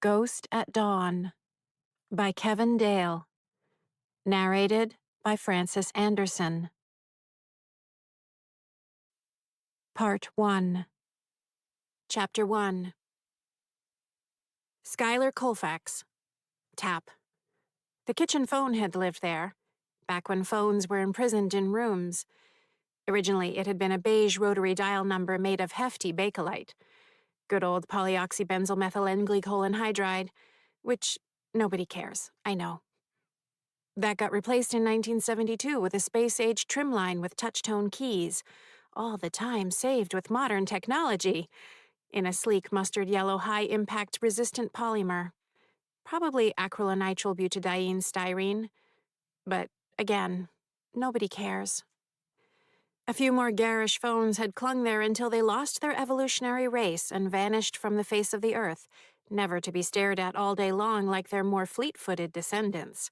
Ghost at Dawn by Kevan Dale. Narrated by Francis Anderson. Part 1. Chapter 1. Schuyler Colfax. Tap. The kitchen phone had lived there, back when phones were imprisoned in rooms. Originally, it had been a beige rotary dial number made of hefty Bakelite. Good old polyoxybenzylmethyleneglycolin hydride, which nobody cares, I know. That got replaced in 1972 with a space-age trimline with touch-tone keys, all the time saved with modern technology, in a sleek mustard yellow high-impact resistant polymer. Probably acrylonitrile butadiene styrene. But, again, nobody cares. A few more garish phones had clung there until they lost their evolutionary race and vanished from the face of the earth, never to be stared at all day long like their more fleet-footed descendants.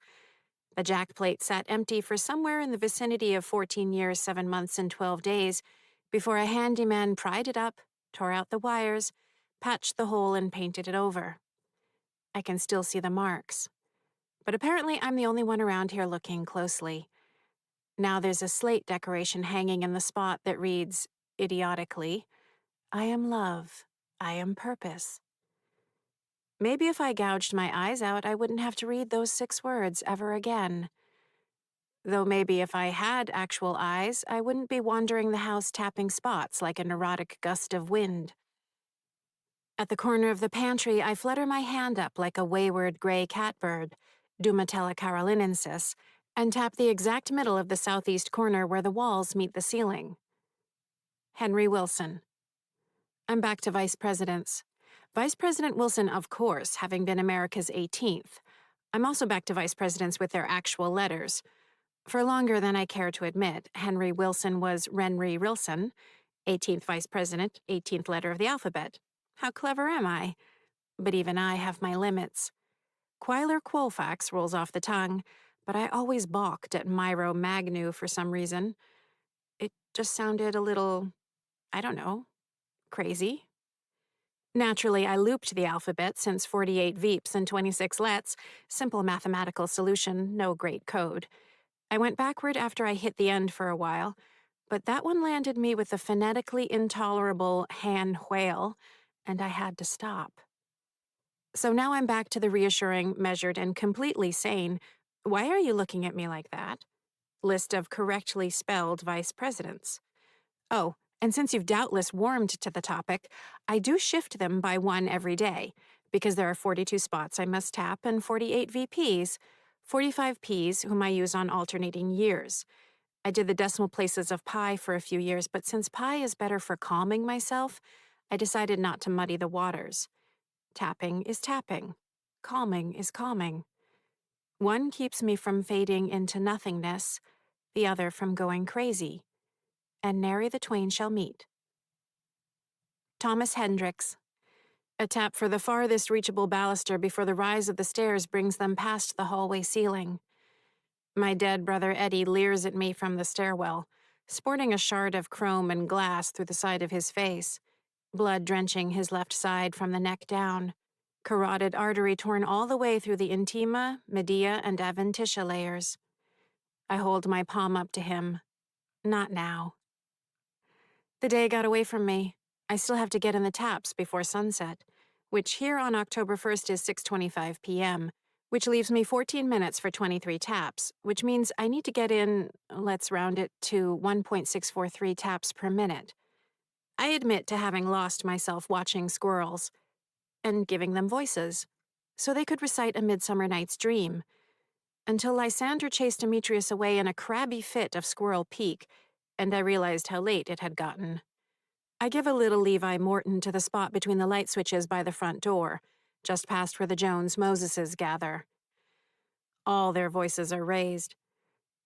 The jack plate sat empty for somewhere in the vicinity of 14 years, 7 months, and 12 days before a handyman pried it up, tore out the wires, patched the hole, and painted it over. I can still see the marks. But apparently I'm the only one around here looking closely. Now there's a slate decoration hanging in the spot that reads, idiotically, "I am love. I am purpose." Maybe if I gouged my eyes out, I wouldn't have to read those 6 words ever again. Though maybe if I had actual eyes, I wouldn't be wandering the house tapping spots like a neurotic gust of wind. At the corner of the pantry, I flutter my hand up like a wayward gray catbird, Dumatella carolinensis, and tap the exact middle of the southeast corner where the walls meet the ceiling. Henry Wilson. I'm back to Vice Presidents. Vice President Wilson, of course, having been America's 18th. I'm also back to Vice Presidents with their actual letters. For longer than I care to admit, Henry Wilson was Renry Rilson, 18th Vice President, 18th letter of the alphabet. How clever am I? But even I have my limits. Schuyler Colfax rolls off the tongue, but I always balked at Myro Magnu for some reason. It just sounded a little, I don't know, crazy. Naturally, I looped the alphabet since 48 veeps and 26 lets, simple mathematical solution, no great code. I went backward after I hit the end for a while, but that one landed me with the phonetically intolerable Han whale, and I had to stop. So now I'm back to the reassuring, measured, and completely sane, "Why are you looking at me like that?" list of correctly spelled vice presidents. Oh, and since you've doubtless warmed to the topic, I do shift them by 1 every day, because there are 42 spots I must tap and 48 VPs, 45 Ps whom I use on alternating years. I did the decimal places of pi for a few years, but since pi is better for calming myself, I decided not to muddy the waters. Tapping is tapping. Calming is calming. One keeps me from fading into nothingness, the other from going crazy. And nary the twain shall meet. Thomas Hendricks. A tap for the farthest reachable baluster before the rise of the stairs brings them past the hallway ceiling. My dead brother Eddie leers at me from the stairwell, sporting a shard of chrome and glass through the side of his face, blood drenching his left side from the neck down, carotid artery torn all the way through the intima, media, and adventitia layers. I hold my palm up to him. Not now. The day got away from me. I still have to get in the taps before sunset, which here on October 1st is 6:25 p.m., which leaves me 14 minutes for 23 taps, which means I need to get in, let's round it to 1.643 taps per minute. I admit to having lost myself watching squirrels and giving them voices, so they could recite A Midsummer Night's Dream, until Lysander chased Demetrius away in a crabby fit of Squirrel Peak, and I realized how late it had gotten. I give a little Levi Morton to the spot between the light switches by the front door, just past where the Jones Moseses gather. All their voices are raised.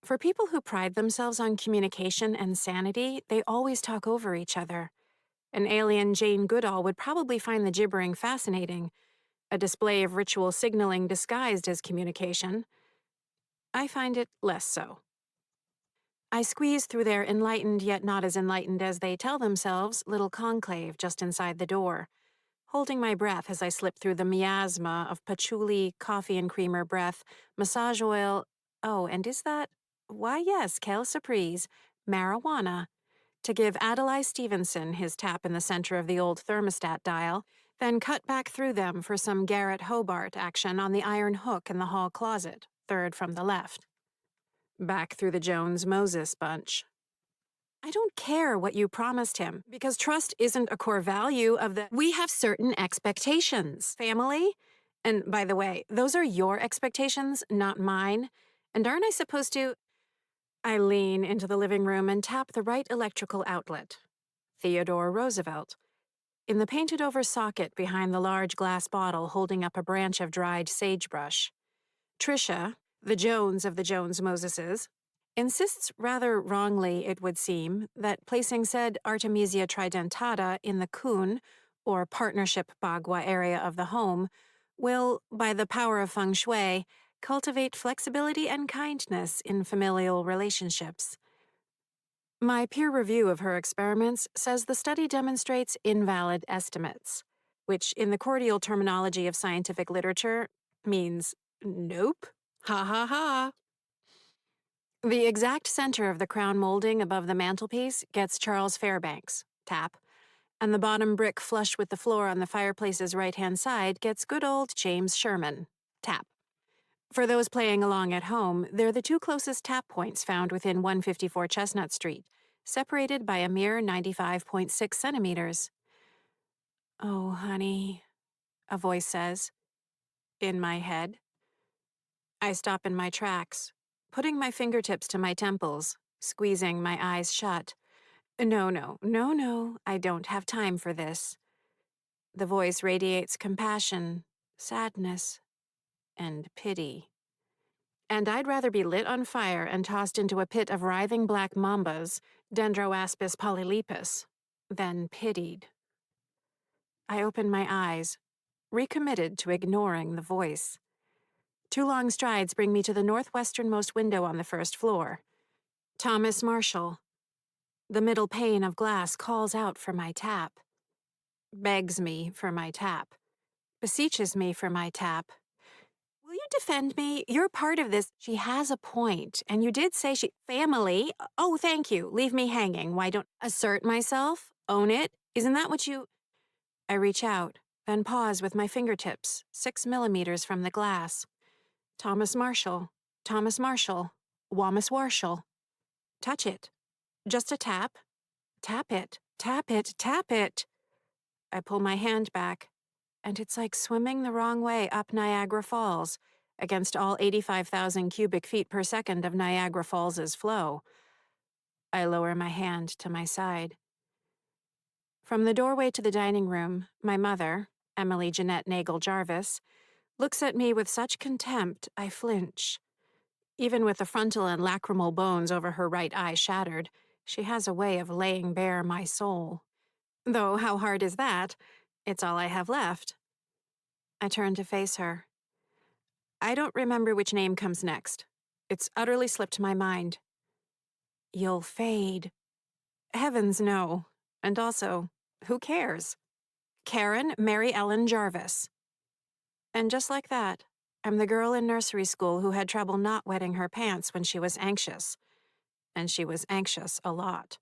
For people who pride themselves on communication and sanity, they always talk over each other. An alien Jane Goodall would probably find the gibbering fascinating, a display of ritual signaling disguised as communication. I find it less so. I squeeze through their enlightened yet not as enlightened as they tell themselves little conclave just inside the door, holding my breath as I slip through the miasma of patchouli, coffee and creamer breath, massage oil. Oh, and is that? Why, yes, Kale Surprise, marijuana. To give Adlai Stevenson his tap in the center of the old thermostat dial, then cut back through them for some Garrett Hobart action on the iron hook in the hall closet, third from the left. Back through the Jones-Moses bunch. I don't care what you promised him, because trust isn't a core value of the— We have certain expectations, family. And by the way, those are your expectations, not mine. And aren't I supposed to— I lean into the living room and tap the right electrical outlet. Theodore Roosevelt. In the painted-over socket behind the large glass bottle holding up a branch of dried sagebrush. Tricia, the Jones of the Jones-Moseses, insists rather wrongly, it would seem, that placing said Artemisia tridentata in the kun, or partnership bagua area of the home, will, by the power of feng shui, cultivate flexibility and kindness in familial relationships. My peer review of her experiments says the study demonstrates invalid estimates, which in the cordial terminology of scientific literature means nope. Ha ha ha. The exact center of the crown molding above the mantelpiece gets Charles Fairbanks, tap, and the bottom brick flush with the floor on the fireplace's right-hand side gets good old James Sherman, tap. For those playing along at home, they're the two closest tap points found within 154 Chestnut Street, separated by a mere 95.6 centimeters. Oh, honey, a voice says, in my head. I stop in my tracks, putting my fingertips to my temples, squeezing my eyes shut. No, I don't have time for this. The voice radiates compassion, sadness, and pity. And I'd rather be lit on fire and tossed into a pit of writhing black mambas, Dendroaspis polylepis, than pitied. I open my eyes, recommitted to ignoring the voice. 2 long strides bring me to the northwesternmost window on the first floor. Thomas Marshall. The middle pane of glass calls out for my tap. Begs me for my tap. Beseeches me for my tap. Will you defend me? You're part of this. She has a point, and you did say she— Family? Oh, thank you. Leave me hanging. Why don't— Assert myself? Own it? Isn't that what you— I reach out, then pause with my fingertips, 6 millimeters from the glass. Thomas Marshall. Wamus Warshall. Touch it. Just a tap. Tap it. I pull my hand back, and it's like swimming the wrong way up Niagara Falls, against all 85,000 cubic feet per second of Niagara Falls's flow. I lower my hand to my side. From the doorway to the dining room, my mother, Emily Jeanette Nagel Jarvis, looks at me with such contempt I flinch. Even with the frontal and lacrimal bones over her right eye shattered, she has a way of laying bare my soul. Though how hard is that? It's all I have left. I turn to face her. I don't remember which name comes next. It's utterly slipped my mind. You'll fade. Heavens, no. And also, who cares? Karen Mary Ellen Jarvis. And just like that, I'm the girl in nursery school who had trouble not wetting her pants when she was anxious. And she was anxious a lot.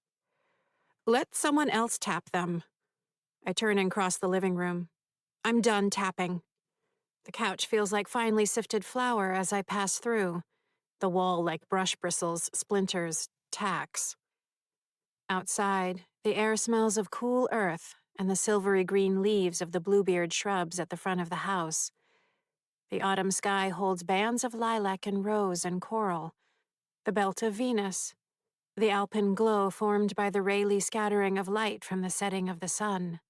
Let someone else tap them. I turn and cross the living room. I'm done tapping. The couch feels like finely sifted flour as I pass through. The wall like brush bristles, splinters, tacks. Outside, the air smells of cool earth and the silvery green leaves of the bluebeard shrubs at the front of the house. The autumn sky holds bands of lilac and rose and coral, the belt of Venus, the alpine glow formed by the Rayleigh scattering of light from the setting of the sun.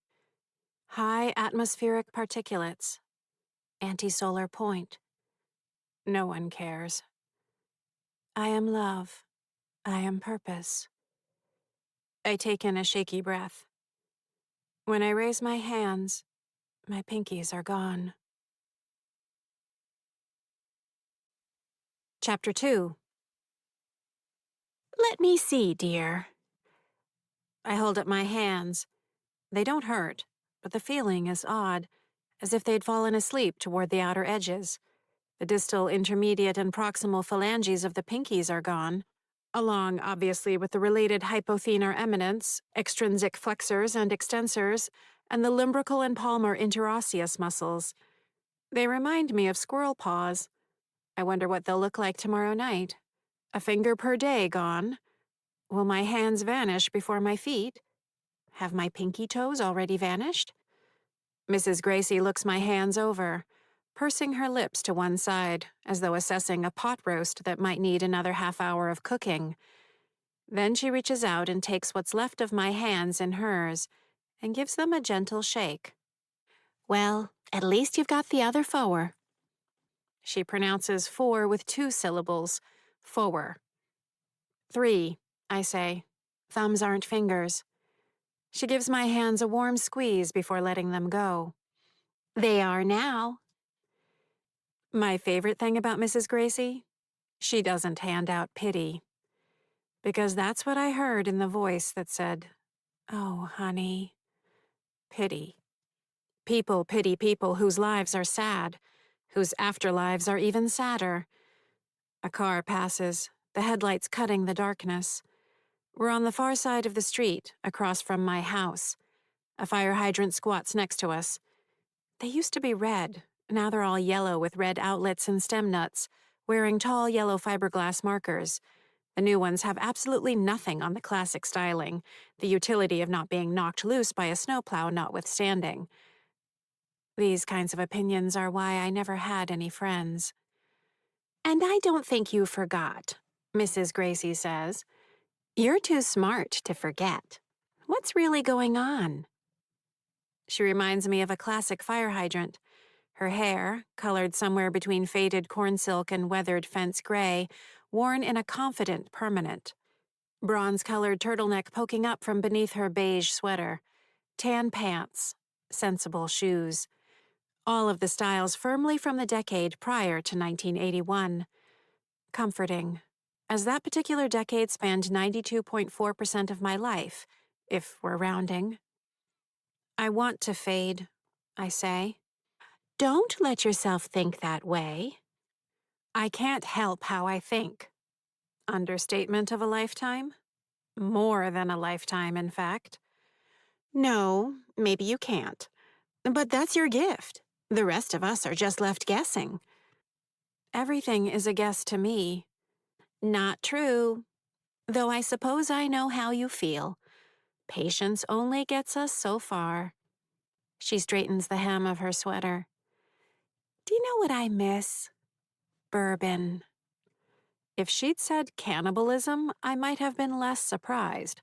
High atmospheric particulates, anti-solar point. No one cares. I am love. I am purpose. I take in a shaky breath. When I raise my hands, my pinkies are gone. Chapter 2. Let me see, dear. I hold up my hands. They don't hurt. but the feeling is odd, as if they'd fallen asleep toward the outer edges. The distal, intermediate, and proximal phalanges of the pinkies are gone, along, obviously, with the related hypothenar eminence, extrinsic flexors and extensors, and the limbrical and palmar interosseous muscles. They remind me of squirrel paws. I wonder what they'll look like tomorrow night. A finger per day gone. Will my hands vanish before my feet? Have my pinky toes already vanished? Mrs. Gracie looks my hands over, pursing her lips to one side, as though assessing a pot roast that might need another half-hour of cooking. Then she reaches out and takes what's left of my hands in hers and gives them a gentle shake. Well, at least you've got the other four. She pronounces four with 2 syllables, fower. 3, I say. Thumbs aren't fingers. She gives my hands a warm squeeze before letting them go. They are now. My favorite thing about Mrs. Gracie? She doesn't hand out pity. Because that's what I heard in the voice that said, "Oh, honey." Pity. People pity people whose lives are sad, whose afterlives are even sadder. A car passes, the headlights cutting the darkness. We're on the far side of the street, across from my house. A fire hydrant squats next to us. They used to be red. Now they're all yellow with red outlets and stem nuts, wearing tall yellow fiberglass markers. The new ones have absolutely nothing on the classic styling, the utility of not being knocked loose by a snowplow notwithstanding. These kinds of opinions are why I never had any friends. And I don't think you forgot, Mrs. Gracie says. You're too smart to forget. What's really going on? She reminds me of a classic fire hydrant. Her hair, colored somewhere between faded corn silk and weathered fence gray, worn in a confident permanent. Bronze-colored turtleneck poking up from beneath her beige sweater. Tan pants. Sensible shoes. All of the styles firmly from the decade prior to 1981. Comforting, as that particular decade spanned 92.4% of my life, if we're rounding. I want to fade, I say. Don't let yourself think that way. I can't help how I think. Understatement of a lifetime? More than a lifetime, in fact. No, maybe you can't. But that's your gift. The rest of us are just left guessing. Everything is a guess to me. Not true. Though I suppose I know how you feel. Patience only gets us so far. She straightens the hem of her sweater. Do you know what I miss? Bourbon. If she'd said cannibalism, I might have been less surprised.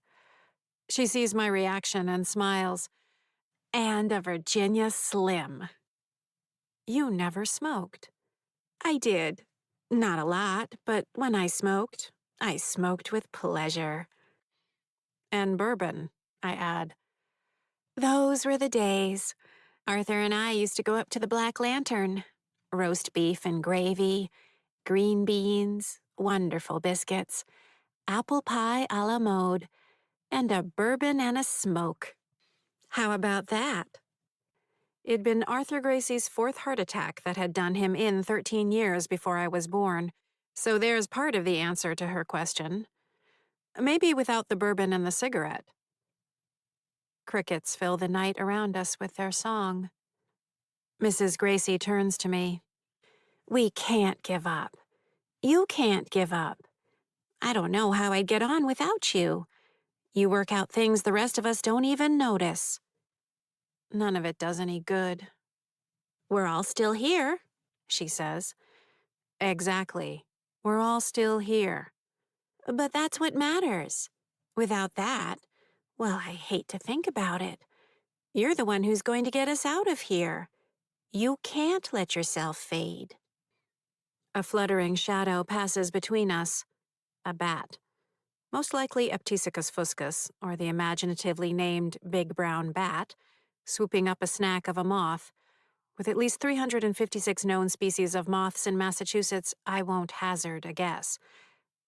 She sees my reaction and smiles. And a Virginia Slim. You never smoked. I did. Not a lot, but when I smoked with pleasure. And bourbon, I add. Those were the days. Arthur and I used to go up to the Black Lantern. Roast beef and gravy, green beans, wonderful biscuits, apple pie a la mode, and a bourbon and a smoke. How about that? It'd been Arthur Gracie's 4th heart attack that had done him in 13 years before I was born, so there's part of the answer to her question. Maybe without the bourbon and the cigarette. Crickets fill the night around us with their song. Mrs. Gracie turns to me. We can't give up. You can't give up. I don't know how I'd get on without you. You work out things the rest of us don't even notice. None of it does any good. We're all still here, she says. Exactly. We're all still here. But that's what matters. Without that, well, I hate to think about it. You're the one who's going to get us out of here. You can't let yourself fade. A fluttering shadow passes between us. A bat. Most likely Aptisicus fuscus, or the imaginatively named Big Brown Bat, swooping up a snack of a moth. With at least 356 known species of moths in Massachusetts, I won't hazard a guess.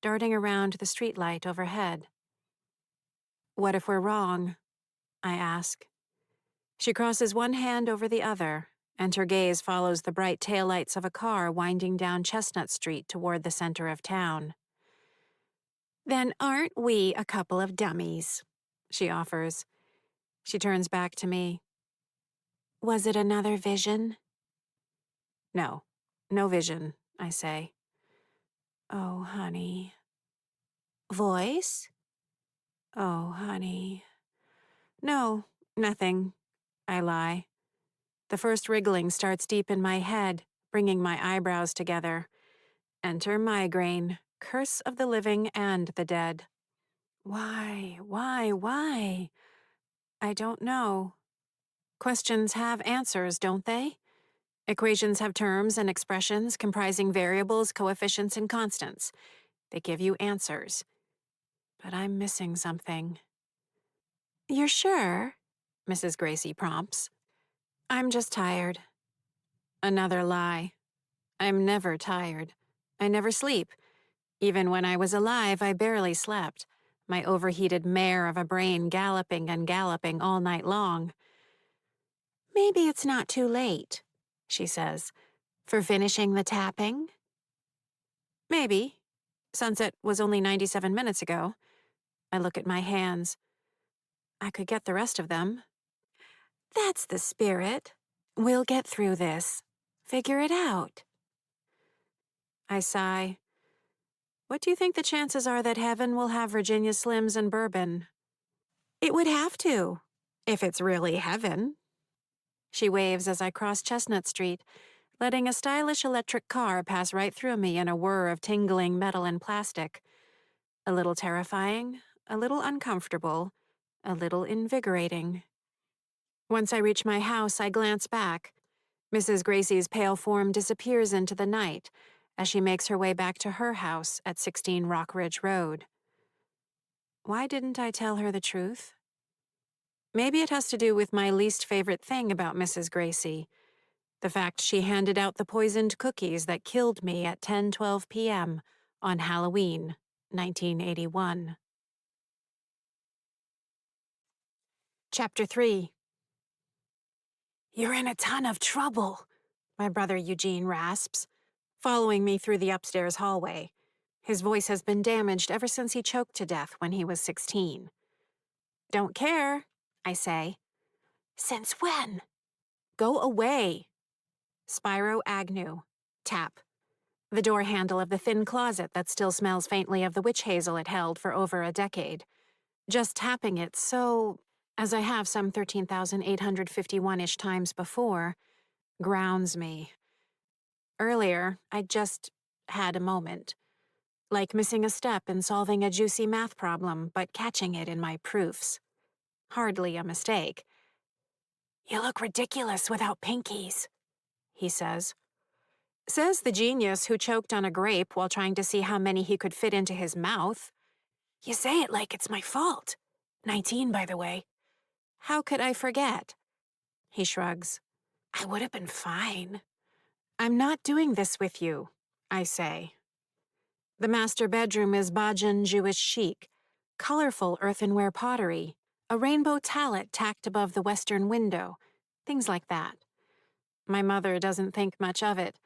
Darting around the streetlight overhead. What if we're wrong? I ask. She crosses one hand over the other, and her gaze follows the bright taillights of a car winding down Chestnut Street toward the center of town. "Then aren't we a couple of dummies?" she offers. She turns back to me. "Was it another vision?" "No, no vision," I say. "Oh, honey." "Voice?" "Oh, honey." "No, nothing," I lie. The first wriggling starts deep in my head, bringing my eyebrows together. Enter migraine, curse of the living and the dead. Why? I don't know. Questions have answers, don't they? Equations have terms and expressions comprising variables, coefficients, and constants. They give you answers. But I'm missing something. "You're sure?" Mrs. Gracie prompts. "I'm just tired." Another lie. I'm never tired. I never sleep. Even when I was alive, I barely slept, my overheated mare of a brain galloping and galloping all night long. "Maybe it's not too late," she says, "for finishing the tapping?" "Maybe. Sunset was only 97 minutes ago." I look at my hands. I could get the rest of them. "That's the spirit. We'll get through this. Figure it out." I sigh. "What do you think the chances are that heaven will have Virginia Slims and bourbon?" "It would have to, if it's really heaven." She waves as I cross Chestnut Street, letting a stylish electric car pass right through me in a whir of tingling metal and plastic. A little terrifying, a little uncomfortable, a little invigorating. Once I reach my house, I glance back. Mrs. Gracie's pale form disappears into the night as she makes her way back to her house at 16 Rock Ridge Road. Why didn't I tell her the truth? Maybe it has to do with my least favorite thing about Mrs. Gracie, the fact she handed out the poisoned cookies that killed me at 10:12 p.m. on Halloween, 1981. Chapter 3. "You're in a ton of trouble," my brother Eugene rasps, following me through the upstairs hallway. His voice has been damaged ever since he choked to death when he was 16. "Don't care," I say. "Since when?" "Go away." Spyro Agnew. Tap. The door handle of the thin closet that still smells faintly of the witch hazel it held for over a decade. Just tapping it as I have some 13,851-ish times before, grounds me. Earlier, I just had a moment. Like missing a step in solving a juicy math problem, but catching it in my proofs. Hardly a mistake. "You look ridiculous without pinkies," he says. Says the genius who choked on a grape while trying to see how many he could fit into his mouth. "You say it like it's my fault. 19, by the way." "How could I forget?" He shrugs. "I would have been fine." "I'm not doing this with you," I say. The master bedroom is Bajan Jewish chic, colorful earthenware pottery, a rainbow tallet tacked above the western window, things like that. My mother doesn't think much of it,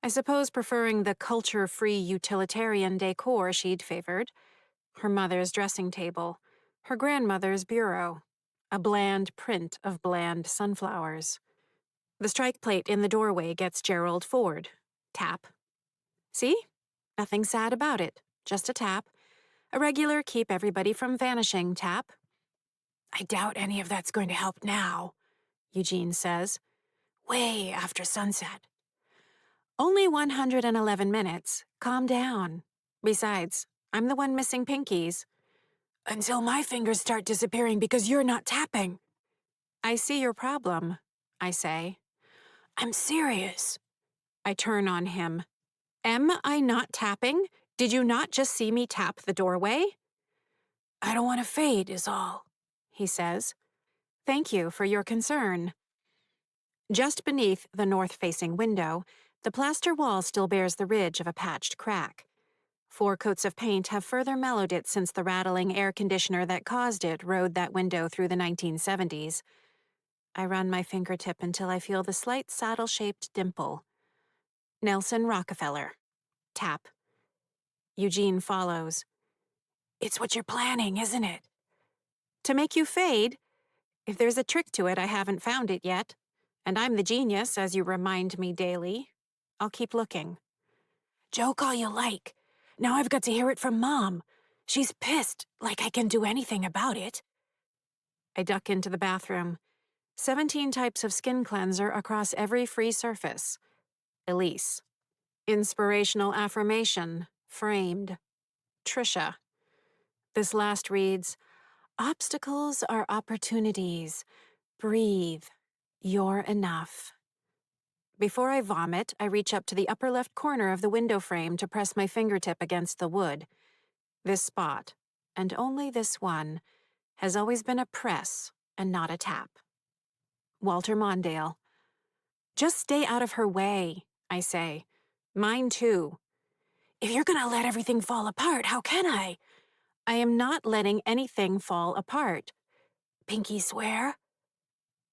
I suppose preferring the culture-free utilitarian decor she'd favored. Her mother's dressing table, her grandmother's bureau, a bland print of bland sunflowers. The strike plate in the doorway gets Gerald Ford. Tap. See? Nothing sad about it. Just a tap. A regular keep everybody from vanishing tap. "I doubt any of that's going to help now," Eugene says. "Way after sunset." "Only 111 minutes. Calm down. Besides, I'm the one missing pinkies." "Until my fingers start disappearing because you're not tapping." "I see your problem," I say. "I'm serious." I turn on him. "Am I not tapping? Did you not just see me tap the doorway?" "I don't want to fade is all," he says. "Thank you for your concern." Just beneath the north-facing window, the plaster wall still bears the ridge of a patched crack. 4 coats of paint have further mellowed it since the rattling air conditioner that caused it rode that window through the 1970s. I run my fingertip until I feel the slight saddle-shaped dimple. Nelson Rockefeller. Tap. Eugene follows. It's what you're planning, isn't it? To make you fade? If there's a trick to it, I haven't found it yet. And I'm the genius, as you remind me daily. I'll keep looking. Joke all you like. Now I've got to hear it from Mom. She's pissed, like I can do anything about it. I duck into the bathroom. 17 types of skin cleanser across every free surface. Elise. Inspirational affirmation. Framed. Trisha. This last reads, Obstacles are opportunities. Breathe. You're enough. Before I vomit, I reach up to the upper left corner of the window frame to press my fingertip against the wood. This spot, and only this one, has always been a press and not a tap. Walter Mondale. Just stay out of her way, I say. Mine too. If you're gonna let everything fall apart, how can I? I am not letting anything fall apart. Pinky swear?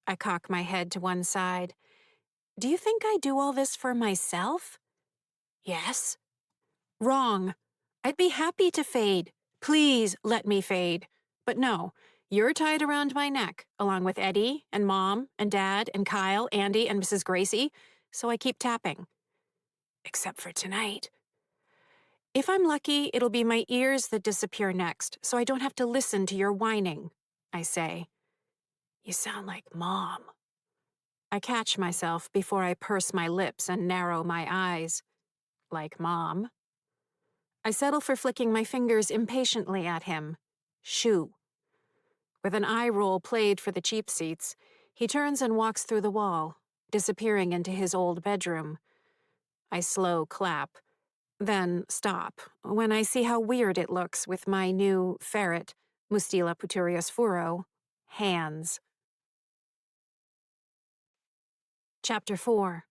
I cock my head to one side. Do you think I do all this for myself? Yes. Wrong. I'd be happy to fade. Please let me fade. But no, you're tied around my neck, along with Eddie and Mom and Dad and Kyle, Andy and Mrs. Gracie, so I keep tapping. Except for tonight. If I'm lucky, it'll be my ears that disappear next, so I don't have to listen to your whining, I say. You sound like Mom. I catch myself before I purse my lips and narrow my eyes. Like Mom. I settle for flicking my fingers impatiently at him. Shoo. With an eye roll played for the cheap seats, he turns and walks through the wall, disappearing into his old bedroom. I slow clap, then stop when I see how weird it looks with my new ferret, Mustela puturius furo, hands. Chapter 4.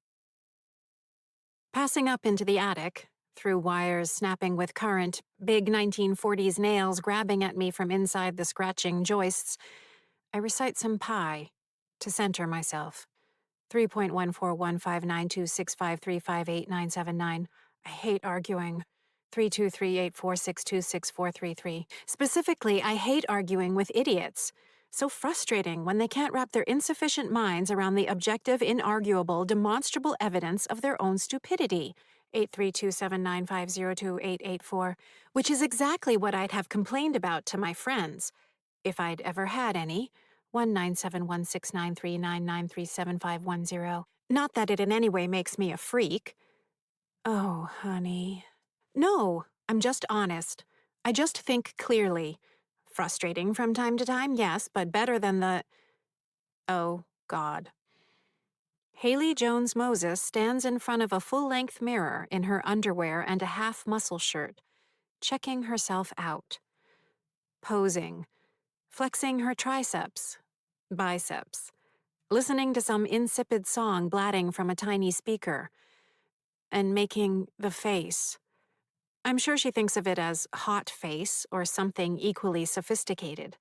Passing up into the attic, through wires snapping with current, big 1940s nails grabbing at me from inside the scratching joists, I recite some pi to center myself. 3.141592653588979. I hate arguing. 32384626433. Specifically, I hate arguing with idiots. So frustrating when they can't wrap their insufficient minds around the objective, inarguable, demonstrable evidence of their own stupidity. 83279502884, which is exactly what I'd have complained about to my friends, if I'd ever had any. 1971693993751. Not that it in any way makes me a freak. Oh, honey. No, I'm just honest. I just think clearly. Frustrating from time to time, yes, but better than the... Oh, God. Haley Jones Moses stands in front of a full-length mirror in her underwear and a half-muscle shirt, checking herself out. Posing. Flexing her triceps. Biceps. Listening to some insipid song blatting from a tiny speaker. And making the face. I'm sure she thinks of it as hot face or something equally sophisticated.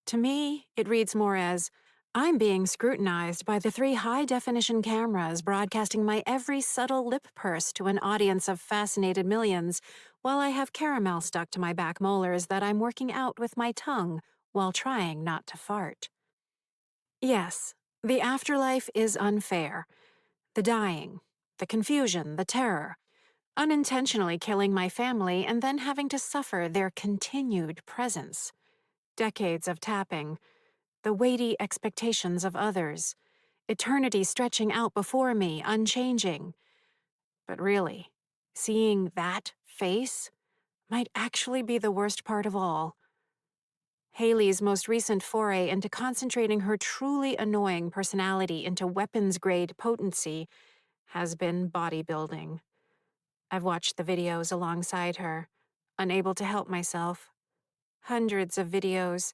To me, it reads more as, I'm being scrutinized by the 3 high-definition cameras broadcasting my every subtle lip purse to an audience of fascinated millions, while I have caramel stuck to my back molars that I'm working out with my tongue while trying not to fart. Yes, the afterlife is unfair. The dying, the confusion, the terror, unintentionally killing my family and then having to suffer their continued presence. Decades of tapping, the weighty expectations of others, eternity stretching out before me, unchanging. But really, seeing that face might actually be the worst part of all. Haley's most recent foray into concentrating her truly annoying personality into weapons-grade potency has been bodybuilding. I've watched the videos alongside her, unable to help myself. Hundreds of videos,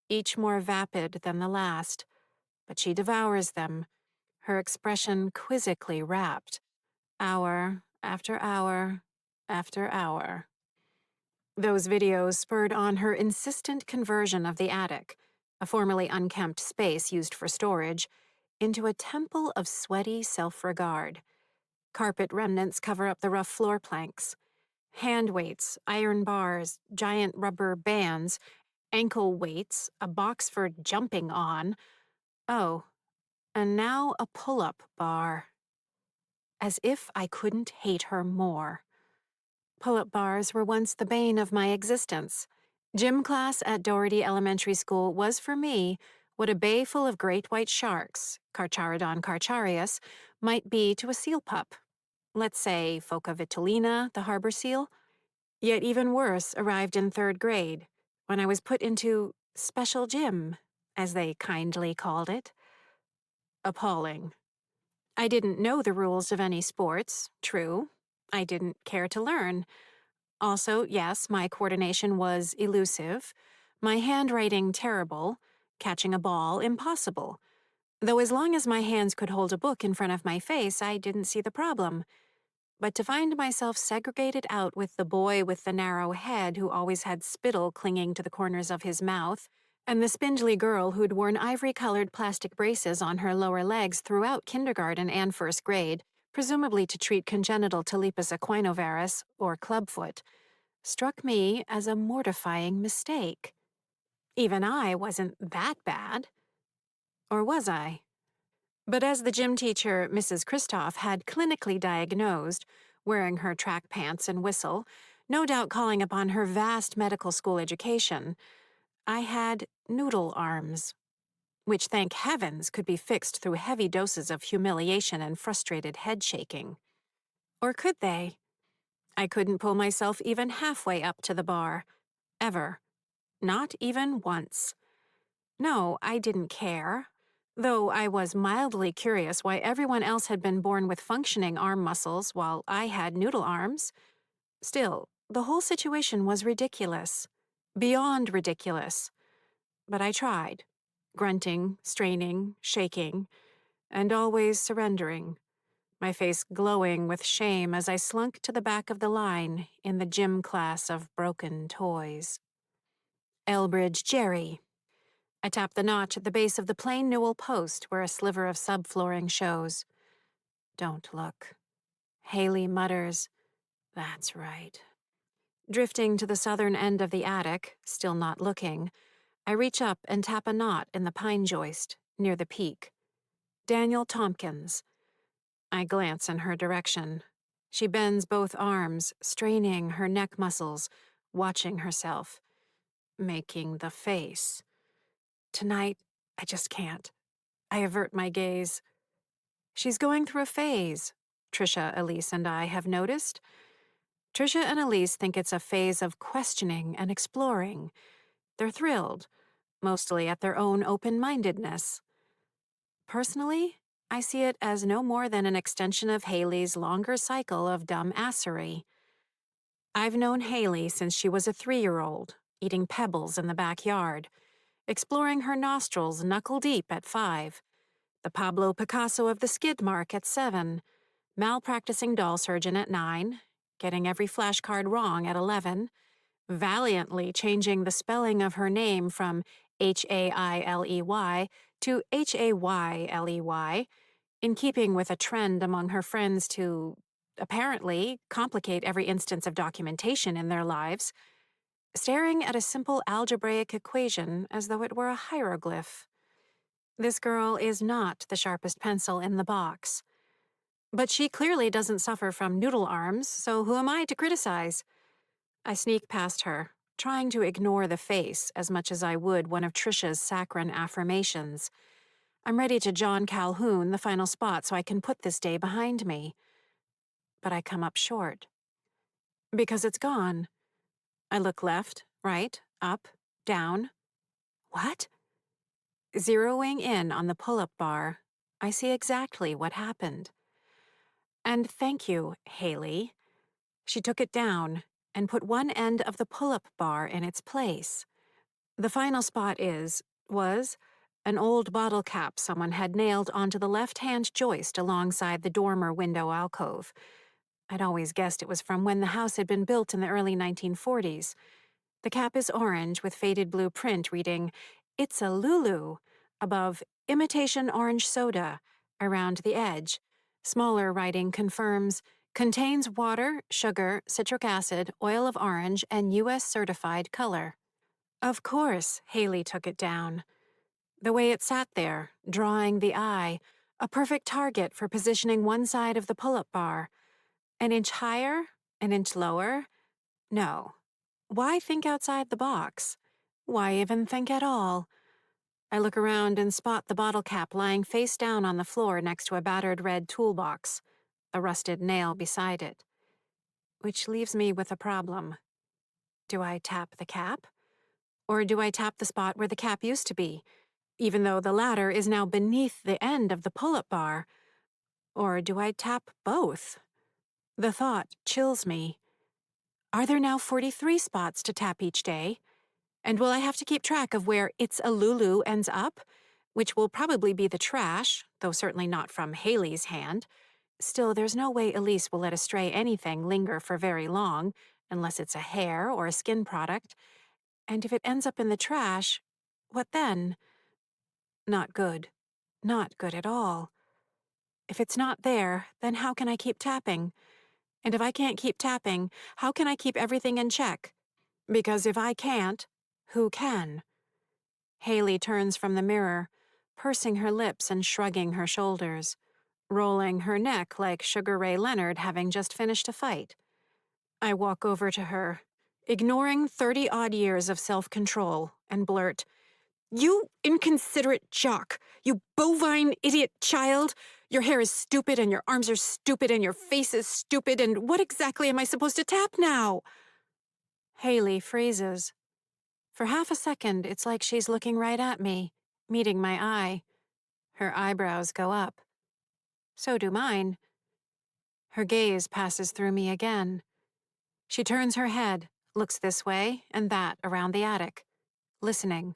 each more vapid than the last, but she devours them, her expression quizzically rapt, hour after hour after hour. Those videos spurred on her insistent conversion of the attic, a formerly unkempt space used for storage, into a temple of sweaty self-regard. Carpet remnants cover up the rough floor planks. Hand weights, iron bars, giant rubber bands, ankle weights, a box for jumping on. Oh, and now a pull-up bar. As if I couldn't hate her more. Pull-up bars were once the bane of my existence. Gym class at Doherty Elementary School was for me what a bay full of great white sharks, Carcharodon carcharias, might be to a seal pup. Let's say Phoca vitulina, the harbor seal. Yet even worse arrived in 3rd grade, when I was put into special gym, as they kindly called it. Appalling. I didn't know the rules of any sports, true. I didn't care to learn. Also, yes, my coordination was elusive, my handwriting terrible, catching a ball impossible. Though as long as my hands could hold a book in front of my face, I didn't see the problem. But to find myself segregated out with the boy with the narrow head who always had spittle clinging to the corners of his mouth, and the spindly girl who'd worn ivory-colored plastic braces on her lower legs throughout kindergarten and 1st grade, presumably to treat congenital talipes equinovarus, or clubfoot, struck me as a mortifying mistake. Even I wasn't that bad. Or was I? But as the gym teacher, Mrs. Christoph, had clinically diagnosed, wearing her track pants and whistle, no doubt calling upon her vast medical school education, I had noodle arms, which, thank heavens, could be fixed through heavy doses of humiliation and frustrated head shaking. Or could they? I couldn't pull myself even halfway up to the bar. Ever. Not even once. No, I didn't care. Though I was mildly curious why everyone else had been born with functioning arm muscles while I had noodle arms. Still, the whole situation was ridiculous. Beyond ridiculous. But I tried. Grunting, straining, shaking, and always surrendering. My face glowing with shame as I slunk to the back of the line in the gym class of broken toys. Elbridge Jerry. I tap the notch at the base of the plain newel post where a sliver of subflooring shows. Don't look. Haley mutters, "That's right." Drifting to the southern end of the attic, still not looking, I reach up and tap a knot in the pine joist, near the peak. Daniel Tompkins. I glance in her direction. She bends both arms, straining her neck muscles, watching herself, making the face. Tonight, I just can't. I avert my gaze. She's going through a phase, Trisha, Elise, and I have noticed. Trisha and Elise think it's a phase of questioning and exploring. They're thrilled, mostly at their own open-mindedness. Personally, I see it as no more than an extension of Haley's longer cycle of dumbassery. I've known Haley since she was a 3-year-old, eating pebbles in the backyard, exploring her nostrils knuckle-deep at 5, the Pablo Picasso of the skid mark at 7, malpracticing doll surgeon at 9, getting every flashcard wrong at 11, valiantly changing the spelling of her name from Hailey to Hayley, in keeping with a trend among her friends to, apparently, complicate every instance of documentation in their lives, staring at a simple algebraic equation as though it were a hieroglyph. This girl is not the sharpest pencil in the box. But she clearly doesn't suffer from noodle arms, so who am I to criticize? I sneak past her, trying to ignore the face as much as I would one of Trisha's saccharine affirmations. I'm ready to John Calhoun the final spot so I can put this day behind me. But I come up short. Because it's gone. I look left, right, up, down. What? Zeroing in on the pull-up bar, I see exactly what happened. And thank you, Haley. She took it down and put one end of the pull-up bar in its place. The final spot was, an old bottle cap someone had nailed onto the left-hand joist alongside the dormer window alcove. I'd always guessed it was from when the house had been built in the early 1940s. The cap is orange with faded blue print reading "It's a Lulu" above "imitation orange soda" around the edge. Smaller writing confirms contains water, sugar, citric acid, oil of orange, and U.S. certified color. Of course, Haley took it down. The way it sat there, drawing the eye, a perfect target for positioning one side of the pull-up bar. An inch higher? An inch lower? No. Why think outside the box? Why even think at all? I look around and spot the bottle cap lying face down on the floor next to a battered red toolbox, a rusted nail beside it. Which leaves me with a problem. Do I tap the cap? Or do I tap the spot where the cap used to be, even though the latter is now beneath the end of the pull-up bar? Or do I tap both? The thought chills me. Are there now 43 spots to tap each day? And will I have to keep track of where "It's a Lulu" ends up? Which will probably be the trash, though certainly not from Haley's hand. Still, there's no way Elise will let a stray anything linger for very long, unless it's a hair or a skin product. And if it ends up in the trash, what then? Not good. Not good at all. If it's not there, then how can I keep tapping? And if I can't keep tapping, how can I keep everything in check? Because if I can't, who can? Haley turns from the mirror, pursing her lips and shrugging her shoulders, rolling her neck like Sugar Ray Leonard having just finished a fight. I walk over to her, ignoring 30-odd years of self-control, and blurt, "You inconsiderate jock! You bovine idiot child! Your hair is stupid, and your arms are stupid, and your face is stupid, and what exactly am I supposed to tap now?" Haley freezes. For half a second, it's like she's looking right at me, meeting my eye. Her eyebrows go up. So do mine. Her gaze passes through me again. She turns her head, looks this way and that around the attic, listening.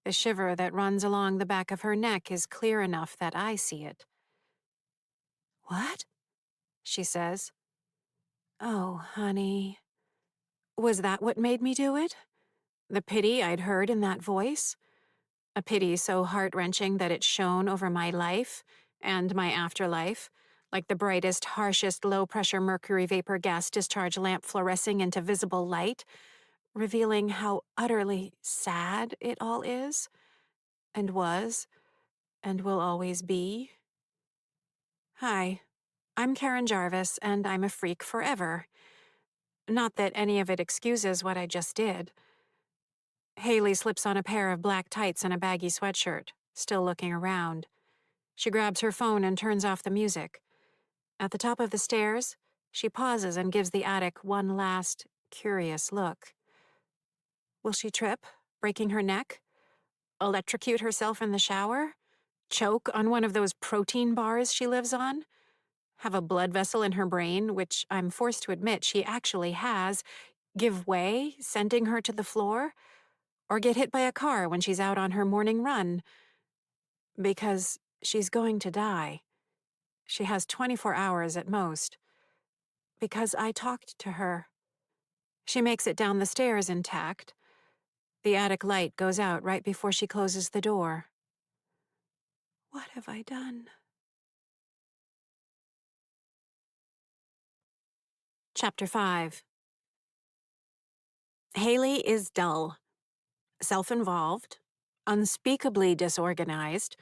The shiver that runs along the back of her neck is clear enough that I see it. "What?" she says. "Oh, honey." Was that what made me do it? The pity I'd heard in that voice? A pity so heart-wrenching that it shone over my life and my afterlife, like the brightest, harshest low-pressure mercury vapor gas discharge lamp fluorescing into visible light, revealing how utterly sad it all is, and was, and will always be. Hi, I'm Karen Jarvis, and I'm a freak forever. Not that any of it excuses what I just did. Haley slips on a pair of black tights and a baggy sweatshirt, still looking around. She grabs her phone and turns off the music. At the top of the stairs, she pauses and gives the attic one last, curious look. Will she trip, breaking her neck? Electrocute herself in the shower? Choke on one of those protein bars she lives on? Have a blood vessel in her brain, which I'm forced to admit she actually has, give way, sending her to the floor? Or get hit by a car when she's out on her morning run? Because she's going to die. She has 24 hours at most. Because I talked to her. She makes it down the stairs intact. The attic light goes out right before she closes the door. What have I done? Chapter 5. Haley is dull, self-involved, unspeakably disorganized.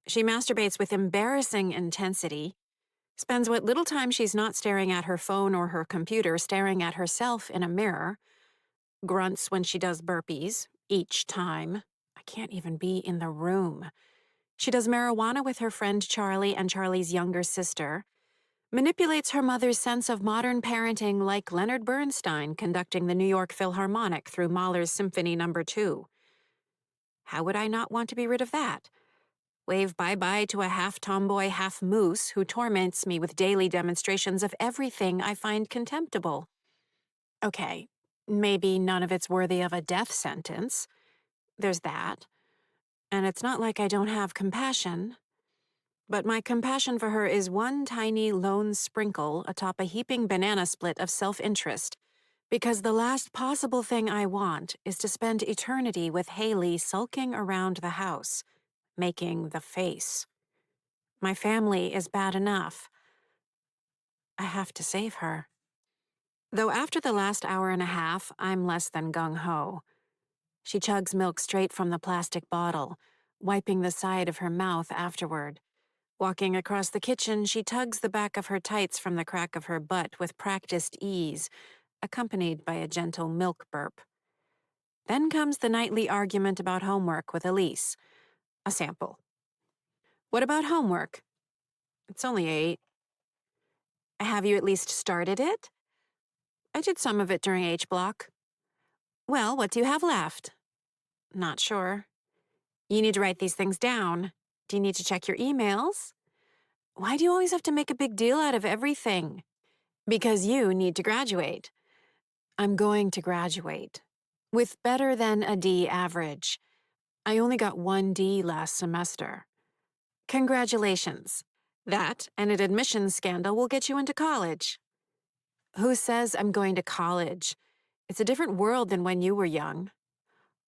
She masturbates with embarrassing intensity, spends what little time she's not staring at her phone or her computer staring at herself in a mirror, grunts when she does burpees, each time. I can't even be in the room. She does marijuana with her friend Charlie and Charlie's younger sister, manipulates her mother's sense of modern parenting like Leonard Bernstein conducting the New York Philharmonic through Mahler's Symphony No. 2. How would I not want to be rid of that? Wave bye-bye to a half-tomboy, half-moose who torments me with daily demonstrations of everything I find contemptible. Okay, maybe none of it's worthy of a death sentence. There's that. And it's not like I don't have compassion. But my compassion for her is one tiny lone sprinkle atop a heaping banana split of self-interest, Because the last possible thing I want is to spend eternity with Haley sulking around the house, making the face. My family is bad enough. I have to save her. Though after the last hour and a half, I'm less than gung-ho. She chugs milk straight from the plastic bottle, wiping the side of her mouth afterward. Walking across the kitchen, she tugs the back of her tights from the crack of her butt with practiced ease, accompanied by a gentle milk burp. Then comes the nightly argument about homework with Elise. A sample. What about homework? It's only 8. Have you at least started it? I did some of it during H block. Well, what do you have left? Not sure. You need to write these things down. Do you need to check your emails? Why do you always have to make a big deal out of everything? Because you need to graduate. I'm going to graduate. With better than a D average. I only got 1 D last semester. Congratulations. That and an admissions scandal will get you into college. Who says I'm going to college? It's a different world than when you were young.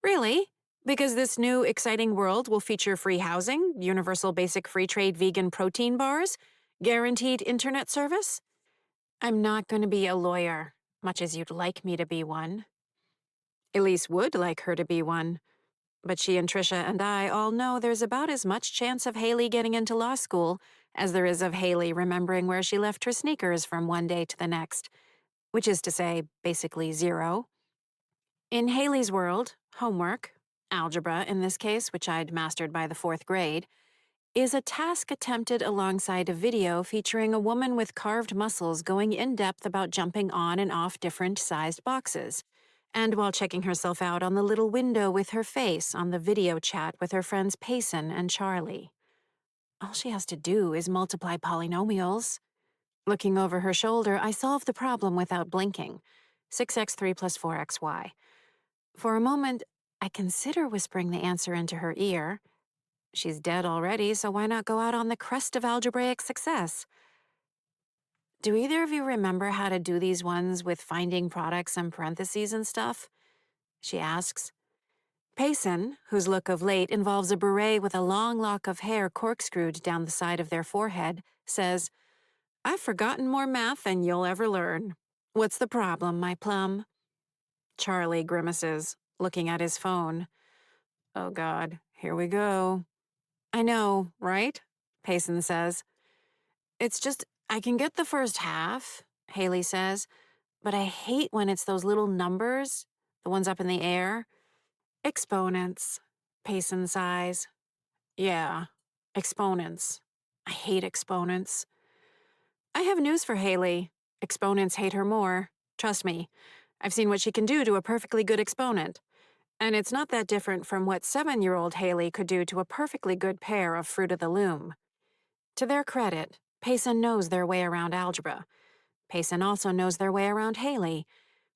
Really? Because this new, exciting world will feature free housing, universal basic free trade vegan protein bars, guaranteed internet service? I'm not going to be a lawyer, much as you'd like me to be one. Elise would like her to be one. But she and Trisha and I all know there's about as much chance of Haley getting into law school as there is of Haley remembering where she left her sneakers from one day to the next, which is to say, basically 0. In Haley's world, homework, algebra in this case, which I'd mastered by the 4th grade, is a task attempted alongside a video featuring a woman with carved muscles going in-depth about jumping on and off different sized boxes, and while checking herself out on the little window with her face on the video chat with her friends Payson and Charlie. All she has to do is multiply polynomials. Looking over her shoulder, I solve the problem without blinking. 6x3 plus 4xy. For a moment, I consider whispering the answer into her ear. She's dead already, so why not go out on the crest of algebraic success? Do either of you remember how to do these ones with finding products and parentheses and stuff? She asks. Payson, whose look of late involves a beret with a long lock of hair corkscrewed down the side of their forehead, says, I've forgotten more math than you'll ever learn. What's the problem, my plum? Charlie grimaces, looking at his phone. Oh God, here we go. I know, right? Payson says. It's just, I can get the first half, Haley says, but I hate when it's those little numbers, the ones up in the air. Exponents, Payson sighs. Yeah, exponents. I hate exponents. I have news for Haley. Exponents hate her more. Trust me. I've seen what she can do to a perfectly good exponent. And it's not that different from what 7-year-old Haley could do to a perfectly good pair of Fruit of the Loom. To their credit, Payson knows their way around algebra. Payson also knows their way around Haley,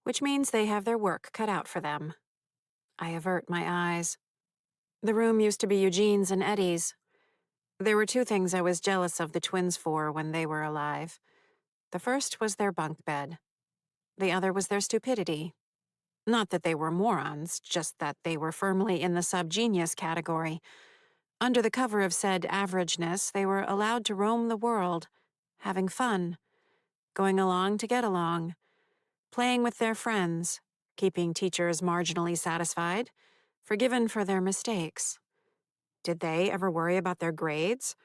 which means they have their work cut out for them. I avert my eyes. The room used to be Eugene's and Eddie's. There were 2 things I was jealous of the twins for when they were alive. The first was their bunk bed. The other was their stupidity. Not that they were morons, just that they were firmly in the subgenius category. Under the cover of said averageness, they were allowed to roam the world, having fun, going along to get along, playing with their friends, keeping teachers marginally satisfied, forgiven for their mistakes. Did they ever worry about their grades?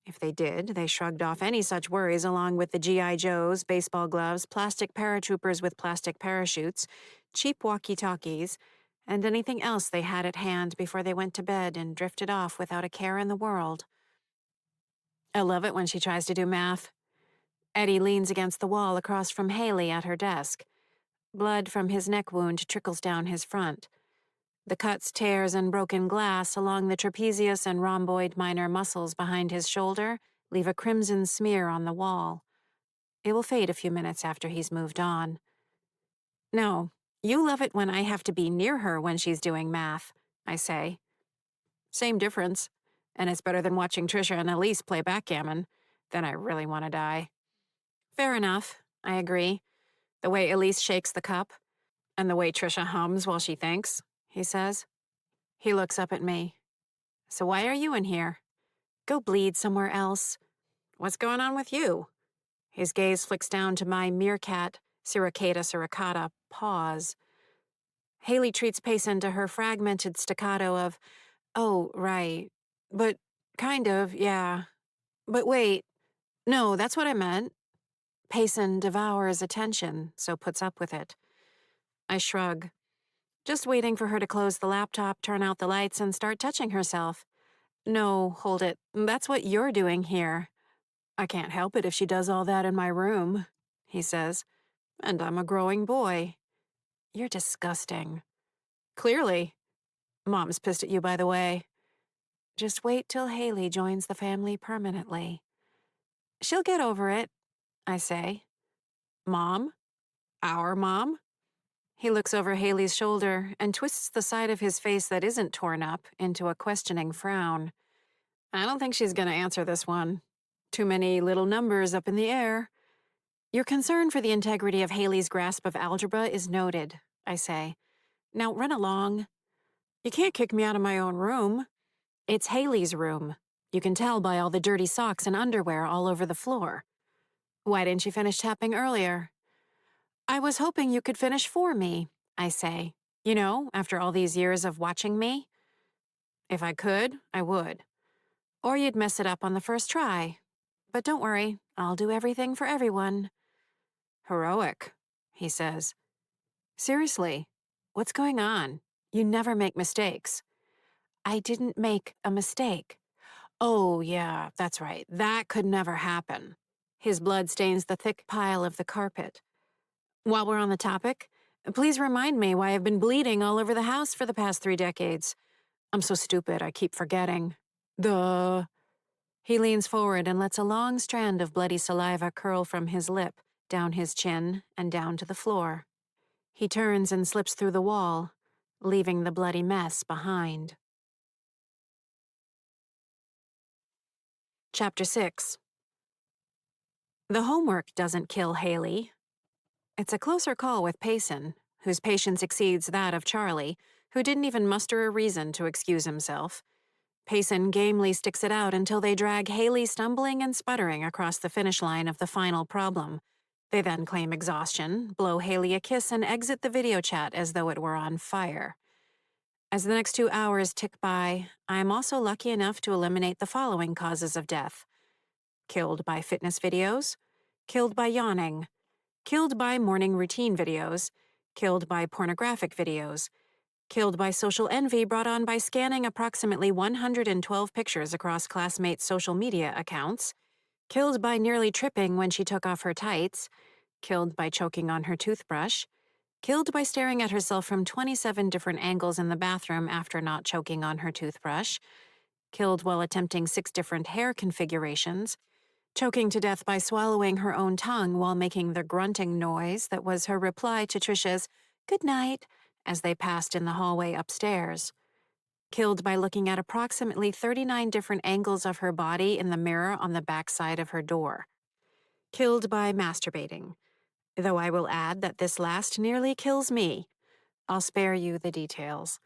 If they did, they shrugged off any such worries along with the G.I. Joes, baseball gloves, plastic paratroopers with plastic parachutes, cheap walkie-talkies, and anything else they had at hand before they went to bed and drifted off without a care in the world. I love it when she tries to do math. Eddie leans against the wall across from Haley at her desk. Blood from his neck wound trickles down his front. The cuts, tears, and broken glass along the trapezius and rhomboid minor muscles behind his shoulder leave a crimson smear on the wall. It will fade a few minutes after he's moved on. No, you love it when I have to be near her when she's doing math, I say. Same difference, and it's better than watching Trisha and Elise play backgammon. Then I really want to die. Fair enough, I agree. The way Elise shakes the cup, and the way Trisha hums while she thinks, he says. He looks up at me. So why are you in here? Go bleed somewhere else. What's going on with you? His gaze flicks down to my meerkat, suricata suricata, pause. Haley treats Payson to her fragmented staccato of, oh, right. But kind of, yeah. But wait. No, that's what I meant. Payson devours attention, so puts up with it. I shrug. Just waiting for her to close the laptop, turn out the lights, and start touching herself. No, hold it. That's what you're doing here. I can't help it if she does all that in my room, he says. And I'm a growing boy. You're disgusting. Clearly. Mom's pissed at you, by the way. Just wait till Haley joins the family permanently. She'll get over it, I say. Mom? Our mom? He looks over Haley's shoulder and twists the side of his face that isn't torn up into a questioning frown. I don't think she's gonna answer this one. Too many little numbers up in the air. Your concern for the integrity of Haley's grasp of algebra is noted, I say. Now run along. You can't kick me out of my own room. It's Haley's room. You can tell by all the dirty socks and underwear all over the floor. Why didn't you finish tapping earlier? I was hoping you could finish for me, I say. You know, after all these years of watching me. If I could, I would. Or you'd mess it up on the first try. But don't worry, I'll do everything for everyone. Heroic, he says. Seriously, what's going on? You never make mistakes. I didn't make a mistake. Oh, yeah, that's right. That could never happen. His blood stains the thick pile of the carpet. While we're on the topic, please remind me why I've been bleeding all over the house for the past 3 decades. I'm so stupid, I keep forgetting. He leans forward and lets a long strand of bloody saliva curl from his lip, down his chin, and down to the floor. He turns and slips through the wall, leaving the bloody mess behind. Chapter 6. The homework doesn't kill Haley. It's a closer call with Payson, whose patience exceeds that of Charlie, who didn't even muster a reason to excuse himself. Payson gamely sticks it out until they drag Haley stumbling and sputtering across the finish line of the final problem. They then claim exhaustion, blow Haley a kiss, and exit the video chat as though it were on fire. As the next 2 hours tick by, I am also lucky enough to eliminate the following causes of death. Killed by fitness videos, killed by yawning, killed by morning routine videos, killed by pornographic videos, killed by social envy brought on by scanning approximately 112 pictures across classmates' social media accounts, killed by nearly tripping when she took off her tights, killed by choking on her toothbrush, killed by staring at herself from 27 different angles in the bathroom after not choking on her toothbrush, killed while attempting 6 different hair configurations, choking to death by swallowing her own tongue while making the grunting noise that was her reply to Trisha's "good night" as they passed in the hallway upstairs, killed by looking at approximately 39 different angles of her body in the mirror on the back side of her door, killed by masturbating, though I will add that this last nearly kills me. I'll spare you the details.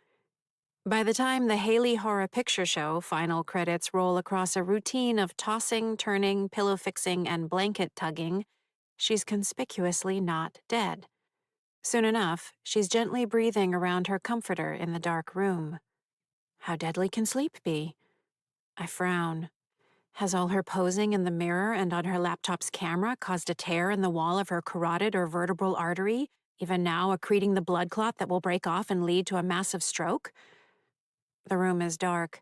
By the time the Haley Horror Picture Show final credits roll across a routine of tossing, turning, pillow fixing, and blanket tugging, she's conspicuously not dead. Soon enough, she's gently breathing around her comforter in the dark room. How deadly can sleep be? I frown. Has all her posing in the mirror and on her laptop's camera caused a tear in the wall of her carotid or vertebral artery, even now accreting the blood clot that will break off and lead to a massive stroke? The room is dark.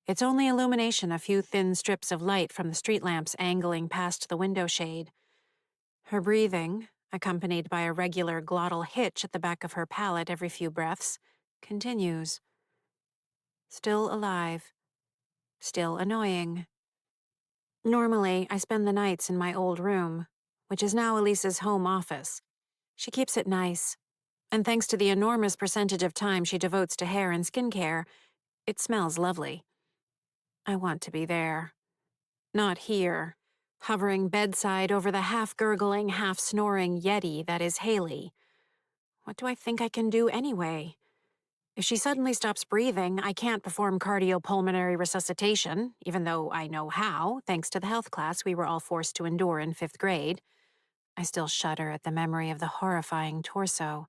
Its only illumination a few thin strips of light from the street lamps angling past the window shade. Her breathing, accompanied by a regular glottal hitch at the back of her palate every few breaths, continues. Still alive. Still annoying. Normally, I spend the nights in my old room, which is now Elise's home office. She keeps it nice, and thanks to the enormous percentage of time she devotes to hair and skincare, it smells lovely. I want to be there. Not here. hovering bedside over the half-gurgling, half-snoring Yeti that is Haley. What do I think I can do anyway? If she suddenly stops breathing, I can't perform cardiopulmonary resuscitation, even though I know how, thanks to the health class we were all forced to endure in 5th grade. I still shudder at the memory of the horrifying torso.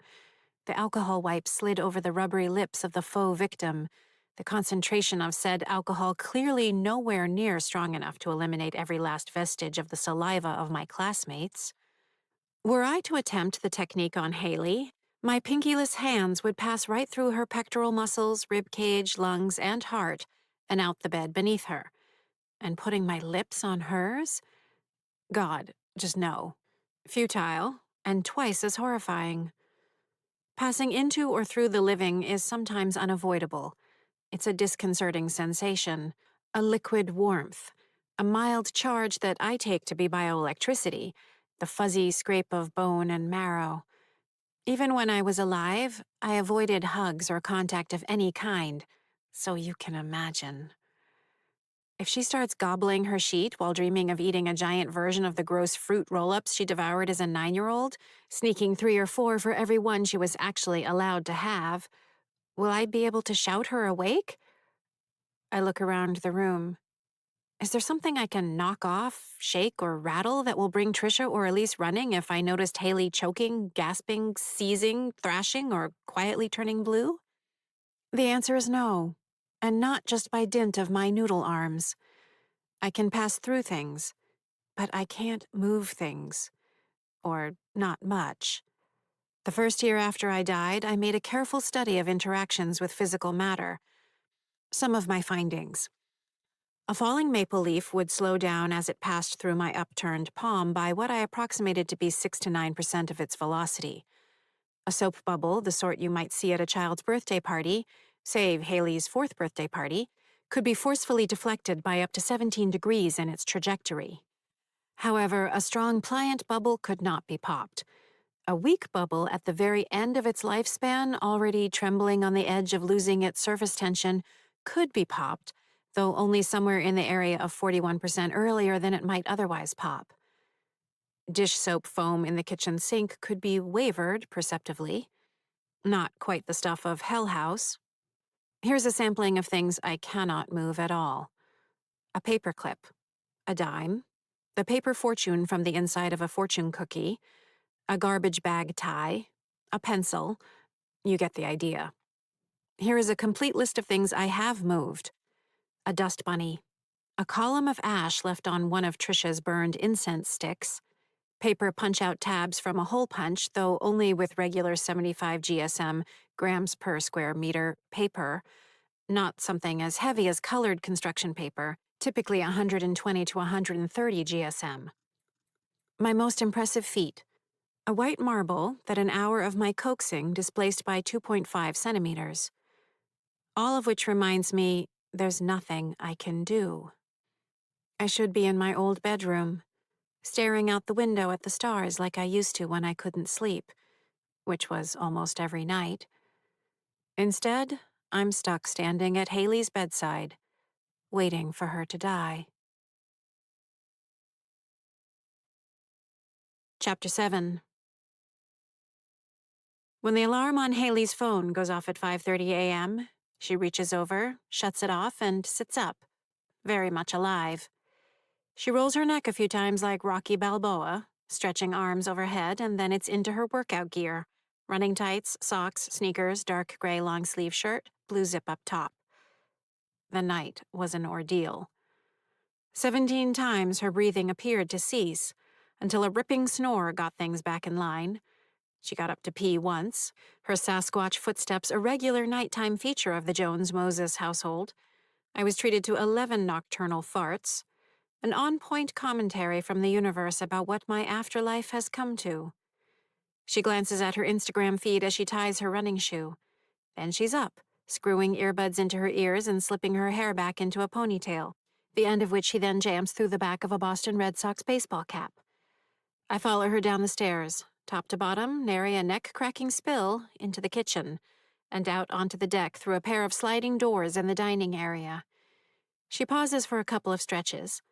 The alcohol wipe slid over the rubbery lips of the faux victim, the concentration of said alcohol clearly nowhere near strong enough to eliminate every last vestige of the saliva of my classmates. Were I to attempt the technique on Haley, my pinkyless hands would pass right through her pectoral muscles, rib cage, lungs, and heart, and out the bed beneath her. And putting my lips on hers? God, just no. Futile, and twice as horrifying. Passing into or through the living is sometimes unavoidable. It's a disconcerting sensation, a liquid warmth, a mild charge that I take to be bioelectricity, the fuzzy scrape of bone and marrow. Even when I was alive, I avoided hugs or contact of any kind, so you can imagine. If she starts gobbling her sheet while dreaming of eating a giant version of the gross fruit roll-ups she devoured as a 9-year-old, sneaking 3 or 4 for every one she was actually allowed to have, will I be able to shout her awake? I look around the room. Is there something I can knock off, shake, or rattle that will bring Trisha or Elise running if I noticed Haley choking, gasping, seizing, thrashing, or quietly turning blue? The answer is no, and not just by dint of my noodle arms. I can pass through things, but I can't move things. Or not much. The first year after I died, I made a careful study of interactions with physical matter. Some of my findings. A falling maple leaf would slow down as it passed through my upturned palm by what I approximated to be 6 to 9% of its velocity. A soap bubble, the sort you might see at a child's birthday party, say Haley's 4th birthday party, could be forcefully deflected by up to 17 degrees in its trajectory. However, a strong, pliant bubble could not be popped. A weak bubble at the very end of its lifespan, already trembling on the edge of losing its surface tension, could be popped, though only somewhere in the area of 41% earlier than it might otherwise pop. Dish soap foam in the kitchen sink could be wavered perceptively. Not quite the stuff of Hell House. Here's a sampling of things I cannot move at all. A paperclip, a dime, the paper fortune from the inside of a fortune cookie, a garbage bag tie, a pencil. You get the idea. Here is a complete list of things I have moved. A dust bunny, a column of ash left on one of Trisha's burned incense sticks, paper punch-out tabs from a hole punch, though only with regular 75 GSM, grams per square meter, paper, not something as heavy as colored construction paper, typically 120 to 130 GSM. My most impressive feat. A white marble that an hour of my coaxing displaced by 2.5 centimeters. All of which reminds me there's nothing I can do. I should be in my old bedroom, staring out the window at the stars like I used to when I couldn't sleep, which was almost every night. Instead, I'm stuck standing at Haley's bedside, waiting for her to die. Chapter 7. When the alarm on Haley's phone goes off at 5:30 a.m., she reaches over, shuts it off, and sits up, very much alive. She rolls her neck a few times like Rocky Balboa, stretching arms overhead, and then it's into her workout gear. Running tights, socks, sneakers, dark gray long-sleeve shirt, blue zip up top. The night was an ordeal. 17 times her breathing appeared to cease, until a ripping snore got things back in line. She got up to pee once, her Sasquatch footsteps a regular nighttime feature of the Jones-Moses household. I was treated to 11 nocturnal farts, an on-point commentary from the universe about what my afterlife has come to. She glances at her Instagram feed as she ties her running shoe. Then she's up, screwing earbuds into her ears and slipping her hair back into a ponytail, the end of which she then jams through the back of a Boston Red Sox baseball cap. I follow her down the stairs, top to bottom, nary a neck-cracking spill, into the kitchen, and out onto the deck through a pair of sliding doors in the dining area. She pauses for a couple of stretches.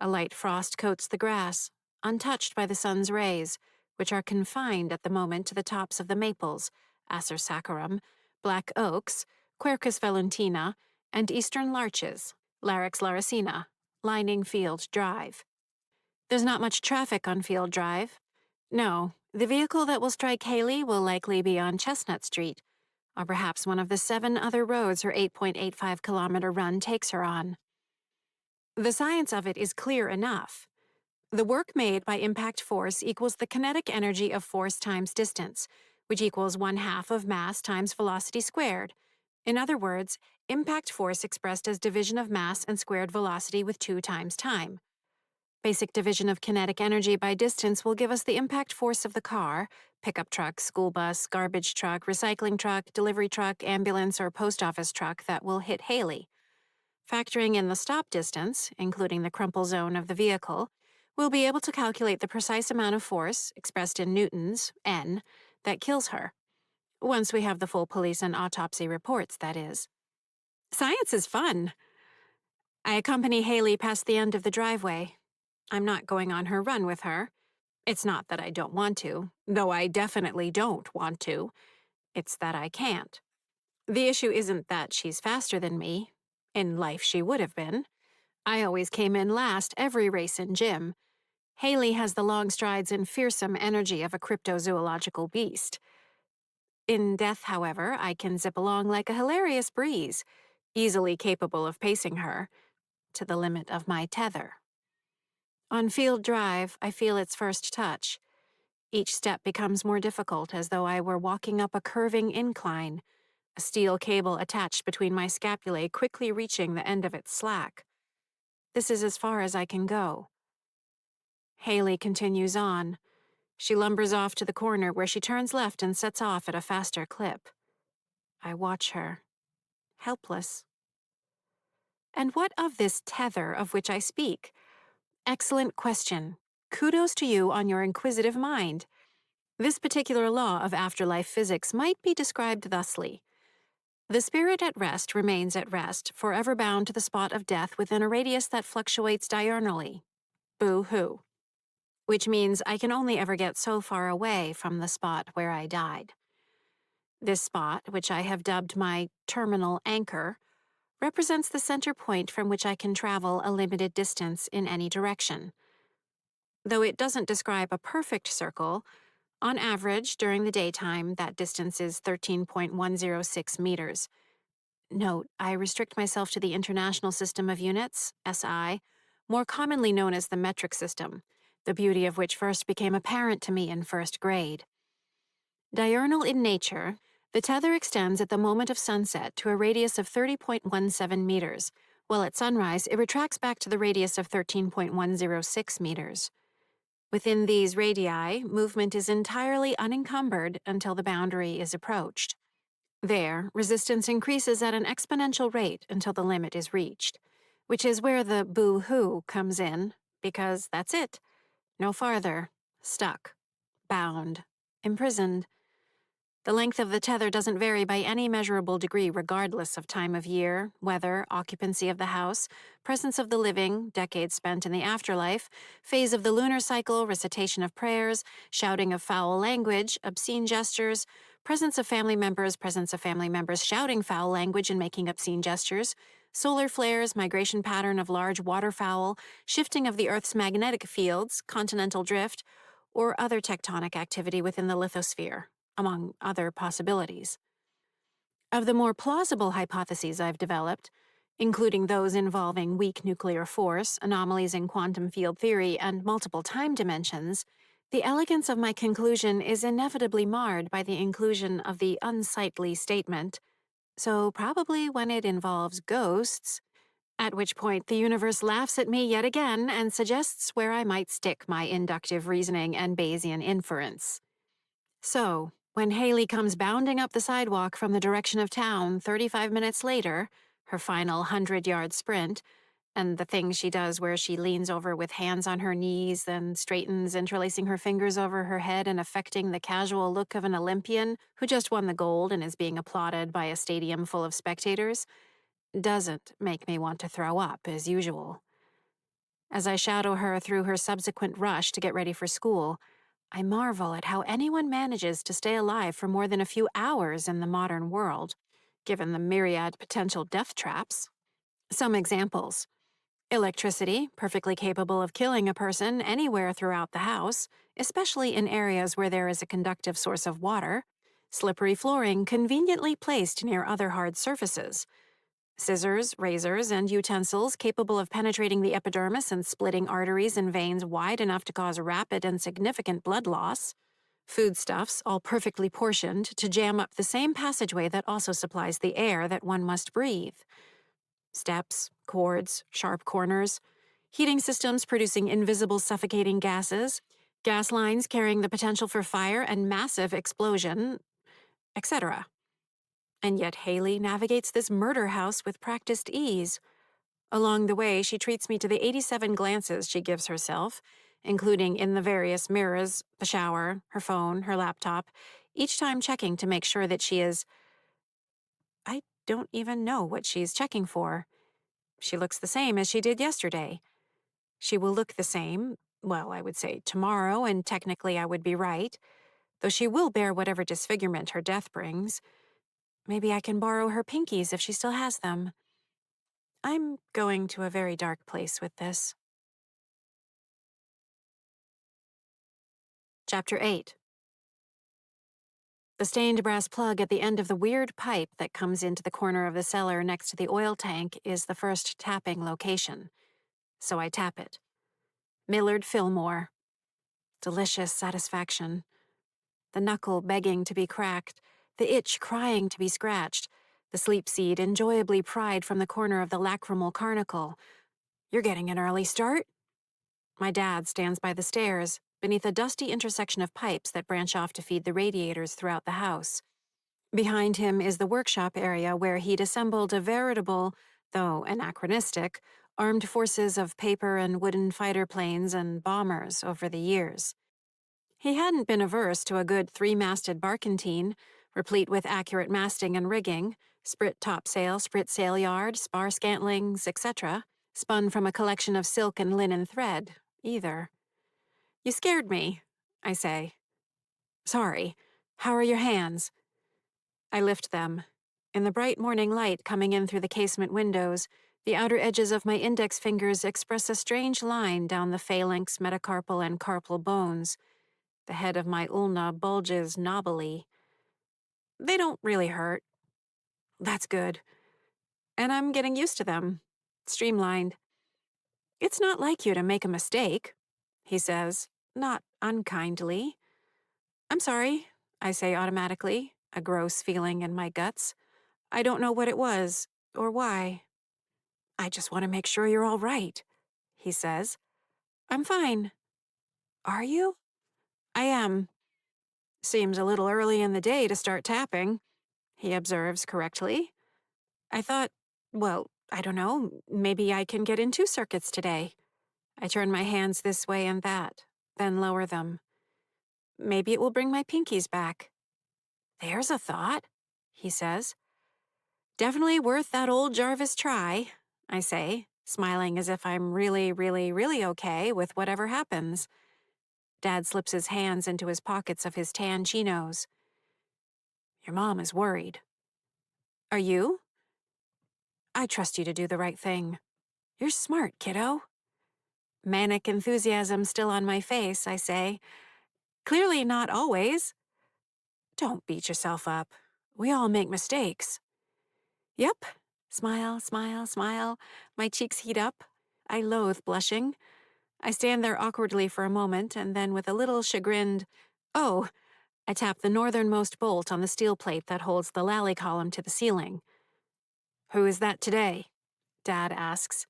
A light frost coats the grass, untouched by the sun's rays, which are confined at the moment to the tops of the maples, Acer saccharum, black oaks, Quercus velutina, and eastern larches, Larix laricina, lining Field Drive. There's not much traffic on Field Drive. No, the vehicle that will strike Haley will likely be on Chestnut Street, or perhaps one of the 7 other roads her 8.85-kilometer run takes her on. The science of it is clear enough. The work made by impact force equals the kinetic energy of force times distance, which equals 1/2 of mass times velocity squared. In other words, impact force expressed as division of mass and squared velocity with 2 times time. Basic division of kinetic energy by distance will give us the impact force of the car, pickup truck, school bus, garbage truck, recycling truck, delivery truck, ambulance, or post office truck that will hit Haley. Factoring in the stop distance, including the crumple zone of the vehicle, we'll be able to calculate the precise amount of force, expressed in newtons, N, that kills her. Once we have the full police and autopsy reports, that is. Science is fun. I accompany Haley past the end of the driveway. I'm not going on her run with her. It's not that I don't want to, though I definitely don't want to. It's that I can't. The issue isn't that she's faster than me. In life, she would have been. I always came in last every race in gym. Haley has the long strides and fearsome energy of a cryptozoological beast. In death, however, I can zip along like a hilarious breeze, easily capable of pacing her, to the limit of my tether. On Field Drive, I feel its first touch. Each step becomes more difficult, as though I were walking up a curving incline, a steel cable attached between my scapulae quickly reaching the end of its slack. This is as far as I can go. Haley continues on. She lumbers off to the corner where she turns left and sets off at a faster clip. I watch her, helpless. And what of this tether of which I speak? Excellent question. Kudos to you on your inquisitive mind. This particular law of afterlife physics might be described thusly. The spirit at rest remains at rest, forever bound to the spot of death within a radius that fluctuates diurnally. Boo-hoo. Which means I can only ever get so far away from the spot where I died. This spot, which I have dubbed my terminal anchor, represents the center point from which I can travel a limited distance in any direction. Though it doesn't describe a perfect circle, on average, during the daytime, that distance is 13.106 meters. Note, I restrict myself to the International System of Units, SI, more commonly known as the metric system, the beauty of which first became apparent to me in first grade. Diurnal in nature, the tether extends at the moment of sunset to a radius of 30.17 meters, while at sunrise it retracts back to the radius of 13.106 meters. Within these radii, movement is entirely unencumbered until the boundary is approached. There, resistance increases at an exponential rate until the limit is reached, which is where the boo-hoo comes in, because that's it. No farther. Stuck. Bound. Imprisoned. The length of the tether doesn't vary by any measurable degree regardless of time of year, weather, occupancy of the house, presence of the living, decades spent in the afterlife, phase of the lunar cycle, recitation of prayers, shouting of foul language, obscene gestures, presence of family members shouting foul language and making obscene gestures, solar flares, migration pattern of large waterfowl, shifting of the Earth's magnetic fields, continental drift, or other tectonic activity within the lithosphere, among other possibilities. Of the more plausible hypotheses I've developed, including those involving weak nuclear force, anomalies in quantum field theory, and multiple time dimensions, the elegance of my conclusion is inevitably marred by the inclusion of the unsightly statement, so probably when it involves ghosts, at which point the universe laughs at me yet again and suggests where I might stick my inductive reasoning and Bayesian inference. So, when Haley comes bounding up the sidewalk from the direction of town 35 minutes later, her final 100-yard sprint, and the thing she does where she leans over with hands on her knees, then straightens, interlacing her fingers over her head and affecting the casual look of an Olympian who just won the gold and is being applauded by a stadium full of spectators, doesn't make me want to throw up as usual. As I shadow her through her subsequent rush to get ready for school, I marvel at how anyone manages to stay alive for more than a few hours in the modern world, given the myriad potential death traps. Some examples: electricity, perfectly capable of killing a person anywhere throughout the house, especially in areas where there is a conductive source of water. Slippery flooring conveniently placed near other hard surfaces. Scissors, razors, and utensils capable of penetrating the epidermis and splitting arteries and veins wide enough to cause rapid and significant blood loss. Foodstuffs, all perfectly portioned to jam up the same passageway that also supplies the air that one must breathe. Steps, cords, sharp corners, heating systems producing invisible suffocating gases, gas lines carrying the potential for fire and massive explosion, etc. And yet Haley navigates this murder house with practiced ease. Along the way, she treats me to the 87 glances she gives herself, including in the various mirrors, the shower, her phone, her laptop, each time checking to make sure that she is. I don't even know what she's checking for. She looks the same as she did yesterday. She will look the same, well, I would say tomorrow, and technically I would be right, though she will bear whatever disfigurement her death brings. Maybe I can borrow her pinkies if she still has them. I'm going to a very dark place with this. Chapter 8. The stained brass plug at the end of the weird pipe that comes into the corner of the cellar next to the oil tank is the first tapping location. So I tap it. Millard Fillmore. Delicious satisfaction. The knuckle begging to be cracked, the itch crying to be scratched, the sleep seed enjoyably pried from the corner of the lacrimal carnacle. You're getting an early start? My dad stands by the stairs, beneath a dusty intersection of pipes that branch off to feed the radiators throughout the house. Behind him is the workshop area where he'd assembled a veritable, though anachronistic, armed forces of paper and wooden fighter planes and bombers over the years. He hadn't been averse to a good three-masted barkentine, replete with accurate masting and rigging, sprit topsail, sprit sail yard, spar scantlings, etc., spun from a collection of silk and linen thread, either. You scared me, I say. Sorry. How are your hands? I lift them. In the bright morning light coming in through the casement windows, the outer edges of my index fingers express a strange line down the phalanx, metacarpal, and carpal bones. The head of my ulna bulges knobbily. They don't really hurt. That's good. And I'm getting used to them. Streamlined. It's not like you to make a mistake, he says, not unkindly. I'm sorry, I say automatically, a gross feeling in my guts. I don't know what it was, or why. I just want to make sure you're all right, he says. I'm fine. Are you? I am. Seems a little early in the day to start tapping, he observes correctly. I thought, well, I don't know, maybe I can get in 2 circuits today. I turn my hands this way and that, then lower them. Maybe it will bring my pinkies back. There's a thought, he says. Definitely worth that old Jarvis try, I say, smiling as if I'm really, really, really okay with whatever happens. Dad slips his hands into his pockets of his tan chinos. Your mom is worried. Are you? I trust you to do the right thing. You're smart, kiddo. Manic enthusiasm still on my face, I say. Clearly not always. Don't beat yourself up. We all make mistakes. Yep. Smile, smile, smile. My cheeks heat up. I loathe blushing. I stand there awkwardly for a moment, and then with a little chagrined, oh, I tap the northernmost bolt on the steel plate that holds the lally column to the ceiling. Who is that today? Dad asks.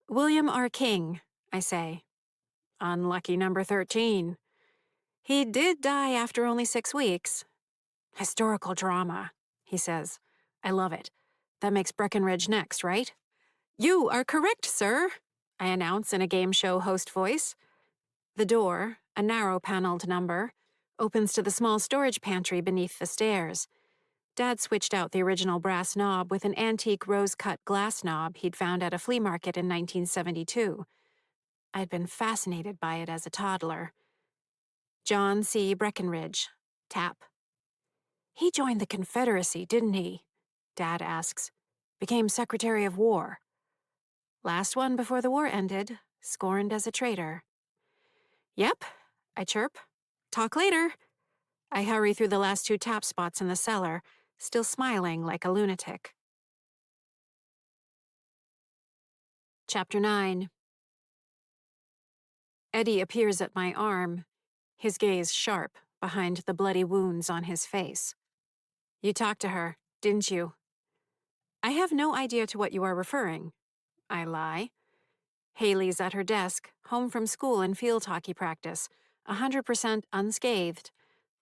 William R. King, I say. Unlucky number 13. He did die after only 6 weeks. Historical drama, he says. I love it. That makes Breckenridge next, right? You are correct, sir, I announce in a game show host voice. The door, a narrow-paneled number, opens to the small storage pantry beneath the stairs. Dad switched out the original brass knob with an antique rose-cut glass knob he'd found at a flea market in 1972. I'd been fascinated by it as a toddler. John C. Breckinridge. Tap. He joined the Confederacy, didn't he? Dad asks. Became Secretary of War. Last one before the war ended, scorned as a traitor. Yep, I chirp. Talk later. I hurry through the last 2 tap spots in the cellar, still smiling like a lunatic. Chapter 9. Eddie appears at my arm, his gaze sharp behind the bloody wounds on his face. You talked to her, didn't you? I have no idea to what you are referring. I lie. Haley's at her desk, home from school and field hockey practice, 100% unscathed.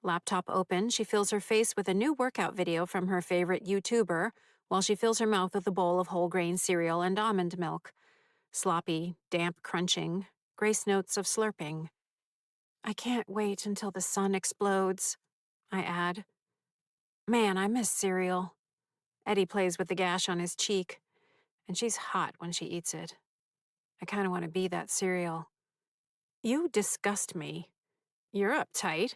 Laptop open, she fills her face with a new workout video from her favorite YouTuber while she fills her mouth with a bowl of whole grain cereal and almond milk. Sloppy, damp crunching, grace notes of slurping. I can't wait until the sun explodes, I add. Man, I miss cereal. Eddie plays with the gash on his cheek, and she's hot when she eats it. I kind of want to be that cereal. You disgust me. You're uptight.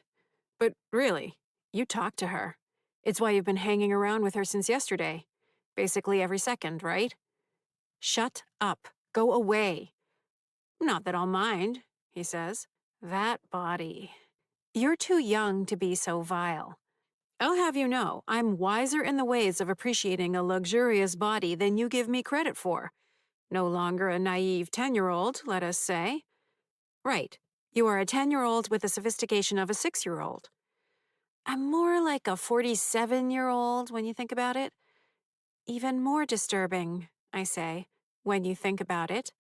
But really, you talk to her. It's why you've been hanging around with her since yesterday. Basically every second, right? Shut up. Go away. Not that I'll mind, he says. That body. You're too young to be so vile. I'll have you know, I'm wiser in the ways of appreciating a luxurious body than you give me credit for. No longer a naive 10-year-old, let us say. Right. You are a 10-year-old with the sophistication of a 6-year-old. I'm more like a 47-year-old when you think about it. Even more disturbing, I say, when you think about it.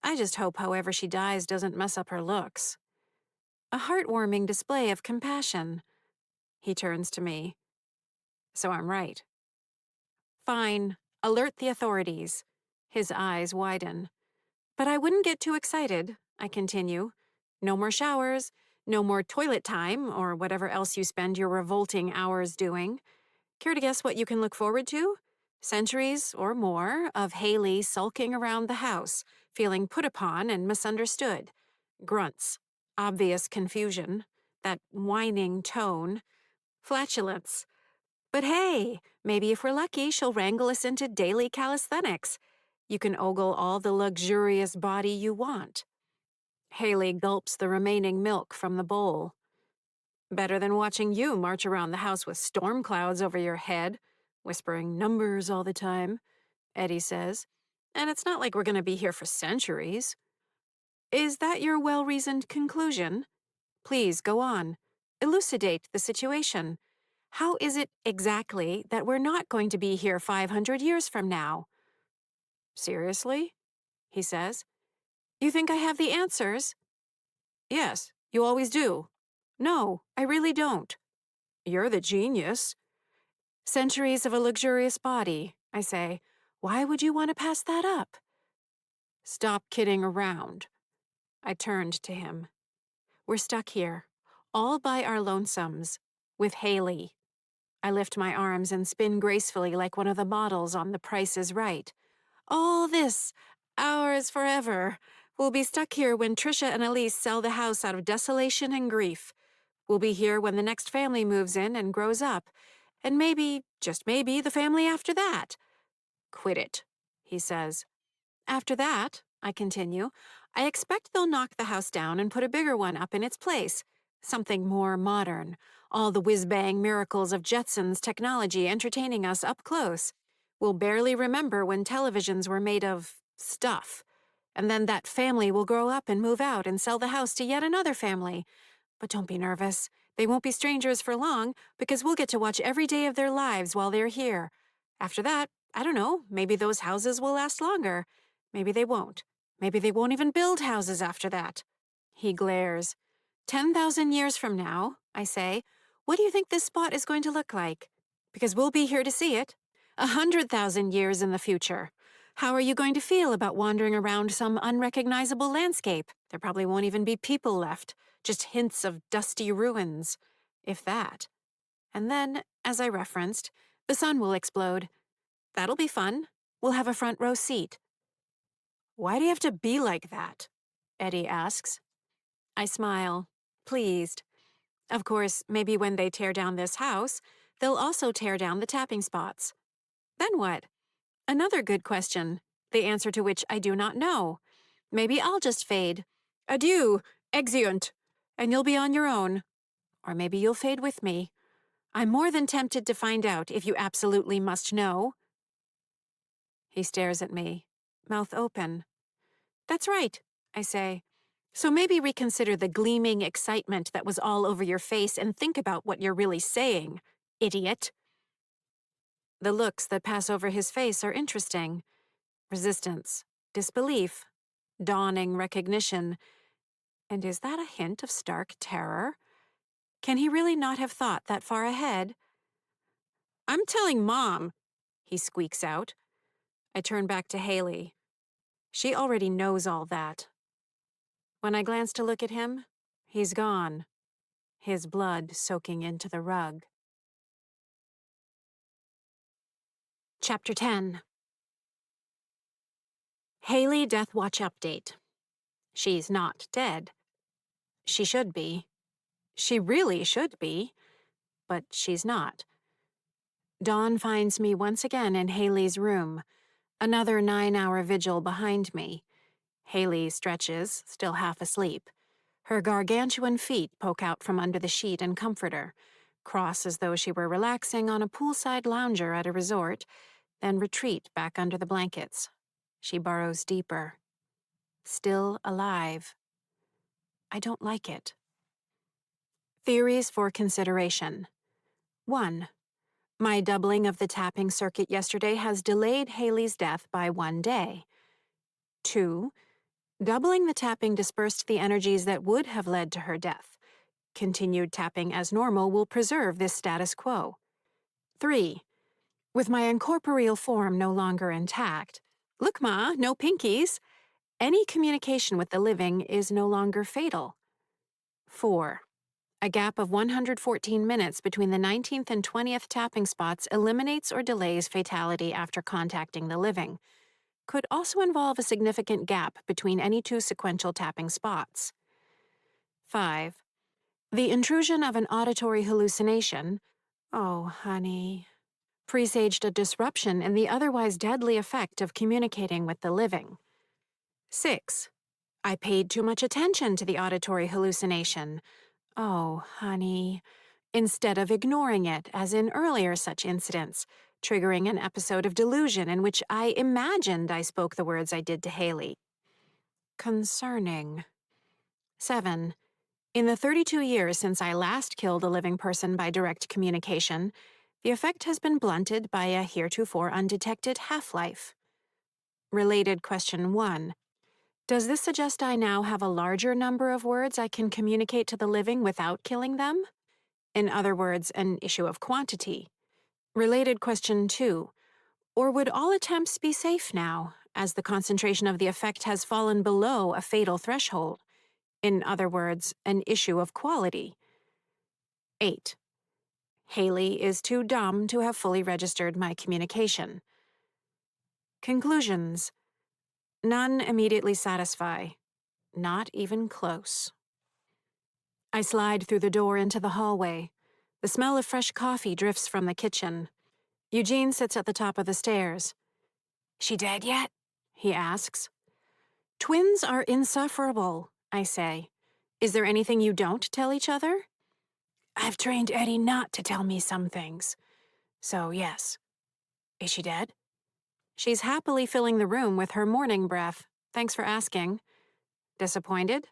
I just hope however she dies doesn't mess up her looks. A heartwarming display of compassion. He turns to me. So I'm right. Fine. Alert the authorities. His eyes widen. But I wouldn't get too excited, I continue. No more showers, no more toilet time, or whatever else you spend your revolting hours doing. Care to guess what you can look forward to? Centuries or more of Haley sulking around the house, feeling put upon and misunderstood. Grunts, obvious confusion, that whining tone, flatulence. But hey, maybe if we're lucky, she'll wrangle us into daily calisthenics. You can ogle all the luxurious body you want. Haley gulps the remaining milk from the bowl. Better than watching you march around the house with storm clouds over your head, whispering numbers all the time, Eddie says. And it's not like we're going to be here for centuries. Is that your well-reasoned conclusion? Please, go on. Elucidate the situation. How is it exactly that we're not going to be here 500 years from now? Seriously? He says. You think I have the answers? Yes, you always do. No, I really don't. You're the genius. Centuries of a luxurious body, I say. Why would you want to pass that up? Stop kidding around. I turned to him. We're stuck here, all by our lonesomes, with Haley. I lift my arms and spin gracefully like one of the models on The Price is Right. All this, ours forever. We'll be stuck here when Trisha and Elise sell the house out of desolation and grief. We'll be here when the next family moves in and grows up. And maybe, just maybe, the family after that. Quit it, he says. After that, I continue, I expect they'll knock the house down and put a bigger one up in its place. Something more modern. All the whiz-bang miracles of Jetsons technology entertaining us up close. We'll barely remember when televisions were made of stuff. And then that family will grow up and move out and sell the house to yet another family. But don't be nervous. They won't be strangers for long because we'll get to watch every day of their lives while they're here. After that, I don't know, maybe those houses will last longer. Maybe they won't. Maybe they won't even build houses after that. He glares. 10,000 years from now, I say, what do you think this spot is going to look like? Because we'll be here to see it. 100,000 years in the future. How are you going to feel about wandering around some unrecognizable landscape? There probably won't even be people left, just hints of dusty ruins, if that. And then, as I referenced, the sun will explode. That'll be fun. We'll have a front row seat. Why do you have to be like that? Eddie asks. I smile, pleased. Of course, maybe when they tear down this house, they'll also tear down the tapping spots. Then what? Another good question, the answer to which I do not know. Maybe I'll just fade. Adieu, exeunt, and you'll be on your own. Or maybe you'll fade with me. I'm more than tempted to find out if you absolutely must know. He stares at me, mouth open. That's right, I say. So maybe reconsider the gleaming excitement that was all over your face and think about what you're really saying, idiot. The looks that pass over his face are interesting. Resistance, disbelief, dawning recognition. And is that a hint of stark terror? Can he really not have thought that far ahead? I'm telling Mom, he squeaks out. I turn back to Haley. She already knows all that. When I glance to look at him, he's gone, his blood soaking into the rug. Chapter 10. Haley Death Watch Update. She's not dead. She should be. She really should be. But she's not. Dawn finds me once again in Haley's room, another 9-hour vigil behind me. Haley stretches, still half asleep. Her gargantuan feet poke out from under the sheet and comforter, cross as though she were relaxing on a poolside lounger at a resort, then retreat back under the blankets. She burrows deeper. Still alive. I don't like it. Theories for consideration. 1. My doubling of the tapping circuit yesterday has delayed Haley's death by 1 day. 2. Doubling the tapping dispersed the energies that would have led to her death. Continued tapping as normal will preserve this status quo. 3. With my incorporeal form no longer intact, look, Ma, no pinkies, any communication with the living is no longer fatal. 4. A gap of 114 minutes between the 19th and 20th tapping spots eliminates or delays fatality after contacting the living. Could also involve a significant gap between any 2 sequential tapping spots. 5. The intrusion of an auditory hallucination, oh, honey, presaged a disruption in the otherwise deadly effect of communicating with the living. 6. I paid too much attention to the auditory hallucination, oh, honey, instead of ignoring it, as in earlier such incidents, triggering an episode of delusion in which I imagined I spoke the words I did to Haley. Concerning. 7. In the 32 years since I last killed a living person by direct communication, the effect has been blunted by a heretofore undetected half-life. Related question 1. Does this suggest I now have a larger number of words I can communicate to the living without killing them? In other words, an issue of quantity. Related question 2. Or would all attempts be safe now, as the concentration of the effect has fallen below a fatal threshold? In other words, an issue of quality. 8. Haley is too dumb to have fully registered my communication. Conclusions. None immediately satisfy. Not even close. I slide through the door into the hallway. The smell of fresh coffee drifts from the kitchen. Eugene sits at the top of the stairs. She dead yet? He asks. Twins are insufferable, I say. Is there anything you don't tell each other? I've trained Eddie not to tell me some things. So, yes. Is she dead? She's happily filling the room with her morning breath. Thanks for asking. Disappointed?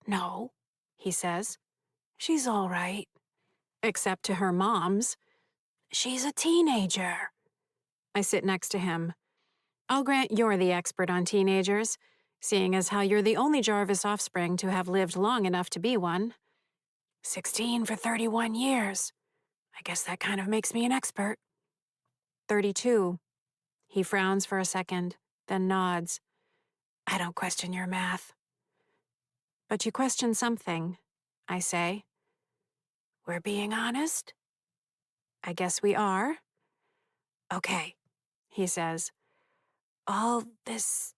No, he says. She's all right. Except to her mom's. She's a teenager. I sit next to him. I'll grant you're the expert on teenagers, seeing as how you're the only Jarvis offspring to have lived long enough to be one. 16 for 31 years. I guess that kind of makes me an expert. 32. He frowns for a second, then nods. I don't question your math. But you question something, I say. We're being honest? I guess we are. Okay, he says. All this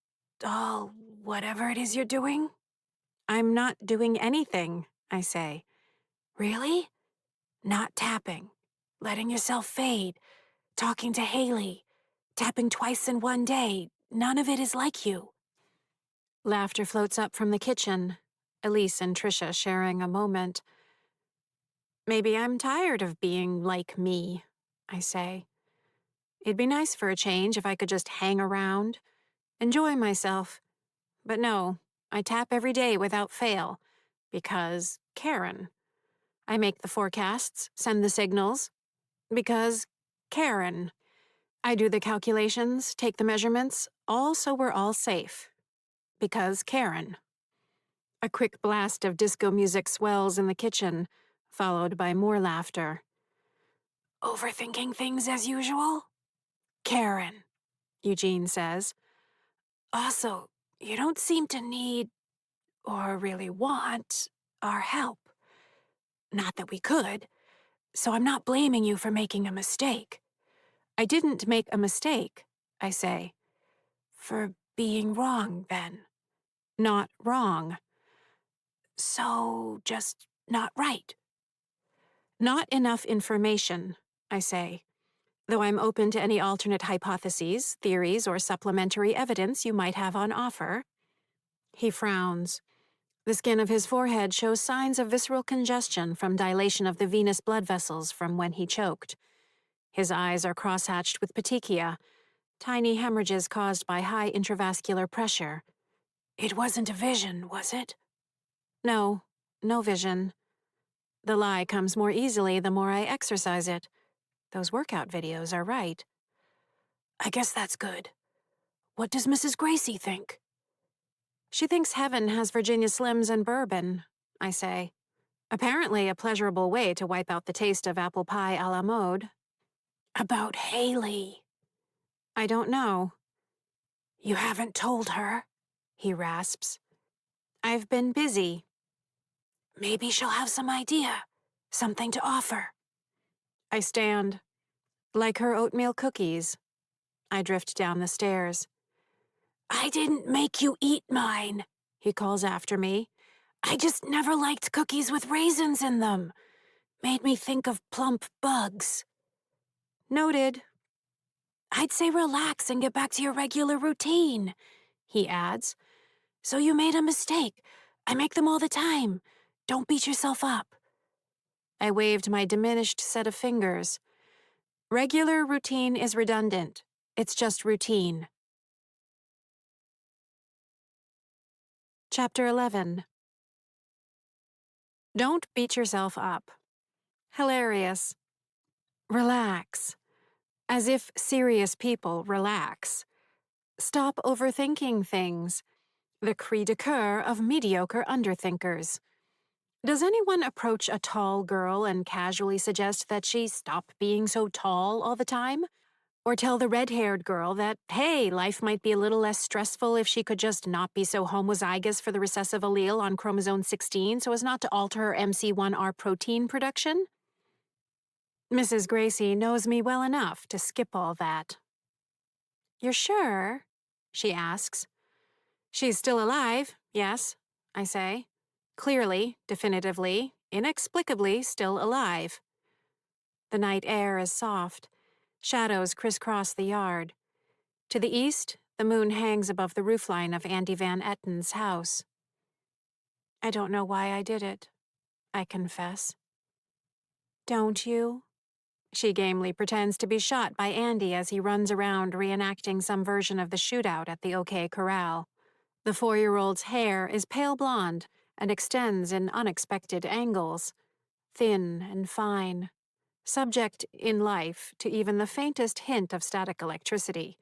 all whatever it is you're doing? I'm not doing anything, I say. Really? Not tapping, letting yourself fade, talking to Haley, tapping twice in one day. None of it is like you. Laughter floats up from the kitchen, Elise and Trisha sharing a moment. Maybe I'm tired of being like me, I say. It'd be nice for a change if I could just hang around, enjoy myself. But no, I tap every day without fail. Because Karen. I make the forecasts, send the signals. Because Karen. I do the calculations, take the measurements, all so we're all safe. Because Karen. A quick blast of disco music swells in the kitchen, followed by more laughter. Overthinking things as usual? Karen, Eugene says. Also, you don't seem to need, or really want, our help. Not that we could, so I'm not blaming you for making a mistake. I didn't make a mistake, I say. For being wrong, then. Not wrong. So, just not right. Not enough information, I say, though I'm open to any alternate hypotheses, theories, or supplementary evidence you might have on offer. He frowns. The skin of his forehead shows signs of visceral congestion from dilation of the venous blood vessels from when he choked. His eyes are crosshatched with petechia, tiny hemorrhages caused by high intravascular pressure. It wasn't a vision, was it? No, no vision. The lie comes more easily the more I exercise it. Those workout videos are right. I guess that's good. What does Mrs. Gracie think? She thinks heaven has Virginia Slims and bourbon, I say. Apparently a pleasurable way to wipe out the taste of apple pie a la mode. About Haley. I don't know. You haven't told her? He rasps. I've been busy. Maybe she'll have some idea. Something to offer. I stand. Like her oatmeal cookies. I drift down the stairs. I didn't make you eat mine, he calls after me. I just never liked cookies with raisins in them. Made me think of plump bugs. Noted. I'd say relax and get back to your regular routine, he adds. So you made a mistake. I make them all the time. Don't beat yourself up. I waved my diminished set of fingers. Regular routine is redundant. It's just routine. Chapter 11. Don't beat yourself up. Hilarious. Relax. As if serious people relax. Stop overthinking things. The cri de coeur of mediocre underthinkers. Does anyone approach a tall girl and casually suggest that she stop being so tall all the time? Or tell the red-haired girl that, hey, life might be a little less stressful if she could just not be so homozygous for the recessive allele on chromosome 16 so as not to alter her MC1R protein production? Mrs. Gracie knows me well enough to skip all that. You're sure? She asks. She's still alive, yes, I say. Clearly, definitively, inexplicably still alive. The night air is soft. Shadows crisscross the yard. To the east, the moon hangs above the roofline of Andy Van Etten's house. I don't know why I did it, I confess. Don't you? She gamely pretends to be shot by Andy as he runs around reenacting some version of the shootout at the OK Corral. The 4-year-old's hair is pale blonde and extends in unexpected angles, thin and fine, subject in life to even the faintest hint of static electricity.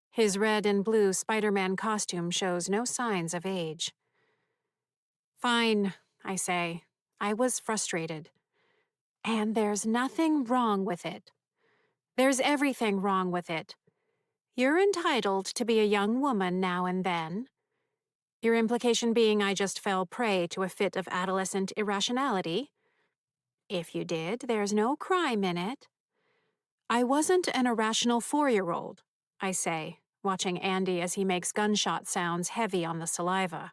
His red and blue Spider-Man costume shows no signs of age. Fine, I say. I was frustrated. And there's nothing wrong with it. There's everything wrong with it. You're entitled to be a young woman now and then. Your implication being I just fell prey to a fit of adolescent irrationality? If you did, there's no crime in it. I wasn't an irrational 4-year-old, I say, watching Andy as he makes gunshot sounds heavy on the saliva.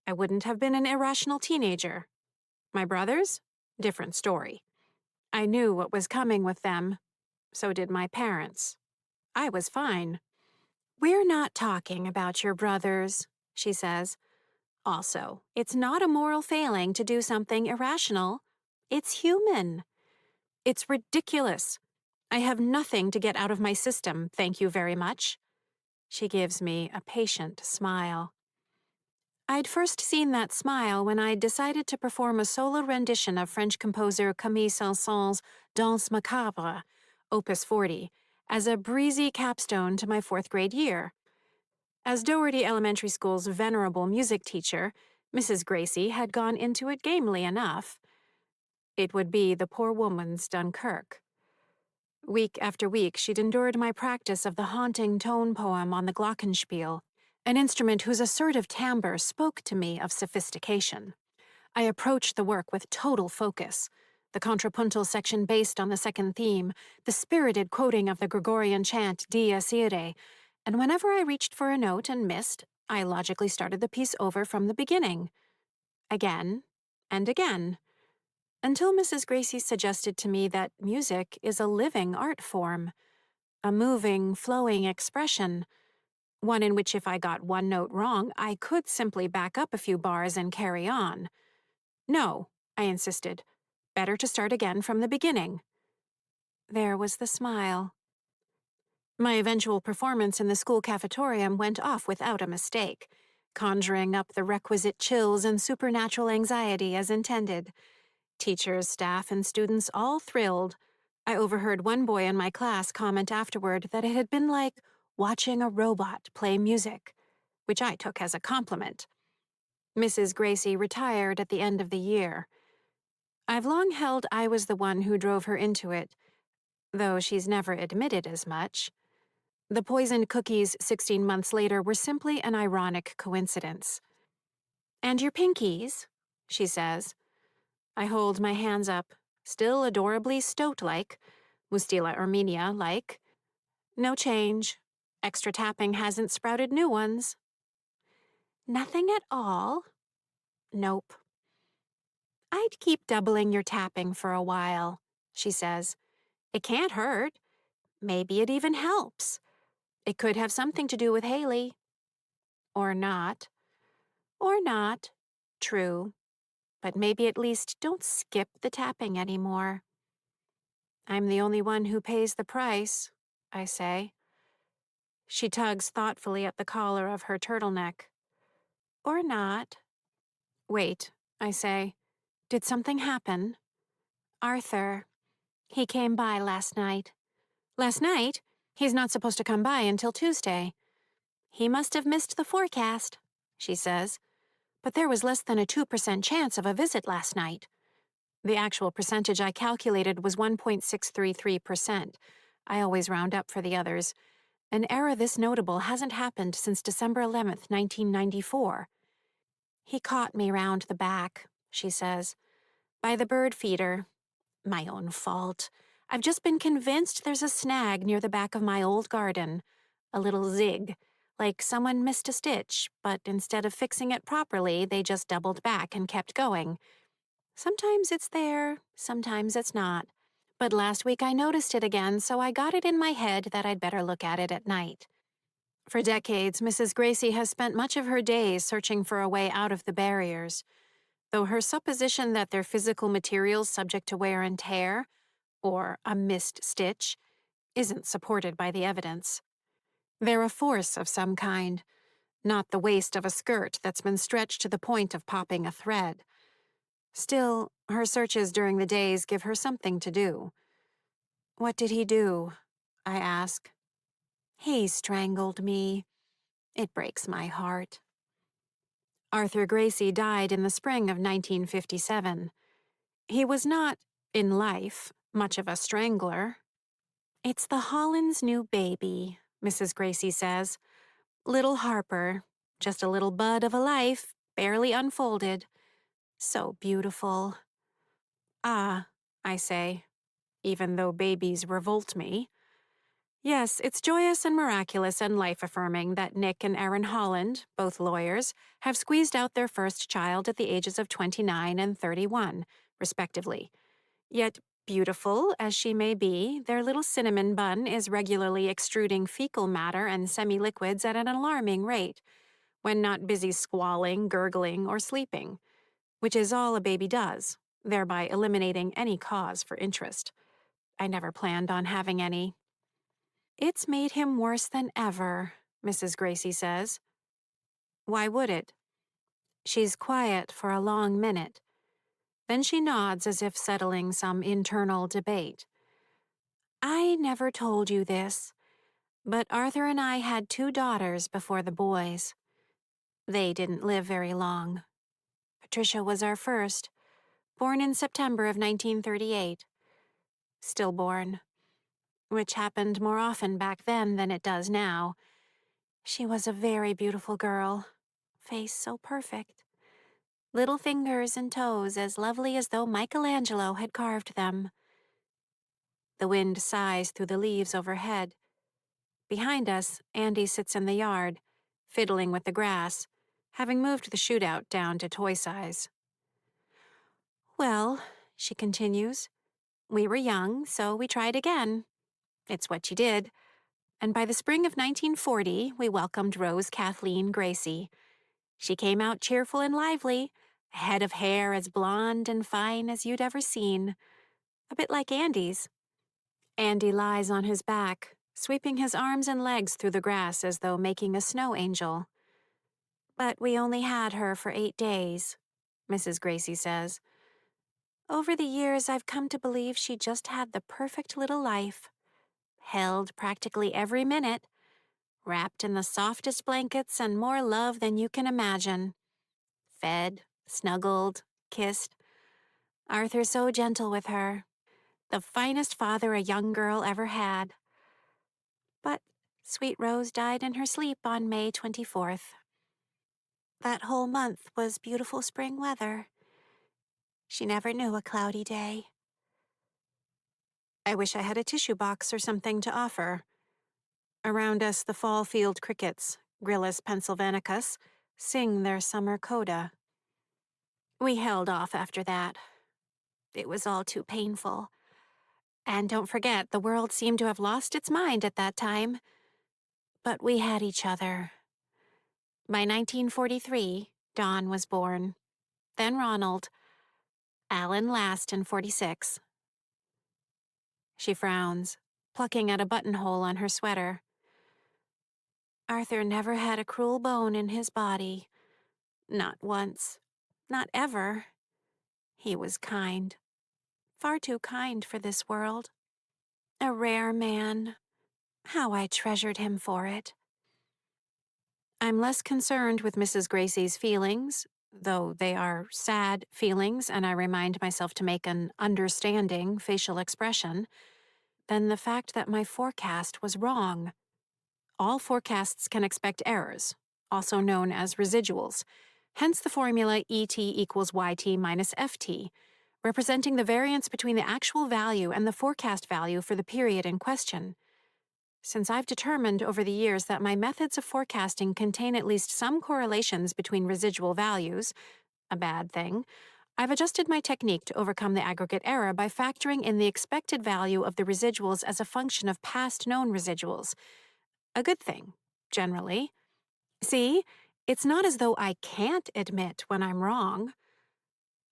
I wouldn't have been an irrational teenager. My brothers? Different story. I knew what was coming with them. So did my parents. I was fine. "We're not talking about your brothers," she says. "Also, it's not a moral failing to do something irrational. It's human. It's ridiculous. I have nothing to get out of my system, thank you very much." She gives me a patient smile. I'd first seen that smile when I decided to perform a solo rendition of French composer Camille Saint-Saëns' Danse Macabre, Opus 40, as a breezy capstone to my fourth-grade year. As Doherty Elementary School's venerable music teacher, Mrs. Gracie had gone into it gamely enough. It would be the poor woman's Dunkirk. Week after week, she'd endured my practice of the haunting tone poem on the glockenspiel, an instrument whose assertive timbre spoke to me of sophistication. I approached the work with total focus, the contrapuntal section based on the second theme, the spirited quoting of the Gregorian chant Dies Irae, and whenever I reached for a note and missed, I logically started the piece over from the beginning. Again and again. Until Mrs. Gracie suggested to me that music is a living art form, a moving, flowing expression, one in which if I got one note wrong, I could simply back up a few bars and carry on. "No," I insisted. "Better to start again from the beginning." There was the smile. My eventual performance in the school cafetorium went off without a mistake, conjuring up the requisite chills and supernatural anxiety as intended. Teachers, staff, and students all thrilled. I overheard one boy in my class comment afterward that it had been like watching a robot play music, which I took as a compliment. Mrs. Gracie retired at the end of the year. I've long held I was the one who drove her into it, though she's never admitted as much. The poisoned cookies 16 months later were simply an ironic coincidence. "And your pinkies?" she says. I hold my hands up, still adorably stoat-like, Mustila Armenia-like. No change. Extra tapping hasn't sprouted new ones. "Nothing at all?" "Nope." "I'd keep doubling your tapping for a while," she says. "It can't hurt. Maybe it even helps. It could have something to do with Haley." Or not. Or not. True. But maybe at least don't skip the tapping anymore. "I'm the only one who pays the price," I say. She tugs thoughtfully at the collar of her turtleneck. "Or not." "Wait," I say. "Did something happen?" "Arthur. He came by last night." "Last night? He's not supposed to come by until Tuesday." "He must have missed the forecast," she says. "But there was less than a 2% chance of a visit last night." The actual percentage I calculated was 1.633%. I always round up for the others. An error this notable hasn't happened since December 11th, 1994. "He caught me round the back," she says. "By the bird feeder. My own fault. I've just been convinced there's a snag near the back of my old garden. A little zig. Like someone missed a stitch, but instead of fixing it properly, they just doubled back and kept going. Sometimes it's there, sometimes it's not. But last week I noticed it again, so I got it in my head that I'd better look at it at night." For decades, Mrs. Gracie has spent much of her days searching for a way out of the barriers, though her supposition that they're physical materials subject to wear and tear, or a missed stitch, isn't supported by the evidence. They're a force of some kind, not the waist of a skirt that's been stretched to the point of popping a thread. Still, her searches during the days give her something to do. "What did he do?" I ask. "He strangled me. It breaks my heart." Arthur Gracie died in the spring of 1957. He was not, in life, much of a strangler. "It's the Hollands' new baby," Mrs. Gracie says. "Little Harper, just a little bud of a life, barely unfolded. So beautiful." "Ah," I say, even though babies revolt me. Yes, it's joyous and miraculous and life-affirming that Nick and Erin Holland, both lawyers, have squeezed out their first child at the ages of 29 and 31, respectively. Yet, beautiful as she may be, their little cinnamon bun is regularly extruding fecal matter and semi-liquids at an alarming rate, when not busy squalling, gurgling, or sleeping, which is all a baby does, thereby eliminating any cause for interest. I never planned on having any. It's made him worse than ever, Mrs. Gracie says. Why would it? She's quiet for a long minute. Then she nods as if settling some internal debate. I never told you this, but Arthur and I had 2 daughters before the boys. They didn't live very long. Patricia was our first, born in September of 1938. Stillborn, which happened more often back then than it does now. She was a very beautiful girl, face so perfect. Little fingers and toes as lovely as though Michelangelo had carved them. The wind sighs through the leaves overhead. Behind us, Andy sits in the yard, fiddling with the grass, having moved the shootout down to toy size. Well, she continues, we were young, so we tried again. It's what you did. And by the spring of 1940, we welcomed Rose Kathleen Gracie. She came out cheerful and lively, a head of hair as blonde and fine as you'd ever seen. A bit like Andy's. Andy lies on his back, sweeping his arms and legs through the grass as though making a snow angel. But we only had her for 8 days, Mrs. Gracie says. Over the years, I've come to believe she just had the perfect little life. Held practically every minute, wrapped in the softest blankets and more love than you can imagine. Fed, snuggled, kissed. Arthur so gentle with her. The finest father a young girl ever had. But sweet Rose died in her sleep on May 24th. That whole month was beautiful spring weather. She never knew a cloudy day. I wish I had a tissue box or something to offer. Around us, the fall field crickets, Gryllus pennsylvanicus, sing their summer coda. We held off after that. It was all too painful. And don't forget, the world seemed to have lost its mind at that time. But we had each other. By 1943, Dawn was born. Then Ronald. Alan last in 46. She frowns, plucking at a buttonhole on her sweater. Arthur never had a cruel bone in his body. Not once. Not ever. He was kind. Far too kind for this world. A rare man. How I treasured him for it. I'm less concerned with Mrs. Gracie's feelings, though they are sad feelings and I remind myself to make an understanding facial expression, than the fact that my forecast was wrong. All forecasts can expect errors, also known as residuals, hence the formula ET equals YT minus FT, representing the variance between the actual value and the forecast value for the period in question. Since I've determined over the years that my methods of forecasting contain at least some correlations between residual values, a bad thing, I've adjusted my technique to overcome the aggregate error by factoring in the expected value of the residuals as a function of past known residuals. A good thing, generally. See, it's not as though I can't admit when I'm wrong,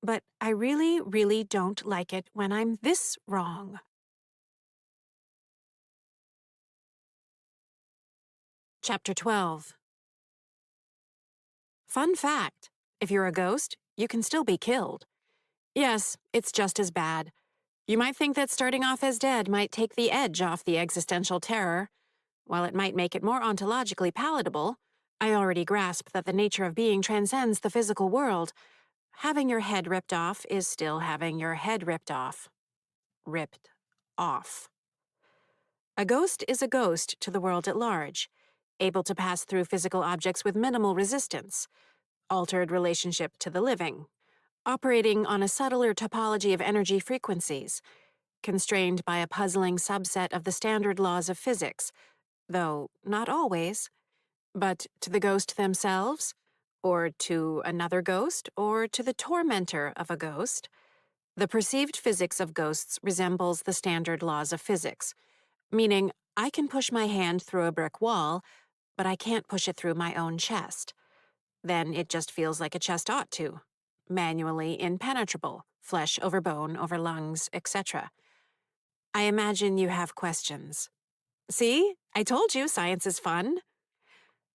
but I really, really don't like it when I'm this wrong. Chapter 12. Fun fact, if you're a ghost, you can still be killed. Yes, it's just as bad. You might think that starting off as dead might take the edge off the existential terror. While it might make it more ontologically palatable, I already grasp that the nature of being transcends the physical world. Having your head ripped off is still having your head ripped off. Ripped off. A ghost is a ghost to the world at large, able to pass through physical objects with minimal resistance, altered relationship to the living, operating on a subtler topology of energy frequencies, constrained by a puzzling subset of the standard laws of physics, though not always. But to the ghost themselves, or to another ghost, or to the tormentor of a ghost, the perceived physics of ghosts resembles the standard laws of physics, meaning I can push my hand through a brick wall, but I can't push it through my own chest. Then it just feels like a chest ought to. Manually impenetrable, flesh over bone over lungs, etc. I imagine you have questions. See? I told you science is fun.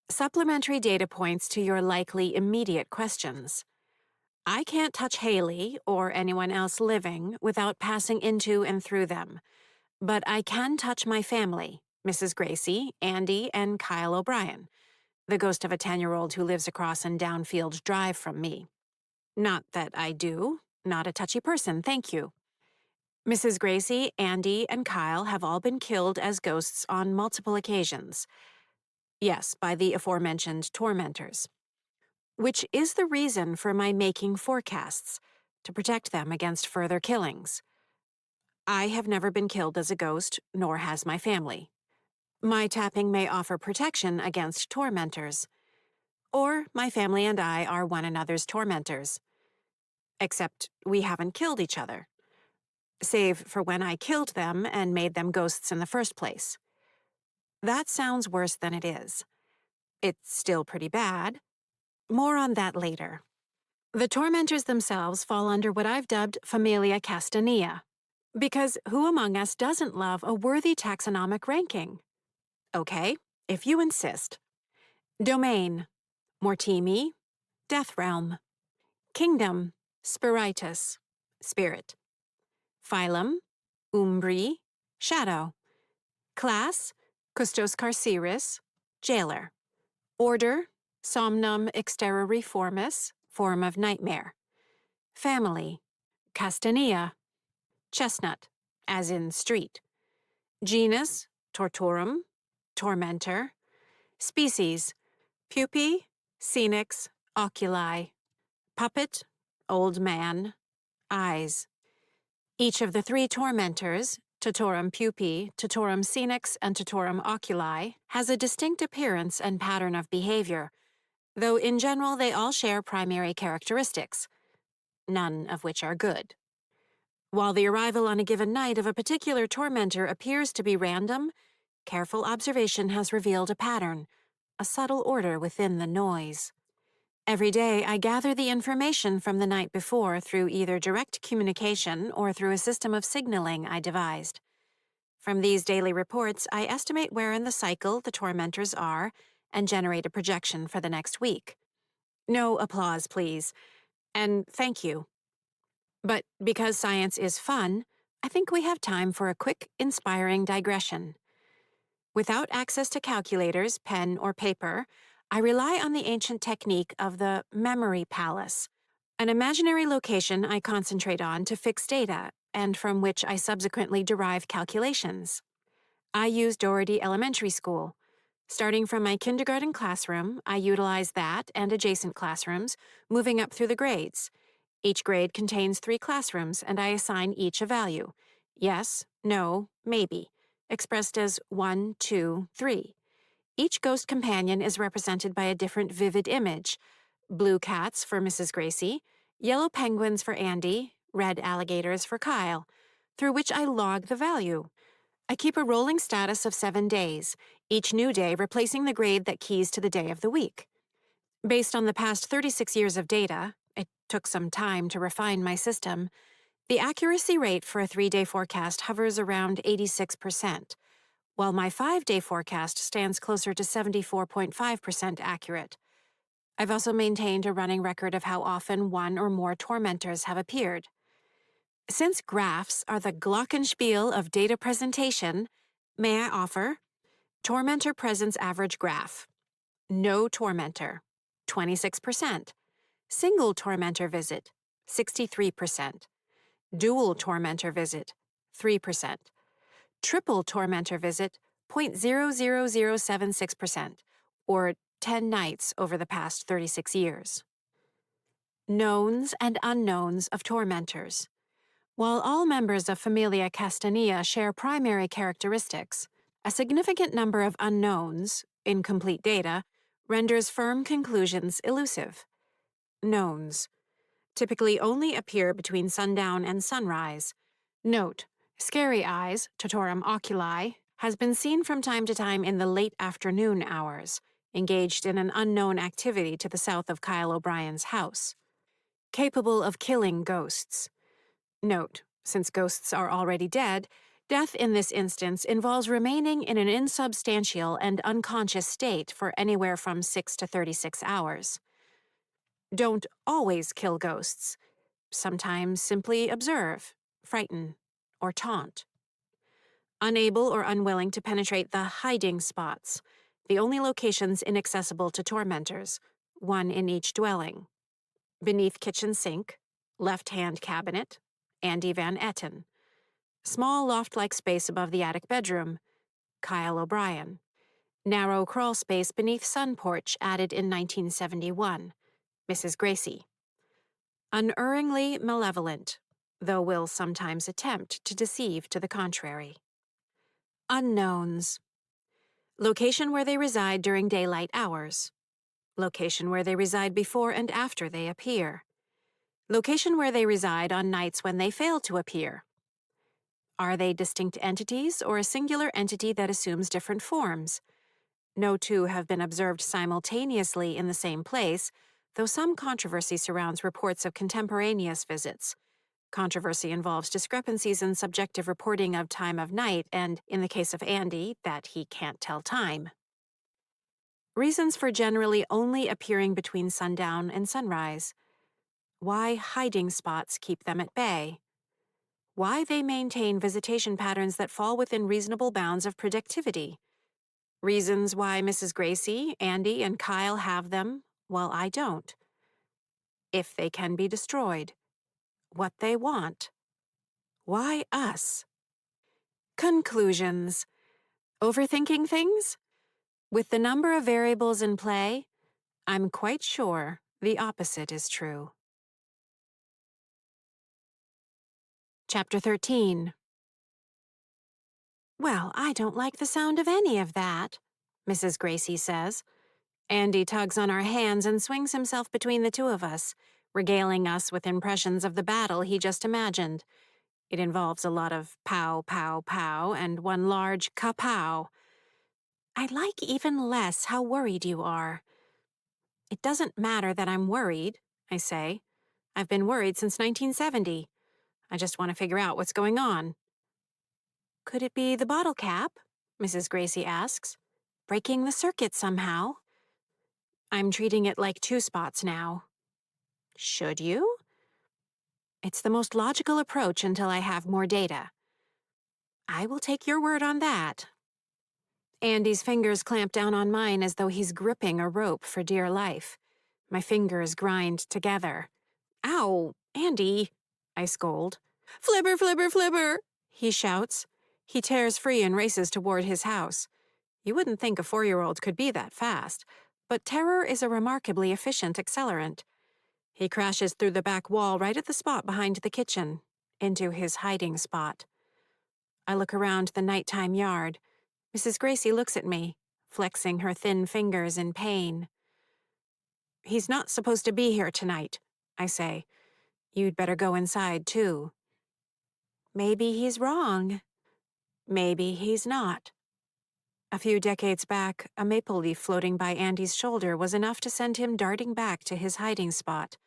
Supplementary data points to your likely immediate questions. I can't touch Haley or anyone else living without passing into and through them, but I can touch my family, Mrs. Gracie, Andy, and Kyle O'Brien, the ghost of a 10-year-old who lives across an downfield drive from me. Not that I do. Not a touchy person, thank you. Mrs. Gracie, Andy, and Kyle have all been killed as ghosts on multiple occasions. Yes, by the aforementioned tormentors. Which is the reason for my making forecasts, to protect them against further killings. I have never been killed as a ghost, nor has my family. My tapping may offer protection against tormentors. Or my family and I are one another's tormentors. Except we haven't killed each other. Save for when I killed them and made them ghosts in the first place. That sounds worse than it is. It's still pretty bad. More on that later. The tormentors themselves fall under what I've dubbed Familia Castanea, because who among us doesn't love a worthy taxonomic ranking? Okay, if you insist. Domain, Mortimi, Death Realm. Kingdom, Spiritus, Spirit. Phylum, Umbri, Shadow. Class, Custos Carceris, Jailer. Order, Somnum Exterroriformis, Form of Nightmare. Family, Castanea. Chestnut, as in street. Genus, Tortorum, Tormentor. Species, Pupae, Scenics, Oculi. Puppet, Old Man, Eyes. Each of the three tormentors, Totorum pupae, Totorum scenics, and Totorum oculi, has a distinct appearance and pattern of behavior, though in general they all share primary characteristics, none of which are good. While the arrival on a given night of a particular tormentor appears to be random, careful observation has revealed a pattern, a subtle order within the noise. Every day, I gather the information from the night before through either direct communication or through a system of signaling I devised. From these daily reports, I estimate where in the cycle the tormentors are and generate a projection for the next week. No applause, please. And thank you. But because science is fun, I think we have time for a quick, inspiring digression. Without access to calculators, pen, or paper, I rely on the ancient technique of the memory palace, an imaginary location I concentrate on to fix data and from which I subsequently derive calculations. I use Doherty Elementary School. Starting from my kindergarten classroom, I utilize that and adjacent classrooms, moving up through the grades. Each grade contains 3 classrooms, and I assign each a value. Yes, no, maybe, expressed as 1, 2, 3. Each ghost companion is represented by a different vivid image: blue cats for Mrs. Gracie, yellow penguins for Andy, red alligators for Kyle, through which I log the value. I keep a rolling status of 7 days, each new day replacing the grade that keys to the day of the week. Based on the past 36 years of data, it took some time to refine my system, the accuracy rate for a 3-day forecast hovers around 86%, while my 5-day forecast stands closer to 74.5% accurate. I've also maintained a running record of how often one or more tormentors have appeared. Since graphs are the glockenspiel of data presentation, may I offer tormentor presence average graph. No tormentor, 26%. Single tormentor visit, 63%. Dual tormentor visit, 3%. Triple tormentor visit, 0.00076%, or 10 nights over the past 36 years. Knowns and unknowns of tormentors. While all members of Familia Castanea share primary characteristics, a significant number of unknowns, incomplete data, renders firm conclusions elusive. Knowns typically only appear between sundown and sunrise. Note, scary eyes, totorum oculi, has been seen from time to time in the late afternoon hours, engaged in an unknown activity to the south of Kyle O'Brien's house. Capable of killing ghosts. Note, since ghosts are already dead, death in this instance involves remaining in an insubstantial and unconscious state for anywhere from 6 to 36 hours. Don't always kill ghosts. Sometimes simply observe, frighten, or taunt. Unable or unwilling to penetrate the hiding spots, the only locations inaccessible to tormentors, one in each dwelling. Beneath kitchen sink, left-hand cabinet, Andy Van Etten. Small loft-like space above the attic bedroom, Kyle O'Brien. Narrow crawl space beneath sun porch added in 1971, Mrs. Gracie. Unerringly malevolent, though will sometimes attempt to deceive to the contrary. Unknowns. Location where they reside during daylight hours. Location where they reside before and after they appear. Location where they reside on nights when they fail to appear. Are they distinct entities or a singular entity that assumes different forms? No two have been observed simultaneously in the same place, though some controversy surrounds reports of contemporaneous visits. Controversy involves discrepancies in subjective reporting of time of night and, in the case of Andy, that he can't tell time. Reasons for generally only appearing between sundown and sunrise. Why hiding spots keep them at bay. Why they maintain visitation patterns that fall within reasonable bounds of predictivity. Reasons why Mrs. Gracie, Andy, and Kyle have them, while I don't. If they can be destroyed. What they want. Why us? Conclusions. Overthinking things? With the number of variables in play, I'm quite sure the opposite is true. Chapter 13. Well, I don't like the sound of any of that, Mrs. Gracie says. Andy tugs on our hands and swings himself between the two of us, regaling us with impressions of the battle he just imagined. It involves a lot of pow, pow, pow, and one large kapow. I like even less how worried you are. It doesn't matter that I'm worried, I say. I've been worried since 1970. I just want to figure out what's going on. Could it be the bottle cap? Mrs. Gracie asks. Breaking the circuit somehow. I'm treating it like two spots now. Should you? It's the most logical approach until I have more data. I will take your word on that. Andy's fingers clamp down on mine as though he's gripping a rope for dear life. My fingers grind together. Ow, Andy, I scold. Flibber, flibber, flibber, he shouts. He tears free and races toward his house. You wouldn't think a 4-year-old could be that fast, but terror is a remarkably efficient accelerant. He crashes through the back wall right at the spot behind the kitchen, into his hiding spot. I look around the nighttime yard. Mrs. Gracie looks at me, flexing her thin fingers in pain. He's not supposed to be here tonight, I say. You'd better go inside, too. Maybe he's wrong. Maybe he's not. A few decades back, a maple leaf floating by Andy's shoulder was enough to send him darting back to his hiding spot.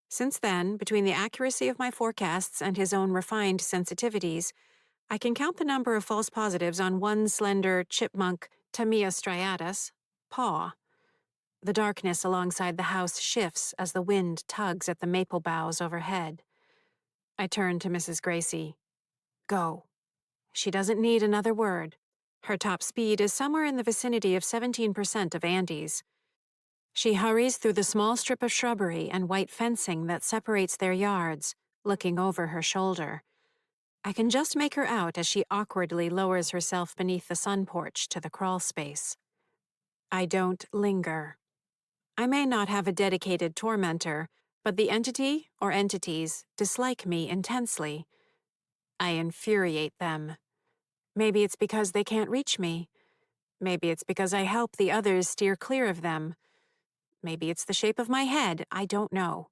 Since then, between the accuracy of my forecasts and his own refined sensitivities, I can count the number of false positives on one slender chipmunk, Tamia striatus, paw. The darkness alongside the house shifts as the wind tugs at the maple boughs overhead. I turn to Mrs. Gracie. Go. She doesn't need another word. Her top speed is somewhere in the vicinity of 17% of Andy's. She hurries through the small strip of shrubbery and white fencing that separates their yards, looking over her shoulder. I can just make her out as she awkwardly lowers herself beneath the sun porch to the crawl space. I don't linger. I may not have a dedicated tormentor, But the entity or entities dislike me intensely. I infuriate them. Maybe it's because they can't reach me. Maybe it's because I help the others steer clear of them. Maybe it's the shape of my head, I don't know.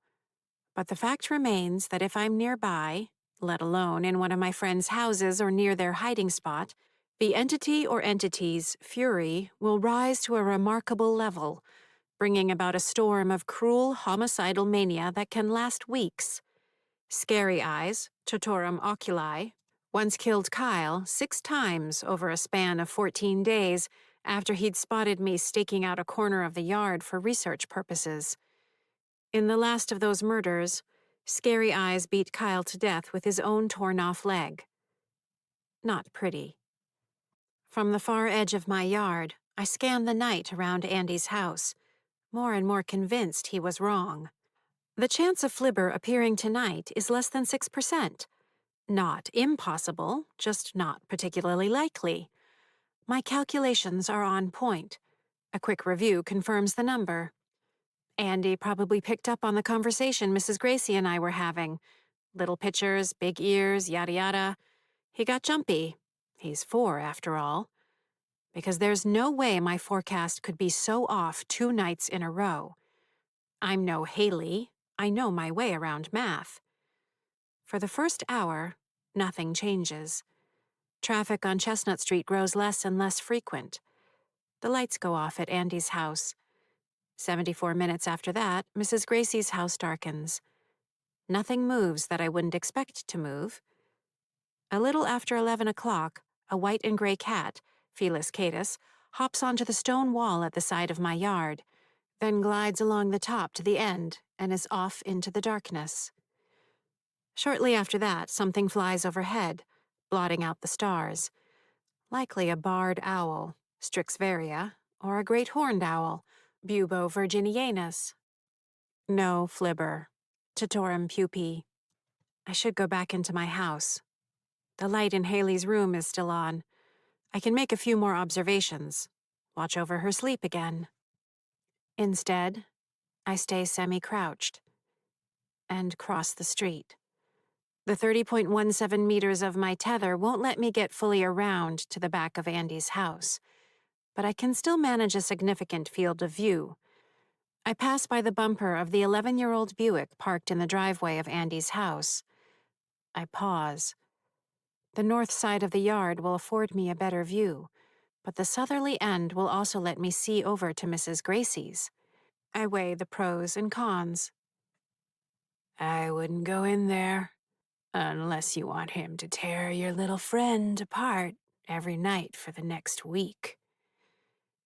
But the fact remains that if I'm nearby, let alone in one of my friends' houses or near their hiding spot, the entity or entities' fury will rise to a remarkable level, bringing about a storm of cruel homicidal mania that can last weeks. Scary Eyes, Totorum oculi, once killed Kyle 6 times over a span of 14 days after he'd spotted me staking out a corner of the yard for research purposes. In the last of those murders, Scary Eyes beat Kyle to death with his own torn-off leg. Not pretty. From the far edge of my yard, I scanned the night around Andy's house, more and more convinced he was wrong. The chance of Flibber appearing tonight is less than 6%. Not impossible, just not particularly likely. My calculations are on point. A quick review confirms the number. Andy probably picked up on the conversation Mrs. Gracie and I were having. Little pictures, big ears, yada yada. He got jumpy. He's 4, after all. Because there's no way my forecast could be so off 2 nights in a row. I'm no Haley. I know my way around math. For the first hour, nothing changes. Traffic on Chestnut Street grows less and less frequent. The lights go off at Andy's house. 74 minutes after that, Mrs. Gracie's house darkens. Nothing moves that I wouldn't expect to move. A little after 11 o'clock, a white and gray cat, Felis catus, hops onto the stone wall at the side of my yard, then glides along the top to the end and is off into the darkness. Shortly after that, something flies overhead, blotting out the stars. Likely a barred owl, Strix varia, or a great horned owl, Bubo virginianus. No Flibber, Totorum pupae. I should go back into my house. The light in Haley's room is still on. I can make a few more observations, watch over her sleep again. Instead, I stay semi-crouched and cross the street. The 30.17 meters of my tether won't let me get fully around to the back of Andy's house, but I can still manage a significant field of view. I pass by the bumper of the 11-year-old Buick parked in the driveway of Andy's house. I pause. The north side of the yard will afford me a better view, but the southerly end will also let me see over to Mrs. Gracie's. I weigh the pros and cons. I wouldn't go in there, unless you want him to tear your little friend apart every night for the next week.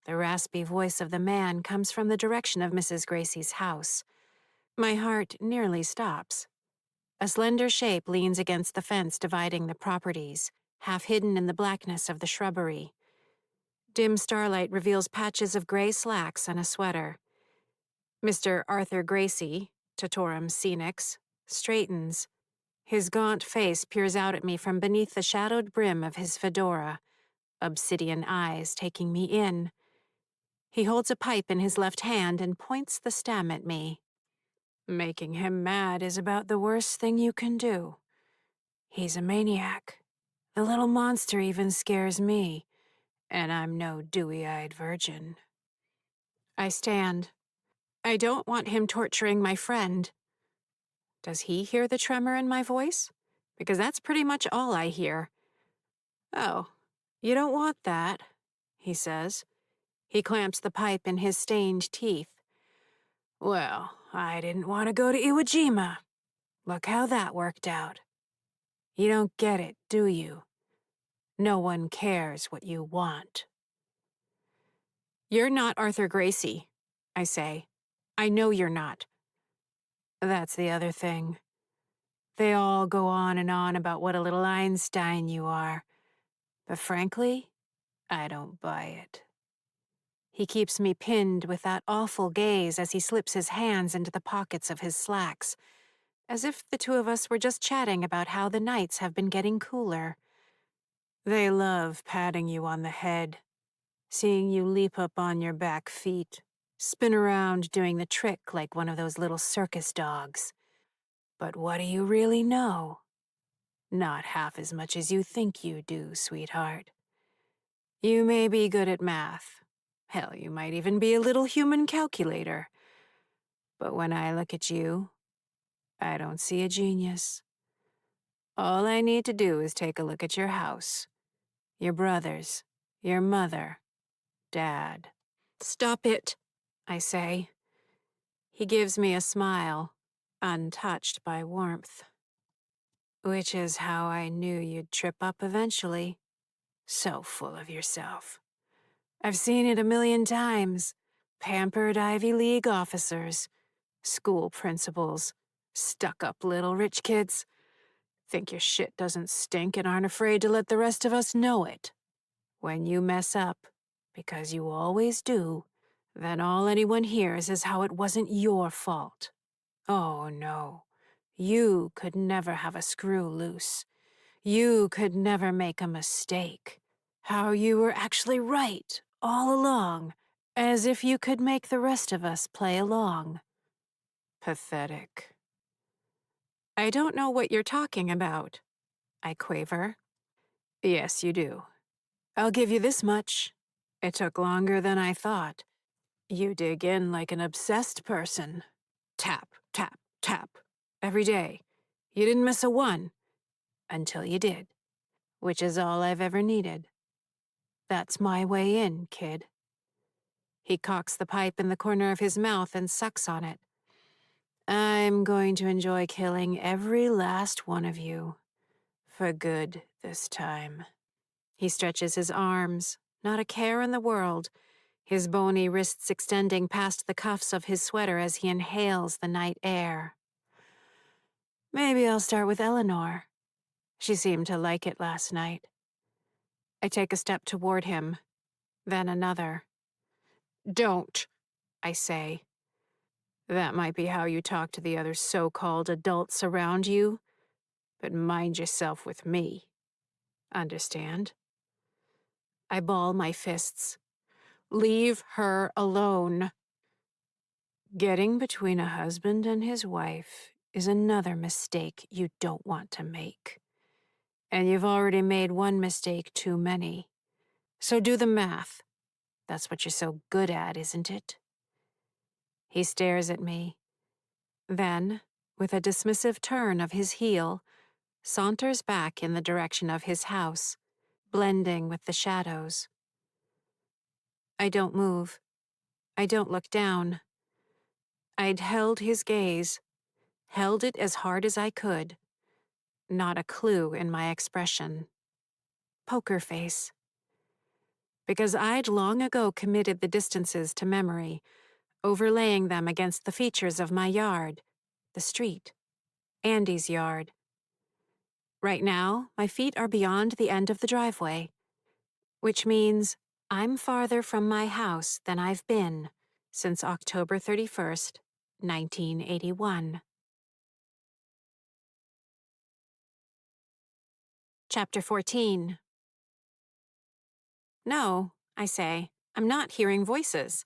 The raspy voice of the man comes from the direction of Mrs. Gracie's house. My heart nearly stops. A slender shape leans against the fence dividing the properties, half hidden in the blackness of the shrubbery. Dim starlight reveals patches of gray slacks and a sweater. Mr. Arthur Gracie, Totorum scenix, straightens. His gaunt face peers out at me from beneath the shadowed brim of his fedora, obsidian eyes taking me in. He holds a pipe in his left hand and points the stem at me. Making him mad is about the worst thing you can do. He's a maniac. The little monster even scares me, and I'm no dewy-eyed virgin. I stand. I don't want him torturing my friend. Does he hear the tremor in my voice? Because that's pretty much all I hear. Oh, you don't want that, he says. He clamps the pipe in his stained teeth. Well, I didn't want to go to Iwo Jima. Look how that worked out. You don't get it, do you? No one cares what you want. You're not Arthur Gracie, I say. I know you're not. That's the other thing. They all go on and on about what a little Einstein you are. But frankly, I don't buy it. He keeps me pinned with that awful gaze as he slips his hands into the pockets of his slacks, as if the two of us were just chatting about how the nights have been getting cooler. They love patting you on the head, seeing you leap up on your back feet, spin around doing the trick like one of those little circus dogs. But what do you really know? Not half as much as you think you do, sweetheart. You may be good at math. Hell, you might even be a little human calculator. But when I look at you, I don't see a genius. All I need to do is take a look at your house, your brothers, your mother, Dad. Stop it, I say. He gives me a smile, untouched by warmth. Which is how I knew you'd trip up eventually. So full of yourself. I've seen it a million times. Pampered Ivy League officers, school principals, stuck-up little rich kids. Think your shit doesn't stink and aren't afraid to let the rest of us know it. When you mess up, because you always do, then all anyone hears is how it wasn't your fault. Oh no, you could never have a screw loose. You could never make a mistake. How you were actually right all along, as if you could make the rest of us play along. Pathetic. I don't know what you're talking about, I quaver. Yes, you do. I'll give you this much. It took longer than I thought. You dig in like an obsessed person. Tap, tap, tap. Every day. You didn't miss a one. Until you did. Which is all I've ever needed. That's my way in, kid. He cocks the pipe in the corner of his mouth and sucks on it. I'm going to enjoy killing every last one of you. For good this time. He stretches his arms, not a care in the world, his bony wrists extending past the cuffs of his sweater as he inhales the night air. Maybe I'll start with Eleanor. She seemed to like it last night. I take a step toward him, then another. Don't, I say. That might be how you talk to the other so-called adults around you, but mind yourself with me. Understand? I ball my fists. Leave her alone. Getting between a husband and his wife is another mistake you don't want to make. And you've already made one mistake too many. So do the math. That's what you're so good at, isn't it? He stares at me. Then, with a dismissive turn of his heel, saunters back in the direction of his house, blending with the shadows. I don't move. I don't look down. I'd held his gaze, held it as hard as I could. Not a clue in my expression. Poker face. Because I'd long ago committed the distances to memory, overlaying them against the features of my yard, the street, Andy's yard. Right now, my feet are beyond the end of the driveway, which means I'm farther from my house than I've been since October 31st, 1981. Chapter 14. No, I say, I'm not hearing voices.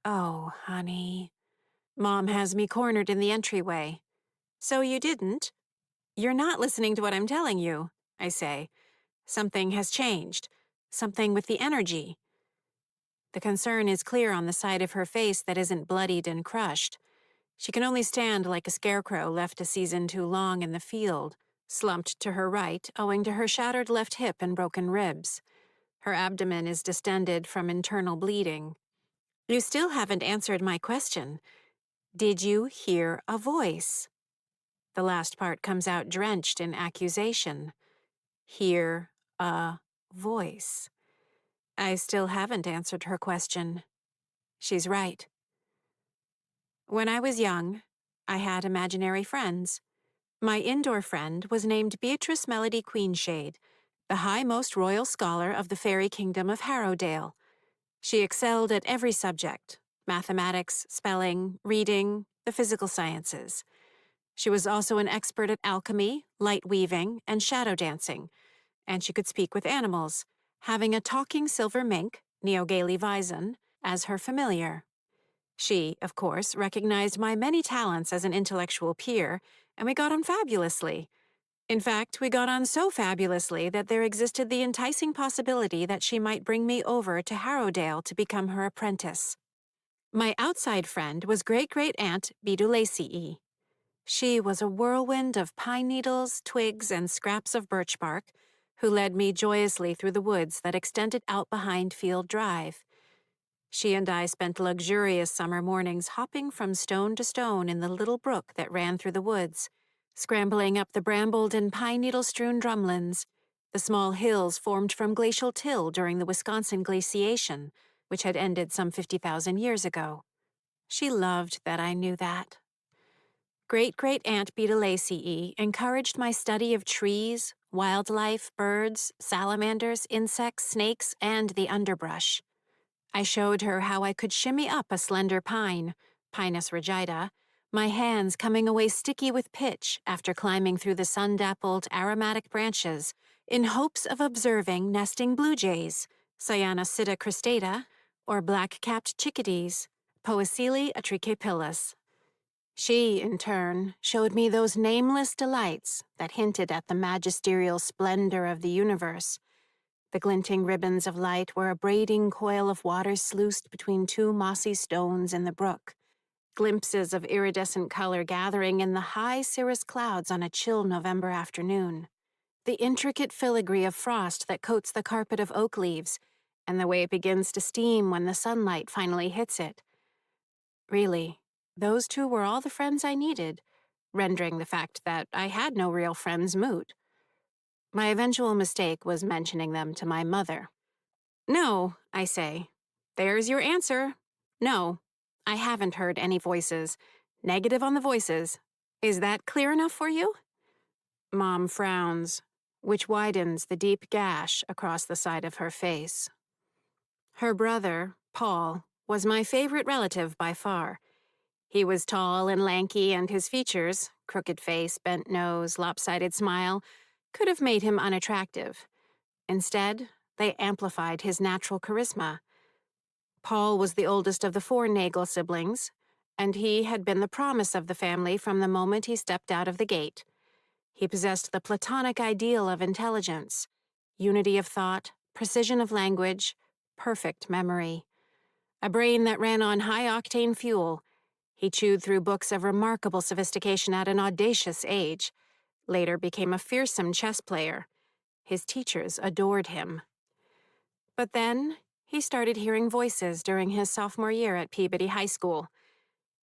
Oh, honey. Mom has me cornered in the entryway. So you didn't? You're not listening to what I'm telling you, I say. Something has changed. Something with the energy. The concern is clear on the side of her face that isn't bloodied and crushed. She can only stand like a scarecrow left a season too long in the field, slumped to her right owing to her shattered left hip and broken ribs. Her abdomen is distended from internal bleeding. You still haven't answered my question. Did you hear a voice? The last part comes out drenched in accusation. Hear a voice. I still haven't answered her question. She's right. When I was young, I had imaginary friends. My indoor friend was named Beatrice Melody Queenshade, the high-most royal scholar of the fairy kingdom of Harrowdale. She excelled at every subject: mathematics, spelling, reading, the physical sciences. She was also an expert at alchemy, light weaving, and shadow dancing, and she could speak with animals, having a talking silver mink, Neogale Vison, as her familiar. She, of course, recognized my many talents as an intellectual peer, and we got on fabulously. In fact, we got on so fabulously that there existed the enticing possibility that she might bring me over to Harrowdale to become her apprentice. My outside friend was great-great-aunt Bidulacii. She was a whirlwind of pine needles, twigs, and scraps of birch bark, who led me joyously through the woods that extended out behind Field Drive. She and I spent luxurious summer mornings hopping from stone to stone in the little brook that ran through the woods, scrambling up the brambled and pine needle-strewn drumlins, the small hills formed from glacial till during the Wisconsin glaciation, which had ended some 50,000 years ago. She loved that I knew that. Great-great-aunt Bidulacii encouraged my study of trees, wildlife, birds, salamanders, insects, snakes, and the underbrush. I showed her how I could shimmy up a slender pine, Pinus rigida, my hands coming away sticky with pitch after climbing through the sun-dappled aromatic branches in hopes of observing nesting blue jays, Cyanocida cristata, or black-capped chickadees, Poecile atricapillus. She, in turn, showed me those nameless delights that hinted at the magisterial splendor of the universe. The glinting ribbons of light were a braiding coil of water sluiced between two mossy stones in the brook, glimpses of iridescent color gathering in the high cirrus clouds on a chill November afternoon, the intricate filigree of frost that coats the carpet of oak leaves, and the way it begins to steam when the sunlight finally hits it. Really, those two were all the friends I needed, rendering the fact that I had no real friends moot. My eventual mistake was mentioning them to my mother. No, I say. There's your answer. No, I haven't heard any voices. Negative on the voices. Is that clear enough for you? Mom frowns, which widens the deep gash across the side of her face. Her brother, Paul, was my favorite relative by far. He was tall and lanky, and his features, crooked face, bent nose, lopsided smile, could have made him unattractive. Instead, they amplified his natural charisma. Paul was the oldest of the four Nagel siblings, and he had been the promise of the family from the moment he stepped out of the gate. He possessed the platonic ideal of intelligence, unity of thought, precision of language, perfect memory. A brain that ran on high-octane fuel. He chewed through books of remarkable sophistication at an audacious age, later became a fearsome chess player. His teachers adored him. But then, he started hearing voices during his sophomore year at Peabody High School.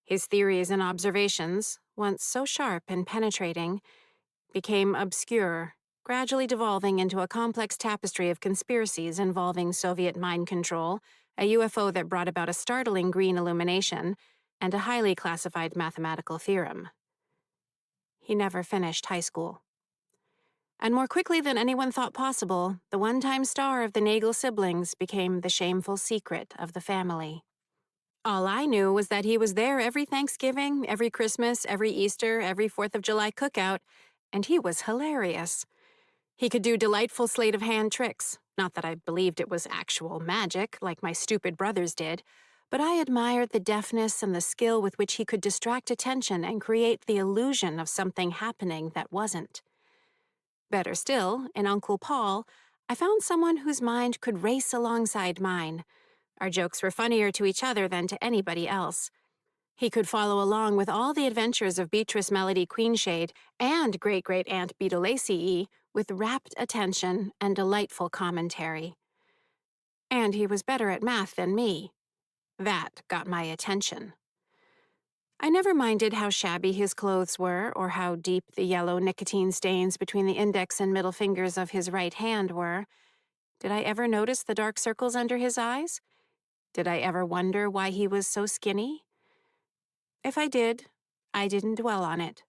His theories and observations, once so sharp and penetrating, became obscure, gradually devolving into a complex tapestry of conspiracies involving Soviet mind control, a UFO that brought about a startling green illumination, and a highly classified mathematical theorem. He never finished high school. And more quickly than anyone thought possible, the one-time star of the Nagel siblings became the shameful secret of the family. All I knew was that he was there every Thanksgiving, every Christmas, every Easter, every 4th of July cookout, and he was hilarious. He could do delightful sleight-of-hand tricks, not that I believed it was actual magic, like my stupid brothers did, but I admired the deftness and the skill with which he could distract attention and create the illusion of something happening that wasn't. Better still, in Uncle Paul, I found someone whose mind could race alongside mine. Our jokes were funnier to each other than to anybody else. He could follow along with all the adventures of Beatrice Melody Queenshade and great-great-aunt Bidulacii with rapt attention and delightful commentary. And he was better at math than me. That got my attention. I never minded how shabby his clothes were or how deep the yellow nicotine stains between the index and middle fingers of his right hand were. Did I ever notice the dark circles under his eyes? Did I ever wonder why he was so skinny? If I did, I didn't dwell on it.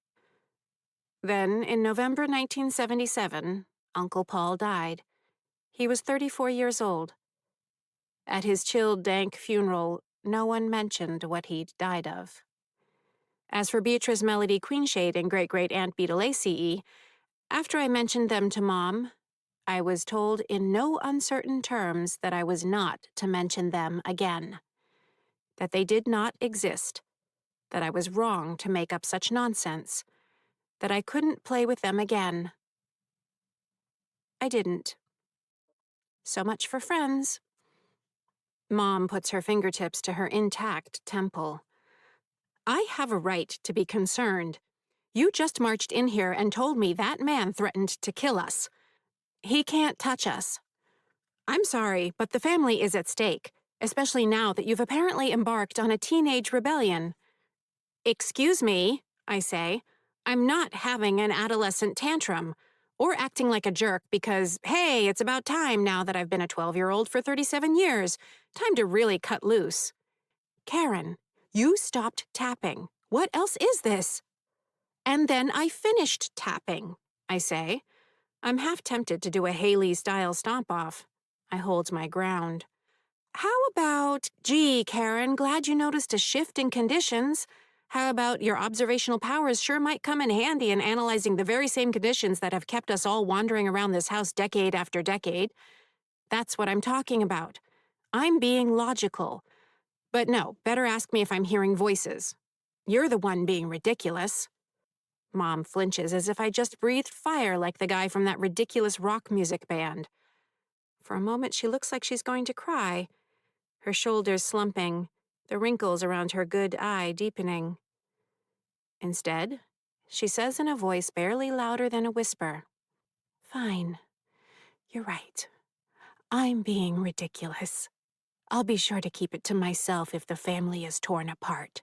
Then, in November 1977, Uncle Paul died. He was 34 years old. At his chilled, dank funeral, no one mentioned what he'd died of. As for Beatrice Melody Queenshade and great-great-aunt Bidulacii, after I mentioned them to Mom, I was told in no uncertain terms that I was not to mention them again. that they did not exist, that I was wrong to make up such nonsense, that I couldn't play with them again. I didn't. So much for friends. Mom puts her fingertips to her intact temple. I have a right to be concerned. You just marched in here and told me that man threatened to kill us. He can't touch us. I'm sorry, but the family is at stake, especially now that you've apparently embarked on a teenage rebellion. Excuse me, I say. I'm not having an adolescent tantrum, or acting like a jerk because, hey, it's about time now that I've been a 12-year-old for 37 years. Time to really cut loose. Karen, you stopped tapping. What else is this? And then I finished tapping, I say. I'm half tempted to do a Haley-style stomp-off. I hold my ground. How about, gee, Karen, glad you noticed a shift in conditions. How about your observational powers sure might come in handy in analyzing the very same conditions that have kept us all wandering around this house decade after decade? That's what I'm talking about. I'm being logical. But no, better ask me if I'm hearing voices. You're the one being ridiculous. Mom flinches as if I just breathed fire like the guy from that ridiculous rock music band. For a moment, she looks like she's going to cry, her shoulders slumping, the wrinkles around her good eye deepening. Instead, she says in a voice barely louder than a whisper, "Fine. You're right. I'm being ridiculous. I'll be sure to keep it to myself if the family is torn apart."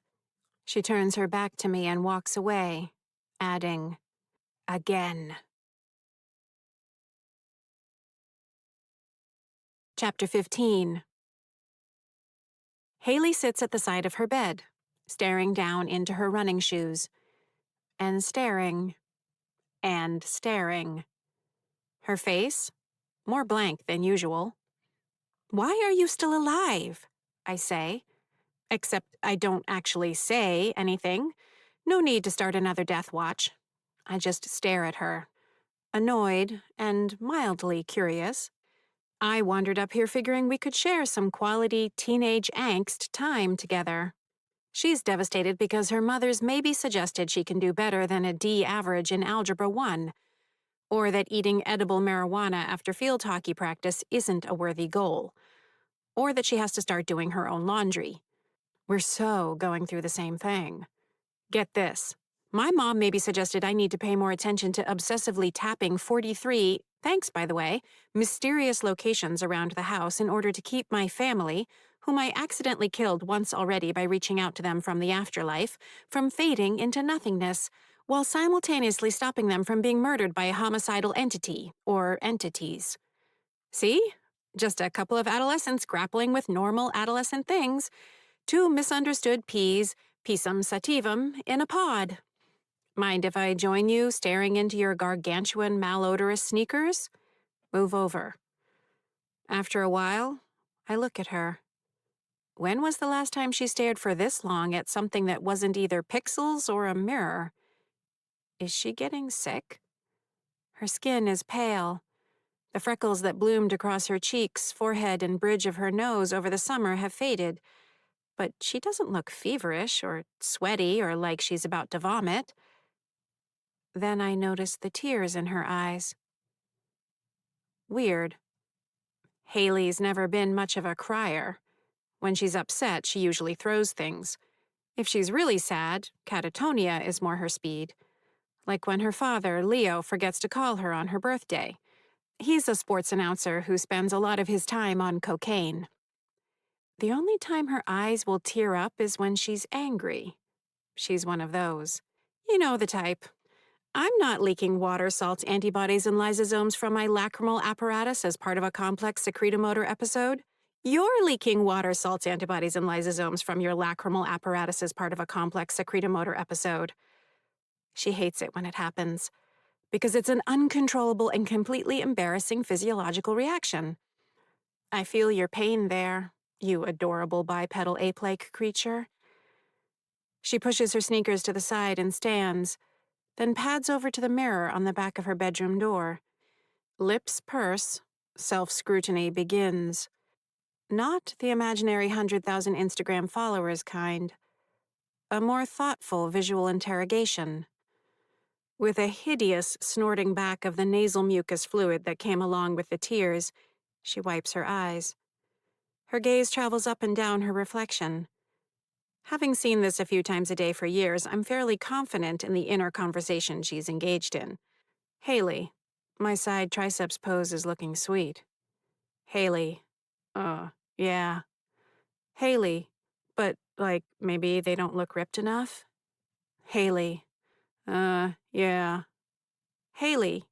She turns her back to me and walks away, adding, "Again." Chapter 15. Haley sits at the side of her bed, staring down into her running shoes, and staring, and staring. Her face, more blank than usual. "Why are you still alive?" I say. Except I don't actually say anything. No need to start another death watch. I just stare at her, annoyed and mildly curious. I wandered up here figuring we could share some quality teenage angst time together. She's devastated because her mother's maybe suggested she can do better than a D average in Algebra 1, or that eating edible marijuana after field hockey practice isn't a worthy goal, or that she has to start doing her own laundry. We're so going through the same thing. Get this. My mom maybe suggested I need to pay more attention to obsessively tapping 43, thanks by the way, mysterious locations around the house in order to keep my family, whom I accidentally killed once already by reaching out to them from the afterlife, from fading into nothingness, while simultaneously stopping them from being murdered by a homicidal entity, or entities. See? Just a couple of adolescents grappling with normal adolescent things. Two misunderstood peas, pisum sativum, in a pod. Mind if I join you staring into your gargantuan malodorous sneakers? Move over. After a while, I look at her. When was the last time she stared for this long at something that wasn't either pixels or a mirror? Is she getting sick? Her skin is pale. The freckles that bloomed across her cheeks, forehead, and bridge of her nose over the summer have faded. But she doesn't look feverish or sweaty or like she's about to vomit. Then I notice the tears in her eyes. Weird. Haley's never been much of a crier. When she's upset, she usually throws things. If she's really sad, catatonia is more her speed. Like when her father, Leo, forgets to call her on her birthday. He's a sports announcer who spends a lot of his time on cocaine. The only time her eyes will tear up is when she's angry. She's one of those. You know the type. I'm not leaking water, salts, antibodies, and lysosomes from my lacrimal apparatus as part of a complex secretomotor episode. You're leaking water, salts, antibodies, and lysosomes from your lacrimal apparatus as part of a complex secretomotor episode. She hates it when it happens, because it's an uncontrollable and completely embarrassing physiological reaction. I feel your pain there, you adorable bipedal ape-like creature. She pushes her sneakers to the side and stands, then pads over to the mirror on the back of her bedroom door. Lips purse, self-scrutiny begins. Not the imaginary 100,000 Instagram followers kind. A more thoughtful visual interrogation. With a hideous snorting back of the nasal mucus fluid that came along with the tears, she wipes her eyes. Her gaze travels up and down her reflection. Having seen this a few times a day for years, I'm fairly confident in the inner conversation she's engaged in. Haley, my side triceps pose is looking sweet. Haley, yeah. Haley, but, maybe they don't look ripped enough? Haley, yeah. Haley,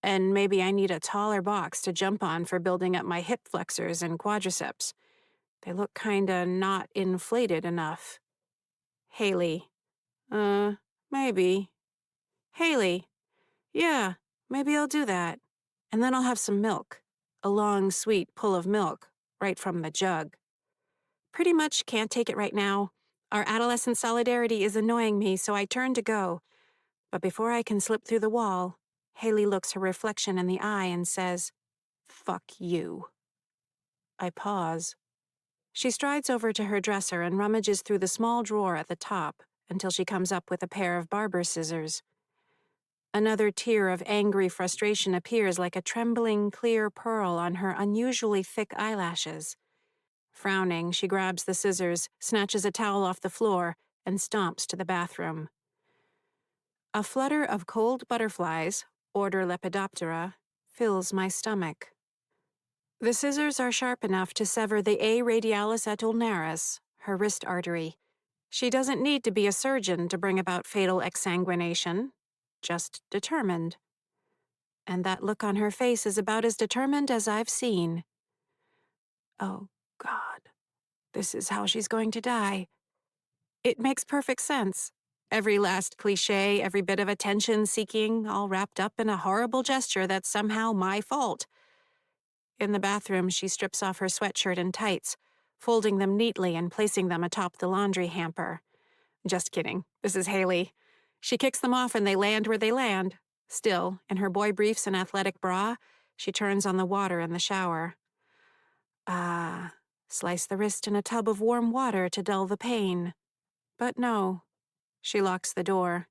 and maybe I need a taller box to jump on for building up my hip flexors and quadriceps. They look kinda not inflated enough. Haley, maybe. Haley, yeah, maybe I'll do that. And then I'll have some milk. A long, sweet pull of milk, right from the jug. Pretty much can't take it right now. Our adolescent solidarity is annoying me, so I turn to go. But before I can slip through the wall, Haley looks her reflection in the eye and says, "Fuck you." I pause. She strides over to her dresser and rummages through the small drawer at the top until she comes up with a pair of barber scissors. Another tear of angry frustration appears like a trembling, clear pearl on her unusually thick eyelashes. Frowning, she grabs the scissors, snatches a towel off the floor, and stomps to the bathroom. A flutter of cold butterflies, order Lepidoptera, fills my stomach. The scissors are sharp enough to sever the A radialis et ulnaris, her wrist artery. She doesn't need to be a surgeon to bring about fatal exsanguination, just determined. And that look on her face is about as determined as I've seen. Oh, God. This is how she's going to die. It makes perfect sense. Every last cliché, every bit of attention-seeking, all wrapped up in a horrible gesture that's somehow my fault. In the bathroom, she strips off her sweatshirt and tights, folding them neatly and placing them atop the laundry hamper. Just kidding. This is Haley. She kicks them off and they land where they land. Still, in her boy briefs and athletic bra, she turns on the water in the shower. Slice the wrist in a tub of warm water to dull the pain. But no. She locks the door.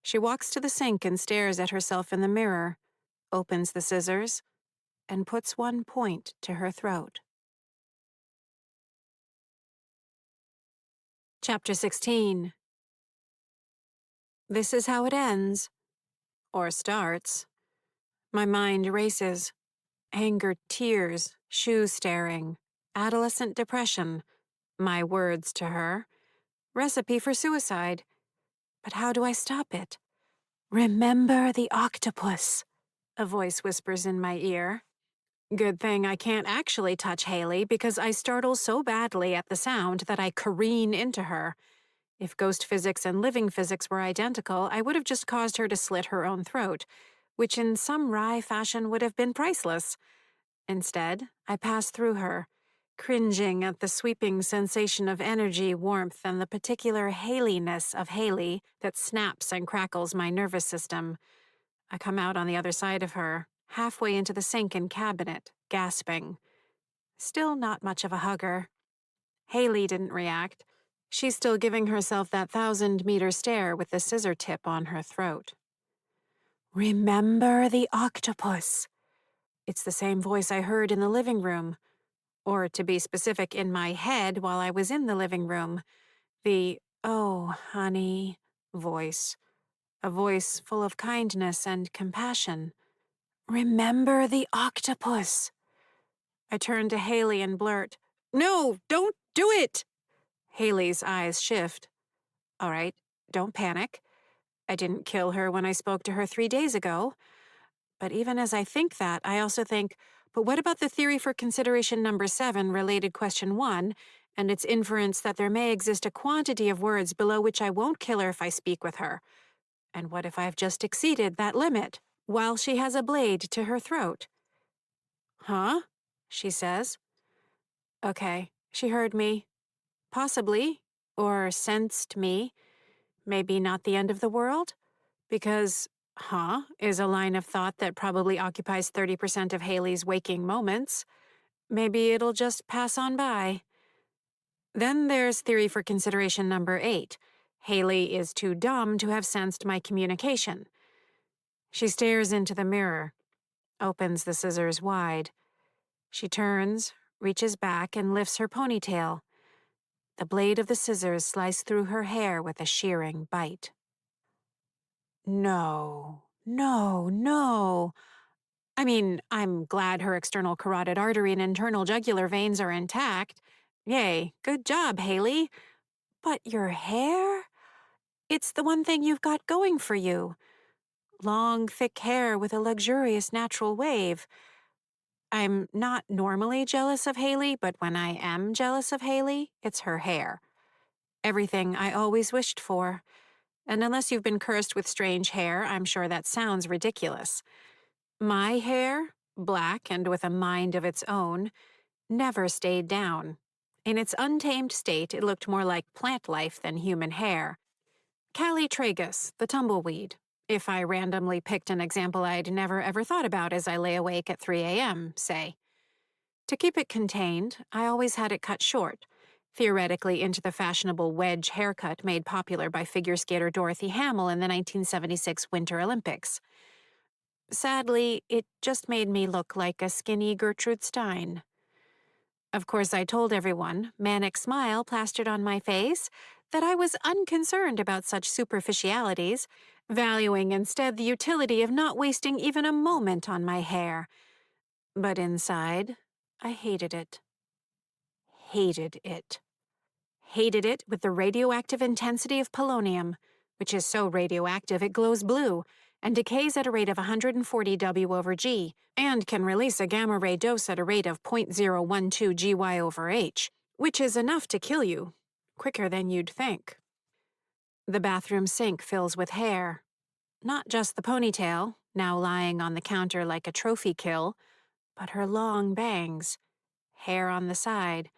She walks to the sink and stares at herself in the mirror, opens the scissors, and puts one point to her throat. Chapter 16. This is how it ends. Or starts. My mind races. Anger, tears, shoe staring, adolescent depression. My words to her. Recipe for suicide. But how do I stop it? Remember the octopus, a voice whispers in my ear. Good thing I can't actually touch Haley because I startle so badly at the sound that I careen into her. If ghost physics and living physics were identical, I would have just caused her to slit her own throat, which in some wry fashion would have been priceless. Instead, I pass through her, cringing at the sweeping sensation of energy, warmth, and the particular Haley-ness of Haley that snaps and crackles my nervous system. I come out on the other side of her, halfway into the sink and cabinet, gasping. Still not much of a hugger. Haley didn't react. She's still giving herself that 1,000-meter stare with the scissor tip on her throat. Remember the octopus. It's the same voice I heard in the living room. Or, to be specific, in my head while I was in the living room. The, "Oh, honey," voice. A voice full of kindness and compassion. Remember the octopus. I turn to Haley and blurt, "No, don't do it!" Haley's eyes shift. All right, don't panic. I didn't kill her when I spoke to her 3 days ago. But even as I think that, I also think, but what about the theory for consideration number 7, related question 1, and its inference that there may exist a quantity of words below which I won't kill her if I speak with her? And what if I've just exceeded that limit, while she has a blade to her throat? Huh? She says. Okay, she heard me. Possibly. Or sensed me. Maybe not the end of the world? Because, is a line of thought that probably occupies 30% of Haley's waking moments. Maybe it'll just pass on by. Then there's theory for consideration number 8. Haley is too dumb to have sensed my communication. She stares into the mirror, opens the scissors wide. She turns, reaches back, and lifts her ponytail. The blade of the scissors slice through her hair with a shearing bite. No, no, no. I mean, I'm glad her external carotid artery and internal jugular veins are intact. Yay, good job, Haley. But your hair? It's the one thing you've got going for you. Long, thick hair with a luxurious natural wave. I'm not normally jealous of Haley, but when I am jealous of Haley, it's her hair. Everything I always wished for. And unless you've been cursed with strange hair, I'm sure that sounds ridiculous. My hair, black and with a mind of its own, never stayed down. In its untamed state, it looked more like plant life than human hair. Callie tragus, the tumbleweed, if I randomly picked an example I'd never ever thought about as I lay awake at 3 a.m., say. To keep it contained, I always had it cut short, theoretically into the fashionable wedge haircut made popular by figure skater Dorothy Hamill in the 1976 Winter Olympics. Sadly, it just made me look like a skinny Gertrude Stein. Of course, I told everyone, manic smile plastered on my face, that I was unconcerned about such superficialities, valuing instead the utility of not wasting even a moment on my hair. But inside, I hated it. Hated it. Hated it with the radioactive intensity of polonium, which is so radioactive it glows blue and decays at a rate of 140 W over G, and can release a gamma-ray dose at a rate of 0.012 GY over H, which is enough to kill you, quicker than you'd think. The bathroom sink fills with hair. Not just the ponytail, now lying on the counter like a trophy kill, but her long bangs. Hair on the side.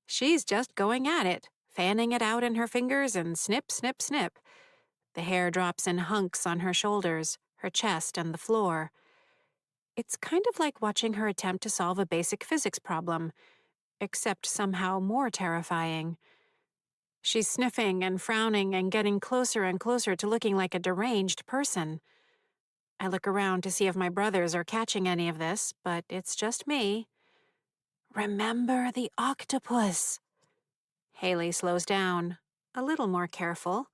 She's just going at it, fanning it out in her fingers and snip, snip, snip. The hair drops in hunks on her shoulders, her chest, and the floor. It's kind of like watching her attempt to solve a basic physics problem, except somehow more terrifying. She's sniffing and frowning and getting closer and closer to looking like a deranged person. I look around to see if my brothers are catching any of this, but it's just me. Remember the octopus. Haley slows down, a little more careful.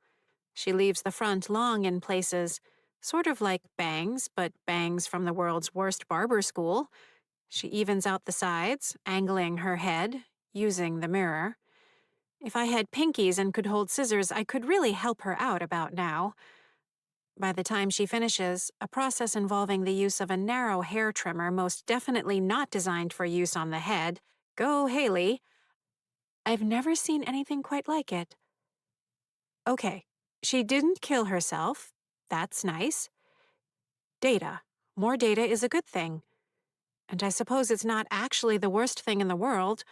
She leaves the front long in places, sort of like bangs, but bangs from the world's worst barber school. She evens out the sides, angling her head, using the mirror. If I had pinkies and could hold scissors, I could really help her out about now. By the time she finishes, a process involving the use of a narrow hair trimmer most definitely not designed for use on the head. Go, Haley. I've never seen anything quite like it. Okay, she didn't kill herself. That's nice. Data. More data is a good thing. And I suppose it's not actually the worst thing in the world.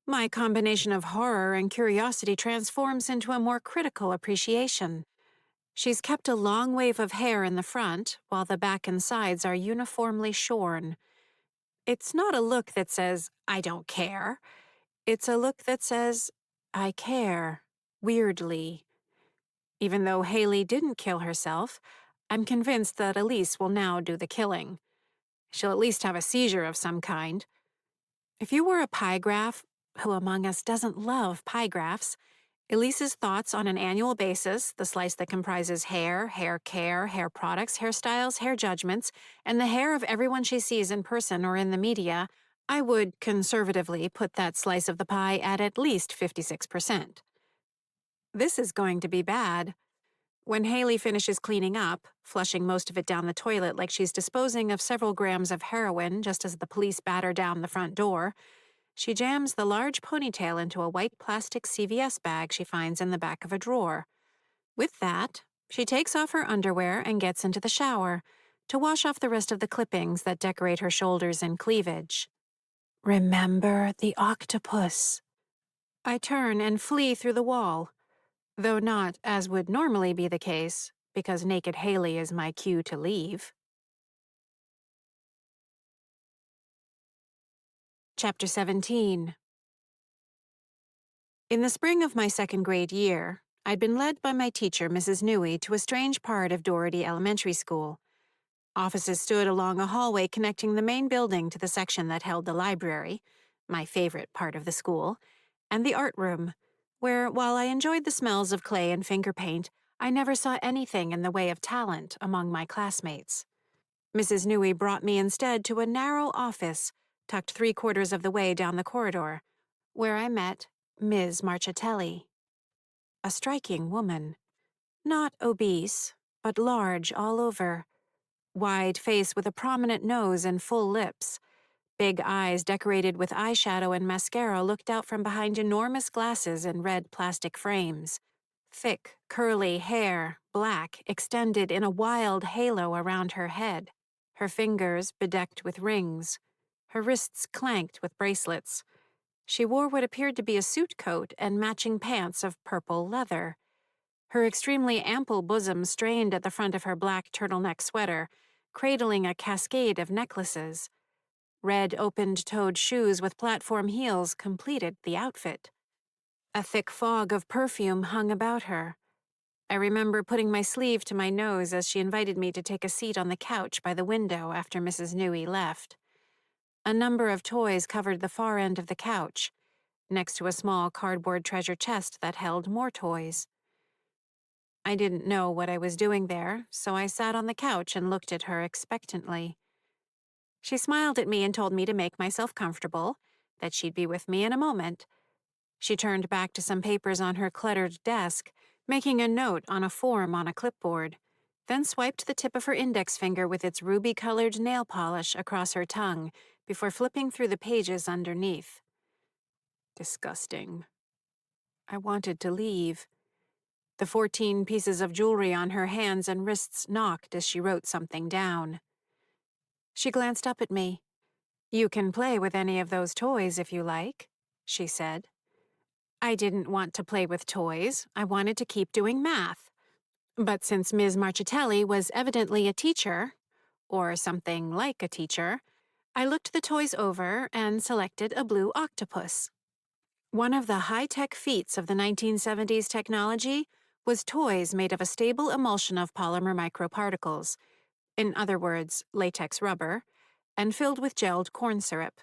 My combination of horror and curiosity transforms into a more critical appreciation. She's kept a long wave of hair in the front, while the back and sides are uniformly shorn. It's not a look that says, I don't care. It's a look that says, I care, weirdly. Even though Haley didn't kill herself, I'm convinced that Elise will now do the killing. She'll at least have a seizure of some kind. If you were a pie graph, who among us doesn't love pie graphs, Elise's thoughts on an annual basis, the slice that comprises hair, hair care, hair products, hairstyles, hair judgments, and the hair of everyone she sees in person or in the media, I would conservatively put that slice of the pie at least 56%. This is going to be bad. When Haley finishes cleaning up, flushing most of it down the toilet like she's disposing of several grams of heroin just as the police batter down the front door, she jams the large ponytail into a white plastic CVS bag she finds in the back of a drawer. With that, she takes off her underwear and gets into the shower to wash off the rest of the clippings that decorate her shoulders and cleavage. Remember the octopus. I turn and flee through the wall, though not as would normally be the case, because naked Haley is my cue to leave. Chapter 17. In the spring of my second grade year, I'd been led by my teacher, Mrs. Newey, to a strange part of Doherty Elementary School. Offices stood along a hallway connecting the main building to the section that held the library, my favorite part of the school, and the art room, where, while I enjoyed the smells of clay and finger paint, I never saw anything in the way of talent among my classmates. Mrs. Newey brought me instead to a narrow office tucked 3/4 of the way down the corridor, where I met Ms. Marchitelli. A striking woman. Not obese, but large all over. Wide face with a prominent nose and full lips. Big eyes decorated with eyeshadow and mascara looked out from behind enormous glasses in red plastic frames. Thick, curly hair, black, extended in a wild halo around her head. Her fingers bedecked with rings. Her wrists clanked with bracelets. She wore what appeared to be a suit coat and matching pants of purple leather. Her extremely ample bosom strained at the front of her black turtleneck sweater, cradling a cascade of necklaces. Red opened-toed shoes with platform heels completed the outfit. A thick fog of perfume hung about her. I remember putting my sleeve to my nose as she invited me to take a seat on the couch by the window after Mrs. Newey left. A number of toys covered the far end of the couch, next to a small cardboard treasure chest that held more toys. I didn't know what I was doing there, so I sat on the couch and looked at her expectantly. She smiled at me and told me to make myself comfortable, that she'd be with me in a moment. She turned back to some papers on her cluttered desk, making a note on a form on a clipboard, then swiped the tip of her index finger with its ruby-colored nail polish across her tongue before flipping through the pages underneath. Disgusting. I wanted to leave. The 14 pieces of jewelry on her hands and wrists knocked as she wrote something down. She glanced up at me. "You can play with any of those toys if you like," she said. I didn't want to play with toys. I wanted to keep doing math. But since Ms. Marchitelli was evidently a teacher, or something like a teacher, I looked the toys over and selected a blue octopus. One of the high-tech feats of the 1970s technology was toys made of a stable emulsion of polymer microparticles, in other words, latex rubber, and filled with gelled corn syrup.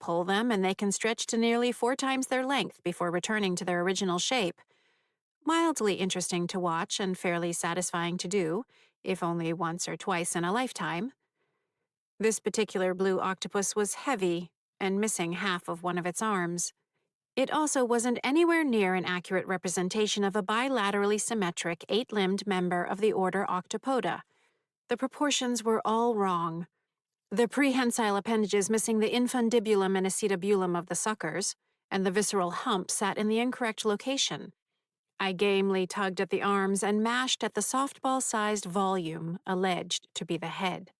Pull them and they can stretch to nearly 4 times their length before returning to their original shape. Mildly interesting to watch and fairly satisfying to do, if only once or twice in a lifetime. This particular blue octopus was heavy and missing half of one of its arms. It also wasn't anywhere near an accurate representation of a bilaterally symmetric 8-limbed member of the order Octopoda. The proportions were all wrong. The prehensile appendages missing the infundibulum and acetabulum of the suckers, and the visceral hump sat in the incorrect location. I gamely tugged at the arms and mashed at the softball-sized volume alleged to be the head.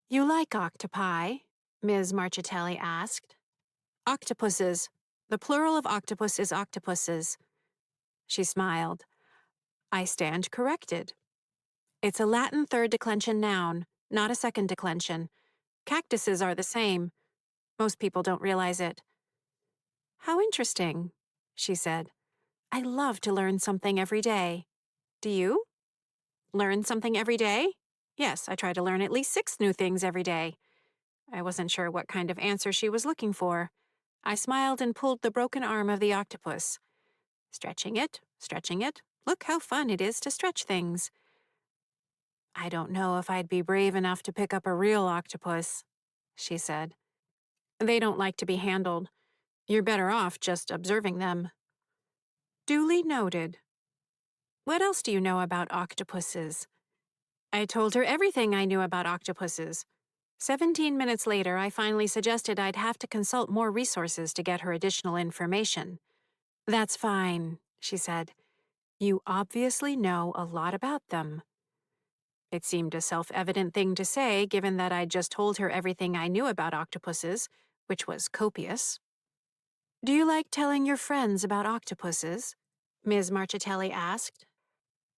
"You like octopi?" Ms. Marchitelli asked. "Octopuses. The plural of octopus is octopuses." She smiled. "I stand corrected. It's a Latin third declension noun, not a second declension. Cactuses are the same. Most people don't realize it." "How interesting," she said. "I love to learn something every day. Do you?" "Learn something every day?" "Yes, I try to learn at least 6 new things every day." I wasn't sure what kind of answer she was looking for. I smiled and pulled the broken arm of the octopus. Stretching it, stretching it. Look how fun it is to stretch things. "I don't know if I'd be brave enough to pick up a real octopus," she said. "They don't like to be handled. You're better off just observing them." Duly noted. "What else do you know about octopuses?" I told her everything I knew about octopuses. 17 minutes later, I finally suggested I'd have to consult more resources to get her additional information. "That's fine," she said. "You obviously know a lot about them." It seemed a self-evident thing to say, given that I'd just told her everything I knew about octopuses, which was copious. "Do you like telling your friends about octopuses?" Ms. Marchitelli asked.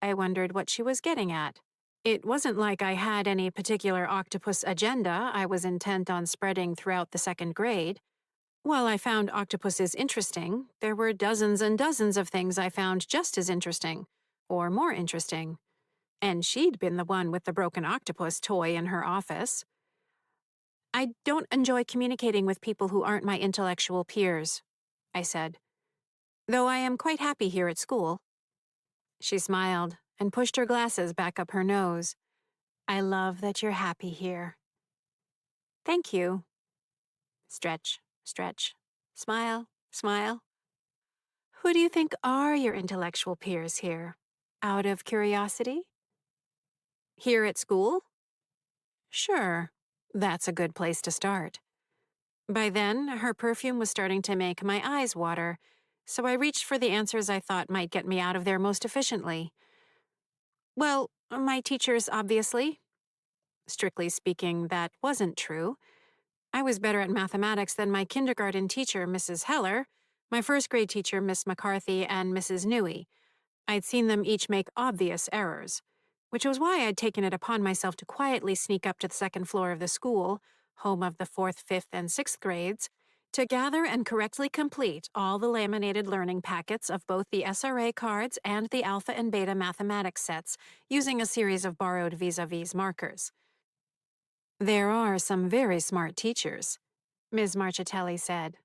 I wondered what she was getting at. It wasn't like I had any particular octopus agenda I was intent on spreading throughout the second grade. While I found octopuses interesting, there were dozens and dozens of things I found just as interesting, or more interesting. And she'd been the one with the broken octopus toy in her office. I don't enjoy communicating with people who aren't my intellectual peers, I said, though I am quite happy here at school. She smiled and pushed her glasses back up her nose. I love that you're happy here. Thank you. Stretch, stretch. Smile, smile. Who do you think are your intellectual peers here? Out of curiosity? Here at school? Sure. That's a good place to start. By then, her perfume was starting to make my eyes water, so I reached for the answers I thought might get me out of there most efficiently. Well, my teachers, obviously. Strictly speaking, that wasn't true. I was better at mathematics than my kindergarten teacher, Mrs. Heller, my first grade teacher, Miss McCarthy, and Mrs. Newey. I'd seen them each make obvious errors, which was why I'd taken it upon myself to quietly sneak up to the second floor of the school, home of the 4th, 5th, and 6th grades, to gather and correctly complete all the laminated learning packets of both the SRA cards and the Alpha and Beta mathematics sets, using a series of borrowed vis-a-vis markers. There are some very smart teachers, Ms. Marchitelli said.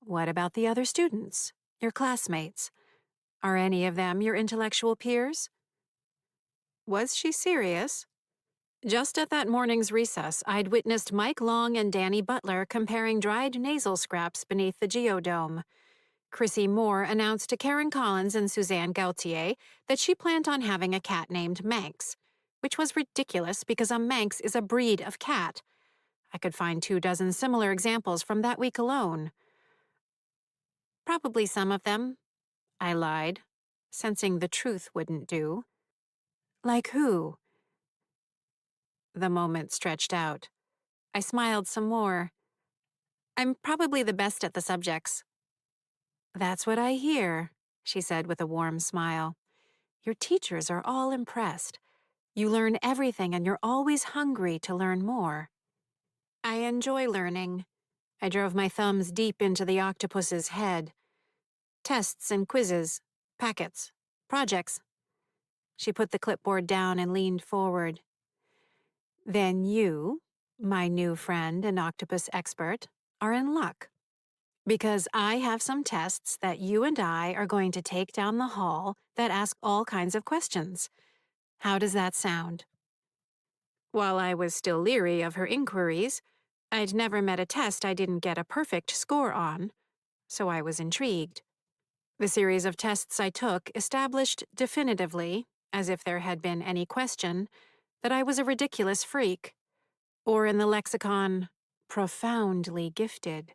What about the other students, your classmates? Are any of them your intellectual peers? Was she serious? Just at that morning's recess, I'd witnessed Mike Long and Danny Butler comparing dried nasal scraps beneath the geodome. Chrissy Moore announced to Karen Collins and Suzanne Gautier that she planned on having a cat named Manx, which was ridiculous because a Manx is a breed of cat. I could find 24 similar examples from that week alone. Probably some of them, I lied, sensing the truth wouldn't do. Like who? The moment stretched out. I smiled some more. I'm probably the best at the subjects. That's what I hear, she said with a warm smile. Your teachers are all impressed. You learn everything and you're always hungry to learn more. I enjoy learning. I drove my thumbs deep into the octopus's head. Tests and quizzes, packets, projects. She put the clipboard down and leaned forward. Then you, my new friend and octopus expert, are in luck. Because I have some tests that you and I are going to take down the hall that ask all kinds of questions. How does that sound? While I was still leery of her inquiries, I'd never met a test I didn't get a perfect score on, so I was intrigued. The series of tests I took established definitively, as if there had been any question, that I was a ridiculous freak, or in the lexicon, profoundly gifted.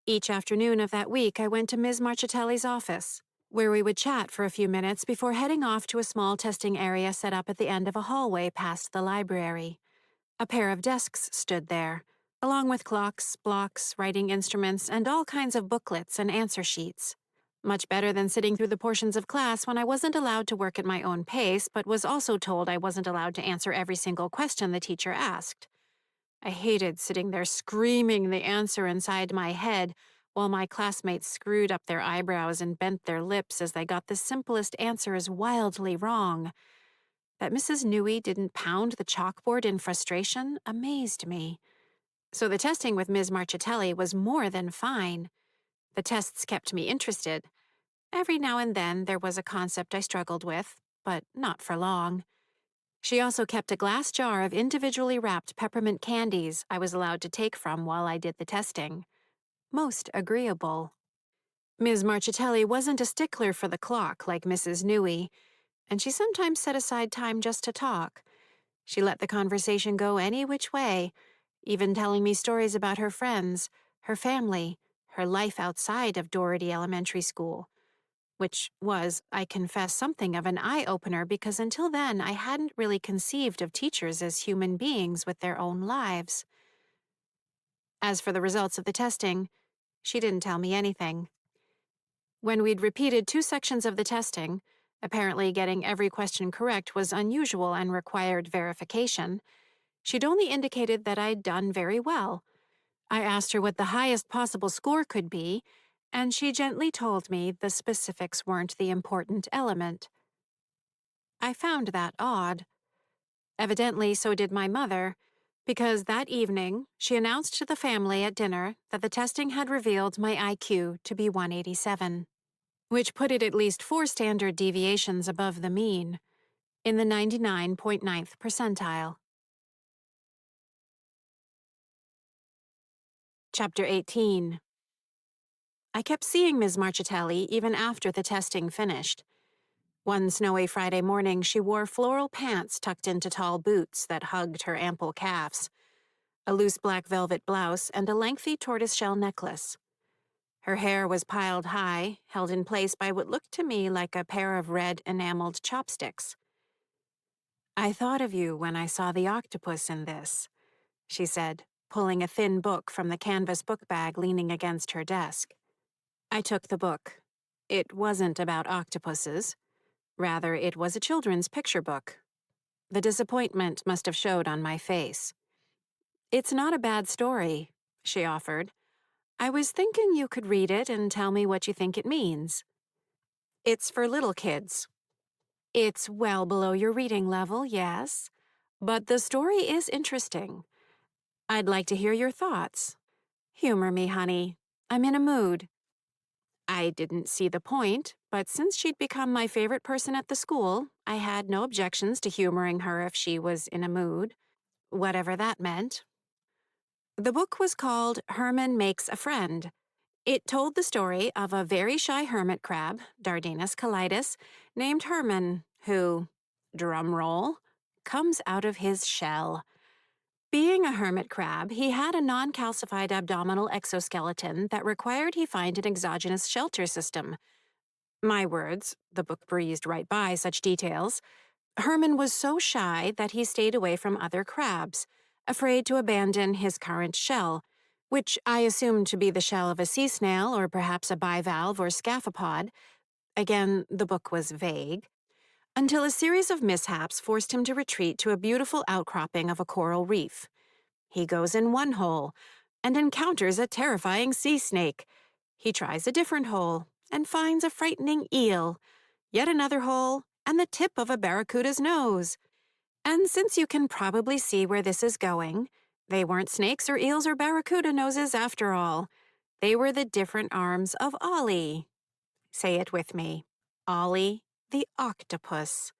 Each afternoon of that week, I went to Ms. Marchitelli's office, where we would chat for a few minutes before heading off to a small testing area set up at the end of a hallway past the library. A pair of desks stood there, along with clocks, blocks, writing instruments, and all kinds of booklets and answer sheets. Much better than sitting through the portions of class when I wasn't allowed to work at my own pace, but was also told I wasn't allowed to answer every single question the teacher asked. I hated sitting there screaming the answer inside my head while my classmates screwed up their eyebrows and bent their lips as they got the simplest answers wildly wrong. That Mrs. Newey didn't pound the chalkboard in frustration amazed me. So the testing with Ms. Marchitelli was more than fine. The tests kept me interested. Every now and then there was a concept I struggled with, but not for long. She also kept a glass jar of individually wrapped peppermint candies I was allowed to take from while I did the testing. Most agreeable. Ms. Marchitelli wasn't a stickler for the clock like Mrs. Newey, and she sometimes set aside time just to talk. She let the conversation go any which way, even telling me stories about her friends, her family, her life outside of Doherty Elementary School. Which was, I confess, something of an eye-opener because until then I hadn't really conceived of teachers as human beings with their own lives. As for the results of the testing, she didn't tell me anything. When we'd repeated 2 sections of the testing, apparently getting every question correct was unusual and required verification, she'd only indicated that I'd done very well. I asked her what the highest possible score could be, and she gently told me the specifics weren't the important element. I found that odd. Evidently, so did my mother, because that evening, she announced to the family at dinner that the testing had revealed my IQ to be 187, which put it at least 4 standard deviations above the mean, in the 99.9th percentile. Chapter 18. I kept seeing Ms. Marchitelli even after the testing finished. One snowy Friday morning, she wore floral pants tucked into tall boots that hugged her ample calves, a loose black velvet blouse, and a lengthy tortoiseshell necklace. Her hair was piled high, held in place by what looked to me like a pair of red enameled chopsticks. "I thought of you when I saw the octopus in this," she said, pulling a thin book from the canvas book bag leaning against her desk. I took the book. It wasn't about octopuses. Rather, it was a children's picture book. The disappointment must have showed on my face. "It's not a bad story," she offered. "I was thinking you could read it and tell me what you think it means." "It's for little kids." "It's well below your reading level, yes. But the story is interesting. I'd like to hear your thoughts. Humor me, honey. I'm in a mood." I didn't see the point, but since she'd become my favorite person at the school, I had no objections to humoring her if she was in a mood, whatever that meant. The book was called Herman Makes a Friend. It told the story of a very shy hermit crab, Dardanus callidus, named Herman, who, drumroll, comes out of his shell. Being a hermit crab, he had a non-calcified abdominal exoskeleton that required he find an exogenous shelter system. My words, the book breezed right by such details. Herman was so shy that he stayed away from other crabs, afraid to abandon his current shell, which I assumed to be the shell of a sea snail or perhaps a bivalve or scaphopod. Again, the book was vague. Until a series of mishaps forced him to retreat to a beautiful outcropping of a coral reef. He goes in one hole and encounters a terrifying sea snake. He tries a different hole and finds a frightening eel, yet another hole, and the tip of a barracuda's nose. And since you can probably see where this is going, they weren't snakes or eels or barracuda noses after all. They were the different arms of Ollie. Say it with me. Ollie the octopus.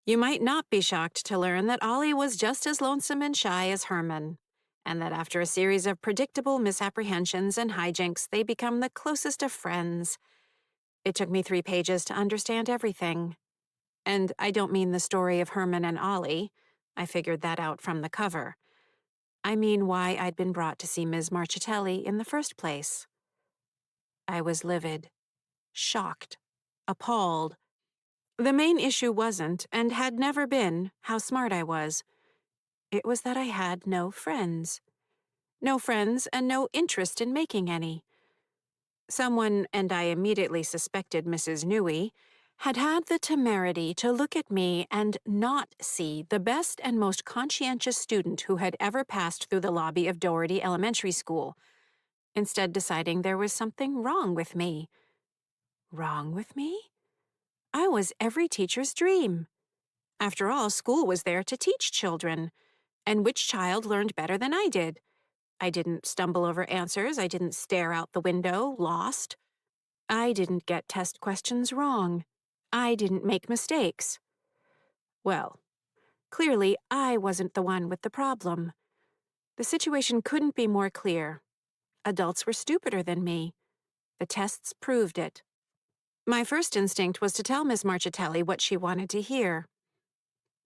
You might not be shocked to learn that Ollie was just as lonesome and shy as Herman, and that after a series of predictable misapprehensions and hijinks, they become the closest of friends. It took me 3 pages to understand everything. And I don't mean the story of Herman and Ollie. I figured that out from the cover. I mean why I'd been brought to see Ms. Marchitelli in the first place. I was livid, shocked, appalled. The main issue wasn't, and had never been, how smart I was. It was that I had no friends. No friends and no interest in making any. Someone, and I immediately suspected Mrs. Newey, had had the temerity to look at me and not see the best and most conscientious student who had ever passed through the lobby of Doherty Elementary School, instead deciding there was something wrong with me. Wrong with me? I was every teacher's dream. After all, school was there to teach children. And which child learned better than I did? I didn't stumble over answers. I didn't stare out the window, lost. I didn't get test questions wrong. I didn't make mistakes. Well, clearly I wasn't the one with the problem. The situation couldn't be more clear. Adults were stupider than me. The tests proved it. My first instinct was to tell Miss Marchitelli what she wanted to hear.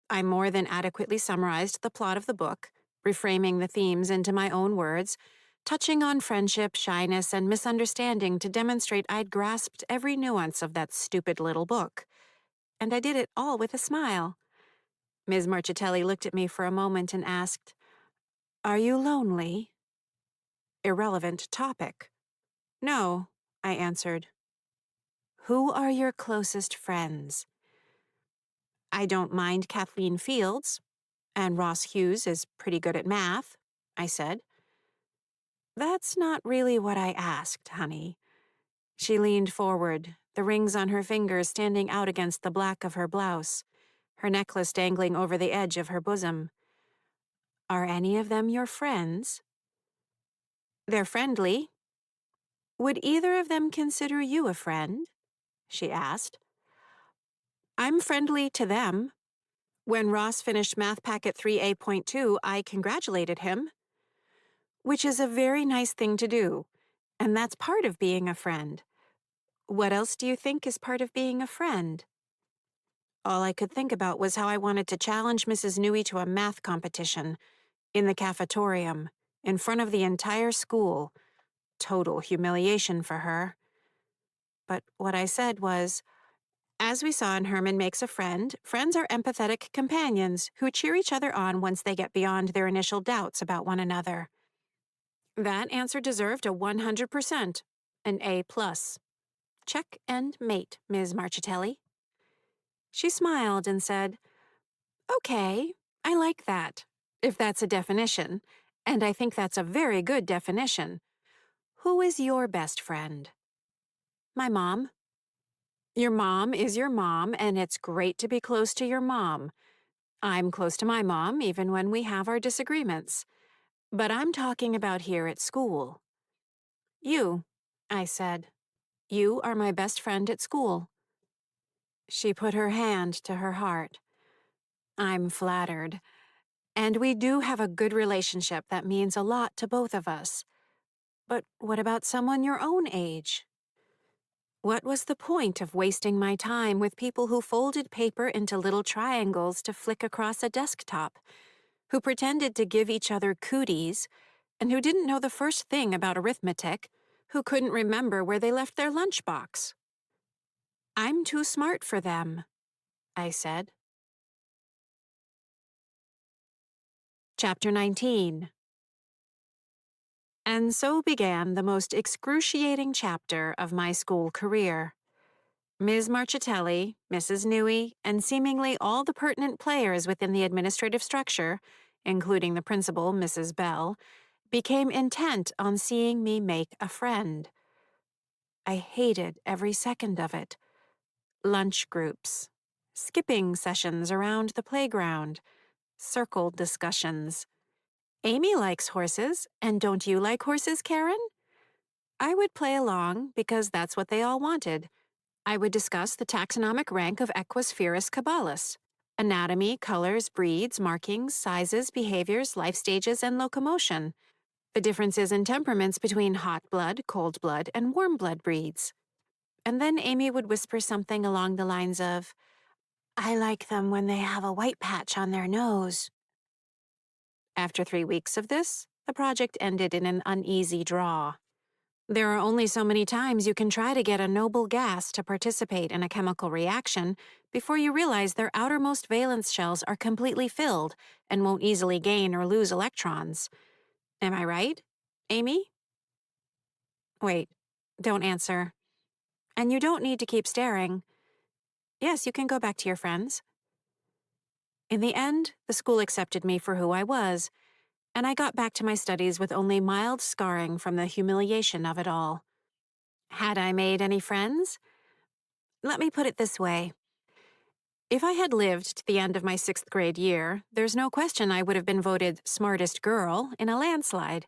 I more than adequately summarized the plot of the book, reframing the themes into my own words, touching on friendship, shyness, and misunderstanding to demonstrate I'd grasped every nuance of that stupid little book. And I did it all with a smile. Ms. Marchitelli looked at me for a moment and asked, "Are you lonely?" Irrelevant topic. "No," I answered. "Who are your closest friends?" "I don't mind Kathleen Fields, and Ross Hughes is pretty good at math," I said. That's not really what I asked, honey. She leaned forward, the rings on her fingers standing out against the black of her blouse, her necklace dangling over the edge of her bosom. Are any of them your friends? They're friendly. Would either of them consider you a friend? She asked. I'm friendly to them. When Ross finished Math Packet 3A.2, I congratulated him. Which is a very nice thing to do, and that's part of being a friend. What else do you think is part of being a friend? All I could think about was how I wanted to challenge Mrs. Newey to a math competition, in the cafetorium, in front of the entire school. Total humiliation for her. But what I said was, as we saw in Herman Makes a Friend, friends are empathetic companions who cheer each other on once they get beyond their initial doubts about one another. That answer deserved a 100%, an A+. Check and mate, Ms. Marchitelli. She smiled and said, Okay, I like that, if that's a definition, and I think that's a very good definition. Who is your best friend? My mom. Your mom is your mom, and it's great to be close to your mom. I'm close to my mom even when we have our disagreements. But I'm talking about here at school. You, I said. You are my best friend at school. She put her hand to her heart. I'm flattered. And we do have a good relationship that means a lot to both of us. But what about someone your own age? What was the point of wasting my time with people who folded paper into little triangles to flick across a desktop, who pretended to give each other cooties, and who didn't know the first thing about arithmetic, who couldn't remember where they left their lunchbox? I'm too smart for them, I said. Chapter 19. And so began the most excruciating chapter of my school career. Ms. Marchitelli, Mrs. Newey, and seemingly all the pertinent players within the administrative structure, including the principal, Mrs. Bell, became intent on seeing me make a friend. I hated every second of it. Lunch groups, skipping sessions around the playground, circle discussions. Amy likes horses, and don't you like horses, Karen? I would play along because that's what they all wanted. I would discuss the taxonomic rank of Equus caballus, anatomy, colors, breeds, markings, sizes, behaviors, life stages, and locomotion, the differences in temperaments between hot blood, cold blood, and warm blood breeds. And then Amy would whisper something along the lines of, I like them when they have a white patch on their nose. After 3 weeks of this, the project ended in an uneasy draw. There are only so many times you can try to get a noble gas to participate in a chemical reaction before you realize their outermost valence shells are completely filled and won't easily gain or lose electrons. Am I right, Amy? Wait, don't answer. And you don't need to keep staring. Yes, you can go back to your friends. In the end, the school accepted me for who I was, and I got back to my studies with only mild scarring from the humiliation of it all. Had I made any friends? Let me put it this way. If I had lived to the end of my 6th grade year, there's no question I would have been voted smartest girl in a landslide.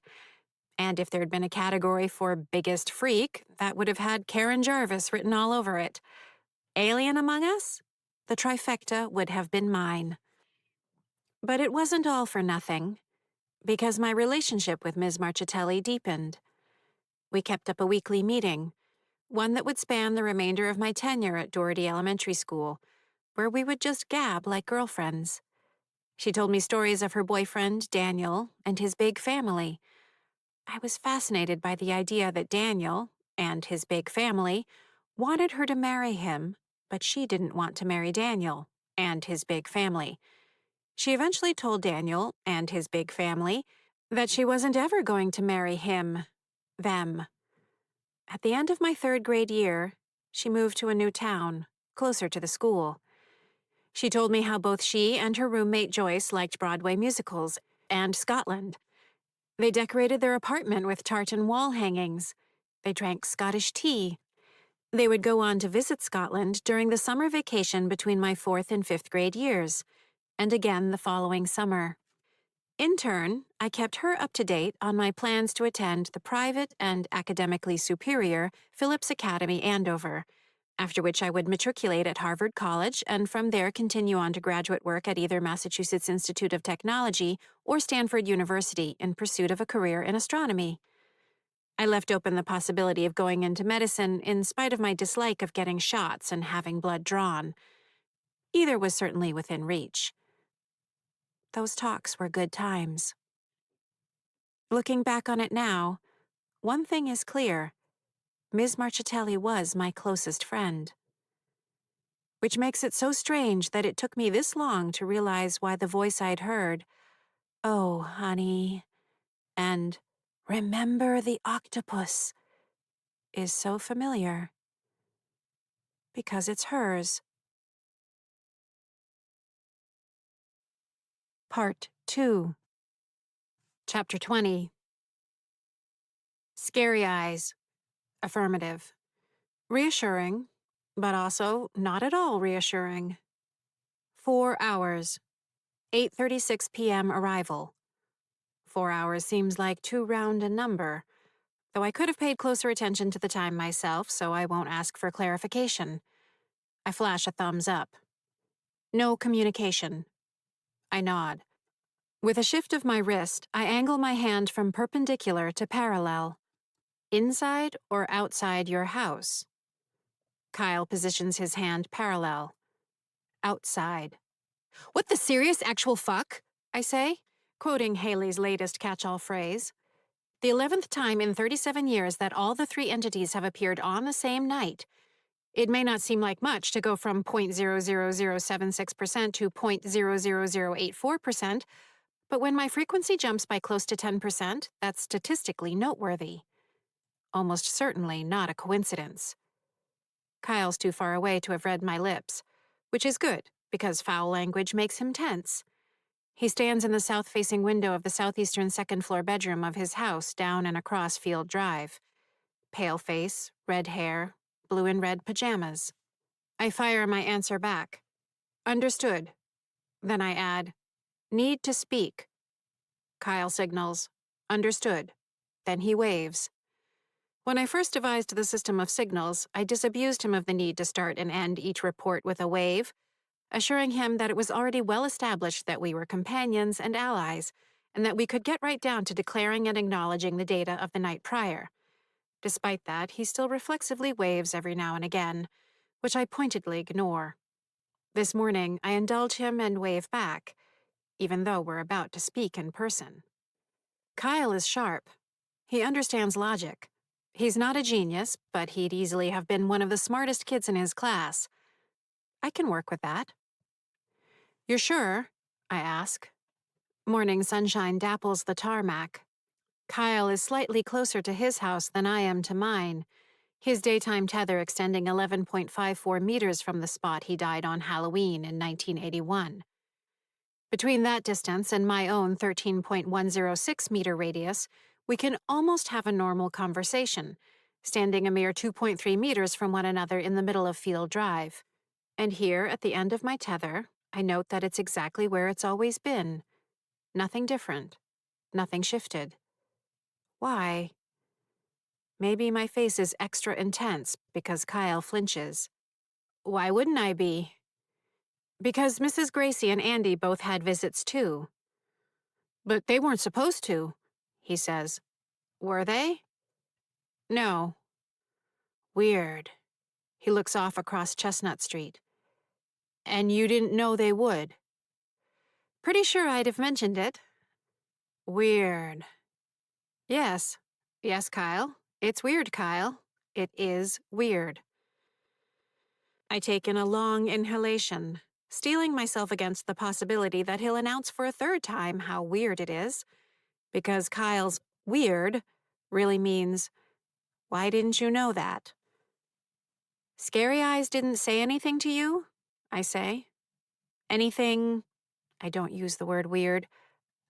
And if there'd been a category for biggest freak, that would have had Karen Jarvis written all over it. Alien among us? The trifecta would have been mine. But it wasn't all for nothing, because my relationship with Ms. Marchitelli deepened. We kept up a weekly meeting, one that would span the remainder of my tenure at Doherty Elementary School, where we would just gab like girlfriends. She told me stories of her boyfriend, Daniel, and his big family. I was fascinated by the idea that Daniel, and his big family, wanted her to marry him, but she didn't want to marry Daniel, and his big family. She eventually told Daniel, and his big family, that she wasn't ever going to marry him, them. At the end of my 3rd grade year, she moved to a new town, closer to the school. She told me how both she and her roommate Joyce liked Broadway musicals and Scotland. They decorated their apartment with tartan wall hangings. They drank Scottish tea. They would go on to visit Scotland during the summer vacation between my 4th and 5th grade years, and again the following summer. In turn, I kept her up to date on my plans to attend the private and academically superior Phillips Academy, Andover, after which I would matriculate at Harvard College and from there continue on to graduate work at either Massachusetts Institute of Technology or Stanford University in pursuit of a career in astronomy. I left open the possibility of going into medicine in spite of my dislike of getting shots and having blood drawn. Either was certainly within reach. Those talks were good times. Looking back on it now, one thing is clear. Ms. Marchitelli was my closest friend. Which makes it so strange that it took me this long to realize why the voice I'd heard, "Oh, honey," and "Remember the octopus," is so familiar. Because it's hers. Part 2. Chapter 20. Scary eyes. Affirmative. Reassuring, but also not at all reassuring. 4 hours. 8:36 p.m. arrival. 4 hours seems like too round a number, though I could have paid closer attention to the time myself, so I won't ask for clarification. I flash a thumbs up. No communication. I nod. With a shift of my wrist, I angle my hand from perpendicular to parallel. Inside or outside your house? Kyle positions his hand parallel. Outside. "What the serious actual fuck?" I say, quoting Haley's latest catch-all phrase. The 11th time in 37 years that all the three entities have appeared on the same night. It may not seem like much to go from 0.00076% to 0.00084%, but when my frequency jumps by close to 10%, that's statistically noteworthy. Almost certainly not a coincidence. Kyle's too far away to have read my lips, which is good, because foul language makes him tense. He stands in the south-facing window of the southeastern second-floor bedroom of his house down and across Field Drive. Pale face, red hair, blue and red pajamas. I fire my answer back. Understood. Then I add, need to speak. Kyle signals, understood. Then he waves. When I first devised the system of signals, I disabused him of the need to start and end each report with a wave, assuring him that it was already well established that we were companions and allies, and that we could get right down to declaring and acknowledging the data of the night prior. Despite that, he still reflexively waves every now and again, which I pointedly ignore. This morning, I indulge him and wave back, even though we're about to speak in person. Kyle is sharp. He understands logic. He's not a genius, but he'd easily have been one of the smartest kids in his class. I can work with that. "You're sure?" I ask. Morning sunshine dapples the tarmac. Kyle is slightly closer to his house than I am to mine, his daytime tether extending 11.54 meters from the spot he died on Halloween in 1981. Between that distance and my own 13.106-meter radius, we can almost have a normal conversation, standing a mere 2.3 meters from one another in the middle of Field Drive. And here, at the end of my tether, I note that it's exactly where it's always been. Nothing different. Nothing shifted. Why? Maybe my face is extra intense because Kyle flinches. Why wouldn't I be? Because Mrs. Gracie and Andy both had visits too. But they weren't supposed to, he says. Were they? No. Weird. He looks off across Chestnut Street. And you didn't know they would? Pretty sure I'd have mentioned it. Weird. Yes. Yes, Kyle. It's weird, Kyle. It is weird. I take in a long inhalation, steeling myself against the possibility that he'll announce for a third time how weird it is, because Kyle's weird really means, why didn't you know that? Scary Eyes didn't say anything to you? I say. Anything, I don't use the word weird,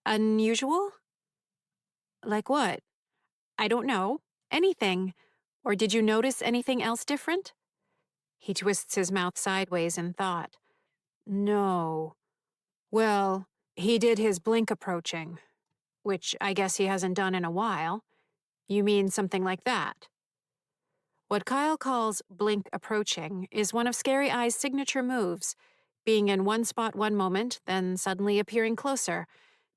unusual? Like what? I don't know. Anything. Or did you notice anything else different? He twists his mouth sideways in thought. No. Well, he did his blink approaching, which I guess he hasn't done in a while. You mean something like that? What Kyle calls blink approaching is one of Scary Eye's signature moves, being in one spot one moment, then suddenly appearing closer,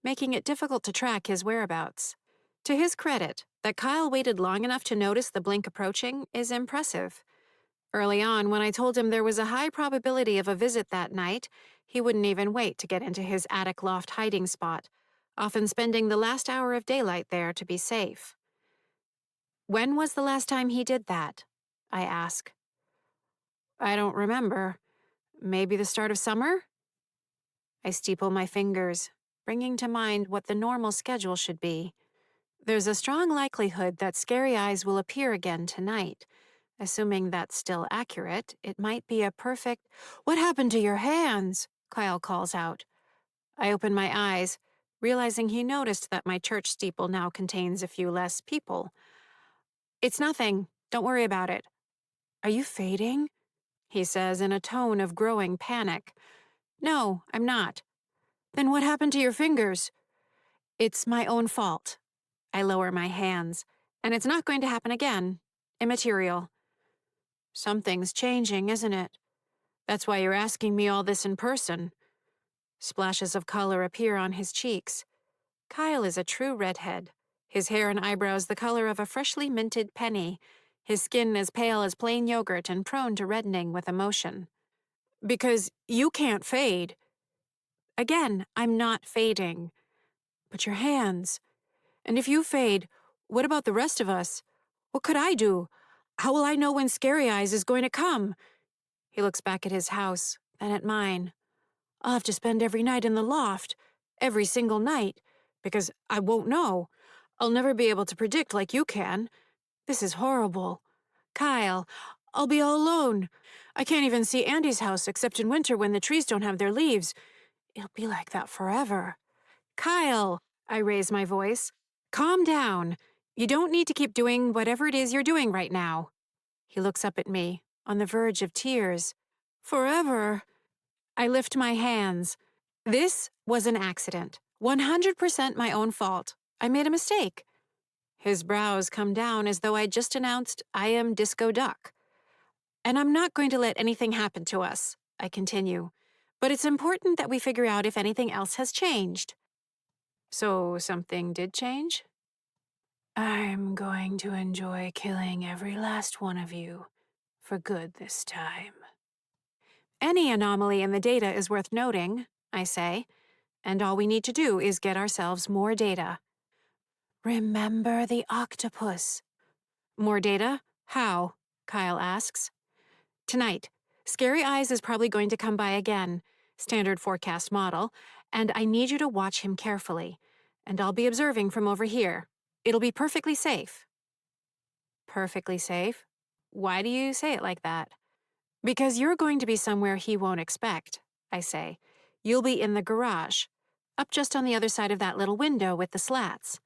making it difficult to track his whereabouts. To his credit, that Kyle waited long enough to notice the blink approaching is impressive. Early on, when I told him there was a high probability of a visit that night, he wouldn't even wait to get into his attic loft hiding spot, often spending the last hour of daylight there to be safe. When was the last time he did that? I ask. I don't remember. Maybe the start of summer? I steeple my fingers, bringing to mind what the normal schedule should be. There's a strong likelihood that Scary Eyes will appear again tonight. Assuming that's still accurate, it might be a perfect— What happened to your hands? Kyle calls out. I open my eyes, realizing he noticed that my church steeple now contains a few less people. It's nothing. Don't worry about it. Are you fading? He says in a tone of growing panic. No, I'm not. Then what happened to your fingers? It's my own fault. I lower my hands, and it's not going to happen again. Immaterial. Something's changing, isn't it? That's why you're asking me all this in person. Splashes of color appear on his cheeks. Kyle is a true redhead. His hair and eyebrows the color of a freshly minted penny. His skin as pale as plain yogurt and prone to reddening with emotion. Because you can't fade. Again, I'm not fading. But your hands. And if you fade, what about the rest of us? What could I do? How will I know when Scary Eyes is going to come? He looks back at his house, then at mine. I'll have to spend every night in the loft. Every single night. Because I won't know. I'll never be able to predict like you can. This is horrible. Kyle, I'll be all alone. I can't even see Andy's house except in winter when the trees don't have their leaves. It'll be like that forever. Kyle, I raise my voice. Calm down. You don't need to keep doing whatever it is you're doing right now. He looks up at me, on the verge of tears. Forever. I lift my hands. This was an accident. 100% my own fault. I made a mistake. His brows come down as though I'd just announced I am Disco Duck. And I'm not going to let anything happen to us, I continue. But it's important that we figure out if anything else has changed. So something did change? I'm going to enjoy killing every last one of you, for good this time. Any anomaly in the data is worth noting, I say, and all we need to do is get ourselves more data. Remember the octopus. More data? How? Kyle asks. Tonight, Scary Eyes is probably going to come by again, standard forecast model, and I need you to watch him carefully, and I'll be observing from over here. It'll be perfectly safe. Perfectly safe? Why do you say it like that? Because you're going to be somewhere he won't expect, I say. You'll be in the garage, up just on the other side of that little window with the slats.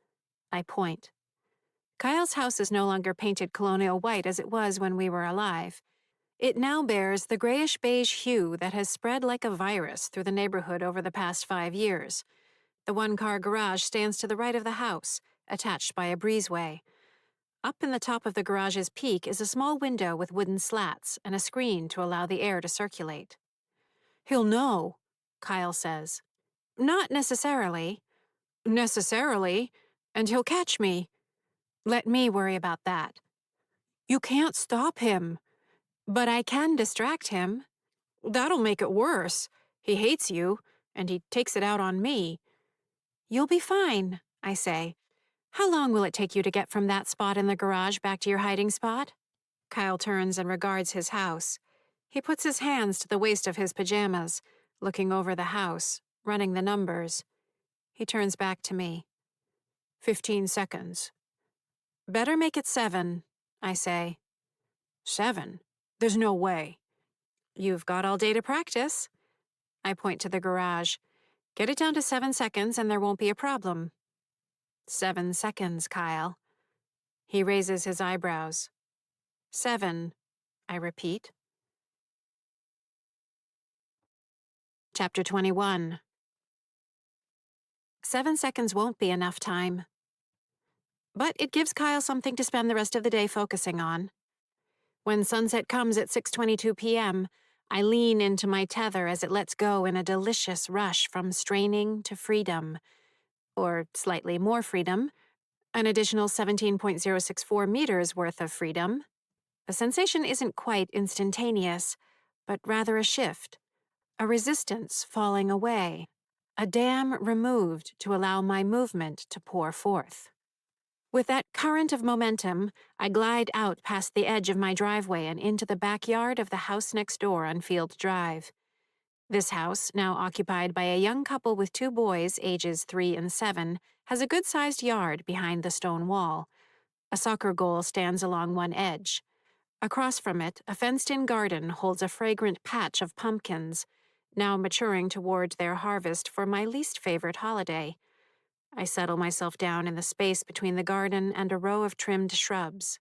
I point. Kyle's house is no longer painted colonial white as it was when we were alive. It now bears the grayish-beige hue that has spread like a virus through the neighborhood over the past 5 years. The one-car garage stands to the right of the house, attached by a breezeway. Up in the top of the garage's peak is a small window with wooden slats and a screen to allow the air to circulate. He'll know, Kyle says. Not necessarily. Necessarily? And he'll catch me. Let me worry about that. You can't stop him. But I can distract him. That'll make it worse. He hates you, and he takes it out on me. You'll be fine, I say. How long will it take you to get from that spot in the garage back to your hiding spot? Kyle turns and regards his house. He puts his hands to the waist of his pajamas, looking over the house, running the numbers. He turns back to me. 15 seconds. Better make it 7, I say. 7? There's no way. You've got all day to practice. I point to the garage. Get it down to 7 seconds and there won't be a problem. 7 seconds, Kyle. He raises his eyebrows. 7, I repeat. Chapter 21. 7 seconds won't be enough time. But it gives Kyle something to spend the rest of the day focusing on. When sunset comes at 6:22 p.m., I lean into my tether as it lets go in a delicious rush from straining to freedom, or slightly more freedom, an additional 17.064 meters worth of freedom. The sensation isn't quite instantaneous, but rather a shift, a resistance falling away, a dam removed to allow my movement to pour forth. With that current of momentum, I glide out past the edge of my driveway and into the backyard of the house next door on Field Drive. This house, now occupied by a young couple with 2 boys ages 3 and 7, has a good-sized yard behind the stone wall. A soccer goal stands along one edge. Across from it, a fenced-in garden holds a fragrant patch of pumpkins, now maturing toward their harvest for my least favorite holiday. I settle myself down in the space between the garden and a row of trimmed shrubs.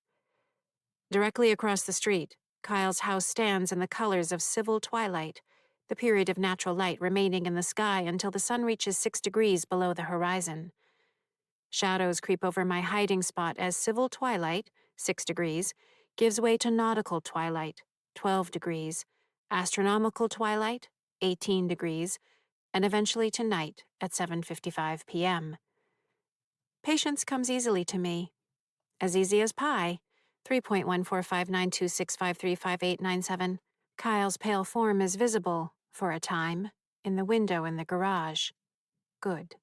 Directly across the street, Kyle's house stands in the colors of civil twilight, the period of natural light remaining in the sky until the sun reaches 6 degrees below the horizon. Shadows creep over my hiding spot as civil twilight, 6 degrees, gives way to nautical twilight, 12 degrees, astronomical twilight, 18 degrees, and eventually to night at 7:55 p.m. Patience comes easily to me. As easy as pie. 3.14592653587. Kyle's pale form is visible, for a time, in the window in the garage. Good.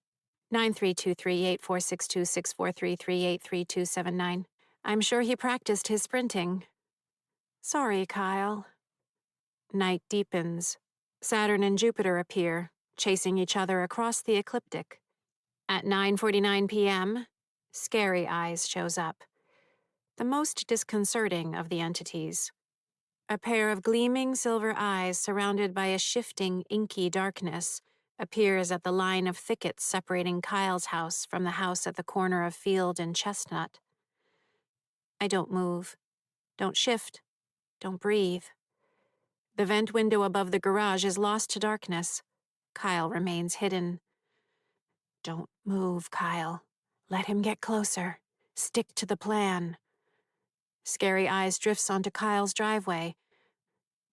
932384626433383279. I'm sure he practiced his sprinting. Sorry, Kyle. Night deepens. Saturn and Jupiter appear, chasing each other across the ecliptic. At 9:49 p.m., Scary Eyes shows up. The most disconcerting of the entities. A pair of gleaming silver eyes surrounded by a shifting, inky darkness appears at the line of thickets separating Kyle's house from the house at the corner of Field and Chestnut. I don't move, don't shift, don't breathe. The vent window above the garage is lost to darkness. Kyle remains hidden. Don't move, Kyle. Let him get closer. Stick to the plan. Scary Eyes drifts onto Kyle's driveway.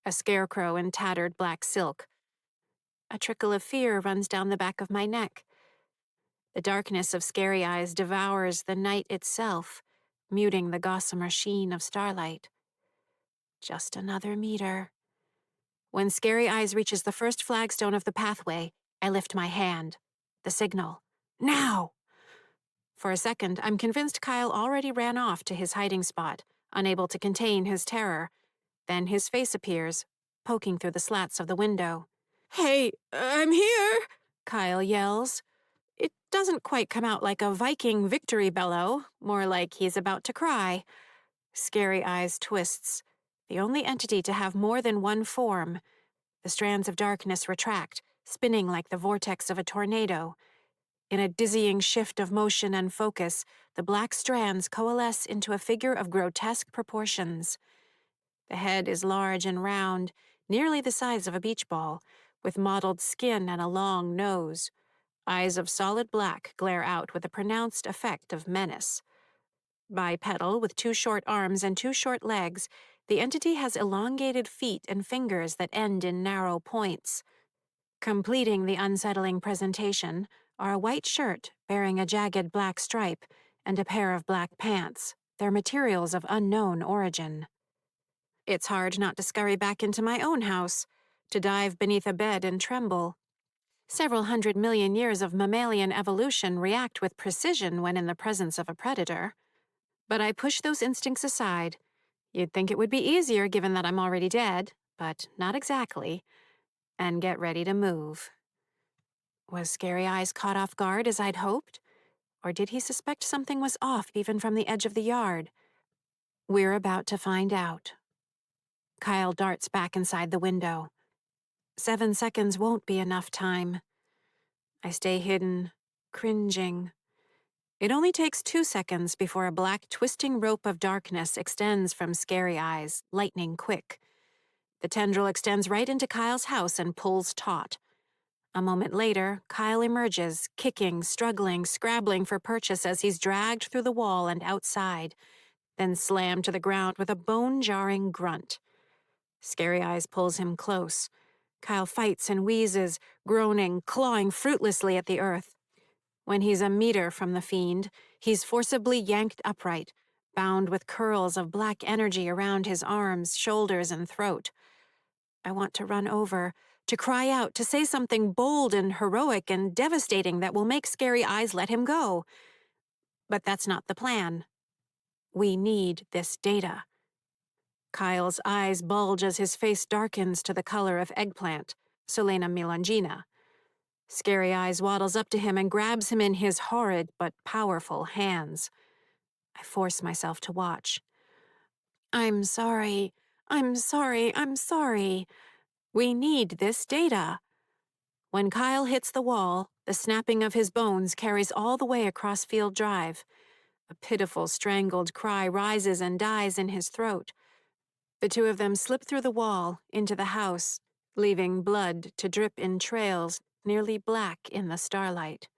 A scarecrow in tattered black silk. A trickle of fear runs down the back of my neck. The darkness of Scary Eyes devours the night itself, muting the gossamer sheen of starlight. Just another meter. When Scary Eyes reaches the first flagstone of the pathway, I lift my hand. The signal. Now! For a second, I'm convinced Kyle already ran off to his hiding spot, unable to contain his terror. Then his face appears, poking through the slats of the window. Hey, I'm here, Kyle yells. It doesn't quite come out like a Viking victory bellow, more like he's about to cry. Scary Eyes twists, the only entity to have more than one form. The strands of darkness retract, spinning like the vortex of a tornado. In a dizzying shift of motion and focus, the black strands coalesce into a figure of grotesque proportions. The head is large and round, nearly the size of a beach ball, with mottled skin and a long nose. Eyes of solid black glare out with a pronounced effect of menace. Bipedal, with 2 short arms and 2 short legs, the entity has elongated feet and fingers that end in narrow points. Completing the unsettling presentation are a white shirt bearing a jagged black stripe and a pair of black pants, their materials of unknown origin. It's hard not to scurry back into my own house, to dive beneath a bed and tremble. Several 100 million years of mammalian evolution react with precision when in the presence of a predator. But I push those instincts aside. You'd think it would be easier given that I'm already dead, but not exactly. And get ready to move. Was Scary Eyes caught off guard as I'd hoped? Or did he suspect something was off even from the edge of the yard? We're about to find out. Kyle darts back inside the window. 7 seconds won't be enough time. I stay hidden, cringing. It only takes 2 seconds before a black twisting rope of darkness extends from Scary Eyes, lightning quick. The tendril extends right into Kyle's house and pulls taut. A moment later, Kyle emerges, kicking, struggling, scrabbling for purchase as he's dragged through the wall and outside, then slammed to the ground with a bone-jarring grunt. Scary Eyes pulls him close. Kyle fights and wheezes, groaning, clawing fruitlessly at the earth. When he's a meter from the fiend, he's forcibly yanked upright, bound with curls of black energy around his arms, shoulders, and throat. I want to run over, to cry out, to say something bold and heroic and devastating that will make Scary Eyes let him go. But that's not the plan. We need this data. Kyle's eyes bulge as his face darkens to the color of eggplant, Solena melongena. Scary Eyes waddles up to him and grabs him in his horrid but powerful hands. I force myself to watch. I'm sorry. I'm sorry. I'm sorry. We need this data. When Kyle hits the wall, the snapping of his bones carries all the way across Field Drive. A pitiful, strangled cry rises and dies in his throat. The two of them slip through the wall, into the house, leaving blood to drip in trails, nearly black in the starlight.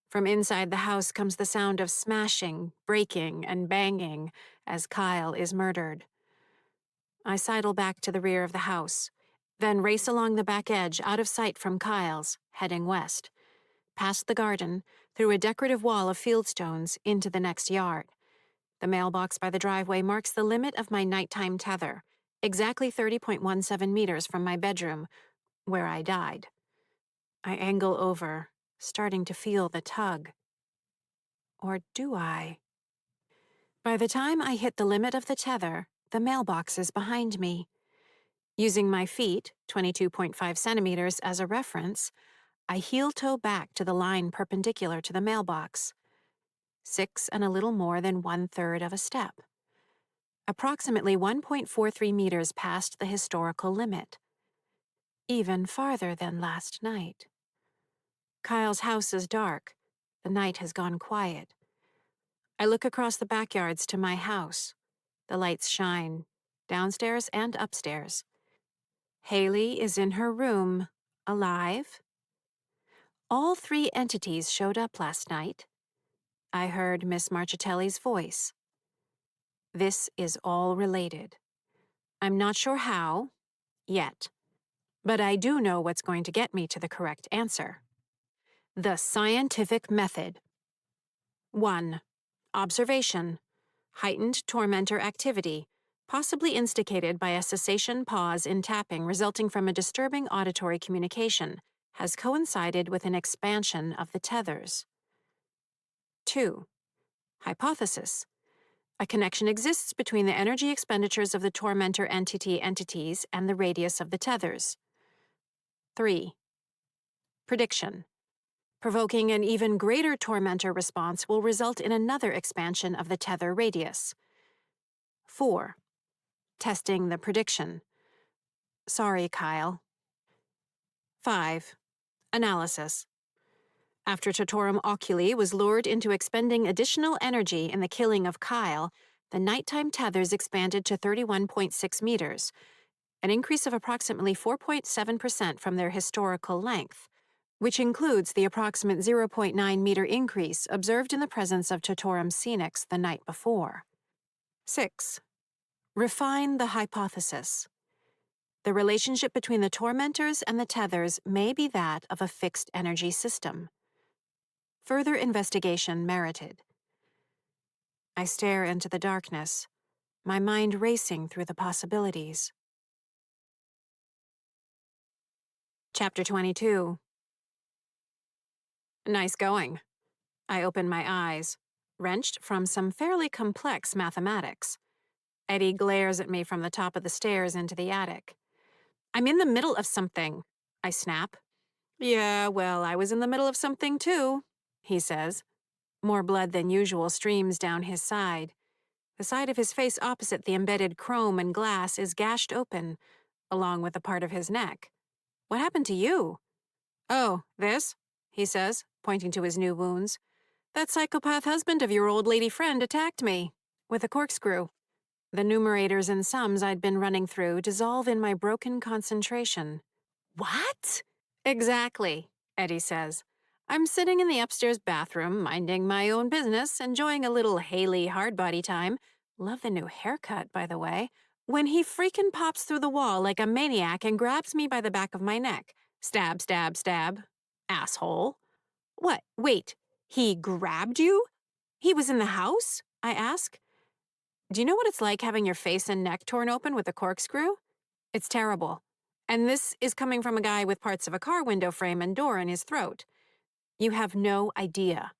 From inside the house comes the sound of smashing, breaking, and banging as Kyle is murdered. I sidle back to the rear of the house, then race along the back edge out of sight from Kyle's, heading west, past the garden, through a decorative wall of fieldstones, into the next yard. The mailbox by the driveway marks the limit of my nighttime tether, exactly 30.17 meters from my bedroom, where I died. I angle over, starting to feel the tug. Or do I? By the time I hit the limit of the tether, the mailbox is behind me. Using my feet, 22.5 centimeters, as a reference, I heel-toe back to the line perpendicular to the mailbox. 6 and a little more than 1/3 of a step. Approximately 1.43 meters past the historical limit. Even farther than last night. Kyle's house is dark. The night has gone quiet. I look across the backyards to my house. The lights shine, downstairs and upstairs. Haley is in her room, alive. All 3 entities showed up last night. I heard Miss Marchitelli's voice. This is all related. I'm not sure how, yet. But I do know what's going to get me to the correct answer. The scientific method. 1. Observation. Heightened tormentor activity, possibly instigated by a cessation pause in tapping resulting from a disturbing auditory communication, has coincided with an expansion of the tethers. 2. Hypothesis. A connection exists between the energy expenditures of the tormentor entities and the radius of the tethers. 3. Prediction. Provoking an even greater tormentor response will result in another expansion of the tether radius. 4. Testing the prediction. Sorry, Kyle. 5. Analysis. After Totorum oculi was lured into expending additional energy in the killing of Kyle, the nighttime tethers expanded to 31.6 meters, an increase of approximately 4.7% from their historical length, which includes the approximate 0.9 meter increase observed in the presence of Totorum sinix the night before. 6. Refine the hypothesis. The relationship between the tormentors and the tethers may be that of a fixed energy system. Further investigation merited. I stare into the darkness, my mind racing through the possibilities. Chapter 22. Nice going. I open my eyes, wrenched from some fairly complex mathematics. Eddie glares at me from the top of the stairs into the attic. I'm in the middle of something, I snap. Yeah, well, I was in the middle of something too, he says. More blood than usual streams down his side. The side of his face opposite the embedded chrome and glass is gashed open, along with a part of his neck. What happened to you? Oh, this? He says, pointing to his new wounds. That psychopath husband of your old lady friend attacked me with a corkscrew. The numerators and sums I'd been running through dissolve in my broken concentration. What? Exactly, Eddie says. I'm sitting in the upstairs bathroom, minding my own business, enjoying a little Haley hardbody time. Love the new haircut, by the way. When he freaking pops through the wall like a maniac and grabs me by the back of my neck. Stab, stab, stab. Asshole. What? Wait. He grabbed you? He was in the house? I ask. Do you know what it's like having your face and neck torn open with a corkscrew? It's terrible. And this is coming from a guy with parts of a car window frame and door in his throat. You have no idea.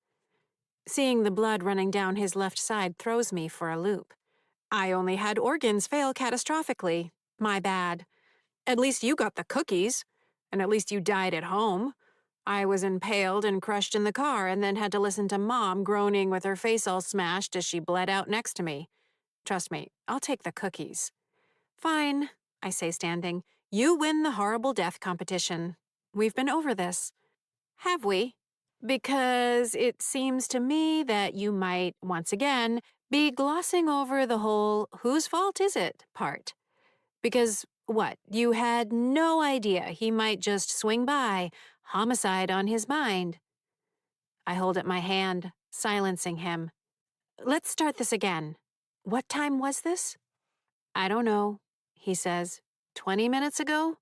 Seeing the blood running down his left side throws me for a loop. I only had organs fail catastrophically. My bad. At least you got the cookies. And at least you died at home. I was impaled and crushed in the car and then had to listen to Mom groaning with her face all smashed as she bled out next to me. Trust me, I'll take the cookies. Fine, I say standing. You win the horrible death competition. We've been over this. Have we? Because it seems to me that you might, once again, be glossing over the whole whose fault is it part. Because, what, you had no idea he might just swing by, homicide on his mind. I hold up my hand, silencing him. Let's start this again. What time was this? I don't know, he says. 20 minutes ago?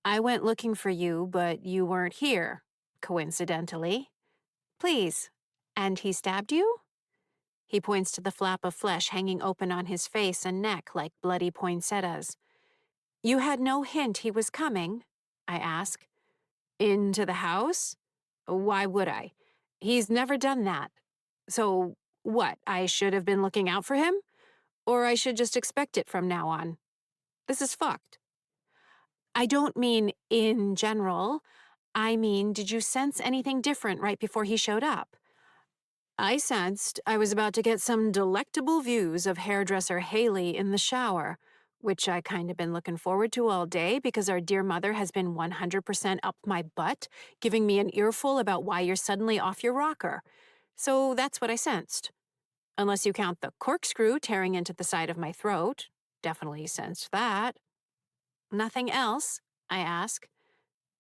I went looking for you, but you weren't here, coincidentally. Please. And he stabbed you? He points to the flap of flesh hanging open on his face and neck like bloody poinsettias. You had no hint he was coming? I ask. Into the house? Why would I? He's never done that. So, what, I should have been looking out for him? Or I should just expect it from now on? This is fucked. I don't mean in general. I mean, did you sense anything different right before he showed up? I sensed I was about to get some delectable views of hairdresser Haley in the shower, which I kind of been looking forward to all day because our dear mother has been 100% up my butt, giving me an earful about why you're suddenly off your rocker. So that's what I sensed. Unless you count the corkscrew tearing into the side of my throat. Definitely sensed that. Nothing else? I ask.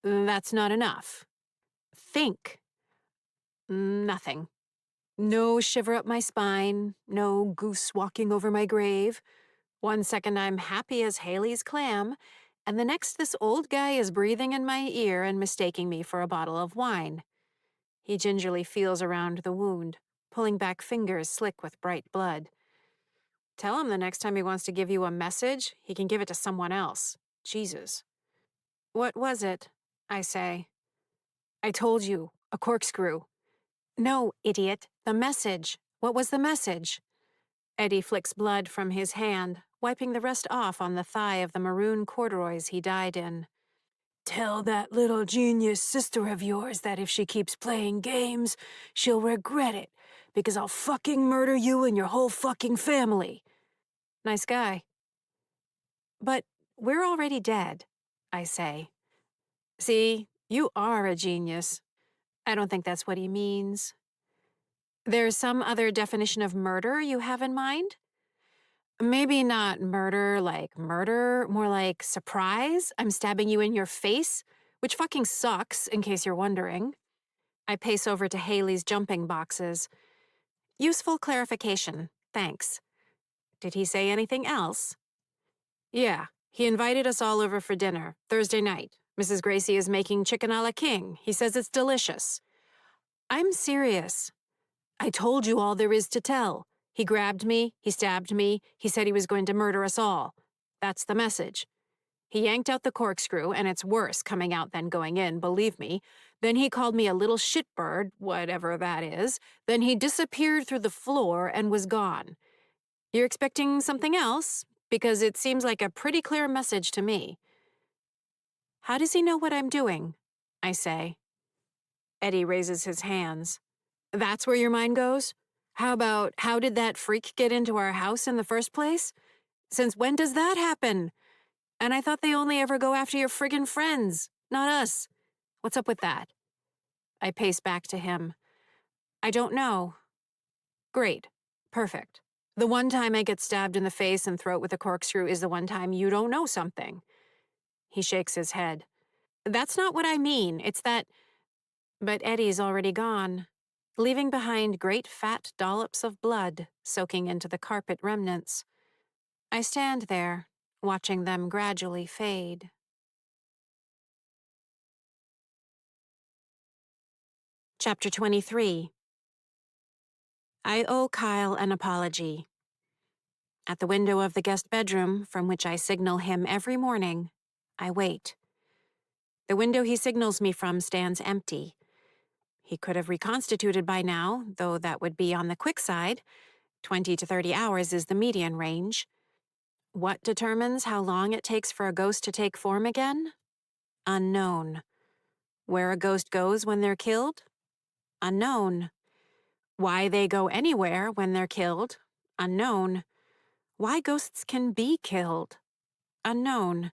That's not enough. Think. Nothing. No shiver up my spine, no goose walking over my grave. One second I'm happy as Haley's clam, and the next this old guy is breathing in my ear and mistaking me for a bottle of wine. He gingerly feels around the wound, pulling back fingers slick with bright blood. Tell him the next time he wants to give you a message, he can give it to someone else. Jesus. What was it? I say. I told you, a corkscrew. No, idiot, the message. What was the message? Eddie flicks blood from his hand, wiping the rest off on the thigh of the maroon corduroys he died in. Tell that little genius sister of yours that if she keeps playing games, she'll regret it, because I'll fucking murder you and your whole fucking family. Nice guy. But we're already dead, I say. See, you are a genius. I don't think that's what he means. There's some other definition of murder you have in mind? Maybe not murder, more like surprise. I'm stabbing you in your face, which fucking sucks, in case you're wondering. I pace over to Haley's jumping boxes. Useful clarification, thanks. Did he say anything else? Yeah, he invited us all over for dinner, Thursday night. Mrs. Gracie is making chicken a la king. He says it's delicious. I'm serious. I told you all there is to tell. He grabbed me, he stabbed me, he said he was going to murder us all. That's the message. He yanked out the corkscrew, and it's worse coming out than going in, believe me. Then he called me a little shitbird, whatever that is. Then he disappeared through the floor and was gone. You're expecting something else? Because it seems like a pretty clear message to me. How does he know what I'm doing? I say. Eddie raises his hands. That's where your mind goes? How about, how did that freak get into our house in the first place? Since when does that happen? And I thought they only ever go after your friggin' friends, not us. What's up with that? I pace back to him. I don't know. Great. Perfect. The one time I get stabbed in the face and throat with a corkscrew is the one time you don't know something. He shakes his head. That's not what I mean. It's that. But Eddie's already gone, leaving behind great fat dollops of blood soaking into the carpet remnants. I stand there, watching them gradually fade. Chapter 23. I owe Kyle an apology. At the window of the guest bedroom, from which I signal him every morning, I wait. The window he signals me from stands empty. He could have reconstituted by now, though that would be on the quick side. 20 to 30 hours is the median range. What determines how long it takes for a ghost to take form again? Unknown. Where a ghost goes when they're killed? Unknown. Why they go anywhere when they're killed? Unknown. Why ghosts can be killed? Unknown.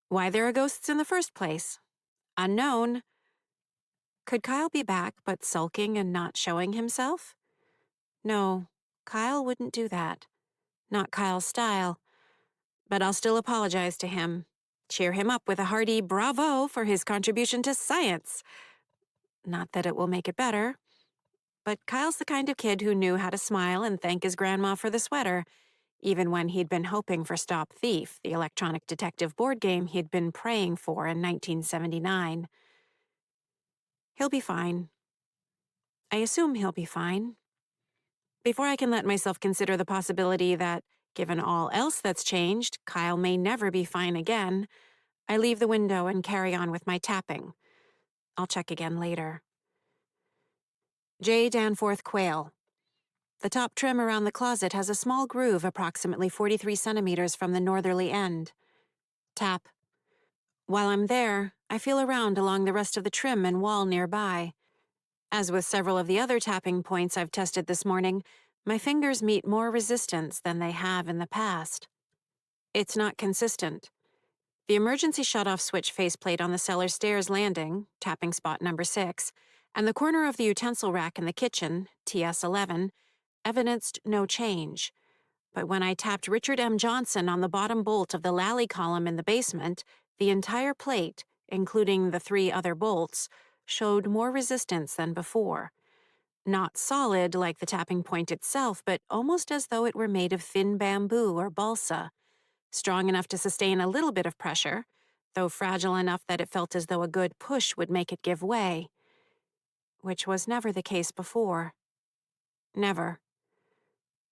Why there are ghosts in the first place? Unknown. Could Kyle be back but sulking and not showing himself? No, Kyle wouldn't do that. Not Kyle's style. But I'll still apologize to him. Cheer him up with a hearty bravo for his contribution to science. Not that it will make it better. But Kyle's the kind of kid who knew how to smile and thank his grandma for the sweater, even when he'd been hoping for Stop Thief, the electronic detective board game he'd been praying for in 1979. He'll be fine. I assume he'll be fine. Before I can let myself consider the possibility that, given all else that's changed, Kyle may never be fine again, I leave the window and carry on with my tapping. I'll check again later. J. Danforth Quayle. The top trim around the closet has a small groove approximately 43 centimeters from the northerly end. Tap. While I'm there, I feel around along the rest of the trim and wall nearby. As with several of the other tapping points I've tested this morning, my fingers meet more resistance than they have in the past. It's not consistent. The emergency shutoff switch faceplate on the cellar stairs landing, tapping spot number 6, and the corner of the utensil rack in the kitchen, TS11, evidenced no change. But when I tapped Richard M. Johnson on the bottom bolt of the Lally column in the basement, the entire plate, including the 3 other bolts, showed more resistance than before. Not solid like the tapping point itself, but almost as though it were made of thin bamboo or balsa. Strong enough to sustain a little bit of pressure, though fragile enough that it felt as though a good push would make it give way. Which was never the case before. Never.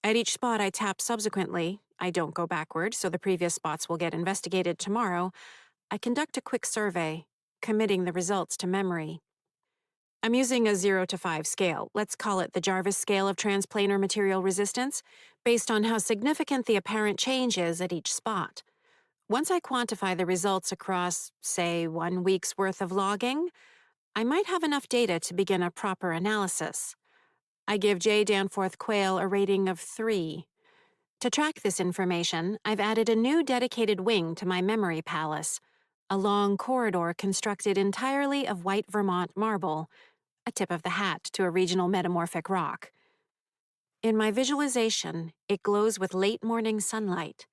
At each spot I tap subsequently, I don't go backward, so the previous spots will get investigated tomorrow, I conduct a quick survey, committing the results to memory. I'm using a 0 to 5 scale, let's call it the Jarvis scale of transplanar material resistance, based on how significant the apparent change is at each spot. Once I quantify the results across, say, 1 week's worth of logging, I might have enough data to begin a proper analysis. I give J. Danforth Quayle a rating of 3. To track this information, I've added a new dedicated wing to my memory palace, a long corridor constructed entirely of white Vermont marble, a tip of the hat to a regional metamorphic rock. In my visualization, it glows with late morning sunlight.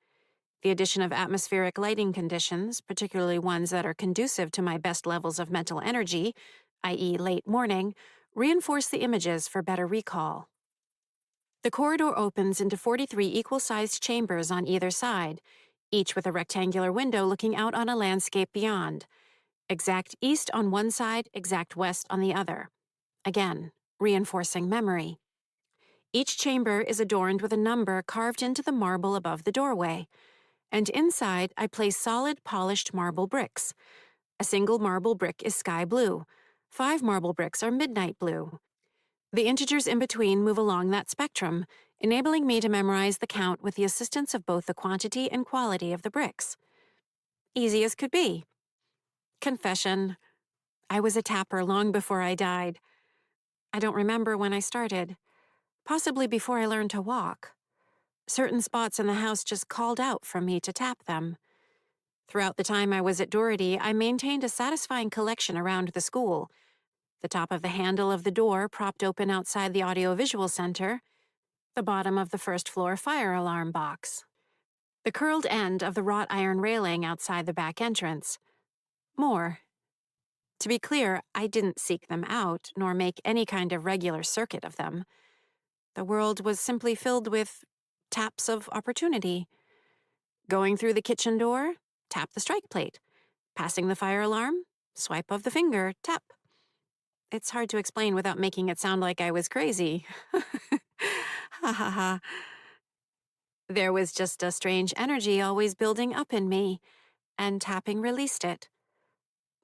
The addition of atmospheric lighting conditions, particularly ones that are conducive to my best levels of mental energy, i.e. late morning, reinforce the images for better recall. The corridor opens into 43 equal-sized chambers on either side, each with a rectangular window looking out on a landscape beyond. Exact east on one side, exact west on the other. Again, reinforcing memory. Each chamber is adorned with a number carved into the marble above the doorway, and inside I place solid polished marble bricks. A single marble brick is sky blue. 5 marble bricks are midnight blue. The integers in between move along that spectrum, enabling me to memorize the count with the assistance of both the quantity and quality of the bricks. Easy as could be. Confession. I was a tapper long before I died. I don't remember when I started. Possibly before I learned to walk. Certain spots in the house just called out for me to tap them. Throughout the time I was at Doherty, I maintained a satisfying collection around the school. The top of the handle of the door propped open outside the audiovisual center, the bottom of the first floor fire alarm box, the curled end of the wrought iron railing outside the back entrance. More. To be clear, I didn't seek them out, nor make any kind of regular circuit of them. The world was simply filled with taps of opportunity. Going through the kitchen door, tap the strike plate. Passing the fire alarm, swipe of the finger, tap. It's hard to explain without making it sound like I was crazy. Ha ha ha. There was just a strange energy always building up in me, and tapping released it.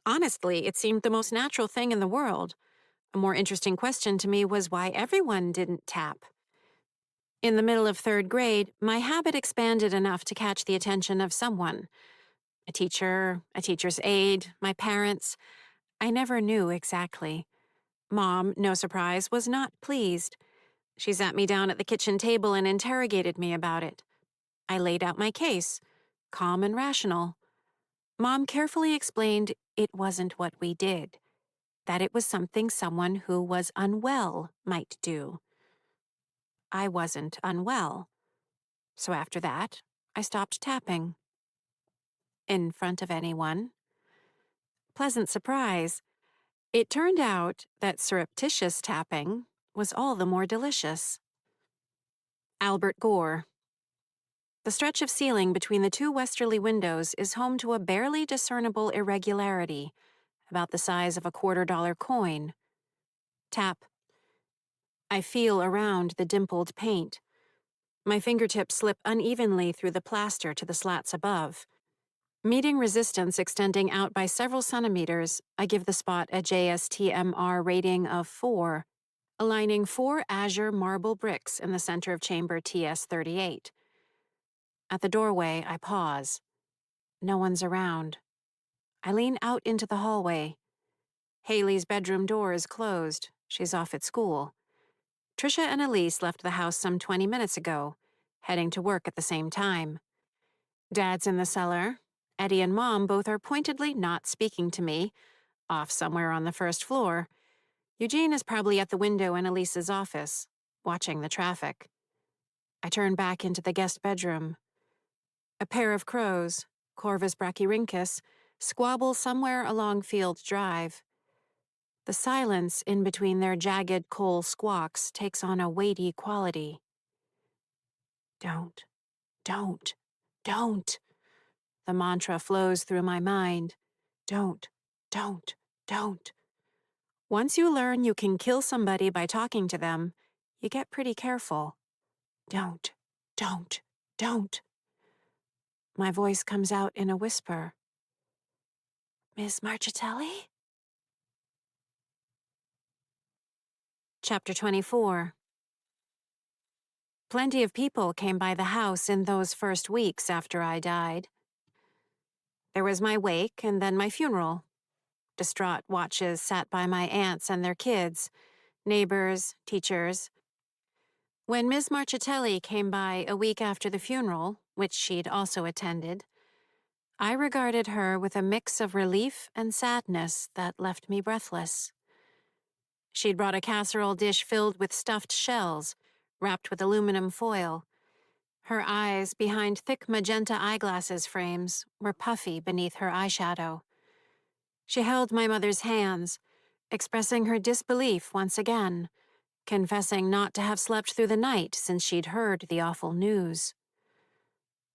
Honestly, it seemed the most natural thing in the world. A more interesting question to me was why everyone didn't tap. In the middle of third grade, my habit expanded enough to catch the attention of someone. A teacher, a teacher's aide, my parents. I never knew exactly. Mom, no surprise, was not pleased. She sat me down at the kitchen table and interrogated me about it. I laid out my case, calm and rational. Mom carefully explained it wasn't what we did, that it was something someone who was unwell might do. I wasn't unwell. So after that, I stopped tapping. In front of anyone. Pleasant surprise. It turned out that surreptitious tapping was all the more delicious. Albert Gore. The stretch of ceiling between the two westerly windows is home to a barely discernible irregularity, about the size of a $quarter coin. Tap. I feel around the dimpled paint. My fingertips slip unevenly through the plaster to the slats above. Meeting resistance extending out by several centimeters, I give the spot a JSTMR rating of 4, aligning 4 azure marble bricks in the center of chamber TS38. At the doorway, I pause. No one's around. I lean out into the hallway. Haley's bedroom door is closed. She's off at school. Trisha and Elise left the house some 20 minutes ago, heading to work at the same time. Dad's in the cellar. Eddie and Mom both are pointedly not speaking to me, off somewhere on the first floor. Eugene is probably at the window in Elise's office, watching the traffic. I turn back into the guest bedroom. A pair of crows, Corvus brachyrhynchus, squabble somewhere along Field Drive. The silence in between their jagged coal squawks takes on a weighty quality. Don't, don't, don't. The mantra flows through my mind. Don't, don't, don't. Once you learn you can kill somebody by talking to them, you get pretty careful. Don't, don't, don't. My voice comes out in a whisper. Miss Marchitelli? Chapter 24. Plenty of people came by the house in those first weeks after I died. There was my wake and then my funeral. Distraught watches sat by my aunts and their kids, neighbors, teachers. When Miss Marchitelli came by a week after the funeral, which she'd also attended, I regarded her with a mix of relief and sadness that left me breathless. She'd brought a casserole dish filled with stuffed shells, wrapped with aluminum foil. Her eyes, behind thick magenta eyeglasses frames, were puffy beneath her eyeshadow. She held my mother's hands, expressing her disbelief once again, confessing not to have slept through the night since she'd heard the awful news.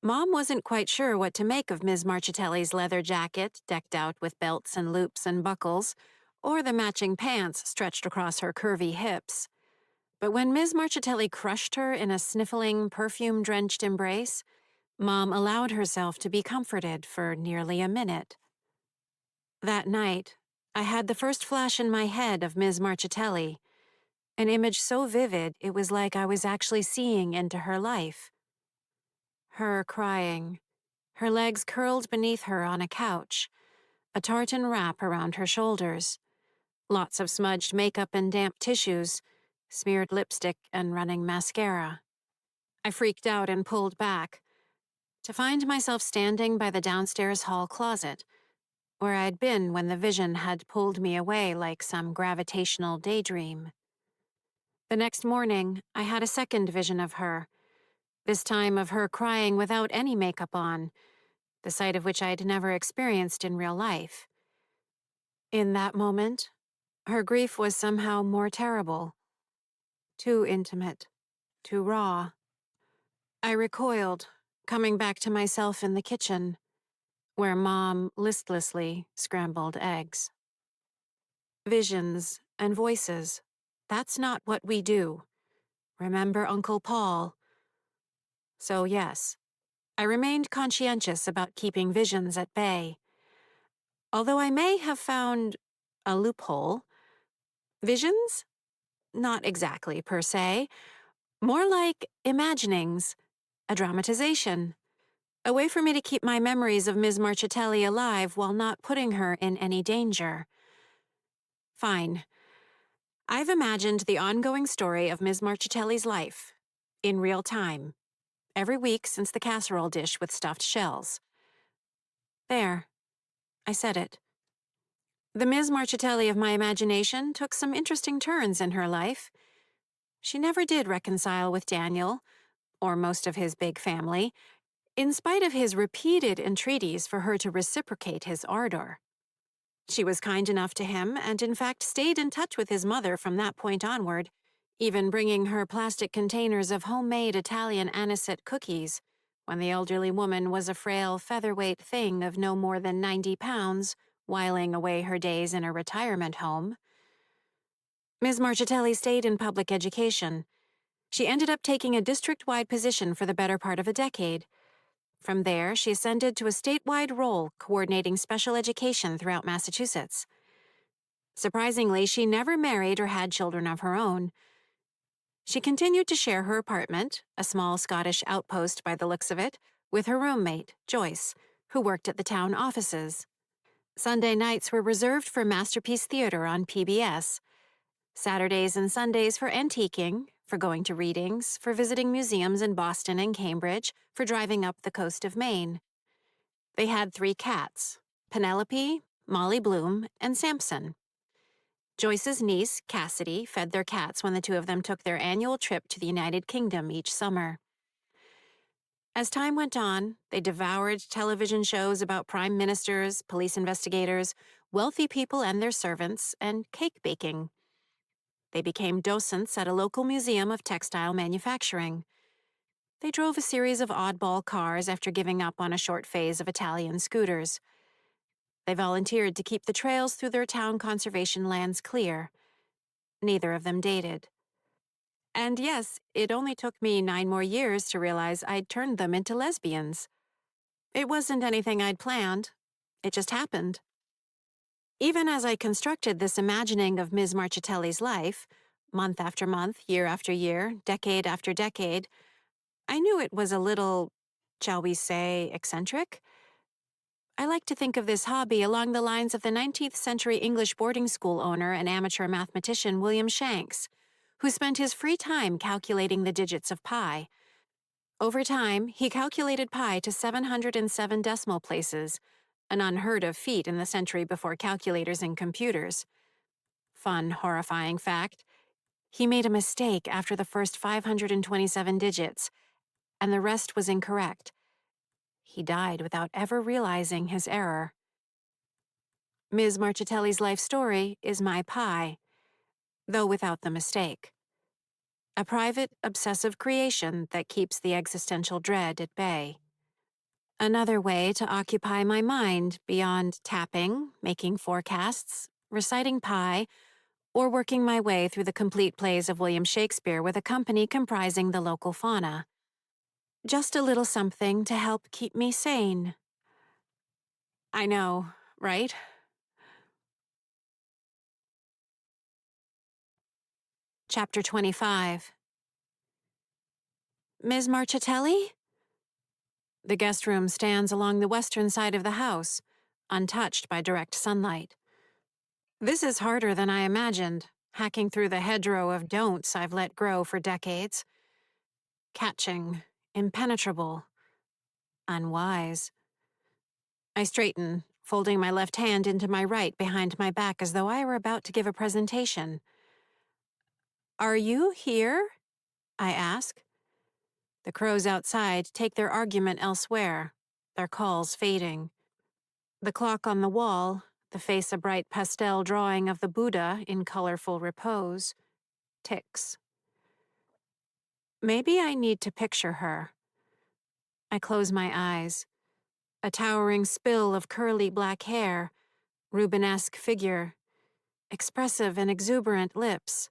Mom wasn't quite sure what to make of Ms. Marchitelli's leather jacket decked out with belts and loops and buckles, or the matching pants stretched across her curvy hips. But when Ms. Marchitelli crushed her in a sniffling, perfume-drenched embrace, Mom allowed herself to be comforted for nearly a minute. That night, I had the first flash in my head of Ms. Marchitelli, an image so vivid it was like I was actually seeing into her life. Her crying, her legs curled beneath her on a couch, a tartan wrap around her shoulders, lots of smudged makeup and damp tissues, smeared lipstick and running mascara. I freaked out and pulled back, to find myself standing by the downstairs hall closet, where I'd been when the vision had pulled me away like some gravitational daydream. The next morning, I had a second vision of her, this time of her crying without any makeup on, the sight of which I'd never experienced in real life. In that moment, her grief was somehow more terrible, too intimate, too raw. I recoiled, coming back to myself in the kitchen, where Mom listlessly scrambled eggs. Visions and voices. That's not what we do. Remember Uncle Paul? So yes, I remained conscientious about keeping visions at bay. Although I may have found a loophole, visions? Not exactly per se. More like imaginings, a dramatization. A way for me to keep my memories of Ms. Marchitelli alive while not putting her in any danger. Fine. I've imagined the ongoing story of Ms. Marchitelli's life, in real time, every week since the casserole dish with stuffed shells. There. I said it. The Ms. Marchitelli of my imagination took some interesting turns in her life. She never did reconcile with Daniel, or most of his big family, in spite of his repeated entreaties for her to reciprocate his ardor. She was kind enough to him and in fact stayed in touch with his mother from that point onward, even bringing her plastic containers of homemade Italian anisette cookies when the elderly woman was a frail featherweight thing of no more than 90 pounds, whiling away her days in a retirement home. Ms. Marchitelli stayed in public education. She ended up taking a district-wide position for the better part of a decade. From there, she ascended to a statewide role coordinating special education throughout Massachusetts. Surprisingly, she never married or had children of her own. She continued to share her apartment, a small Scottish outpost by the looks of it, with her roommate, Joyce, who worked at the town offices. Sunday nights were reserved for Masterpiece Theater on PBS. Saturdays and Sundays for antiquing, for going to readings, for visiting museums in Boston and Cambridge, for driving up the coast of Maine. They had 3 cats, Penelope, Molly Bloom, and Samson. Joyce's niece, Cassidy, fed their cats when the 2 of them took their annual trip to the United Kingdom each summer. As time went on, they devoured television shows about prime ministers, police investigators, wealthy people and their servants, and cake baking. They became docents at a local museum of textile manufacturing. They drove a series of oddball cars after giving up on a short phase of Italian scooters. They volunteered to keep the trails through their town conservation lands clear. Neither of them dated. And yes, it only took me 9 more years to realize I'd turned them into lesbians. It wasn't anything I'd planned. It just happened. Even as I constructed this imagining of Ms. Marchitelli's life, month after month, year after year, decade after decade, I knew it was a little, shall we say, eccentric. I like to think of this hobby along the lines of the 19th century English boarding school owner and amateur mathematician William Shanks, who spent his free time calculating the digits of pi. Over time, he calculated pi to 707 decimal places, an unheard of feat in the century before calculators and computers. Fun, horrifying fact: he made a mistake after the first 527 digits, and the rest was incorrect. He died without ever realizing his error. Ms. Marchitelli's life story is my pi, though without the mistake. A private, obsessive creation that keeps the existential dread at bay. Another way to occupy my mind beyond tapping, making forecasts, reciting pi, or working my way through the complete plays of William Shakespeare with a company comprising the local fauna. Just a little something to help keep me sane. I know, right? Chapter 25. Ms. Marchitelli? The guest room stands along the western side of the house, untouched by direct sunlight. This is harder than I imagined, hacking through the hedgerow of don'ts I've let grow for decades. Catching, impenetrable, unwise. I straighten, folding my left hand into my right behind my back as though I were about to give a presentation. "Are you here?" I ask. The crows outside take their argument elsewhere, their calls fading. The clock on the wall, the face a bright pastel drawing of the Buddha in colorful repose, ticks. Maybe I need to picture her. I close my eyes. A towering spill of curly black hair, Rubenesque figure, expressive and exuberant lips,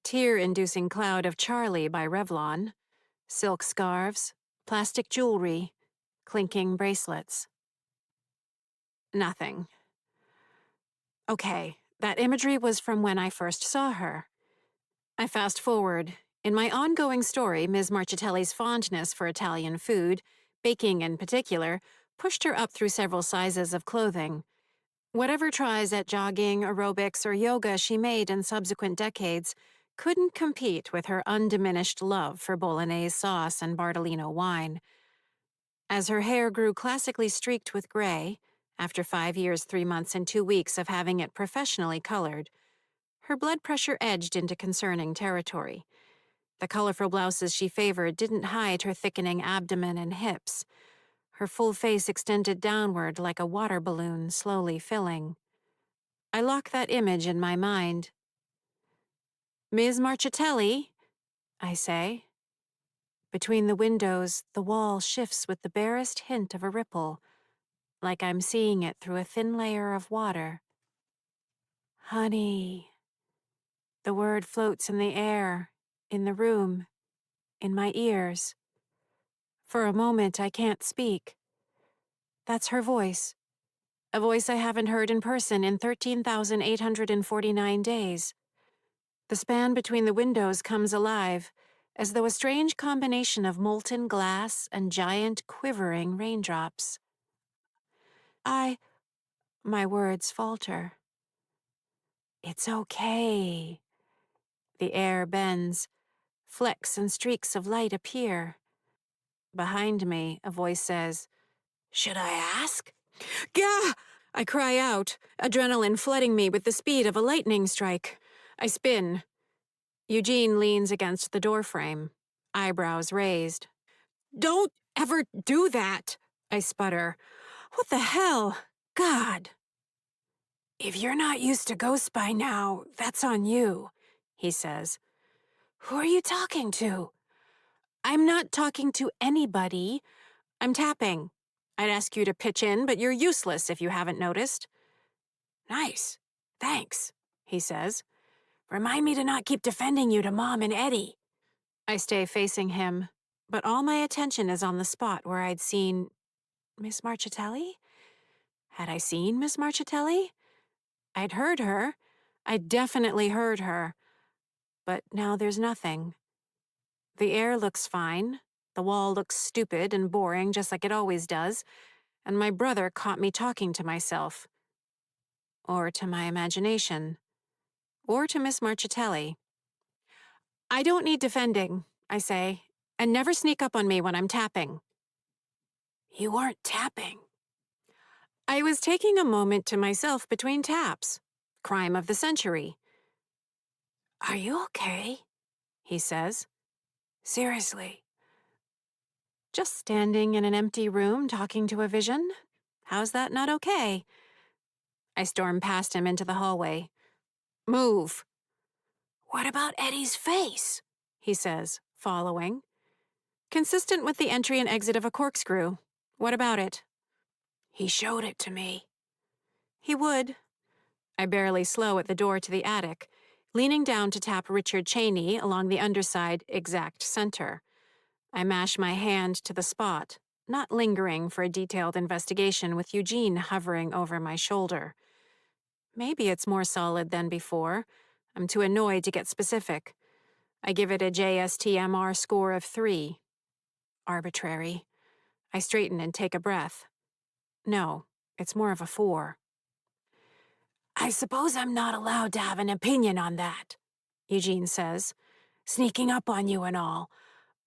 tear-inducing cloud of Charlie by Revlon, silk scarves, plastic jewelry, clinking bracelets. Nothing. Okay, that imagery was from when I first saw her. I fast forward. In my ongoing story, Ms. Marchitelli's fondness for Italian food, baking in particular, pushed her up through several sizes of clothing. Whatever tries at jogging, aerobics, or yoga she made in subsequent decades couldn't compete with her undiminished love for bolognese sauce and Bardolino wine. As her hair grew classically streaked with gray, after 5 years, 3 months, and 2 weeks of having it professionally colored, her blood pressure edged into concerning territory. The colorful blouses she favored didn't hide her thickening abdomen and hips. Her full face extended downward like a water balloon slowly filling. I lock that image in my mind. "Ms. Marchitelli," I say. Between the windows, the wall shifts with the barest hint of a ripple, like I'm seeing it through a thin layer of water. "Honey." The word floats in the air, in the room, in my ears. For a moment, I can't speak. That's her voice. A voice I haven't heard in person in 13,849 days. The span between the windows comes alive, as though a strange combination of molten glass and giant, quivering raindrops. My words falter. "It's okay." The air bends. Flecks and streaks of light appear. Behind me, a voice says, "Should I ask?" "Gah!" I cry out, adrenaline flooding me with the speed of a lightning strike. I spin. Eugene leans against the doorframe, eyebrows raised. "Don't ever do that," I sputter. "What the hell? God." "If you're not used to ghosts by now, that's on you," he says. "Who are you talking to?" "I'm not talking to anybody. I'm tapping. I'd ask you to pitch in, but you're useless if you haven't noticed." "Nice. Thanks," he says. "Remind me to not keep defending you to Mom and Eddie." I stay facing him, but all my attention is on the spot where I'd seen Miss Marchitelli? Had I seen Miss Marchitelli? I'd heard her. I'd definitely heard her. But now there's nothing. The air looks fine. The wall looks stupid and boring just like it always does. And my brother caught me talking to myself. Or to my imagination. Or to Miss Marchitelli. "I don't need defending," I say. "And never sneak up on me when I'm tapping." "You weren't tapping." I was taking a moment to myself between taps. Crime of the century. "Are you okay?" he says. "Seriously." Just standing in an empty room talking to a vision? How's that not okay? I storm past him into the hallway. "Move." "What about Eddie's face?" he says, following. Consistent with the entry and exit of a corkscrew. What about it? "He showed it to me." He would. I barely slow at the door to the attic, leaning down to tap Richard Cheney along the underside exact center. I mash my hand to the spot, not lingering for a detailed investigation with Eugene hovering over my shoulder. Maybe it's more solid than before. I'm too annoyed to get specific. I give it a JSTMR score of 3. Arbitrary. I straighten and take a breath. No, it's more of a 4. "I suppose I'm not allowed to have an opinion on that," Eugene says, "sneaking up on you and all.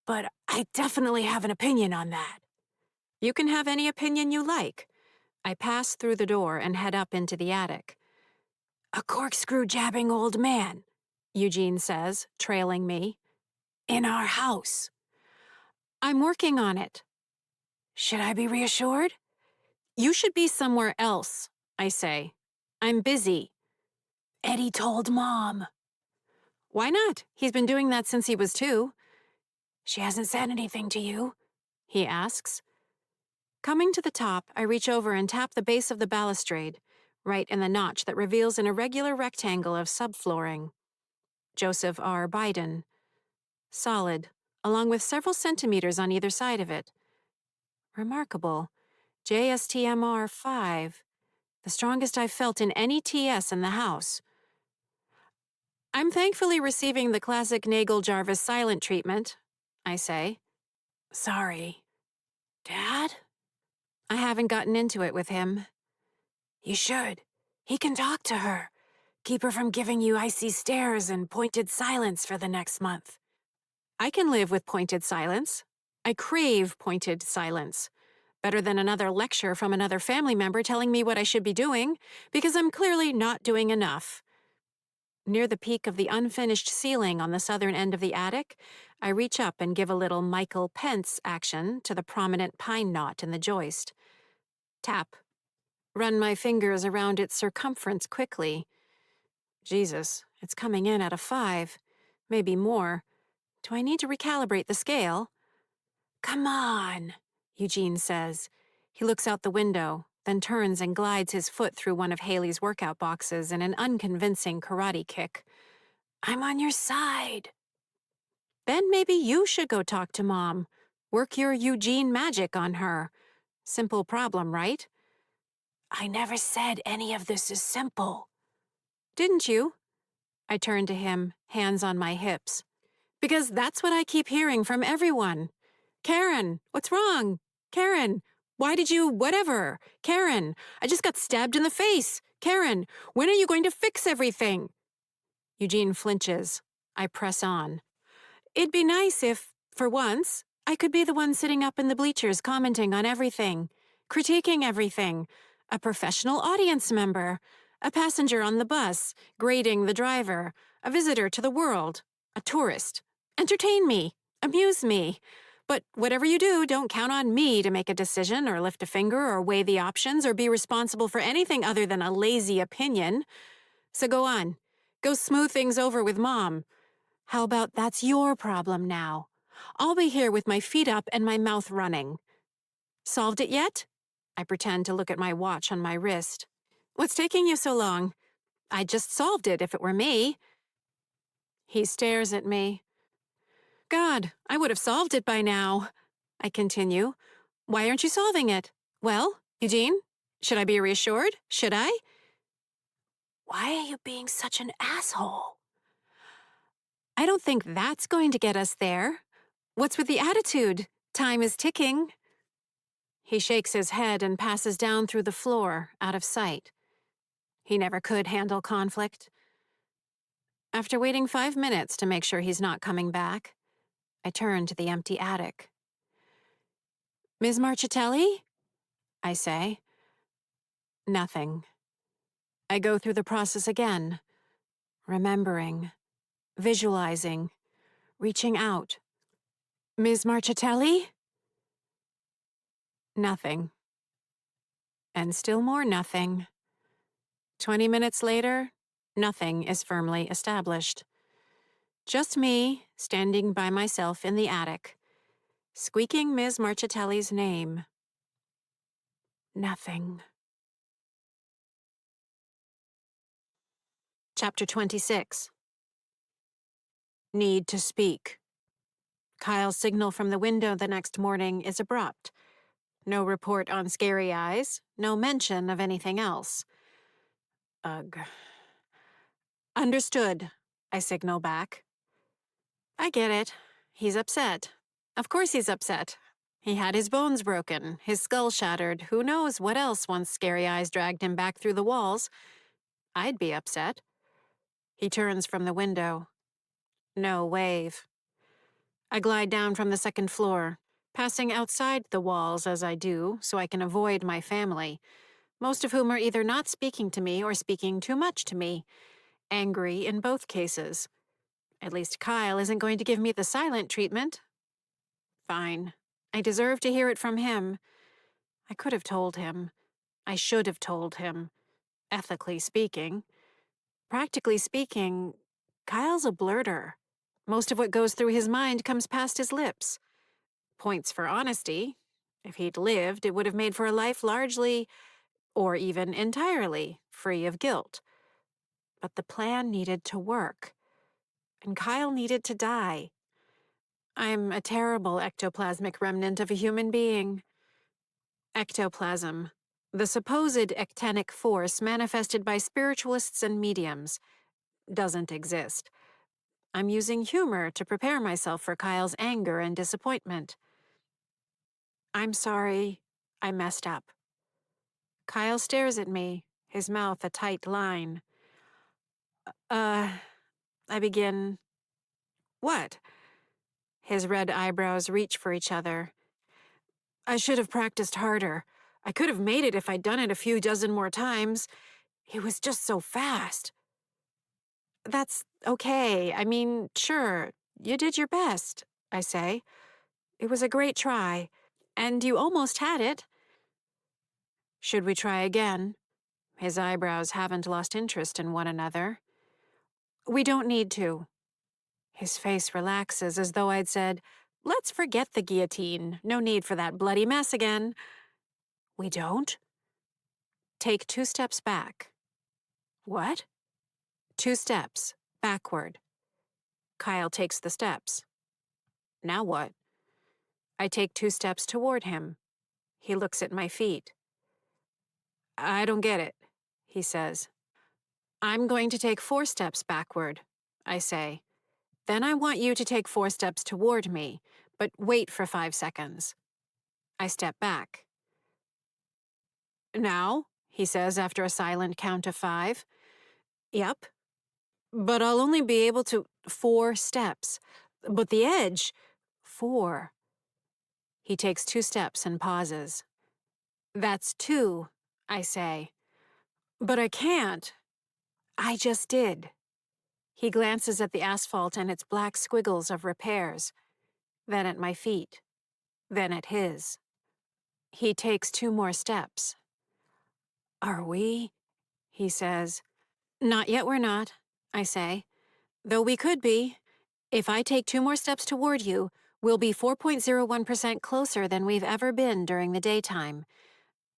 But I definitely have an opinion on that." "You can have any opinion you like. I pass through the door and head up into the attic. "A corkscrew-jabbing old man," Eugene says, trailing me. "In our house." "I'm working on it." "Should I be reassured?" "You should be somewhere else," I say. "I'm busy." "Eddie told Mom." "Why not? He's been doing that since he was 2. "She hasn't said anything to you?" he asks. Coming to the top, I reach over and tap the base of the balustrade, right in the notch that reveals an irregular rectangle of subflooring. Joseph R. Biden. Solid, along with several centimeters on either side of it. Remarkable. JSTMR 5. The strongest I've felt in any TS in the house. "I'm thankfully receiving the classic Nagel-Jarvis silent treatment," I say. "Sorry. Dad?" I haven't gotten into it with him. "You should. He can talk to her. Keep her from giving you icy stares and pointed silence for the next month." I can live with pointed silence. I crave pointed silence. Better than another lecture from another family member telling me what I should be doing, because I'm clearly not doing enough. Near the peak of the unfinished ceiling on the southern end of the attic, I reach up and give a little Michael Pence action to the prominent pine knot in the joist. Tap. Run my fingers around its circumference quickly. Jesus, it's coming in at a 5. Maybe more. Do I need to recalibrate the scale? "Come on," Eugene says. He looks out the window, then turns and glides his foot through one of Haley's workout boxes in an unconvincing karate kick. "I'm on your side." Then maybe you should go talk to Mom. Work your Eugene magic on her. Simple problem, right? "I never said any of this is simple." Didn't you? I turn to him, hands on my hips. Because that's what I keep hearing from everyone. "Karen, what's wrong? Karen, why did you whatever? Karen, I just got stabbed in the face. Karen, when are you going to fix everything?" Eugene flinches. I press on. "It'd be nice if, for once, I could be the one sitting up in the bleachers commenting on everything, critiquing everything, a professional audience member, a passenger on the bus, grading the driver, a visitor to the world, a tourist. Entertain me, amuse me. But whatever you do, don't count on me to make a decision or lift a finger or weigh the options or be responsible for anything other than a lazy opinion. So go on. Go smooth things over with Mom. How about that's your problem now? I'll be here with my feet up and my mouth running." "Solved it yet?" I pretend to look at my watch on my wrist. "What's taking you so long? I'd just solved it if it were me." He stares at me. "God, I would have solved it by now." I continue. "Why aren't you solving it? Well, Eugene, should I be reassured? Should I?" "Why are you being such an asshole?" "I don't think that's going to get us there. What's with the attitude? Time is ticking." He shakes his head and passes down through the floor, out of sight. He never could handle conflict. After waiting 5 minutes to make sure he's not coming back, I turn to the empty attic. "Ms. Marchitelli?" I say. Nothing. I go through the process again, remembering, visualizing, reaching out. "Ms. Marchitelli?" Nothing. And still more nothing. 20 minutes later, nothing is firmly established. Just me, standing by myself in the attic, squeaking Ms. Marchitelli's name. Nothing. Chapter 26. Need to speak. Kyle's signal from the window the next morning is abrupt. No report on scary eyes, no mention of anything else. Ugh. "Understood," I signal back. I get it. He's upset. Of course he's upset. He had his bones broken, his skull shattered, who knows what else once Scary Eyes dragged him back through the walls. I'd be upset. He turns from the window. No wave. I glide down from the second floor, passing outside the walls as I do, so I can avoid my family. most of whom are either not speaking to me or speaking too much to me. Angry in both cases. At least Kyle isn't going to give me the silent treatment. Fine. I deserve to hear it from him. I could have told him. I should have told him. Ethically speaking. Practically speaking, Kyle's a blurter. Most of what goes through his mind comes past his lips. Points for honesty. If he'd lived, it would have made for a life largely, or even entirely, free of guilt. But the plan needed to work. And Kyle needed to die. I'm a terrible ectoplasmic remnant of a human being. Ectoplasm. The supposed ectenic force manifested by spiritualists and mediums. Doesn't exist. I'm using humor to prepare myself for Kyle's anger and disappointment. I'm sorry. I messed up. Kyle stares at me, his mouth a tight line. I begin. What? His red eyebrows reach for each other. I should have practiced harder. I could have made it if I'd done it a few dozen more times. He was just so fast. That's okay. I mean, sure, you did your best, I say. It was a great try, and you almost had it. Should we try again? His eyebrows haven't lost interest in one another. We don't need to. His face relaxes as though I'd said, let's forget the guillotine. No need for that bloody mess again. We don't? Take 2 steps back. What? 2 steps. Backward. Kyle takes the steps. Now what? I take 2 steps toward him. He looks at my feet. I don't get it, he says. I'm going to take 4 steps backward, I say. Then I want you to take 4 steps toward me, but wait for 5 seconds. I step back. Now, he says after a silent count of 5. Yep. But I'll only be able to 4 steps. But the edge, 4. He takes 2 steps and pauses. That's 2, I say. But I can't. I just did. He glances at the asphalt and its black squiggles of repairs, then at my feet, then at his. He takes 2 more steps. Are we? He says. Not yet we're not, I say. Though we could be. If I take 2 more steps toward you, we'll be 4.01% closer than we've ever been during the daytime.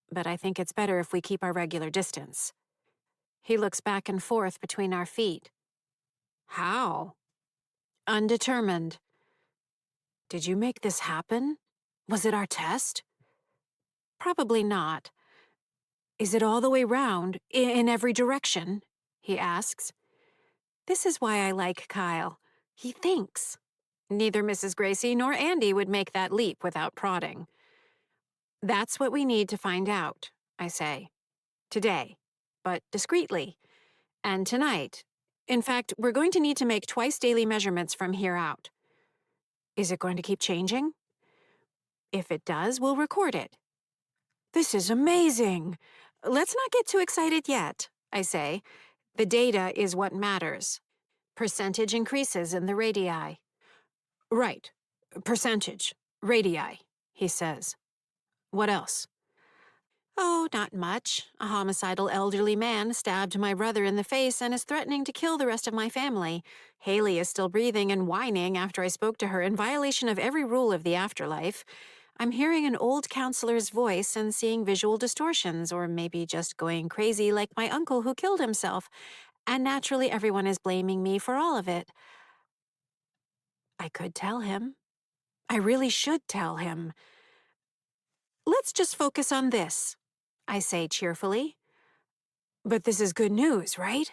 But I think it's better if we keep our regular distance. He looks back and forth between our feet. How? Undetermined. Did you make this happen? Was it our test? Probably not. Is it all the way round, in every direction? He asks. This is why I like Kyle. He thinks. Neither Mrs. Gracie nor Andy would make that leap without prodding. That's what we need to find out, I say. Today, but discreetly. And tonight. In fact, we're going to need to make twice daily measurements from here out. Is it going to keep changing? If it does, we'll record it. This is amazing. Let's not get too excited yet, I say. The data is what matters. Percentage increases in the radii. Right. Percentage. Radii, he says. What else? Oh, not much. A homicidal elderly man stabbed my brother in the face and is threatening to kill the rest of my family. Haley is still breathing and whining after I spoke to her in violation of every rule of the afterlife. I'm hearing an old counselor's voice and seeing visual distortions, or maybe just going crazy like my uncle who killed himself. And naturally, everyone is blaming me for all of it. I could tell him. I really should tell him. Let's just focus on this, I say cheerfully. But this is good news, right?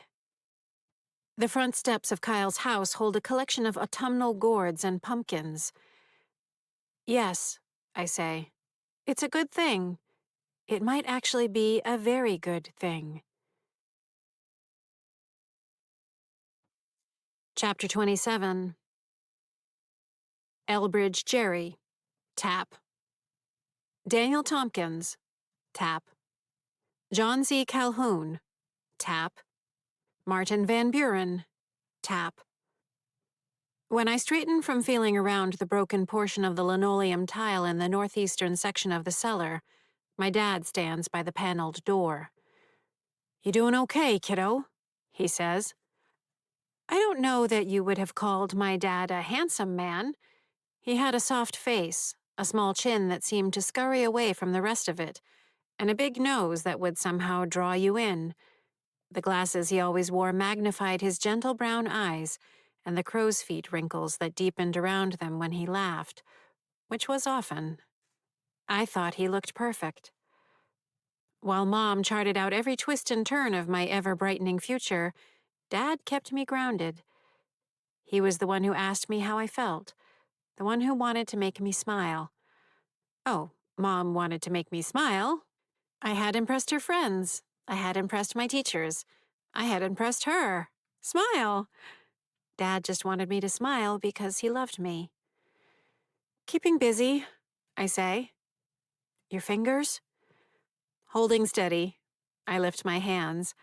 The front steps of Kyle's house hold a collection of autumnal gourds and pumpkins. Yes, I say. It's a good thing. It might actually be a very good thing. Chapter 27. Elbridge Jerry. Tap. Daniel Tompkins. Tap. John C. Calhoun. Tap. Martin Van Buren. Tap. When I straighten from feeling around the broken portion of the linoleum tile in the northeastern section of the cellar, my dad stands by the paneled door. "You doing okay, kiddo?" he says. I don't know that you would have called my dad a handsome man. He had a soft face, a small chin that seemed to scurry away from the rest of it, and a big nose that would somehow draw you in. The glasses he always wore magnified his gentle brown eyes and the crow's feet wrinkles that deepened around them when he laughed, which was often. I thought he looked perfect. While Mom charted out every twist and turn of my ever-brightening future, Dad kept me grounded. He was the one who asked me how I felt, the one who wanted to make me smile. Oh, Mom wanted to make me smile. I had impressed her friends. I had impressed my teachers. I had impressed her. Smile! Dad just wanted me to smile because he loved me. "Keeping busy," I say. "Your fingers?" Holding steady. I lift my hands.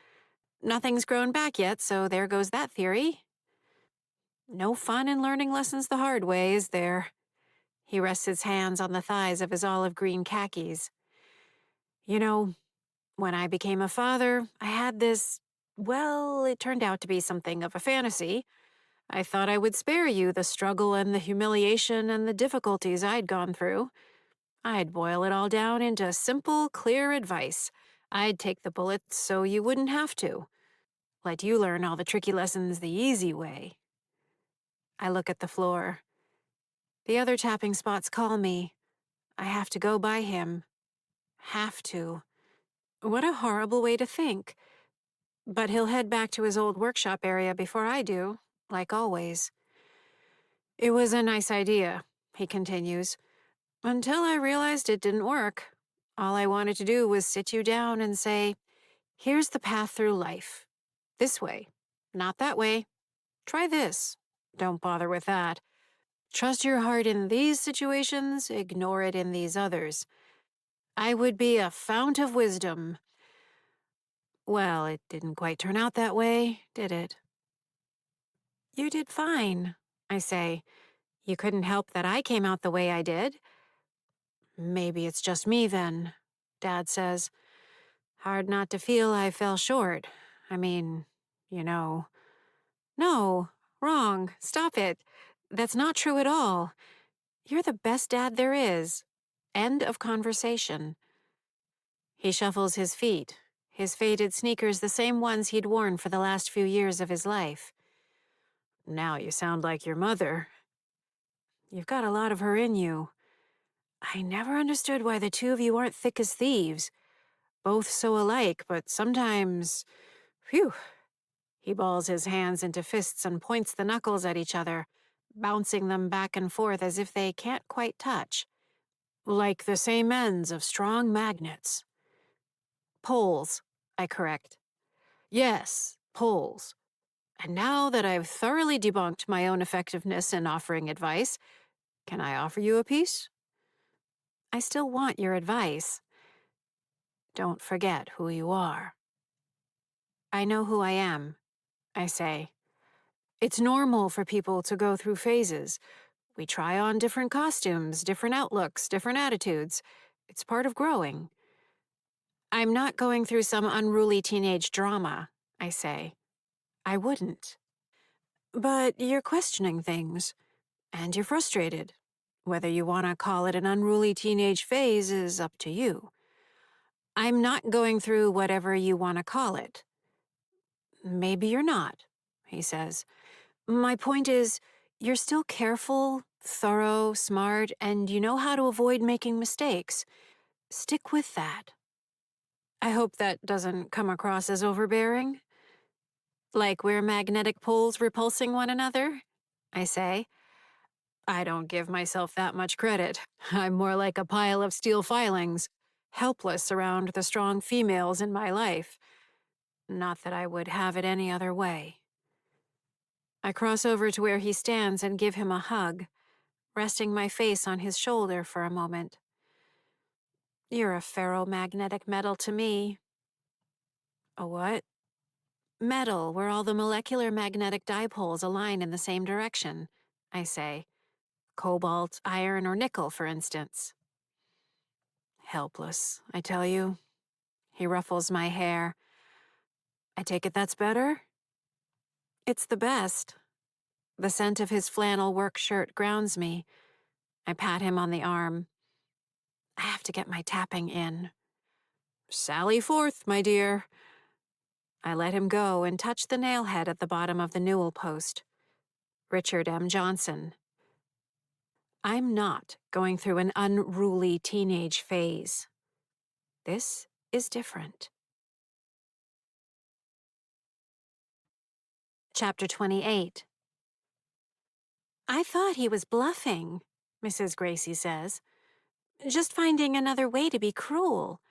Nothing's grown back yet, so there goes that theory. No fun in learning lessons the hard way, is there? He rests his hands on the thighs of his olive green khakis. You know, when I became a father, I had this, well, it turned out to be something of a fantasy. I thought I would spare you the struggle and the humiliation and the difficulties I'd gone through. I'd boil it all down into simple, clear advice. I'd take the bullets so you wouldn't have to. Let you learn all the tricky lessons the easy way. I look at the floor. The other tapping spots call me. I have to go by him. Have to. What a horrible way to think. But he'll head back to his old workshop area before I do, like always. "It was a nice idea," he continues, "until I realized it didn't work. All I wanted to do was sit you down and say, 'Here's the path through life. This way, not that way. Try this. Don't bother with that. Trust your heart in these situations, ignore it in these others.' I would be a fount of wisdom." Well, it didn't quite turn out that way, did it? "You did fine," I say. "You couldn't help that I came out the way I did." "Maybe it's just me then," Dad says. "Hard not to feel I fell short. I mean, you know." "No, wrong. Stop it. That's not true at all. You're the best dad there is. End of conversation." He shuffles his feet, his faded sneakers the same ones he'd worn for the last few years of his life. "Now you sound like your mother. You've got a lot of her in you. I never understood why the two of you aren't thick as thieves. Both so alike, but sometimes... Phew." He balls his hands into fists and points the knuckles at each other, bouncing them back and forth as if they can't quite touch. "Like the same ends of strong magnets." "Poles," I correct. "Yes, poles. And now that I've thoroughly debunked my own effectiveness in offering advice, can I offer you a piece?" "I still want your advice." "Don't forget who you are." "I know who I am," I say. "It's normal for people to go through phases. We try on different costumes, different outlooks, different attitudes. It's part of growing." "I'm not going through some unruly teenage drama," I say. I wouldn't. "But you're questioning things, and you're frustrated. Whether you want to call it an unruly teenage phase is up to you." "I'm not going through whatever you want to call it." "Maybe you're not," he says. "My point is, you're still careful, thorough, smart, and you know how to avoid making mistakes. Stick with that." I hope that doesn't come across as overbearing. "Like we're magnetic poles repulsing one another?" I say. I don't give myself that much credit. I'm more like a pile of steel filings, helpless around the strong females in my life. Not that I would have it any other way. I cross over to where he stands and give him a hug, resting my face on his shoulder for a moment. "You're a ferromagnetic metal to me. A what? Metal, where all the molecular magnetic dipoles align in the same direction, I say. Cobalt, iron, or nickel, for instance. Helpless, I tell you. He ruffles my hair. I take it that's better? It's the best. The scent of his flannel work shirt grounds me. I pat him on the arm. I have to get my tapping in. Sally forth, my dear. I let him go and touch the nail head at the bottom of the newel post. Richard M. Johnson. I'm not going through an unruly teenage phase. This is different. Chapter 28. I thought he was bluffing, Mrs. Gracie says. Just finding another way to be cruel.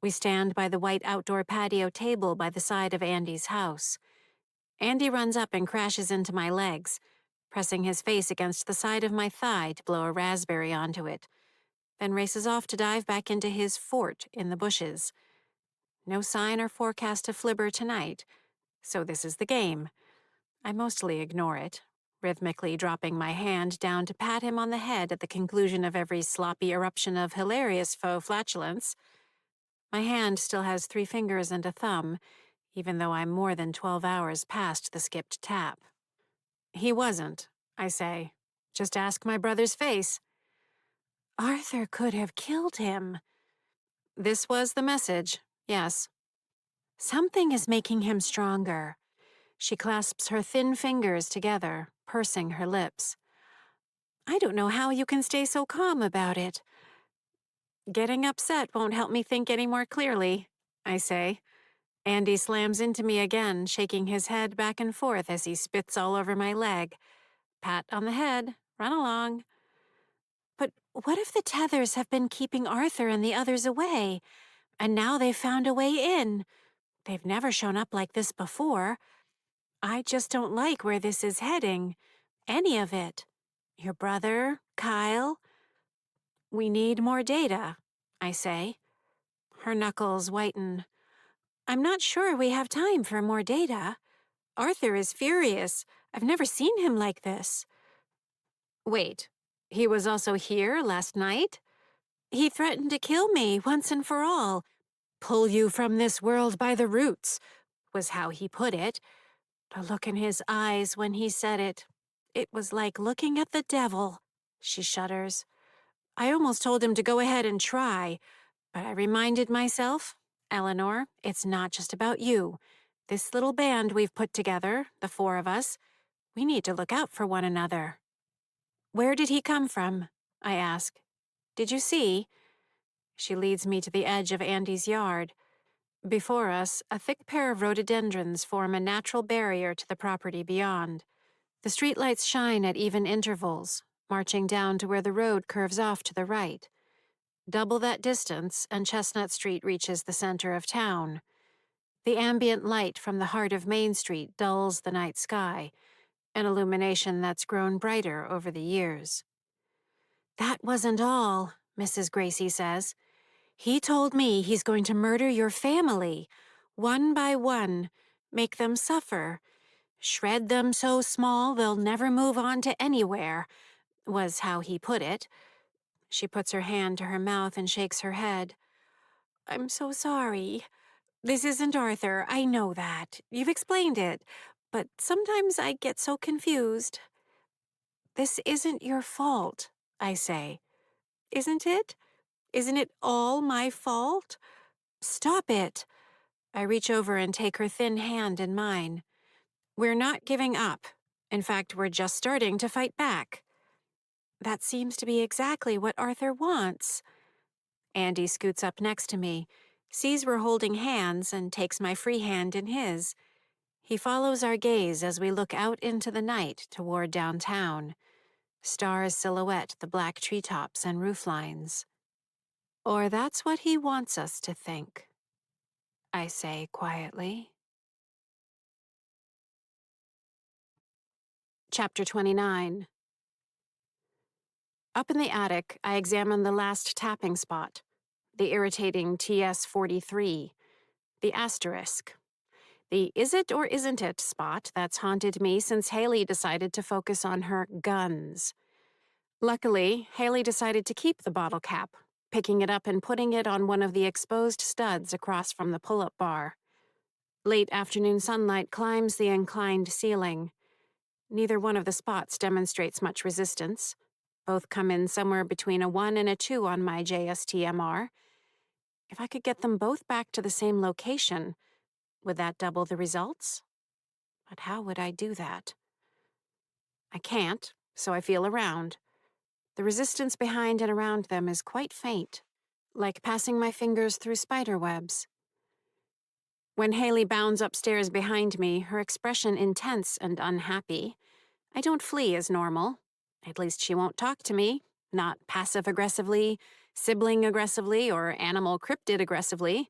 We stand by the white outdoor patio table by the side of Andy's house. Andy runs up and crashes into my legs, pressing his face against the side of my thigh to blow a raspberry onto it, then races off to dive back into his fort in the bushes. No sign or forecast of flibber tonight, so this is the game. I mostly ignore it, rhythmically dropping my hand down to pat him on the head at the conclusion of every sloppy eruption of hilarious faux flatulence. My hand still has 3 fingers and a thumb, even though I'm more than 12 hours past the skipped tap. He wasn't, I say. Just ask my brother's face. Arthur could have killed him. This was the message, yes. Something is making him stronger. She clasps her thin fingers together, pursing her lips. I don't know how you can stay so calm about it. Getting upset won't help me think any more clearly, I say. Andy slams into me again, shaking his head back and forth as he spits all over my leg. Pat on the head, run along. But what if the tethers have been keeping Arthur and the others away, and now they've found a way in? They've never shown up like this before. I just don't like where this is heading. Any of it. Your brother, Kyle. We need more data, I say. Her knuckles whiten. I'm not sure we have time for more data. Arthur is furious. I've never seen him like this. Wait, he was also here last night? He threatened to kill me once and for all. Pull you from this world by the roots, was how he put it. The look in his eyes when he said it. It was like looking at the devil. She shudders. I almost told him to go ahead and try, but I reminded myself, Eleanor, it's not just about you. This little band we've put together, the 4 of us, we need to look out for one another. Where did he come from? I ask. Did you see? She leads me to the edge of Andy's yard. Before us, a thick pair of rhododendrons form a natural barrier to the property beyond. The streetlights shine at even intervals, marching down to where the road curves off to the right. Double that distance, and Chestnut Street reaches the center of town. The ambient light from the heart of Main Street dulls the night sky, an illumination that's grown brighter over the years. That wasn't all, Mrs. Gracie says. He told me he's going to murder your family, one by one, make them suffer, shred them so small they'll never move on to anywhere, was how he put it. She puts her hand to her mouth and shakes her head. I'm so sorry. This isn't Arthur, I know that. You've explained it. But sometimes I get so confused. This isn't your fault, I say. Isn't it? Isn't it all my fault? Stop it. I reach over and take her thin hand in mine. We're not giving up. In fact, we're just starting to fight back. That seems to be exactly what Arthur wants. Andy scoots up next to me, sees we're holding hands, and takes my free hand in his. He follows our gaze as we look out into the night toward downtown. Stars silhouette the black treetops and rooflines. Or that's what he wants us to think, I say quietly. Chapter 29. Up in the attic, I examine the last tapping spot, the irritating TS-43. The asterisk. The is it or isn't it spot that's haunted me since Haley decided to focus on her guns. Luckily, Haley decided to keep the bottle cap, picking it up and putting it on one of the exposed studs across from the pull-up bar. Late afternoon sunlight climbs the inclined ceiling. Neither one of the spots demonstrates much resistance. Both come in somewhere between a 1 and a 2 on my JSTMR. If I could get them both back to the same location, would that double the results? But how would I do that? I can't, so I feel around. The resistance behind and around them is quite faint, like passing my fingers through spider webs. When Haley bounds upstairs behind me, her expression intense and unhappy, I don't flee as normal. At least she won't talk to me, not passive-aggressively, sibling-aggressively, or animal cryptid-aggressively.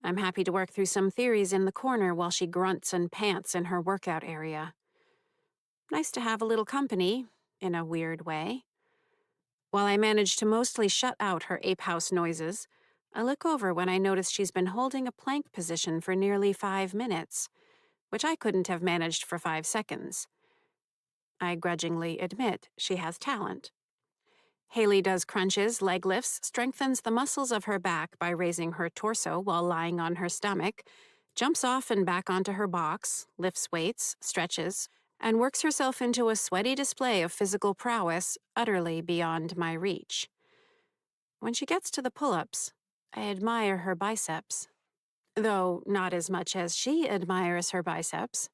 I'm happy to work through some theories in the corner while she grunts and pants in her workout area. Nice to have a little company, in a weird way. While I manage to mostly shut out her ape house noises, I look over when I notice she's been holding a plank position for nearly 5 minutes, which I couldn't have managed for 5 seconds. I grudgingly admit she has talent. Haley does crunches, leg lifts, strengthens the muscles of her back by raising her torso while lying on her stomach, jumps off and back onto her box, lifts weights, stretches, and works herself into a sweaty display of physical prowess utterly beyond my reach. When she gets to the pull-ups, I admire her biceps, though not as much as she admires her biceps.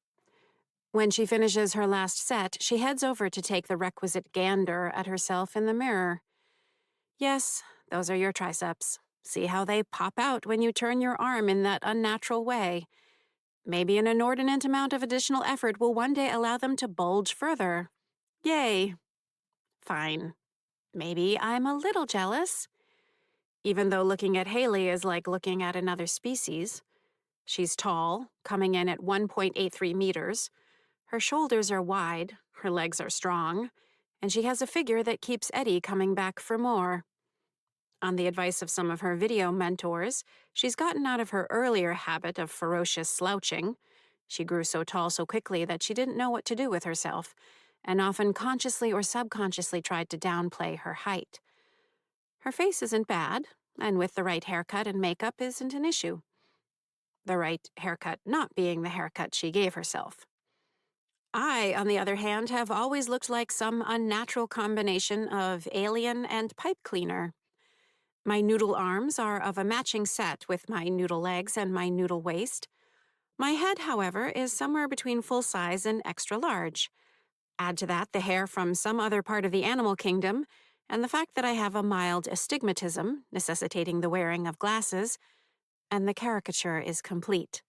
When she finishes her last set, she heads over to take the requisite gander at herself in the mirror. Yes, those are your triceps. See how they pop out when you turn your arm in that unnatural way. Maybe an inordinate amount of additional effort will one day allow them to bulge further. Yay. Fine. Maybe I'm a little jealous. Even though looking at Haley is like looking at another species. She's tall, coming in at 1.83 meters. Her shoulders are wide, her legs are strong, and she has a figure that keeps Eddie coming back for more. On the advice of some of her video mentors, she's gotten out of her earlier habit of ferocious slouching. She grew so tall so quickly that she didn't know what to do with herself, and often consciously or subconsciously tried to downplay her height. Her face isn't bad, and with the right haircut and makeup isn't an issue. The right haircut not being the haircut she gave herself. I, on the other hand, have always looked like some unnatural combination of alien and pipe cleaner. My noodle arms are of a matching set with my noodle legs and my noodle waist. My head, however, is somewhere between full size and extra large. Add to that the hair from some other part of the animal kingdom, and the fact that I have a mild astigmatism, necessitating the wearing of glasses, and the caricature is complete.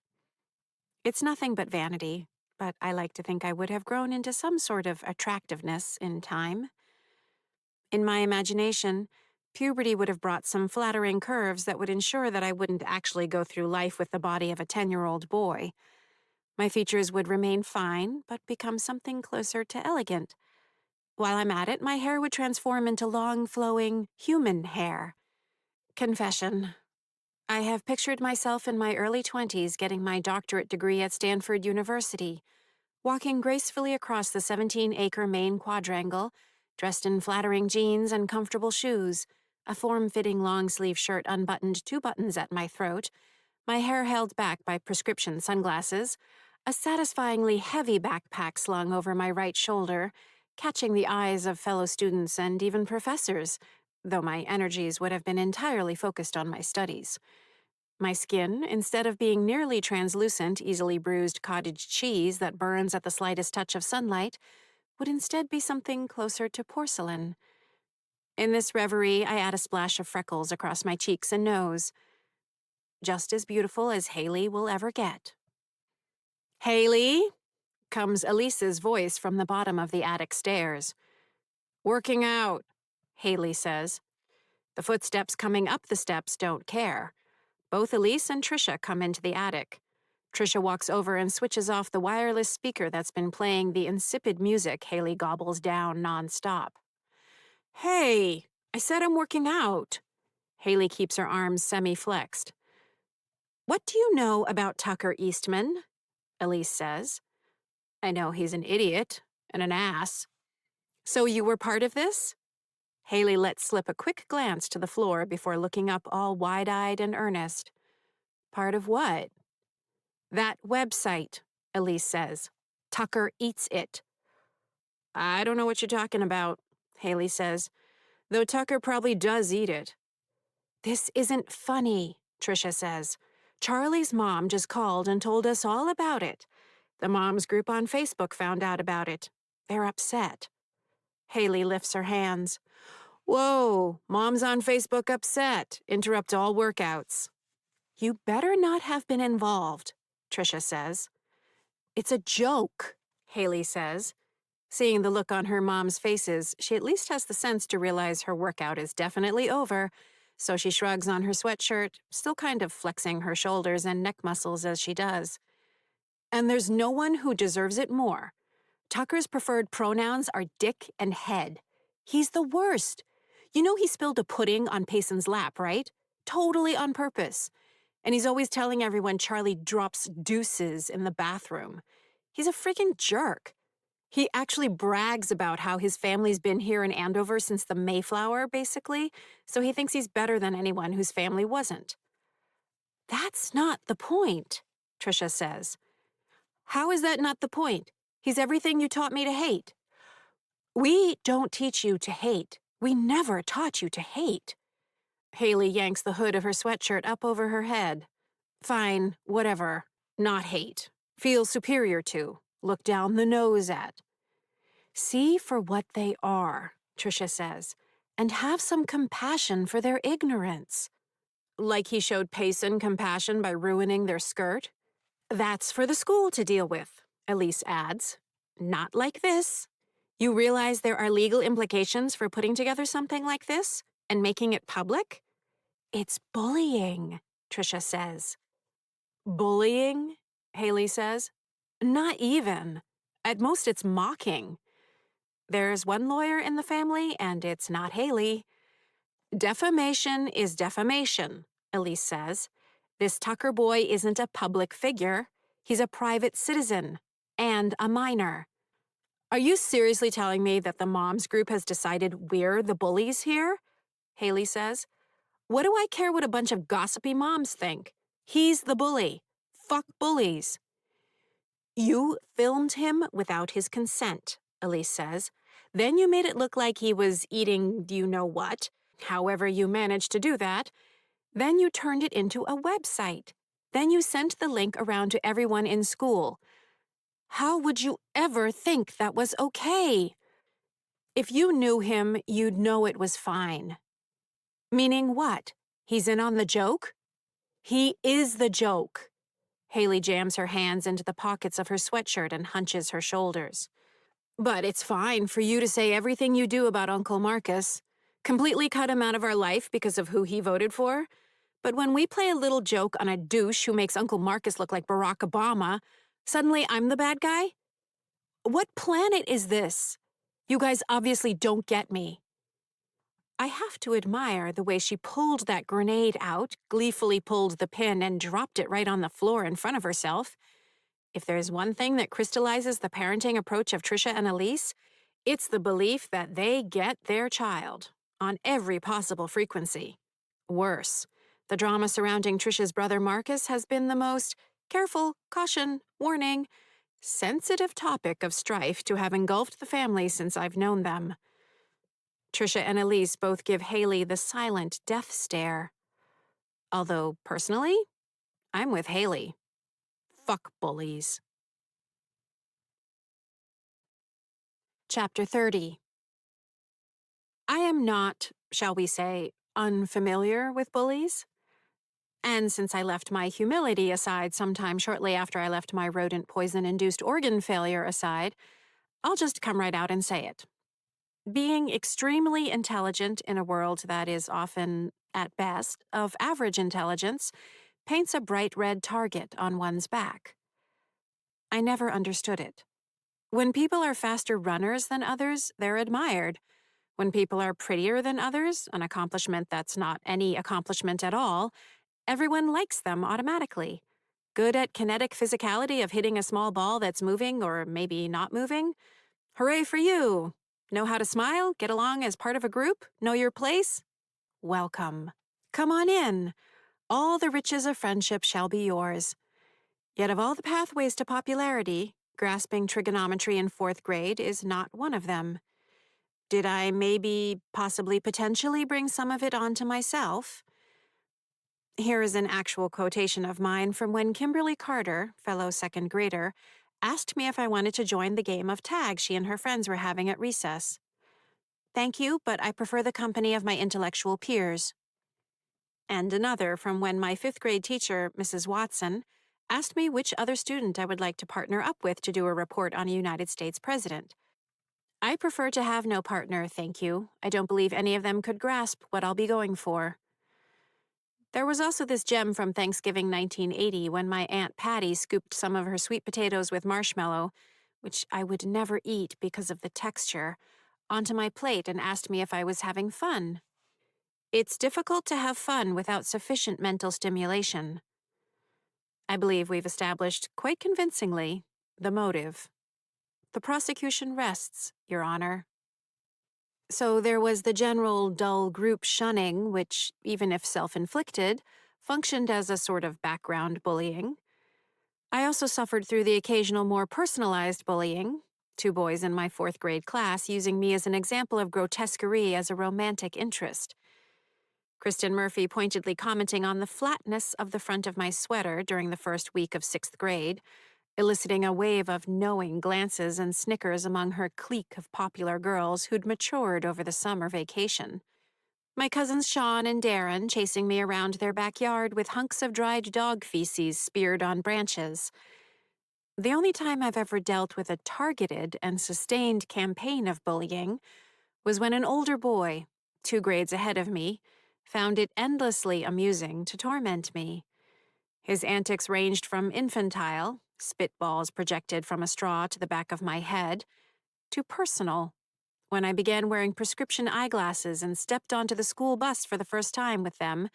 It's nothing but vanity, but I like to think I would have grown into some sort of attractiveness in time. In my imagination, puberty would have brought some flattering curves that would ensure that I wouldn't actually go through life with the body of a 10-year-old boy. My features would remain fine, but become something closer to elegant. While I'm at it, my hair would transform into long, flowing, human hair. Confession. I have pictured myself in my early 20s getting my doctorate degree at Stanford University, walking gracefully across the 17-acre Maine quadrangle, dressed in flattering jeans and comfortable shoes, a form-fitting long-sleeve shirt unbuttoned 2 buttons at my throat, my hair held back by prescription sunglasses, a satisfyingly heavy backpack slung over my right shoulder, catching the eyes of fellow students and even professors, though my energies would have been entirely focused on my studies. My skin, instead of being nearly translucent, easily bruised cottage cheese that burns at the slightest touch of sunlight, would instead be something closer to porcelain. In this reverie, I add a splash of freckles across my cheeks and nose. Just as beautiful as Haley will ever get. "Haley?" comes Elise's voice from the bottom of the attic stairs. "Working out," Haley says. The footsteps coming up the steps don't care. Both Elise and Trisha come into the attic. Trisha walks over and switches off the wireless speaker that's been playing the insipid music Haley gobbles down nonstop. "Hey, I said I'm working out." Haley keeps her arms semi-flexed. What do you know about Tucker Eastman? Elise says. I know he's an idiot and an ass. So you were part of this? Haley let slip a quick glance to the floor before looking up all wide-eyed and earnest. Part of what? That website, Elise says. Tucker Eats It. I don't know what you're talking about, Haley says, though Tucker probably does eat it. This isn't funny, Tricia says. Charlie's mom just called and told us all about it. The moms group on Facebook found out about it. They're upset. Haley lifts her hands. Whoa, mom's on Facebook upset. Interrupt all workouts. You better not have been involved, Tricia says. It's a joke, Haley says. Seeing the look on her mom's faces, she at least has the sense to realize her workout is definitely over, so she shrugs on her sweatshirt, still kind of flexing her shoulders and neck muscles as she does. And there's no one who deserves it more. Tucker's preferred pronouns are dick and head. He's the worst. You know he spilled a pudding on Payson's lap, right? Totally on purpose. And he's always telling everyone Charlie drops deuces in the bathroom. He's a freaking jerk. He actually brags about how his family's been here in Andover since the Mayflower, basically, so he thinks he's better than anyone whose family wasn't. That's not the point, Tricia says. How is that not the point? He's everything you taught me to hate. We don't teach you to hate. We never taught you to hate. Haley yanks the hood of her sweatshirt up over her head. Fine, whatever. Not hate. Feel superior to. Look down the nose at. See for what they are, Tricia says, and have some compassion for their ignorance. Like he showed Payson compassion by ruining their skirt? That's for the school to deal with, Elise adds. Not like this. You realize there are legal implications for putting together something like this and making it public? It's bullying, Tricia says. Bullying? Haley says. Not even. At most, it's mocking. There's one lawyer in the family, and it's not Haley. Defamation is defamation, Elise says. This Tucker boy isn't a public figure. He's a private citizen and a minor. Are you seriously telling me that the moms group has decided we're the bullies here? Haley says. What do I care what a bunch of gossipy moms think? He's the bully. Fuck bullies. You filmed him without his consent, Elise says. Then you made it look like he was eating you-know-what, however you managed to do that. Then you turned it into a website. Then you sent the link around to everyone in school. How would you ever think that was okay? If you knew him, you'd know it was fine. Meaning what? He's in on the joke? He is the joke. Haley jams her hands into the pockets of her sweatshirt and hunches her shoulders. But it's fine for you to say everything you do about Uncle Marcus. Completely cut him out of our life because of who he voted for. But when we play a little joke on a douche who makes Uncle Marcus look like Barack Obama, suddenly I'm the bad guy? What planet is this? You guys obviously don't get me. I have to admire the way she pulled that grenade out, gleefully pulled the pin, and dropped it right on the floor in front of herself. If there's one thing that crystallizes the parenting approach of Tricia and Elise, it's the belief that they get their child, on every possible frequency. Worse, the drama surrounding Tricia's brother Marcus has been the most careful, caution, warning, sensitive topic of strife to have engulfed the family since I've known them. Tricia and Elise both give Haley the silent death stare. Although, personally, I'm with Haley. Fuck bullies. Chapter 30. I am not, shall we say, unfamiliar with bullies. And since I left my humility aside sometime shortly after I left my rodent poison-induced organ failure aside, I'll just come right out and say it. Being extremely intelligent in a world that is often, at best, of average intelligence, paints a bright red target on one's back. I never understood it. When people are faster runners than others, they're admired. When people are prettier than others, an accomplishment that's not any accomplishment at all, Everyone likes them automatically. Good at kinetic physicality of hitting a small ball that's moving or maybe not moving? Hooray for you! Know how to smile? Get along as part of a group? Know your place? Welcome. Come on in. All the riches of friendship shall be yours. Yet of all the pathways to popularity, grasping trigonometry in 4th grade is not one of them. Did I maybe, possibly, potentially bring some of it onto myself? Here is an actual quotation of mine from when Kimberly Carter, fellow 2nd grader, asked me if I wanted to join the game of tag she and her friends were having at recess. Thank you, but I prefer the company of my intellectual peers. And another from when my 5th grade teacher, Mrs. Watson, asked me which other student I would like to partner up with to do a report on a United States president. I prefer to have no partner, thank you. I don't believe any of them could grasp what I'll be going for. There was also this gem from Thanksgiving 1980 when my Aunt Patty scooped some of her sweet potatoes with marshmallow, which I would never eat because of the texture, onto my plate and asked me if I was having fun. It's difficult to have fun without sufficient mental stimulation. I believe we've established, quite convincingly, the motive. The prosecution rests, Your Honor. So there was the general dull group shunning, which, even if self-inflicted, functioned as a sort of background bullying. I also suffered through the occasional more personalized bullying, 2 boys in my 4th grade class using me as an example of grotesquerie as a romantic interest. Kristen Murphy pointedly commenting on the flatness of the front of my sweater during the first week of 6th grade, eliciting a wave of knowing glances and snickers among her clique of popular girls who'd matured over the summer vacation. My cousins Sean and Darren chasing me around their backyard with hunks of dried dog feces speared on branches. The only time I've ever dealt with a targeted and sustained campaign of bullying was when an older boy, 2 grades ahead of me, found it endlessly amusing to torment me. His antics ranged from infantile, spitballs projected from a straw to the back of my head, to personal, when I began wearing prescription eyeglasses and stepped onto the school bus for the first time with them.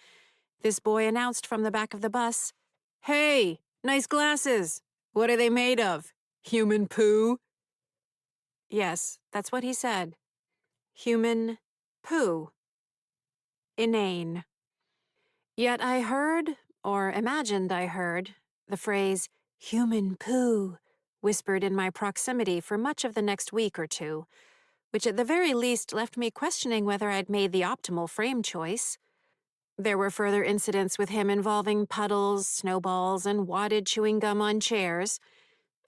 This boy announced from the back of the bus, "Hey, nice glasses! What are they made of? Human poo?" Yes, that's what he said. Human poo. Inane. Yet I heard, or imagined I heard, the phrase, human poo, whispered in my proximity for much of the next week or two, which at the very least left me questioning whether I'd made the optimal frame choice. There were further incidents with him involving puddles, snowballs, and wadded chewing gum on chairs.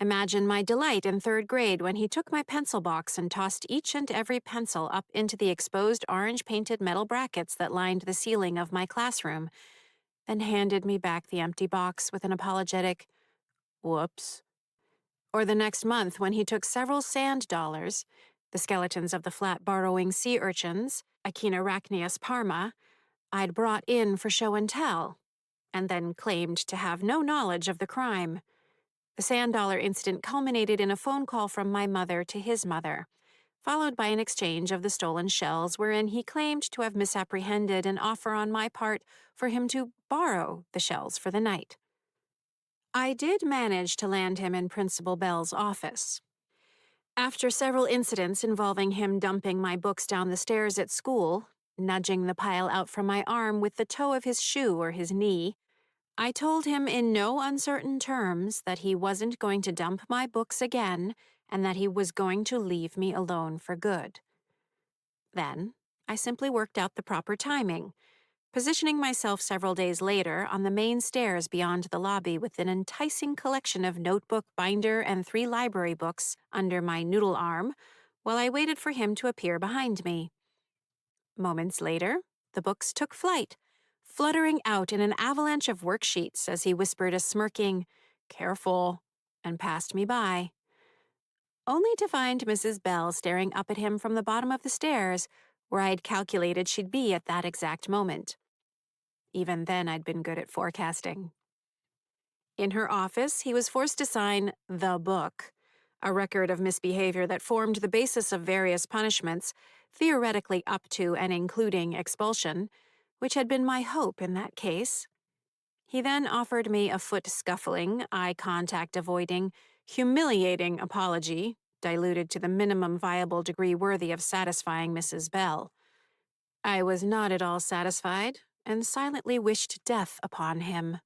Imagine my delight in 3rd grade when he took my pencil box and tossed each and every pencil up into the exposed orange-painted metal brackets that lined the ceiling of my classroom, then handed me back the empty box with an apologetic, "Whoops." Or the next month when he took several sand dollars, the skeletons of the flat burrowing sea urchins, Echinarachnius parma, I'd brought in for show and tell, and then claimed to have no knowledge of the crime. The sand dollar incident culminated in a phone call from my mother to his mother, followed by an exchange of the stolen shells wherein he claimed to have misapprehended an offer on my part for him to borrow the shells for the night. I did manage to land him in Principal Bell's office. After several incidents involving him dumping my books down the stairs at school, nudging the pile out from my arm with the toe of his shoe or his knee, I told him in no uncertain terms that he wasn't going to dump my books again and that he was going to leave me alone for good. Then, I simply worked out the proper timing, positioning myself several days later on the main stairs beyond the lobby with an enticing collection of notebook, binder, and 3 library books under my noodle arm while I waited for him to appear behind me. Moments later, the books took flight, fluttering out in an avalanche of worksheets as he whispered a smirking, "Careful," and passed me by. Only to find Mrs. Bell staring up at him from the bottom of the stairs, where I'd calculated she'd be at that exact moment. Even then, I'd been good at forecasting. In her office, he was forced to sign the book, a record of misbehavior that formed the basis of various punishments, theoretically up to and including expulsion, which had been my hope in that case. He then offered me a foot-scuffling, eye-contact-avoiding, humiliating apology, diluted to the minimum viable degree worthy of satisfying Mrs. Bell. I was not at all satisfied, and silently wished death upon him.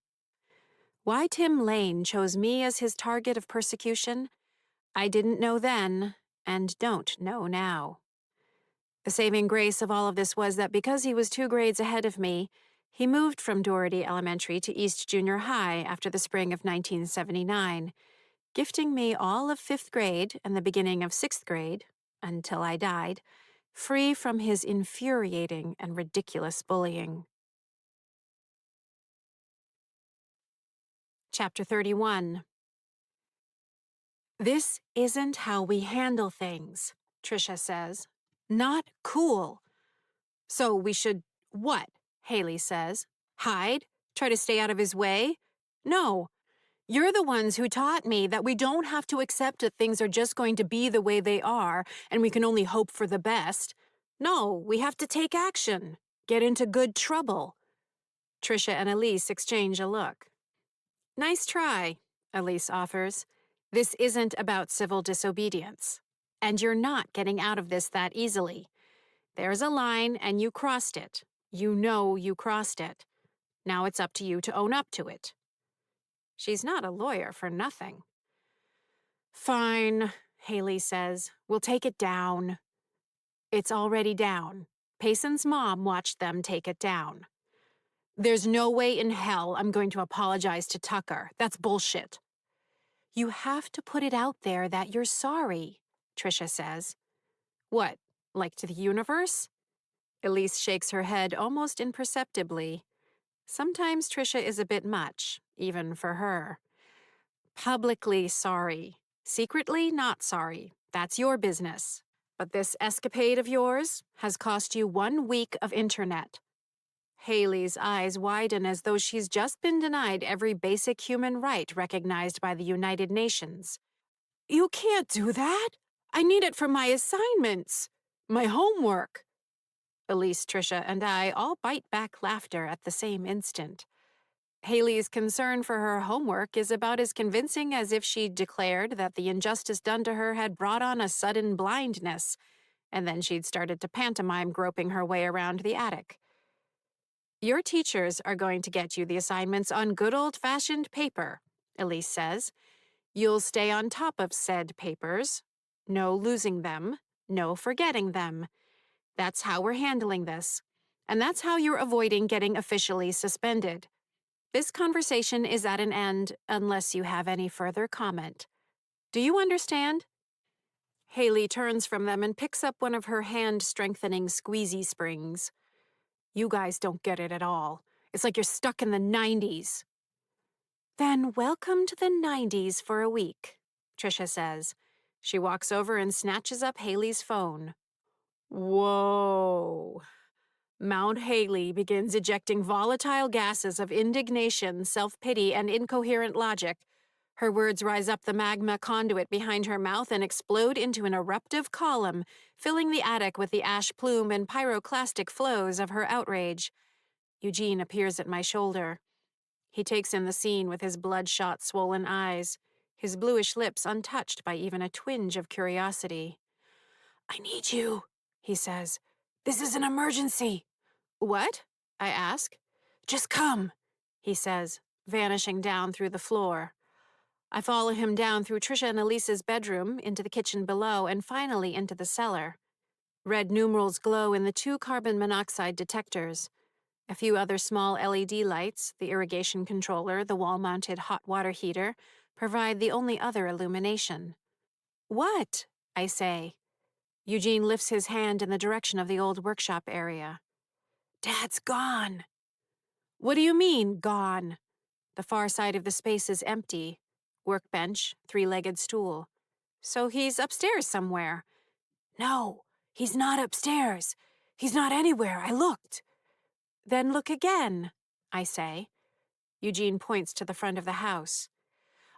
Why Tim Lane chose me as his target of persecution, I didn't know then, and don't know now. The saving grace of all of this was that because he was 2 grades ahead of me, he moved from Doherty Elementary to East Junior High after the spring of 1979, gifting me all of 5th grade and the beginning of 6th grade, until I died, free from his infuriating and ridiculous bullying. Chapter 31. This isn't how we handle things, Trisha says. Not cool. So we should what? Haley says. Hide? Try to stay out of his way? No. You're the ones who taught me that we don't have to accept that things are just going to be the way they are and we can only hope for the best. No, we have to take action. Get into good trouble. Trisha and Elise exchange a look. Nice try, Elise offers. This isn't about civil disobedience. And you're not getting out of this that easily. There's a line and you crossed it. You know you crossed it. Now it's up to you to own up to it. She's not a lawyer for nothing. Fine, Haley says. We'll take it down. It's already down. Payson's mom watched them take it down. There's no way in hell I'm going to apologize to Tucker. That's bullshit. You have to put it out there that you're sorry, Trisha says. What, like to the universe? Elise shakes her head almost imperceptibly. Sometimes Trisha is a bit much, even for her. Publicly sorry. Secretly not sorry. That's your business. But this escapade of yours has cost you 1 week of internet. Haley's eyes widen as though she's just been denied every basic human right recognized by the United Nations. You can't do that. I need it for my assignments. My homework. Elise, Trisha, and I all bite back laughter at the same instant. Haley's concern for her homework is about as convincing as if she'd declared that the injustice done to her had brought on a sudden blindness, and then she'd started to pantomime groping her way around the attic. Your teachers are going to get you the assignments on good old-fashioned paper, Elise says. You'll stay on top of said papers. No losing them. No forgetting them. That's how we're handling this. And that's how you're avoiding getting officially suspended. This conversation is at an end unless you have any further comment. Do you understand? Haley turns from them and picks up one of her hand-strengthening squeezy springs. You guys don't get it at all. It's like you're stuck in the 90s. Then welcome to the 90s for a week, Trisha says. She walks over and snatches up Haley's phone. Whoa. Mount Haley begins ejecting volatile gases of indignation, self-pity, and incoherent logic. Her words rise up the magma conduit behind her mouth and explode into an eruptive column, filling the attic with the ash plume and pyroclastic flows of her outrage. Eugene appears at my shoulder. He takes in the scene with his bloodshot, swollen eyes, his bluish lips untouched by even a twinge of curiosity. I need you, he says. This is an emergency. What? I ask. Just come, he says, vanishing down through the floor. I follow him down through Trisha and Elise's bedroom, into the kitchen below, and finally into the cellar. Red numerals glow in the 2 carbon monoxide detectors. A few other small LED lights, the irrigation controller, the wall-mounted hot water heater, provide the only other illumination. What? I say. Eugene lifts his hand in the direction of the old workshop area. Dad's gone. What do you mean, gone? The far side of the space is empty. Workbench, 3-legged stool. So he's upstairs somewhere. No, he's not upstairs. He's not anywhere. I looked. Then look again, I say. Eugene points to the front of the house.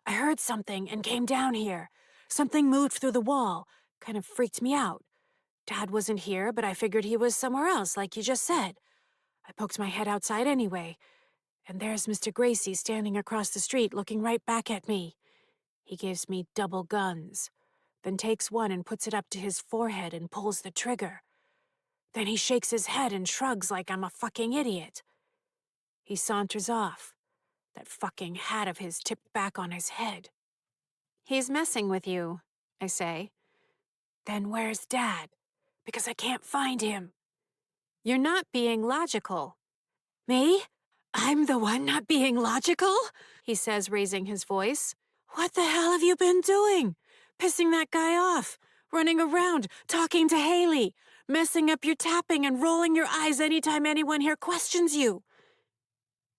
I heard something and came down here. Something moved through the wall. Kind of freaked me out. Dad wasn't here, but I figured he was somewhere else, like you just said. I poked my head outside anyway. And there's Mr. Gracie standing across the street looking right back at me. He gives me double guns, then takes one and puts it up to his forehead and pulls the trigger. Then he shakes his head and shrugs like I'm a fucking idiot. He saunters off, that fucking hat of his tipped back on his head. He's messing with you, I say. Then where's Dad? Because I can't find him. You're not being logical. Me? I'm the one not being logical? He says, raising his voice. What the hell have you been doing? Pissing that guy off, running around, talking to Haley, messing up your tapping and rolling your eyes anytime anyone here questions you.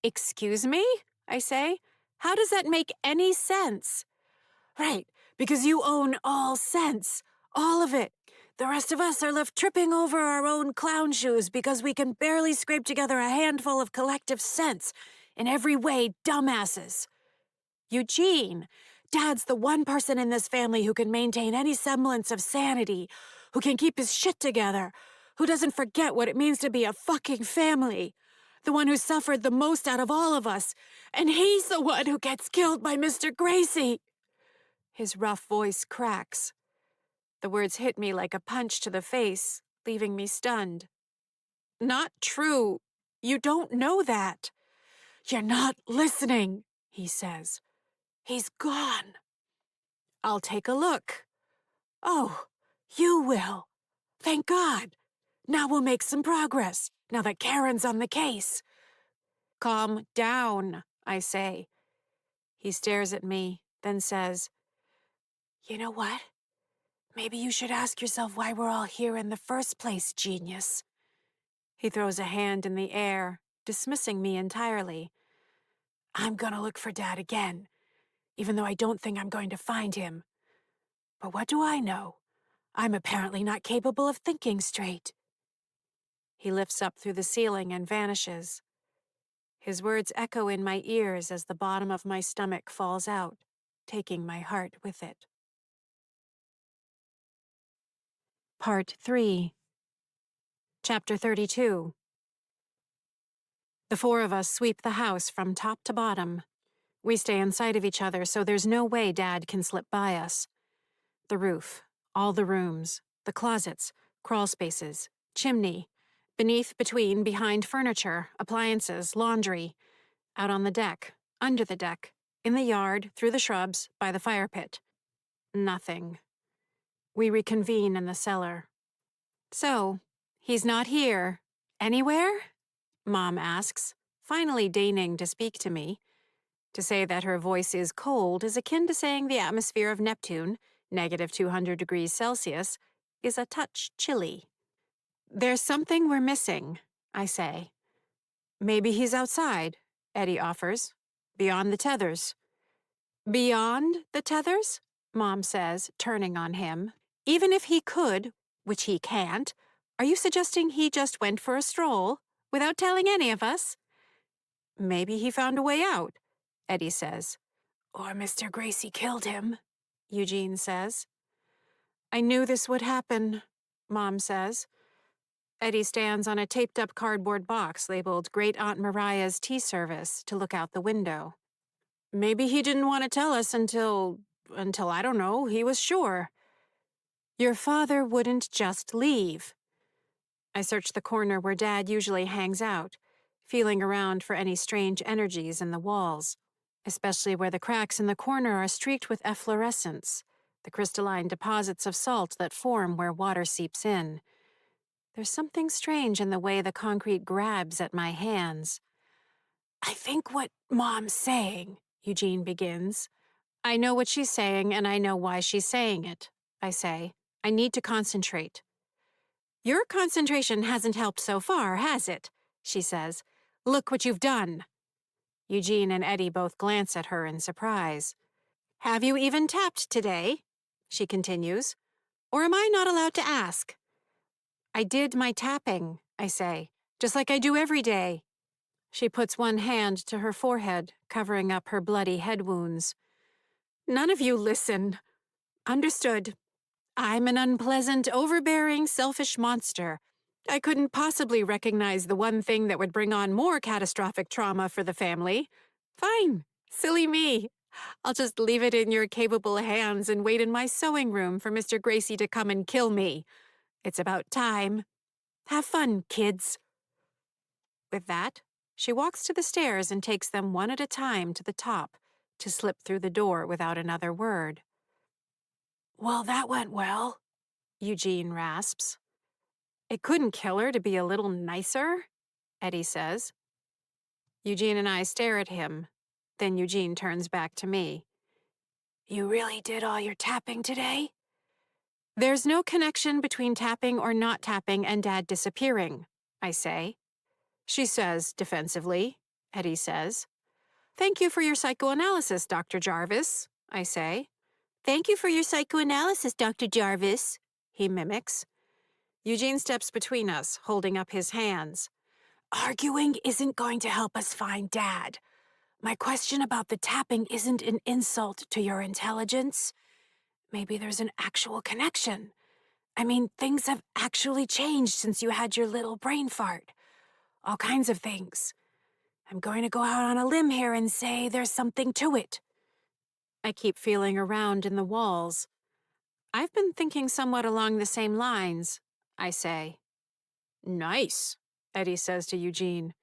Excuse me? I say. How does that make any sense? Right, because you own all sense. All of it. The rest of us are left tripping over our own clown shoes because we can barely scrape together a handful of collective sense. In every way, dumbasses. Eugene, Dad's the one person in this family who can maintain any semblance of sanity, who can keep his shit together, who doesn't forget what it means to be a fucking family. The one who suffered the most out of all of us. And he's the one who gets killed by Mr. Gracie. His rough voice cracks. The words hit me like a punch to the face, leaving me stunned. Not true. You don't know that. You're not listening, he says. He's gone. I'll take a look. Oh, you will. Thank God. Now we'll make some progress, now that Karen's on the case. Calm down, I say. He stares at me, then says, You know what? Maybe you should ask yourself why we're all here in the first place, genius. He throws a hand in the air, dismissing me entirely. I'm gonna look for Dad again, even though I don't think I'm going to find him. But what do I know? I'm apparently not capable of thinking straight. He lifts up through the ceiling and vanishes. His words echo in my ears as the bottom of my stomach falls out, taking my heart with it. Part 3. Chapter 32. The four of us sweep the house from top to bottom. We stay in sight of each other, so there's no way Dad can slip by us. The roof, all the rooms, the closets, crawl spaces, chimney, beneath, between, behind furniture, appliances, laundry, out on the deck, under the deck, in the yard, through the shrubs, by the fire pit. Nothing. We reconvene in the cellar. So, he's not here. Anywhere? Mom asks, finally deigning to speak to me. To say that her voice is cold is akin to saying the atmosphere of Neptune, -200 degrees Celsius, is a touch chilly. There's something we're missing, I say. Maybe he's outside, Eddie offers, beyond the tethers. Beyond the tethers? Mom says, turning on him. Even if he could, which he can't, are you suggesting he just went for a stroll, without telling any of us? Maybe he found a way out, Eddie says. Or Mr. Gracie killed him, Eugene says. I knew this would happen, Mom says. Eddie stands on a taped-up cardboard box labeled Great Aunt Mariah's Tea Service to look out the window. Maybe he didn't want to tell us until I don't know, he was sure. Your father wouldn't just leave. I search the corner where Dad usually hangs out, feeling around for any strange energies in the walls, especially where the cracks in the corner are streaked with efflorescence, the crystalline deposits of salt that form where water seeps in. There's something strange in the way the concrete grabs at my hands. I think what Mom's saying, Eugene begins. I know what she's saying, and I know why she's saying it, I say. I need to concentrate. Your concentration hasn't helped so far, has it? She says. Look what you've done. Eugene and Eddie both glance at her in surprise. Have you even tapped today? She continues. Or am I not allowed to ask? I did my tapping, I say, just like I do every day. She puts one hand to her forehead, covering up her bloody head wounds. None of you listen. Understood. I'm an unpleasant, overbearing, selfish monster. I couldn't possibly recognize the one thing that would bring on more catastrophic trauma for the family. Fine, silly me. I'll just leave it in your capable hands and wait in my sewing room for Mr. Gracie to come and kill me. It's about time. Have fun, kids. With that, she walks to the stairs and takes them one at a time to the top to slip through the door without another word. Well, that went well, Eugene rasps. It couldn't kill her to be a little nicer, Eddie says. Eugene and I stare at him. Then Eugene turns back to me. You really did all your tapping today? There's no connection between tapping or not tapping and Dad disappearing, I say. She says defensively, Eddie says. Thank you for your psychoanalysis, Dr. Jarvis, I say. Thank you for your psychoanalysis, Dr. Jarvis, he mimics. Eugene steps between us, holding up his hands. Arguing isn't going to help us find Dad. My question about the tapping isn't an insult to your intelligence. Maybe there's an actual connection. I mean, things have actually changed since you had your little brain fart. All kinds of things. I'm going to go out on a limb here and say there's something to it. I keep feeling around in the walls. I've been thinking somewhat along the same lines, I say. Nice, Eddie says to Eugene.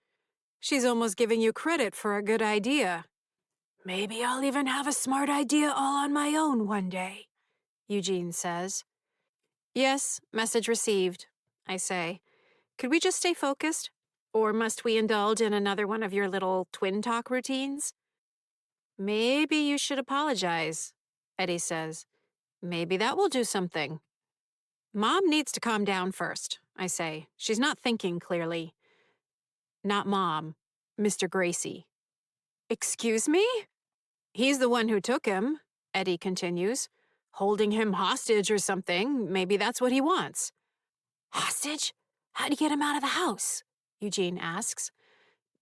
She's almost giving you credit for a good idea. Maybe I'll even have a smart idea all on my own one day, Eugene says. Yes, message received, I say. Could we just stay focused? Or must we indulge in another one of your little twin talk routines? Maybe you should apologize, Eddie says. Maybe that will do something. Mom needs to calm down first, I say. She's not thinking clearly. Not Mom, Mr. Gracie. Excuse me? He's the one who took him, Eddie continues. Holding him hostage or something. Maybe that's what he wants. Hostage? How'd you get him out of the house? Eugene asks.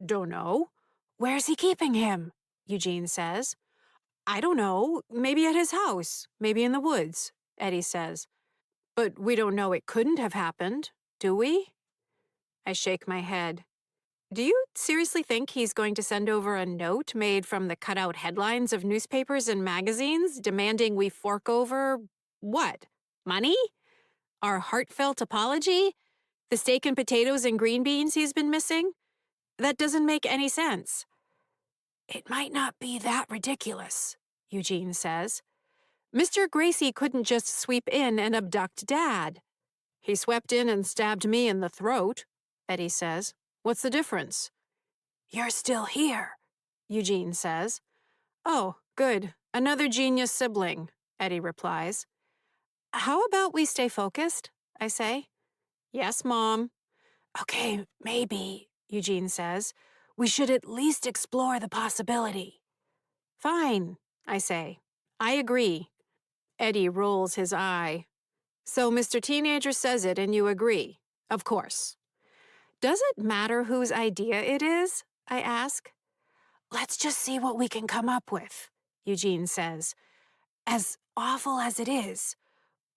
Don't know. Where's he keeping him? Eugene says. I don't know. Maybe at his house. Maybe in the woods, Eddie says. But we don't know it couldn't have happened, do we? I shake my head. Do you seriously think he's going to send over a note made from the cutout headlines of newspapers and magazines demanding we fork over, what, money? Our heartfelt apology? The steak and potatoes and green beans he's been missing? That doesn't make any sense. It might not be that ridiculous, Eugene says. Mr. Gracie couldn't just sweep in and abduct Dad. He swept in and stabbed me in the throat, Eddie says. What's the difference? You're still here, Eugene says. Oh, good. Another genius sibling, Eddie replies. How about we stay focused? I say. Yes, Mom. Okay, maybe, Eugene says. We should at least explore the possibility. Fine, I say. I agree. Eddie rolls his eye. So Mr. Teenager says it and you agree. Of course. Does it matter whose idea it is? I ask. Let's just see what we can come up with, Eugene says. As awful as it is,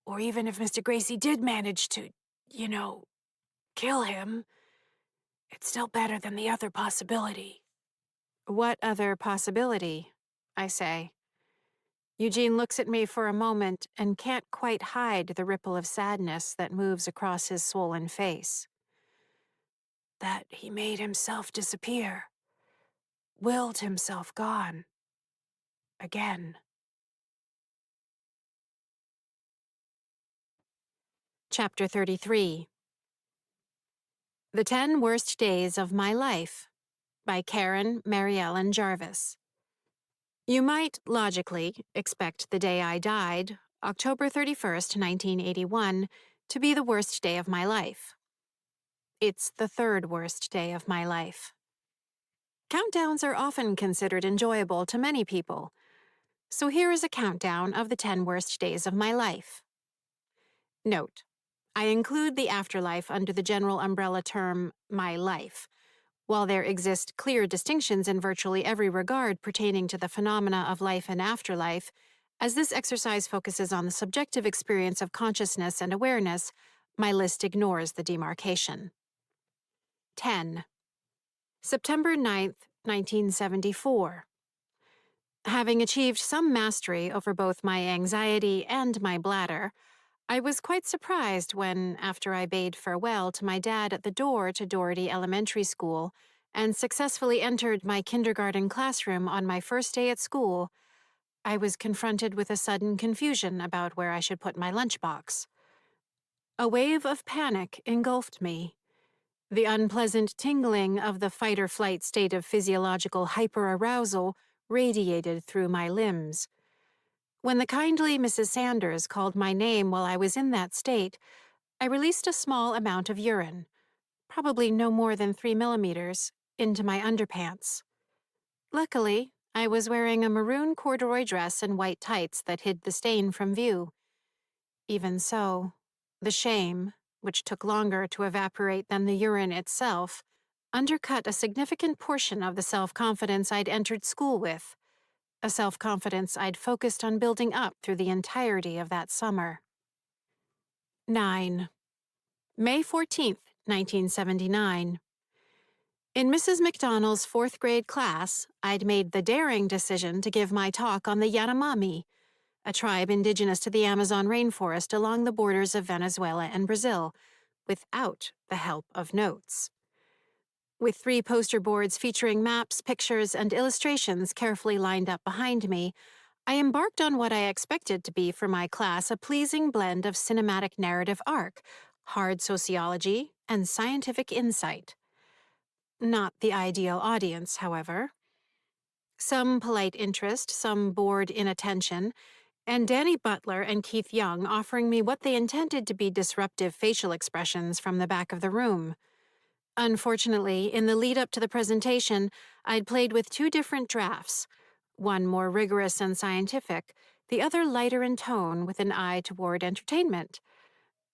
or even if Mr. Gracie did manage to, kill him, it's still better than the other possibility. What other possibility? I say. Eugene looks at me for a moment and can't quite hide the ripple of sadness that moves across his swollen face. That he made himself disappear. Willed himself gone. Again. Chapter 33. The 10 Worst Days of My Life by Karen Mary Ellen Jarvis. You might, logically, expect the day I died, October 31st, 1981, to be the worst day of my life. It's the 3rd worst day of my life. Countdowns are often considered enjoyable to many people, so here is a countdown of the 10 worst days of my life. Note: I include the afterlife under the general umbrella term, my life, while there exist clear distinctions in virtually every regard pertaining to the phenomena of life and afterlife. As this exercise focuses on the subjective experience of consciousness and awareness, My list ignores the demarcation. 10. September 9th, 1974. Having achieved some mastery over both my anxiety and my bladder, I was quite surprised when, after I bade farewell to my dad at the door to Doherty Elementary School and successfully entered my kindergarten classroom on my first day at school, I was confronted with a sudden confusion about where I should put my lunchbox. A wave of panic engulfed me. The unpleasant tingling of the fight-or-flight state of physiological hyperarousal radiated through my limbs. When the kindly Mrs. Sanders called my name while I was in that state, I released a small amount of urine, probably no more than 3 millimeters, into my underpants. Luckily, I was wearing a maroon corduroy dress and white tights that hid the stain from view. Even so, the shame, which took longer to evaporate than the urine itself, undercut a significant portion of the self-confidence I'd entered school with, a self-confidence I'd focused on building up through the entirety of that summer. 9. May 14th, 1979. In Mrs. McDonald's 4th grade class, I'd made the daring decision to give my talk on the Yanomami, a tribe indigenous to the Amazon rainforest along the borders of Venezuela and Brazil, without the help of notes. With 3 poster boards featuring maps, pictures, and illustrations carefully lined up behind me, I embarked on what I expected to be for my class a pleasing blend of cinematic narrative arc, hard sociology, and scientific insight. Not the ideal audience, however. Some polite interest, some bored inattention, and Danny Butler and Keith Young offering me what they intended to be disruptive facial expressions from the back of the room. Unfortunately, in the lead-up to the presentation, I'd played with 2 different drafts, one more rigorous and scientific, the other lighter in tone with an eye toward entertainment.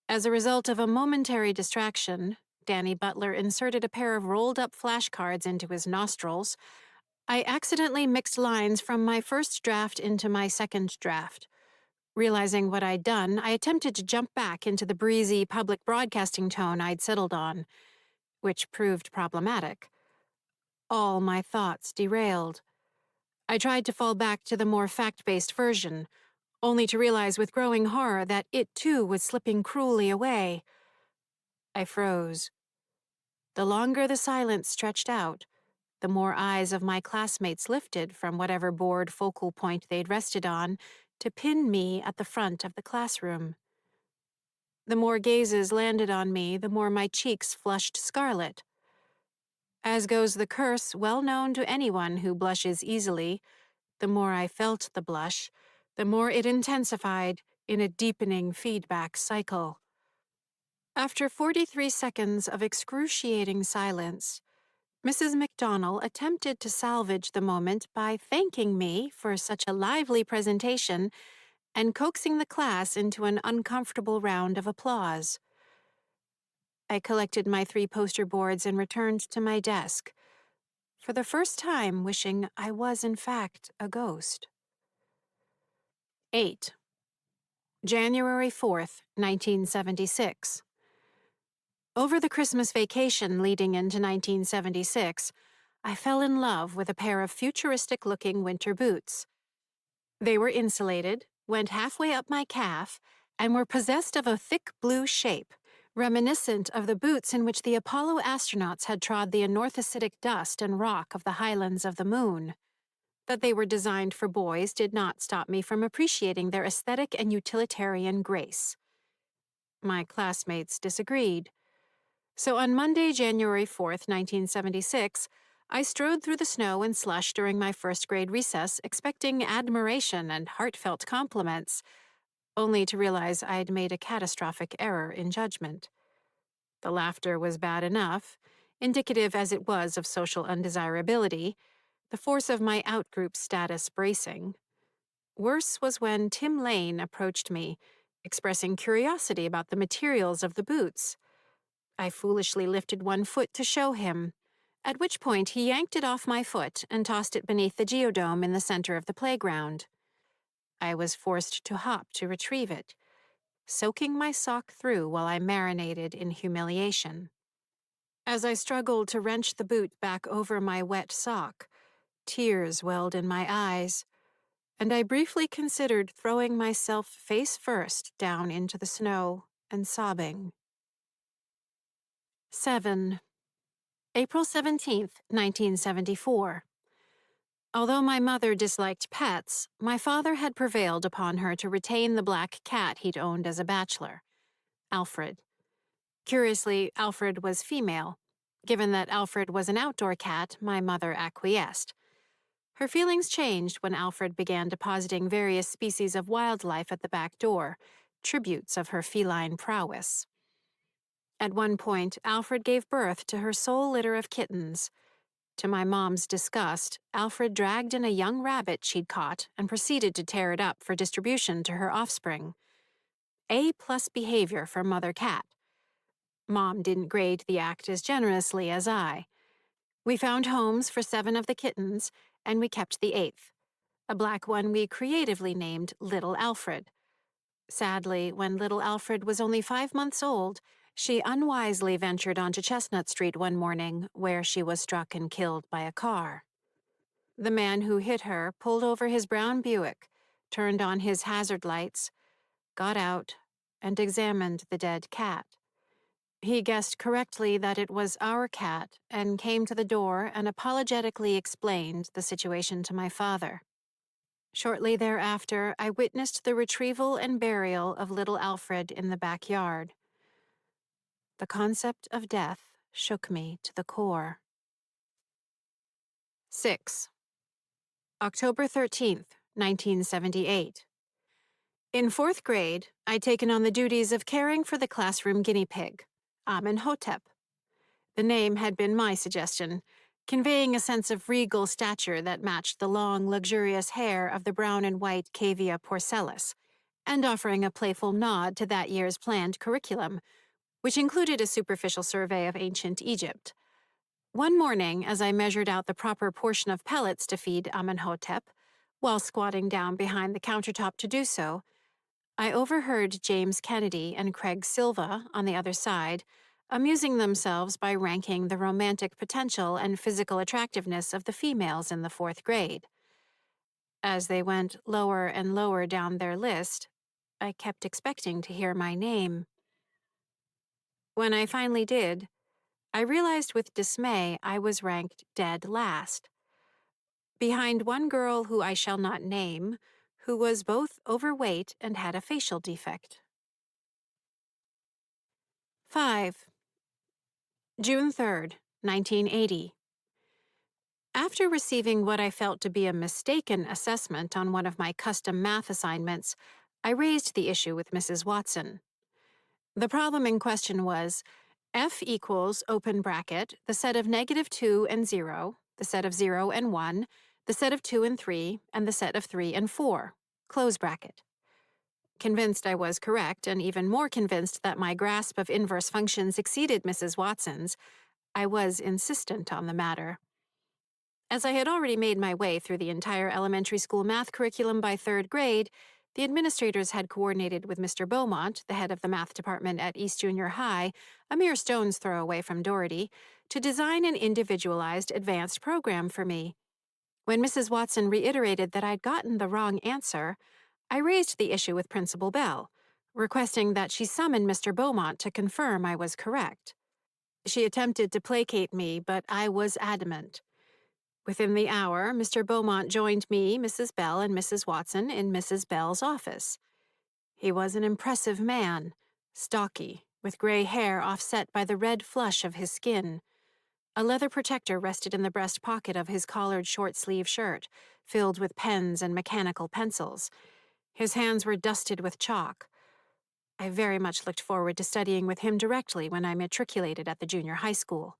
As a result of a momentary distraction, Danny Butler inserted a pair of rolled-up flashcards into his nostrils. I accidentally mixed lines from my first draft into my second draft. Realizing what I'd done, I attempted to jump back into the breezy public broadcasting tone I'd settled on, which proved problematic. All my thoughts derailed. I tried to fall back to the more fact-based version, only to realize with growing horror that it too was slipping cruelly away. I froze. The longer the silence stretched out, the more eyes of my classmates lifted from whatever bored focal point they'd rested on to pin me at the front of the classroom. The more gazes landed on me, the more my cheeks flushed scarlet. As goes the curse well known to anyone who blushes easily, the more I felt the blush, the more it intensified in a deepening feedback cycle. After 43 seconds of excruciating silence, Mrs. McDonnell attempted to salvage the moment by thanking me for such a lively presentation and coaxing the class into an uncomfortable round of applause. I collected my 3 poster boards and returned to my desk, for the first time wishing I was in fact a ghost. 8. January 4th, 1976. Over the Christmas vacation leading into 1976, I fell in love with a pair of futuristic-looking winter boots. They were insulated, went halfway up my calf, and were possessed of a thick blue shape, reminiscent of the boots in which the Apollo astronauts had trod the anorthositic dust and rock of the highlands of the moon. That they were designed for boys did not stop me from appreciating their aesthetic and utilitarian grace. My classmates disagreed. So on Monday, January 4th, 1976, I strode through the snow and slush during my first grade recess, expecting admiration and heartfelt compliments, only to realize I'd made a catastrophic error in judgment. The laughter was bad enough, indicative as it was of social undesirability, the force of my outgroup status bracing. Worse was when Tim Lane approached me, expressing curiosity about the materials of the boots. I foolishly lifted one foot to show him, at which point he yanked it off my foot and tossed it beneath the geodome in the center of the playground. I was forced to hop to retrieve it. soaking my sock through while I marinated in humiliation. As I struggled to wrench the boot back over my wet sock, tears welled in my eyes, and I briefly considered throwing myself face first down into the snow and sobbing. 7. April 17th, 1974. Although my mother disliked pets, my father had prevailed upon her to retain the black cat he'd owned as a bachelor, Alfred. Curiously, Alfred was female. Given that Alfred was an outdoor cat, my mother acquiesced. Her feelings changed when Alfred began depositing various species of wildlife at the back door, tributes of her feline prowess. At one point, Alfred gave birth to her sole litter of kittens. To my mom's disgust, Alfred dragged in a young rabbit she'd caught and proceeded to tear it up for distribution to her offspring. A+ behavior for mother cat. Mom didn't grade the act as generously as I. We found homes for 7 of the kittens, and we kept the 8th, a black one we creatively named Little Alfred. Sadly, when little Alfred was only 5 months old, she unwisely ventured onto Chestnut Street one morning, where she was struck and killed by a car. The man who hit her pulled over his brown Buick, turned on his hazard lights, got out, and examined the dead cat. He guessed correctly that it was our cat and came to the door and apologetically explained the situation to my father. Shortly thereafter, I witnessed the retrieval and burial of little Alfred in the backyard. The concept of death shook me to the core. 6. October 13th, 1978. In 4th grade, I'd taken on the duties of caring for the classroom guinea pig, Amenhotep. The name had been my suggestion, conveying a sense of regal stature that matched the long, luxurious hair of the brown and white Cavia porcellus, and offering a playful nod to that year's planned curriculum, which included a superficial survey of ancient Egypt. One morning, as I measured out the proper portion of pellets to feed Amenhotep, while squatting down behind the countertop to do so, I overheard James Kennedy and Craig Silva, on the other side, amusing themselves by ranking the romantic potential and physical attractiveness of the females in the 4th grade. As they went lower and lower down their list, I kept expecting to hear my name. When I finally did, I realized with dismay I was ranked dead last, behind one girl who I shall not name, who was both overweight and had a facial defect. 5. June 3rd, 1980. After receiving what I felt to be a mistaken assessment on one of my custom math assignments, I raised the issue with Mrs. Watson. The problem in question was F equals, open bracket, the set of -2 and 0, the set of 0 and 1, the set of 2 and 3, and the set of 3 and 4, close bracket. Convinced I was correct, and even more convinced that my grasp of inverse functions exceeded Mrs. Watson's, I was insistent on the matter. As I had already made my way through the entire elementary school math curriculum by 3rd grade, the administrators had coordinated with Mr. Beaumont, the head of the math department at East Junior High, a mere stone's throw away from Doherty, to design an individualized advanced program for me. When Mrs. Watson reiterated that I'd gotten the wrong answer, I raised the issue with Principal Bell, requesting that she summon Mr. Beaumont to confirm I was correct. She attempted to placate me, but I was adamant. Within the hour, Mr. Beaumont joined me, Mrs. Bell, and Mrs. Watson in Mrs. Bell's office. He was an impressive man, stocky, with gray hair offset by the red flush of his skin. A leather protector rested in the breast pocket of his collared short-sleeve shirt, filled with pens and mechanical pencils. His hands were dusted with chalk. I very much looked forward to studying with him directly when I matriculated at the junior high school.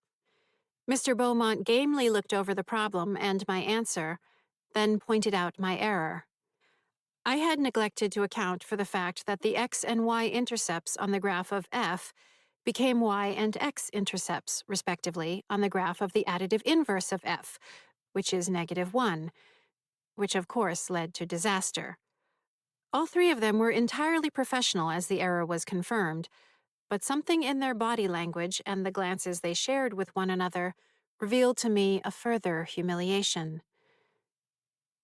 Mr. Beaumont gamely looked over the problem and my answer, then pointed out my error. I had neglected to account for the fact that the x and y intercepts on the graph of f became y and x intercepts, respectively, on the graph of the additive inverse of f, which is -1, which of course led to disaster. All three of them were entirely professional as the error was confirmed, but something in their body language and the glances they shared with one another revealed to me a further humiliation.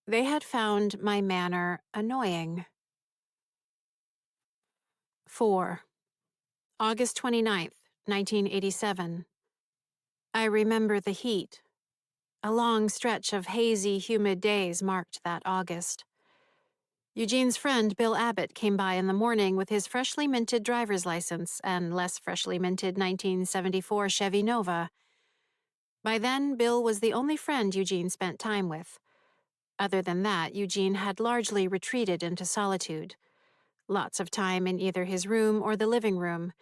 They had found my manner annoying. 4. August 29th, 1987. I remember the heat. A long stretch of hazy, humid days marked that August. Eugene's friend Bill Abbott came by in the morning with his freshly minted driver's license and less freshly minted 1974 Chevy Nova. By then, Bill was the only friend Eugene spent time with. Other than that, Eugene had largely retreated into solitude. Lots of time in either his room or the living room,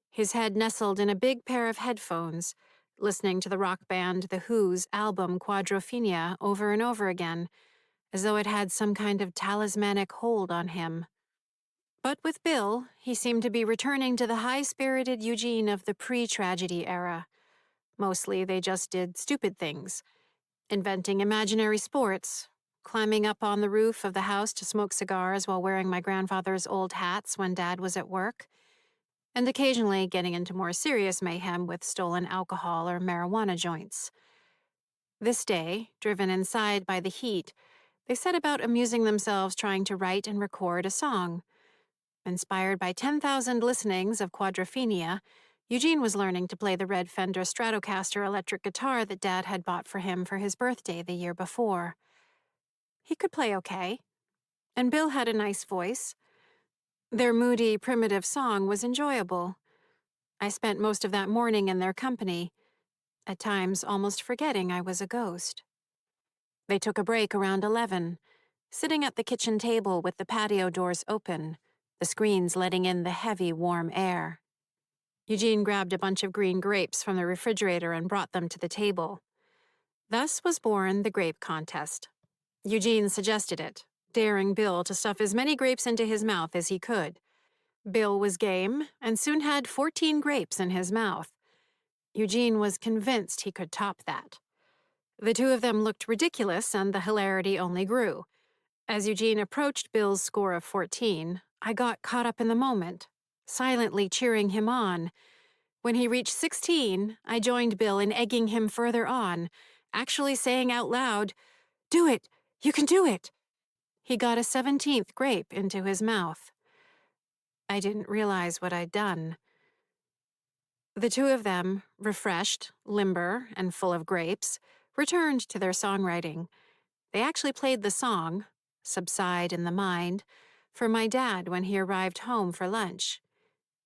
his head nestled in a big pair of headphones, listening to the rock band The Who's album Quadrophenia over and over again, as though it had some kind of talismanic hold on him. But with Bill, he seemed to be returning to the high-spirited Eugene of the pre-tragedy era. Mostly they just did stupid things, inventing imaginary sports, climbing up on the roof of the house to smoke cigars while wearing my grandfather's old hats when Dad was at work, and occasionally getting into more serious mayhem with stolen alcohol or marijuana joints. This day, driven inside by the heat, they set about amusing themselves trying to write and record a song. Inspired by 10,000 listenings of Quadrophenia, Eugene was learning to play the red Fender Stratocaster electric guitar that Dad had bought for him for his birthday the year before. He could play okay, and Bill had a nice voice. Their moody, primitive song was enjoyable. I spent most of that morning in their company, at times almost forgetting I was a ghost. They took a break around 11, sitting at the kitchen table with the patio doors open, the screens letting in the heavy, warm air. Eugene grabbed a bunch of green grapes from the refrigerator and brought them to the table. Thus was born the grape contest. Eugene suggested it, daring Bill to stuff as many grapes into his mouth as he could. Bill was game and soon had 14 grapes in his mouth. Eugene was convinced he could top that. The two of them looked ridiculous, and the hilarity only grew. As Eugene approached Bill's score of 14, I got caught up in the moment, silently cheering him on. When he reached 16, I joined Bill in egging him further on, actually saying out loud, "Do it! You can do it!" He got a 17th grape into his mouth. I didn't realize what I'd done. The two of them, refreshed, limber, and full of grapes, returned to their songwriting. They actually played the song, Subside in the Mind, for my dad when he arrived home for lunch.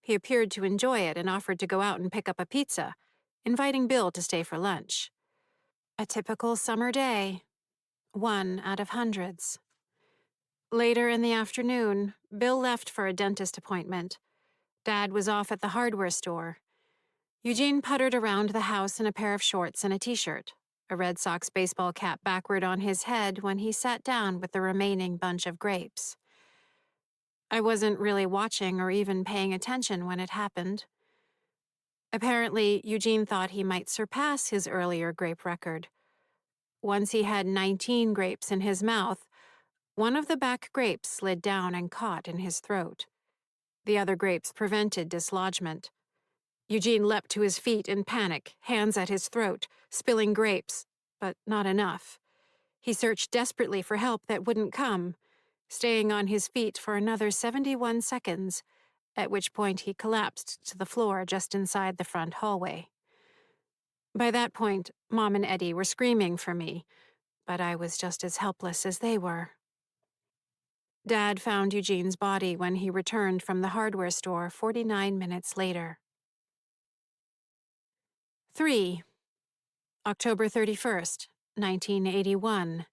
He appeared to enjoy it and offered to go out and pick up a pizza, inviting Bill to stay for lunch. A typical summer day, one out of hundreds. Later in the afternoon, Bill left for a dentist appointment. Dad was off at the hardware store. Eugene puttered around the house in a pair of shorts and a t-shirt, a Red Sox baseball cap backward on his head when he sat down with the remaining bunch of grapes. I wasn't really watching or even paying attention when it happened. Apparently, Eugene thought he might surpass his earlier grape record. Once he had 19 grapes in his mouth, one of the back grapes slid down and caught in his throat. The other grapes prevented dislodgement. Eugene leapt to his feet in panic, hands at his throat, spilling grapes, but not enough. He searched desperately for help that wouldn't come, staying on his feet for another 71 seconds, at which point he collapsed to the floor just inside the front hallway. By that point, Mom and Eddie were screaming for me, but I was just as helpless as they were. Dad found Eugene's body when he returned from the hardware store 49 minutes later. 3. October 31st, 1981.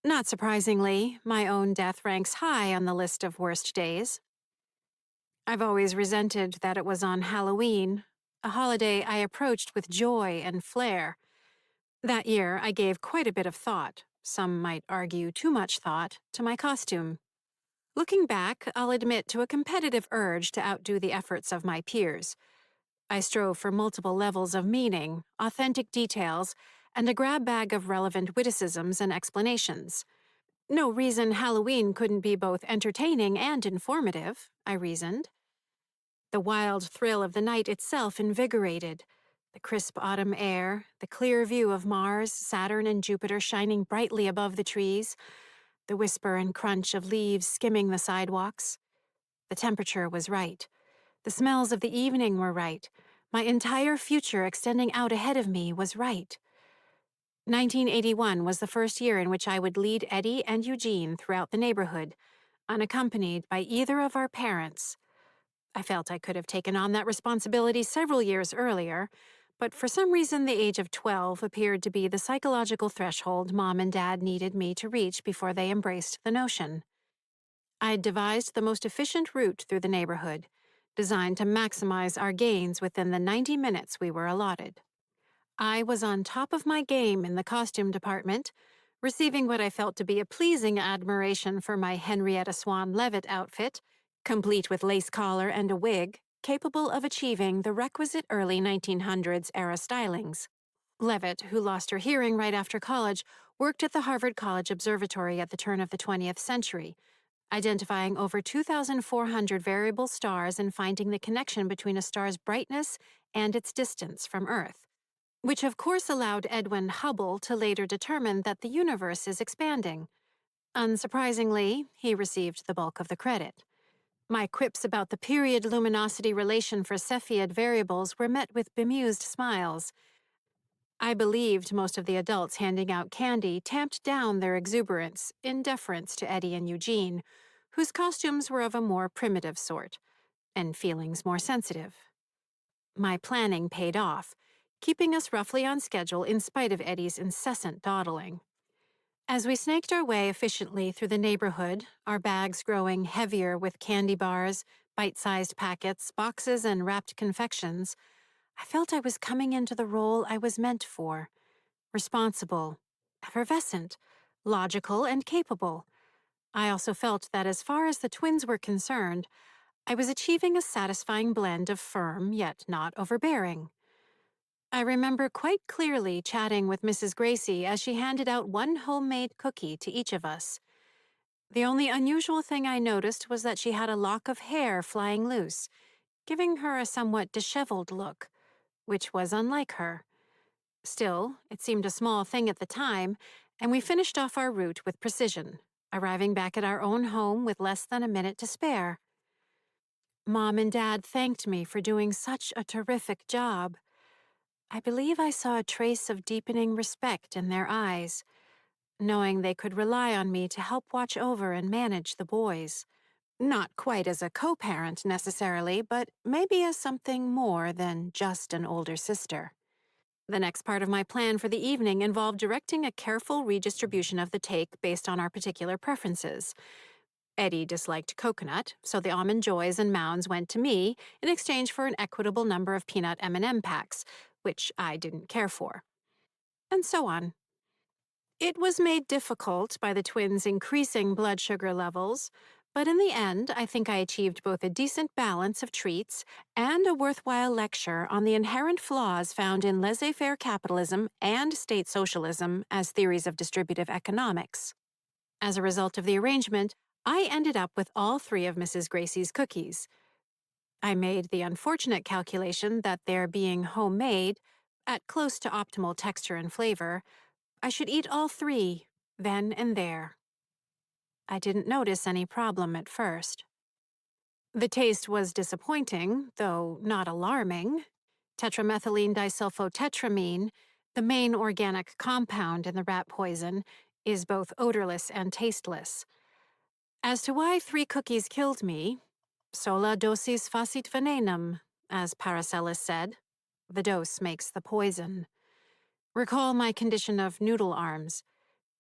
Not surprisingly, my own death ranks high on the list of worst days. I've always resented that it was on Halloween, a holiday I approached with joy and flair. That year, I gave quite a bit of thought, some might argue too much thought, to my costume. Looking back, I'll admit to a competitive urge to outdo the efforts of my peers. I strove for multiple levels of meaning, authentic details, and a grab bag of relevant witticisms and explanations. No reason Halloween couldn't be both entertaining and informative, I reasoned. The wild thrill of the night itself invigorated. The crisp autumn air, the clear view of Mars, Saturn, and Jupiter shining brightly above the trees, the whisper and crunch of leaves skimming the sidewalks. The temperature was right. The smells of the evening were right. My entire future extending out ahead of me was right. 1981 was the first year in which I would lead Eddie and Eugene throughout the neighborhood, unaccompanied by either of our parents. I felt I could have taken on that responsibility several years earlier, but for some reason the age of 12 appeared to be the psychological threshold Mom and Dad needed me to reach before they embraced the notion. I'd devised the most efficient route through the neighborhood, designed to maximize our gains within the 90 minutes we were allotted. I was on top of my game in the costume department, receiving what I felt to be a pleasing admiration for my Henrietta Swan Leavitt outfit, complete with lace collar and a wig, capable of achieving the requisite early 1900s era stylings. Leavitt, who lost her hearing right after college, worked at the Harvard College Observatory at the turn of the 20th century, identifying over 2,400 variable stars and finding the connection between a star's brightness and its distance from Earth, which of course allowed Edwin Hubble to later determine that the universe is expanding. Unsurprisingly, he received the bulk of the credit. My quips about the period luminosity relation for Cepheid variables were met with bemused smiles. I believed most of the adults handing out candy tamped down their exuberance in deference to Eddie and Eugene, whose costumes were of a more primitive sort, and feelings more sensitive. My planning paid off, keeping us roughly on schedule in spite of Eddie's incessant dawdling. As we snaked our way efficiently through the neighborhood, our bags growing heavier with candy bars, bite-sized packets, boxes, and wrapped confections, I felt I was coming into the role I was meant for. Responsible, effervescent, logical, and capable. I also felt that as far as the twins were concerned, I was achieving a satisfying blend of firm yet not overbearing. I remember quite clearly chatting with Mrs. Gracie as she handed out one homemade cookie to each of us. The only unusual thing I noticed was that she had a lock of hair flying loose, giving her a somewhat disheveled look, which was unlike her. Still, it seemed a small thing at the time, and we finished off our route with precision, arriving back at our own home with less than a minute to spare. Mom and Dad thanked me for doing such a terrific job. I believe I saw a trace of deepening respect in their eyes, knowing they could rely on me to help watch over and manage the boys. Not quite as a co-parent necessarily, but maybe as something more than just an older sister. The next part of my plan for the evening involved directing a careful redistribution of the take based on our particular preferences. Eddie disliked coconut, so the almond joys and mounds went to me in exchange for an equitable number of peanut M&M packs, which I didn't care for. And so on. It was made difficult by the twins' increasing blood sugar levels, but in the end, I think I achieved both a decent balance of treats and a worthwhile lecture on the inherent flaws found in laissez-faire capitalism and state socialism as theories of distributive economics. As a result of the arrangement, I ended up with all three of Mrs. Gracie's cookies. I made the unfortunate calculation that their being homemade, at close to optimal texture and flavor, I should eat all three, then and there. I didn't notice any problem at first. The taste was disappointing, though not alarming. Tetramethylene disulfotetramine, the main organic compound in the rat poison, is both odorless and tasteless. As to why 3 cookies killed me, sola dosis facit venenum, as Paracelsus said. The dose makes the poison. Recall my condition of noodle arms.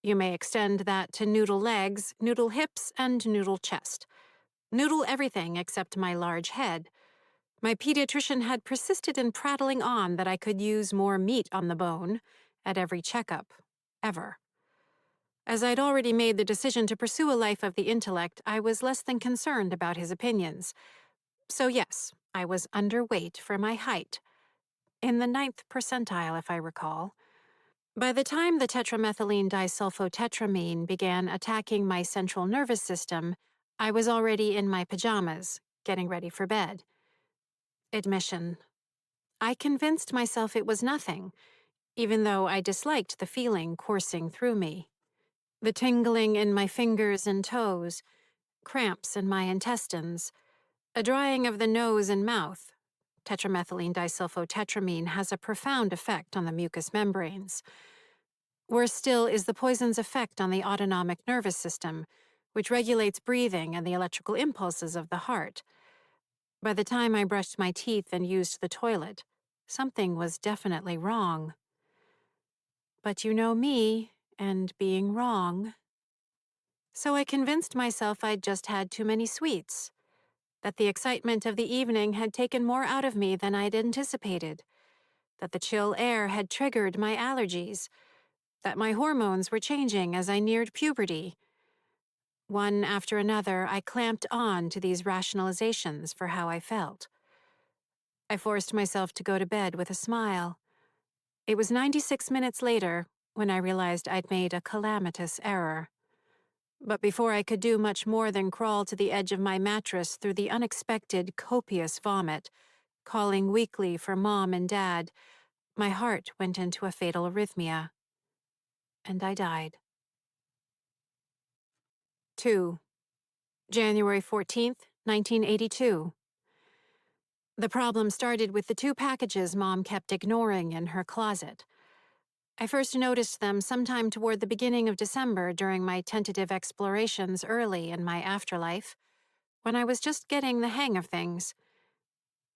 You may extend that to noodle legs, noodle hips, and noodle chest. Noodle everything except my large head. My pediatrician had persisted in prattling on that I could use more meat on the bone at every checkup, ever. As I'd already made the decision to pursue a life of the intellect, I was less than concerned about his opinions. So yes, I was underweight for my height. In the 9th percentile, if I recall. By the time the tetramethylene disulfotetramine began attacking my central nervous system, I was already in my pajamas, getting ready for bed. Admission. I convinced myself it was nothing, even though I disliked the feeling coursing through me. The tingling in my fingers and toes, cramps in my intestines, a drying of the nose and mouth. Tetramethylene disulfotetramine has a profound effect on the mucous membranes. Worse still is the poison's effect on the autonomic nervous system, which regulates breathing and the electrical impulses of the heart. By the time I brushed my teeth and used the toilet, something was definitely wrong. But you know me, and being wrong. So I convinced myself I'd just had too many sweets, that the excitement of the evening had taken more out of me than I'd anticipated, that the chill air had triggered my allergies, that my hormones were changing as I neared puberty. One after another, I clamped on to these rationalizations for how I felt. I forced myself to go to bed with a smile. It was 96 minutes later when I realized I'd made a calamitous error. But before I could do much more than crawl to the edge of my mattress through the unexpected, copious vomit, calling weakly for Mom and Dad, my heart went into a fatal arrhythmia. And I died. 2. January 14th, 1982. The problem started with the 2 packages Mom kept ignoring in her closet. I first noticed them sometime toward the beginning of December during my tentative explorations early in my afterlife, when I was just getting the hang of things.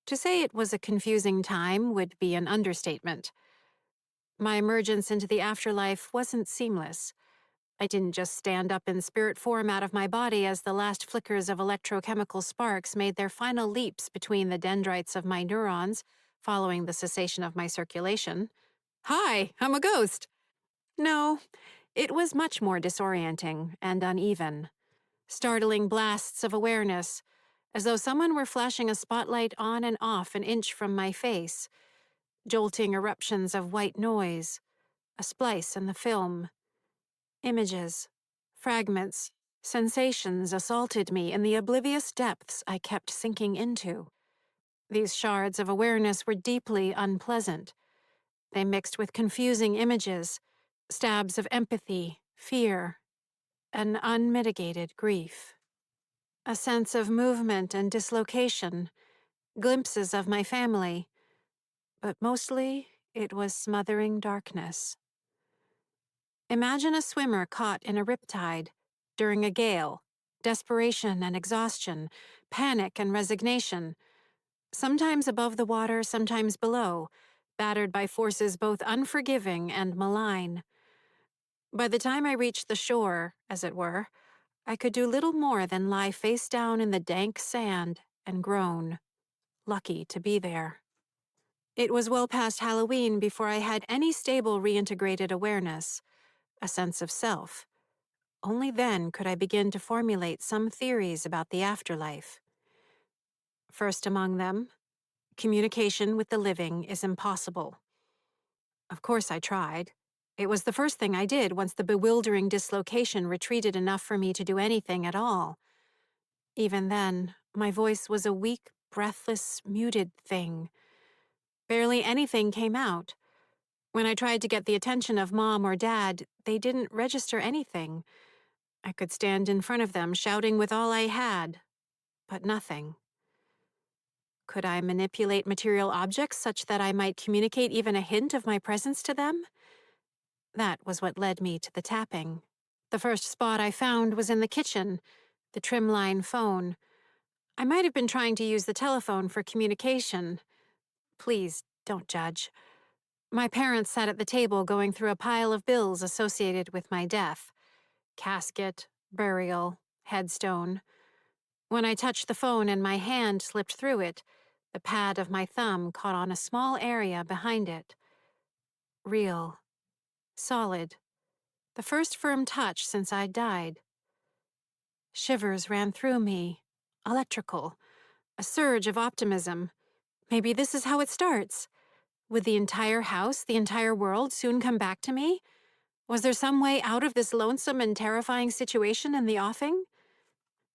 To say it was a confusing time would be an understatement. My emergence into the afterlife wasn't seamless. I didn't just stand up in spirit form out of my body as the last flickers of electrochemical sparks made their final leaps between the dendrites of my neurons, following the cessation of my circulation. Hi, I'm a ghost! No, it was much more disorienting and uneven. Startling blasts of awareness, as though someone were flashing a spotlight on and off an inch from my face. Jolting eruptions of white noise, a splice in the film. Images, fragments, sensations assaulted me in the oblivious depths I kept sinking into. These shards of awareness were deeply unpleasant. They mixed with confusing images, stabs of empathy, fear, and unmitigated grief. A sense of movement and dislocation, glimpses of my family, but mostly it was smothering darkness. Imagine a swimmer caught in a riptide, during a gale, desperation and exhaustion, panic and resignation, sometimes above the water, sometimes below, battered by forces both unforgiving and malign. By the time I reached the shore, as it were, I could do little more than lie face down in the dank sand and groan, lucky to be there. It was well past Halloween before I had any stable reintegrated awareness, a sense of self. Only then could I begin to formulate some theories about the afterlife. First among them, communication with the living is impossible. Of course I tried. It was the first thing I did once the bewildering dislocation retreated enough for me to do anything at all. Even then, my voice was a weak, breathless, muted thing. Barely anything came out. When I tried to get the attention of Mom or Dad, they didn't register anything. I could stand in front of them shouting with all I had, but nothing. Could I manipulate material objects such that I might communicate even a hint of my presence to them? That was what led me to the tapping. The first spot I found was in the kitchen, the trimline phone. I might have been trying to use the telephone for communication. Please, don't judge. My parents sat at the table going through a pile of bills associated with my death. Casket, burial, headstone. When I touched the phone and my hand slipped through it, the pad of my thumb caught on a small area behind it. Real. Solid. The first firm touch since I'd died. Shivers ran through me. Electrical. A surge of optimism. Maybe this is how it starts. Would the entire house, the entire world soon come back to me? Was there some way out of this lonesome and terrifying situation in the offing?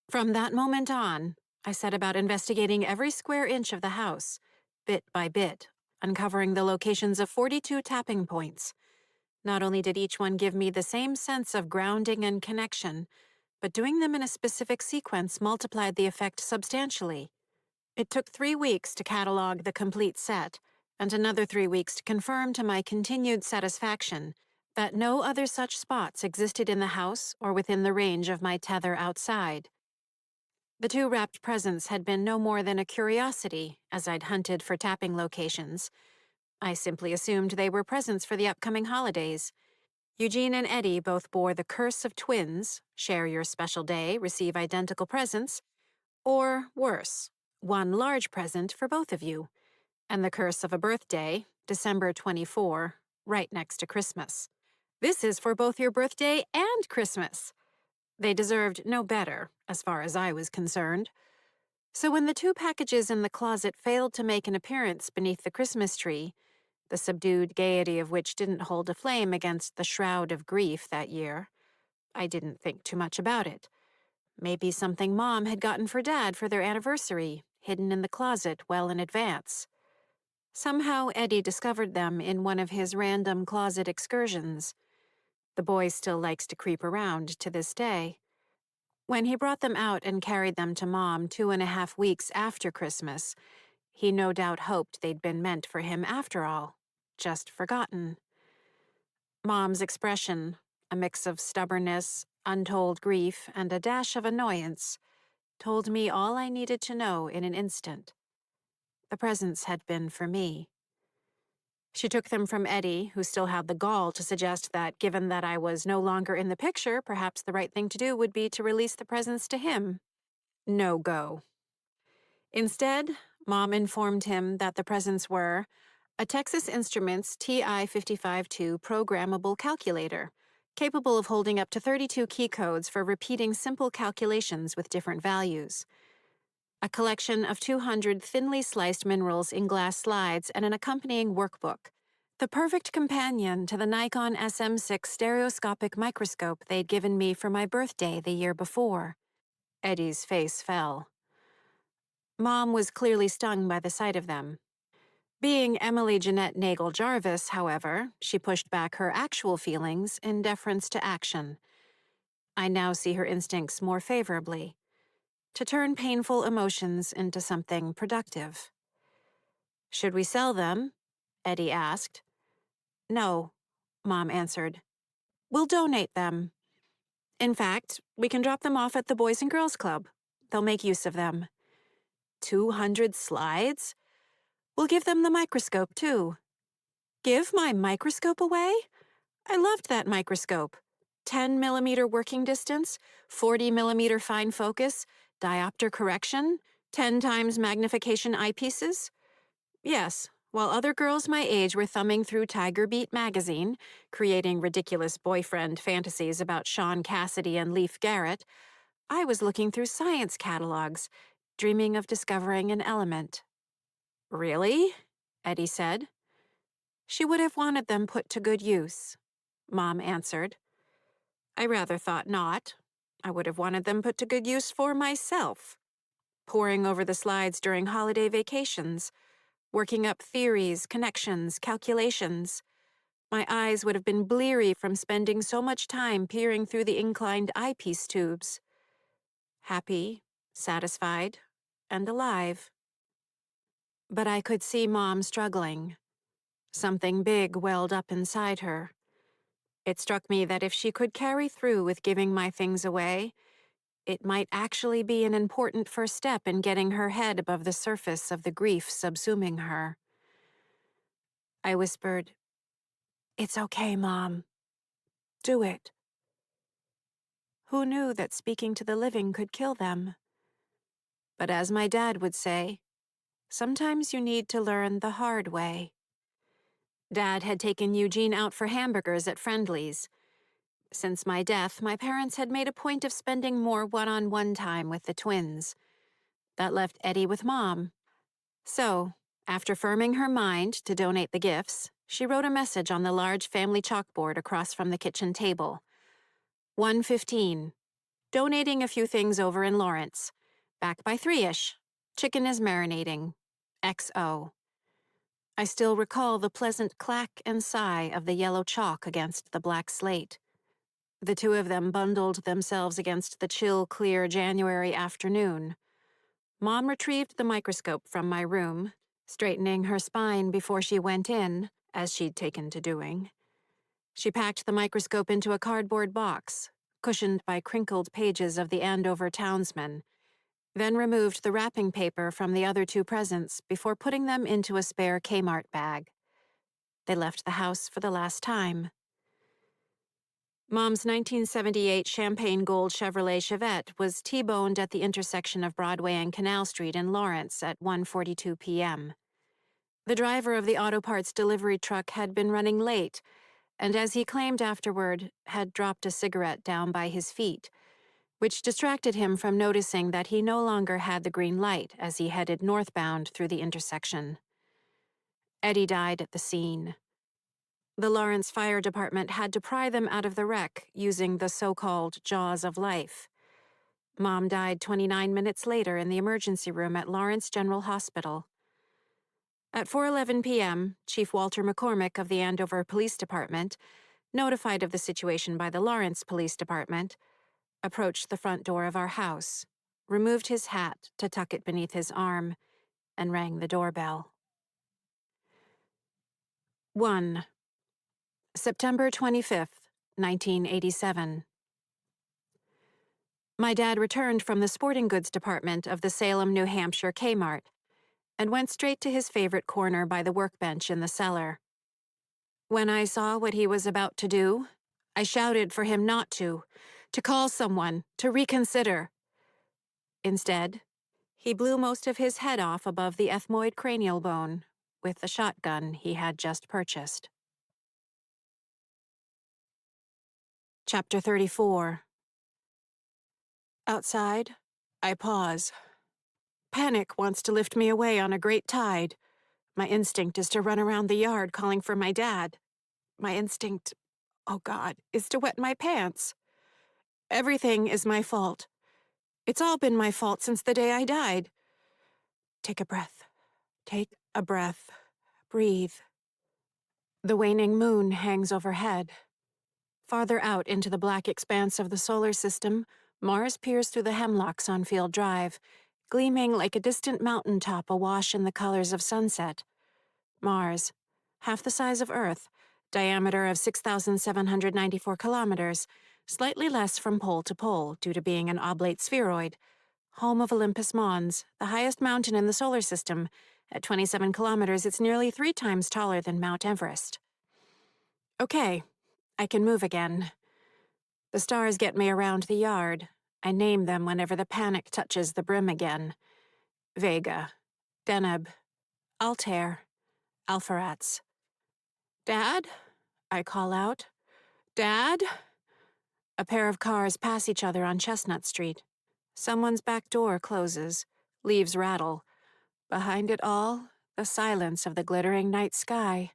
From that moment on, I set about investigating every square inch of the house, bit by bit, uncovering the locations of 42 tapping points. Not only did each one give me the same sense of grounding and connection, but doing them in a specific sequence multiplied the effect substantially. It took 3 weeks to catalog the complete set, and another 3 weeks to confirm to my continued satisfaction that no other such spots existed in the house or within the range of my tether outside. The 2 wrapped presents had been no more than a curiosity as I'd hunted for tapping locations. I simply assumed they were presents for the upcoming holidays. Eugene and Eddie both bore the curse of twins, share your special day, receive identical presents, or worse, one large present for both of you, and the curse of a birthday, December 24, right next to Christmas. This is for both your birthday and Christmas. They deserved no better, as far as I was concerned. So when the 2 packages in the closet failed to make an appearance beneath the Christmas tree, the subdued gaiety of which didn't hold a flame against the shroud of grief that year, I didn't think too much about it. Maybe something Mom had gotten for Dad for their anniversary, hidden in the closet well in advance. Somehow Eddie discovered them in one of his random closet excursions. The boy still likes to creep around to this day. When he brought them out and carried them to Mom 2.5 weeks after Christmas, he no doubt hoped they'd been meant for him after all, just forgotten. Mom's expression, a mix of stubbornness, untold grief, and a dash of annoyance, told me all I needed to know in an instant. The presents had been for me. She took them from Eddie, who still had the gall to suggest that given that I was no longer in the picture, perhaps the right thing to do would be to release the presents to him. No go. Instead, Mom informed him that the presents were a Texas Instruments TI-55-2 programmable calculator, capable of holding up to 32 key codes for repeating simple calculations with different values, a collection of 200 thinly sliced minerals in glass slides and an accompanying workbook, the perfect companion to the Nikon SM6 stereoscopic microscope they'd given me for my birthday the year before. Eddie's face fell. Mom was clearly stung by the sight of them. Being Emily Jeanette Nagel Jarvis, however, she pushed back her actual feelings in deference to action. I now see her instincts more favorably, to turn painful emotions into something productive. Should we sell them? Eddie asked. No, Mom answered. We'll donate them. In fact, we can drop them off at the Boys and Girls Club. They'll make use of them. 200 slides? We'll give them the microscope, too. Give my microscope away? I loved that microscope. 10mm working distance, 40mm fine focus, diopter correction, 10 times magnification eyepieces. Yes, while other girls my age were thumbing through Tiger Beat magazine, creating ridiculous boyfriend fantasies about Sean Cassidy and Leif Garrett, I was looking through science catalogs, dreaming of discovering an element. Really? Eddie said. She would have wanted them put to good use, Mom answered. I rather thought not. I would have wanted them put to good use for myself. Poring over the slides during holiday vacations, working up theories, connections, calculations. My eyes would have been bleary from spending so much time peering through the inclined eyepiece tubes. Happy, satisfied, and alive. But I could see Mom struggling. Something big welled up inside her. It struck me that if she could carry through with giving my things away, it might actually be an important first step in getting her head above the surface of the grief subsuming her. I whispered, "It's okay, Mom. Do it." Who knew that speaking to the living could kill them? But as my dad would say, sometimes you need to learn the hard way. Dad had taken Eugene out for hamburgers at Friendly's. Since my death, my parents had made a point of spending more one-on-one time with the twins. That left Eddie with Mom. So, After firming her mind to donate the gifts, she wrote a message on the large family chalkboard across from the kitchen table. 1:15. Donating a few things over in Lawrence. Back by 3-ish. Chicken is marinating. XO. I still recall the pleasant clack and sigh of the yellow chalk against the black slate. The two of them bundled themselves against the chill, clear January afternoon. Mom retrieved the microscope from my room, straightening her spine before she went in, as she'd taken to doing. She packed the microscope into a cardboard box, cushioned by crinkled pages of the Andover Townsman, then removed the wrapping paper from the other two presents before putting them into a spare Kmart bag. They left the house for the last time. Mom's 1978 champagne gold Chevrolet Chevette was T-boned at the intersection of Broadway and Canal Street in Lawrence at 1:42 p.m. The driver of the auto parts delivery truck had been running late, and as he claimed afterward, had dropped a cigarette down by his feet, which distracted him from noticing that he no longer had the green light as he headed northbound through the intersection. Eddie died at the scene. The Lawrence Fire Department had to pry them out of the wreck using the so-called jaws of life. Mom died 29 minutes later in the emergency room at Lawrence General Hospital. At 4:11 p.m., Chief Walter McCormick of the Andover Police Department, notified of the situation by the Lawrence Police Department, approached the front door of our house, removed his hat to tuck it beneath his arm, and rang the doorbell. 1. September 25th, 1987. My dad returned from the sporting goods department of the Salem, New Hampshire Kmart and went straight to his favorite corner by the workbench in the cellar. When I saw what he was about to do, I shouted for him not to call someone, to reconsider. Instead, he blew most of his head off above the ethmoid cranial bone with the shotgun he had just purchased. Chapter 34. Outside, I pause. Panic wants to lift me away on a great tide. My instinct is to run around the yard calling for my dad. My instinct, oh God, is to wet my pants. Everything is my fault. It's all been my fault since the day I died. Take a breath. Take a breath. Breathe. The waning moon hangs overhead. Farther out into the black expanse of the solar system, Mars peers through the hemlocks on Field Drive, gleaming like a distant mountaintop awash in the colors of sunset. Mars, half the size of Earth, diameter of 6,794 kilometers, slightly less from pole to pole due to being an oblate spheroid, home of Olympus Mons, the highest mountain in the solar system. At 27 kilometers, it's nearly 3 times taller than Mount Everest. Okay, I can move again. The stars get me around the yard. I name them whenever the panic touches the brim again. Vega, Deneb, Altair, Alpheratz. Dad? I call out. Dad? A pair of cars pass each other on Chestnut Street. Someone's back door closes. Leaves rattle. Behind it all, the silence of the glittering night sky.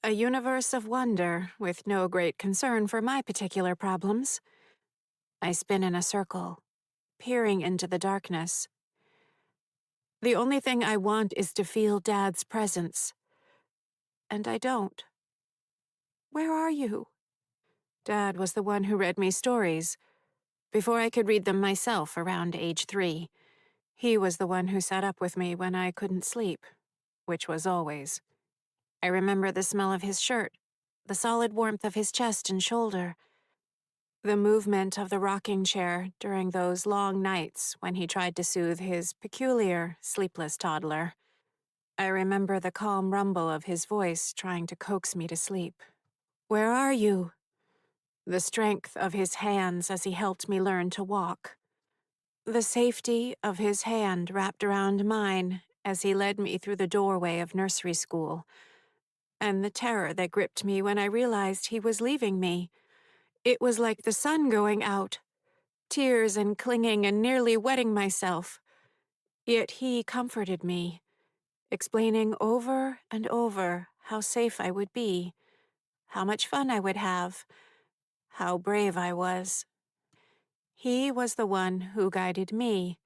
A universe of wonder with no great concern for my particular problems. I spin in a circle, peering into the darkness. The only thing I want is to feel Dad's presence. And I don't. Where are you? Dad was the one who read me stories, before I could read them myself around age 3. He was the one who sat up with me when I couldn't sleep, which was always. I remember the smell of his shirt, the solid warmth of his chest and shoulder, the movement of the rocking chair during those long nights when he tried to soothe his peculiar, sleepless toddler. I remember the calm rumble of his voice trying to coax me to sleep. Where are you? The strength of his hands as he helped me learn to walk. The safety of his hand wrapped around mine as he led me through the doorway of nursery school. And the terror that gripped me when I realized he was leaving me. It was like the sun going out. Tears and clinging and nearly wetting myself. Yet he comforted me. explaining over and over how safe I would be, how much fun I would have, how brave I was. He was the one who guided me,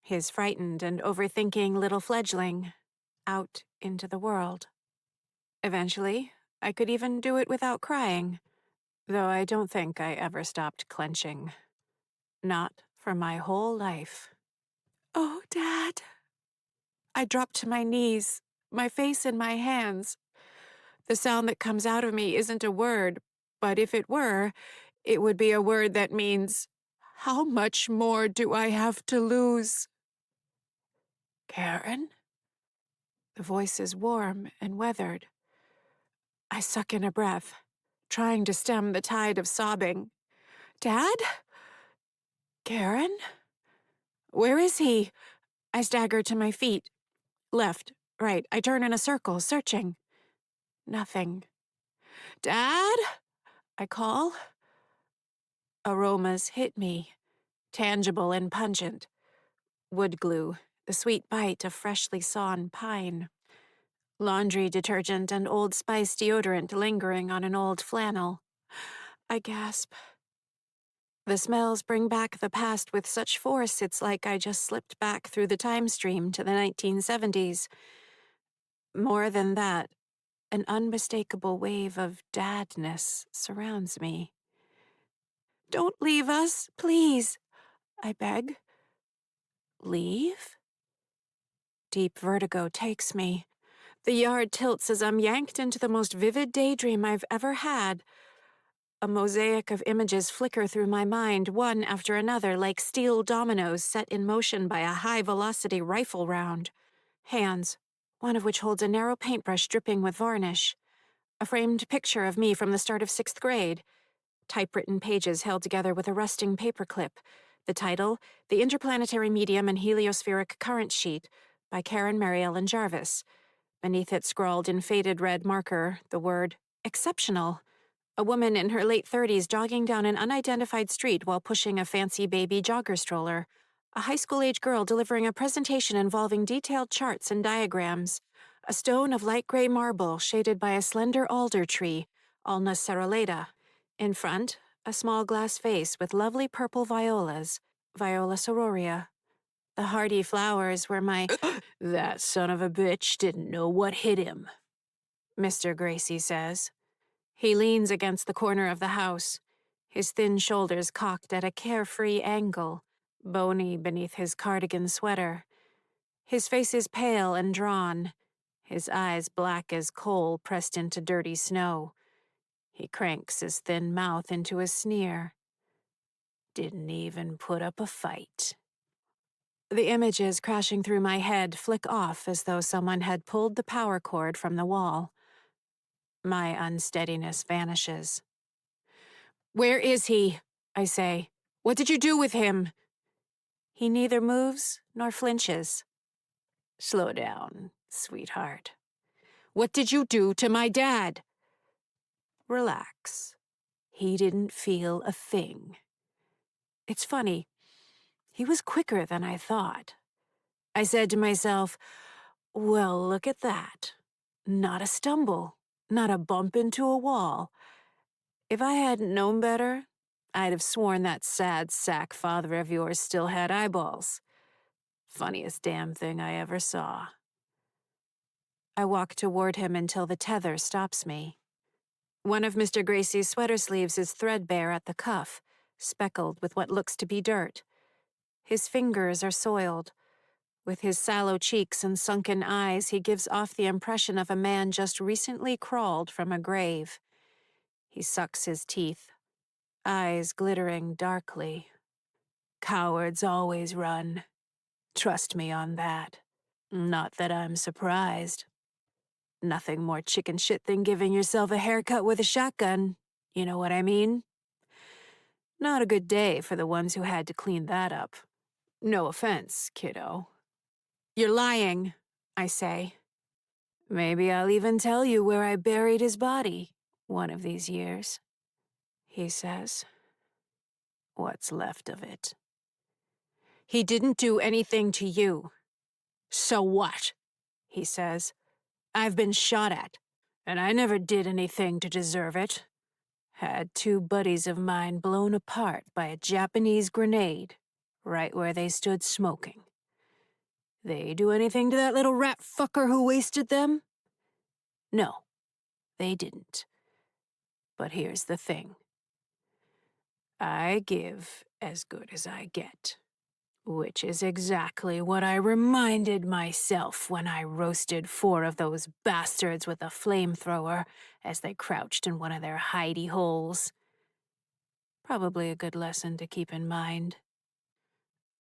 his frightened and overthinking little fledgling, out into the world. Eventually, I could even do it without crying, though I don't think I ever stopped clenching. Not for my whole life. "Oh, Dad." I dropped to my knees, my face in my hands. The sound that comes out of me isn't a word, but if it were, it would be a word that means, how much more do I have to lose? "Karen?" The voice is warm and weathered. I suck in a breath, trying to stem the tide of sobbing. "Dad? Karen? Where is he?" I stagger to my feet. Left, right, I turn in a circle, searching. Nothing. "Dad?" I call. Aromas hit me, tangible and pungent. Wood glue, the sweet bite of freshly sawn pine. Laundry detergent and Old Spice deodorant lingering on an old flannel. I gasp. The smells bring back the past with such force it's like I just slipped back through the time stream to the 1970s. More than that, an unmistakable wave of dadness surrounds me. "Don't leave us, please," I beg. Leave? Deep vertigo takes me. The yard tilts as I'm yanked into the most vivid daydream I've ever had. A mosaic of images flicker through my mind, one after another, like steel dominoes set in motion by a high-velocity rifle round. Hands, one of which holds a narrow paintbrush dripping with varnish. A framed picture of me from the start of 6th grade. Typewritten pages held together with a rusting paperclip. The title, The Interplanetary Medium and Heliospheric Current Sheet, by Karen Mary Ellen Jarvis. Beneath it scrawled in faded red marker the word, exceptional. A woman in her late 30s jogging down an unidentified street while pushing a fancy baby jogger stroller. A high school-age girl delivering a presentation involving detailed charts and diagrams. A stone of light gray marble shaded by a slender alder tree, Ulna cerulata. In front, a small glass vase with lovely purple violas, Viola sororia. The hardy flowers were my "That son of a bitch didn't know what hit him," Mr. Gracie says. He leans against the corner of the house, his thin shoulders cocked at a carefree angle, bony beneath his cardigan sweater. His face is pale and drawn, his eyes black as coal pressed into dirty snow. He cranks his thin mouth into a sneer. "Didn't even put up a fight." The images crashing through my head flick off as though someone had pulled the power cord from the wall. My unsteadiness vanishes. "Where is he?" I say. "What did you do with him?" He neither moves nor flinches. "Slow down, sweetheart. What did you do to my dad?" "Relax. He didn't feel a thing." It's funny. He was quicker than I thought. I said to myself, well, look at that. Not a stumble, not a bump into a wall. If I hadn't known better, I'd have sworn that sad sack father of yours still had eyeballs. Funniest damn thing I ever saw. I walk toward him until the tether stops me. One of Mr. Gracie's sweater sleeves is threadbare at the cuff, speckled with what looks to be dirt. His fingers are soiled. With his sallow cheeks and sunken eyes, he gives off the impression of a man just recently crawled from a grave. He sucks his teeth, eyes glittering darkly. "Cowards always run. Trust me on that. Not that I'm surprised. Nothing more chicken shit than giving yourself a haircut with a shotgun. You know what I mean? Not a good day for the ones who had to clean that up. No offense, kiddo." "You're lying," I say. "Maybe I'll even tell you where I buried his body one of these years," he says. "What's left of it." "He didn't do anything to you." "So what?" he says. "I've been shot at, and I never did anything to deserve it. Had two buddies of mine blown apart by a Japanese grenade, right where they stood smoking. They do anything to that little rat fucker who wasted them? No, they didn't. But here's the thing. I give as good as I get. Which is exactly what I reminded myself when I roasted 4 of those bastards with a flamethrower as they crouched in one of their hidey holes. Probably a good lesson to keep in mind.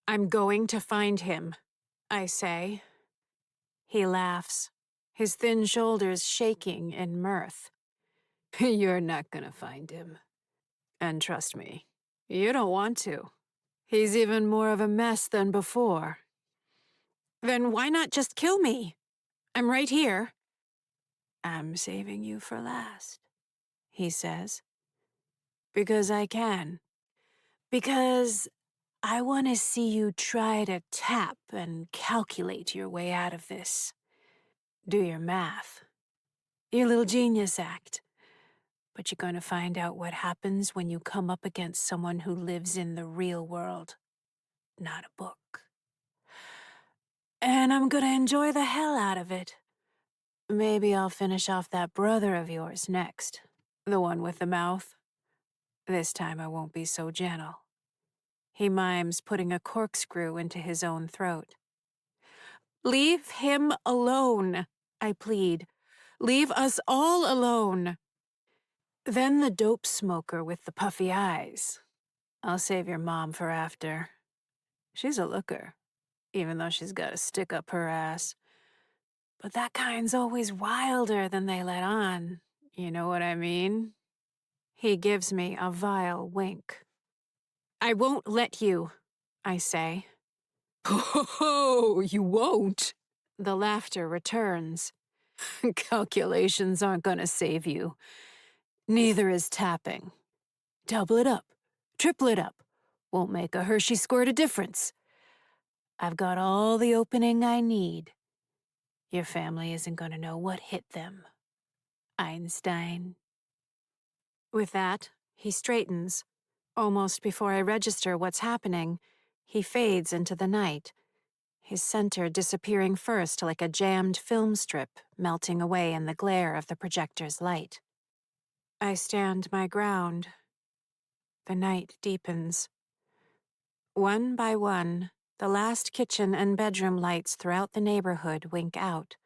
I'm going to find him, I say. He laughs, his thin shoulders shaking in mirth. You're not gonna find him. And trust me, you don't want to. He's even more of a mess than before. Then why not just kill me? I'm right here. I'm saving you for last, he says. Because I can. Because I want to see you try to tap and calculate your way out of this. Do your math. Your little genius act. But you're going to find out what happens when you come up against someone who lives in the real world, not a book. And I'm going to enjoy the hell out of it. Maybe I'll finish off that brother of yours next. The one with the mouth. This time I won't be so gentle. He mimes putting a corkscrew into his own throat. Leave him alone, I plead. Leave us all alone. Then the dope smoker with the puffy eyes. I'll save your mom for after. She's a looker, even though she's got a stick up her ass. But that kind's always wilder than they let on. You know what I mean? He gives me a vile wink. I won't let you, I say. Oh, you won't. The laughter returns. Calculations aren't gonna save you. Neither is tapping. Double it up. Triple it up. Won't make a Hershey squirt a difference. I've got all the opening I need. Your family isn't gonna know what hit them. Einstein. With that, he straightens. Almost before I register what's happening, he fades into the night, his center disappearing first like a jammed film strip melting away in the glare of the projector's light. I stand my ground. The night deepens. One by one, the last kitchen and bedroom lights throughout the neighborhood wink out,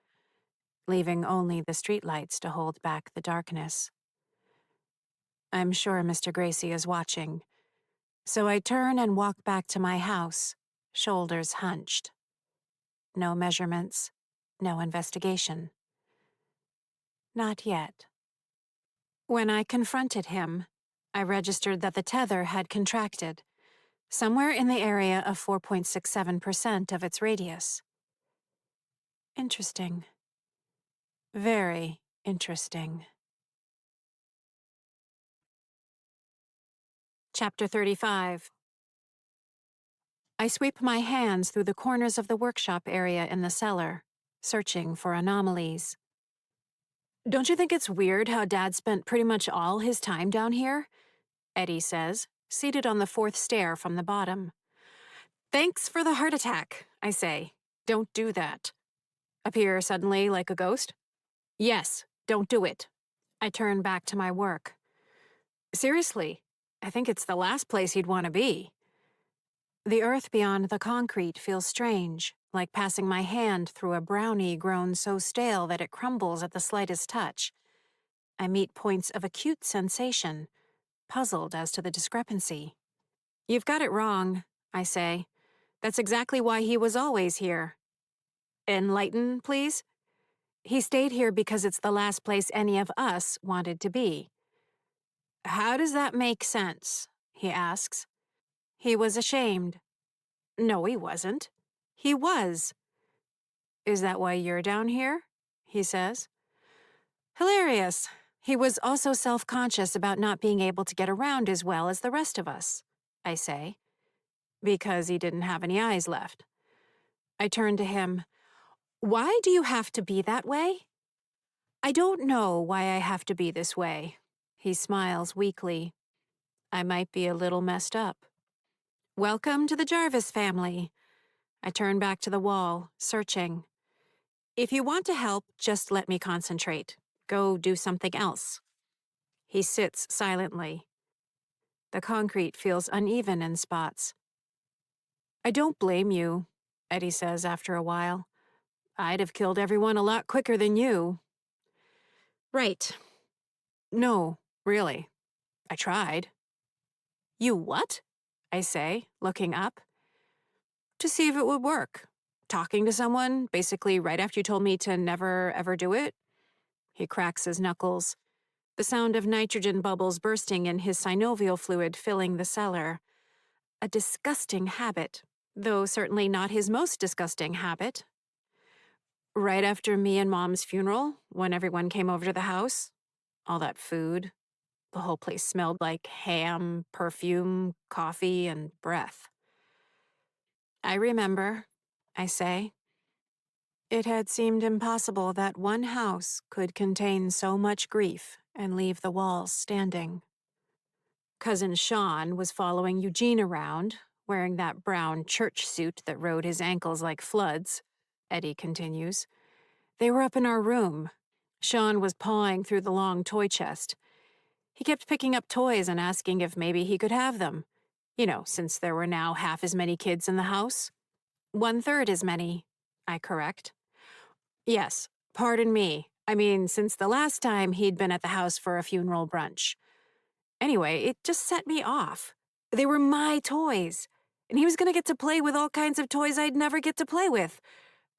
leaving only the streetlights to hold back the darkness. I'm sure Mr. Gracie is watching, so I turn and walk back to my house, shoulders hunched. No measurements, no investigation. Not yet. When I confronted him, I registered that the tether had contracted, somewhere in the area of 4.67% of its radius. Interesting. Very interesting. Chapter 35. I sweep my hands through the corners of the workshop area in the cellar, searching for anomalies. Don't you think it's weird how Dad spent pretty much all his time down here? Eddie says, seated on the 4th stair from the bottom. Thanks for the heart attack, I say. Don't do that. Appear suddenly like a ghost? Yes, don't do it. I turn back to my work. Seriously, I think it's the last place he'd want to be. The earth beyond the concrete feels strange, like passing my hand through a brownie grown so stale that it crumbles at the slightest touch. I meet points of acute sensation, puzzled as to the discrepancy. You've got it wrong, I say. That's exactly why he was always here. Enlighten, please? He stayed here because it's the last place any of us wanted to be. How does that make sense? He asks. He was ashamed. No, he wasn't. He was. Is that why you're down here? He says. Hilarious. He was also self-conscious about not being able to get around as well as the rest of us, I say, because he didn't have any eyes left. I turn to him. Why do you have to be that way? I don't know why I have to be this way. He smiles weakly. I might be a little messed up. Welcome to the Jarvis family. I turn back to the wall, searching. If you want to help, just let me concentrate. Go do something else. He sits silently. The concrete feels uneven in spots. I don't blame you, Eddie says after a while. I'd have killed everyone a lot quicker than you. Right. No, really. I tried. You what? I say, looking up. To see if it would work. Talking to someone, basically right after you told me to never ever do it. He cracks his knuckles. The sound of nitrogen bubbles bursting in his synovial fluid filling the cellar. A disgusting habit, though certainly not his most disgusting habit. Right after me and Mom's funeral, when everyone came over to the house, all that food, the whole place smelled like ham, perfume, coffee, and breath. I remember, I say. It had seemed impossible that one house could contain so much grief and leave the walls standing. Cousin Sean was following Eugene around, wearing that brown church suit that rode his ankles like floods, Eddie continues. They were up in our room. Sean was pawing through the long toy chest. He kept picking up toys and asking if maybe he could have them. You know, since there were now half as many kids in the house. 1/3 as many, I correct. Yes, pardon me. I mean, since the last time he'd been at the house for a funeral brunch. Anyway, it just set me off. They were my toys. And he was going to get to play with all kinds of toys I'd never get to play with.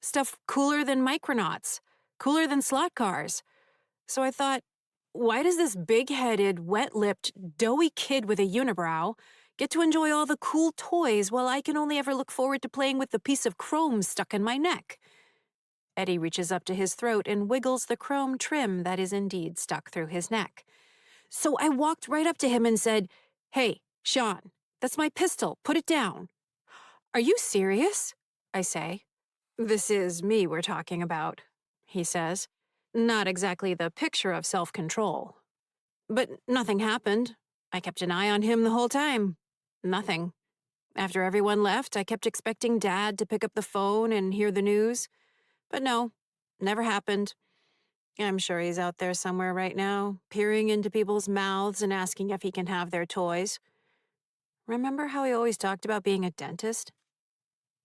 Stuff cooler than Micronauts, cooler than slot cars. So I thought, why does this big-headed, wet-lipped, doughy kid with a unibrow get to enjoy all the cool toys while I can only ever look forward to playing with the piece of chrome stuck in my neck? Eddie reaches up to his throat and wiggles the chrome trim that is indeed stuck through his neck. So I walked right up to him and said, "Hey, Sean, that's my pistol. Put it down." "Are you serious?" I say. "This is me we're talking about," he says. Not exactly the picture of self-control. But nothing happened. I kept an eye on him the whole time. Nothing. After everyone left, I kept expecting Dad to pick up the phone and hear the news. But no, never happened. I'm sure he's out there somewhere right now, peering into people's mouths and asking if he can have their toys. Remember how he always talked about being a dentist?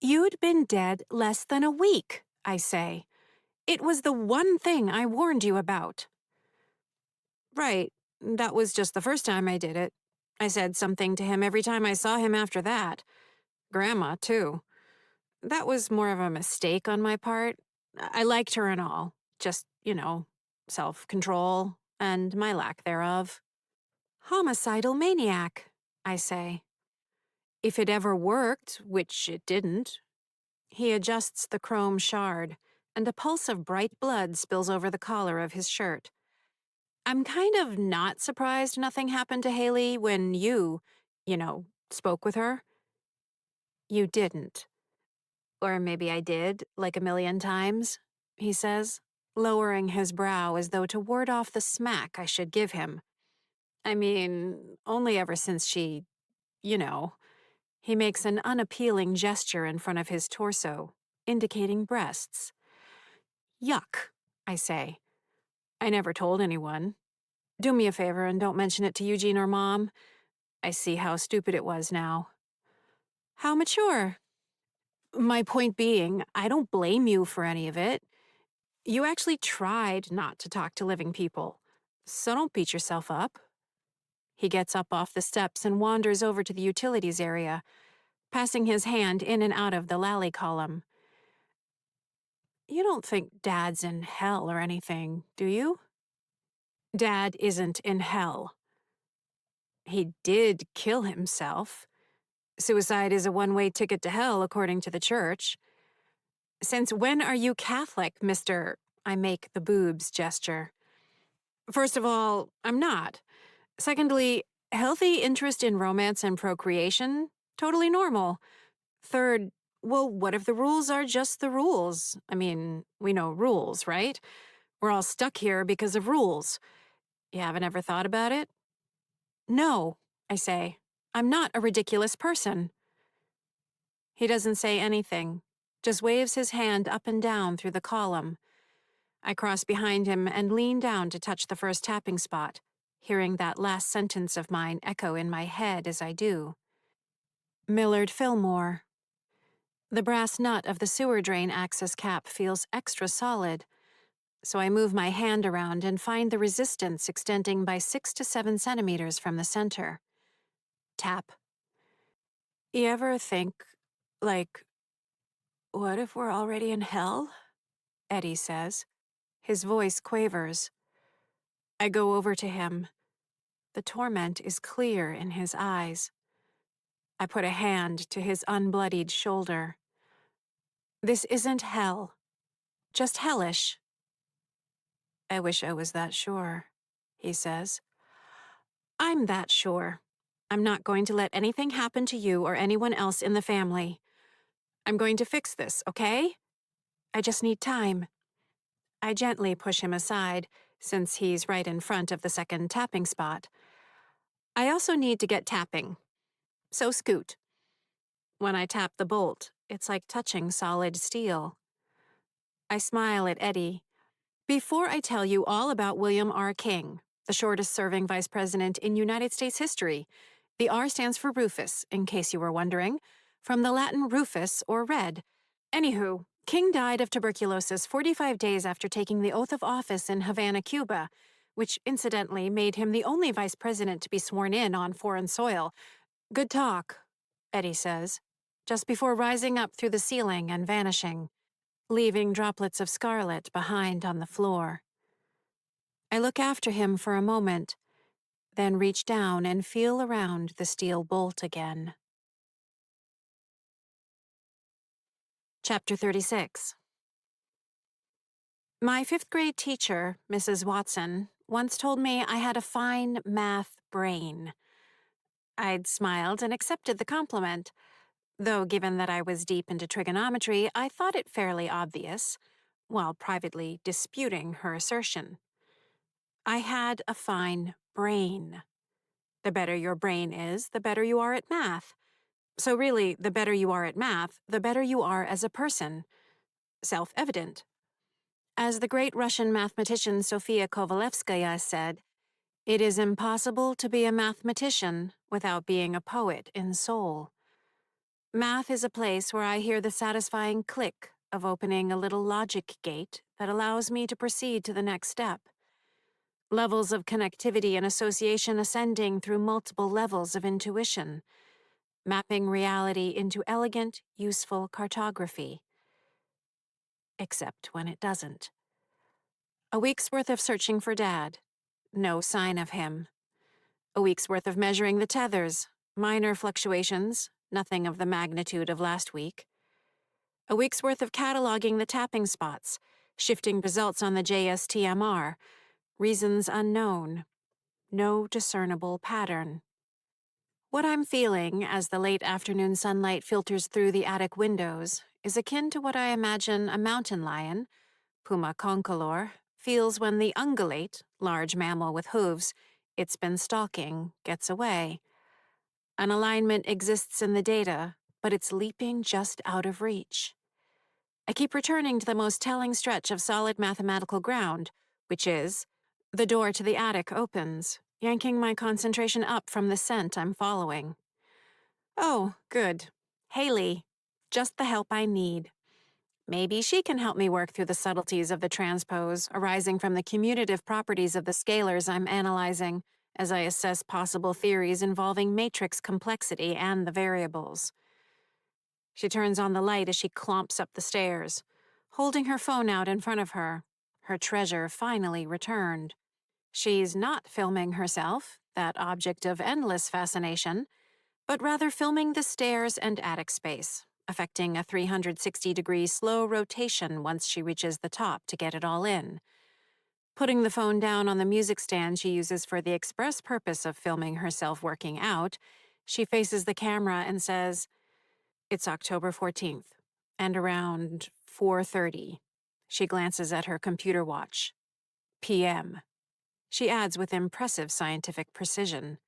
You'd been dead less than a week, I say. It was the one thing I warned you about. Right, that was just the first time I did it. I said something to him every time I saw him after that. Grandma, too. That was more of a mistake on my part. I liked her and all. Just, self-control and my lack thereof. Homicidal maniac, I say. If it ever worked, which it didn't. He adjusts the chrome shard, and a pulse of bright blood spills over the collar of his shirt. I'm kind of not surprised nothing happened to Haley when you spoke with her. You didn't. Or maybe I did, like a million times, he says, lowering his brow as though to ward off the smack I should give him. I mean, only ever since you know. He makes an unappealing gesture in front of his torso, indicating breasts. Yuck, I say. I never told anyone. Do me a favor and don't mention it to Eugene or Mom. I see how stupid it was now. How mature. My point being, I don't blame you for any of it. You actually tried not to talk to living people, so don't beat yourself up. He gets up off the steps and wanders over to the utilities area, passing his hand in and out of the lally column. You don't think Dad's in hell or anything, do you? Dad isn't in hell. He did kill himself. Suicide is a one-way ticket to hell, according to the church. Since when are you Catholic, Mr. I make the boobs gesture. First of all, I'm not. Secondly, healthy interest in romance and procreation, totally normal. Third, Well, what if the rules are just the rules? I mean, we know rules, right? We're all stuck here because of rules. You haven't ever thought about it? No, I say. I'm not a ridiculous person. He doesn't say anything, just waves his hand up and down through the column. I cross behind him and lean down to touch the first tapping spot, hearing that last sentence of mine echo in my head as I do. Millard Fillmore. The brass nut of the sewer drain access cap feels extra solid, so I move my hand around and find the resistance extending by 6 to 7 centimeters from the center. Tap. You ever think, like, what if we're already in hell? Eddie says. His voice quavers. I go over to him. The torment is clear in his eyes. I put a hand to his unbloodied shoulder. This isn't hell, just hellish. I wish I was that sure, he says. I'm that sure. I'm not going to let anything happen to you or anyone else in the family. I'm going to fix this, okay? I just need time. I gently push him aside, since he's right in front of the second tapping spot. I also need to get tapping. So scoot. When I tap the bolt, it's like touching solid steel. I smile at Eddie. Before I tell you all about William R. King, the shortest-serving vice president in United States history, the R stands for Rufus, in case you were wondering, from the Latin rufus or red. Anywho, King died of tuberculosis 45 days after taking the oath of office in Havana, Cuba, which incidentally made him the only vice president to be sworn in on foreign soil. Good talk, Eddie says, just before rising up through the ceiling and vanishing, leaving droplets of scarlet behind on the floor. I look after him for a moment, then reach down and feel around the steel bolt again. Chapter 36. My fifth-grade teacher, Mrs. Watson, once told me I had a fine math brain. I'd smiled and accepted the compliment, though given that I was deep into trigonometry, I thought it fairly obvious, while privately disputing her assertion. I had a fine brain. The better your brain is, the better you are at math. So really, the better you are at math, the better you are as a person. Self-evident. As the great Russian mathematician Sofia Kovalevskaya said, it is impossible to be a mathematician without being a poet in soul. Math is a place where I hear the satisfying click of opening a little logic gate that allows me to proceed to the next step. Levels of connectivity and association ascending through multiple levels of intuition, mapping reality into elegant, useful cartography. Except when it doesn't. A week's worth of searching for Dad. No sign of him. A week's worth of measuring the tethers. Minor fluctuations, nothing of the magnitude of last week. A week's worth of cataloging the tapping spots, shifting results on the JSTMR. Reasons unknown. No discernible pattern. What I'm feeling as the late afternoon sunlight filters through the attic windows is akin to what I imagine a mountain lion, Puma concolor, feels when the ungulate, large mammal with hooves, it's been stalking, gets away. An alignment exists in the data, but it's leaping just out of reach. I keep returning to the most telling stretch of solid mathematical ground, which is, the door to the attic opens, yanking my concentration up from the scent I'm following. Oh, good. Haley. Just the help I need. Maybe she can help me work through the subtleties of the transpose arising from the commutative properties of the scalars I'm analyzing as I assess possible theories involving matrix complexity and the variables. She turns on the light as she clomps up the stairs, holding her phone out in front of her, her treasure finally returned. She's not filming herself, that object of endless fascination, but rather filming the stairs and attic space, affecting a 360-degree slow rotation once she reaches the top to get it all in. Putting the phone down on the music stand she uses for the express purpose of filming herself working out, she faces the camera and says, It's October 14th, and around 4:30. She glances at her computer watch. PM. She adds with impressive scientific precision.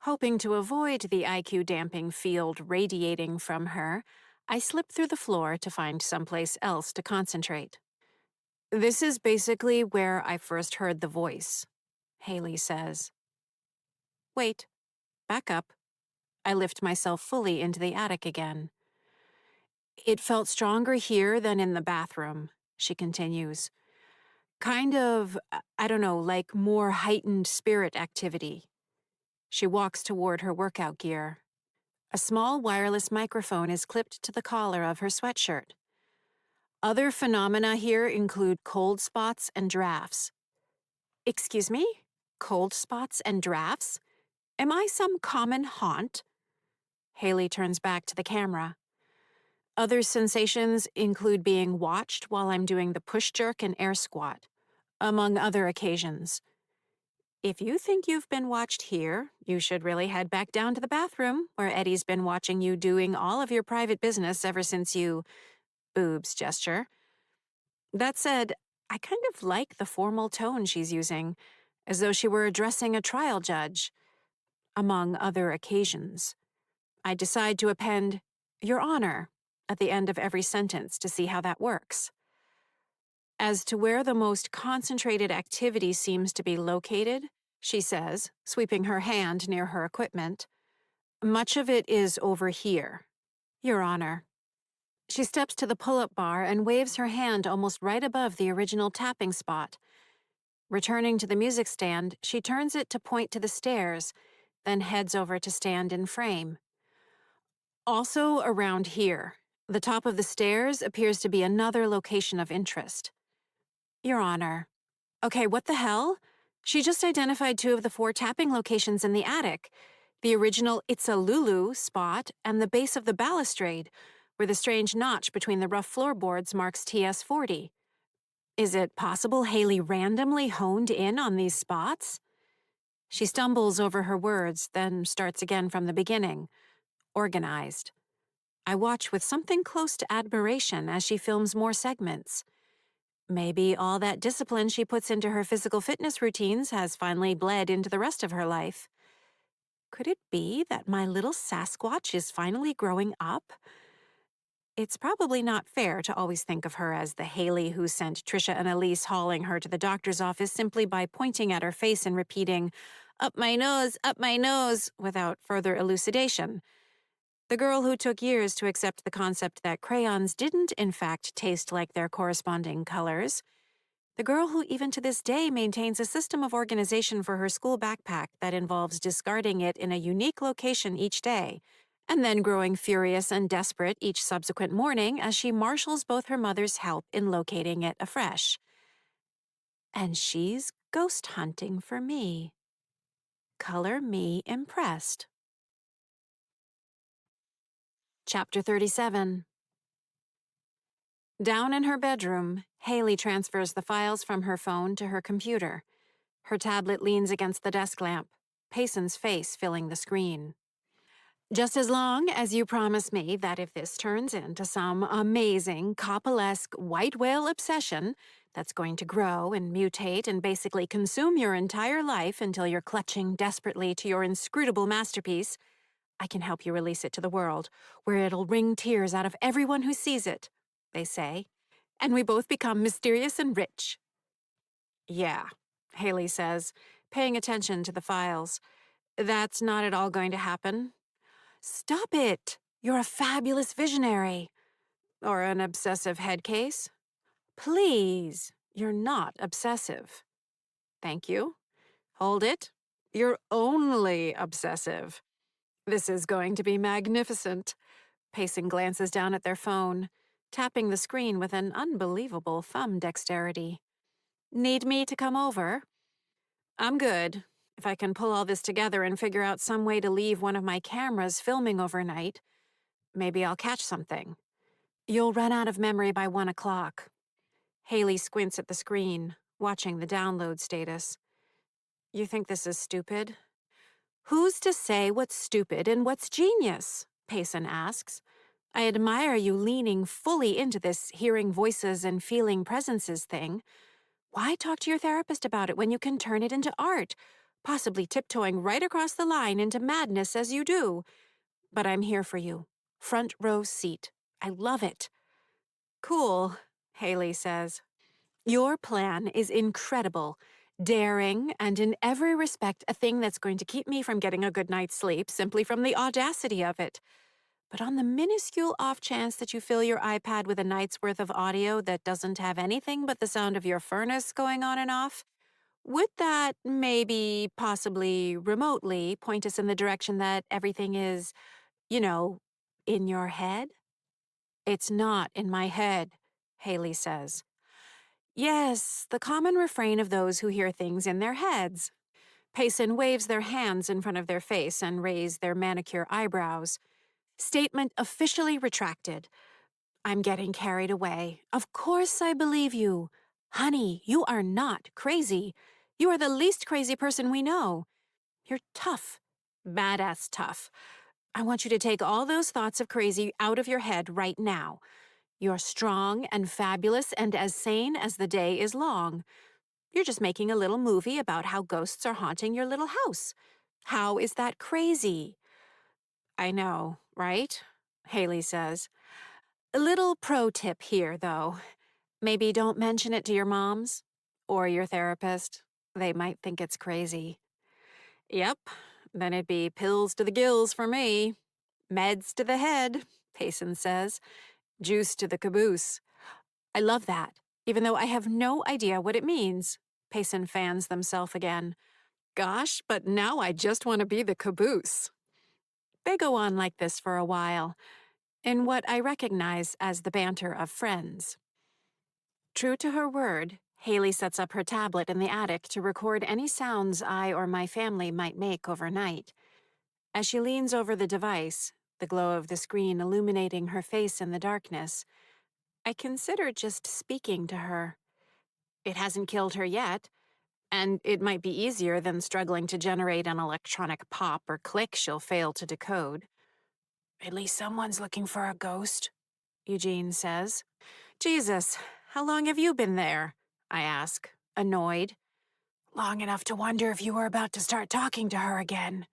Hoping to avoid the IQ-damping field radiating from her, I slip through the floor to find someplace else to concentrate. This is basically where I first heard the voice, Haley says. Wait, back up. I lift myself fully into the attic again. It felt stronger here than in the bathroom, she continues. Kind of, I don't know, like more heightened spirit activity. She walks toward her workout gear. A small wireless microphone is clipped to the collar of her sweatshirt. Other phenomena here include cold spots and drafts. Excuse me? Cold spots and drafts? Am I some common haunt? Haley turns back to the camera. Other sensations include being watched while I'm doing the push jerk and air squat, among other occasions. If you think you've been watched here, you should really head back down to the bathroom, where Eddie's been watching you doing all of your private business ever since you… boobs gesture. That said, I kind of like the formal tone she's using, as though she were addressing a trial judge, among other occasions. I decide to append, Your Honor, at the end of every sentence to see how that works. As to where the most concentrated activity seems to be located, she says, sweeping her hand near her equipment, much of it is over here, Your Honor. She steps to the pull-up bar and waves her hand almost right above the original tapping spot. Returning to the music stand, she turns it to point to the stairs, then heads over to stand in frame. Also around here, the top of the stairs appears to be another location of interest. Your Honor. Okay, what the hell? She just identified 2 of the 4 tapping locations in the attic. The original It's a Lulu spot and the base of the balustrade, where the strange notch between the rough floorboards marks TS40. Is it possible Haley randomly honed in on these spots? She stumbles over her words, then starts again from the beginning. Organized. I watch with something close to admiration as she films more segments. Maybe all that discipline she puts into her physical fitness routines has finally bled into the rest of her life. Could it be that my little Sasquatch is finally growing up? It's probably not fair to always think of her as the Haley who sent Trisha and Elise hauling her to the doctor's office simply by pointing at her face and repeating, up my nose, without further elucidation. The girl who took years to accept the concept that crayons didn't, in fact, taste like their corresponding colors. The girl who even to this day maintains a system of organization for her school backpack that involves discarding it in a unique location each day, and then growing furious and desperate each subsequent morning as she marshals both her mother's help in locating it afresh. And she's ghost hunting for me. Color me impressed. Chapter 37. Down in her bedroom, Haley transfers the files from her phone to her computer. Her tablet leans against the desk lamp, Payson's face filling the screen. Just as long as you promise me that if this turns into some amazing, Koppelesque white whale obsession that's going to grow and mutate and basically consume your entire life until you're clutching desperately to your inscrutable masterpiece, I can help you release it to the world, where it'll wring tears out of everyone who sees it, they say, and we both become mysterious and rich. Yeah, Haley says, paying attention to the files. That's not at all going to happen. Stop it! You're a fabulous visionary. Or an obsessive head case. Please, you're not obsessive. Thank you. Hold it. You're only obsessive. This is going to be magnificent. Payson glances down at their phone, tapping the screen with an unbelievable thumb dexterity. Need me to come over? I'm good. If I can pull all this together and figure out some way to leave one of my cameras filming overnight, maybe I'll catch something. You'll run out of memory by 1 o'clock. Haley squints at the screen, watching the download status. You think this is stupid? Who's to say what's stupid and what's genius? Payson asks. I admire you leaning fully into this hearing voices and feeling presences thing. Why talk to your therapist about it when you can turn it into art, possibly tiptoeing right across the line into madness as you do? But I'm here for you. Front row seat. I love it. Cool, Haley says. Your plan is incredible, daring, and in every respect a thing that's going to keep me from getting a good night's sleep simply from the audacity of it. But on the minuscule off chance that you fill your iPad with a night's worth of audio that doesn't have anything but the sound of your furnace going on and off, would that maybe, possibly, remotely point us in the direction that everything is, you know, in your head? It's not in my head, Haley says. Yes, the common refrain of those who hear things in their heads. Payson waves their hands in front of their face and raise their manicure eyebrows. Statement officially retracted. I'm getting carried away. Of course I believe you. Honey, you are not crazy. You are the least crazy person we know. You're tough. Badass tough. I want you to take all those thoughts of crazy out of your head right now. You're strong and fabulous and as sane as the day is long. You're just making a little movie about how ghosts are haunting your little house. How is that crazy? I know, right? Haley says. A little pro tip here, though. Maybe don't mention it to your moms or your therapist. They might think it's crazy. Yep, then it'd be pills to the gills for me. Meds to the head, Payson says. Juice to the caboose. I love that, even though I have no idea what it means. Payson fans themselves again. Gosh, but now I just want to be the caboose. They go on like this for a while, in what I recognize as the banter of friends. True to her word, Haley sets up her tablet in the attic to record any sounds I or my family might make overnight. As she leans over the device, the glow of the screen illuminating her face in the darkness, I consider just speaking to her. It hasn't killed her yet, and it might be easier than struggling to generate an electronic pop or click she'll fail to decode. At least someone's looking for a ghost, Eugene says. Jesus, how long have you been there? I ask, annoyed. Long enough to wonder if you were about to start talking to her again.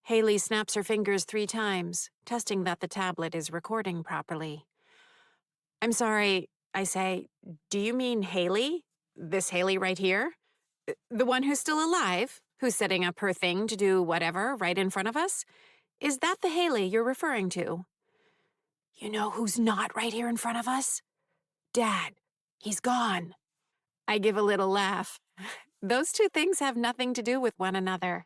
Haley snaps her fingers 3 times, testing that the tablet is recording properly. I'm sorry, I say. Do you mean Haley? This Haley right here? The one who's still alive? Who's setting up her thing to do whatever right in front of us? Is that the Haley you're referring to? You know who's not right here in front of us? Dad. He's gone. I give a little laugh. Those two things have nothing to do with one another.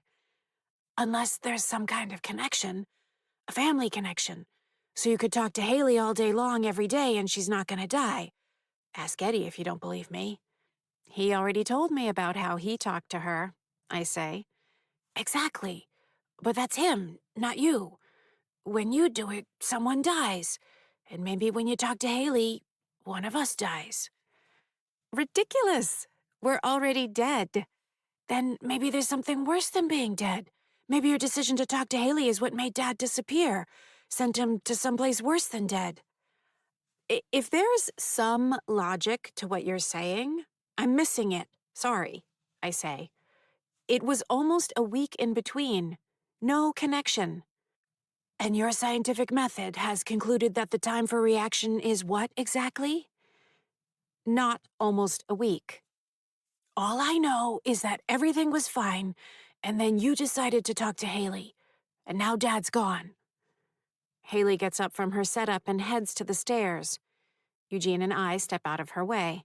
Unless there's some kind of connection. A family connection. So you could talk to Haley all day long every day and she's not gonna die. Ask Eddie if you don't believe me. He already told me about how he talked to her, I say. Exactly. But that's him, not you. When you do it, someone dies. And maybe when you talk to Haley, one of us dies. Ridiculous. We're already dead. Then maybe there's something worse than being dead. Maybe your decision to talk to Haley is what made Dad disappear, sent him to someplace worse than dead. If there's some logic to what you're saying, I'm missing it. Sorry, I say. It was almost a week in between. No connection. And your scientific method has concluded that the time for reaction is what exactly? Not almost a week. All I know is that everything was fine, and then you decided to talk to Haley, and now Dad's gone. Haley gets up from her setup and heads to the stairs. Eugene and I step out of her way.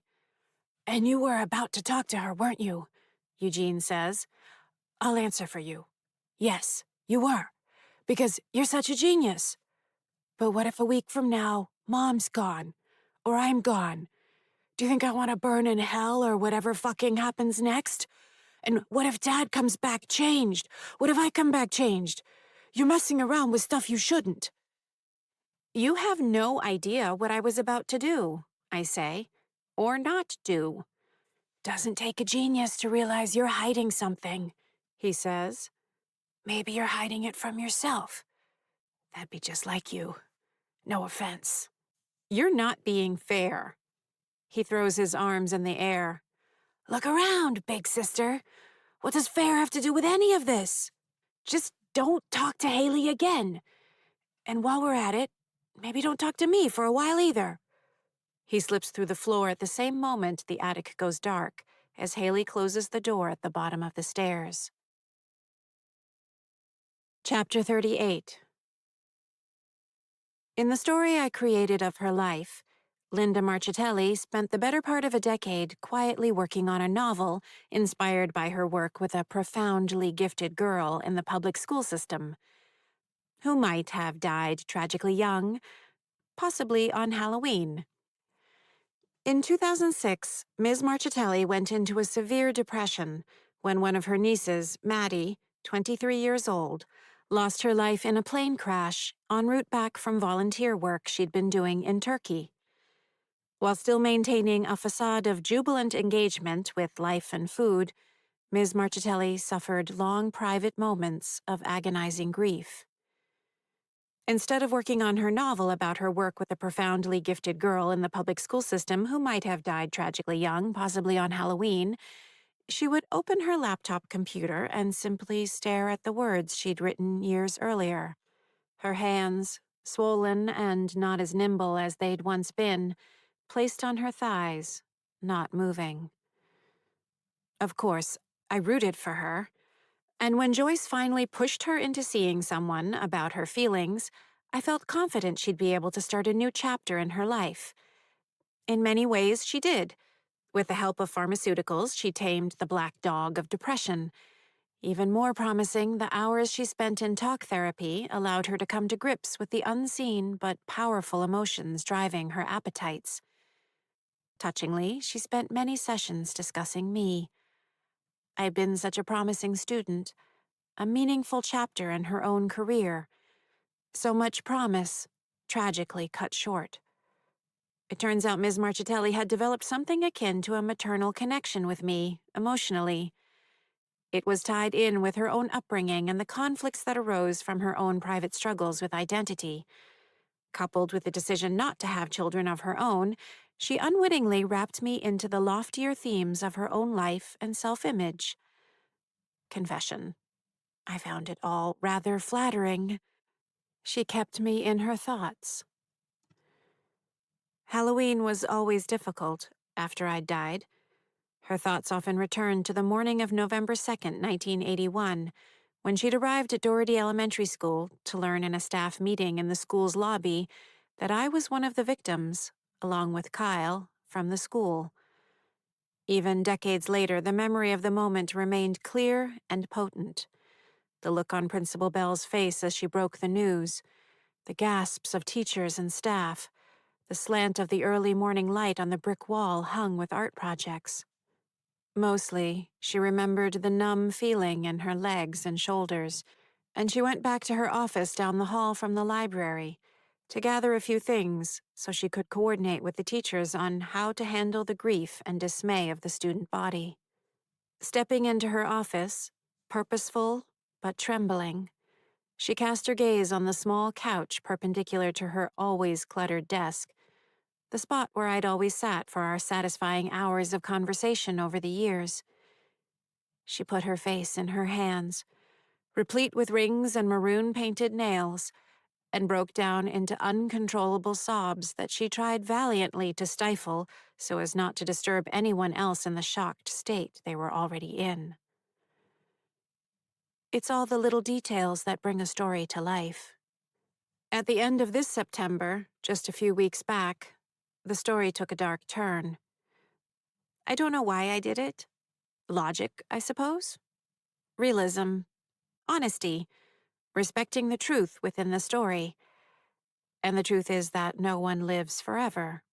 And you were about to talk to her, weren't you? Eugene says. I'll answer for you. Yes, you were, because you're such a genius. But what if a week from now, Mom's gone, or I'm gone? Do you think I want to burn in hell or whatever fucking happens next? And what if Dad comes back changed? What if I come back changed? You're messing around with stuff you shouldn't. You have no idea what I was about to do, I say. Or not do. Doesn't take a genius to realize you're hiding something, he says. Maybe you're hiding it from yourself. That'd be just like you. No offense. You're not being fair. He throws his arms in the air. Look around, big sister. What does fair have to do with any of this? Just don't talk to Haley again. And while we're at it, maybe don't talk to me for a while either. He slips through the floor at the same moment the attic goes dark, as Haley closes the door at the bottom of the stairs. Chapter 38. In the story I created of her life, Linda Marchitelli spent the better part of a decade quietly working on a novel inspired by her work with a profoundly gifted girl in the public school system, who might have died tragically young, possibly on Halloween. In 2006, Ms. Marchitelli went into a severe depression when one of her nieces, Maddie, 23 years old, lost her life in a plane crash en route back from volunteer work she'd been doing in Turkey. While still maintaining a facade of jubilant engagement with life and food, Ms. Marchitelli suffered long private moments of agonizing grief. Instead of working on her novel about her work with a profoundly gifted girl in the public school system who might have died tragically young, possibly on Halloween, she would open her laptop computer and simply stare at the words she'd written years earlier. Her hands, swollen and not as nimble as they'd once been, placed on her thighs, not moving. Of course, I rooted for her. And when Joyce finally pushed her into seeing someone about her feelings, I felt confident she'd be able to start a new chapter in her life. In many ways, she did. With the help of pharmaceuticals, she tamed the black dog of depression. Even more promising, the hours she spent in talk therapy allowed her to come to grips with the unseen but powerful emotions driving her appetites. Touchingly, she spent many sessions discussing me. I'd been such a promising student, a meaningful chapter in her own career. So much promise, tragically cut short. It turns out Ms. Marchitelli had developed something akin to a maternal connection with me, emotionally. It was tied in with her own upbringing and the conflicts that arose from her own private struggles with identity. Coupled with the decision not to have children of her own, she unwittingly wrapped me into the loftier themes of her own life and self-image. Confession. I found it all rather flattering. She kept me in her thoughts. Halloween was always difficult after I'd died. Her thoughts often returned to the morning of November 2nd, 1981, when she'd arrived at Doherty Elementary School to learn in a staff meeting in the school's lobby that I was one of the victims, along with Kyle, from the school. Even decades later, the memory of the moment remained clear and potent. The look on Principal Bell's face as she broke the news, the gasps of teachers and staff, the slant of the early morning light on the brick wall hung with art projects. Mostly, she remembered the numb feeling in her legs and shoulders, and she went back to her office down the hall from the library to gather a few things so she could coordinate with the teachers on how to handle the grief and dismay of the student body. Stepping into her office, purposeful but trembling, she cast her gaze on the small couch perpendicular to her always cluttered desk, the spot where I'd always sat for our satisfying hours of conversation over the years. She put her face in her hands, replete with rings and maroon-painted nails, and broke down into uncontrollable sobs that she tried valiantly to stifle so as not to disturb anyone else in the shocked state they were already in. It's all the little details that bring a story to life. At the end of this September, just a few weeks back, the story took a dark turn. I don't know why I did it. Logic, I suppose. Realism. Honesty. Respecting the truth within the story. And the truth is that no one lives forever.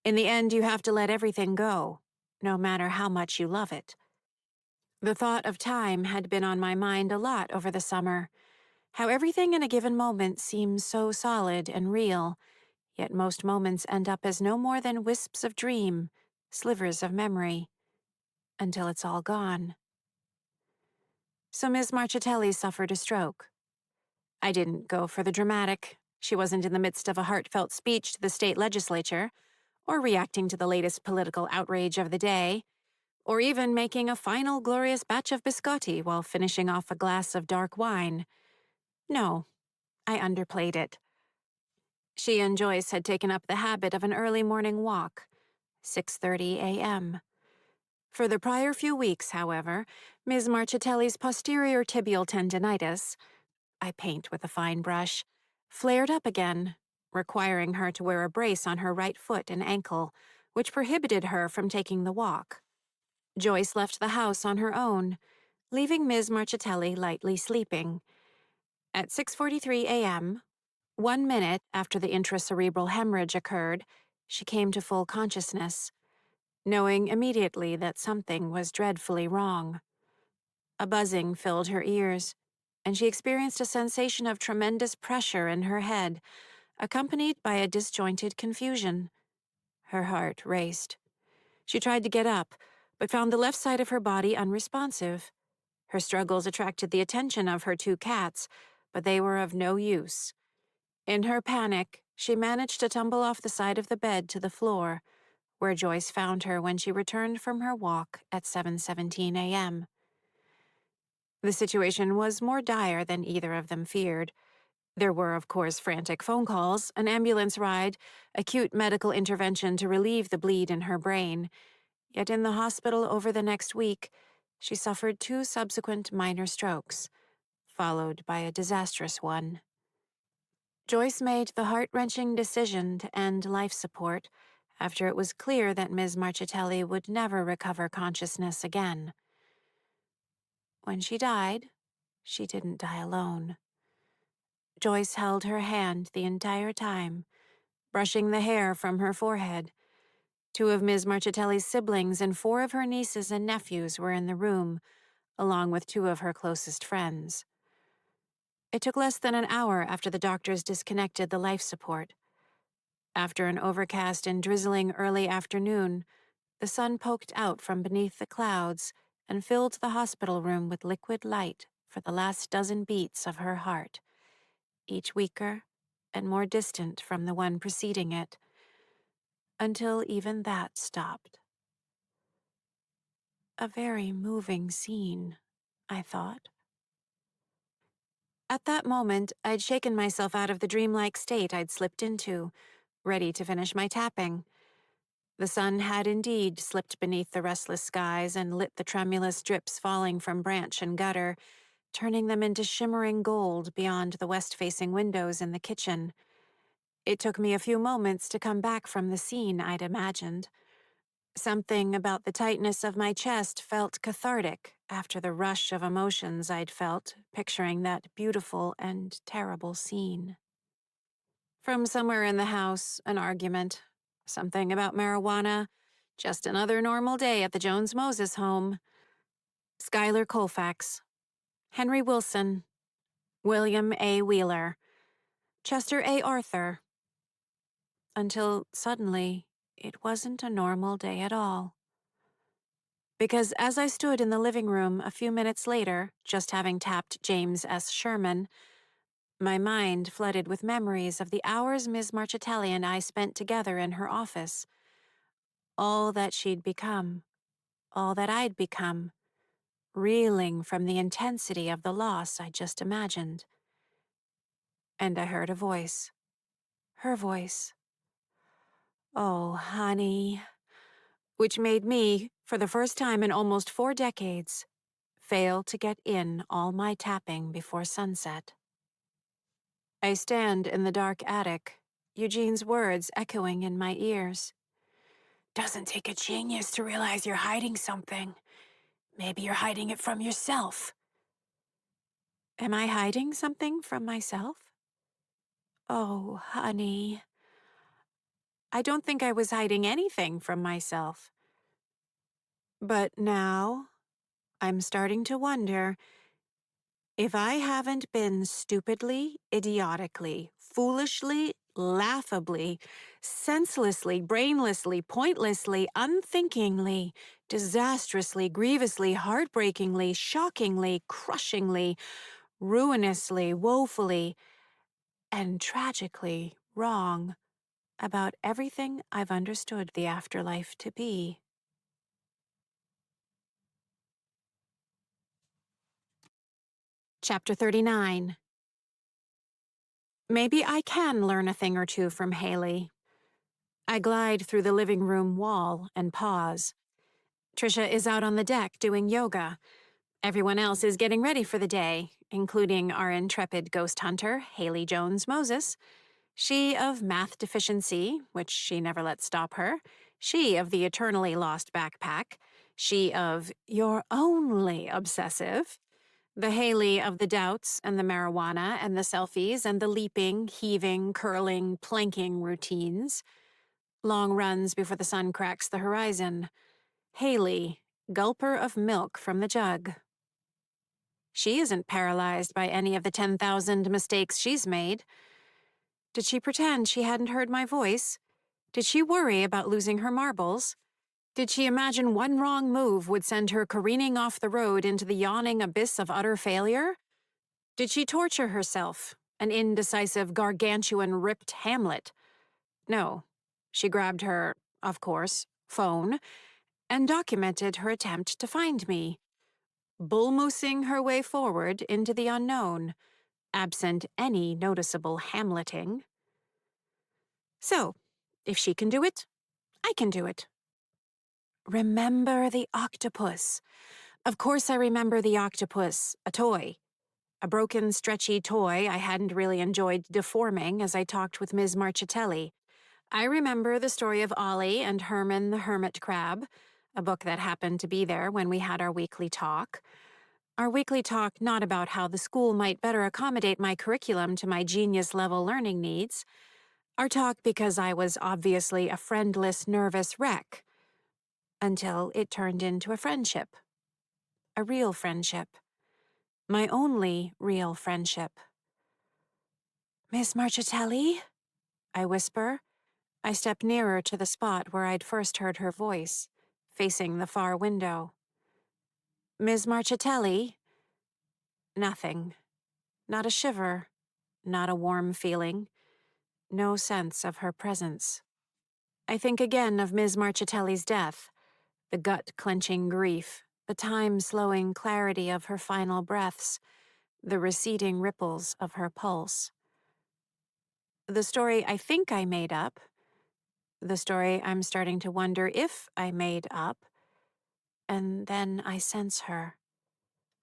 In the end, you have to let everything go, no matter how much you love it. The thought of time had been on my mind a lot over the summer, how everything in a given moment seems so solid and real, yet most moments end up as no more than wisps of dream, slivers of memory, until it's all gone. So Ms. Marchitelli suffered a stroke. I didn't go for the dramatic, She wasn't in the midst of a heartfelt speech to the state legislature, or reacting to the latest political outrage of the day, or even making a final glorious batch of biscotti while finishing off a glass of dark wine. No, I underplayed it. She and Joyce had taken up the habit of an early morning walk, 6:30 a.m. For the prior few weeks, however, Ms. Marchitelli's posterior tibial tendinitis, I paint with a fine brush, flared up again, requiring her to wear a brace on her right foot and ankle, which prohibited her from taking the walk. Joyce left the house on her own, leaving Ms. Marchitelli lightly sleeping. At 6:43 a.m., 1 minute after the intracerebral hemorrhage occurred, she came to full consciousness, knowing immediately that something was dreadfully wrong. A buzzing filled her ears, and she experienced a sensation of tremendous pressure in her head, accompanied by a disjointed confusion. Her heart raced. She tried to get up, but found the left side of her body unresponsive. Her struggles attracted the attention of her 2 cats, but they were of no use. In her panic, she managed to tumble off the side of the bed to the floor, where Joyce found her when she returned from her walk at 7:17 a.m. The situation was more dire than either of them feared. There were, of course, frantic phone calls, an ambulance ride, acute medical intervention to relieve the bleed in her brain. Yet in the hospital over the next week, she suffered 2 subsequent minor strokes, followed by a disastrous one. Joyce made the heart-wrenching decision to end life support after it was clear that Ms. Marchitelli would never recover consciousness again. When she died, she didn't die alone. Joyce held her hand the entire time, brushing the hair from her forehead. 2 of Ms. Marchitelli's siblings and 4 of her nieces and nephews were in the room, along with 2 of her closest friends. It took less than an hour after the doctors disconnected the life support. After an overcast and drizzling early afternoon, the sun poked out from beneath the clouds and filled the hospital room with liquid light for the last dozen beats of her heart, each weaker and more distant from the one preceding it, until even that stopped. A very moving scene, I thought. At that moment, I'd shaken myself out of the dreamlike state I'd slipped into, ready to finish my tapping. The sun had indeed slipped beneath the restless skies and lit the tremulous drips falling from branch and gutter, turning them into shimmering gold beyond the west-facing windows in the kitchen. It took me a few moments to come back from the scene I'd imagined. Something about the tightness of my chest felt cathartic after the rush of emotions I'd felt, picturing that beautiful and terrible scene. From somewhere in the house, an argument. Something about marijuana. Just another normal day at the Jones-Moses home. Schuyler Colfax. Henry Wilson. William A. Wheeler. Chester A. Arthur. Until, suddenly, it wasn't a normal day at all. Because as I stood in the living room a few minutes later, just having tapped James S. Sherman, my mind flooded with memories of the hours Ms. Marchitelli and I spent together in her office. All that she'd become, all that I'd become, reeling from the intensity of the loss I just imagined. And I heard a voice. Her voice. "Oh, honey," which made me, for the first time in almost 4 decades, fail to get in all my tapping before sunset. I stand in the dark attic, Eugene's words echoing in my ears. "Doesn't take a genius to realize you're hiding something. Maybe you're hiding it from yourself." Am I hiding something from myself? Oh, honey. I don't think I was hiding anything from myself. But now, I'm starting to wonder if I haven't been stupidly, idiotically, foolishly, laughably, senselessly, brainlessly, pointlessly, unthinkingly, disastrously, grievously, heartbreakingly, shockingly, crushingly, ruinously, woefully, and tragically wrong about everything I've understood the afterlife to be. Chapter 39. Maybe I can learn a thing or two from Haley. I glide through the living room wall and pause. Trisha is out on the deck doing yoga. Everyone else is getting ready for the day, including our intrepid ghost hunter, Haley Jones Moses. She of math deficiency, which she never lets stop her. She of the eternally lost backpack. She of you're only obsessive. The Haley of the doubts and the marijuana and the selfies and the leaping, heaving, curling, planking routines. Long runs before the sun cracks the horizon. Haley, gulper of milk from the jug. She isn't paralyzed by any of the 10,000 mistakes she's made. Did she pretend she hadn't heard my voice? Did she worry about losing her marbles? Did she imagine one wrong move would send her careening off the road into the yawning abyss of utter failure? Did she torture herself, an indecisive, gargantuan, ripped Hamlet? No. She grabbed her, of course, phone and documented her attempt to find me, bull-moosing her way forward into the unknown, absent any noticeable Hamleting. So, if she can do it, I can do it. Remember the octopus. Of course I remember the octopus, a toy. A broken, stretchy toy I hadn't really enjoyed deforming as I talked with Ms. Marchitelli. I remember the story of Ollie and Herman the Hermit Crab, a book that happened to be there when we had our weekly talk. Our weekly talk not about how the school might better accommodate my curriculum to my genius-level learning needs. Our talk because I was obviously a friendless, nervous wreck. Until it turned into a friendship. A real friendship. My only real friendship. Miss Marchitelli? I whisper. I step nearer to the spot where I'd first heard her voice, facing the far window. Ms. Marchitelli? Nothing. Not a shiver. Not a warm feeling. No sense of her presence. I think again of Ms. Marchitelli's death, the gut-clenching grief, the time-slowing clarity of her final breaths, the receding ripples of her pulse. The story I think I made up, the story I'm starting to wonder if I made up, and then I sense her.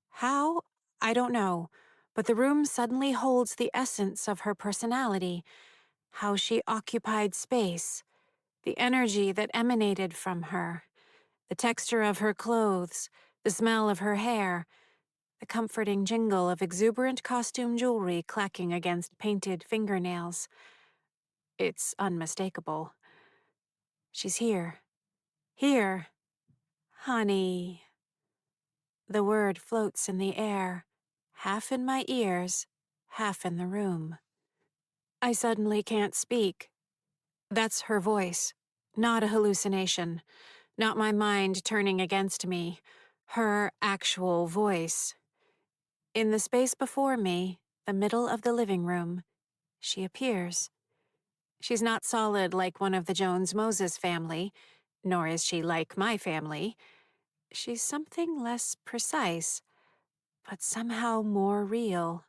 How? I don't know, but the room suddenly holds the essence of her personality, how she occupied space, the energy that emanated from her, the texture of her clothes, the smell of her hair, the comforting jingle of exuberant costume jewelry clacking against painted fingernails. It's unmistakable. She's here. Here. Honey. The word floats in the air, half in my ears, half in the room. I suddenly can't speak. That's her voice. Not a hallucination. Not my mind turning against me. Her actual voice. In the space before me, the middle of the living room, she appears. She's not solid like one of the Jones-Moses family, nor is she like my family. She's something less precise, but somehow more real.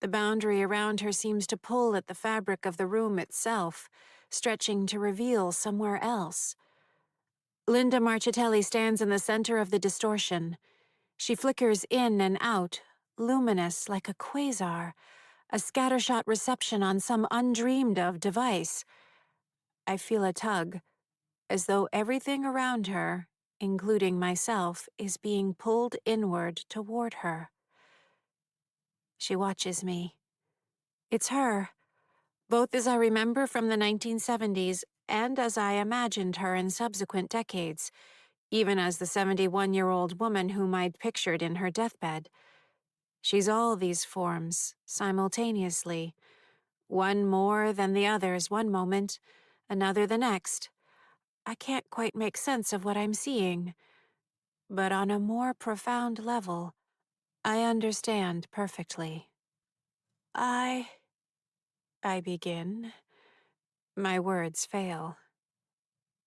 The boundary around her seems to pull at the fabric of the room itself, stretching to reveal somewhere else. Linda Marchitelli stands in the center of the distortion. She flickers in and out, luminous like a quasar, a scattershot reception on some undreamed-of device. I feel a tug, as though everything around her, including myself, is being pulled inward toward her. She watches me. It's her, both as I remember from the 1970s and as I imagined her in subsequent decades, even as the 71-year-old woman whom I'd pictured in her deathbed. She's all these forms, simultaneously. One more than the others one moment, another the next. I can't quite make sense of what I'm seeing. But on a more profound level, I understand perfectly. I I begin. My words fail.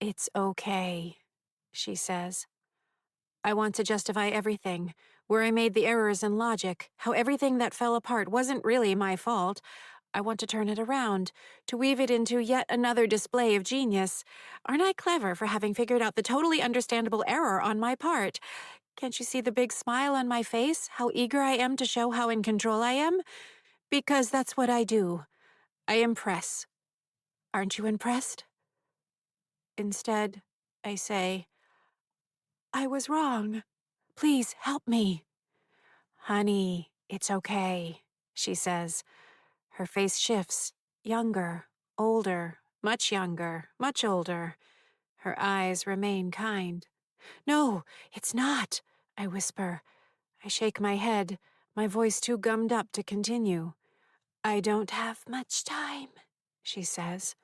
It's okay, she says. I want to justify everything, where I made the errors in logic, how everything that fell apart wasn't really my fault. I want to turn it around, to weave it into yet another display of genius. Aren't I clever for having figured out the totally understandable error on my part? Can't you see the big smile on my face, how eager I am to show how in control I am? Because that's what I do. I impress. Aren't you impressed? Instead, I say, I was wrong. Please help me. Honey, it's okay, she says. Her face shifts. Younger, older, much younger, much older. Her eyes remain kind. No, it's not, I whisper. I shake my head, my voice too gummed up to continue. I don't have much time, she says.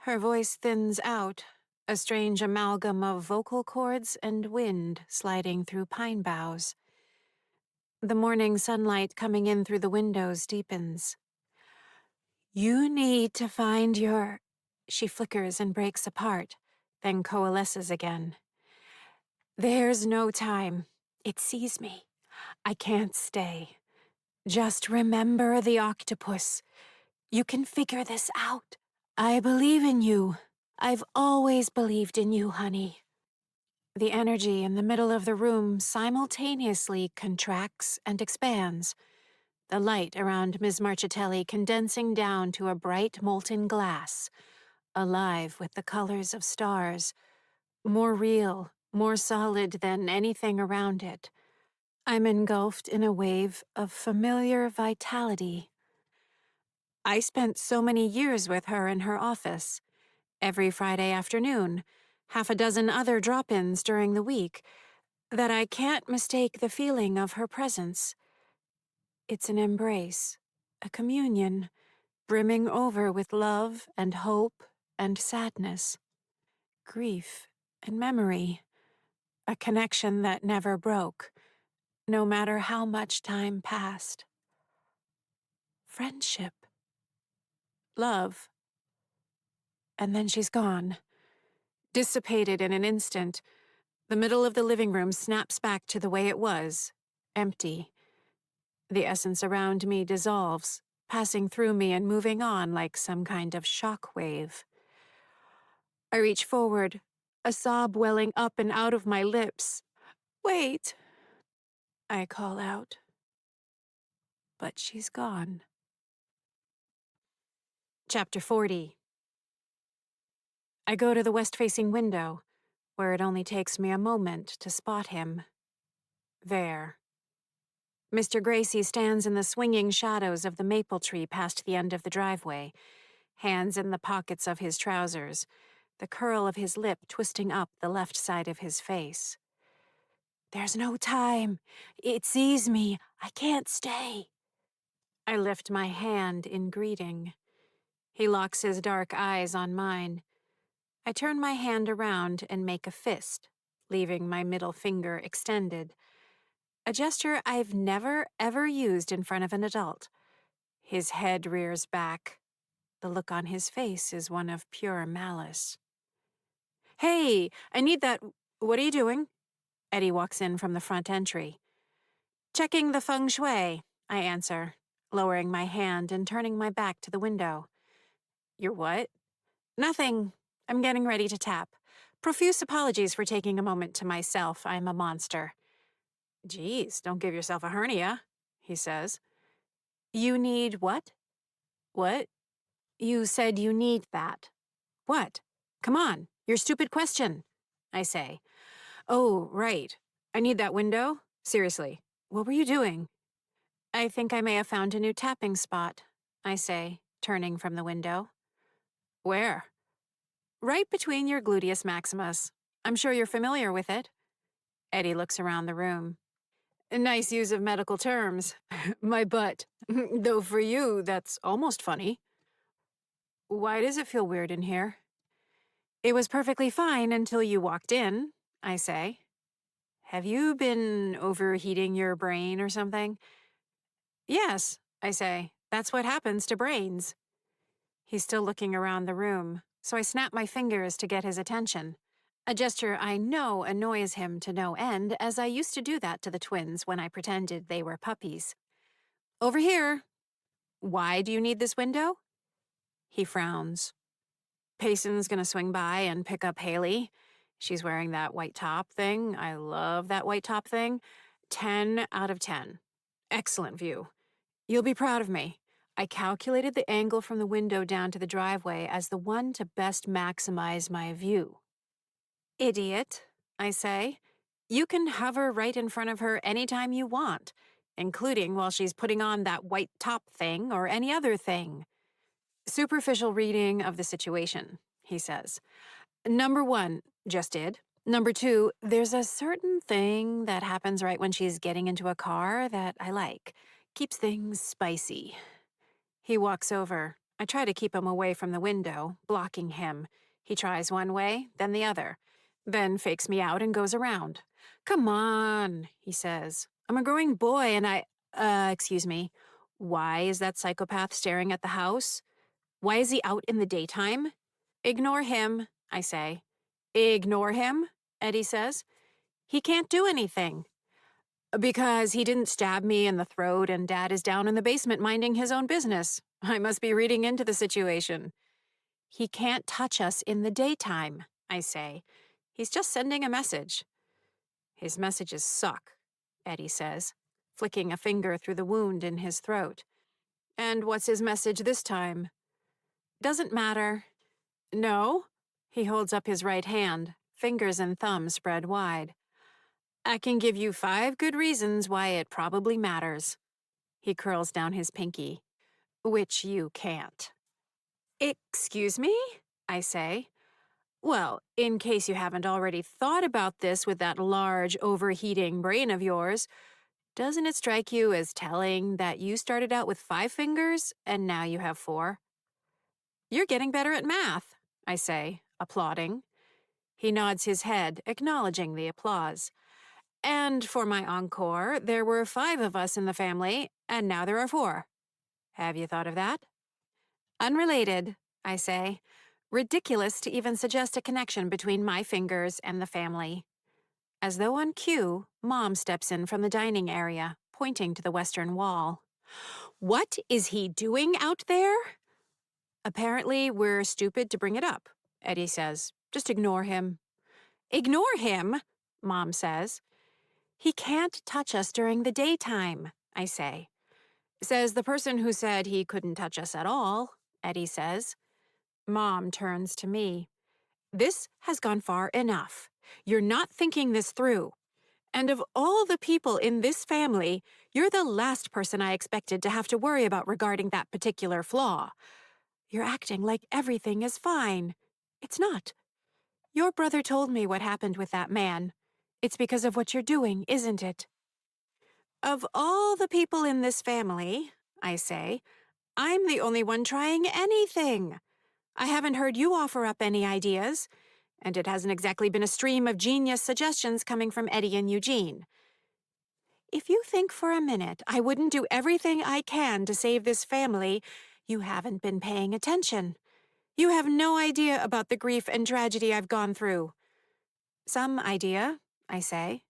Her voice thins out, a strange amalgam of vocal cords and wind sliding through pine boughs. The morning sunlight coming in through the windows deepens. You need to find your... She flickers and breaks apart, then coalesces again. There's no time. It sees me. I can't stay. Just remember the octopus. You can figure this out. I believe in you. I've always believed in you, honey. The energy in the middle of the room simultaneously contracts and expands, the light around Ms. Marchitelli condensing down to a bright molten glass, alive with the colors of stars, more real, more solid than anything around it. I'm engulfed in a wave of familiar vitality. I spent so many years with her in her office, every Friday afternoon, half a dozen other drop-ins during the week, that I can't mistake the feeling of her presence. It's an embrace, a communion, brimming over with love and hope and sadness, grief and memory, a connection that never broke, no matter how much time passed. Friendship. Love. And then she's gone. Dissipated in an instant, the middle of the living room snaps back to the way it was, empty. The essence around me dissolves, passing through me and moving on like some kind of shock wave. I reach forward, a sob welling up and out of my lips. Wait, I call out. But she's gone. Chapter 40. I go to the west-facing window, where it only takes me a moment to spot him. There. Mr. Gracie stands in the swinging shadows of the maple tree past the end of the driveway, hands in the pockets of his trousers, the curl of his lip twisting up the left side of his face. There's no time. It sees me. I can't stay. I lift my hand in greeting. He locks his dark eyes on mine. I turn my hand around and make a fist, leaving my middle finger extended. A gesture I've never, ever used in front of an adult. His head rears back. The look on his face is one of pure malice. Hey, I need that... What are you doing? Eddie walks in from the front entry. Checking the feng shui, I answer, lowering my hand and turning my back to the window. You're what? Nothing. I'm getting ready to tap. Profuse apologies for taking a moment to myself. I'm a monster. Geez, don't give yourself a hernia, he says. You need what? What? You said you need that. What? Come on, your stupid question, I say. Oh, right. I need that window? Seriously, what were you doing? I think I may have found a new tapping spot, I say, turning from the window. Where? Right between your gluteus maximus. I'm sure you're familiar with it. Eddie looks around the room. Nice use of medical terms. My butt. Though for you, that's almost funny. Why does it feel weird in here? It was perfectly fine until you walked in, I say. Have you been overheating your brain or something? Yes, I say. That's what happens to brains. He's still looking around the room, so I snap my fingers to get his attention. A gesture I know annoys him to no end, as I used to do that to the twins when I pretended they were puppies. Over here. Why do you need this window? He frowns. Payson's gonna swing by and pick up Haley. She's wearing that white top thing. I love that white top thing. 10 out of 10. Excellent view. You'll be proud of me. I calculated the angle from the window down to the driveway as the one to best maximize my view. Idiot, I say. You can hover right in front of her anytime you want, including while she's putting on that white top thing or any other thing. Superficial reading of the situation, he says. Number 1, just did. Number 2, there's a certain thing that happens right when she's getting into a car that I like. Keeps things spicy. He walks over. I try to keep him away from the window, blocking him. He tries one way, then the other, then fakes me out and goes around. Come on, he says. I'm a growing boy and excuse me. Why is that psychopath staring at the house? Why is he out in the daytime? Ignore him, I say. Ignore him, Eddie says. He can't do anything. Because he didn't stab me in the throat and Dad is down in the basement minding his own business. I must be reading into the situation. He can't touch us in the daytime, I say. He's just sending a message. His messages suck, Eddie says, flicking a finger through the wound in his throat. And what's his message this time? Doesn't matter. No? He holds up his right hand, fingers and thumb spread wide. I can give you 5 good reasons why it probably matters. He curls down his pinky. Which you can't. Excuse me? I say. Well, in case you haven't already thought about this with that large, overheating brain of yours, doesn't it strike you as telling that you started out with 5 fingers and now you have 4? You're getting better at math, I say, applauding. He nods his head, acknowledging the applause. And for my encore, there were 5 of us in the family, and now there are 4. Have you thought of that? Unrelated, I say. Ridiculous to even suggest a connection between my fingers and the family. As though on cue, Mom steps in from the dining area, pointing to the western wall. What is he doing out there? Apparently, we're stupid to bring it up, Eddie says. Just ignore him. Ignore him, Mom says. He can't touch us during the daytime, I say. Says the person who said he couldn't touch us at all, Eddie says. Mom turns to me. This has gone far enough. You're not thinking this through. And of all the people in this family, you're the last person I expected to have to worry about regarding that particular flaw. You're acting like everything is fine. It's not. Your brother told me what happened with that man. It's because of what you're doing, isn't it? Of all the people in this family, I say, I'm the only one trying anything. I haven't heard you offer up any ideas, and it hasn't exactly been a stream of genius suggestions coming from Eddie and Eugene. If you think for a minute I wouldn't do everything I can to save this family, you haven't been paying attention. You have no idea about the grief and tragedy I've gone through. Some idea, I say.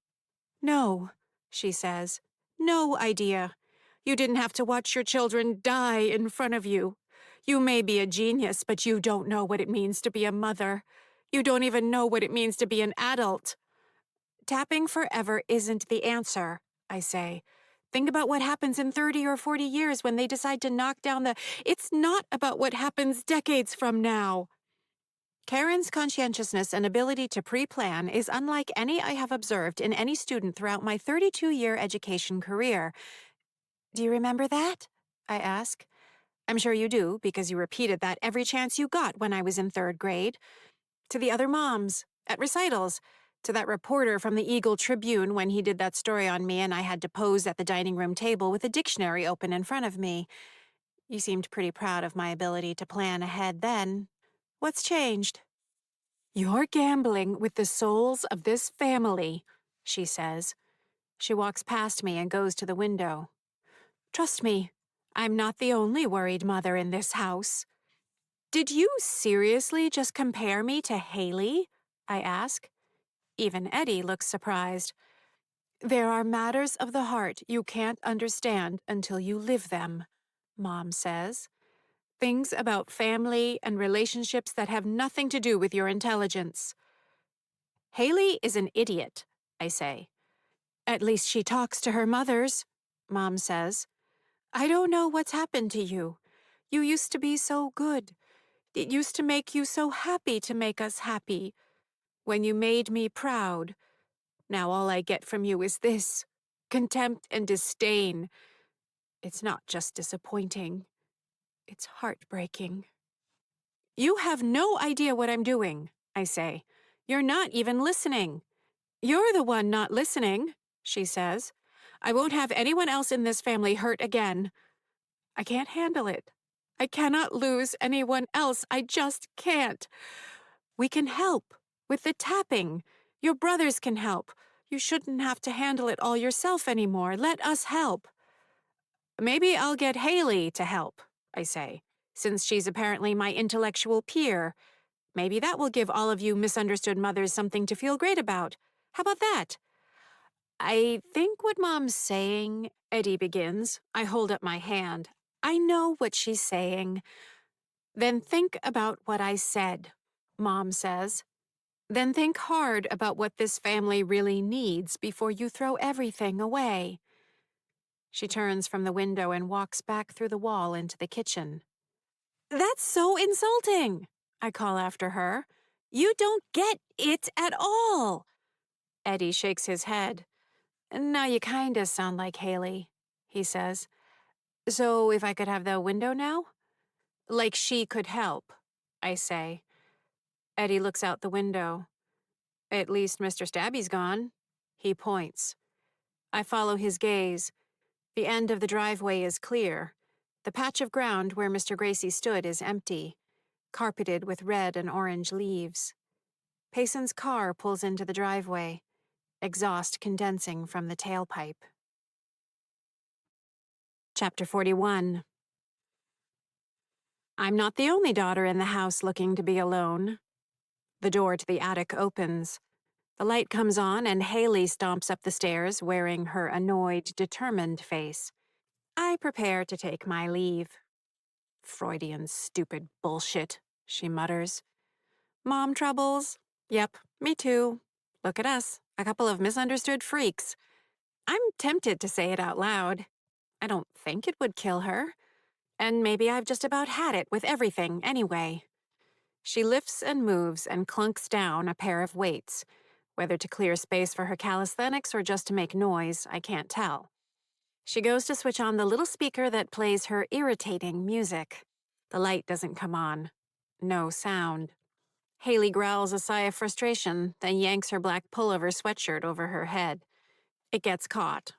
No, she says. No idea. You didn't have to watch your children die in front of you. You may be a genius, but you don't know what it means to be a mother. You don't even know what it means to be an adult. Tapping forever isn't the answer, I say. Think about what happens in 30 or 40 years when they decide to knock down the... It's not about what happens decades from now. Karen's conscientiousness and ability to pre-plan is unlike any I have observed in any student throughout my 32-year education career. Do you remember that? I ask. I'm sure you do, because you repeated that every chance you got when I was in 3rd grade. To the other moms, at recitals, to that reporter from the Eagle Tribune when he did that story on me and I had to pose at the dining room table with a dictionary open in front of me. You seemed pretty proud of my ability to plan ahead then. What's changed? You're gambling with the souls of this family, she says. She walks past me and goes to the window. Trust me, I'm not the only worried mother in this house. Did you seriously just compare me to Haley? I ask. Even Eddie looks surprised. There are matters of the heart you can't understand until you live them, Mom says. Things about family and relationships that have nothing to do with your intelligence. Haley is an idiot, I say. At least she talks to her mothers, Mom says. I don't know what's happened to you. You used to be so good. It used to make you so happy to make us happy. When you made me proud. Now all I get from you is this. Contempt and disdain. It's not just disappointing. It's heartbreaking. You have no idea what I'm doing, I say. You're not even listening. You're the one not listening, she says. I won't have anyone else in this family hurt again. I can't handle it. I cannot lose anyone else. I just can't. We can help. With the tapping. Your brothers can help. You shouldn't have to handle it all yourself anymore. Let us help. Maybe I'll get Haley to help, I say, since she's apparently my intellectual peer. Maybe that will give all of you misunderstood mothers something to feel great about. How about that? I think what Mom's saying, Eddie begins. I hold up my hand. I know what she's saying. Then think about what I said, Mom says. Then think hard about what this family really needs before you throw everything away. She turns from the window and walks back through the wall into the kitchen. That's so insulting, I call after her. You don't get it at all. Eddie shakes his head. Now you kinda sound like Haley, he says. So if I could have the window now? Like she could help, I say. Eddie looks out the window. At least Mr. Stabby's gone. He points. I follow his gaze. The end of the driveway is clear. The patch of ground where Mr. Gracie stood is empty, carpeted with red and orange leaves. Payson's car pulls into the driveway, exhaust condensing from the tailpipe. Chapter 41. I'm not the only daughter in the house looking to be alone. The door to the attic opens. The light comes on and Haley stomps up the stairs wearing her annoyed, determined face. I prepare to take my leave. Freudian stupid bullshit, she mutters. Mom troubles? Yep, me too. Look at us, a couple of misunderstood freaks. I'm tempted to say it out loud. I don't think it would kill her. And maybe I've just about had it with everything anyway. She lifts and moves and clunks down a pair of weights. Whether to clear space for her calisthenics or just to make noise, I can't tell. She goes to switch on the little speaker that plays her irritating music. The light doesn't come on. No sound. Haley growls a sigh of frustration, then yanks her black pullover sweatshirt over her head. It gets caught.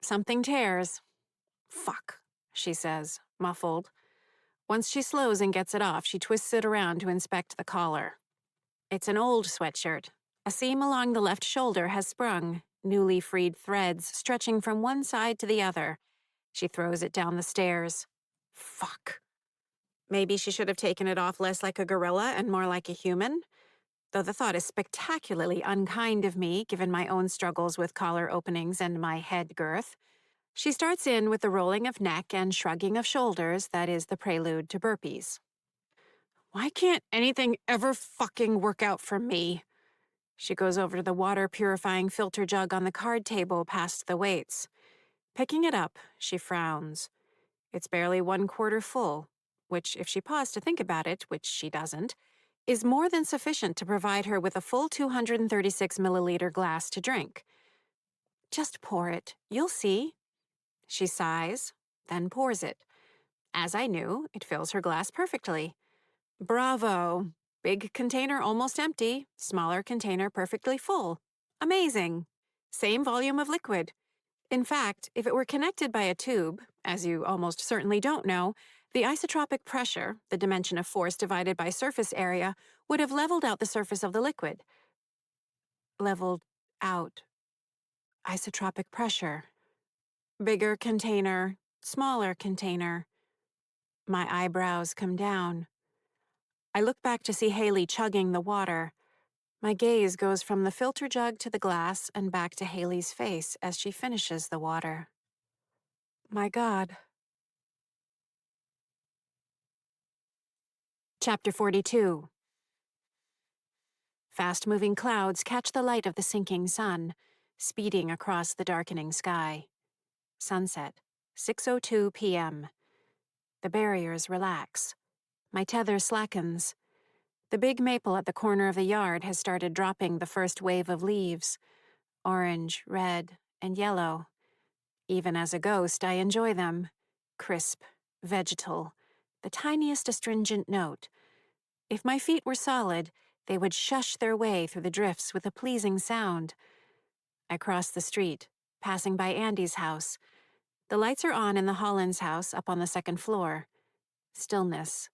Something tears. Fuck, she says, muffled. Once she slows and gets it off, she twists it around to inspect the collar. It's an old sweatshirt. A seam along the left shoulder has sprung, newly freed threads stretching from one side to the other. She throws it down the stairs. Fuck. Maybe she should have taken it off less like a gorilla and more like a human? Though the thought is spectacularly unkind of me, given my own struggles with collar openings and my head girth. She starts in with the rolling of neck and shrugging of shoulders that is the prelude to burpees. Why can't anything ever fucking work out for me? She goes over to the water-purifying filter jug on the card table past the weights. Picking it up, she frowns. It's barely 1/4 full, which, if she paused to think about it, which she doesn't, is more than sufficient to provide her with a full 236-milliliter glass to drink. Just pour it. You'll see. She sighs, then pours it. As I knew, it fills her glass perfectly. Bravo! Big container almost empty, smaller container perfectly full. Amazing! Same volume of liquid. In fact, if it were connected by a tube, as you almost certainly don't know, the isotropic pressure, the dimension of force divided by surface area, would have leveled out the surface of the liquid. Leveled out. Isotropic pressure. Bigger container, smaller container. My eyebrows come down. I look back to see Haley chugging the water. My gaze goes from the filter jug to the glass and back to Haley's face as she finishes the water. My God. Chapter 42. Fast-moving clouds catch the light of the sinking sun, speeding across the darkening sky. Sunset, 6:02 p.m. The barriers relax. My tether slackens. The big maple at the corner of the yard has started dropping the first wave of leaves. Orange, red, and yellow. Even as a ghost, I enjoy them. Crisp, vegetal, the tiniest astringent note. If my feet were solid, they would shush their way through the drifts with a pleasing sound. I cross the street, passing by Andy's house. The lights are on in the Hollins house up on the second floor. Stillness.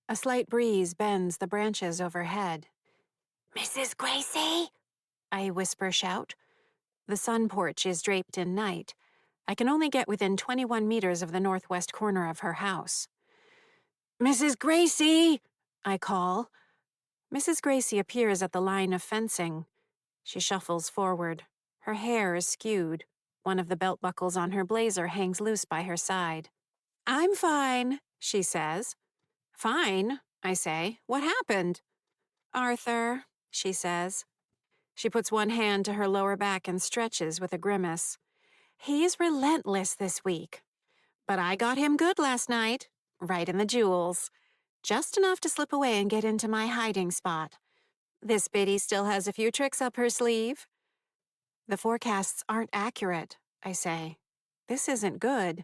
A slight breeze bends the branches overhead. "Mrs. Gracie?" I whisper-shout. The sun porch is draped in night. I can only get within 21 meters of the northwest corner of her house. "Mrs. Gracie!" I call. Mrs. Gracie appears at the line of fencing. She shuffles forward. Her hair is skewed. One of the belt buckles on her blazer hangs loose by her side. "I'm fine," she says. "Fine," I say. "What happened?" "Arthur," she says. She puts one hand to her lower back and stretches with a grimace. "He's relentless this week. But I got him good last night, right in the jewels. Just enough to slip away and get into my hiding spot. This biddy still has a few tricks up her sleeve." "The forecasts aren't accurate," I say. "This isn't good."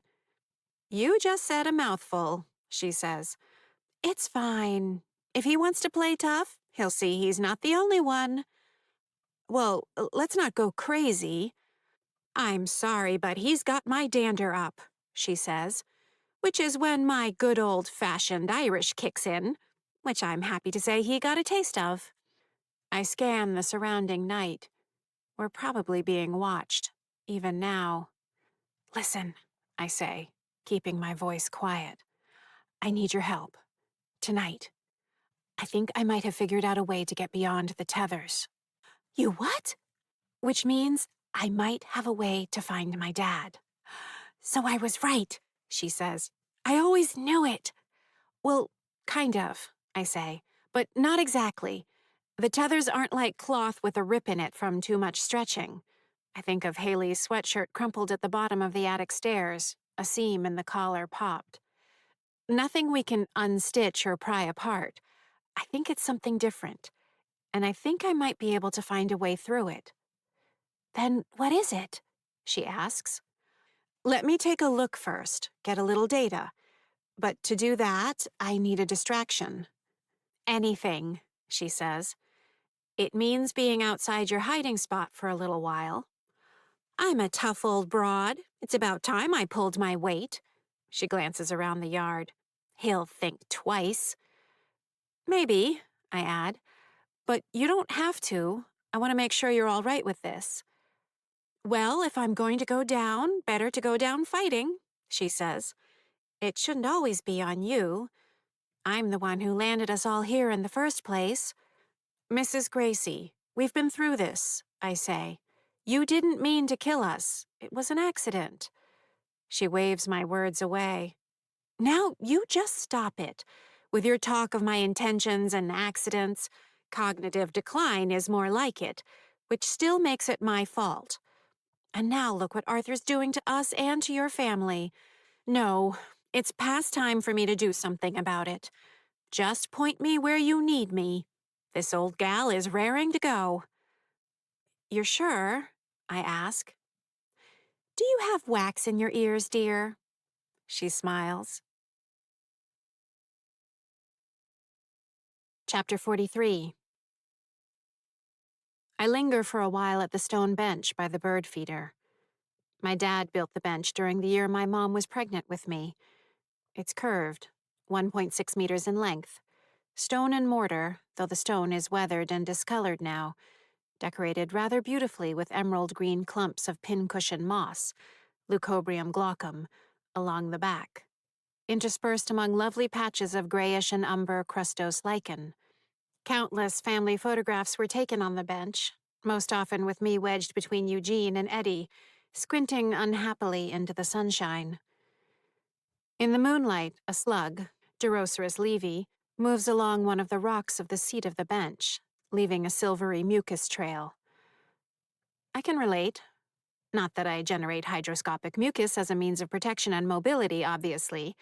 "You just said a mouthful," she says. "It's fine. If he wants to play tough, he'll see he's not the only one." "Well, let's not go crazy." "I'm sorry, but he's got my dander up," she says, "which is when my good old-fashioned Irish kicks in, which I'm happy to say he got a taste of." I scan the surrounding night. We're probably being watched, even now. "Listen," I say, keeping my voice quiet. "I need your help. Tonight. I think I might have figured out a way to get beyond the tethers." "You what?" "Which means I might have a way to find my dad." "So I was right," she says. "I always knew it." "Well, kind of," I say, "but not exactly. The tethers aren't like cloth with a rip in it from too much stretching." I think of Haley's sweatshirt crumpled at the bottom of the attic stairs, a seam in the collar popped. Nothing we can unstitch or pry apart. I think it's something different, and I think I might be able to find a way through it. "Then what is it?" she asks. "Let me take a look first, get a little data. But to do that, I need a distraction." "Anything," she says. "It means being outside your hiding spot for a little while." "I'm a tough old broad. It's about time I pulled my weight." She glances around the yard. "He'll think twice." "Maybe," I add. "But you don't have to. I want to make sure you're all right with this." "Well, if I'm going to go down, better to go down fighting," she says. "It shouldn't always be on you. I'm the one who landed us all here in the first place." "Mrs. Gracie, we've been through this," I say. "You didn't mean to kill us. It was an accident." She waves my words away. "Now, you just stop it. With your talk of my intentions and accidents, cognitive decline is more like it, which still makes it my fault. And now look what Arthur's doing to us and to your family. No, it's past time for me to do something about it. Just point me where you need me. This old gal is raring to go." "You're sure?" I ask. "Do you have wax in your ears, dear?" She smiles. Chapter 43. I linger for a while at the stone bench by the bird feeder. My dad built the bench during the year my mom was pregnant with me. It's curved, 1.6 meters in length. Stone and mortar, though the stone is weathered and discolored now, decorated rather beautifully with emerald green clumps of pincushion moss, Leucobrium glaucum, along the back. interspersed among lovely patches of grayish and umber crustose lichen. Countless family photographs were taken on the bench, most often with me wedged between Eugene and Eddie, squinting unhappily into the sunshine. In the moonlight, a slug, Duroceras levy, moves along one of the rocks of the seat of the bench, leaving a silvery mucus trail. I can relate. Not that I generate hydroscopic mucus as a means of protection and mobility, obviously,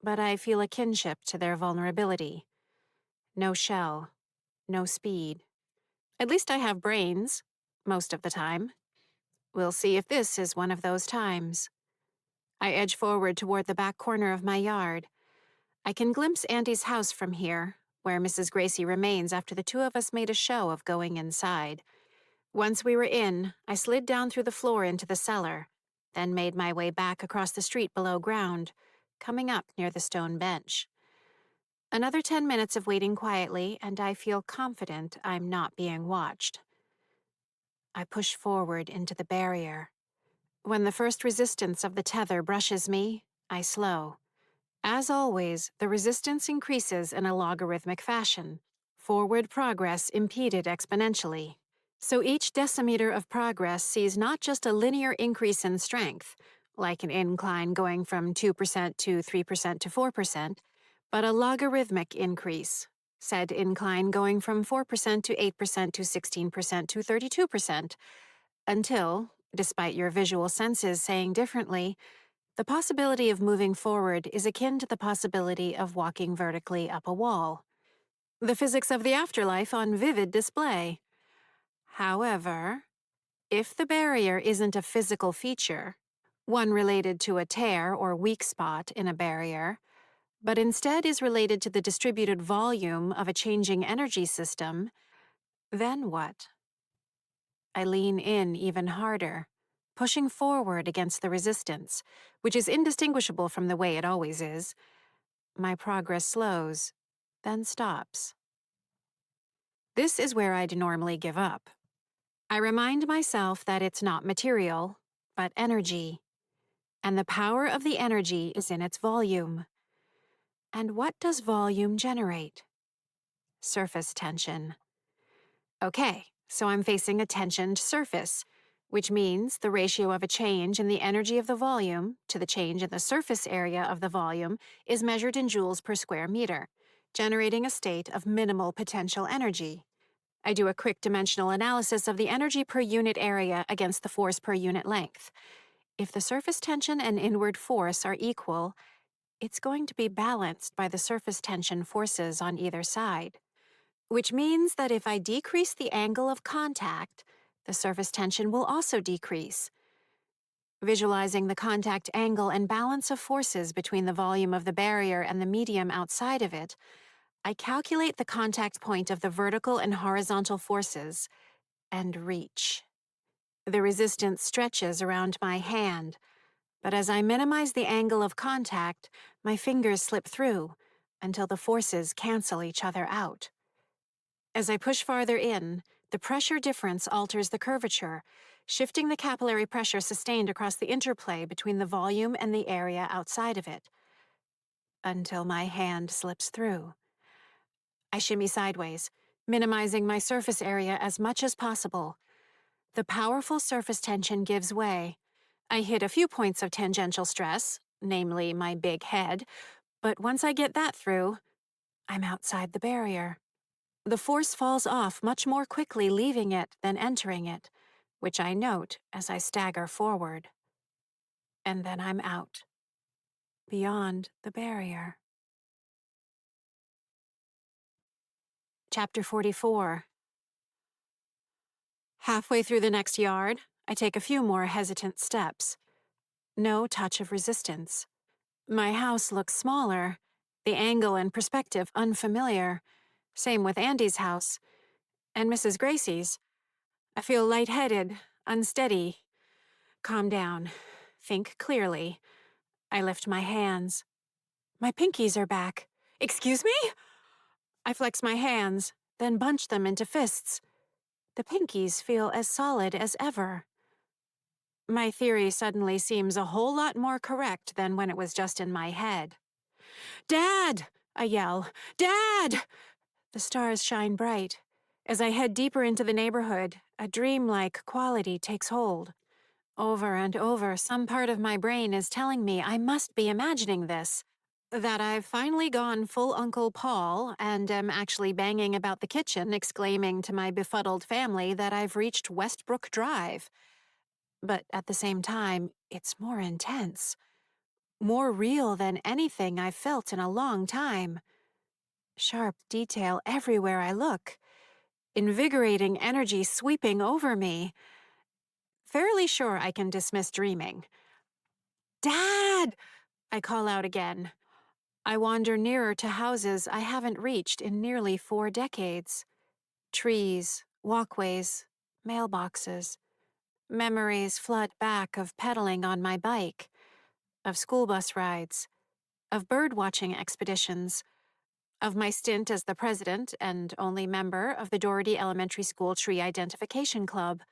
but I feel a kinship to their vulnerability. No shell, no speed. At least I have brains, most of the time. We'll see if this is one of those times. I edge forward toward the back corner of my yard. I can glimpse Auntie's house from here, where Mrs. Gracie remains after the two of us made a show of going inside. Once we were in, I slid down through the floor into the cellar, then made my way back across the street below ground, coming up near the stone bench. Another 10 minutes of waiting quietly, and I feel confident I'm not being watched. I push forward into the barrier. When the first resistance of the tether brushes me, I slow. As always, the resistance increases in a logarithmic fashion. Forward progress impeded exponentially. So each decimeter of progress sees not just a linear increase in strength, like an incline going from 2% to 3% to 4%, but a logarithmic increase, said incline going from 4% to 8% to 16% to 32%, until, despite your visual senses saying differently, the possibility of moving forward is akin to the possibility of walking vertically up a wall. The physics of the afterlife on vivid display. However, if the barrier isn't a physical feature, one related to a tear or weak spot in a barrier, but instead is related to the distributed volume of a changing energy system, then what? I lean in even harder, pushing forward against the resistance, which is indistinguishable from the way it always is. My progress slows, then stops. This is where I'd normally give up. I remind myself that it's not material, but energy, and the power of the energy is in its volume. And what does volume generate? Surface tension. Okay, so I'm facing a tensioned surface, which means the ratio of a change in the energy of the volume to the change in the surface area of the volume is measured in joules per square meter, generating a state of minimal potential energy. I do a quick dimensional analysis of the energy per unit area against the force per unit length. If the surface tension and inward force are equal, it's going to be balanced by the surface tension forces on either side. Which means that if I decrease the angle of contact, the surface tension will also decrease. Visualizing the contact angle and balance of forces between the volume of the barrier and the medium outside of it, I calculate the contact point of the vertical and horizontal forces and reach. The resistance stretches around my hand, but as I minimize the angle of contact, my fingers slip through until the forces cancel each other out. As I push farther in, the pressure difference alters the curvature, shifting the capillary pressure sustained across the interplay between the volume and the area outside of it, until my hand slips through. I shimmy sideways, minimizing my surface area as much as possible. The powerful surface tension gives way. I hit a few points of tangential stress, namely my big head, but once I get that through, I'm outside the barrier. The force falls off much more quickly leaving it than entering it, which I note as I stagger forward. And then I'm out, beyond the barrier. Chapter 44. Halfway through the next yard, I take a few more hesitant steps. No touch of resistance. My house looks smaller, the angle and perspective unfamiliar. Same with Andy's house. And Mrs. Gracie's. I feel lightheaded, unsteady. Calm down. Think clearly. I lift my hands. My pinkies are back. Excuse me? I flex my hands, then bunch them into fists. The pinkies feel as solid as ever. My theory suddenly seems a whole lot more correct than when it was just in my head. "Dad!" I yell. "Dad!" The stars shine bright. As I head deeper into the neighborhood, a dreamlike quality takes hold. Over and over, some part of my brain is telling me I must be imagining this. That I've finally gone full Uncle Paul and am actually banging about the kitchen, exclaiming to my befuddled family that I've reached Westbrook Drive. But at the same time, it's more intense, more real than anything I've felt in a long time. Sharp detail everywhere I look, invigorating energy sweeping over me. Fairly sure I can dismiss dreaming. "Dad!" I call out again. I wander nearer to houses I haven't reached in nearly 4 decades. Trees, walkways, mailboxes. Memories flood back of pedaling on my bike, of school bus rides, of bird-watching expeditions, of my stint as the president and only member of the Doherty Elementary School Tree Identification Club.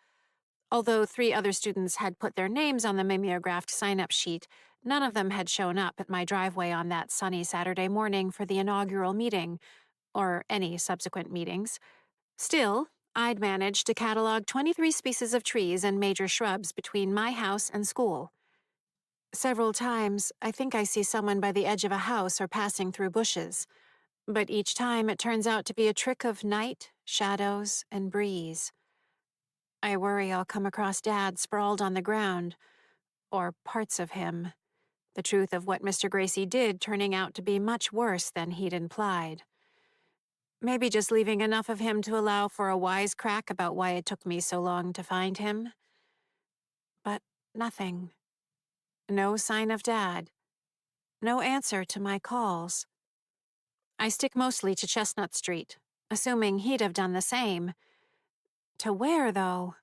Although 3 other students had put their names on the mimeographed sign-up sheet, none of them had shown up at my driveway on that sunny Saturday morning for the inaugural meeting, or any subsequent meetings. Still, I'd managed to catalog 23 species of trees and major shrubs between my house and school. Several times, I think I see someone by the edge of a house or passing through bushes, but each time it turns out to be a trick of night, shadows, and breeze. I worry I'll come across Dad sprawled on the ground, or parts of him, the truth of what Mr. Gracie did turning out to be much worse than he'd implied. Maybe just leaving enough of him to allow for a wisecrack about why it took me so long to find him. But nothing. No sign of Dad. No answer to my calls. I stick mostly to Chestnut Street, assuming he'd have done the same. To where, though?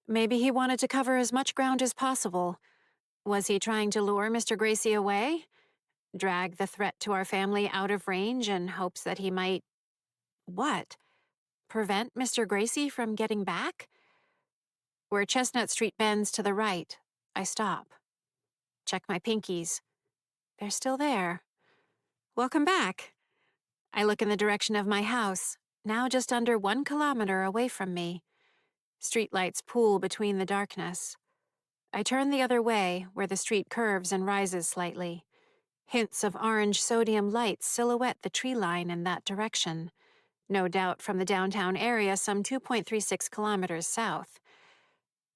Maybe he wanted to cover as much ground as possible. Was he trying to lure Mr. Gracie away? Drag the threat to our family out of range in hopes that he might... what? Prevent Mr. Gracie from getting back? Where Chestnut Street bends to the right, I stop. Check my pinkies. They're still there. Welcome back. I look in the direction of my house, now just under 1 kilometer away from me. Streetlights pool between the darkness. I turn the other way, where the street curves and rises slightly. Hints of orange sodium lights silhouette the tree line in that direction, no doubt from the downtown area some 2.36 kilometers south.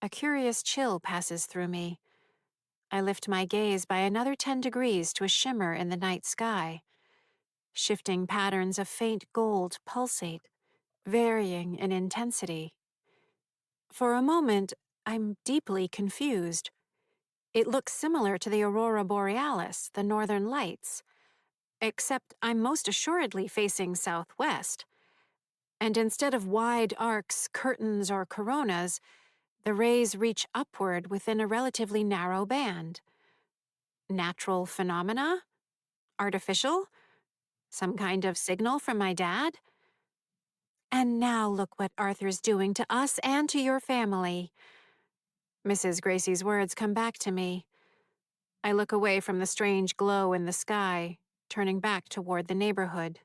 A curious chill passes through me. I lift my gaze by another 10 degrees to a shimmer in the night sky. Shifting patterns of faint gold pulsate, varying in intensity. For a moment, I'm deeply confused. It looks similar to the aurora borealis, the northern lights, except I'm most assuredly facing southwest. And instead of wide arcs, curtains, or coronas, the rays reach upward within a relatively narrow band. Natural phenomena? Artificial? Some kind of signal from my dad? And now look what Arthur's doing to us and to your family. Mrs. Gracie's words come back to me. I look away from the strange glow in the sky, turning back toward the neighborhood.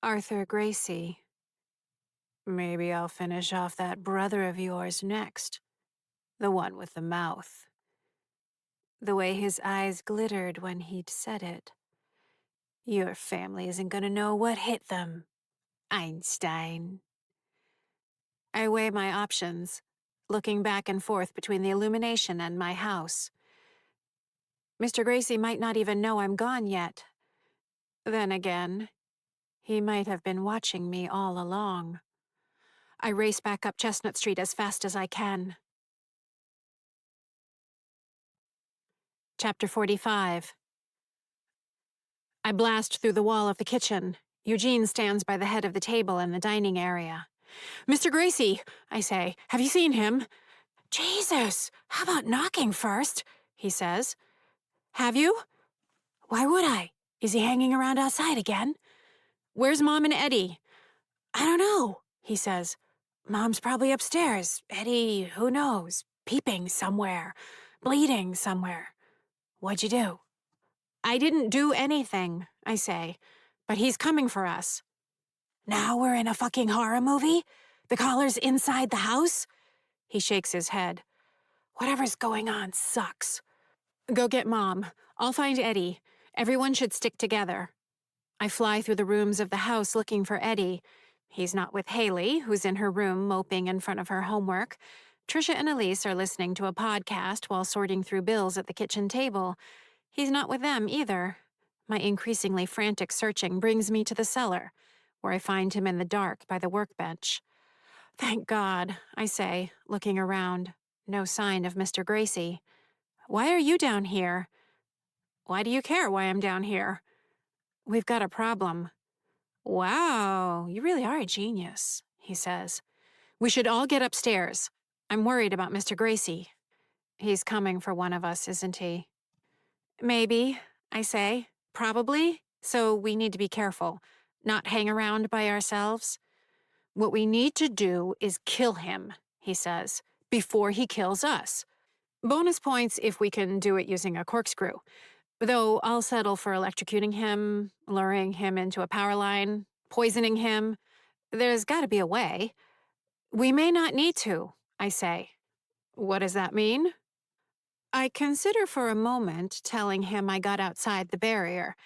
Arthur Gracie. Maybe I'll finish off that brother of yours next. The one with the mouth. The way his eyes glittered when he'd said it. Your family isn't gonna know what hit them, Einstein. I weigh my options, looking back and forth between the illumination and my house. Mr. Gracie might not even know I'm gone yet. Then again, he might have been watching me all along. I race back up Chestnut Street as fast as I can. Chapter 45. I blast through the wall of the kitchen. Eugene stands by the head of the table in the dining area. "Mr. Gracie," I say, "have you seen him?" "Jesus, how about knocking first?" he says. "Have you?" "Why would I? Is he hanging around outside again?" "Where's Mom and Eddie?" "I don't know," he says. "Mom's probably upstairs. Eddie, who knows, peeping somewhere, bleeding somewhere. What'd you do?" I didn't do anything, I say, but he's coming for us. Now we're in a fucking horror movie? The caller's inside the house? He shakes his head. Whatever's going on sucks. Go get Mom. I'll find Eddie. Everyone should stick together. I fly through the rooms of the house looking for Eddie. He's not with Haley, who's in her room moping in front of her homework. Trisha and Elise are listening to a podcast while sorting through bills at the kitchen table. He's not with them either. My increasingly frantic searching brings me to the cellar, where I find him in the dark by the workbench. Thank God, I say, looking around. No sign of Mr. Gracie. Why are you down here? Why do you care why I'm down here? We've got a problem. Wow, you really are a genius, he says. We should all get upstairs. I'm worried about Mr. Gracie. He's coming for one of us, isn't he? Maybe, I say. Probably. So we need to be careful. Not hang around by ourselves. What we need to do is kill him, he says, before he kills us. Bonus points if we can do it using a corkscrew. Though I'll settle for electrocuting him, luring him into a power line, poisoning him. There's got to be a way. We may not need to, I say. What does that mean? I consider for a moment telling him I got outside the barrier,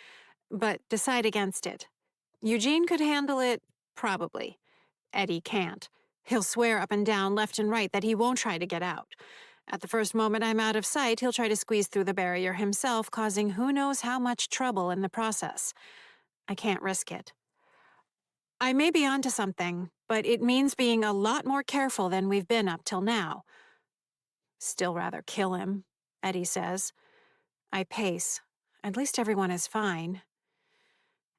but decide against it. Eugene could handle it, probably. Eddie can't. He'll swear up and down, left and right, that he won't try to get out. At the first moment I'm out of sight, he'll try to squeeze through the barrier himself, causing who knows how much trouble in the process. I can't risk it. I may be onto something, but it means being a lot more careful than we've been up till now. Still rather kill him, Eddie says. I pace. At least everyone is fine.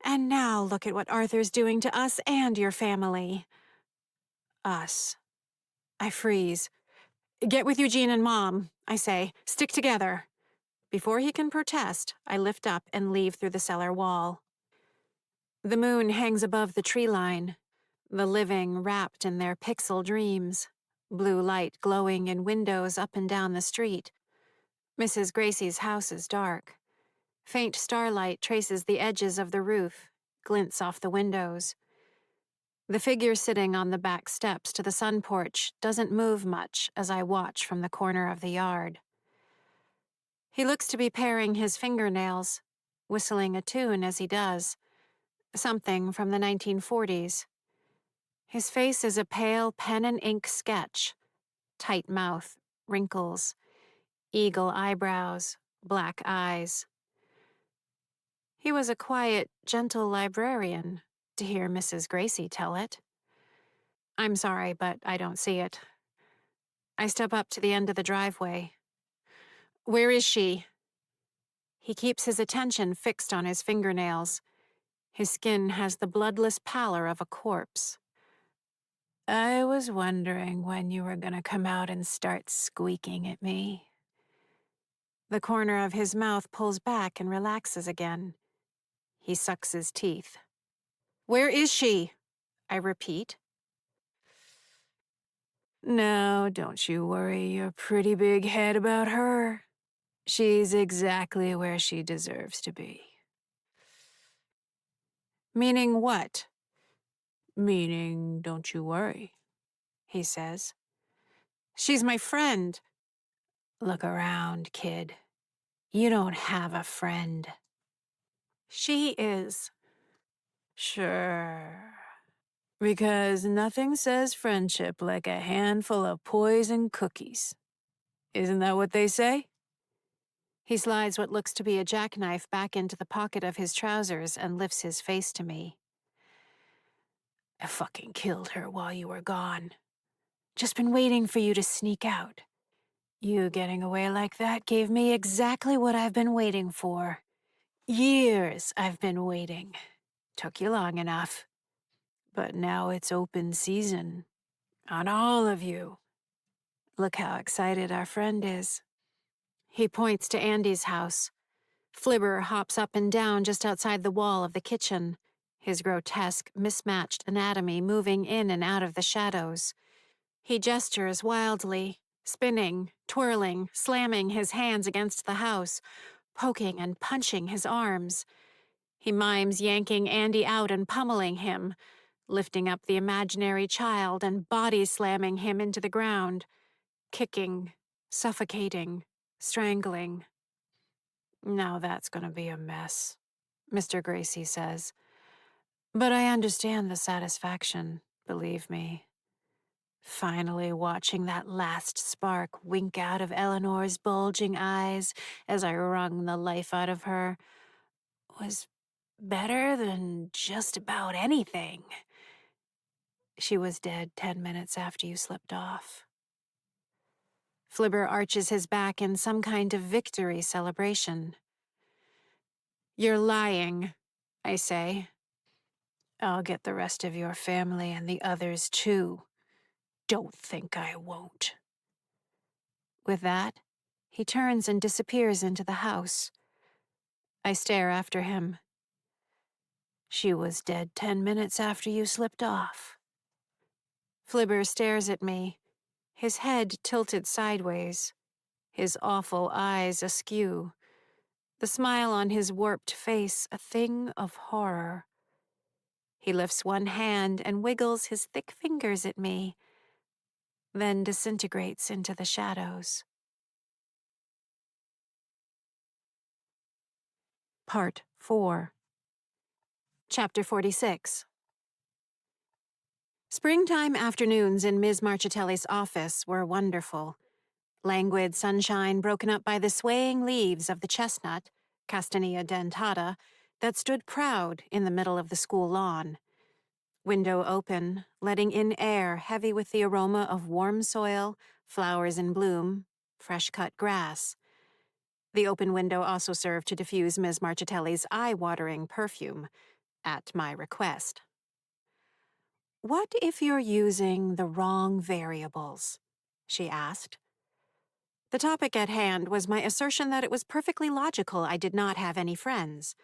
And now look at what Arthur's doing to us and your family. Us. I freeze. Get with Eugene and Mom, I say. Stick together. Before he can protest, I lift up and leave through the cellar wall. The moon hangs above the tree line, the living wrapped in their pixel dreams, blue light glowing in windows up and down the street. Mrs. Gracie's house is dark. Faint starlight traces the edges of the roof, glints off the windows. The figure sitting on the back steps to the sun porch doesn't move much as I watch from the corner of the yard. He looks to be paring his fingernails, whistling a tune as he does, something from the 1940s. His face is a pale pen and ink sketch, tight mouth, wrinkles, eagle eyebrows, black eyes. He was a quiet, gentle librarian, to hear Mrs. Gracie tell it. I'm sorry, but I don't see it. I step up to the end of the driveway. Where is she? He keeps his attention fixed on his fingernails. His skin has the bloodless pallor of a corpse. I was wondering when you were gonna come out and start squeaking at me. The corner of his mouth pulls back and relaxes again. He sucks his teeth. Where is she? I repeat. No, don't you worry your pretty big head about her. She's exactly where she deserves to be. Meaning what? Meaning, don't you worry, he says. She's my friend. Look around, kid. You don't have a friend. She is. Sure. Because nothing says friendship like a handful of poison cookies. Isn't that what they say? He slides what looks to be a jackknife back into the pocket of his trousers and lifts his face to me. I fucking killed her while you were gone. Just been waiting for you to sneak out. You getting away like that gave me exactly what I've been waiting for. Years I've been waiting. Took you long enough. But now it's open season. On all of you. Look how excited our friend is. He points to Andy's house. Flibber hops up and down just outside the wall of the kitchen, his grotesque, mismatched anatomy moving in and out of the shadows. He gestures wildly, spinning, twirling, slamming his hands against the house, poking and punching his arms. He mimes yanking Andy out and pummeling him, lifting up the imaginary child and body slamming him into the ground, kicking, suffocating, strangling. Now that's going to be a mess, Mr. Gracie says. But I understand the satisfaction, believe me. Finally watching that last spark wink out of Eleanor's bulging eyes as I wrung the life out of her was better than just about anything. She was dead 10 minutes after you slipped off. Flibber arches his back in some kind of victory celebration. You're lying, I say. I'll get the rest of your family and the others too. Don't think I won't. With that, he turns and disappears into the house. I stare after him. She was dead 10 minutes after you slipped off. Flibber stares at me, his head tilted sideways, his awful eyes askew, the smile on his warped face a thing of horror. He lifts one hand and wiggles his thick fingers at me, then disintegrates into the shadows. Part 4. Chapter 46. Springtime afternoons in Ms. Marchitelli's office were wonderful. Languid sunshine broken up by the swaying leaves of the chestnut, Castanea dentata, that stood proud in the middle of the school lawn. Window open, letting in air heavy with the aroma of warm soil, flowers in bloom, fresh-cut grass. The open window also served to diffuse Ms. Marchitelli's eye-watering perfume, at my request. What if you're using the wrong variables? She asked. The topic at hand was my assertion that it was perfectly logical I did not have any friends.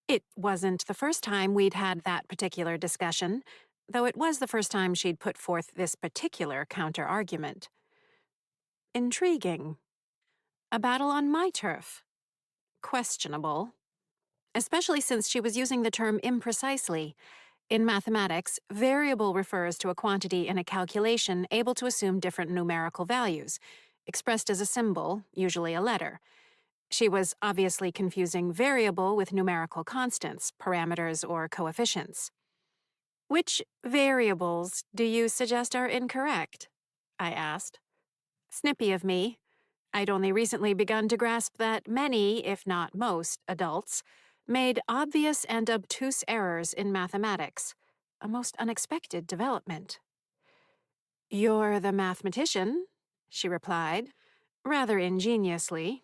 It wasn't the first time we'd had that particular discussion, though it was the first time she'd put forth this particular counter-argument. Intriguing. A battle on my turf. Questionable. Especially since she was using the term imprecisely. In mathematics, variable refers to a quantity in a calculation able to assume different numerical values, expressed as a symbol, usually a letter. She was obviously confusing variable with numerical constants, parameters, or coefficients. Which variables do you suggest are incorrect? I asked. Snippy of me. I'd only recently begun to grasp that many, if not most, adults made obvious and obtuse errors in mathematics, a most unexpected development. You're the mathematician, she replied, rather ingeniously.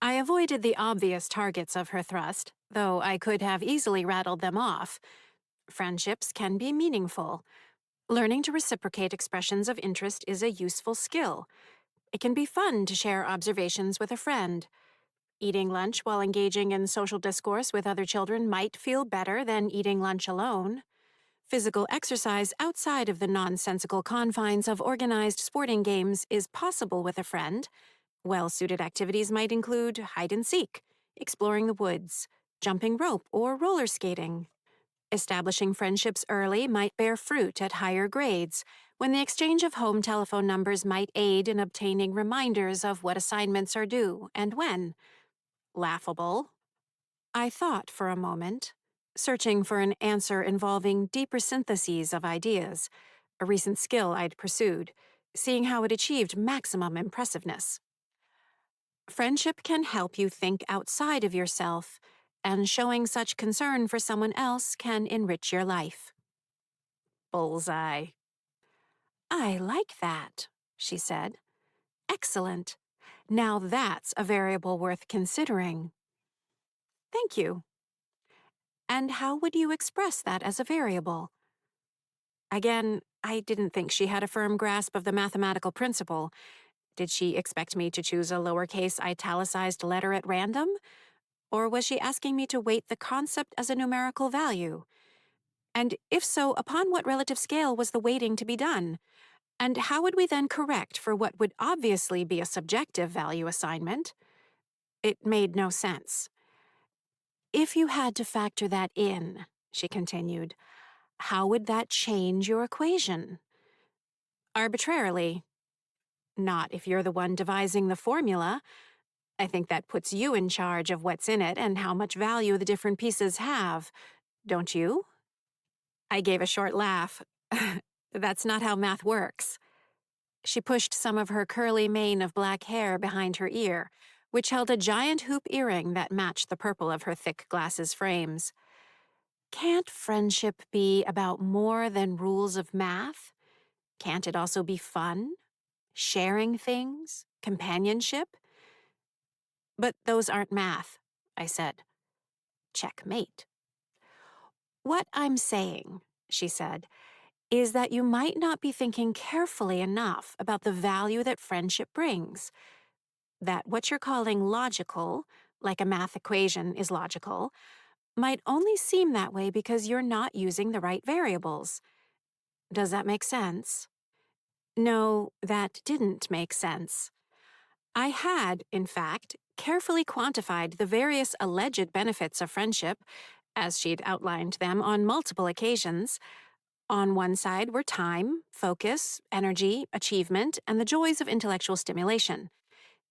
I avoided the obvious targets of her thrust, though I could have easily rattled them off. Friendships can be meaningful. Learning to reciprocate expressions of interest is a useful skill. It can be fun to share observations with a friend. Eating lunch while engaging in social discourse with other children might feel better than eating lunch alone. Physical exercise outside of the nonsensical confines of organized sporting games is possible with a friend. Well-suited activities might include hide and seek, exploring the woods, jumping rope, or roller skating. Establishing friendships early might bear fruit at higher grades, when the exchange of home telephone numbers might aid in obtaining reminders of what assignments are due and when. Laughable. I thought for a moment, searching for an answer involving deeper syntheses of ideas, a recent skill I'd pursued, seeing how it achieved maximum impressiveness. Friendship can help you think outside of yourself, and showing such concern for someone else can enrich your life. Bullseye. I like that, she said. Excellent. Now that's a variable worth considering. Thank you. And how would you express that as a variable? Again, I didn't think she had a firm grasp of the mathematical principle. Did she expect me to choose a lowercase italicized letter at random? Or was she asking me to weight the concept as a numerical value? And if so, upon what relative scale was the weighting to be done? And how would we then correct for what would obviously be a subjective value assignment? It made no sense. If you had to factor that in, she continued, how would that change your equation? Arbitrarily. Not if you're the one devising the formula. I think that puts you in charge of what's in it and how much value the different pieces have. Don't you? I gave a short laugh. That's not how math works. She pushed some of her curly mane of black hair behind her ear, which held a giant hoop earring that matched the purple of her thick glasses frames. Can't friendship be about more than rules of math? Can't it also be fun? Sharing things? Companionship? But those aren't math, I said. Checkmate. What I'm saying, she said, is that you might not be thinking carefully enough about the value that friendship brings. That what you're calling logical, like a math equation is logical, might only seem that way because you're not using the right variables. Does that make sense? No, that didn't make sense. I had, in fact, carefully quantified the various alleged benefits of friendship, as she'd outlined them on multiple occasions. On one side were time, focus, energy, achievement, and the joys of intellectual stimulation.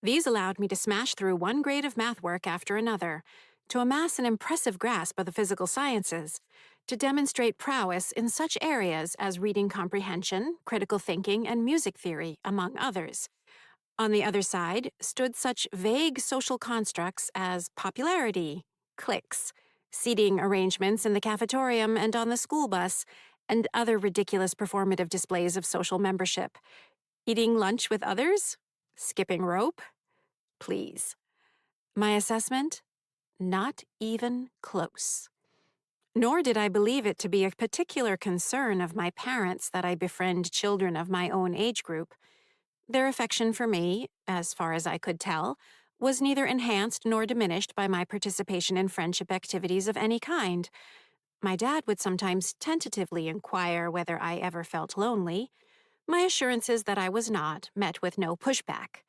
These allowed me to smash through one grade of math work after another, to amass an impressive grasp of the physical sciences, to demonstrate prowess in such areas as reading comprehension, critical thinking, and music theory, among others. On the other side stood such vague social constructs as popularity, cliques, seating arrangements in the cafetorium and on the school bus, and other ridiculous performative displays of social membership. Eating lunch with others? Skipping rope? Please. My assessment? Not even close. Nor did I believe it to be a particular concern of my parents that I befriend children of my own age group. Their affection for me, as far as I could tell, was neither enhanced nor diminished by my participation in friendship activities of any kind. My dad would sometimes tentatively inquire whether I ever felt lonely. My assurances that I was not met with no pushback.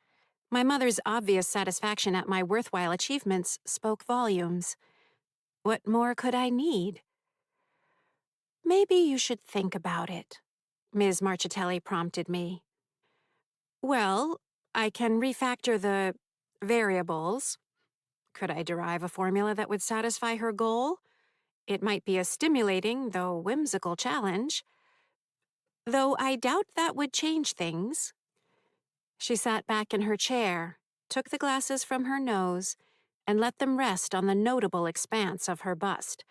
My mother's obvious satisfaction at my worthwhile achievements spoke volumes. What more could I need? Maybe you should think about it, Ms. Marchitelli prompted me. Well, I can refactor the variables. Could I derive a formula that would satisfy her goal? It might be a stimulating, though whimsical challenge. Though I doubt that would change things. She sat back in her chair, took the glasses from her nose, and let them rest on the notable expanse of her bust,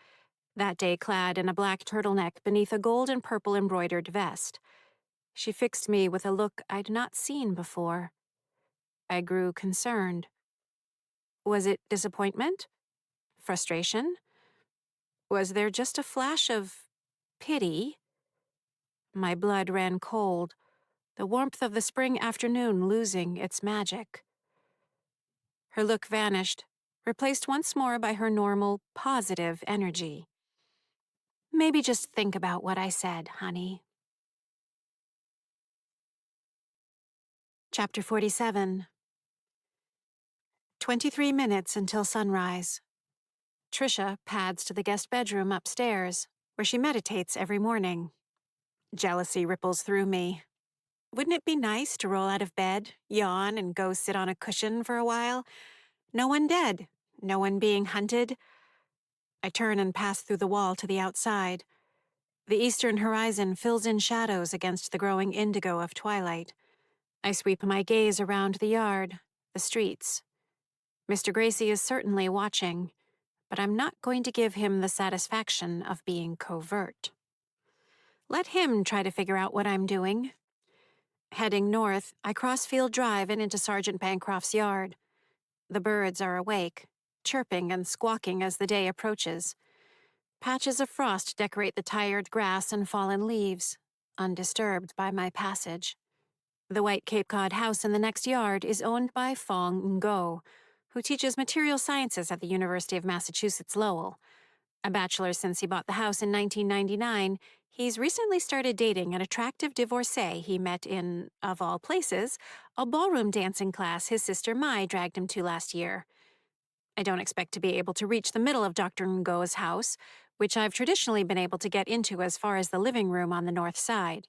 that day clad in a black turtleneck beneath a gold and purple embroidered vest. She fixed me with a look I'd not seen before. I grew concerned. Was it disappointment? Frustration? Was there just a flash of pity? My blood ran cold, the warmth of the spring afternoon losing its magic. Her look vanished, replaced once more by her normal, positive energy. Maybe just think about what I said, honey. Chapter 47. 23 minutes until sunrise. Trisha pads to the guest bedroom upstairs, where she meditates every morning. Jealousy ripples through me. Wouldn't it be nice to roll out of bed, yawn, and go sit on a cushion for a while? No one dead, no one being hunted. I turn and pass through the wall to the outside. The eastern horizon fills in shadows against the growing indigo of twilight. I sweep my gaze around the yard, the streets. Mr. Gracie is certainly watching, but I'm not going to give him the satisfaction of being covert. Let him try to figure out what I'm doing. Heading north, I cross Field Drive and into Sergeant Bancroft's yard. The birds are awake, chirping and squawking as the day approaches. Patches of frost decorate the tired grass and fallen leaves, undisturbed by my passage. The white Cape Cod house in the next yard is owned by Fong Ngo, who teaches material sciences at the University of Massachusetts Lowell. A bachelor since he bought the house in 1999, he's recently started dating an attractive divorcee he met in, of all places, a ballroom dancing class his sister Mai dragged him to last year. I don't expect to be able to reach the middle of Dr. Ngo's house, which I've traditionally been able to get into as far as the living room on the north side.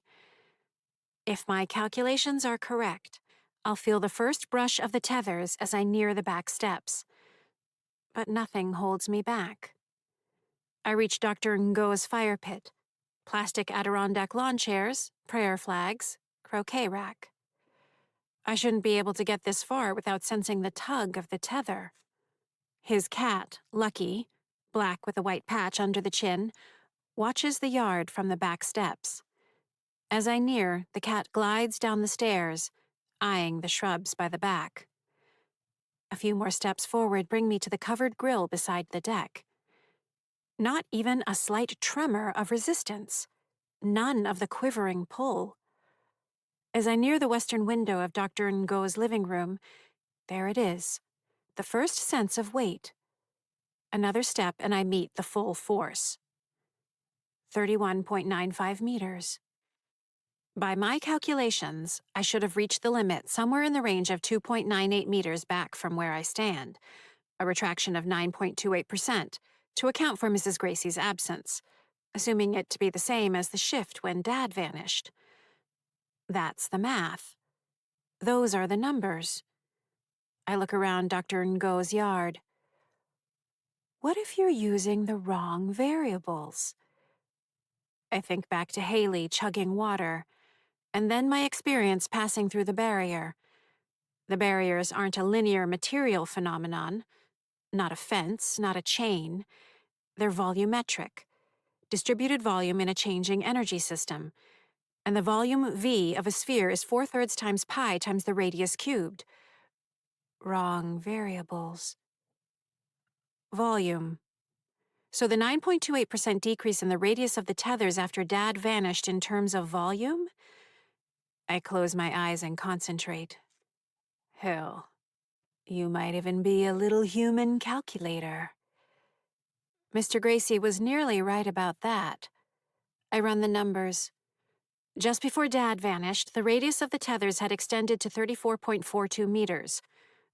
If my calculations are correct, I'll feel the first brush of the tethers as I near the back steps. But nothing holds me back. I reach Dr. Ngo's fire pit, plastic Adirondack lawn chairs, prayer flags, croquet rack. I shouldn't be able to get this far without sensing the tug of the tether. His cat, Lucky, black with a white patch under the chin, watches the yard from the back steps. As I near, the cat glides down the stairs, eyeing the shrubs by the back. A few more steps forward bring me to the covered grill beside the deck. Not even a slight tremor of resistance. None of the quivering pull. As I near the western window of Dr. Ngo's living room, there it is, the first sense of weight. Another step and I meet the full force. 31.95 meters. By my calculations, I should have reached the limit somewhere in the range of 2.98 meters back from where I stand, a retraction of 9.28%, to account for Mrs. Gracie's absence, assuming it to be the same as the shift when Dad vanished. That's the math. Those are the numbers. I look around Dr. Ngo's yard. What if you're using the wrong variables? I think back to Haley chugging water, and then my experience passing through the barrier. The barriers aren't a linear material phenomenon, not a fence, not a chain. They're volumetric, distributed volume in a changing energy system. And the volume V of a sphere is 4/3 times pi times the radius cubed. Wrong variables. Volume. So the 9.28% decrease in the radius of the tethers after Dad vanished in terms of volume? I close my eyes and concentrate. Hell, you might even be a little human calculator. Mr. Gracie was nearly right about that. I run the numbers. Just before Dad vanished, the radius of the tethers had extended to 34.42 meters,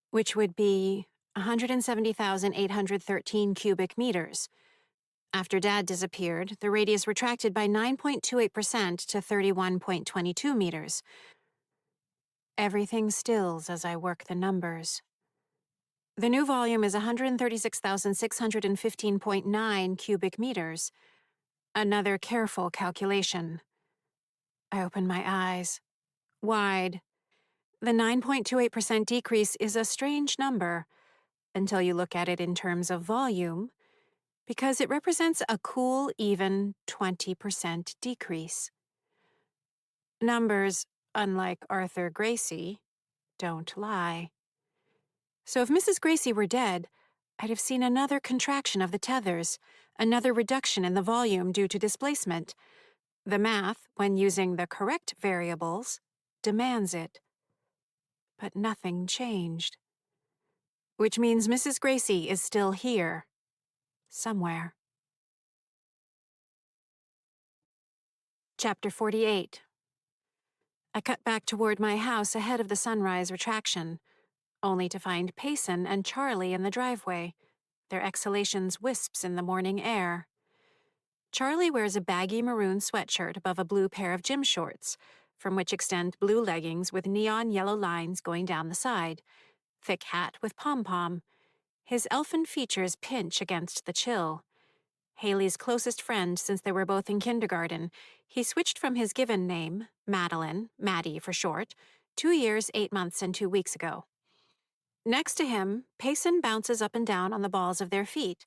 which would be 170,813 cubic meters. After Dad disappeared, the radius retracted by 9.28% to 31.22 meters. Everything stills as I work the numbers. The new volume is 136,615.9 cubic meters. Another careful calculation. I open my eyes. Wide. The 9.28% decrease is a strange number until you look at it in terms of volume, because it represents a cool, even 20% decrease. Numbers, unlike Arthur Gracie, don't lie. So if Mrs. Gracie were dead, I'd have seen another contraction of the tethers, another reduction in the volume due to displacement. The math, when using the correct variables, demands it. But nothing changed. Which means Mrs. Gracie is still here. Somewhere. Chapter 48. I cut back toward my house ahead of the sunrise retraction, only to find Payson and Charlie in the driveway, their exhalations wisps in the morning air. Charlie wears a baggy maroon sweatshirt above a blue pair of gym shorts, from which extend blue leggings with neon yellow lines going down the side, thick hat with pom-pom. His elfin features pinch against the chill. Haley's closest friend since they were both in kindergarten, he switched from his given name, Madeline, Maddie for short, 2 years, 8 months, and 2 weeks ago. Next to him, Payson bounces up and down on the balls of their feet.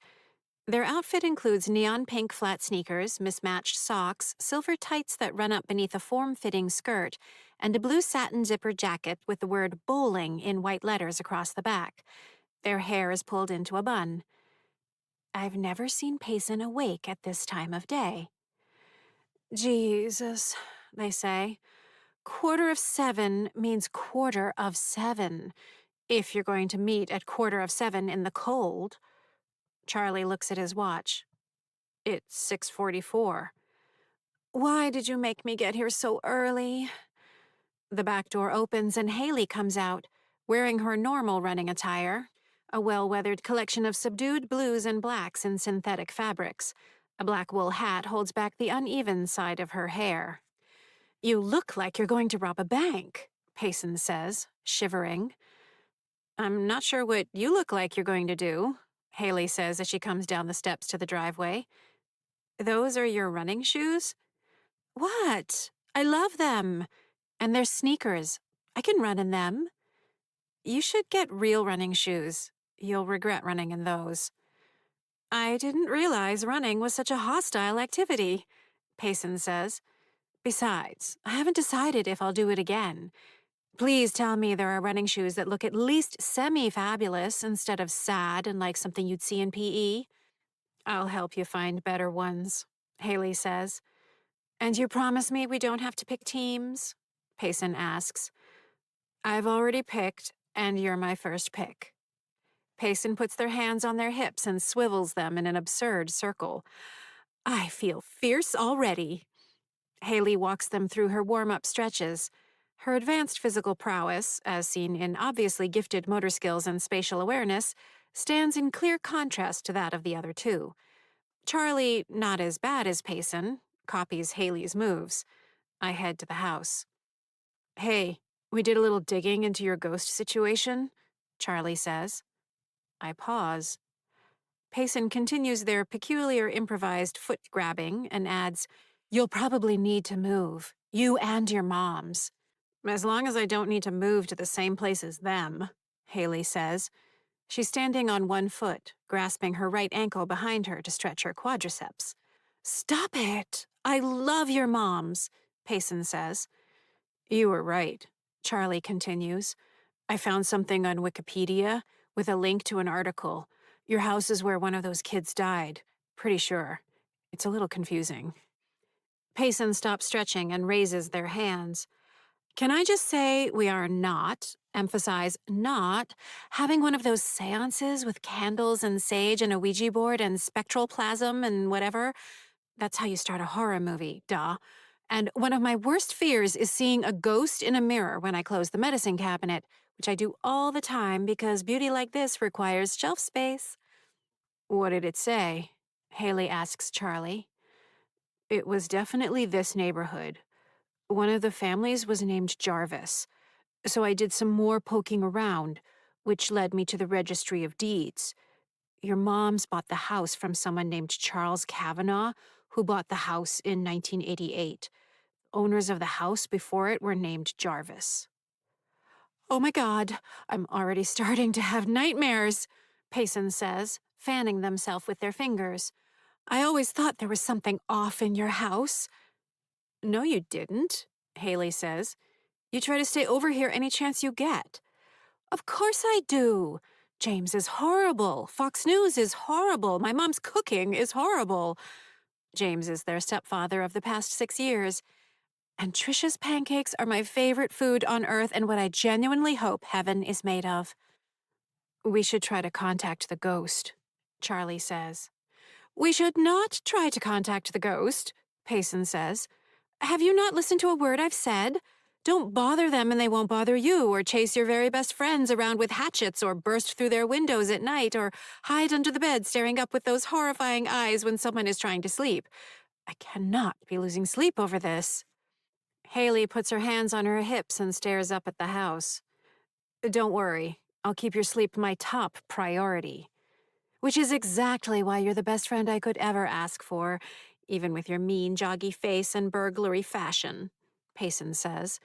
Their outfit includes neon pink flat sneakers, mismatched socks, silver tights that run up beneath a form-fitting skirt, and a blue satin zipper jacket with the word bowling in white letters across the back. Their hair is pulled into a bun. I've never seen Payson awake at this time of day. Jesus, they say. 7:15 means 7:15, if you're going to meet at 7:15 in the cold. Charlie looks at his watch. It's 6:44. Why did you make me get here so early? The back door opens and Haley comes out, wearing her normal running attire, a well-weathered collection of subdued blues and blacks in synthetic fabrics. A black wool hat holds back the uneven side of her hair. "You look like you're going to rob a bank," Payson says, shivering. "I'm not sure what you look like you're going to do," Haley says as she comes down the steps to the driveway. "Those are your running shoes?" "What? I love them. And they're sneakers. I can run in them." "You should get real running shoes. You'll regret running in those." "I didn't realize running was such a hostile activity," Payson says. "Besides, I haven't decided if I'll do it again. Please tell me there are running shoes that look at least semi-fabulous instead of sad and like something you'd see in PE. "I'll help you find better ones," Haley says. "And you promise me we don't have to pick teams?" Payson asks. "I've already picked, and you're my first pick." Payson puts their hands on their hips and swivels them in an absurd circle. "I feel fierce already." Haley walks them through her warm-up stretches. Her advanced physical prowess, as seen in obviously gifted motor skills and spatial awareness, stands in clear contrast to that of the other two. Charlie, not as bad as Payson, copies Haley's moves. I head to the house. "Hey, we did a little digging into your ghost situation," Charlie says. I pause. Payson continues their peculiar improvised foot grabbing and adds, "You'll probably need to move. You and your moms." "As long as I don't need to move to the same place as them," Haley says. She's standing on one foot, grasping her right ankle behind her to stretch her quadriceps. "Stop it! I love your moms," Payson says. "You were right," Charlie continues. "I found something on Wikipedia with a link to an article. Your house is where one of those kids died. Pretty sure. It's a little confusing." Payson stops stretching and raises their hands. "Can I just say we are not, emphasize not, having one of those seances with candles and sage and a Ouija board and spectral plasm and whatever? That's how you start a horror movie, duh. And one of my worst fears is seeing a ghost in a mirror when I close the medicine cabinet, which I do all the time because beauty like this requires shelf space." "What did it say?" Haley asks Charlie. "It was definitely this neighborhood. One of the families was named Jarvis. So I did some more poking around, which led me to the registry of deeds. Your mom's bought the house from someone named Charles Kavanaugh, who bought the house in 1988. Owners of the house before it were named Jarvis." "Oh my God, I'm already starting to have nightmares," Payson says, fanning themselves with their fingers. "I always thought there was something off in your house." "No, you didn't," Haley says. "You try to stay over here any chance you get." "Of course I do. James is horrible. Fox News is horrible. My mom's cooking is horrible. James is their stepfather of the past 6 years. And Trisha's pancakes are my favorite food on earth and what I genuinely hope heaven is made of." "We should try to contact the ghost," Charlie says. "We should not try to contact the ghost," Payson says. "Have you not listened to a word I've said? Don't bother them and they won't bother you, or chase your very best friends around with hatchets, or burst through their windows at night, or hide under the bed staring up with those horrifying eyes when someone is trying to sleep. I cannot be losing sleep over this." Haley puts her hands on her hips and stares up at the house. "Don't worry, I'll keep your sleep my top priority." "Which is exactly why you're the best friend I could ever ask for, even with your mean, joggy face and burglary fashion," Payson says.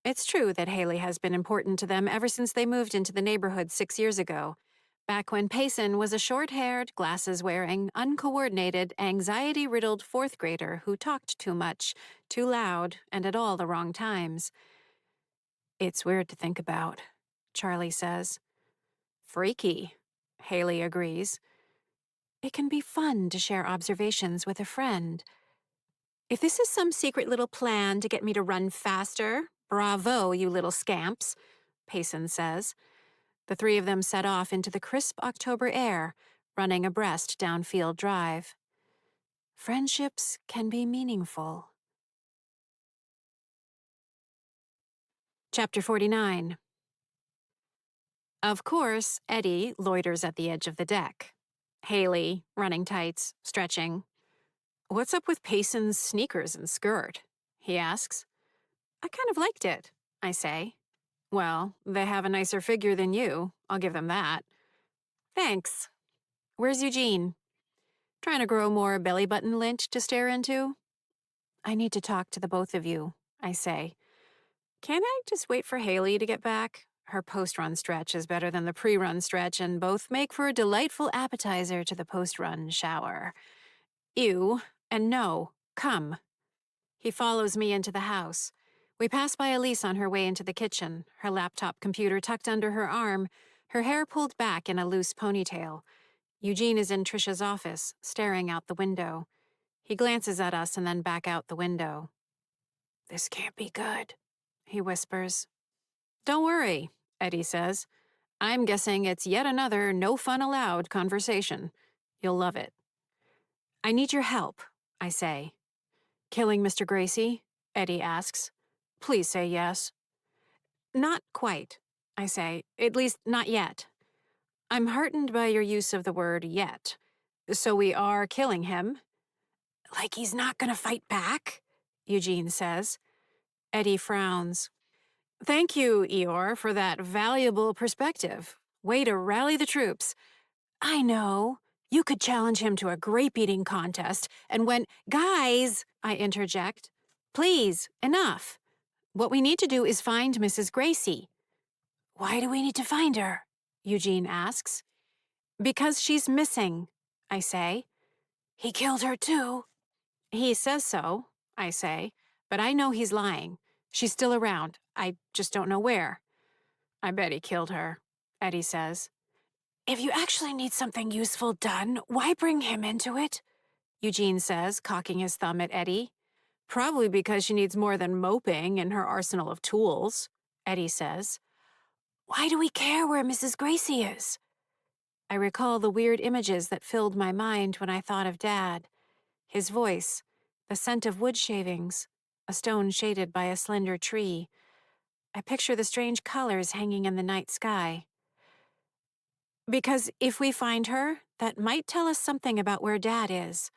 It's true that Haley has been important to them ever since they moved into the neighborhood 6 years ago, back when Payson was a short-haired, glasses-wearing, uncoordinated, anxiety-riddled fourth grader who talked too much, too loud, and at all the wrong times. "It's weird to think about," Charlie says. "Freaky," Haley agrees. "It can be fun to share observations with a friend." "If this is some secret little plan to get me to run faster, bravo, you little scamps," Payson says. The three of them set off into the crisp October air, running abreast down Field Drive. Friendships can be meaningful. Chapter 49. Of course, Eddie loiters at the edge of the deck. Haley, running tights, stretching. "What's up with Payson's sneakers and skirt?" he asks. "I kind of liked it," I say. "Well, they have a nicer figure than you, I'll give them that." "Thanks. Where's Eugene?" "Trying to grow more belly button lint to stare into?" "I need to talk to the both of you," I say. "Can't I just wait for Haley to get back? Her post-run stretch is better than the pre-run stretch, and both make for a delightful appetizer to the post-run shower." "Ew, and no, come." He follows me into the house. We pass by Elise on her way into the kitchen, her laptop computer tucked under her arm, her hair pulled back in a loose ponytail. Eugene is in Trisha's office, staring out the window. He glances at us and then back out the window. "This can't be good," he whispers. "Don't worry," Eddie says. "I'm guessing it's yet another no fun allowed conversation. You'll love it." "I need your help," I say. "Killing Mr. Gracie?" Eddie asks. "Please say yes." "Not quite," I say. "At least, not yet." "I'm heartened by your use of the word yet. So we are killing him?" "Like he's not gonna fight back?" Eugene says. Eddie frowns. "Thank you, Eeyore, for that valuable perspective. Way to rally the troops." "I know. You could challenge him to a grape-eating contest, and when— Guys," I interject. "Please, enough. What we need to do is find Mrs. Gracie." "Why do we need to find her?" Eugene asks. "Because she's missing," I say. "He killed her too." "He says so," I say, "but I know he's lying. She's still around. I just don't know where." "I bet he killed her," Eddie says. "If you actually need something useful done, why bring him into it?" Eugene says, cocking his thumb at Eddie. "Probably because she needs more than moping in her arsenal of tools," Eddie says. "Why do we care where Mrs. Gracie is?" I recall the weird images that filled my mind when I thought of Dad. His voice, the scent of wood shavings, a stone shaded by a slender tree. I picture the strange colors hanging in the night sky. "Because if we find her, that might tell us something about where Dad is."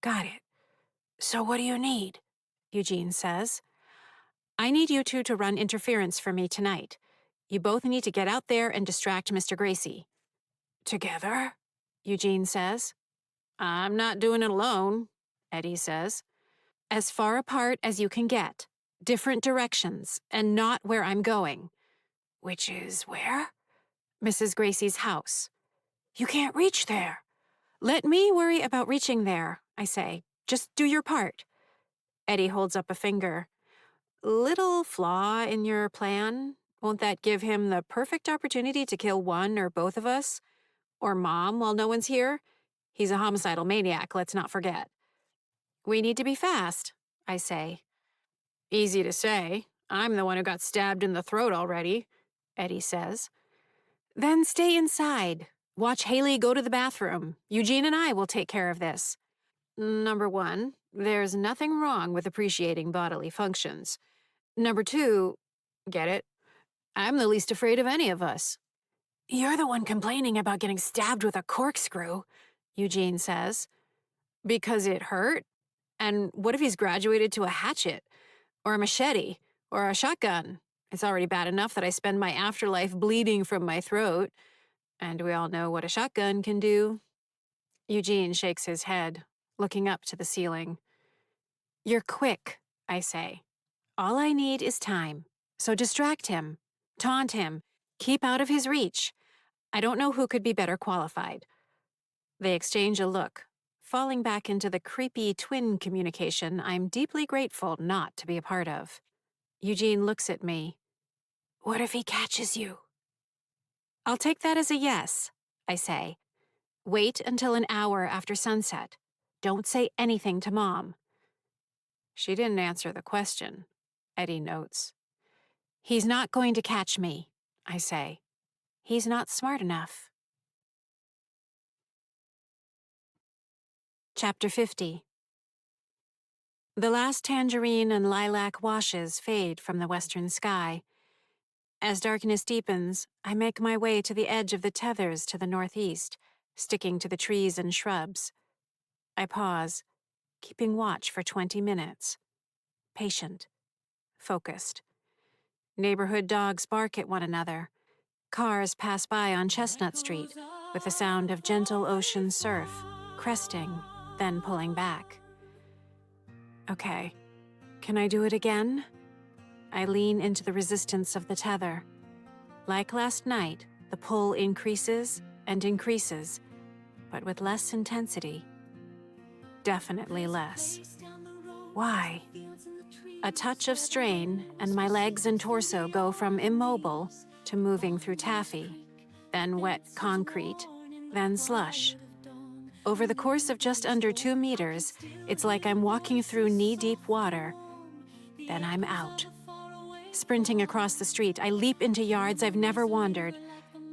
"Got it. So what do you need?" Eugene says. "I need you two to run interference for me tonight. You both need to get out there and distract Mr. Gracie." "Together?" Eugene says. "I'm not doing it alone," Eddie says. "As far apart as you can get. Different directions, and not where I'm going." "Which is where?" "Mrs. Gracie's house." "You can't reach there." "Let me worry about reaching there," I say. "Just do your part." Eddie holds up a finger. "Little flaw in your plan? Won't that give him the perfect opportunity to kill one or both of us? Or Mom while no one's here? He's a homicidal maniac, let's not forget." "We need to be fast," I say. "Easy to say. I'm the one who got stabbed in the throat already," Eddie says. "Then stay inside. Watch Haley go to the bathroom. Eugene and I will take care of this." Number one, there's nothing wrong with appreciating bodily functions. Number two, get it? I'm the least afraid of any of us. "You're the one complaining about getting stabbed with a corkscrew," Eugene says. "Because it hurt? And what if he's graduated to a hatchet? Or a machete? Or a shotgun? It's already bad enough that I spend my afterlife bleeding from my throat. And we all know what a shotgun can do." Eugene shakes his head, looking up to the ceiling. "You're quick," I say. "All I need is time. So distract him. Taunt him. Keep out of his reach. I don't know who could be better qualified." They exchange a look, falling back into the creepy twin communication I'm deeply grateful not to be a part of. Eugene looks at me. "What if he catches you?" "I'll take that as a yes," I say. "Wait until an hour after sunset. Don't say anything to Mom." "She didn't answer the question," Eddie notes. "He's not going to catch me," I say. "He's not smart enough." Chapter 50. The last tangerine and lilac washes fade from the western sky. As darkness deepens, I make my way to the edge of the tethers to the northeast, sticking to the trees and shrubs. I pause, keeping watch for 20 minutes. Patient, focused. Neighborhood dogs bark at one another. Cars pass by on Chestnut Street, with the sound of gentle ocean surf, cresting, then pulling back. Okay, can I do it again? I lean into the resistance of the tether. Like last night, the pull increases and increases, but with less intensity. Definitely less. Why? A touch of strain, and my legs and torso go from immobile to moving through taffy, then wet concrete, then slush. Over the course of just under 2 meters, it's like I'm walking through knee-deep water. Then I'm out. Sprinting across the street, I leap into yards I've never wandered.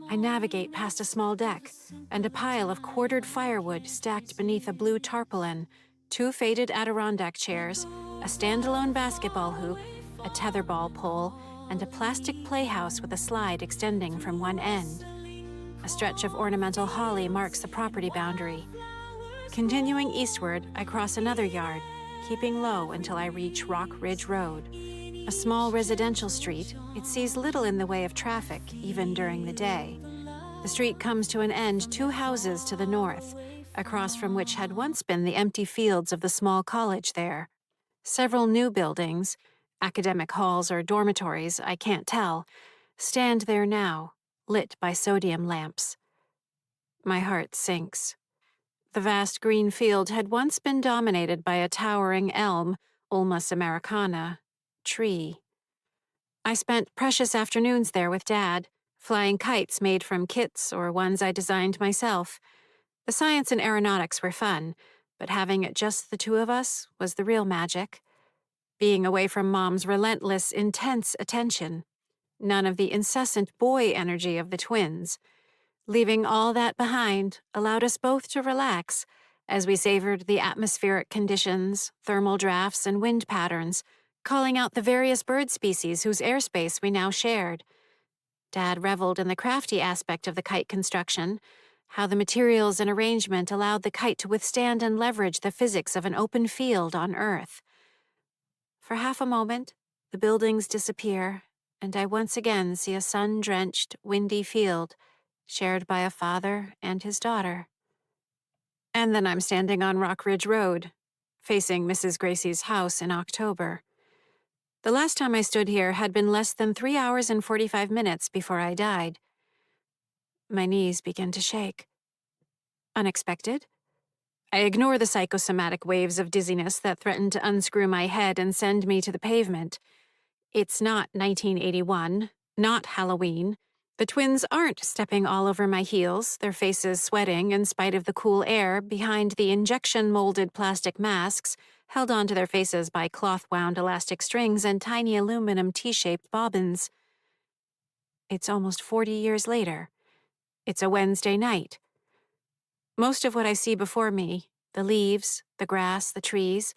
I navigate past a small deck and a pile of quartered firewood stacked beneath a blue tarpaulin, 2 faded Adirondack chairs, a standalone basketball hoop, a tetherball pole, and a plastic playhouse with a slide extending from one end. A stretch of ornamental holly marks the property boundary. Continuing eastward, I cross another yard, keeping low until I reach Rock Ridge Road. A small residential street, it sees little in the way of traffic, even during the day. The street comes to an end 2 houses to the north, across from which had once been the empty fields of the small college there. Several new buildings, academic halls or dormitories, I can't tell, stand there now, lit by sodium lamps. My heart sinks. The vast green field had once been dominated by a towering elm, Ulmus americana, tree. I spent precious afternoons there with Dad, flying kites made from kits or ones I designed myself. The science and aeronautics were fun, but having it just the 2 of us was the real magic. Being away from Mom's relentless, intense attention. None of the incessant boy energy of the twins. Leaving all that behind allowed us both to relax as we savored the atmospheric conditions, thermal drafts, and wind patterns, calling out the various bird species whose airspace we now shared. Dad reveled in the crafty aspect of the kite construction, how the materials and arrangement allowed the kite to withstand and leverage the physics of an open field on Earth. For half a moment, the buildings disappear, and I once again see a sun-drenched, windy field, shared by a father and his daughter. And then I'm standing on Rock Ridge Road, facing Mrs. Gracie's house in October. The last time I stood here had been less than 3 hours and 45 minutes before I died. My knees begin to shake. Unexpected? I ignore the psychosomatic waves of dizziness that threaten to unscrew my head and send me to the pavement. It's not 1981, not Halloween. The twins aren't stepping all over my heels, their faces sweating in spite of the cool air behind the injection-molded plastic masks held onto their faces by cloth-wound elastic strings and tiny aluminum T-shaped bobbins. It's almost 40 years later. It's a Wednesday night. Most of what I see before me, the leaves, the grass, the trees,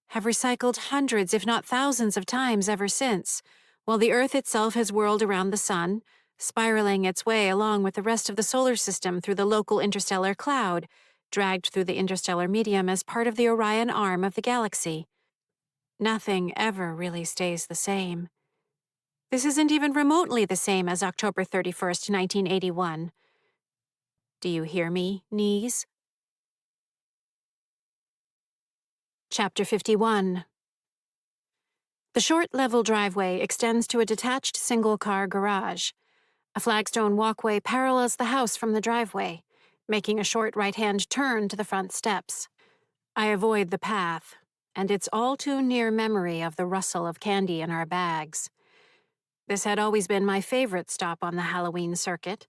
have recycled hundreds, if not thousands of times ever since, while the Earth itself has whirled around the sun, spiraling its way along with the rest of the solar system through the local interstellar cloud, dragged through the interstellar medium as part of the Orion arm of the galaxy. Nothing ever really stays the same. This isn't even remotely the same as October 31st, 1981. Do you hear me, knees? Chapter 51. The short, level driveway extends to a detached single-car garage. A flagstone walkway parallels the house from the driveway, making a short right-hand turn to the front steps. I avoid the path, and it's all too near memory of the rustle of candy in our bags. This had always been my favorite stop on the Halloween circuit.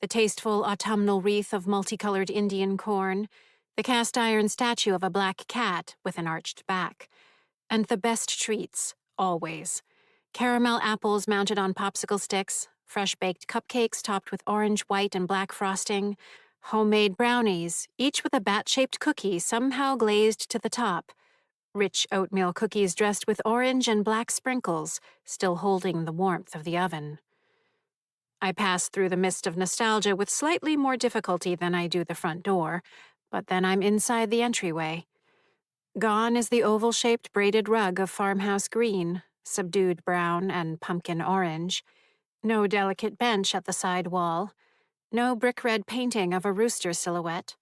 The tasteful autumnal wreath of multicolored Indian corn, the cast-iron statue of a black cat with an arched back, and the best treats, always. Caramel apples mounted on popsicle sticks, fresh-baked cupcakes topped with orange, white, and black frosting, homemade brownies, each with a bat-shaped cookie somehow glazed to the top, rich oatmeal cookies dressed with orange and black sprinkles, still holding the warmth of the oven. I pass through the mist of nostalgia with slightly more difficulty than I do the front door, but then I'm inside the entryway. Gone is the oval-shaped braided rug of farmhouse green, subdued brown and pumpkin orange. No delicate bench at the side wall. No brick-red painting of a rooster silhouette.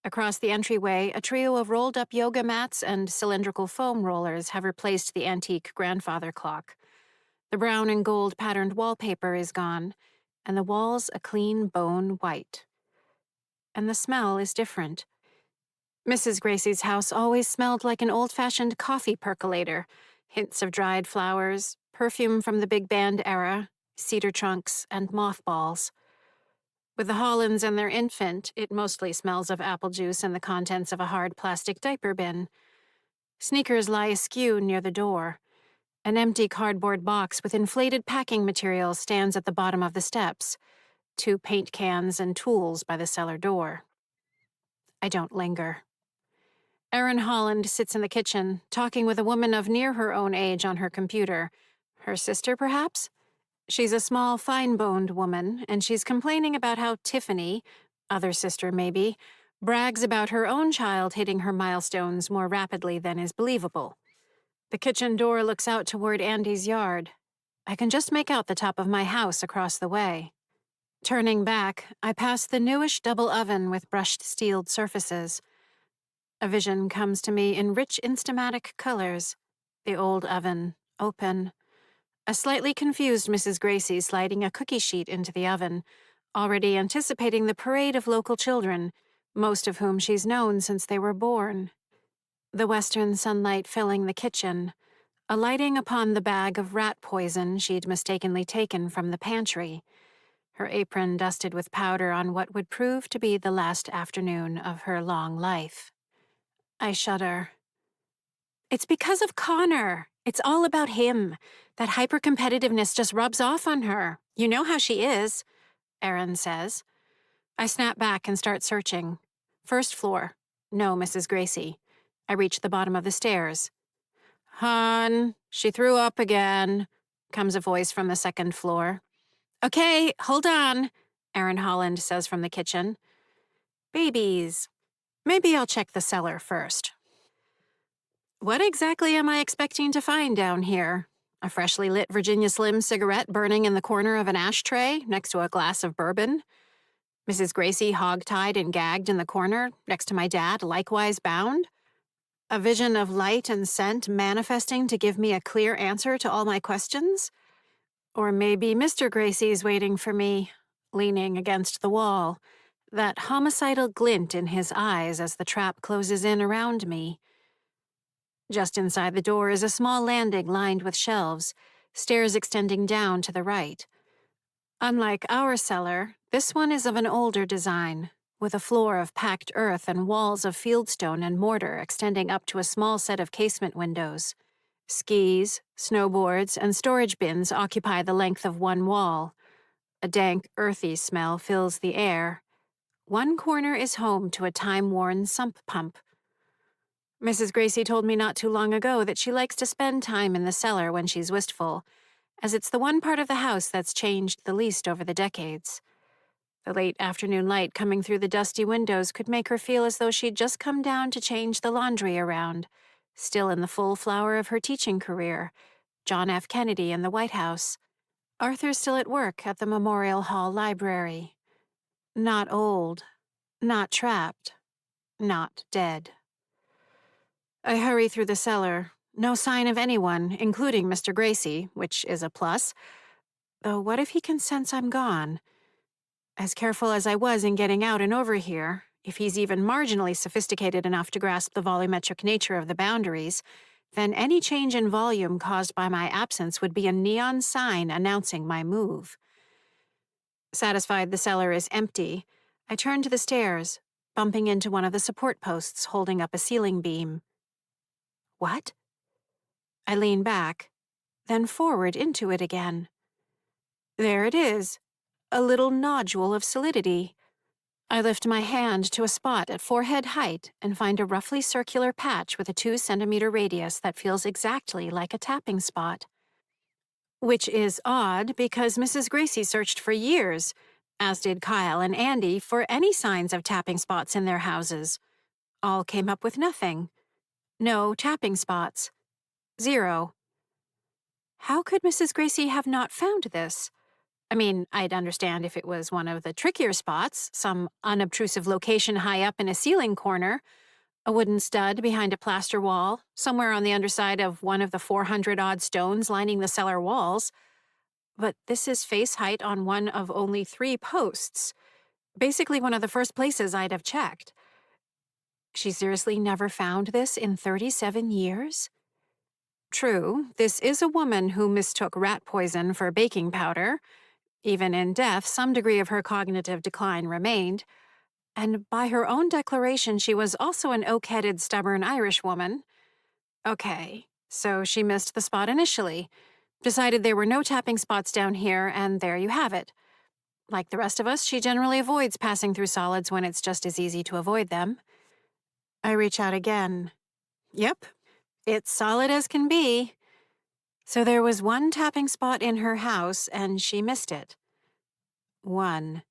Across the entryway, a trio of rolled-up yoga mats and cylindrical foam rollers have replaced the antique grandfather clock. The brown and gold patterned wallpaper is gone, and the walls a clean bone white. And the smell is different. Mrs. Gracie's house always smelled like an old-fashioned coffee percolator, hints of dried flowers, perfume from the big band era, cedar trunks, and mothballs. With the Hollands and their infant, it mostly smells of apple juice and the contents of a hard plastic diaper bin. Sneakers lie askew near the door. An empty cardboard box with inflated packing material stands at the bottom of the steps. 2 paint cans and tools by the cellar door. I don't linger. Erin Holland sits in the kitchen, talking with a woman of near her own age on her computer. Her sister, perhaps? She's a small, fine-boned woman, and she's complaining about how Tiffany, other sister maybe, brags about her own child hitting her milestones more rapidly than is believable. The kitchen door looks out toward Andy's yard. I can just make out the top of my house across the way. Turning back, I pass the newish double oven with brushed steeled surfaces. A vision comes to me in rich instamatic colors. The old oven, open. A slightly confused Mrs. Gracie sliding a cookie sheet into the oven, already anticipating the parade of local children, most of whom she's known since they were born. The western sunlight filling the kitchen, alighting upon the bag of rat poison she'd mistakenly taken from the pantry, her apron dusted with powder on what would prove to be the last afternoon of her long life. I shudder. It's because of Connor. It's all about him. That hyper-competitiveness just rubs off on her. You know how she is, Erin says. I snap back and start searching. First floor. No, Mrs. Gracie. I reach the bottom of the stairs. Hon, she threw up again, comes a voice from the second floor. Okay, hold on, Erin Holland says from the kitchen. Babies. Maybe I'll check the cellar first. What exactly am I expecting to find down here? A freshly lit Virginia Slim cigarette burning in the corner of an ashtray next to a glass of bourbon? Mrs. Gracie hog-tied and gagged in the corner next to my dad, likewise bound? A vision of light and scent manifesting to give me a clear answer to all my questions? Or maybe Mr. Gracie's waiting for me, leaning against the wall, that homicidal glint in his eyes as the trap closes in around me. Just inside the door is a small landing lined with shelves, stairs extending down to the right. Unlike our cellar, this one is of an older design, with a floor of packed earth and walls of fieldstone and mortar extending up to a small set of casement windows. Skis, snowboards, and storage bins occupy the length of one wall. A dank, earthy smell fills the air. One corner is home to a time-worn sump pump. Mrs. Gracie told me not too long ago that she likes to spend time in the cellar when she's wistful, as it's the one part of the house that's changed the least over the decades. The late afternoon light coming through the dusty windows could make her feel as though she'd just come down to change the laundry around, still in the full flower of her teaching career, John F. Kennedy in the White House. Arthur still at work at the Memorial Hall Library. Not old, not trapped, not dead. I hurry through the cellar. No sign of anyone, including Mr. Gracie, which is a plus. Though what if he can sense I'm gone? As careful as I was in getting out and over here, if he's even marginally sophisticated enough to grasp the volumetric nature of the boundaries, then any change in volume caused by my absence would be a neon sign announcing my move. Satisfied the cellar is empty, I turn to the stairs, bumping into one of the support posts holding up a ceiling beam. What? I lean back, then forward into it again. There it is, a little nodule of solidity. I lift my hand to a spot at forehead height and find a roughly circular patch with a 2-centimeter radius that feels exactly like a tapping spot. Which is odd because Mrs. Gracie searched for years, as did Kyle and Andy, for any signs of tapping spots in their houses. All came up with nothing. No tapping spots. Zero. How could Mrs. Gracie have not found this? I mean, I'd understand if it was one of the trickier spots, some unobtrusive location high up in a ceiling corner, a wooden stud behind a plaster wall, somewhere on the underside of one of the 400-odd stones lining the cellar walls. But this is face height on one of only 3 posts, basically one of the first places I'd have checked. She seriously never found this in 37 years? True, this is a woman who mistook rat poison for baking powder. Even in death, some degree of her cognitive decline remained. And by her own declaration, she was also an oak-headed, stubborn Irish woman. Okay, so she missed the spot initially, decided there were no tapping spots down here, and there you have it. Like the rest of us, she generally avoids passing through solids when it's just as easy to avoid them. I reach out again. Yep, it's solid as can be. So there was one tapping spot in her house, and she missed it. One.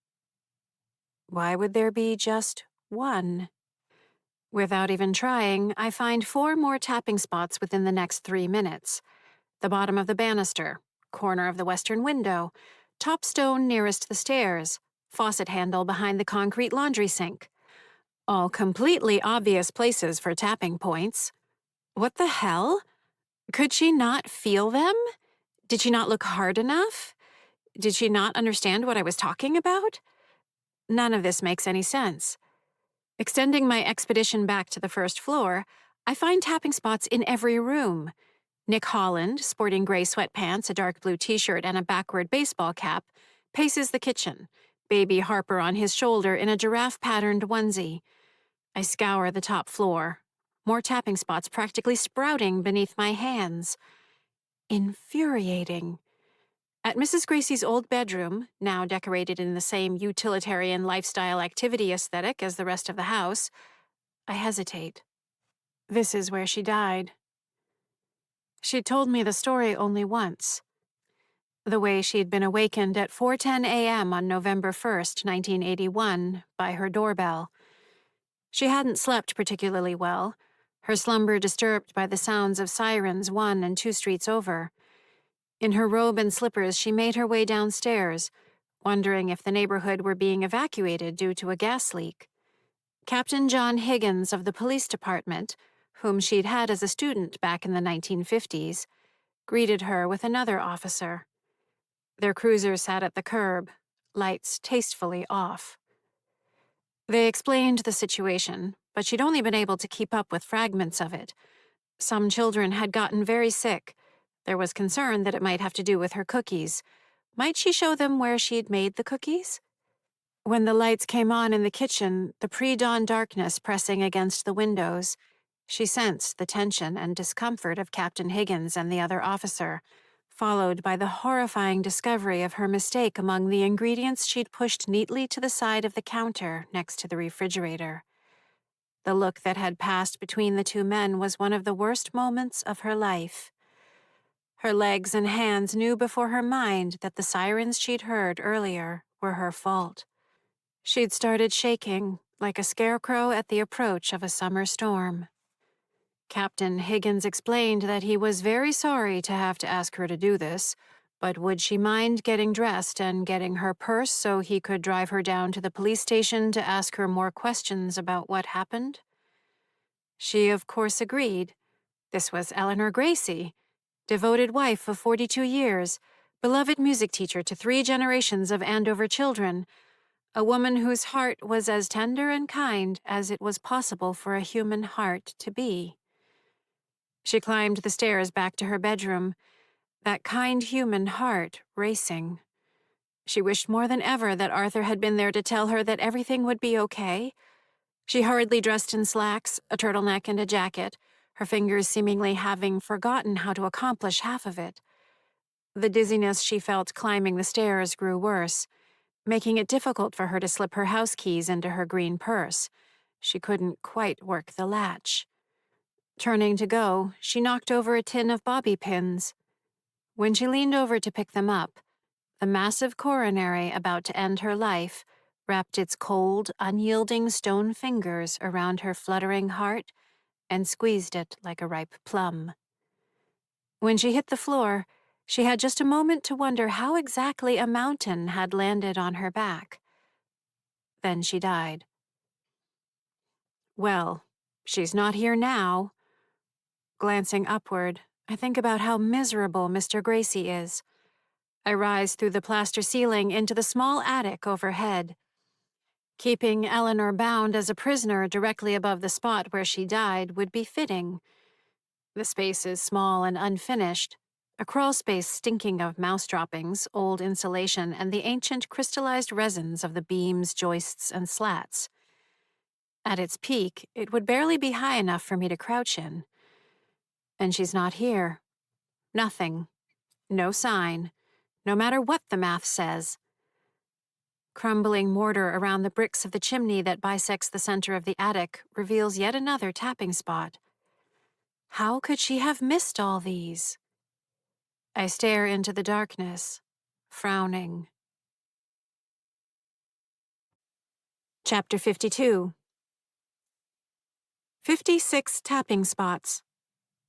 Why would there be just one? Without even trying, I find 4 more tapping spots within the next 3 minutes. The bottom of the banister, corner of the western window, top stone nearest the stairs, faucet handle behind the concrete laundry sink. All completely obvious places for tapping points. What the hell? Could she not feel them? Did she not look hard enough? Did she not understand what I was talking about? None of this makes any sense. Extending my expedition back to the first floor, I find tapping spots in every room. Nick Holland, sporting gray sweatpants, a dark blue t-shirt, and a backward baseball cap, paces the kitchen, baby Harper on his shoulder in a giraffe-patterned onesie. I scour the top floor, more tapping spots practically sprouting beneath my hands. Infuriating. At Mrs. Gracie's old bedroom, now decorated in the same utilitarian lifestyle activity aesthetic as the rest of the house, I hesitate. This is where she died. She'd told me the story only once. The way she'd been awakened at 4:10 a.m. on November 1st, 1981, by her doorbell. She hadn't slept particularly well, her slumber disturbed by the sounds of sirens 1 and 2 streets over. In her robe and slippers, she made her way downstairs, wondering if the neighborhood were being evacuated due to a gas leak. Captain John Higgins of the police department, whom she'd had as a student back in the 1950s, greeted her with another officer. Their cruiser sat at the curb, lights tastefully off. They explained the situation, but she'd only been able to keep up with fragments of it. Some children had gotten very sick. There was concern that it might have to do with her cookies. Might she show them where she'd made the cookies? When the lights came on in the kitchen, the pre-dawn darkness pressing against the windows, she sensed the tension and discomfort of Captain Higgins and the other officer, followed by the horrifying discovery of her mistake among the ingredients she'd pushed neatly to the side of the counter next to the refrigerator. The look that had passed between the 2 men was one of the worst moments of her life. Her legs and hands knew before her mind that the sirens she'd heard earlier were her fault. She'd started shaking, like a scarecrow at the approach of a summer storm. Captain Higgins explained that he was very sorry to have to ask her to do this, but would she mind getting dressed and getting her purse so he could drive her down to the police station to ask her more questions about what happened? She, of course, agreed. This was Eleanor Gracie, devoted wife of 42 years, beloved music teacher to 3 generations of Andover children, a woman whose heart was as tender and kind as it was possible for a human heart to be. She climbed the stairs back to her bedroom, that kind human heart racing. She wished more than ever that Arthur had been there to tell her that everything would be okay. She hurriedly dressed in slacks, a turtleneck, and a jacket, her fingers seemingly having forgotten how to accomplish half of it. The dizziness she felt climbing the stairs grew worse, making it difficult for her to slip her house keys into her green purse. She couldn't quite work the latch. Turning to go, she knocked over a tin of bobby pins. When she leaned over to pick them up, the massive coronary about to end her life wrapped its cold, unyielding stone fingers around her fluttering heart and squeezed it like a ripe plum. When she hit the floor, she had just a moment to wonder how exactly a mountain had landed on her back. Then she died. Well, she's not here now. Glancing upward, I think about how miserable Mr. Gracie is. I rise through the plaster ceiling into the small attic overhead. Keeping Eleanor bound as a prisoner directly above the spot where she died would be fitting. The space is small and unfinished, a crawl space stinking of mouse droppings, old insulation, and the ancient crystallized resins of the beams, joists, and slats. At its peak, it would barely be high enough for me to crouch in. And she's not here. Nothing. No sign. No matter what the math says. Crumbling mortar around the bricks of the chimney that bisects the center of the attic reveals yet another tapping spot. How could she have missed all these? I stare into the darkness, frowning. Chapter 52. 56 tapping spots.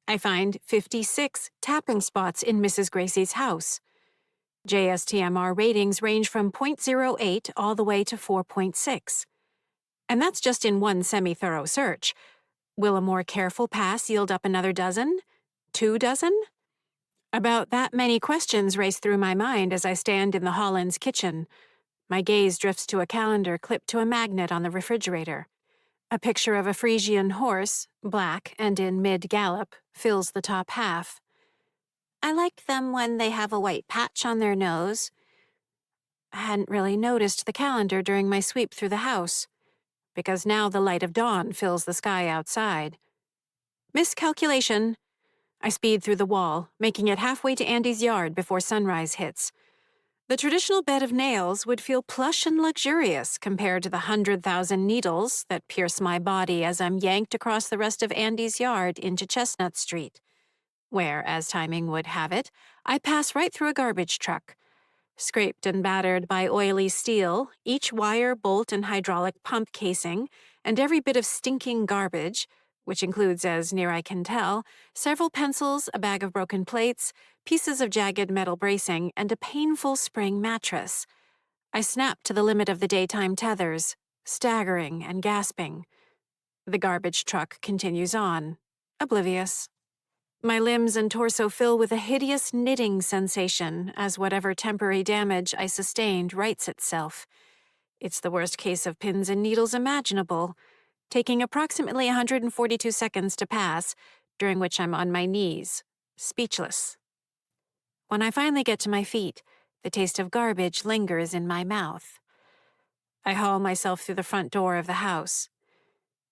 I find 56 tapping spots in Mrs. Gracie's house. JSTMR ratings range from .08 all the way to 4.6. And that's just in one semi-thorough search. Will a more careful pass yield up another dozen? 2 dozen? About that many questions race through my mind as I stand in the Hollands kitchen. My gaze drifts to a calendar clipped to a magnet on the refrigerator. A picture of a Frisian horse, black and in mid-gallop, fills the top half. I like them when they have a white patch on their nose. I hadn't really noticed the calendar during my sweep through the house, because now the light of dawn fills the sky outside. Miscalculation. I speed through the wall, making it halfway to Andy's yard before sunrise hits. The traditional bed of nails would feel plush and luxurious compared to the 100,000 needles that pierce my body as I'm yanked across the rest of Andy's yard into Chestnut Street, where, as timing would have it, I pass right through a garbage truck. Scraped and battered by oily steel, each wire, bolt, and hydraulic pump casing, and every bit of stinking garbage, which includes, as near I can tell, several pencils, a bag of broken plates, pieces of jagged metal bracing, and a painful spring mattress. I snap to the limit of the daytime tethers, staggering and gasping. The garbage truck continues on, oblivious. My limbs and torso fill with a hideous knitting sensation as whatever temporary damage I sustained rights itself. It's the worst case of pins and needles imaginable, taking approximately 142 seconds to pass, during which I'm on my knees, speechless. When I finally get to my feet, the taste of garbage lingers in my mouth. I haul myself through the front door of the house.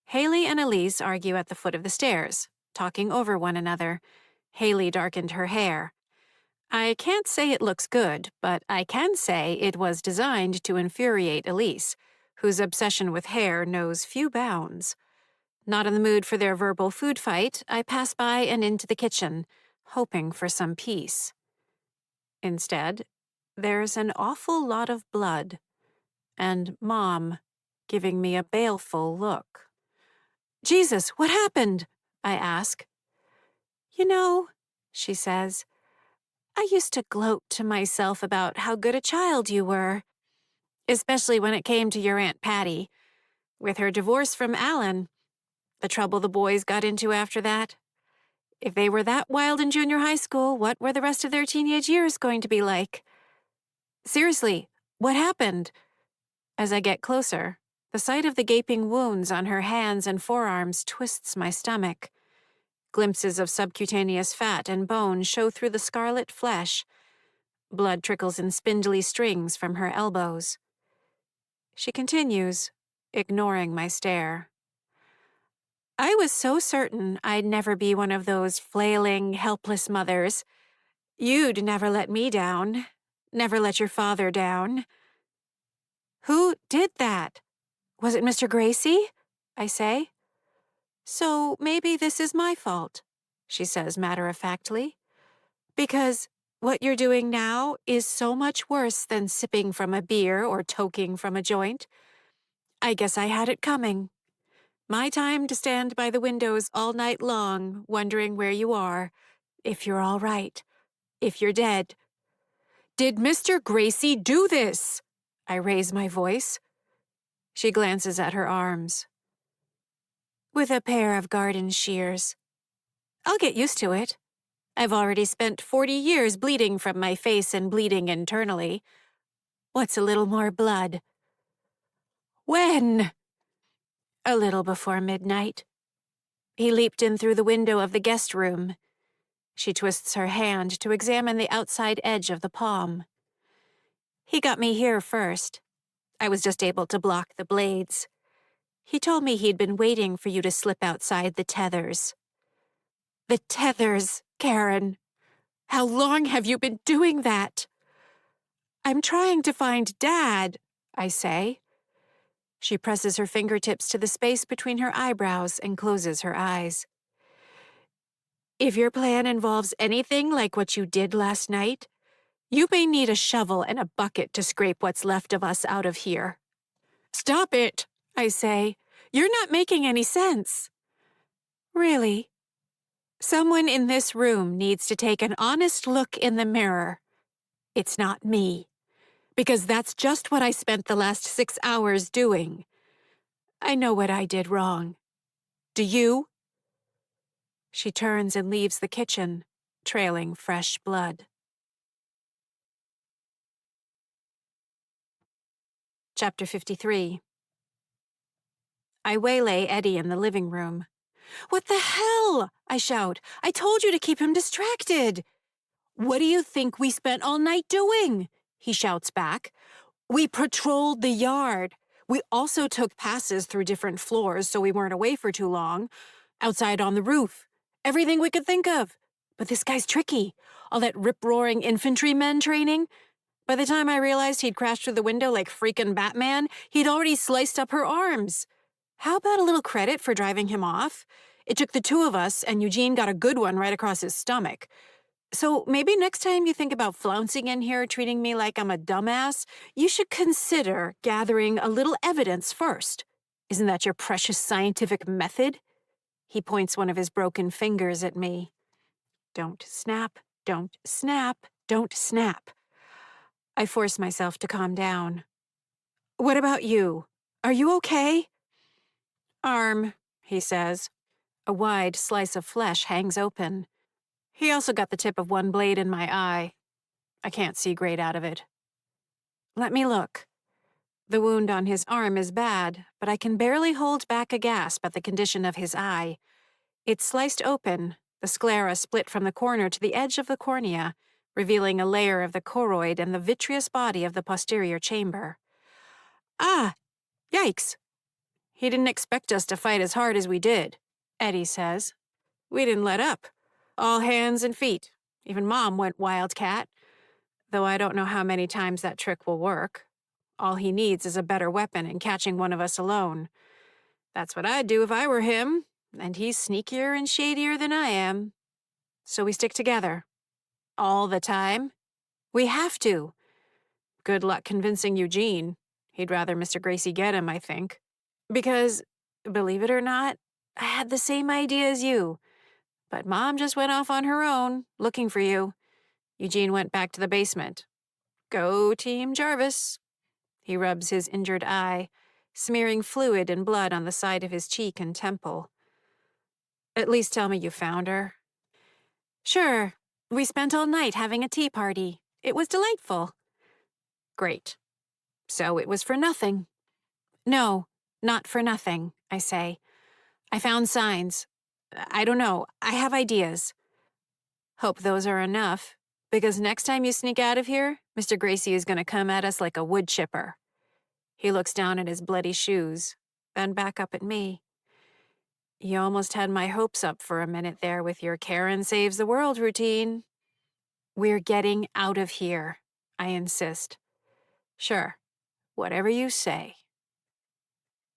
Haley and Elise argue at the foot of the stairs, talking over one another. Haley darkened her hair. I can't say it looks good, but I can say it was designed to infuriate Elise, whose obsession with hair knows few bounds. Not in the mood for their verbal food fight, I pass by and into the kitchen, hoping for some peace. Instead, there's an awful lot of blood, and Mom giving me a baleful look. "Jesus, what happened?" I ask. "You know," she says, "I used to gloat to myself about how good a child you were, especially when it came to your Aunt Patty. With her divorce from Alan, the trouble the boys got into after that. If they were that wild in junior high school, what were the rest of their teenage years going to be like? Seriously, what happened?" As I get closer, the sight of the gaping wounds on her hands and forearms twists my stomach. Glimpses of subcutaneous fat and bone show through the scarlet flesh. Blood trickles in spindly strings from her elbows. She continues, ignoring my stare. "I was so certain I'd never be one of those flailing, helpless mothers. You'd never let me down. Never let your father down." "Who did that? Was it Mr. Gracie?" I say. "So maybe this is my fault," she says matter-of-factly. "Because What you're doing now is so much worse than sipping from a beer or toking from a joint. I guess I had it coming. My time to stand by the windows all night long, wondering where you are, if you're all right, if you're dead. Did Mr. Gracie do this? I raise my voice. She glances at her arms. With a pair of garden shears. I'll get used to it. I've already spent 40 years bleeding from my face and bleeding internally. What's a little more blood? When? A little before midnight. He leaped in through the window of the guest room. She twists her hand to examine the outside edge of the palm. He got me here first. I was just able to block the blades. He told me he'd been waiting for you to slip outside the tethers. The tethers, Karen. How long have you been doing that? I'm trying to find Dad, I say. She presses her fingertips to the space between her eyebrows and closes her eyes. If your plan involves anything like what you did last night, you may need a shovel and a bucket to scrape what's left of us out of here. Stop it, I say. You're not making any sense. Really? Someone in this room needs to take an honest look in the mirror. It's not me. Because that's just what I spent the last 6 hours doing. I know what I did wrong. Do you? She turns and leaves the kitchen, trailing fresh blood. Chapter 53. I waylay Eddie in the living room. What the hell? I shout. I told you to keep him distracted. What do you think we spent all night doing? He shouts back. We patrolled the yard. We also took passes through different floors so we weren't away for too long. Outside on the roof. Everything we could think of. But this guy's tricky. All that rip-roaring infantrymen training. By the time I realized he'd crashed through the window like freaking Batman, he'd already sliced up her arms. How about a little credit for driving him off? It took the two of us, and Eugene got a good one right across his stomach. So maybe next time you think about flouncing in here treating me like I'm a dumbass, you should consider gathering a little evidence first. Isn't that your precious scientific method? He points one of his broken fingers at me. Don't snap, don't snap, don't snap. I force myself to calm down. What about you? Are you okay? Arm, he says. A wide slice of flesh hangs open. He also got the tip of one blade in my eye. I can't see great out of it. Let me look. The wound on his arm is bad, but I can barely hold back a gasp at the condition of his eye. It's sliced open, the sclera split from the corner to the edge of the cornea, revealing a layer of the choroid and the vitreous body of the posterior chamber. Ah! Yikes! He didn't expect us to fight as hard as we did, Eddie says. We didn't let up. All hands and feet. Even Mom went wildcat. Though I don't know how many times that trick will work. All he needs is a better weapon and catching one of us alone. That's what I'd do if I were him, and he's sneakier and shadier than I am. So we stick together. All the time. We have to. Good luck convincing Eugene. He'd rather Mr. Gracie get him, I think. Because, believe it or not, I had the same idea as you. But Mom just went off on her own, looking for you. Eugene went back to the basement. Go Team Jarvis. He rubs his injured eye, smearing fluid and blood on the side of his cheek and temple. At least tell me you found her. Sure. We spent all night having a tea party. It was delightful. Great. So it was for nothing. No, not for nothing, I say. I found signs. I don't know. I have ideas. Hope those are enough, because next time you sneak out of here, Mr. Gracie is going to come at us like a wood chipper. He looks down at his bloody shoes, then back up at me. You almost had my hopes up for a minute there with your Karen saves the world routine. We're getting out of here, I insist. Sure, whatever you say.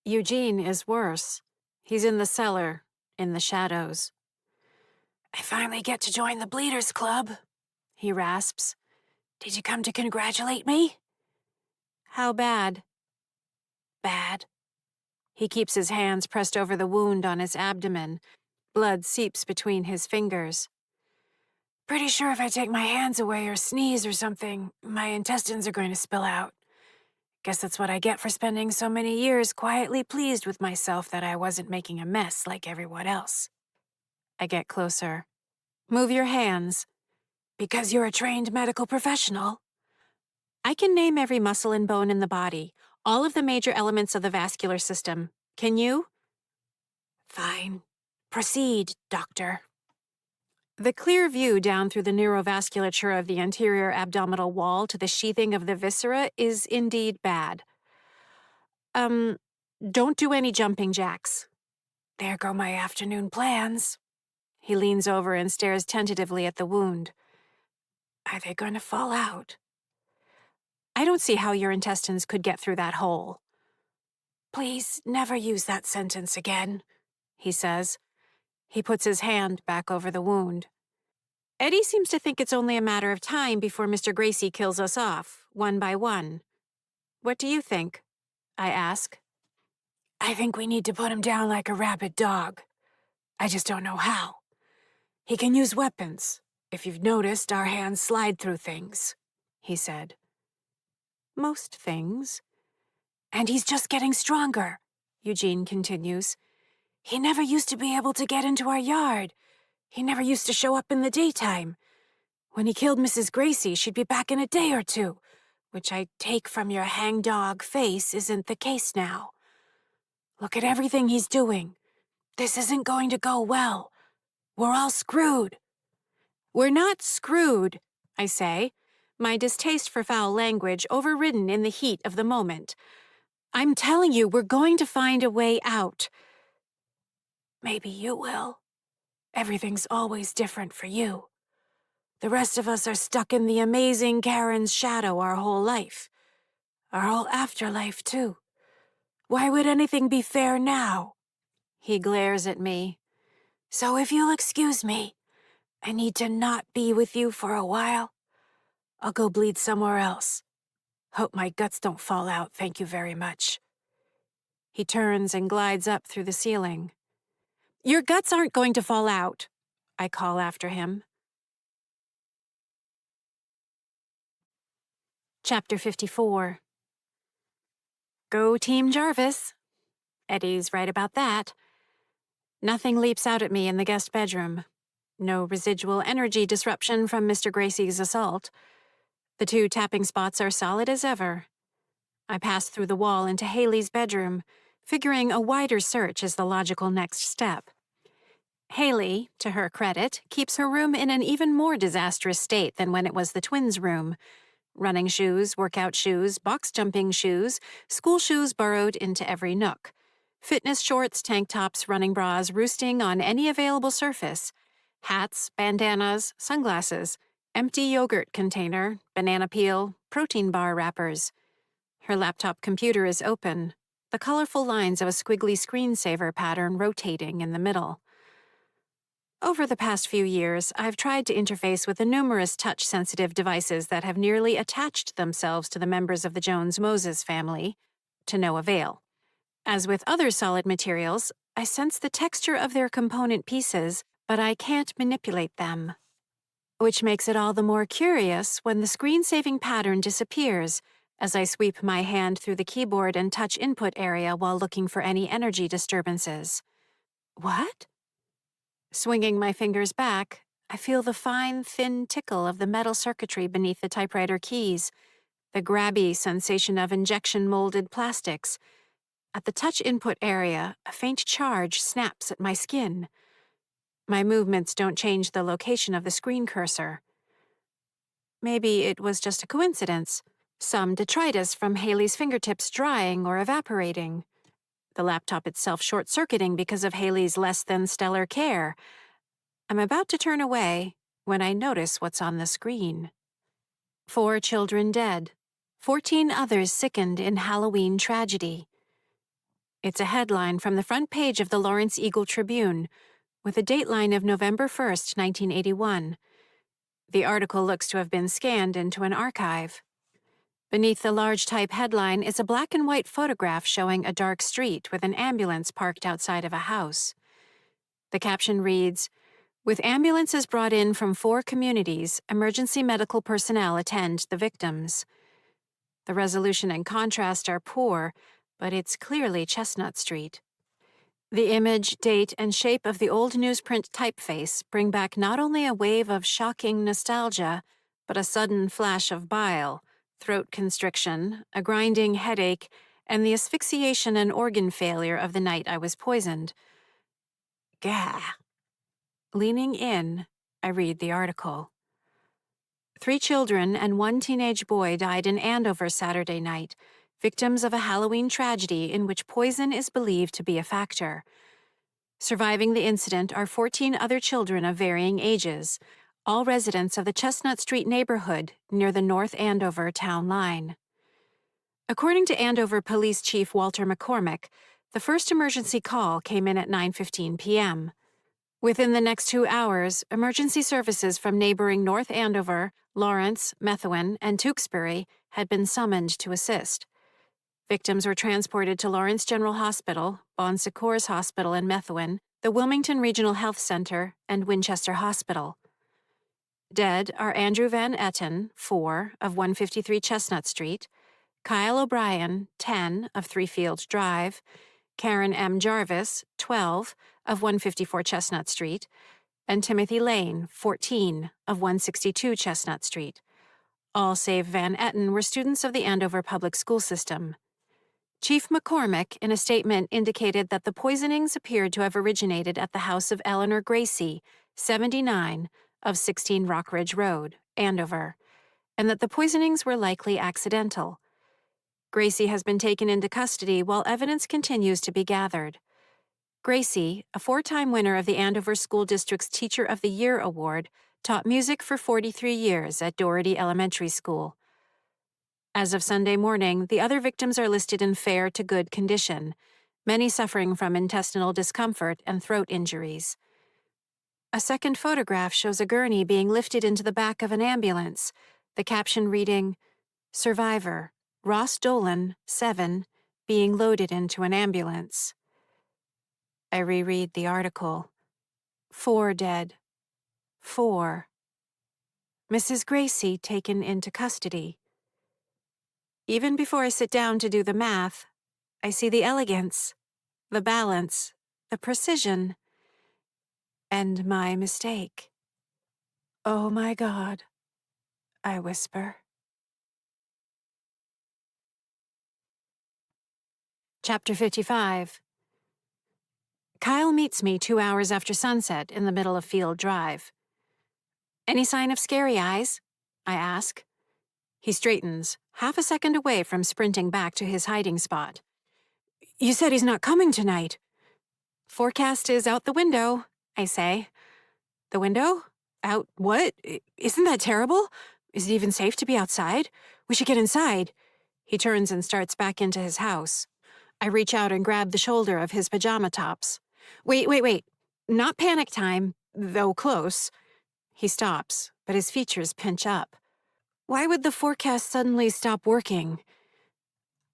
Eugene is worse. He's in the cellar, in the shadows. I finally get to join the Bleeders Club, he rasps. "Did you come to congratulate me?" How bad? Bad. He keeps his hands pressed over the wound on his abdomen. Blood seeps between his fingers. Pretty sure if I take my hands away or sneeze or something, my intestines are going to spill out. Guess that's what I get for spending so many years quietly pleased with myself that I wasn't making a mess like everyone else. I get closer. Move your hands. Because you're a trained medical professional. I can name every muscle and bone in the body, all of the major elements of the vascular system. Can you? Fine. Proceed, doctor. The clear view down through the neurovasculature of the anterior abdominal wall to the sheathing of the viscera is indeed bad. Don't do any jumping jacks. There go my afternoon plans. He leans over and stares tentatively at the wound. Are they going to fall out? I don't see how your intestines could get through that hole. Please never use that sentence again, he says. He puts his hand back over the wound. Eddie seems to think it's only a matter of time before Mr. Gracie kills us off, one by one. What do you think? I ask. I think we need to put him down like a rabid dog. I just don't know how. He can use weapons. If you've noticed, our hands slide through things, he said. Most things. And he's just getting stronger, Eugene continues. He never used to be able to get into our yard. He never used to show up in the daytime. When he killed Mrs. Gracie, she'd be back in a day or two, which I take from your hangdog face isn't the case now. Look at everything he's doing. This isn't going to go well. We're all screwed. We're not screwed, I say, my distaste for foul language overridden in the heat of the moment. I'm telling you, we're going to find a way out. Maybe you will. Everything's always different for you. The rest of us are stuck in the amazing Karen's shadow our whole life. Our whole afterlife, too. Why would anything be fair now? He glares at me. So if you'll excuse me, I need to not be with you for a while. I'll go bleed somewhere else. Hope my guts don't fall out, thank you very much. He turns and glides up through the ceiling. Your guts aren't going to fall out, I call after him. Chapter 54. Go Team Jarvis. Eddie's right about that. Nothing leaps out at me in the guest bedroom. No residual energy disruption from Mr. Gracie's assault. The two tapping spots are solid as ever. I pass through the wall into Haley's bedroom, figuring a wider search is the logical next step. Haley, to her credit, keeps her room in an even more disastrous state than when it was the twins' room. Running shoes, workout shoes, box jumping shoes, school shoes burrowed into every nook. Fitness shorts, tank tops, running bras roosting on any available surface. Hats, bandanas, sunglasses, empty yogurt container, banana peel, protein bar wrappers. Her laptop computer is open, the colorful lines of a squiggly screensaver pattern rotating in the middle. Over the past few years, I've tried to interface with the numerous touch-sensitive devices that have nearly attached themselves to the members of the Jones-Moses family, to no avail. As with other solid materials, I sense the texture of their component pieces, but I can't manipulate them. Which makes it all the more curious when the screen-saving pattern disappears as I sweep my hand through the keyboard and touch input area while looking for any energy disturbances. What? Swinging my fingers back, I feel the fine, thin tickle of the metal circuitry beneath the typewriter keys, the grabby sensation of injection-molded plastics. At the touch input area, a faint charge snaps at my skin. My movements don't change the location of the screen cursor. Maybe it was just a coincidence, some detritus from Haley's fingertips drying or evaporating. The laptop itself short-circuiting because of Haley's less-than-stellar care. I'm about to turn away when I notice what's on the screen. 4 children dead, 14 others sickened in Halloween tragedy. It's a headline from the front page of the Lawrence Eagle Tribune, with a dateline of November 1st, 1981. The article looks to have been scanned into an archive. Beneath the large type headline is a black and white photograph showing a dark street with an ambulance parked outside of a house. The caption reads, "With ambulances brought in from 4 communities, emergency medical personnel attend the victims." The resolution and contrast are poor, but it's clearly Chestnut Street. The image, date, and shape of the old newsprint typeface bring back not only a wave of shocking nostalgia, but a sudden flash of bile, throat constriction, a grinding headache, and the asphyxiation and organ failure of the night I was poisoned. Gah. Leaning in, I read the article. 3 children and 1 teenage boy died in Andover Saturday night, victims of a Halloween tragedy in which poison is believed to be a factor. Surviving the incident are 14 other children of varying ages, all residents of the Chestnut Street neighborhood near the North Andover town line. According to Andover Police Chief Walter McCormick, the first emergency call came in at 9:15 p.m. Within the next 2 hours, emergency services from neighboring North Andover, Lawrence, Methuen, and Tewksbury had been summoned to assist. Victims were transported to Lawrence General Hospital, Bon Secours Hospital in Methuen, the Wilmington Regional Health Center, and Winchester Hospital. Dead are Andrew Van Etten, 4, of 153 Chestnut Street, Kyle O'Brien, 10, of 3 Field Drive, Karen M. Jarvis, 12, of 154 Chestnut Street, and Timothy Lane, 14, of 162 Chestnut Street. All save Van Etten were students of the Andover Public School System. Chief McCormick, in a statement, indicated that the poisonings appeared to have originated at the house of Eleanor Gracie, 79, of 16 Rockridge Road, Andover, and that the poisonings were likely accidental. Gracie has been taken into custody while evidence continues to be gathered. Gracie, a 4-time winner of the Andover School District's Teacher of the Year Award, taught music for 43 years at Doherty Elementary School. As of Sunday morning, the other victims are listed in fair to good condition, many suffering from intestinal discomfort and throat injuries. A second photograph shows a gurney being lifted into the back of an ambulance, the caption reading, "Survivor, Ross Dolan, 7, being loaded into an ambulance." I reread the article. 4 dead. 4. Mrs. Gracie taken into custody. Even before I sit down to do the math, I see the elegance, the balance, the precision, and my mistake. "Oh my God," I whisper. Chapter 55. Kyle meets me 2 hours after sunset in the middle of Field Drive. "Any sign of scary eyes?" I ask. He straightens, half a second away from sprinting back to his hiding spot. "You said he's not coming tonight." "Forecast is out the window," I say. "The window? Out what? Isn't that terrible? Is it even safe to be outside? We should get inside." He turns and starts back into his house. I reach out and grab the shoulder of his pajama tops. Wait. Not panic time, though close." He stops, but his features pinch up. "Why would the forecast suddenly stop working?"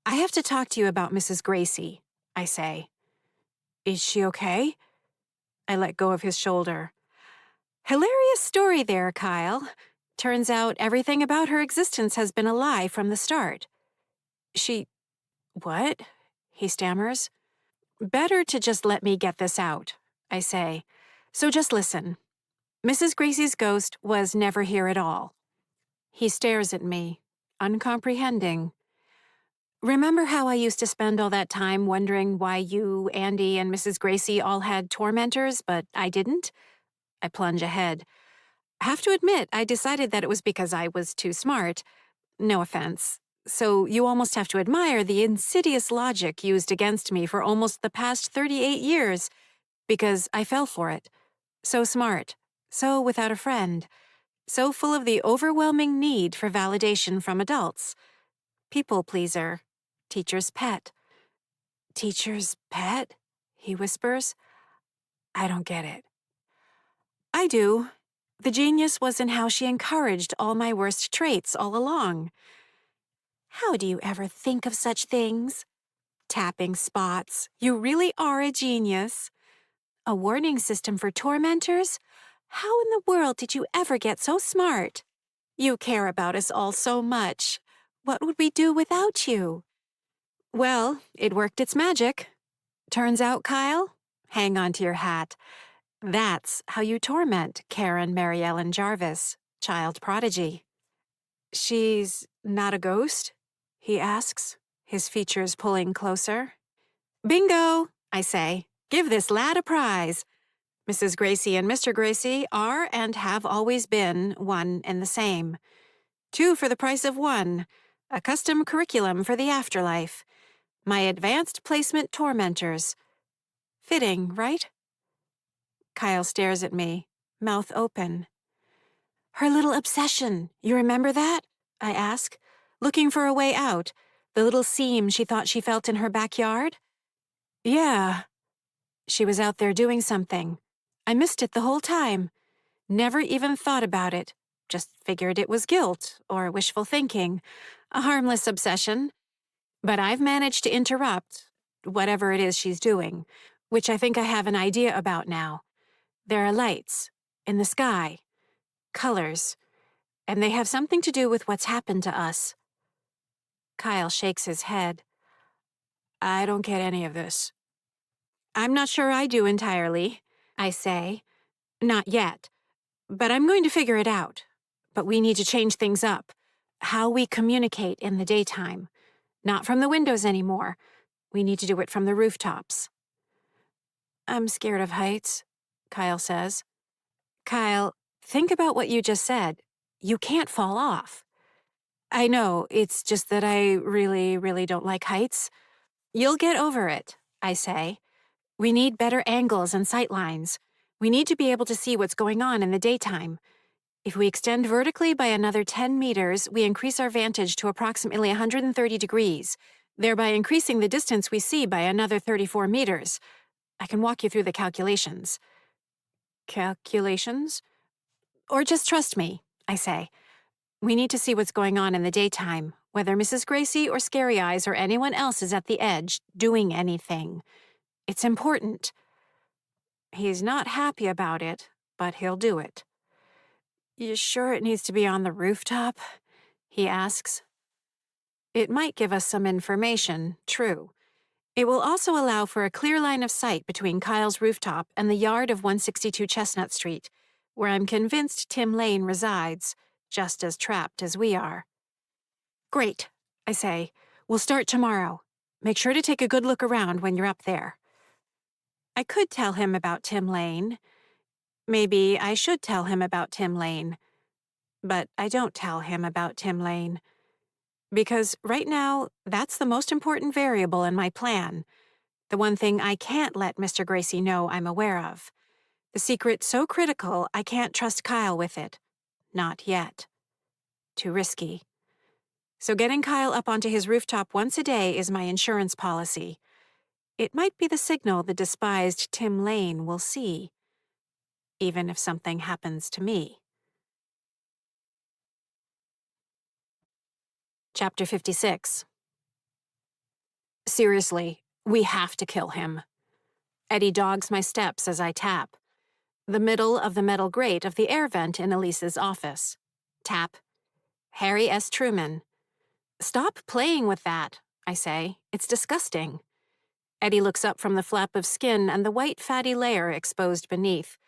"I have to talk to you about Mrs. Gracie," I say. "Is she okay?" I let go of his shoulder. "Hilarious story there, Kyle. Turns out everything about her existence has been a lie from the start." What?" he stammers. "Better to just let me get this out," I say. "So just listen. Mrs. Gracie's ghost was never here at all." He stares at me, uncomprehending. "Remember how I used to spend all that time wondering why you, Andy, and Mrs. Gracie all had tormentors, but I didn't?" I plunge ahead. "Have to admit, I decided that it was because I was too smart. No offense. So you almost have to admire the insidious logic used against me for almost the past 38 years, because I fell for it. So smart, so without a friend, so full of the overwhelming need for validation from adults. People pleaser, teacher's pet." "Teacher's pet?" he whispers. I don't get it. "I do. The genius was in how she encouraged all my worst traits all along. How do you ever think of such things? Tapping spots. You really are a genius. A warning system for tormentors? How in the world did you ever get so smart? You care about us all so much. What would we do without you? Well, it worked its magic. Turns out, Kyle, hang on to your hat. That's how you torment Karen Mary Ellen Jarvis, child prodigy. She's not a ghost? He asks, his features pulling closer. Bingo, I say. Give this lad a prize. Mrs. Gracie and Mr. Gracie are and have always been one and the same. 2 for the price of 1. A custom curriculum for the afterlife. My advanced placement tormentors. Fitting, right? Kyle stares at me, mouth open. Her little obsession, you remember that? I ask, looking for a way out, the little seam she thought she felt in her backyard. Yeah. She was out there doing something. I missed it the whole time. Never even thought about it. Just figured it was guilt or wishful thinking. A harmless obsession. But I've managed to interrupt whatever it is she's doing, which I think I have an idea about now. There are lights in the sky, colors, and they have something to do with what's happened to us. Kyle shakes his head. I don't get any of this. I'm not sure I do entirely, I say. Not yet. But I'm going to figure it out. But we need to change things up. How we communicate in the daytime. Not from the windows anymore. We need to do it from the rooftops. I'm scared of heights, Kyle says. Kyle, think about what you just said. You can't fall off. I know, it's just that I really don't like heights. You'll get over it, I say. We need better angles and sight lines. We need to be able to see what's going on in the daytime. If we extend vertically by another 10 meters, we increase our vantage to approximately 130 degrees, thereby increasing the distance we see by another 34 meters. I can walk you through the calculations. Calculations? Or just trust me, I say. We need to see what's going on in the daytime, whether Mrs. Gracie or Scary Eyes or anyone else is at the edge doing anything. It's important. He's not happy about it, but he'll do it. You sure it needs to be on the rooftop? He asks. It might give us some information, true. It will also allow for a clear line of sight between Kyle's rooftop and the yard of 162 Chestnut Street, where I'm convinced Tim Lane resides, just as trapped as we are. Great, I say. We'll start tomorrow. Make sure to take a good look around when you're up there. I could tell him about Tim Lane. Maybe I should tell him about Tim Lane. But I don't tell him about Tim Lane. Because right now, that's the most important variable in my plan. The one thing I can't let Mr. Gracie know I'm aware of. The secret so critical I can't trust Kyle with it. Not yet. Too risky. So getting Kyle up onto his rooftop once a day is my insurance policy. It might be the signal the despised Tim Lane will see. Even if something happens to me. Chapter 56. Seriously, we have to kill him. Eddie dogs my steps as I tap. The middle of the metal grate of the air vent in Elise's office. Tap. Harry S. Truman. Stop playing with that, I say. It's disgusting. Eddie looks up from the flap of skin and the white fatty layer exposed beneath,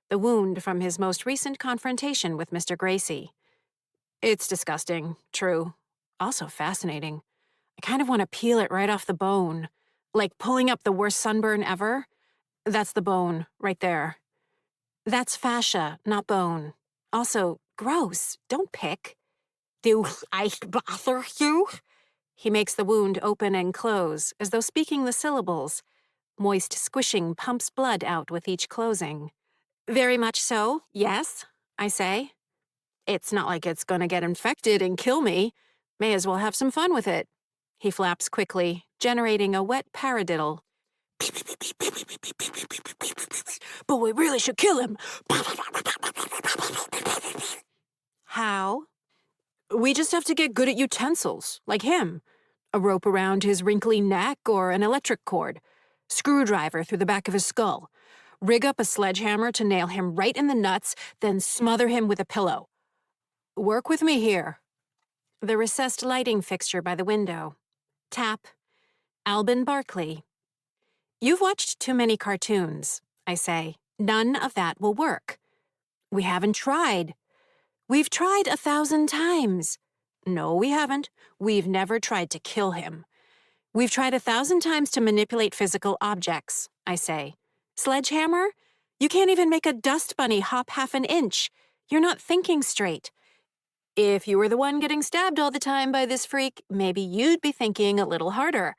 the wound from his most recent confrontation with Mr. Gracie. It's disgusting, true. Also fascinating. I kind of want to peel it right off the bone. Like pulling up the worst sunburn ever. That's the bone, right there. That's fascia, not bone. Also, gross. Don't pick. Do I bother you? He makes the wound open and close, as though speaking the syllables. Moist squishing pumps blood out with each closing. Very much so, yes, I say. It's not like it's gonna get infected and kill me. May as well have some fun with it. He flaps quickly, generating a wet paradiddle. But we really should kill him. We just have to get good at utensils, like him. A rope around his wrinkly neck or an electric cord. Screwdriver through the back of his skull. Rig up a sledgehammer to nail him right in the nuts, then smother him with a pillow. Work with me here. The recessed lighting fixture by the window. Tap. Alban Barkley. You've watched too many cartoons, I say. None of that will work. We haven't tried. We've tried 1,000 times. No, we haven't. We've never tried to kill him. We've tried 1,000 times to manipulate physical objects, I say. Sledgehammer? You can't even make a dust bunny hop half an inch. You're not thinking straight. If you were the one getting stabbed all the time by this freak, maybe you'd be thinking a little harder.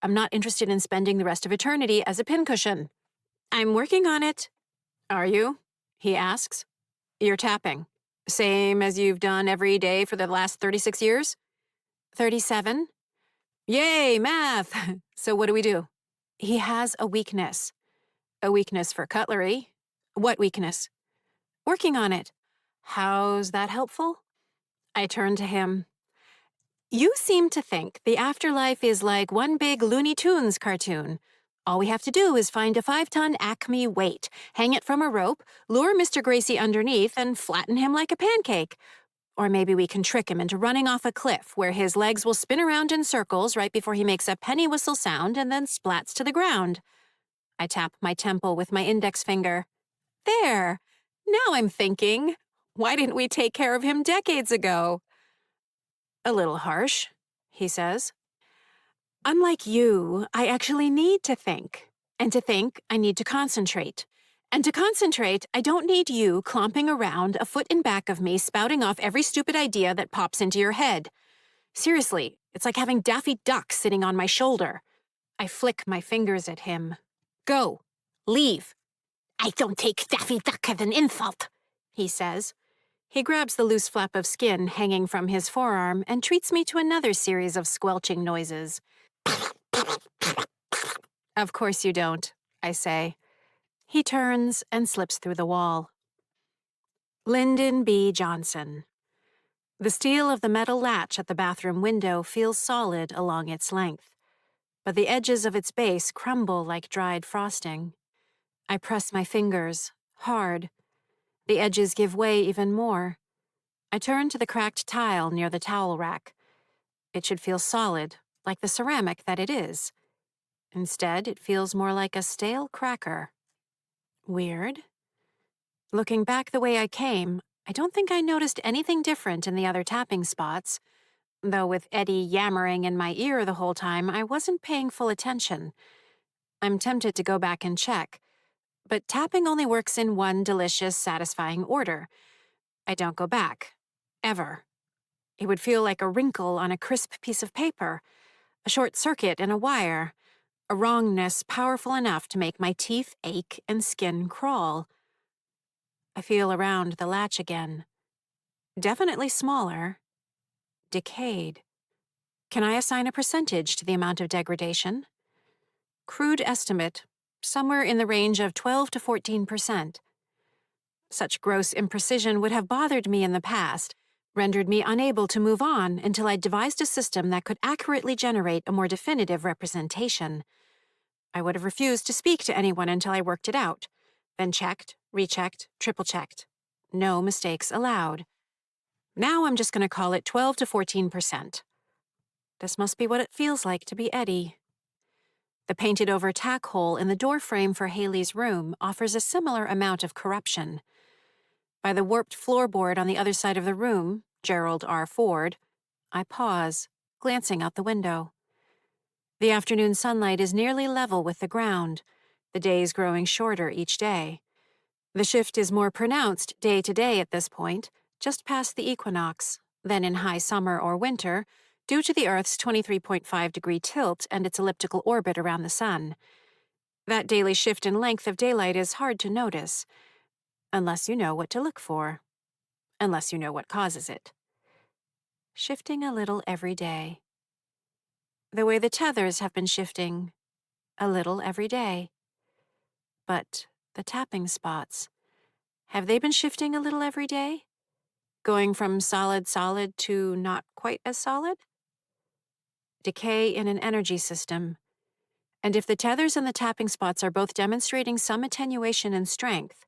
I'm not interested in spending the rest of eternity as a pincushion. I'm working on it. Are you? He asks. You're tapping. Same as you've done every day for the last 36 years? 37. Yay, math! So what do we do? He has a weakness. A weakness for cutlery. What weakness? Working on it. How's that helpful? I turn to him. You seem to think the afterlife is like one big Looney Tunes cartoon. All we have to do is find a 5-ton Acme weight, hang it from a rope, lure Mr. Gracie underneath, and flatten him like a pancake. Or maybe we can trick him into running off a cliff where his legs will spin around in circles right before he makes a penny whistle sound and then splats to the ground. I tap my temple with my index finger. There! Now I'm thinking. Why didn't we take care of him decades ago? A little harsh, he says. Unlike you, I actually need to think. And to think, I need to concentrate. And to concentrate, I don't need you clomping around a foot in back of me spouting off every stupid idea that pops into your head. Seriously, it's like having Daffy Duck sitting on my shoulder. I flick my fingers at him. Go. Leave. I don't take Daffy Duck as an insult, he says. He grabs the loose flap of skin hanging from his forearm and treats me to another series of squelching noises. Of course you don't, I say. He turns and slips through the wall. Lyndon B. Johnson. The steel of the metal latch at the bathroom window feels solid along its length, but the edges of its base crumble like dried frosting. I press my fingers, hard. The edges give way even more. I turn to the cracked tile near the towel rack. It should feel solid, like the ceramic that it is. Instead, it feels more like a stale cracker. Weird. Looking back the way I came, I don't think I noticed anything different in the other tapping spots, though with Eddie yammering in my ear the whole time, I wasn't paying full attention. I'm tempted to go back and check, but tapping only works in one delicious, satisfying order. I don't go back. Ever. It would feel like a wrinkle on a crisp piece of paper, a short circuit in a wire, a wrongness powerful enough to make my teeth ache and skin crawl. I feel around the latch again. Definitely smaller. Decayed. Can I assign a percentage to the amount of degradation? Crude estimate, somewhere in the range of 12 to 14%. Such gross imprecision would have bothered me in the past, rendered me unable to move on until I devised a system that could accurately generate a more definitive representation. I would have refused to speak to anyone until I worked it out, then checked, rechecked, triple-checked. No mistakes allowed. Now I'm just going to call it 12 to 14%. This must be what it feels like to be Eddie. The painted-over tack hole in the doorframe for Haley's room offers a similar amount of corruption. By the warped floorboard on the other side of the room, Gerald R. Ford, I pause, glancing out the window. The afternoon sunlight is nearly level with the ground, the days growing shorter each day. The shift is more pronounced day to day at this point, just past the equinox, than in high summer or winter, due to the Earth's 23.5-degree tilt and its elliptical orbit around the sun. That daily shift in length of daylight is hard to notice, unless you know what to look for, unless you know what causes it. Shifting a little every day. The way the tethers have been shifting, a little every day. But the tapping spots, have they been shifting a little every day? Going from solid to not quite as solid? Decay in an energy system. And if the tethers and the tapping spots are both demonstrating some attenuation in strength,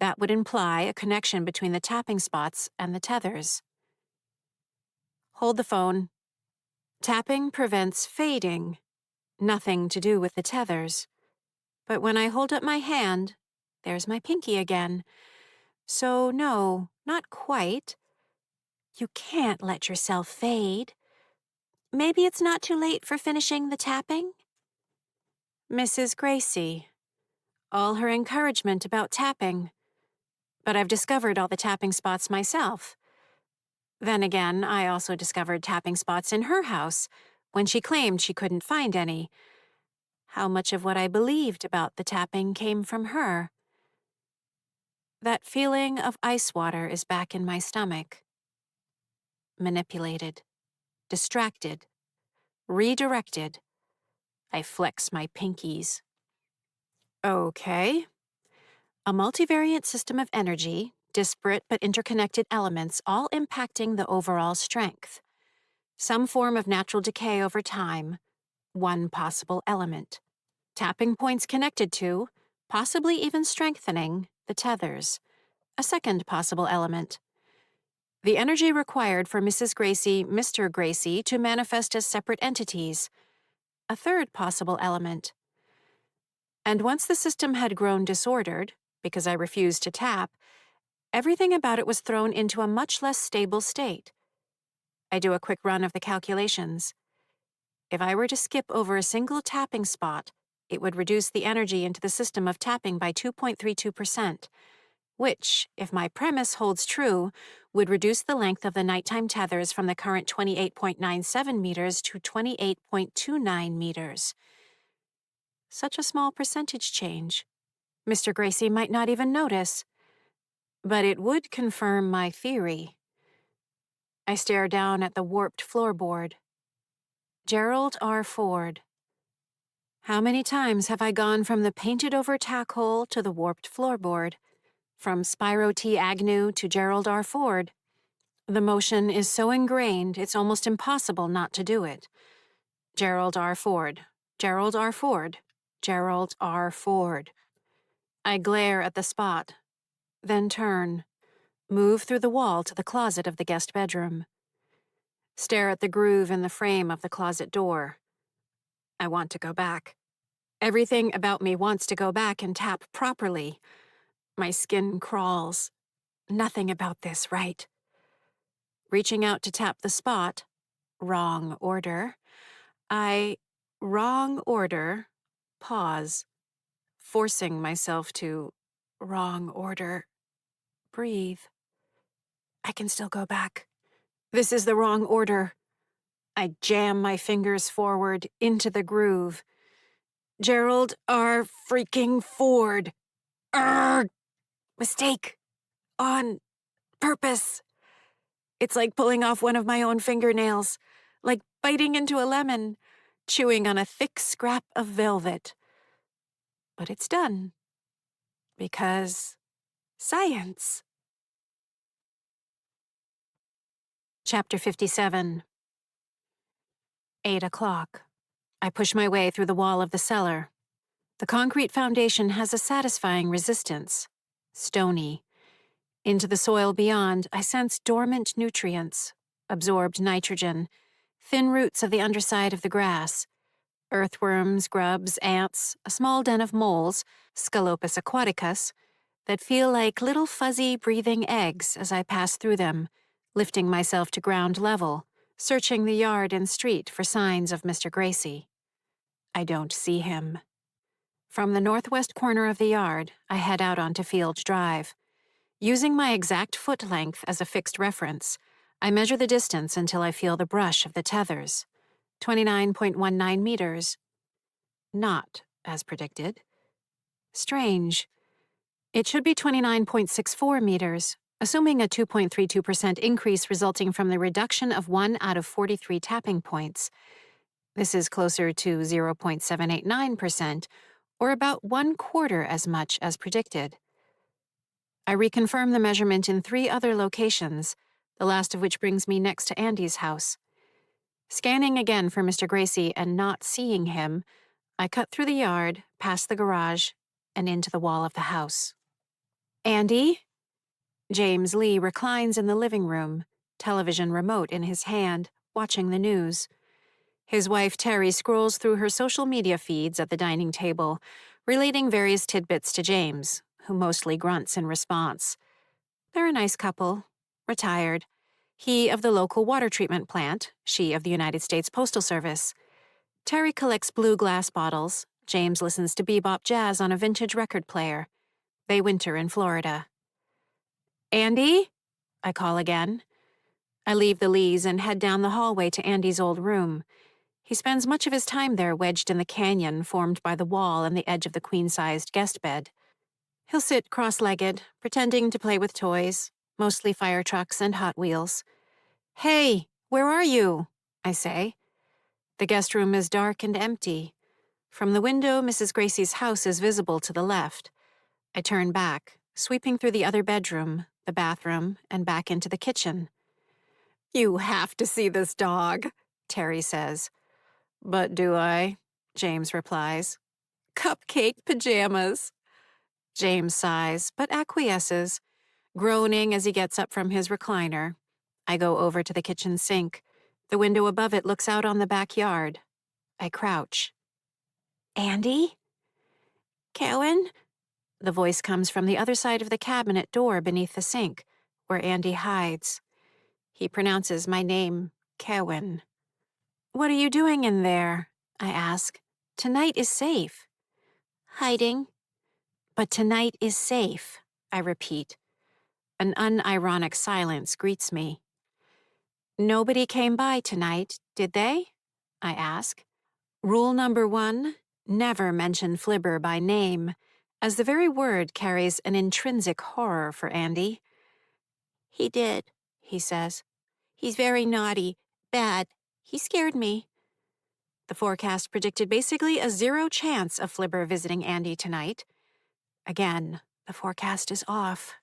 that would imply a connection between the tapping spots and the tethers. Hold the phone. Tapping prevents fading. Nothing to do with the tethers. But when I hold up my hand, there's my pinky again. So no, not quite. You can't let yourself fade. Maybe it's not too late for finishing the tapping? Mrs. Gracie. All her encouragement about tapping. But I've discovered all the tapping spots myself. Then again, I also discovered tapping spots in her house when she claimed she couldn't find any. How much of what I believed about the tapping came from her? That feeling of ice water is back in my stomach. Manipulated, distracted, redirected. I flex my pinkies. Okay. A multivariate system of energy, disparate but interconnected elements, all impacting the overall strength. Some form of natural decay over time, one possible element. Tapping points connected to, possibly even strengthening, the tethers. A second possible element. The energy required for Mrs. Gracie, Mr. Gracie to manifest as separate entities. A third possible element. And once the system had grown disordered, because I refused to tap, everything about it was thrown into a much less stable state. I do a quick run of the calculations. If I were to skip over a single tapping spot, it would reduce the energy into the system of tapping by 2.32%, which, if my premise holds true, would reduce the length of the nighttime tethers from the current 28.97 meters to 28.29 meters. Such a small percentage change. Mr. Gracie might not even notice. But it would confirm my theory. I stare down at the warped floorboard. Gerald R. Ford. How many times have I gone from the painted-over tack hole to the warped floorboard? From Spyro T. Agnew to Gerald R. Ford. The motion is so ingrained, it's almost impossible not to do it. Gerald R. Ford. Gerald R. Ford. Gerald R. Ford. I glare at the spot, then turn, move through the wall to the closet of the guest bedroom. Stare at the groove in the frame of the closet door. I want to go back. Everything about me wants to go back and tap properly. My skin crawls. Nothing about this right. Reaching out to tap the spot. Wrong order. Wrong order. Pause. Forcing myself to wrong order. Breathe. I can still go back. This is the wrong order. I jam my fingers forward into the groove. Gerald R. freaking Ford. Urgh! Mistake. On purpose. It's like pulling off one of my own fingernails. Like biting into a lemon. Chewing on a thick scrap of velvet. But it's done. Because science. Chapter 57. 8 o'clock. I push my way through the wall of the cellar. The concrete foundation has a satisfying resistance. Stony. Into the soil beyond, I sense dormant nutrients, absorbed nitrogen, thin roots of the underside of the grass, earthworms, grubs, ants, a small den of moles, Scalopus aquaticus, that feel like little fuzzy breathing eggs as I pass through them, lifting myself to ground level, searching the yard and street for signs of Mr. Gracie. I don't see him. From the northwest corner of the yard, I head out onto Field Drive. Using my exact foot length as a fixed reference, I measure the distance until I feel the brush of the tethers. 29.19 meters. Not as predicted. Strange. It should be 29.64 meters, assuming a 2.32% increase resulting from the reduction of 1 out of 43 tapping points. This is closer to 0.789%, or about 1/4 as much as predicted. I reconfirm the measurement in 3 other locations, the last of which brings me next to Andy's house. Scanning again for Mr. Gracie and not seeing him, I cut through the yard, past the garage, and into the wall of the house. Andy? James Lee reclines in the living room, television remote in his hand, watching the news. His wife Terry scrolls through her social media feeds at the dining table, relating various tidbits to James, who mostly grunts in response. They're a nice couple, retired. He of the local water treatment plant, she of the United States Postal Service. Terry collects blue glass bottles. James listens to bebop jazz on a vintage record player. They winter in Florida. Andy? I call again. I leave the Lees and head down the hallway to Andy's old room. He spends much of his time there wedged in the canyon formed by the wall and the edge of the queen-sized guest bed. He'll sit cross-legged, pretending to play with toys, mostly fire trucks and Hot Wheels. Hey, where are you? I say. The guest room is dark and empty. From the window, Mrs. Gracie's house is visible to the left. I turn back, sweeping through the other bedroom, the bathroom, and back into the kitchen. You have to see this dog, Terry says. But do I? James replies. Cupcake pajamas. James sighs, but acquiesces, groaning as he gets up from his recliner. I go over to the kitchen sink. The window above it looks out on the backyard. I crouch. Andy? Kevan? The voice comes from the other side of the cabinet door beneath the sink, where Andy hides. He pronounces my name, Kevan. What are you doing in there? I ask. Tonight is safe. Hiding. But tonight is safe, I repeat. An unironic silence greets me. Nobody came by tonight, did they? I ask. Rule number 1, never mention Flibber by name, as the very word carries an intrinsic horror for Andy. He did, he says. He's very naughty, bad. He scared me. The forecast predicted basically a 0 chance of Flibber visiting Andy tonight. Again, the forecast is off.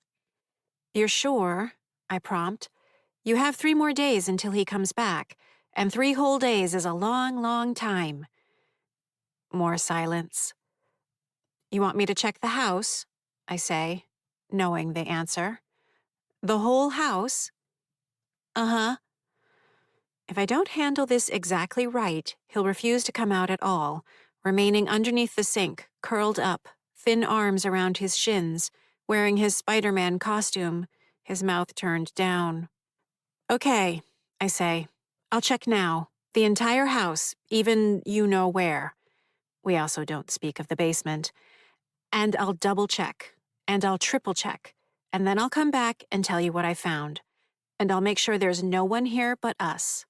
You're sure? I prompt. You have 3 more days until he comes back, and 3 whole days is a long, long time. More silence. You want me to check the house? I say, knowing the answer. The whole house? Uh-huh. If I don't handle this exactly right, he'll refuse to come out at all, remaining underneath the sink, curled up, thin arms around his shins, wearing his Spider-Man costume, his mouth turned down. Okay, I say. I'll check now. The entire house, even you know where. We also don't speak of the basement. And I'll double check, and I'll triple check, and then I'll come back and tell you what I found. And I'll make sure there's no one here but us.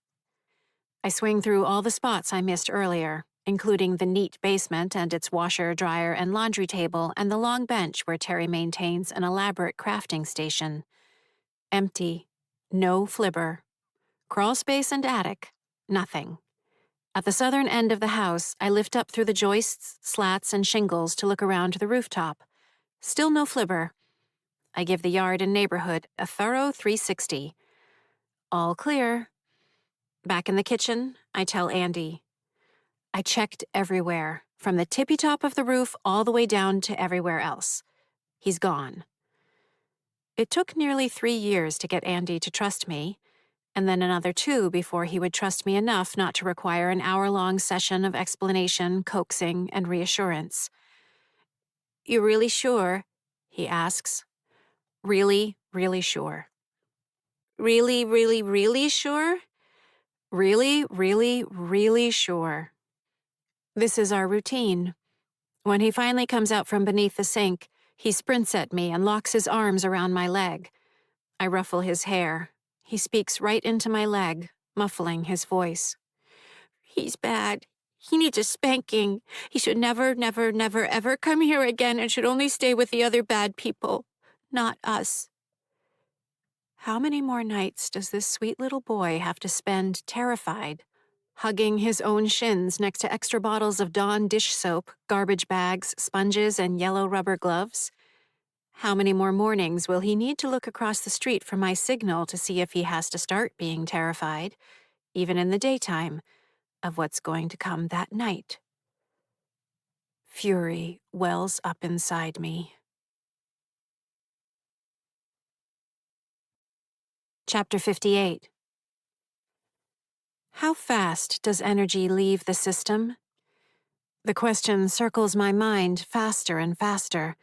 I swing through all the spots I missed earlier, including the neat basement and its washer, dryer, and laundry table and the long bench where Terry maintains an elaborate crafting station. Empty. No Flibber. Crawl space and attic. Nothing. At the southern end of the house, I lift up through the joists, slats, and shingles to look around the rooftop. Still no Flibber. I give the yard and neighborhood a thorough 360. All clear. Back in the kitchen, I tell Andy. I checked everywhere, from the tippy top of the roof all the way down to everywhere else. He's gone. It took nearly 3 years to get Andy to trust me, and then another 2 before he would trust me enough not to require an hour-long session of explanation, coaxing, and reassurance. You really sure? He asks. Really, really sure. Really, really, really sure? Really, really, really sure. This is our routine. When he finally comes out from beneath the sink, he sprints at me and locks his arms around my leg. I ruffle his hair. He speaks right into my leg, muffling his voice. He's bad. He needs a spanking. He should never, never, never, ever come here again and should only stay with the other bad people, not us. How many more nights does this sweet little boy have to spend terrified, hugging his own shins next to extra bottles of Dawn dish soap, garbage bags, sponges, and yellow rubber gloves? How many more mornings will he need to look across the street for my signal to see if he has to start being terrified, even in the daytime, of what's going to come that night? Fury wells up inside me. Chapter 58. How fast does energy leave the system? The question circles my mind faster and faster,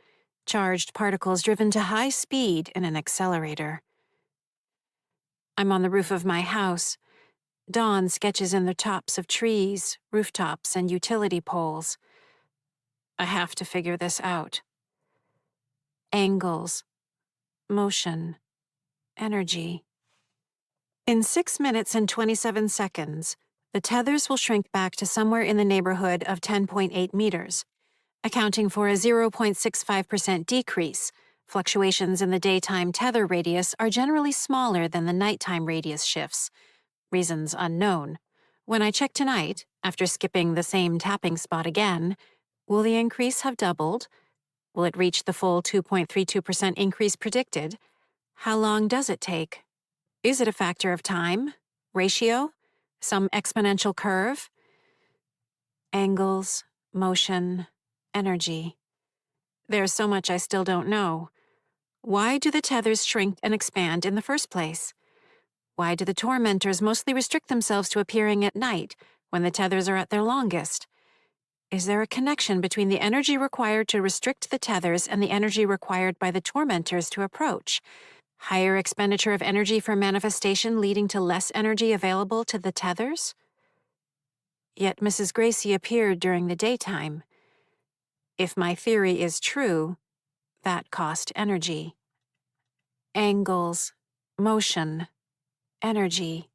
charged particles driven to high speed in an accelerator. I'm on the roof of my house. Dawn sketches in the tops of trees, rooftops, and utility poles. I have to figure this out. Angles, motion, energy. In 6 minutes and 27 seconds, the tethers will shrink back to somewhere in the neighborhood of 10.8 meters, accounting for a 0.65% decrease. Fluctuations in the daytime tether radius are generally smaller than the nighttime radius shifts, reasons unknown. When I check tonight, after skipping the same tapping spot again, will the increase have doubled? Will it reach the full 2.32% increase predicted? How long does it take? Is it a factor of time? Ratio? Some exponential curve? Angles, motion, energy. There's so much I still don't know. Why do the tethers shrink and expand in the first place? Why do the tormentors mostly restrict themselves to appearing at night, when the tethers are at their longest? Is there a connection between the energy required to restrict the tethers and the energy required by the tormentors to approach? Higher expenditure of energy for manifestation leading to less energy available to the tethers? Yet Mrs. Gracie appeared during the daytime. If my theory is true, that cost energy. Angles, motion, energy.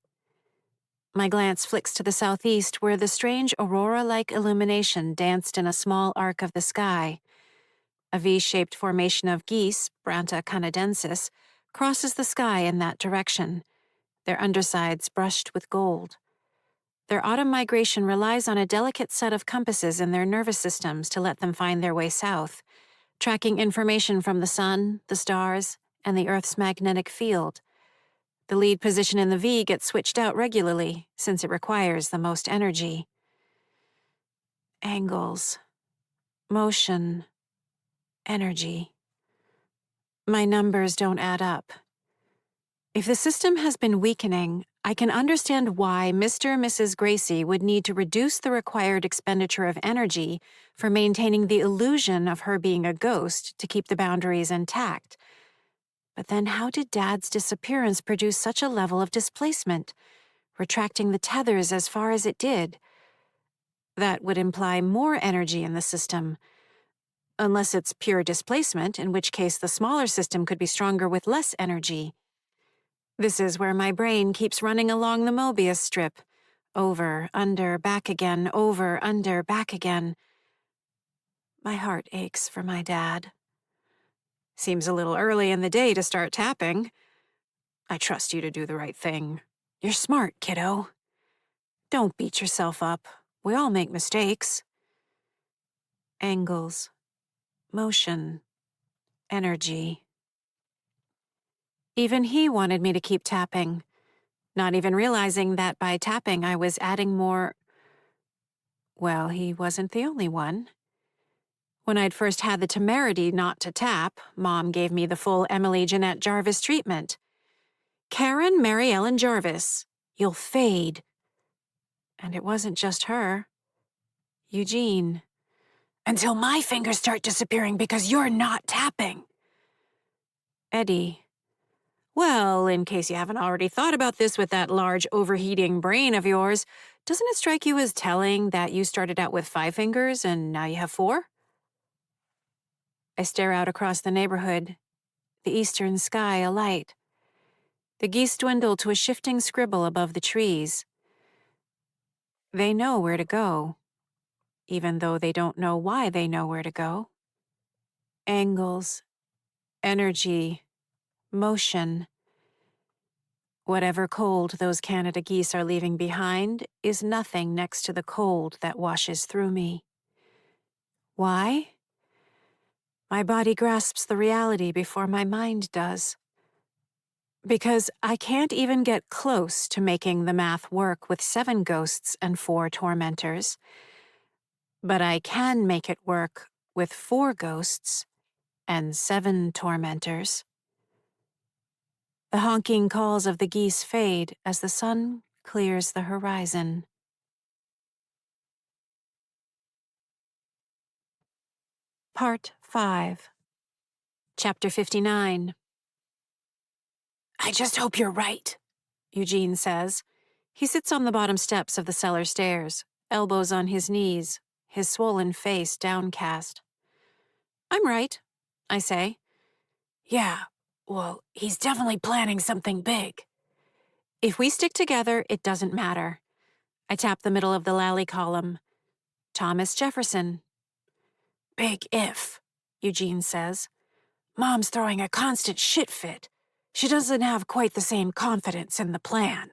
My glance flicks to the southeast where the strange aurora-like illumination danced in a small arc of the sky. A V-shaped formation of geese, Branta canadensis, crosses the sky in that direction, their undersides brushed with gold. Their autumn migration relies on a delicate set of compasses in their nervous systems to let them find their way south, tracking information from the sun, the stars, and the Earth's magnetic field. The lead position in the V gets switched out regularly, since it requires the most energy. Angles, motion, energy. My numbers don't add up. If the system has been weakening, I can understand why Mr. and Mrs. Gracie would need to reduce the required expenditure of energy for maintaining the illusion of her being a ghost to keep the boundaries intact. But then how did Dad's disappearance produce such a level of displacement, retracting the tethers as far as it did? That would imply more energy in the system. Unless it's pure displacement, in which case the smaller system could be stronger with less energy. This is where my brain keeps running along the Mobius strip. Over, under, back again, over, under, back again. My heart aches for my dad. Seems a little early in the day to start tapping. I trust you to do the right thing. You're smart, kiddo. Don't beat yourself up. We all make mistakes. Angles, motion, energy. Even he wanted me to keep tapping, not even realizing that by tapping I was adding more. Well, he wasn't the only one. When I'd first had the temerity not to tap, Mom gave me the full Emily Jeanette Jarvis treatment. Karen Mary Ellen Jarvis, you'll fade. And it wasn't just her. Eugene. Until my fingers start disappearing because you're not tapping. Eddie. Well, in case you haven't already thought about this with that large overheating brain of yours, doesn't it strike you as telling that you started out with 5 fingers and now you have 4? I stare out across the neighborhood, the eastern sky alight. The geese dwindle to a shifting scribble above the trees. They know where to go, even though they don't know why they know where to go. Angles, energy, motion. Whatever cold those Canada geese are leaving behind is nothing next to the cold that washes through me. Why? My body grasps the reality before my mind does. Because I can't even get close to making the math work with 7 ghosts and 4 tormentors. But I can make it work with 4 ghosts and 7 tormentors. The honking calls of the geese fade as the sun clears the horizon. Part 5. Chapter 59. I just hope you're right, Eugene says. He sits on the bottom steps of the cellar stairs, elbows on his knees, his swollen face downcast. I'm right, I say. Yeah, well, he's definitely planning something big. If we stick together, it doesn't matter. I tap the middle of the Lally column. Thomas Jefferson. Big if, Eugene says. Mom's throwing a constant shit fit. She doesn't have quite the same confidence in the plan.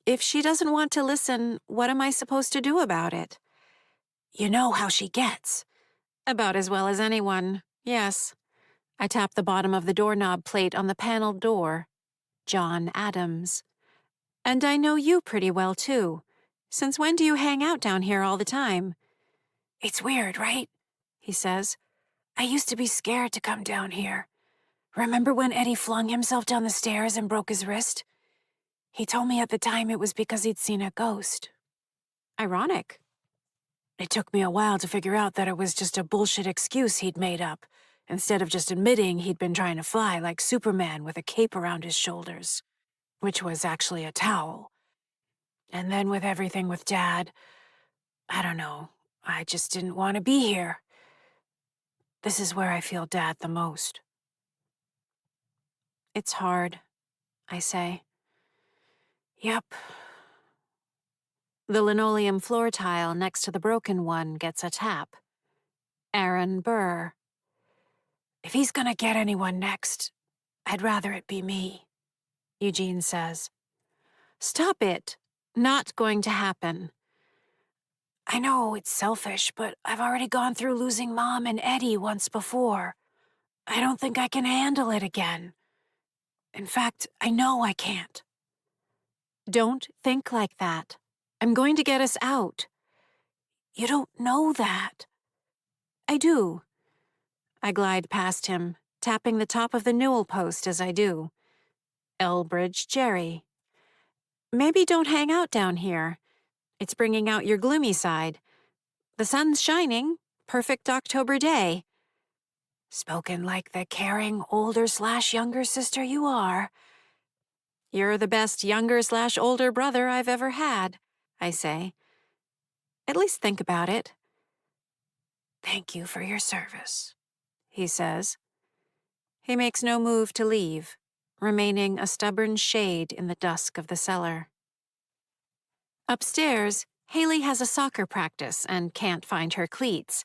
If she doesn't want to listen, what am I supposed to do about it? You know how she gets. About as well as anyone, yes. I tap the bottom of the doorknob plate on the paneled door. John Adams. And I know you pretty well, too. Since when do you hang out down here all the time? It's weird, right? He says. I used to be scared to come down here. Remember when Eddie flung himself down the stairs and broke his wrist? He told me at the time it was because he'd seen a ghost. Ironic. It took me a while to figure out that it was just a bullshit excuse he'd made up, instead of just admitting he'd been trying to fly like Superman with a cape around his shoulders, which was actually a towel. And then with everything with Dad, I don't know, I just didn't want to be here. This is where I feel Dad the most. It's hard, I say. Yep. The linoleum floor tile next to the broken one gets a tap. Aaron Burr. If he's gonna get anyone next, I'd rather it be me, Eugene says. Stop it. Not going to happen. I know it's selfish, but I've already gone through losing Mom and Eddie once before. I don't think I can handle it again. In fact, I know I can't. Don't think like that. I'm going to get us out. You don't know that. I do. I glide past him, tapping the top of the newel post as I do. Elbridge Jerry. Maybe don't hang out down here. It's bringing out your gloomy side. The sun's shining. Perfect October day. Spoken like the caring older/younger sister you are. You're the best younger/older brother I've ever had, I say. At least think about it. Thank you for your service, he says. He makes no move to leave, remaining a stubborn shade in the dusk of the cellar. Upstairs, Haley has a soccer practice and can't find her cleats.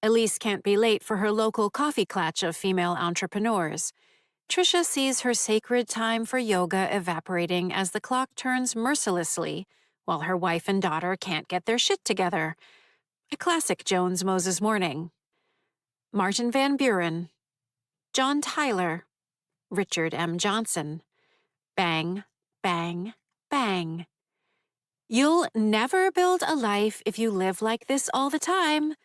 Elise can't be late for her local coffee clatch of female entrepreneurs. Trisha sees her sacred time for yoga evaporating as the clock turns mercilessly, while her wife and daughter can't get their shit together. A classic Jones Moses morning. Martin Van Buren. John Tyler. Richard M. Johnson. Bang, bang, bang. You'll never build a life if you live like this all the time,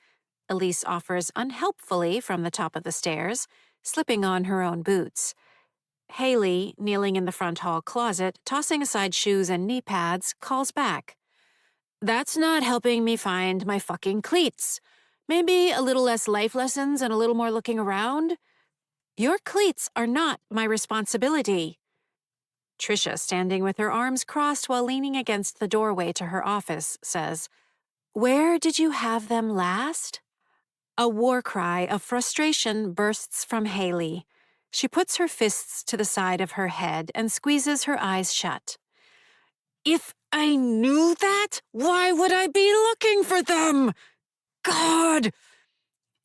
Elise offers unhelpfully from the top of the stairs, slipping on her own boots. Haley, kneeling in the front hall closet, tossing aside shoes and knee pads, calls back. That's not helping me find my fucking cleats. Maybe a little less life lessons and a little more looking around? Your cleats are not my responsibility. Trisha, standing with her arms crossed while leaning against the doorway to her office, says, Where did you have them last? A war cry of frustration bursts from Haley. She puts her fists to the side of her head and squeezes her eyes shut. If I knew that, why would I be looking for them? God!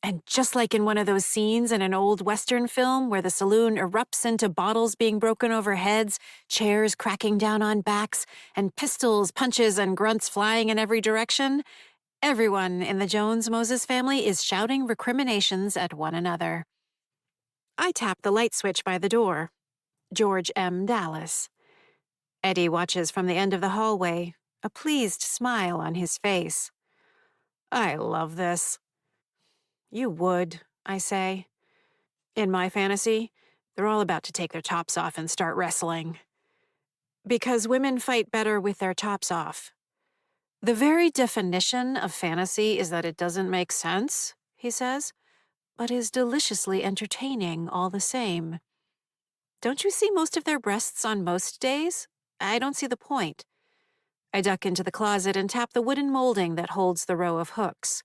And just like in one of those scenes in an old Western film where the saloon erupts into bottles being broken over heads, chairs cracking down on backs, and pistols, punches, and grunts flying in every direction, Everyone in the Jones-Moses family is shouting recriminations at one another. I tap the light switch by the door. George M. Dallas. Eddie watches from the end of the hallway, a pleased smile on his face. I love this. You would, I say. In my fantasy, they're all about to take their tops off and start wrestling. Because women fight better with their tops off. The very definition of fantasy is that it doesn't make sense, he says, but is deliciously entertaining all the same. Don't you see most of their breasts on most days? I don't see the point. I duck into the closet and tap the wooden molding that holds the row of hooks.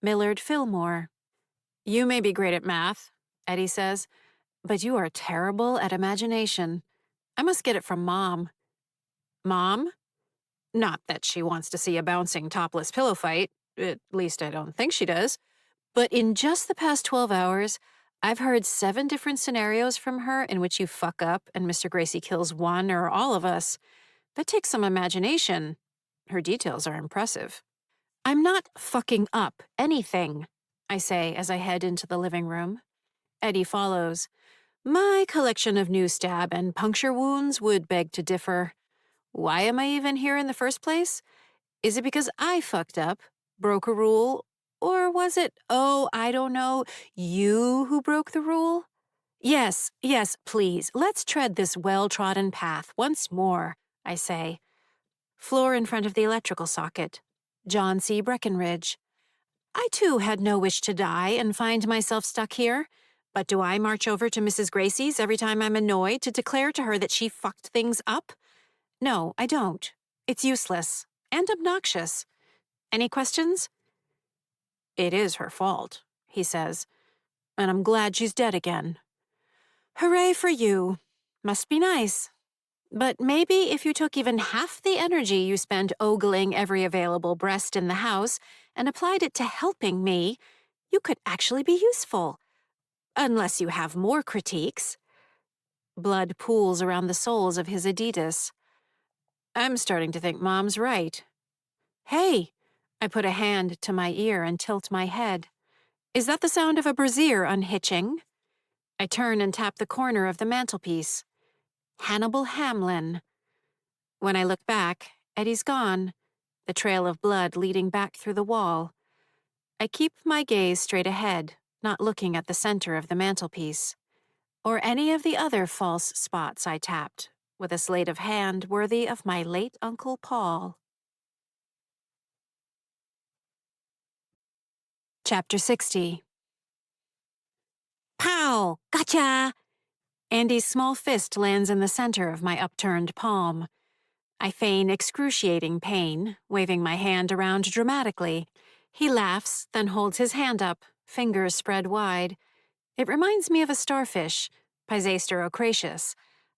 Millard Fillmore. You may be great at math, Eddie says, but you are terrible at imagination. I must get it from Mom. Mom? Not that she wants to see a bouncing topless pillow fight. At least I don't think she does. But in just the past 12 hours, I've heard 7 different scenarios from her in which you fuck up and Mr. Gracie kills one or all of us. That takes some imagination. Her details are impressive. I'm not fucking up anything, I say as I head into the living room. Eddie follows. My collection of new stab and puncture wounds would beg to differ. Why am I even here in the first place? Is it because I fucked up, broke a rule, or was it, oh, I don't know, you who broke the rule? Yes, please, let's tread this well-trodden path once more, I say. Floor in front of the electrical socket. John C. Breckenridge. I too had no wish to die and find myself stuck here. But do I march over to Mrs. Gracie's every time I'm annoyed to declare to her that she fucked things up? No, I don't. It's useless. And obnoxious. Any questions? It is her fault, he says. And I'm glad she's dead again. Hooray for you. Must be nice. But maybe if you took even half the energy you spend ogling every available breast in the house and applied it to helping me, you could actually be useful. Unless you have more critiques. Blood pools around the soles of his Adidas. I'm starting to think Mom's right. Hey! I put a hand to my ear and tilt my head. Is that the sound of a brassiere unhitching? I turn and tap the corner of the mantelpiece. Hannibal Hamlin. When I look back, Eddie's gone, the trail of blood leading back through the wall. I keep my gaze straight ahead, not looking at the center of the mantelpiece, or any of the other false spots I tapped, with a sleight of hand worthy of my late Uncle Paul. Chapter 60. Pow! Gotcha! Andy's small fist lands in the center of my upturned palm. I feign excruciating pain, waving my hand around dramatically. He laughs, then holds his hand up, fingers spread wide. It reminds me of a starfish, Pisaster ocracius,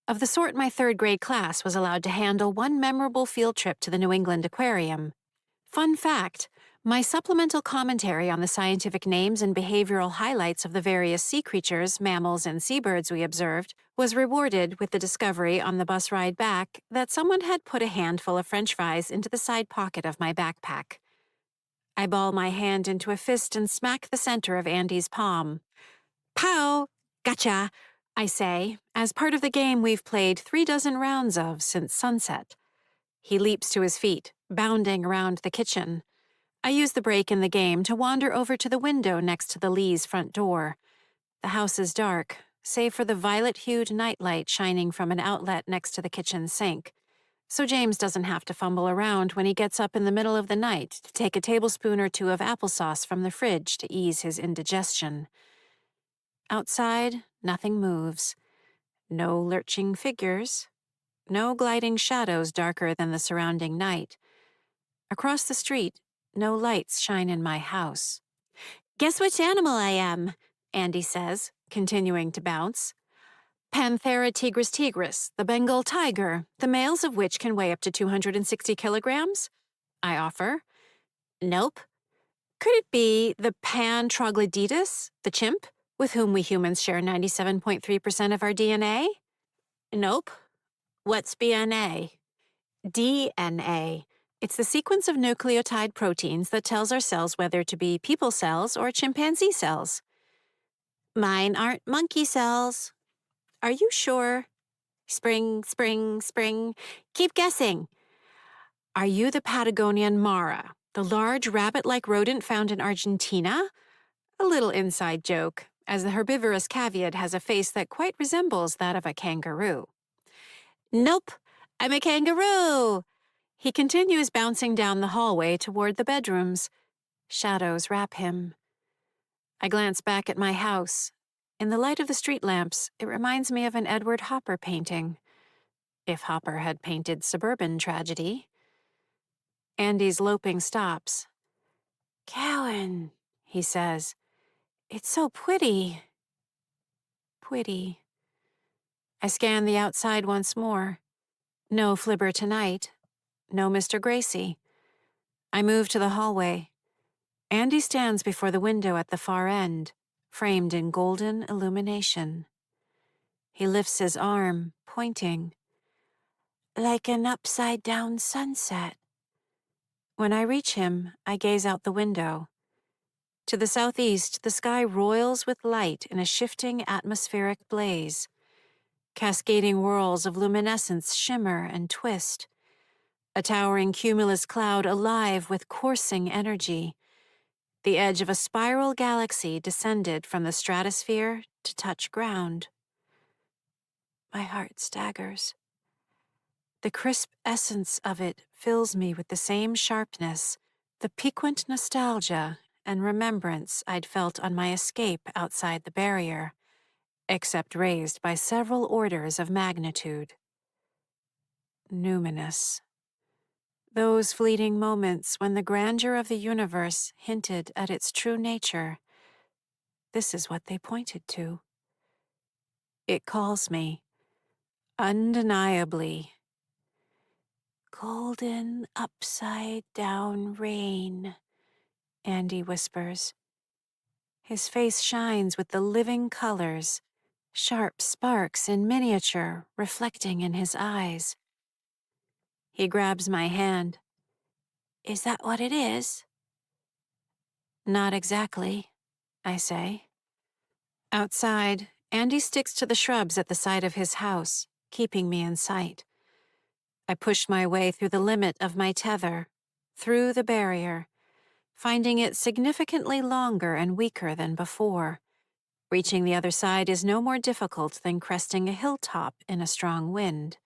of the sort my third-grade class was allowed to handle one memorable field trip to the New England Aquarium. Fun fact, my supplemental commentary on the scientific names and behavioral highlights of the various sea creatures, mammals, and seabirds we observed was rewarded with the discovery on the bus ride back that someone had put a handful of French fries into the side pocket of my backpack. I ball my hand into a fist and smack the center of Andy's palm. Pow! Gotcha! I say, as part of the game we've played 36 rounds of since sunset. He leaps to his feet, bounding around the kitchen. I use the break in the game to wander over to the window next to the Lees' front door. The house is dark, save for the violet-hued nightlight shining from an outlet next to the kitchen sink, so James doesn't have to fumble around when he gets up in the middle of the night to take a tablespoon or 2 of applesauce from the fridge to ease his indigestion. Outside, nothing moves. No lurching figures. No gliding shadows darker than the surrounding night. Across the street, no lights shine in my house. Guess which animal I am, Andy says, continuing to bounce. Panthera tigris, the Bengal tiger, the males of which can weigh up to 260 kilograms? I offer. Nope. Could it be the Pan troglodytes, the chimp, with whom we humans share 97.3% of our DNA? Nope. What's BNA? DNA. It's the sequence of nucleotide proteins that tells our cells whether to be people cells or chimpanzee cells. Mine aren't monkey cells. Are you sure? Spring, spring, spring. Keep guessing. Are you the Patagonian mara, the large rabbit-like rodent found in Argentina? A little inside joke, as the herbivorous caveat has a face that quite resembles that of a kangaroo. Nope, I'm a kangaroo! He continues bouncing down the hallway toward the bedrooms. Shadows wrap him. I glance back at my house. In the light of the street lamps, it reminds me of an Edward Hopper painting. If Hopper had painted suburban tragedy. Andy's loping stops. Kevan, he says. It's so pretty. Pretty. I scan the outside once more. No Flibber tonight. No Mr. Gracie. I move to the hallway. Andy stands before the window at the far end, framed in golden illumination. He lifts his arm, pointing. Like an upside-down sunset. When I reach him, I gaze out the window. To the southeast, the sky roils with light in a shifting atmospheric blaze. Cascading whirls of luminescence shimmer and twist. A towering cumulus cloud alive with coursing energy. The edge of a spiral galaxy descended from the stratosphere to touch ground. My heart staggers. The crisp essence of it fills me with the same sharpness, the piquant nostalgia and remembrance I'd felt on my escape outside the barrier, except raised by several orders of magnitude. Numinous. Those fleeting moments when the grandeur of the universe hinted at its true nature. This is what they pointed to. It calls me, undeniably. Golden upside-down rain, Andy whispers. His face shines with the living colors, sharp sparks in miniature reflecting in his eyes. He grabs my hand. Is that what it is? Not exactly, I say. Outside, Andy sticks to the shrubs at the side of his house, keeping me in sight. I push my way through the limit of my tether, through the barrier, finding it significantly longer and weaker than before. Reaching the other side is no more difficult than cresting a hilltop in a strong wind.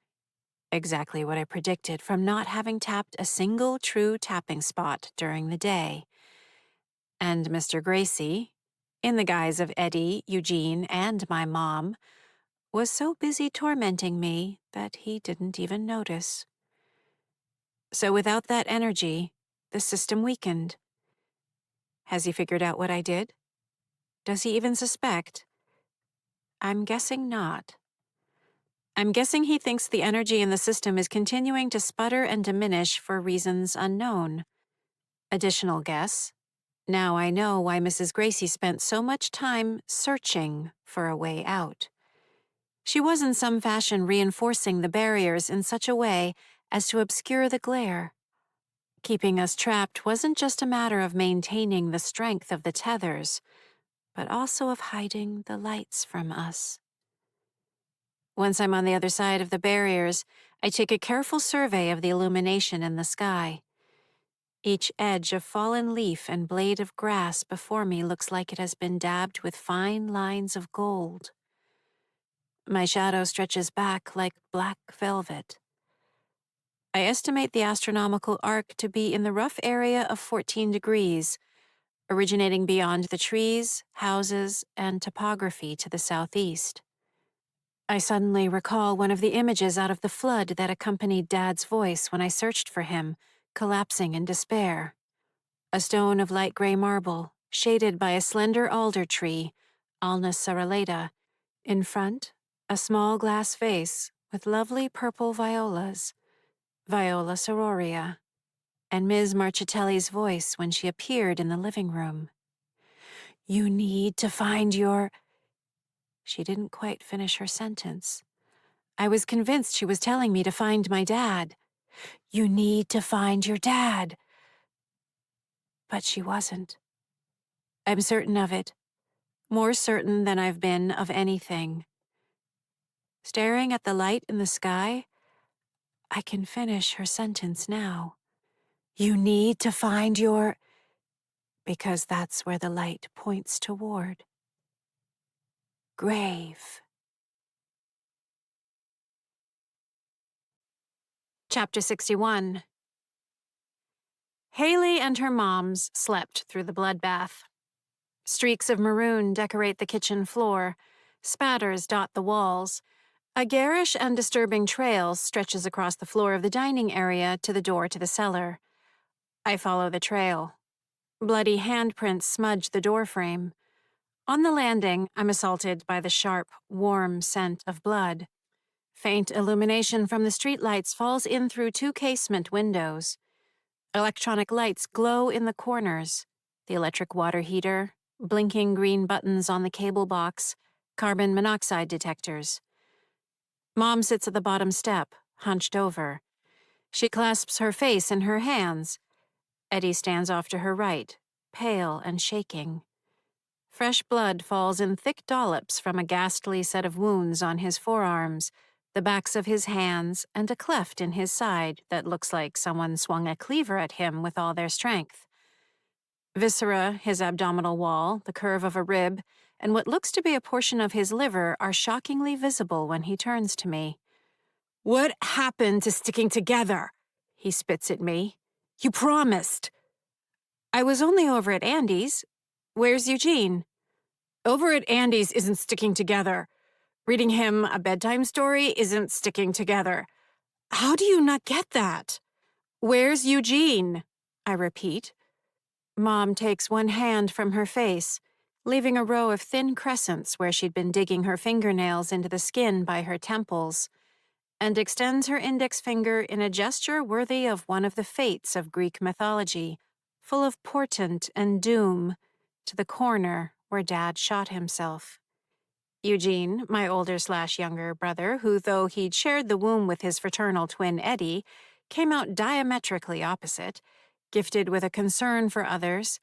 Exactly what I predicted from not having tapped a single true tapping spot during the day. And Mr. Gracie, in the guise of Eddie, Eugene, and my mom, was so busy tormenting me that he didn't even notice. So without that energy, the system weakened. Has he figured out what I did? Does he even suspect? I'm guessing not. I'm guessing he thinks the energy in the system is continuing to sputter and diminish for reasons unknown. Additional guess. Now I know why Mrs. Gracie spent so much time searching for a way out. She was in some fashion reinforcing the barriers in such a way as to obscure the glare. Keeping us trapped wasn't just a matter of maintaining the strength of the tethers, but also of hiding the lights from us. Once I'm on the other side of the barriers, I take a careful survey of the illumination in the sky. Each edge of fallen leaf and blade of grass before me looks like it has been dabbed with fine lines of gold. My shadow stretches back like black velvet. I estimate the astronomical arc to be in the rough area of 14 degrees, originating beyond the trees, houses, and topography to the southeast. I suddenly recall one of the images out of the flood that accompanied Dad's voice when I searched for him, collapsing in despair. A stone of light gray marble, shaded by a slender alder tree, Alnus serralata. In front, a small glass vase with lovely purple violas, Viola sororia, and Ms. Marchitelli's voice when she appeared in the living room. You need to find your... She didn't quite finish her sentence. I was convinced she was telling me to find my dad. You need to find your dad. But she wasn't. I'm certain of it. More certain than I've been of anything. Staring at the light in the sky, I can finish her sentence now. You need to find your... Because that's where the light points toward. Grave. Chapter 61. Haley and her moms slept through the bloodbath. Streaks of maroon decorate the kitchen floor. Spatters dot the walls. A garish and disturbing trail stretches across the floor of the dining area to the door to the cellar. I follow the trail. Bloody handprints smudge the doorframe. On the landing, I'm assaulted by the sharp, warm scent of blood. Faint illumination from the streetlights falls in through 2 casement windows. Electronic lights glow in the corners. The electric water heater, blinking green buttons on the cable box, carbon monoxide detectors. Mom sits at the bottom step, hunched over. She clasps her face in her hands. Eddie stands off to her right, pale and shaking. Fresh blood falls in thick dollops from a ghastly set of wounds on his forearms, the backs of his hands, and a cleft in his side that looks like someone swung a cleaver at him with all their strength. Viscera, his abdominal wall, the curve of a rib, and what looks to be a portion of his liver are shockingly visible when he turns to me. "What happened to sticking together?" he spits at me. "You promised." "I was only over at Andy's. Where's Eugene?" "Over at Andy's isn't sticking together. Reading him a bedtime story isn't sticking together. How do you not get that?" "Where's Eugene?" I repeat. Mom takes one hand from her face, leaving a row of thin crescents where she'd been digging her fingernails into the skin by her temples, and extends her index finger in a gesture worthy of one of the fates of Greek mythology, full of portent and doom, to the corner where Dad shot himself. Eugene, my older/younger brother, who, though he'd shared the womb with his fraternal twin Eddie, came out diametrically opposite, gifted with a concern for others,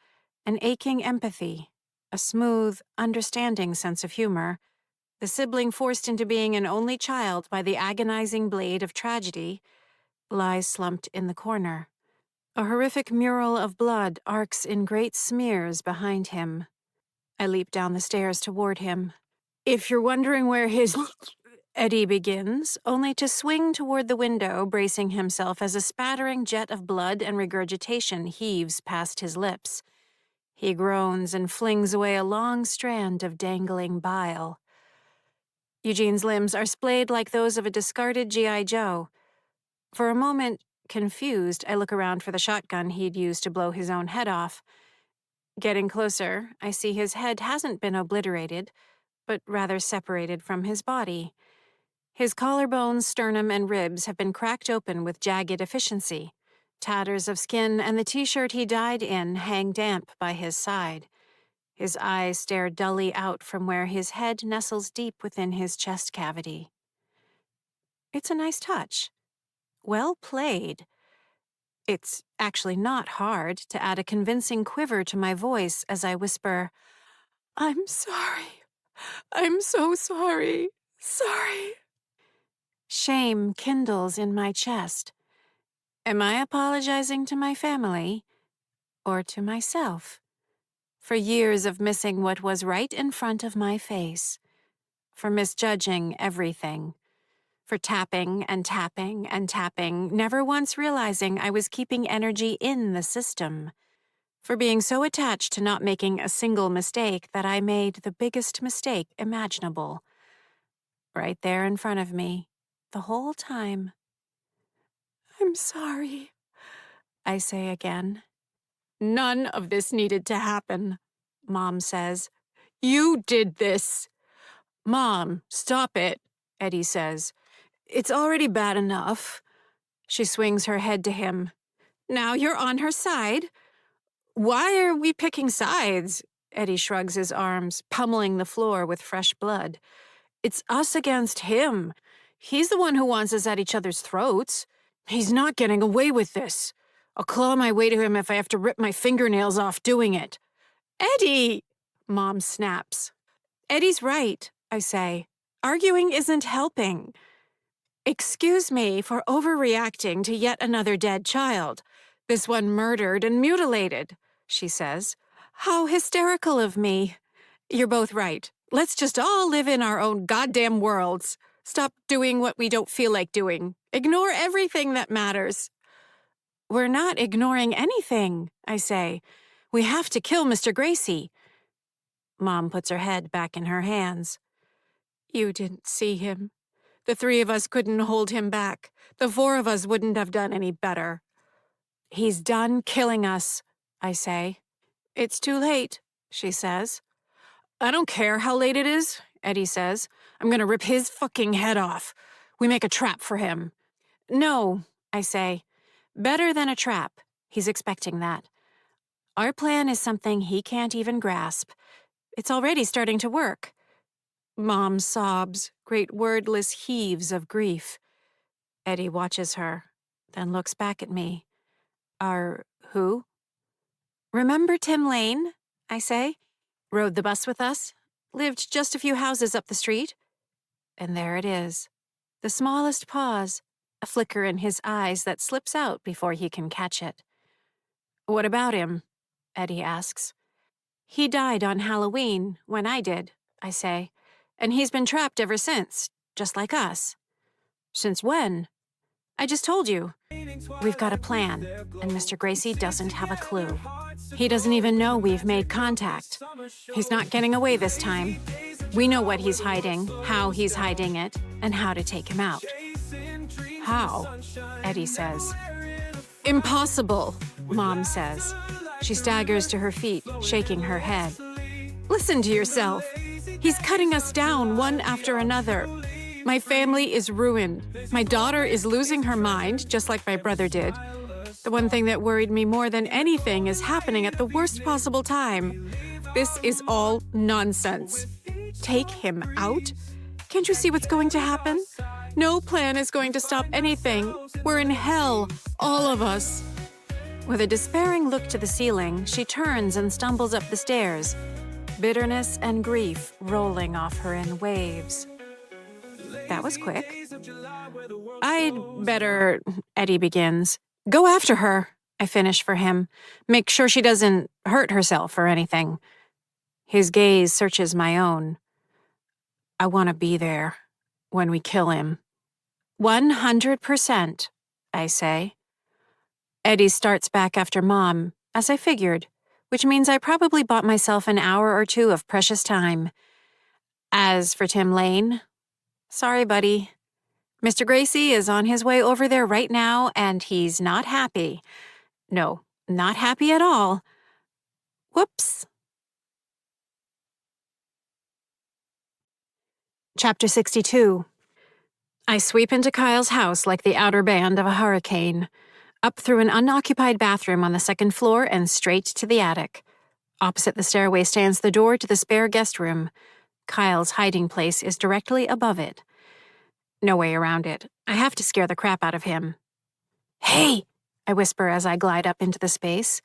an aching empathy, a smooth, understanding sense of humor, the sibling forced into being an only child by the agonizing blade of tragedy, lies slumped in the corner. A horrific mural of blood arcs in great smears behind him. I leap down the stairs toward him. "If you're wondering where his..." Eddie begins, only to swing toward the window, bracing himself as a spattering jet of blood and regurgitation heaves past his lips. He groans and flings away a long strand of dangling bile. Eugene's limbs are splayed like those of a discarded G.I. Joe. For a moment, confused, I look around for the shotgun he'd used to blow his own head off. Getting closer, I see his head hasn't been obliterated, but rather separated from his body. His collarbones, sternum, and ribs have been cracked open with jagged efficiency. Tatters of skin and the t-shirt he died in hang damp by his side. His eyes stare dully out from where his head nestles deep within his chest cavity. It's a nice touch. Well played. It's actually not hard to add a convincing quiver to my voice as I whisper, "I'm sorry. I'm so sorry. Sorry." Shame kindles in my chest. Am I apologizing to my family or to myself? For years of missing what was right in front of my face. For misjudging everything. For tapping and tapping and tapping, never once realizing I was keeping energy in the system. For being so attached to not making a single mistake that I made the biggest mistake imaginable. Right there in front of me, the whole time. "I'm sorry," I say again. "None of this needed to happen," Mom says. "You did this." "Mom, stop it," Eddie says. "It's already bad enough." She swings her head to him. "Now you're on her side." "Why are we picking sides?" Eddie shrugs his arms, pummeling the floor with fresh blood. "It's us against him. He's the one who wants us at each other's throats. He's not getting away with this. I'll claw my way to him if I have to rip my fingernails off doing it. Eddie! Mom snaps. Eddie's right, I say. Arguing isn't helping. Excuse me for overreacting to yet another dead child. This one murdered and mutilated, she says. How hysterical of me. You're both right. Let's just all live in our own goddamn worlds. Stop doing what we don't feel like doing. Ignore everything that matters. We're not ignoring anything, I say. We have to kill Mr. Gracie. Mom puts her head back in her hands. You didn't see him. The three of us couldn't hold him back. The four of us wouldn't have done any better. He's done killing us, I say. It's too late, she says. I don't care how late it is, Eddie says. I'm gonna rip his fucking head off. We make a trap for him. No, I say. Better than a trap. He's expecting that. Our plan is something he can't even grasp. It's already starting to work. Mom sobs, great wordless heaves of grief. Eddie watches her, then looks back at me. Who? Remember Tim Lane, I say. Rode the bus with us, lived just a few houses up the street. And there it is. The smallest pause, a flicker in his eyes that slips out before he can catch it. What about him? Eddie asks. He died on Halloween, when I did, I say. And he's been trapped ever since, just like us. Since when? I just told you. We've got a plan, and Mr. Gracie doesn't have a clue. He doesn't even know we've made contact. He's not getting away this time. We know what he's hiding, how he's hiding it, and how to take him out. How? Eddie says. Impossible, Mom says. She staggers to her feet, shaking her head. Listen to yourself. He's cutting us down one after another. My family is ruined. My daughter is losing her mind, just like my brother did. The one thing that worried me more than anything is happening at the worst possible time. This is all nonsense. Take him out? Can't you see what's going to happen? No plan is going to stop anything. We're in hell, all of us. With a despairing look to the ceiling, she turns and stumbles up the stairs, bitterness and grief rolling off her in waves. That was quick. I'd better, Eddie begins. Go after her, I finish for him. Make sure she doesn't hurt herself or anything. His gaze searches my own. I want to be there when we kill him. 100%, I say. Eddie starts back after Mom, as I figured, which means I probably bought myself an hour or two of precious time. As for Tim Lane, sorry, buddy. Mr. Gracie is on his way over there right now, and he's not happy. No, not happy at all. Whoops. Chapter 62. I sweep into Kyle's house like the outer band of a hurricane, up through an unoccupied bathroom on the second floor and straight to the attic. Opposite the stairway stands the door to the spare guest room. Kyle's hiding place is directly above it. No way around it. I have to scare the crap out of him. Hey! I whisper as I glide up into the space.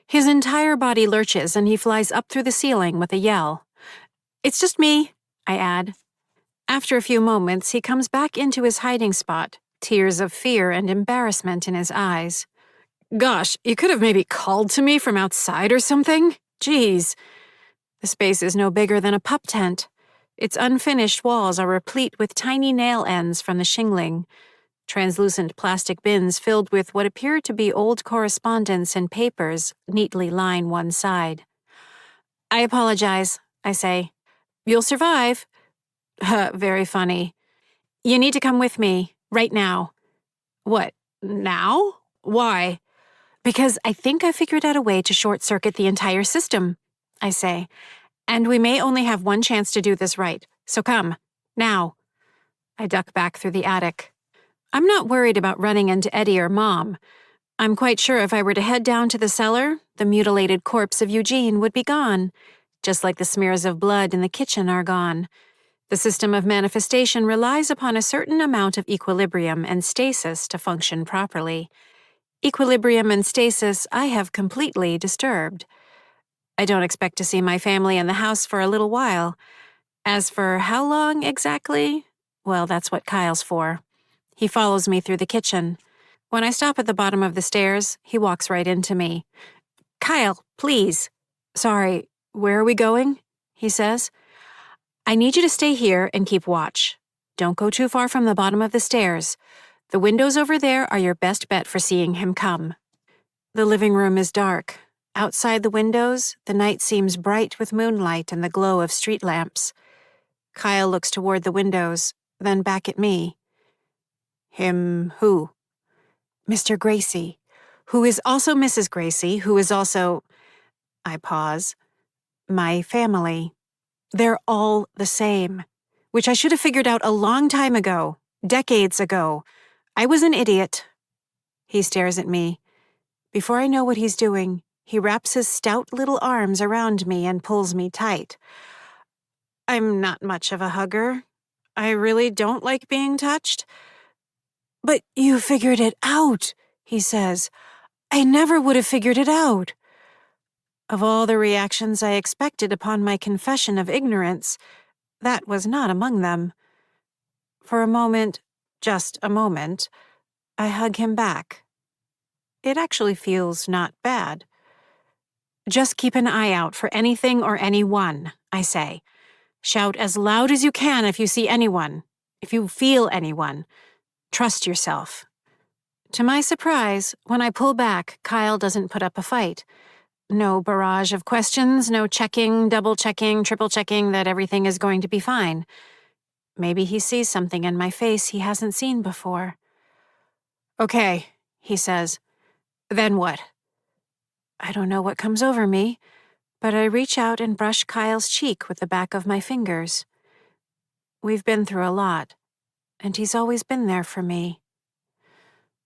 His entire body lurches and he flies up through the ceiling with a yell. It's just me, I add. After a few moments, he comes back into his hiding spot, tears of fear and embarrassment in his eyes. Gosh, you could have maybe called to me from outside or something? Jeez. The space is no bigger than a pup tent. Its unfinished walls are replete with tiny nail ends from the shingling. Translucent plastic bins filled with what appear to be old correspondence and papers neatly line one side. I apologize, I say. You'll survive. Very funny. You need to come with me, right now. What, now? Why? Because I think I figured out a way to short-circuit the entire system, I say. And we may only have one chance to do this right, so come, now. I duck back through the attic. I'm not worried about running into Eddie or Mom. I'm quite sure if I were to head down to the cellar, the mutilated corpse of Eugene would be gone, just like the smears of blood in the kitchen are gone. The system of manifestation relies upon a certain amount of equilibrium and stasis to function properly. Equilibrium and stasis I have completely disturbed. I don't expect to see my family in the house for a little while. As for how long exactly, well, that's what Kyle's for. He follows me through the kitchen. When I stop at the bottom of the stairs, he walks right into me. "Kyle, please." "Sorry, where are we going?" he says. "I need you to stay here and keep watch. Don't go too far from the bottom of the stairs. The windows over there are your best bet for seeing him come." The living room is dark. Outside the windows, the night seems bright with moonlight and the glow of street lamps. Kyle looks toward the windows, then back at me. "Him who?" "Mr. Gracie, who is also Mrs. Gracie, who is also—" I pause. "My family. They're all the same, which I should have figured out a long time ago, decades ago. I was an idiot." He stares at me. Before I know what he's doing, he wraps his stout little arms around me and pulls me tight. I'm not much of a hugger. I really don't like being touched. "But you figured it out," he says. "I never would have figured it out." Of all the reactions I expected upon my confession of ignorance, that was not among them. For a moment, just a moment, I hug him back. It actually feels not bad. "Just keep an eye out for anything or anyone," I say. "Shout as loud as you can if you see anyone, if you feel anyone. Trust yourself." To my surprise, when I pull back, Kyle doesn't put up a fight. No barrage of questions, no checking, double-checking, triple-checking that everything is going to be fine. Maybe he sees something in my face he hasn't seen before. "Okay," he says. "Then what?" I don't know what comes over me, but I reach out and brush Kyle's cheek with the back of my fingers. We've been through a lot, and he's always been there for me.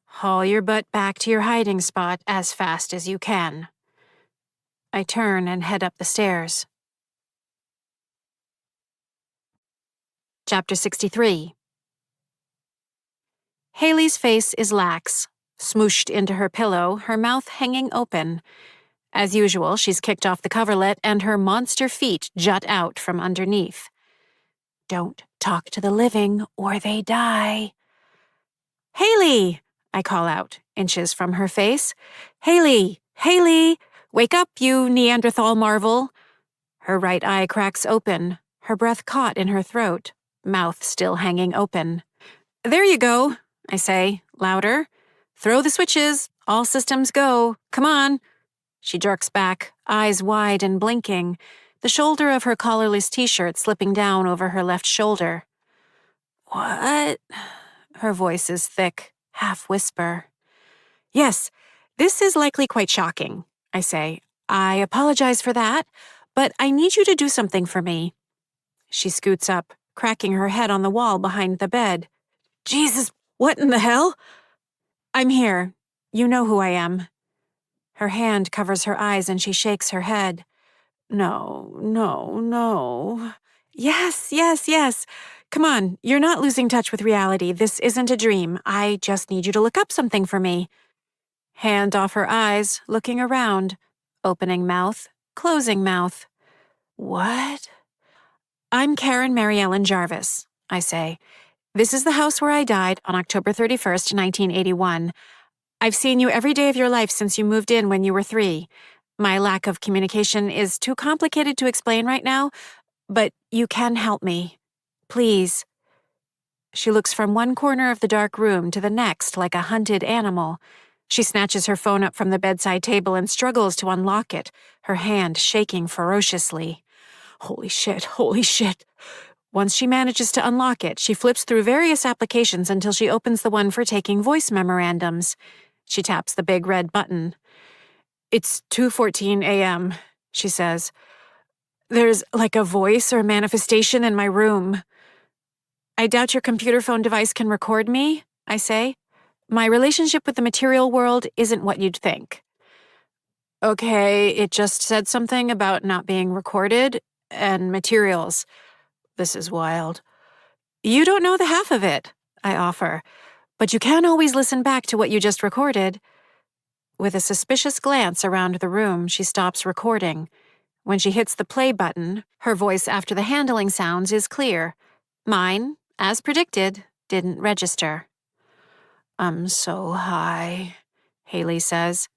"Haul your butt back to your hiding spot as fast as you can." I turn and head up the stairs. Chapter 63. Haley's face is lax, smooshed into her pillow, her mouth hanging open. As usual, she's kicked off the coverlet and her monster feet jut out from underneath. "Don't talk to the living or they die." "Haley!" I call out, inches from her face. "Haley! Haley! Wake up, you Neanderthal marvel!" Her right eye cracks open, her breath caught in her throat, mouth still hanging open. "There you go," I say, louder. "Throw the switches, all systems go, come on." She jerks back, eyes wide and blinking, the shoulder of her collarless t-shirt slipping down over her left shoulder. "What?" Her voice is thick, half-whisper. "Yes, this is likely quite shocking," I say. "I apologize for that, but I need you to do something for me." She scoots up, cracking her head on the wall behind the bed. "Jesus, what in the hell?" "I'm here. You know who I am." Her hand covers her eyes and she shakes her head. "No, no, no." "Yes, yes, yes. Come on, you're not losing touch with reality. This isn't a dream. I just need you to look up something for me." Hand off her eyes, looking around. Opening mouth, closing mouth. "What?" "I'm Karen Mary Ellen Jarvis," I say. "This is the house where I died on October 31st, 1981. I've seen you every day of your life since you moved in when you were 3. My lack of communication is too complicated to explain right now, but you can help me. Please." She looks from one corner of the dark room to the next like a hunted animal. She snatches her phone up from the bedside table and struggles to unlock it, her hand shaking ferociously. Holy shit, holy shit. Once she manages to unlock it, she flips through various applications until she opens the one for taking voice memorandums. She taps the big red button. "It's 2:14 a.m., she says. "There's like a voice or manifestation in my room." "I doubt your computer phone device can record me," I say. "My relationship with the material world isn't what you'd think." "Okay, it just said something about not being recorded and materials. This is wild. You don't know the half of it, I offer, but you can always listen back to what you just recorded. With a suspicious glance around the room, she stops recording. When she hits the play button, her voice after the handling sounds is clear. Mine, as predicted, didn't register. I'm so high, Haley says.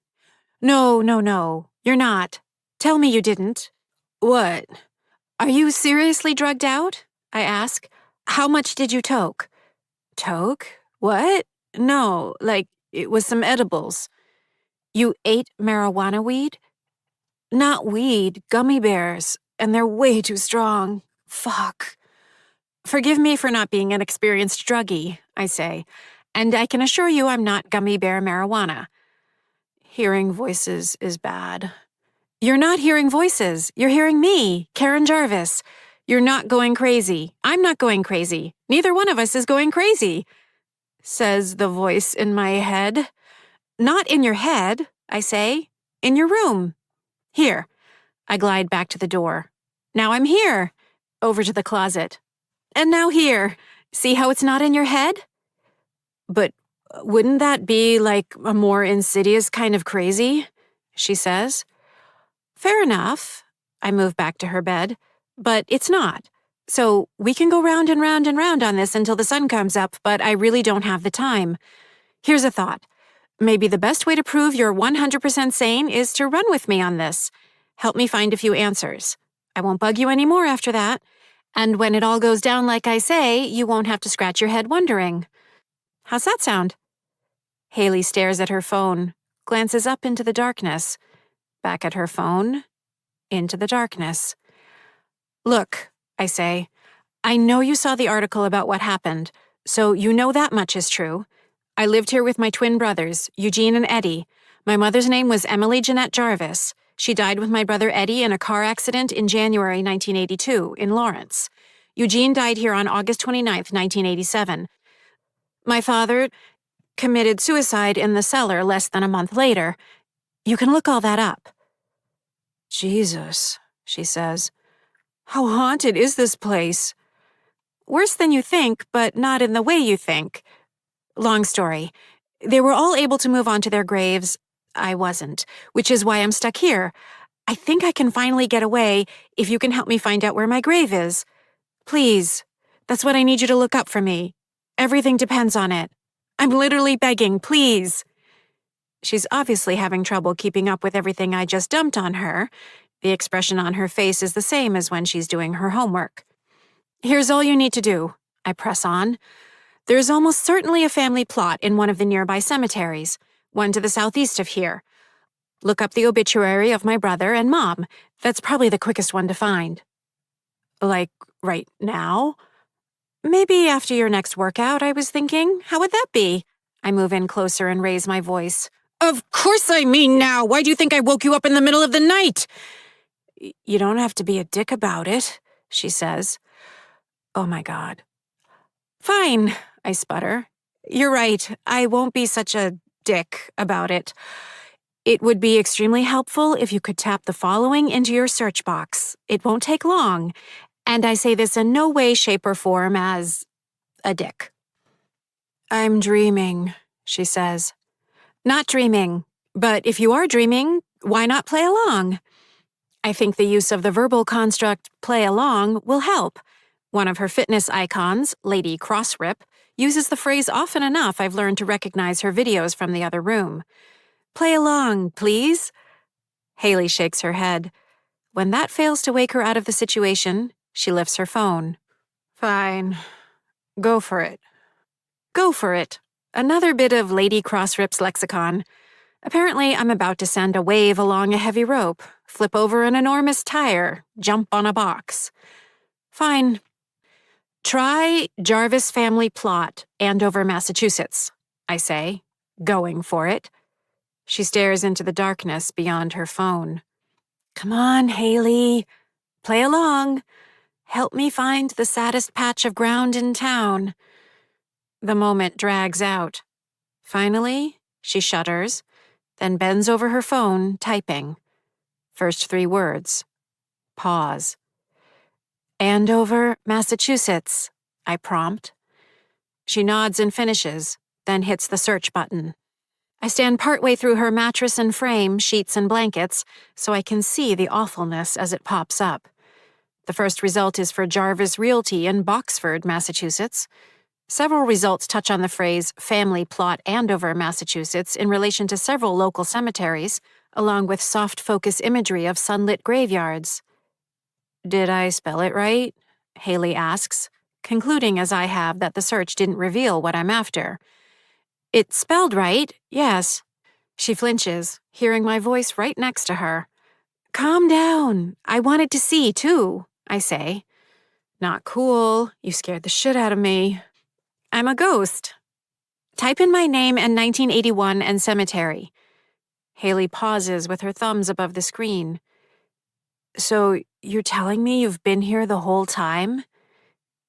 No, you're not. Tell me you didn't. What? Are you seriously drugged out? I ask. How much did you toke? Toke? What? No, it was some edibles. You ate marijuana weed? Not weed, gummy bears, and they're way too strong. Fuck. Forgive me for not being an experienced druggie, I say, and I can assure you I'm not gummy bear marijuana. Hearing voices is bad. You're not hearing voices. You're hearing me, Karen Jarvis. You're not going crazy. I'm not going crazy. Neither one of us is going crazy, says the voice in my head. Not in your head, I say. In your room. Here. I glide back to the door. Now I'm here. Over to the closet. And now here. See how it's not in your head? But wouldn't that be like a more insidious kind of crazy? She says. Fair enough. I move back to her bed. But it's not. So we can go round and round and round on this until the sun comes up, but I really don't have the time. Here's a thought. Maybe the best way to prove you're 100% sane is to run with me on this. Help me find a few answers. I won't bug you anymore after that. And when it all goes down like I say, you won't have to scratch your head wondering. How's that sound? Haley stares at her phone, glances up into the darkness, back at her phone, into the darkness. Look, I say, I know you saw the article about what happened, so you know that much is true. I lived here with my twin brothers, Eugene and Eddie. My mother's name was Emily Jeanette Jarvis. She died with my brother Eddie in a car accident in January 1982 in Lawrence. Eugene died here on August 29, 1987. My father committed suicide in the cellar less than a month later. You can look all that up. Jesus, she says. How haunted is this place? Worse than you think, but not in the way you think. Long story. They were all able to move on to their graves. I wasn't, which is why I'm stuck here. I think I can finally get away if you can help me find out where my grave is. Please. That's what I need you to look up for me. Everything depends on it. I'm literally begging, please. She's obviously having trouble keeping up with everything I just dumped on her. The expression on her face is the same as when she's doing her homework. Here's all you need to do, I press on. There's almost certainly a family plot in one of the nearby cemeteries, one to the southeast of here. Look up the obituary of my brother and Mom. That's probably the quickest one to find. Like, right now? Maybe after your next workout, I was thinking. How would that be? I move in closer and raise my voice. Of course I mean now! Why do you think I woke you up in the middle of the night? You don't have to be a dick about it, she says. Oh my God. Fine, I sputter. You're right, I won't be such a dick about it. It would be extremely helpful if you could tap the following into your search box. It won't take long, and I say this in no way, shape, or form as a dick. I'm dreaming, she says. Not dreaming, but if you are dreaming, why not play along? I think the use of the verbal construct play along will help. One of her fitness icons, Lady Crossrip, uses the phrase often enough I've learned to recognize her videos from the other room. Play along, please. Haley shakes her head. When that fails to wake her out of the situation, she lifts her phone. Fine. Go for it. Go for it. Another bit of Lady Crossrip's lexicon. Apparently, I'm about to send a wave along a heavy rope, flip over an enormous tire, jump on a box. Fine. Try Jarvis family plot, Andover, Massachusetts, I say, going for it. She stares into the darkness beyond her phone. Come on, Haley. Play along. Help me find the saddest patch of ground in town. The moment drags out. Finally, she shudders, then bends over her phone, typing. First 3 words. Pause. Andover, Massachusetts, I prompt. She nods and finishes, then hits the search button. I stand partway through her mattress and frame, sheets and blankets, so I can see the awfulness as it pops up. The first result is for Jarvis Realty in Boxford, Massachusetts. Several results touch on the phrase family plot Andover, Massachusetts in relation to several local cemeteries, along with soft focus imagery of sunlit graveyards. Did I spell it right? Haley asks, concluding as I have that the search didn't reveal what I'm after. It's spelled right, yes. She flinches, hearing my voice right next to her. Calm down. I wanted to see, too, I say. Not cool. You scared the shit out of me. I'm a ghost. Type in my name and 1981 and cemetery. Haley pauses with her thumbs above the screen. So, you're telling me you've been here the whole time?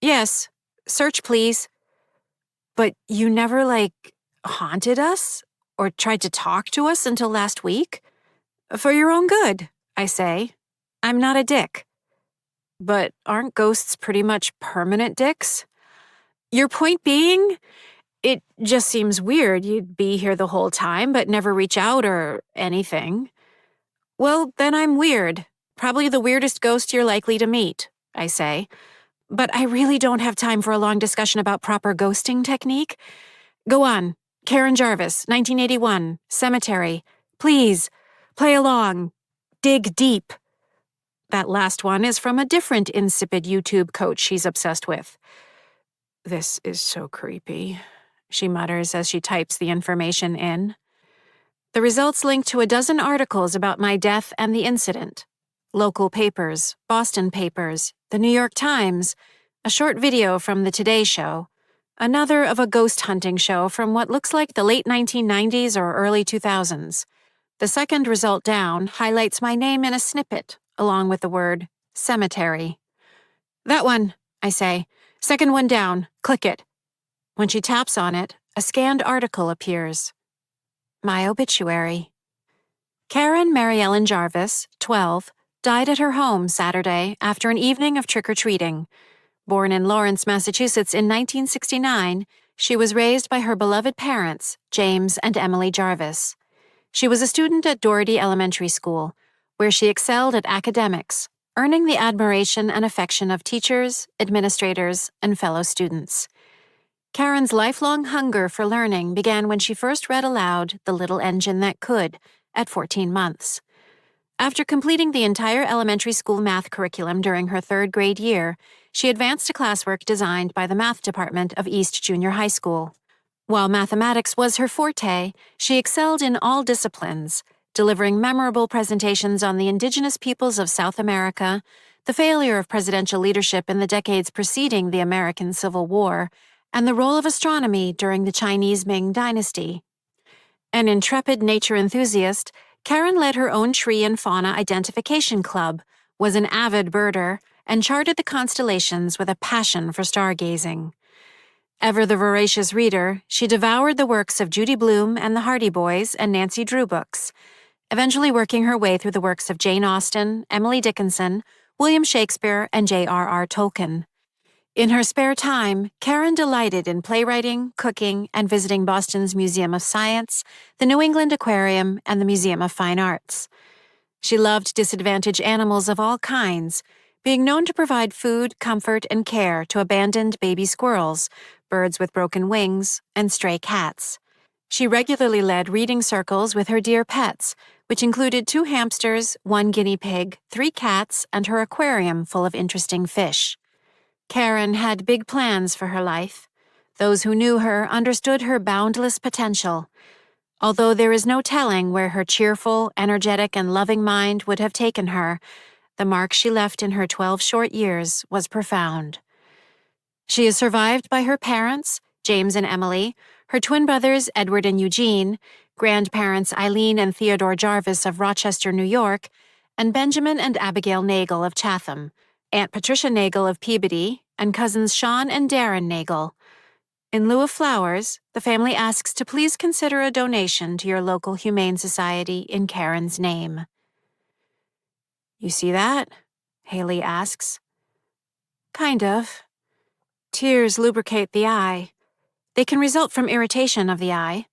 Yes. Search, please. But you never, haunted us? Or tried to talk to us until last week? For your own good, I say. I'm not a dick. But aren't ghosts pretty much permanent dicks? Your point being, it just seems weird you'd be here the whole time but never reach out or anything. Well, then I'm weird. Probably the weirdest ghost you're likely to meet, I say. But I really don't have time for a long discussion about proper ghosting technique. Go on. Karen Jarvis, 1981, cemetery. Please, play along. Dig deep. That last one is from a different insipid YouTube coach she's obsessed with. This is so creepy, she mutters as she types the information in. The results link to a dozen articles about my death and the incident. Local papers, Boston papers, the New York Times, a short video from the Today Show, another of a ghost hunting show from what looks like the late 1990s or early 2000s. The second result down highlights my name in a snippet, along with the word cemetery. That one, I say. Second one down. Click it. When she taps on it, a scanned article appears. My obituary. Karen Mary Ellen Jarvis, 12, died at her home Saturday after an evening of trick-or-treating. Born in Lawrence, Massachusetts in 1969, she was raised by her beloved parents, James and Emily Jarvis. She was a student at Doherty Elementary School, where she excelled at academics, earning the admiration and affection of teachers, administrators, and fellow students. Karen's lifelong hunger for learning began when she first read aloud The Little Engine That Could, at 14 months. After completing the entire elementary school math curriculum during her third grade year, she advanced to classwork designed by the math department of East Junior High School. While mathematics was her forte, she excelled in all disciplines, delivering memorable presentations on the indigenous peoples of South America, the failure of presidential leadership in the decades preceding the American Civil War, and the role of astronomy during the Chinese Ming Dynasty. An intrepid nature enthusiast, Karen led her own tree and fauna identification club, was an avid birder, and charted the constellations with a passion for stargazing. Ever the voracious reader, she devoured the works of Judy Blume and the Hardy Boys and Nancy Drew books, eventually working her way through the works of Jane Austen, Emily Dickinson, William Shakespeare, and J.R.R. Tolkien. In her spare time, Karen delighted in playwriting, cooking, and visiting Boston's Museum of Science, the New England Aquarium, and the Museum of Fine Arts. She loved disadvantaged animals of all kinds, being known to provide food, comfort, and care to abandoned baby squirrels, birds with broken wings, and stray cats. She regularly led reading circles with her dear pets, which included 2 hamsters, 1 guinea pig, 3 cats, and her aquarium full of interesting fish. Karen had big plans for her life. Those who knew her understood her boundless potential. Although there is no telling where her cheerful, energetic, and loving mind would have taken her, the mark she left in her 12 short years was profound. She is survived by her parents, James and Emily, her twin brothers, Edward and Eugene, grandparents Eileen and Theodore Jarvis of Rochester, New York, and Benjamin and Abigail Nagel of Chatham, Aunt Patricia Nagel of Peabody, and cousins Sean and Darren Nagel. In lieu of flowers, the family asks to please consider a donation to your local Humane Society in Karen's name. You see that? Haley asks. Kind of. Tears lubricate the eye. They can result from irritation of the eye.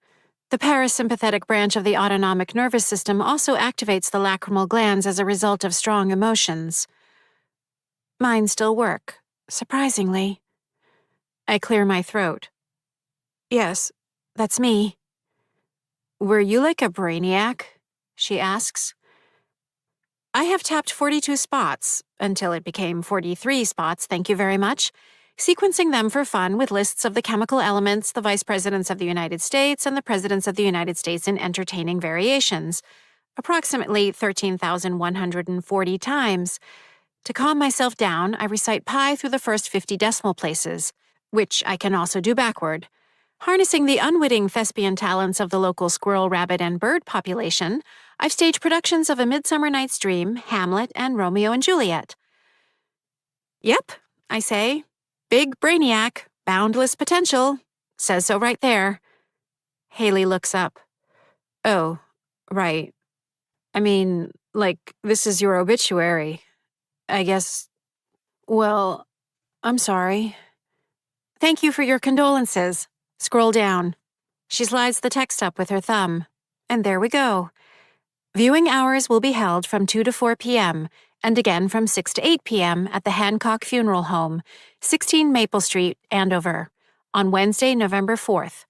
The parasympathetic branch of the autonomic nervous system also activates the lacrimal glands as a result of strong emotions. Mine still work, surprisingly. I clear my throat. Yes, that's me. Were you like a brainiac? She asks. I have tapped 42 spots, until it became 43 spots, thank you very much, sequencing them for fun with lists of the chemical elements, the vice presidents of the United States, and the presidents of the United States in entertaining variations, approximately 13,140 times. To calm myself down, I recite pi through the first 50 decimal places, which I can also do backward. Harnessing the unwitting thespian talents of the local squirrel, rabbit, and bird population, I've staged productions of A Midsummer Night's Dream, Hamlet, and Romeo and Juliet. Yep, I say. Big brainiac, boundless potential. Says so right there. Haley looks up. Oh, right. I mean, like, this is your obituary. I guess. Well, I'm sorry. Thank you for your condolences. Scroll down. She slides the text up with her thumb. And there we go. Viewing hours will be held from 2 to 4 p.m., and again from 6 to 8 p.m. at the Hancock Funeral Home, 16 Maple Street, Andover, on Wednesday, November 4th.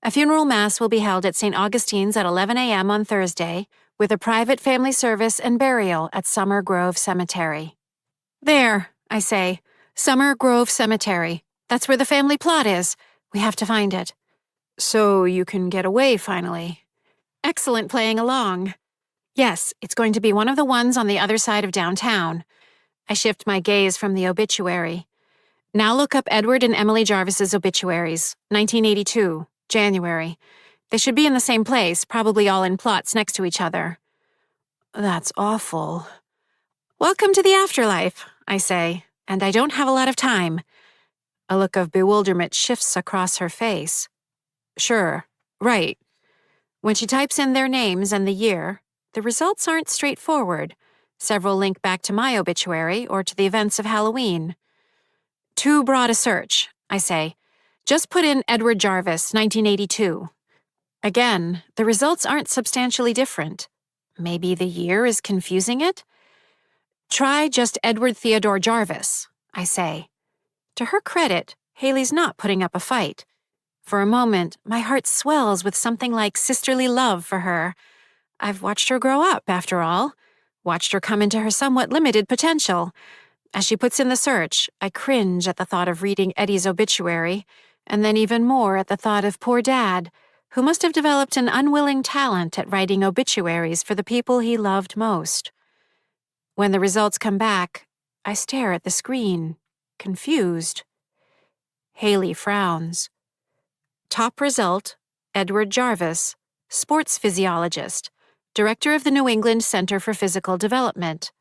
A funeral mass will be held at St. Augustine's at 11 a.m. on Thursday, with a private family service and burial at Summer Grove Cemetery. There, I say. Summer Grove Cemetery. That's where the family plot is. We have to find it. So you can get away, finally. Excellent playing along. Yes, it's going to be one of the ones on the other side of downtown. I shift my gaze from the obituary. Now look up Edward and Emily Jarvis's obituaries, 1982, January. They should be in the same place, probably all in plots next to each other. That's awful. Welcome to the afterlife, I say, and I don't have a lot of time. A look of bewilderment shifts across her face. Sure, right. When she types in their names and the year, the results aren't straightforward. Several link back to my obituary or to the events of Halloween. Too broad a search, I say. Just put in Edward Jarvis, 1982. Again, the results aren't substantially different. Maybe the year is confusing it? Try just Edward Theodore Jarvis, I say. To her credit, Haley's not putting up a fight. For a moment, my heart swells with something like sisterly love for her. I've watched her grow up, after all. Watched her come into her somewhat limited potential. As she puts in the search, I cringe at the thought of reading Eddie's obituary, and then even more at the thought of poor Dad, who must have developed an unwilling talent at writing obituaries for the people he loved most. When the results come back, I stare at the screen, confused. Haley frowns. Top result, Edward Jarvis, sports physiologist, director of the New England Center for Physical Development.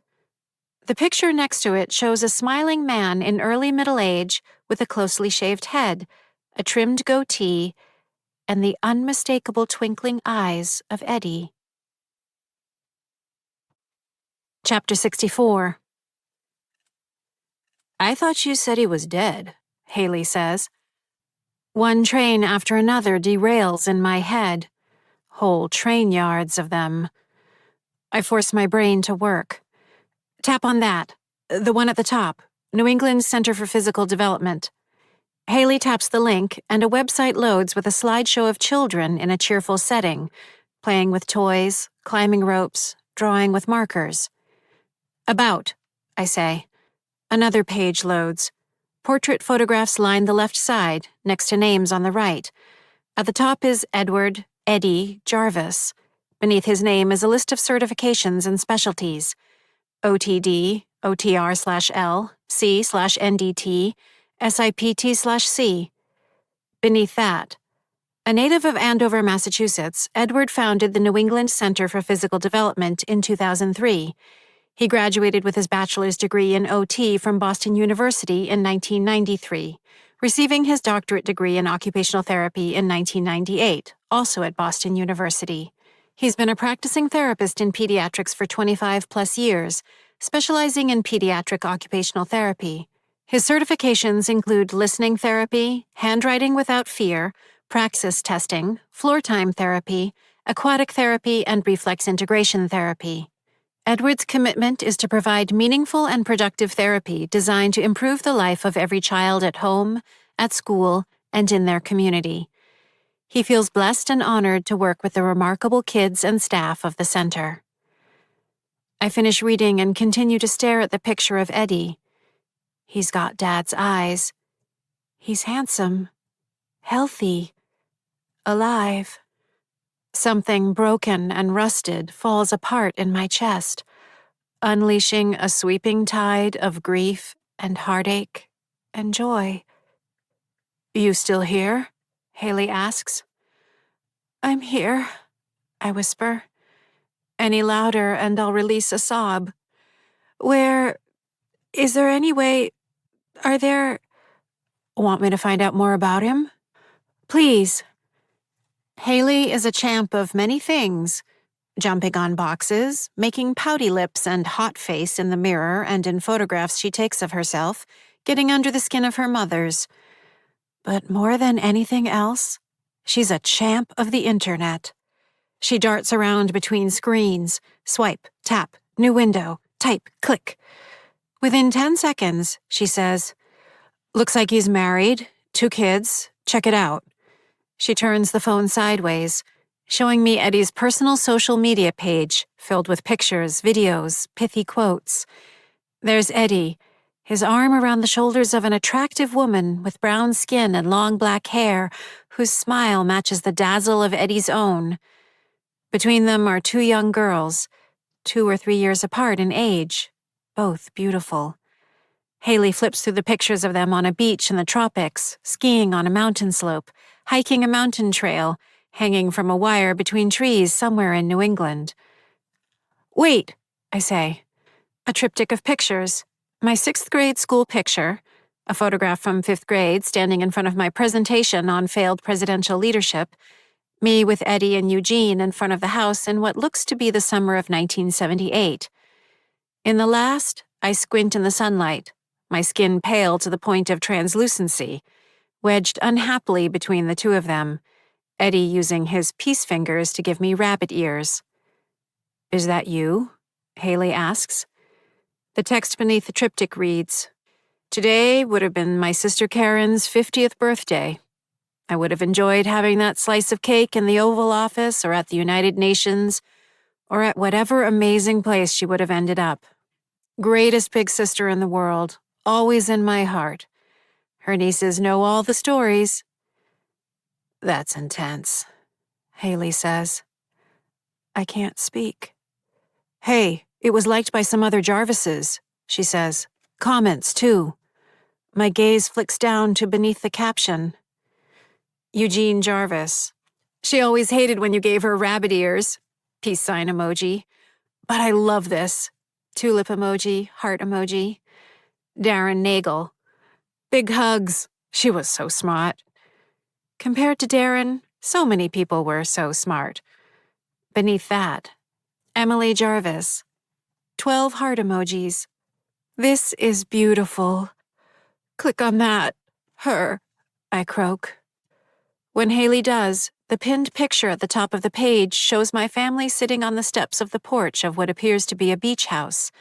The picture next to it shows a smiling man in early middle age with a closely shaved head, a trimmed goatee, and the unmistakable twinkling eyes of Eddie. Chapter 64. I thought you said he was dead, Haley says. One train after another derails in my head. Whole train yards of them. I force my brain to work. Tap on that. The one at the top. New England Center for Physical Development. Haley taps the link, and a website loads with a slideshow of children in a cheerful setting, playing with toys, climbing ropes, drawing with markers. About, I say. Another page loads. Portrait photographs line the left side, next to names on the right. At the top is Edward, Eddie, Jarvis. Beneath his name is a list of certifications and specialties. OTD, OTR/L, C/NDT, SIPT/C. Beneath that, a native of Andover, Massachusetts, Edward founded the New England Center for Physical Development in 2003. He graduated with his bachelor's degree in OT from Boston University in 1993, receiving his doctorate degree in occupational therapy in 1998, also at Boston University. He's been a practicing therapist in pediatrics for 25-plus years, specializing in pediatric occupational therapy. His certifications include listening therapy, handwriting without fear, praxis testing, floor time therapy, aquatic therapy, and reflex integration therapy. Edward's commitment is to provide meaningful and productive therapy designed to improve the life of every child at home, at school, and in their community. He feels blessed and honored to work with the remarkable kids and staff of the center. I finish reading and continue to stare at the picture of Eddie. He's got Dad's eyes. He's handsome, healthy, alive. Something broken and rusted falls apart in my chest, unleashing a sweeping tide of grief and heartache and joy. "You still here?" Haley asks. "I'm here," I whisper. Any louder and I'll release a sob. Is there any way, are there... Want me to find out more about him? Please. Haley is a champ of many things. Jumping on boxes, making pouty lips and hot face in the mirror and in photographs she takes of herself, getting under the skin of her mothers. But more than anything else, she's a champ of the internet. She darts around between screens, swipe, tap, new window, type, click. Within 10 seconds, she says, "Looks like he's married, 2 kids, check it out." She turns the phone sideways, showing me Eddie's personal social media page filled with pictures, videos, pithy quotes. There's Eddie, his arm around the shoulders of an attractive woman with brown skin and long black hair, whose smile matches the dazzle of Eddie's own. Between them are 2 young girls, 2 or 3 years apart in age, both beautiful. Haley flips through the pictures of them on a beach in the tropics, skiing on a mountain slope, hiking a mountain trail, hanging from a wire between trees somewhere in New England. "Wait," I say. A triptych of pictures. My 6th grade school picture, a photograph from 5th grade standing in front of my presentation on failed presidential leadership, me with Eddie and Eugene in front of the house in what looks to be the summer of 1978. In the last, I squint in the sunlight, my skin pale to the point of translucency, wedged unhappily between the 2 of them, Eddie using his peace fingers to give me rabbit ears. "Is that you?" Haley asks. The text beneath the triptych reads, "Today would have been my sister Karen's 50th birthday. I would have enjoyed having that slice of cake in the Oval Office or at the United Nations or at whatever amazing place she would have ended up. Greatest big sister in the world, always in my heart. Her nieces know all the stories." "That's intense," Haley says. I can't speak. "Hey, it was liked by some other Jarvises," she says. "Comments, too." My gaze flicks down to beneath the caption. "Eugene Jarvis. She always hated when you gave her rabbit ears." Peace sign emoji. "But I love this." Tulip emoji, heart emoji. Darren Nagel. "Big hugs. She was so smart." Compared to Darren, so many people were so smart. Beneath that, Emily Jarvis. 12 heart emojis. "This is beautiful. Click on that. Her," I croak. When Haley does, the pinned picture at the top of the page shows my family sitting on the steps of the porch of what appears to be a beach house.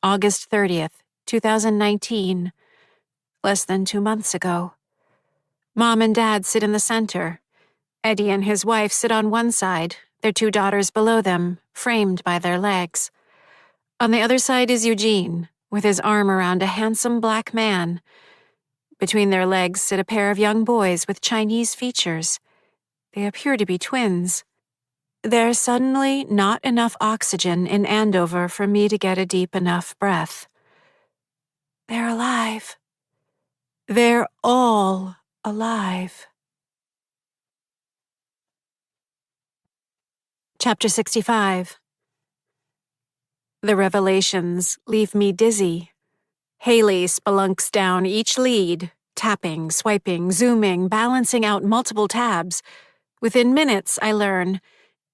August 30th, 2019. Less than 2 months ago. Mom and Dad sit in the center. Eddie and his wife sit on one side, their 2 daughters below them, framed by their legs. On the other side is Eugene, with his arm around a handsome black man. Between their legs sit a pair of young boys with Chinese features. They appear to be twins. There's suddenly not enough oxygen in Andover for me to get a deep enough breath. They're alive. They're all alive. Chapter 65. The revelations leave me dizzy. Haley spelunks down each lead, tapping, swiping, zooming, balancing out multiple tabs. Within minutes, I learn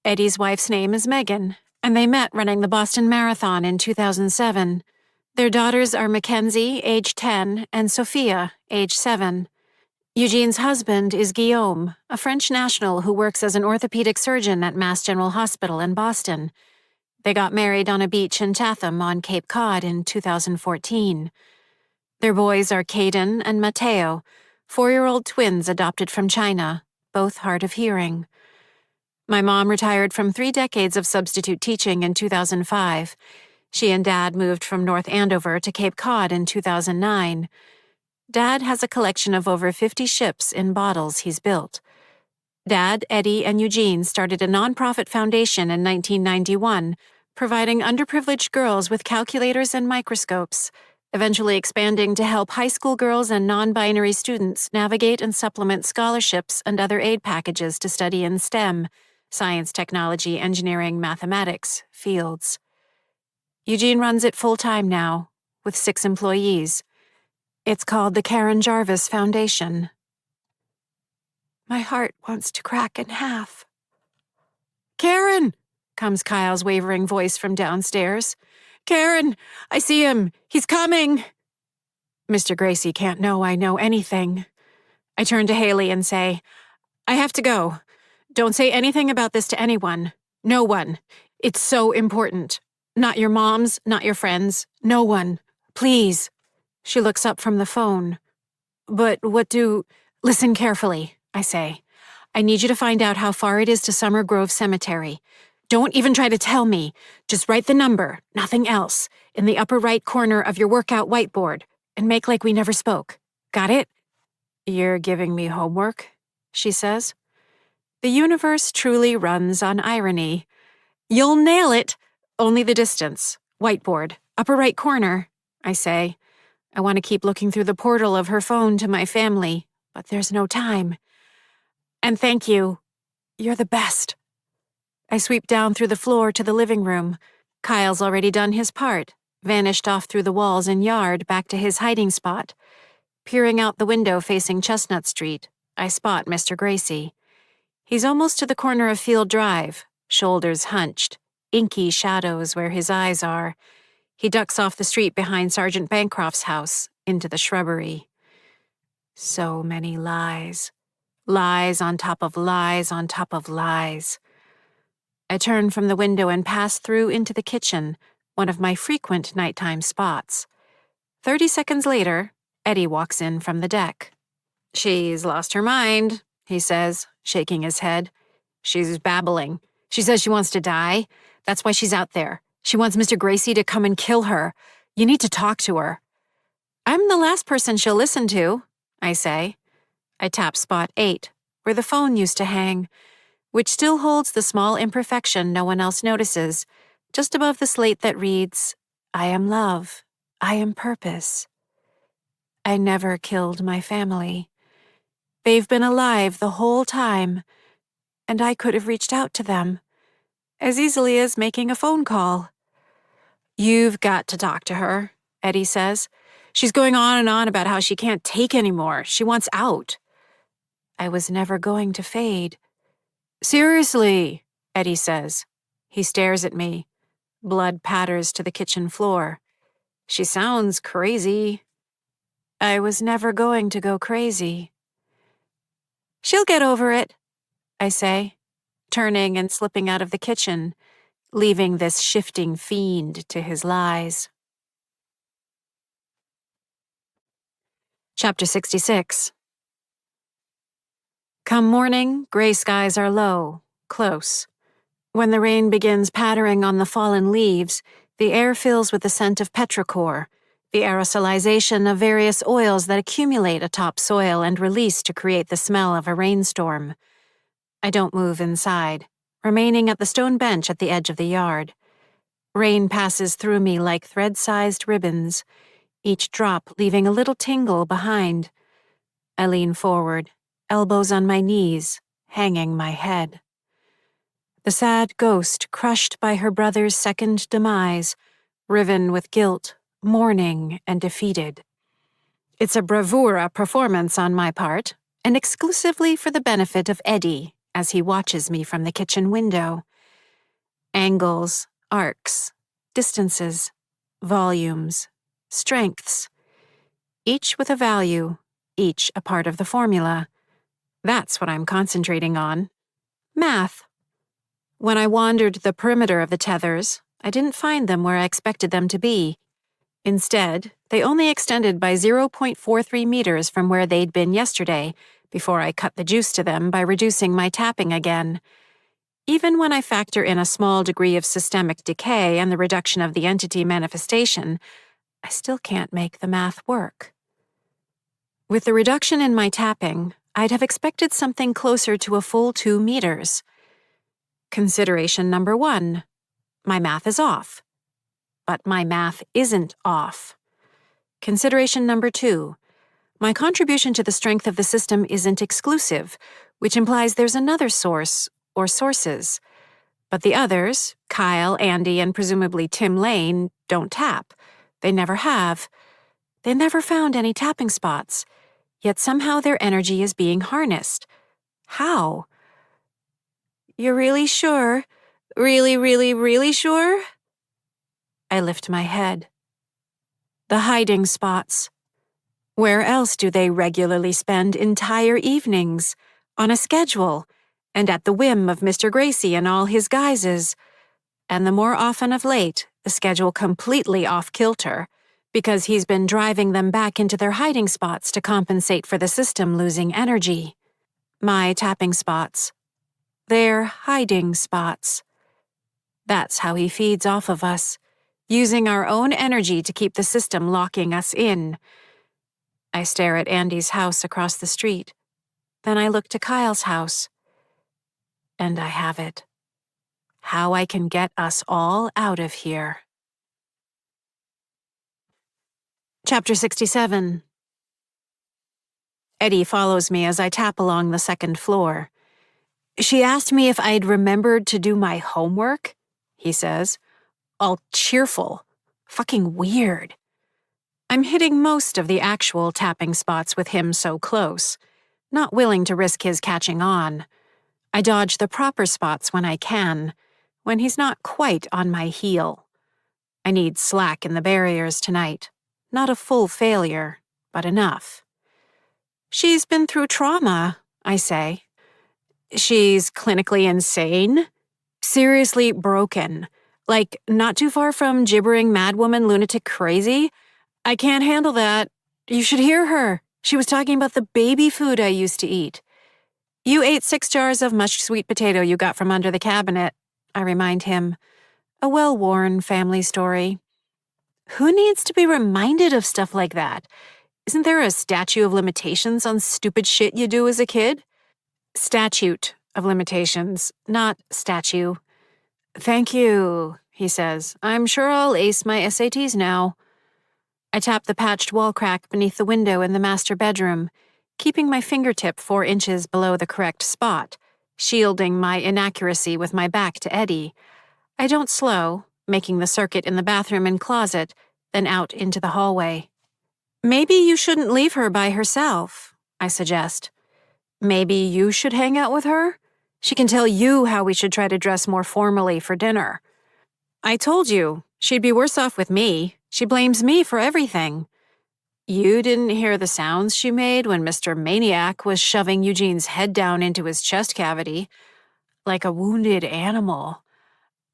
Eddie's wife's name is Megan, and they met running the Boston Marathon in 2007. Their daughters are Mackenzie, age 10, and Sophia, age 7. Eugene's husband is Guillaume, a French national who works as an orthopedic surgeon at Mass General Hospital in Boston. They got married on a beach in Chatham on Cape Cod in 2014. Their boys are Caden and Mateo, 4-year-old twins adopted from China, both hard of hearing. My mom retired from 3 decades of substitute teaching in 2005. She and Dad moved from North Andover to Cape Cod in 2009. Dad has a collection of over 50 ships in bottles he's built. Dad, Eddie, and Eugene started a nonprofit foundation in 1991, providing underprivileged girls with calculators and microscopes, eventually expanding to help high school girls and non-binary students navigate and supplement scholarships and other aid packages to study in STEM, science, technology, engineering, mathematics, fields. Eugene runs it full-time now, with 6 employees. It's called the Karen Jarvis Foundation. My heart wants to crack in half. "Karen!" comes Kyle's wavering voice from downstairs. "Karen, I see him. He's coming." Mr. Gracie can't know I know anything. I turn to Haley and say, "I have to go. Don't say anything about this to anyone. No one. It's so important. Not your moms, not your friends. No one. Please." She looks up from the phone. "But what do—" "Listen carefully," I say. "I need you to find out how far it is to Summer Grove Cemetery. Don't even try to tell me. Just write the number, nothing else, in the upper right corner of your workout whiteboard, and make like we never spoke. Got it?" "You're giving me homework," she says. The universe truly runs on irony. "You'll nail it. Only the distance. Whiteboard. Upper right corner," I say. I want to keep looking through the portal of her phone to my family, but there's no time. "And thank you. You're the best." I sweep down through the floor to the living room. Kyle's already done his part, vanished off through the walls and yard back to his hiding spot. Peering out the window facing Chestnut Street, I spot Mr. Gracie. He's almost to the corner of Field Drive, shoulders hunched, inky shadows where his eyes are. He ducks off the street behind Sergeant Bancroft's house, into the shrubbery. So many lies. Lies on top of lies on top of lies. I turn from the window and pass through into the kitchen, one of my frequent nighttime spots. 30 seconds later, Eddie walks in from the deck. "She's lost her mind," he says, shaking his head. "She's babbling. She says she wants to die. That's why she's out there. She wants Mr. Gracie to come and kill her. You need to talk to her." "I'm the last person she'll listen to," I say. I tap spot 8, where the phone used to hang, which still holds the small imperfection no one else notices, just above the slate that reads, "I am love. I am purpose." I never killed my family. They've been alive the whole time, and I could have reached out to them, as easily as making a phone call. "You've got to talk to her," Eddie says. "She's going on and on about how she can't take anymore. She wants out." I was never going to fade. "Seriously," Eddie says. He stares at me. Blood patters to the kitchen floor. "She sounds crazy." I was never going to go crazy. "She'll get over it," I say, turning and slipping out of the kitchen, leaving this shifting fiend to his lies. Chapter 66. Come morning, gray skies are low, close. When the rain begins pattering on the fallen leaves, the air fills with the scent of petrichor, the aerosolization of various oils that accumulate atop soil and release to create the smell of a rainstorm. I don't move inside, remaining at the stone bench at the edge of the yard. Rain passes through me like thread-sized ribbons, each drop leaving a little tingle behind. I lean forward, elbows on my knees, hanging my head. The sad ghost crushed by her brother's second demise, riven with guilt, mourning, and defeated. It's a bravura performance on my part, and exclusively for the benefit of Eddie as he watches me from the kitchen window. Angles, arcs, distances, volumes, strengths. Each with a value, each a part of the formula. That's what I'm concentrating on. Math. When I wandered the perimeter of the tethers, I didn't find them where I expected them to be. Instead, they only extended by 0.43 meters from where they'd been yesterday, before I cut the juice to them by reducing my tapping again. Even when I factor in a small degree of systemic decay and the reduction of the entity manifestation, I still can't make the math work. With the reduction in my tapping, I'd have expected something closer to a full 2 meters. Consideration number 1. My math is off. But my math isn't off. Consideration number 2. My contribution to the strength of the system isn't exclusive, which implies there's another source, or sources. But the others, Kyle, Andy, and presumably Tim Lane, don't tap. They never have. They never found any tapping spots. Yet somehow their energy is being harnessed. How? You're really sure? Really, really, really sure? I lift my head. The hiding spots. Where else do they regularly spend entire evenings? On a schedule, and at the whim of Mr. Gracie and all his guises. And the more often of late, the schedule completely off-kilter, because he's been driving them back into their hiding spots to compensate for the system losing energy. My tapping spots. Their hiding spots. That's how he feeds off of us, using our own energy to keep the system locking us in. I stare at Andy's house across the street. Then I look to Kyle's house. And I have it. How I can get us all out of here. Chapter 67. Eddie follows me as I tap along the second floor. She asked me if I'd remembered to do my homework, he says. All cheerful. Fucking weird. I'm hitting most of the actual tapping spots with him so close, not willing to risk his catching on. I dodge the proper spots when I can, when he's not quite on my heel. I need slack in the barriers tonight. Not a full failure, but enough. She's been through trauma, I say. She's clinically insane? Seriously broken. Like, not too far from gibbering madwoman lunatic crazy? I can't handle that. You should hear her. She was talking about the baby food I used to eat. You ate 6 jars of mushed sweet potato you got from under the cabinet, I remind him. A well-worn family story. Who needs to be reminded of stuff like that? Isn't there a statute of limitations on stupid shit you do as a kid? Statute of limitations, not statue. Thank you, he says. I'm sure I'll ace my SATs now. I tap the patched wall crack beneath the window in the master bedroom, keeping my fingertip 4 inches below the correct spot, shielding my inaccuracy with my back to Eddie. I don't slow, making the circuit in the bathroom and closet, then out into the hallway. Maybe you shouldn't leave her by herself, I suggest. Maybe you should hang out with her? She can tell you how we should try to dress more formally for dinner. I told you, she'd be worse off with me. She blames me for everything. You didn't hear the sounds she made when Mr. Maniac was shoving Eugene's head down into his chest cavity, like a wounded animal.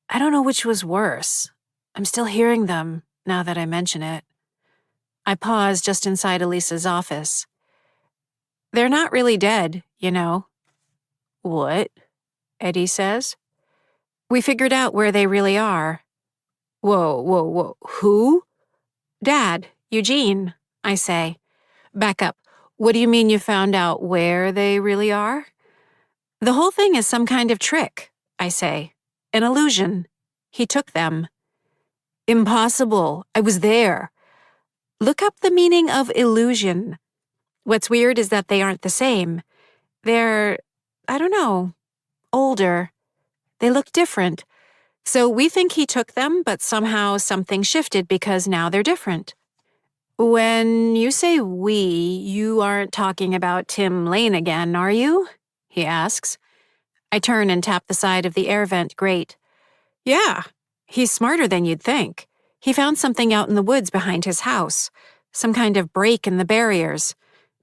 I don't know which was worse. I'm still hearing them, now that I mention it. I pause just inside Elisa's office. They're not really dead, you know. What? Eddie says. We figured out where they really are. Whoa. Who? Dad, Eugene, I say. Back up. What do you mean you found out where they really are? The whole thing is some kind of trick, I say. An illusion. He took them. Impossible. I was there. Look up the meaning of illusion. What's weird is that they aren't the same. They're, I don't know, older. They look different. So we think he took them, but somehow something shifted because now they're different. When you say we, you aren't talking about Tim Lane again, are you? He asks. I turn and tap the side of the air vent grate. Yeah, he's smarter than you'd think. He found something out in the woods behind his house, some kind of break in the barriers.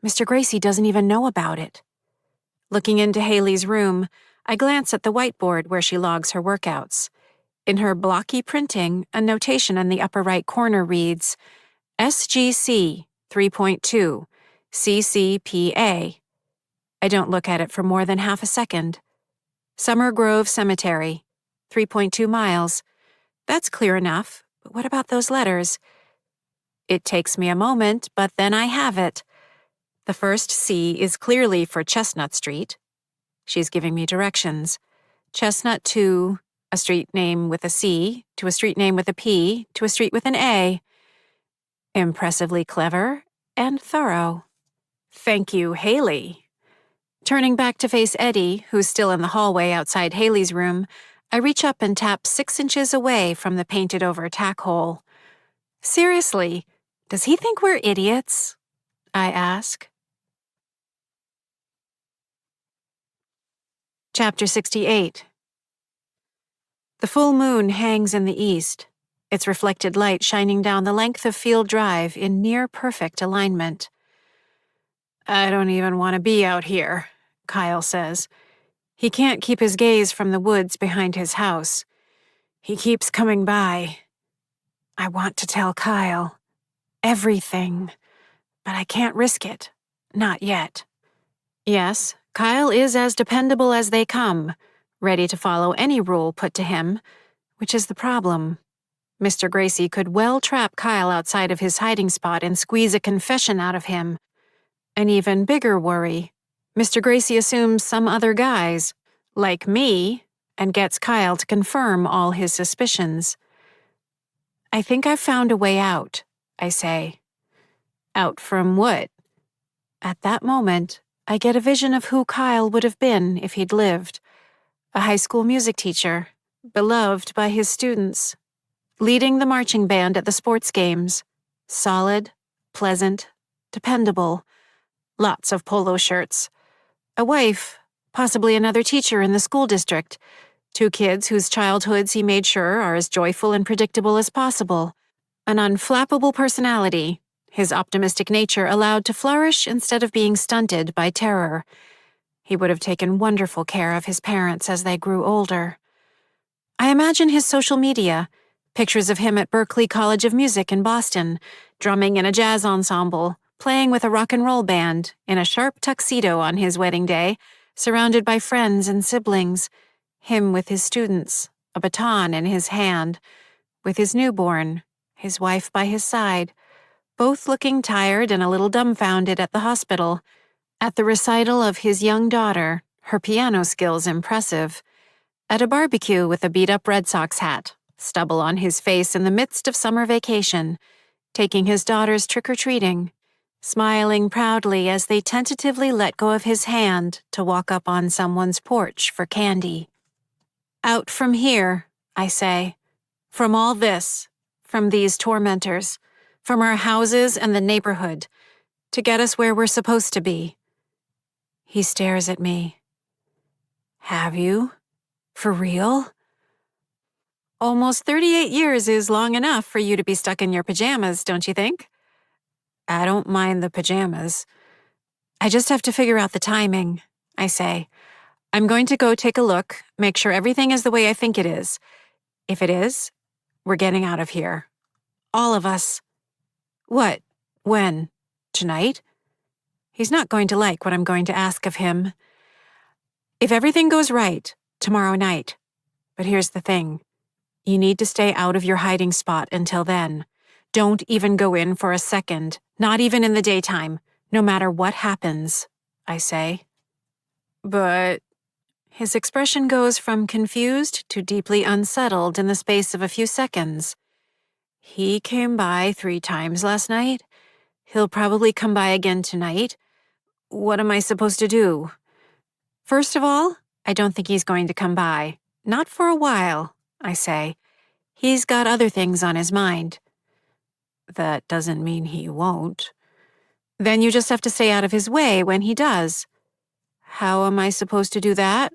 Mr. Gracie doesn't even know about it. Looking into Haley's room, I glance at the whiteboard where she logs her workouts. In her blocky printing, a notation in the upper right corner reads, SGC 3.2, CCPA. I don't look at it for more than half a second. Summer Grove Cemetery, 3.2 miles. That's clear enough, but what about those letters? It takes me a moment, but then I have it. The first C is clearly for Chestnut Street. She's giving me directions. Chestnut to a street name with a C, to a street name with a P, to a street with an A. Impressively clever and thorough. Thank you, Haley. Turning back to face Eddie, who's still in the hallway outside Haley's room, I reach up and tap 6 inches away from the painted-over tack hole. Seriously, does he think we're idiots? I ask. Chapter 68. The full moon hangs in the east, its reflected light shining down the length of Field Drive in near-perfect alignment. I don't even want to be out here, Kyle says. He can't keep his gaze from the woods behind his house. He keeps coming by. I want to tell Kyle everything, but I can't risk it. Not yet. Yes, Kyle is as dependable as they come, ready to follow any rule put to him, which is the problem. Mr. Gracie could well trap Kyle outside of his hiding spot and squeeze a confession out of him. An even bigger worry. Mr. Gracie assumes some other guys, like me, and gets Kyle to confirm all his suspicions. I think I've found a way out, I say. Out from what? At that moment, I get a vision of who Kyle would have been if he'd lived. A high school music teacher, beloved by his students, leading the marching band at the sports games. Solid, pleasant, dependable. Lots of polo shirts. A wife, possibly another teacher in the school district. 2 kids whose childhoods he made sure are as joyful and predictable as possible. An unflappable personality, his optimistic nature allowed to flourish instead of being stunted by terror. He would have taken wonderful care of his parents as they grew older. I imagine his social media, pictures of him at Berklee College of Music in Boston, drumming in a jazz ensemble, playing with a rock and roll band, in a sharp tuxedo on his wedding day, surrounded by friends and siblings, him with his students, a baton in his hand, with his newborn, his wife by his side, both looking tired and a little dumbfounded at the hospital, at the recital of his young daughter, her piano skills impressive, at a barbecue with a beat-up Red Sox hat, stubble on his face in the midst of summer vacation, taking his daughters trick-or-treating, smiling proudly as they tentatively let go of his hand to walk up on someone's porch for candy. Out from here, I say. From all this, from these tormentors, from our houses and the neighborhood, to get us where we're supposed to be. He stares at me. Have you? For real? Almost 38 years is long enough for you to be stuck in your pajamas, don't you think? I don't mind the pajamas. I just have to figure out the timing, I say. I'm going to go take a look, make sure everything is the way I think it is. If it is, we're getting out of here. All of us. What? When? Tonight? He's not going to like what I'm going to ask of him. If everything goes right, tomorrow night. But here's the thing. You need to stay out of your hiding spot until then. Don't even go in for a second, not even in the daytime, no matter what happens, I say. But his expression goes from confused to deeply unsettled in the space of a few seconds. He came by 3 times last night. He'll probably come by again tonight. What am I supposed to do? First of all, I don't think he's going to come by. Not for a while, I say. He's got other things on his mind. That doesn't mean he won't. Then you just have to stay out of his way when he does. How am I supposed to do that?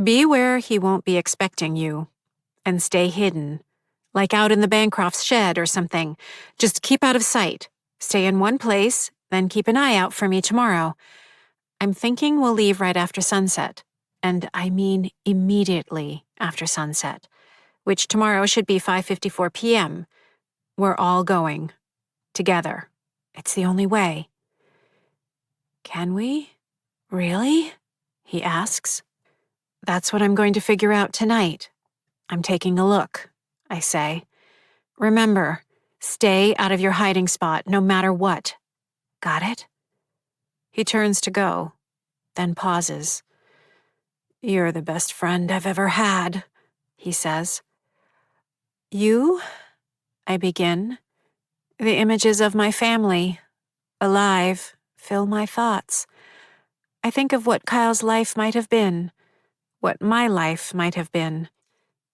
Be where he won't be expecting you, and stay hidden. like out in the Bancroft's shed or something. Just keep out of sight. Stay in one place, then keep an eye out for me tomorrow. I'm thinking we'll leave right after sunset. And I mean immediately after sunset, which tomorrow should be 5:54 p.m. We're all going. Together. It's the only way. Can we? Really? He asks. That's what I'm going to figure out tonight. I'm taking a look, I say. Remember, stay out of your hiding spot no matter what. Got it? He turns to go, then pauses. You're the best friend I've ever had, he says. You? I begin. The images of my family, alive, fill my thoughts. I think of what Kyle's life might have been, what my life might have been.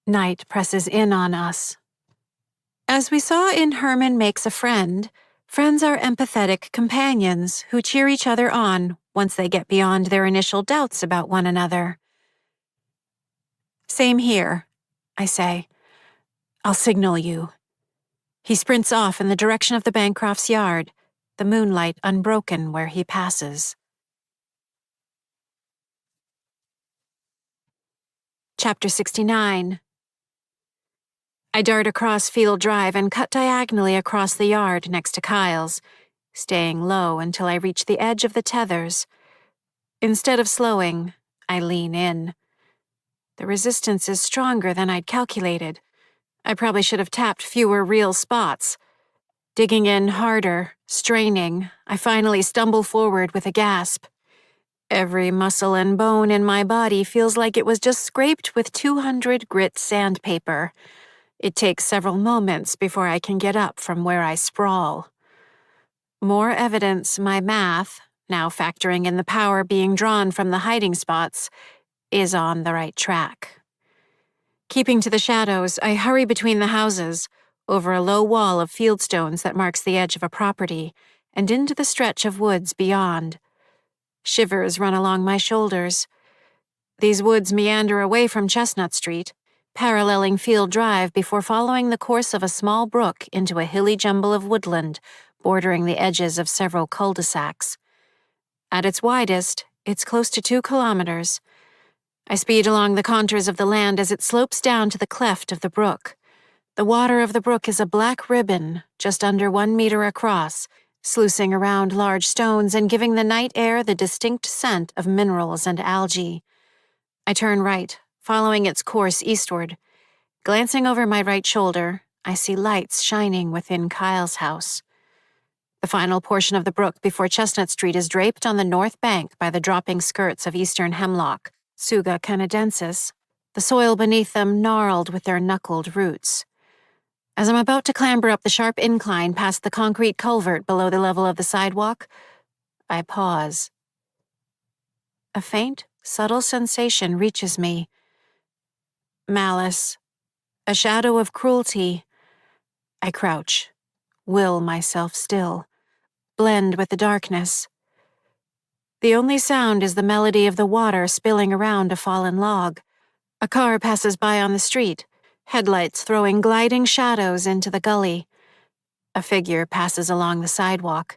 Night presses in on us. As we saw in Herman Makes a Friend, friends are empathetic companions who cheer each other on once they get beyond their initial doubts about one another. Same here, I say. I'll signal you. He sprints off in the direction of the Bancrofts' yard, the moonlight unbroken where he passes. Chapter 69. I dart across Field Drive and cut diagonally across the yard next to Kyle's, staying low until I reach the edge of the tethers. Instead of slowing, I lean in. The resistance is stronger than I'd calculated. I probably should have tapped fewer real spots. Digging in harder, straining, I finally stumble forward with a gasp. Every muscle and bone in my body feels like it was just scraped with 200 grit sandpaper. It takes several moments before I can get up from where I sprawl. More evidence my math, now factoring in the power being drawn from the hiding spots, is on the right track. Keeping to the shadows, I hurry between the houses, over a low wall of fieldstones that marks the edge of a property, and into the stretch of woods beyond. Shivers run along my shoulders. These woods meander away from Chestnut Street, paralleling Field Drive before following the course of a small brook into a hilly jumble of woodland, bordering the edges of several cul-de-sacs. At its widest, it's close to 2 kilometers. I speed along the contours of the land as it slopes down to the cleft of the brook. The water of the brook is a black ribbon, just under 1 meter across, sluicing around large stones and giving the night air the distinct scent of minerals and algae. I turn right, following its course eastward. Glancing over my right shoulder, I see lights shining within Kyle's house. The final portion of the brook before Chestnut Street is draped on the north bank by the dropping skirts of eastern hemlock, Tsuga canadensis, the soil beneath them gnarled with their knuckled roots. As I'm about to clamber up the sharp incline past the concrete culvert below the level of the sidewalk, I pause. A faint, subtle sensation reaches me. Malice. A shadow of cruelty. I crouch, will myself still, blend with the darkness. The only sound is the melody of the water spilling around a fallen log. A car passes by on the street, headlights throwing gliding shadows into the gully. A figure passes along the sidewalk,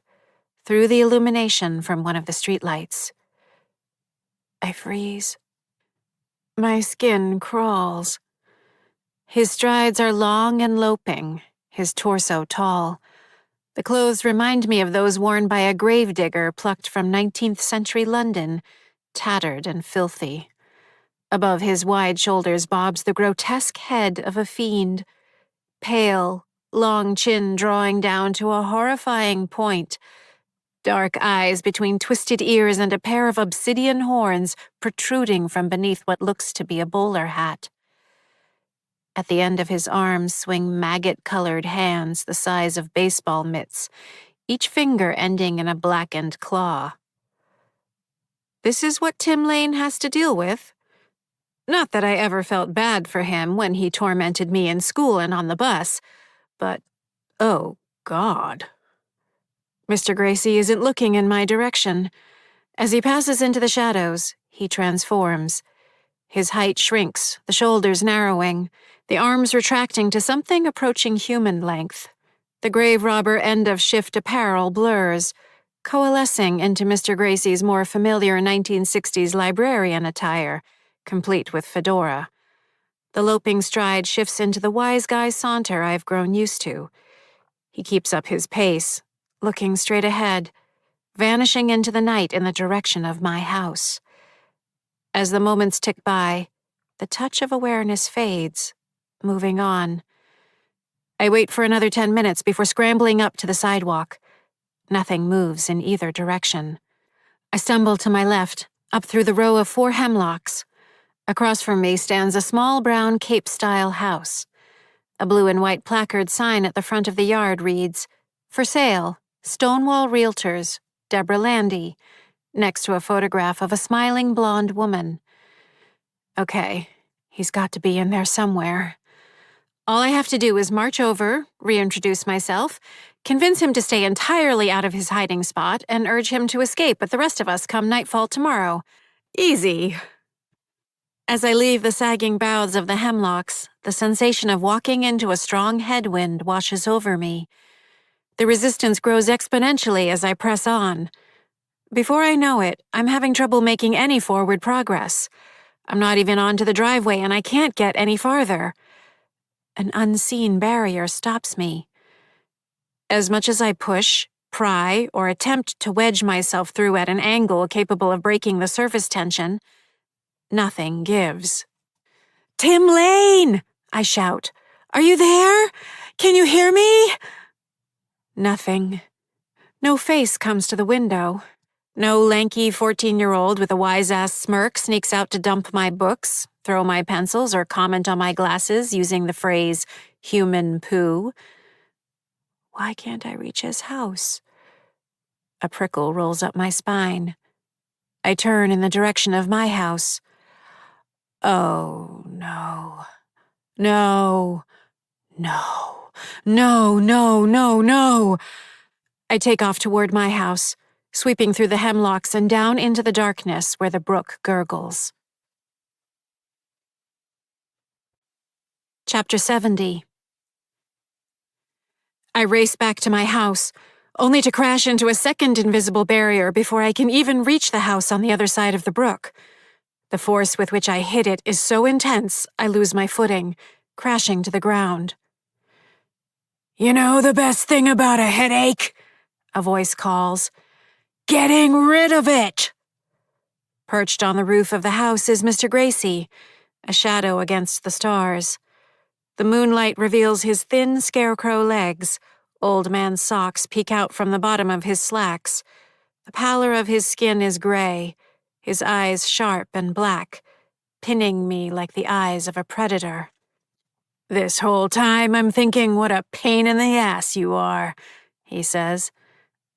through the illumination from one of the streetlights. I freeze. My skin crawls. His strides are long and loping, his torso tall. The clothes remind me of those worn by a gravedigger plucked from 19th century London, tattered and filthy. Above his wide shoulders bobs the grotesque head of a fiend, pale, long chin drawing down to a horrifying point, dark eyes between twisted ears and a pair of obsidian horns protruding from beneath what looks to be a bowler hat. At the end of his arms swing maggot-colored hands the size of baseball mitts, each finger ending in a blackened claw. This is what Tim Lane has to deal with. Not that I ever felt bad for him when he tormented me in school and on the bus, but, oh, God. Mr. Gracie isn't looking in my direction. As he passes into the shadows, he transforms. His height shrinks, the shoulders narrowing, the arms retracting to something approaching human length. The grave robber end-of-shift apparel blurs, coalescing into Mr. Gracie's more familiar 1960s librarian attire, complete with fedora. The loping stride shifts into the wise guy saunter I've grown used to. He keeps up his pace, looking straight ahead, vanishing into the night in the direction of my house. As the moments tick by, the touch of awareness fades, moving on. I wait for another 10 minutes before scrambling up to the sidewalk. Nothing moves in either direction. I stumble to my left, up through the row of 4 hemlocks. Across from me stands a small brown Cape-style house. A blue and white placard sign at the front of the yard reads, "For sale, Stonewall Realtors, Deborah Landy," next to a photograph of a smiling blonde woman. Okay, he's got to be in there somewhere. All I have to do is march over, reintroduce myself, convince him to stay entirely out of his hiding spot, and urge him to escape with the rest of us come nightfall tomorrow. Easy. As I leave the sagging boughs of the hemlocks, the sensation of walking into a strong headwind washes over me. The resistance grows exponentially as I press on. Before I know it, I'm having trouble making any forward progress. I'm not even onto the driveway and I can't get any farther. An unseen barrier stops me. As much as I push, pry, or attempt to wedge myself through at an angle capable of breaking the surface tension, nothing gives. "Tim Lane!" I shout. "Are you there? Can you hear me?" Nothing. No face comes to the window. No lanky 14-year-old with a wise-ass smirk sneaks out to dump my books, throw my pencils, or comment on my glasses using the phrase, "human poo." Why can't I reach his house? A prickle rolls up my spine. I turn in the direction of my house. Oh, no. No. No. No, no, no, no. I take off toward my house, sweeping through the hemlocks and down into the darkness where the brook gurgles. Chapter 70. I race back to my house, only to crash into a second invisible barrier before I can even reach the house on the other side of the brook. The force with which I hit it is so intense, I lose my footing, crashing to the ground. "You know the best thing about a headache?" a voice calls. "Getting rid of it!" Perched on the roof of the house is Mr. Gracie, a shadow against the stars. The moonlight reveals his thin scarecrow legs. Old man socks peek out from the bottom of his slacks. The pallor of his skin is gray, his eyes sharp and black, pinning me like the eyes of a predator. "This whole time I'm thinking what a pain in the ass you are," he says.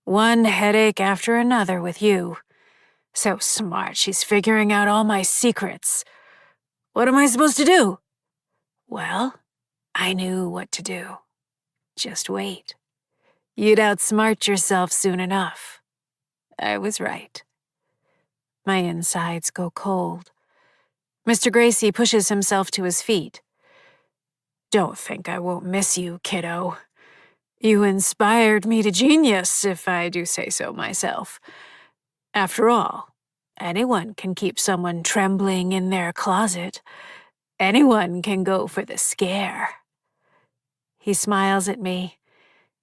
"One headache after another with you. So smart she's figuring out all my secrets. What am I supposed to do?" Well, I knew what to do. Just wait. You'd outsmart yourself soon enough. I was right. My insides go cold. Mr. Gracie pushes himself to his feet. "Don't think I won't miss you, kiddo. You inspired me to genius, if I do say so myself. After all, anyone can keep someone trembling in their closet. Anyone can go for the scare." He smiles at me.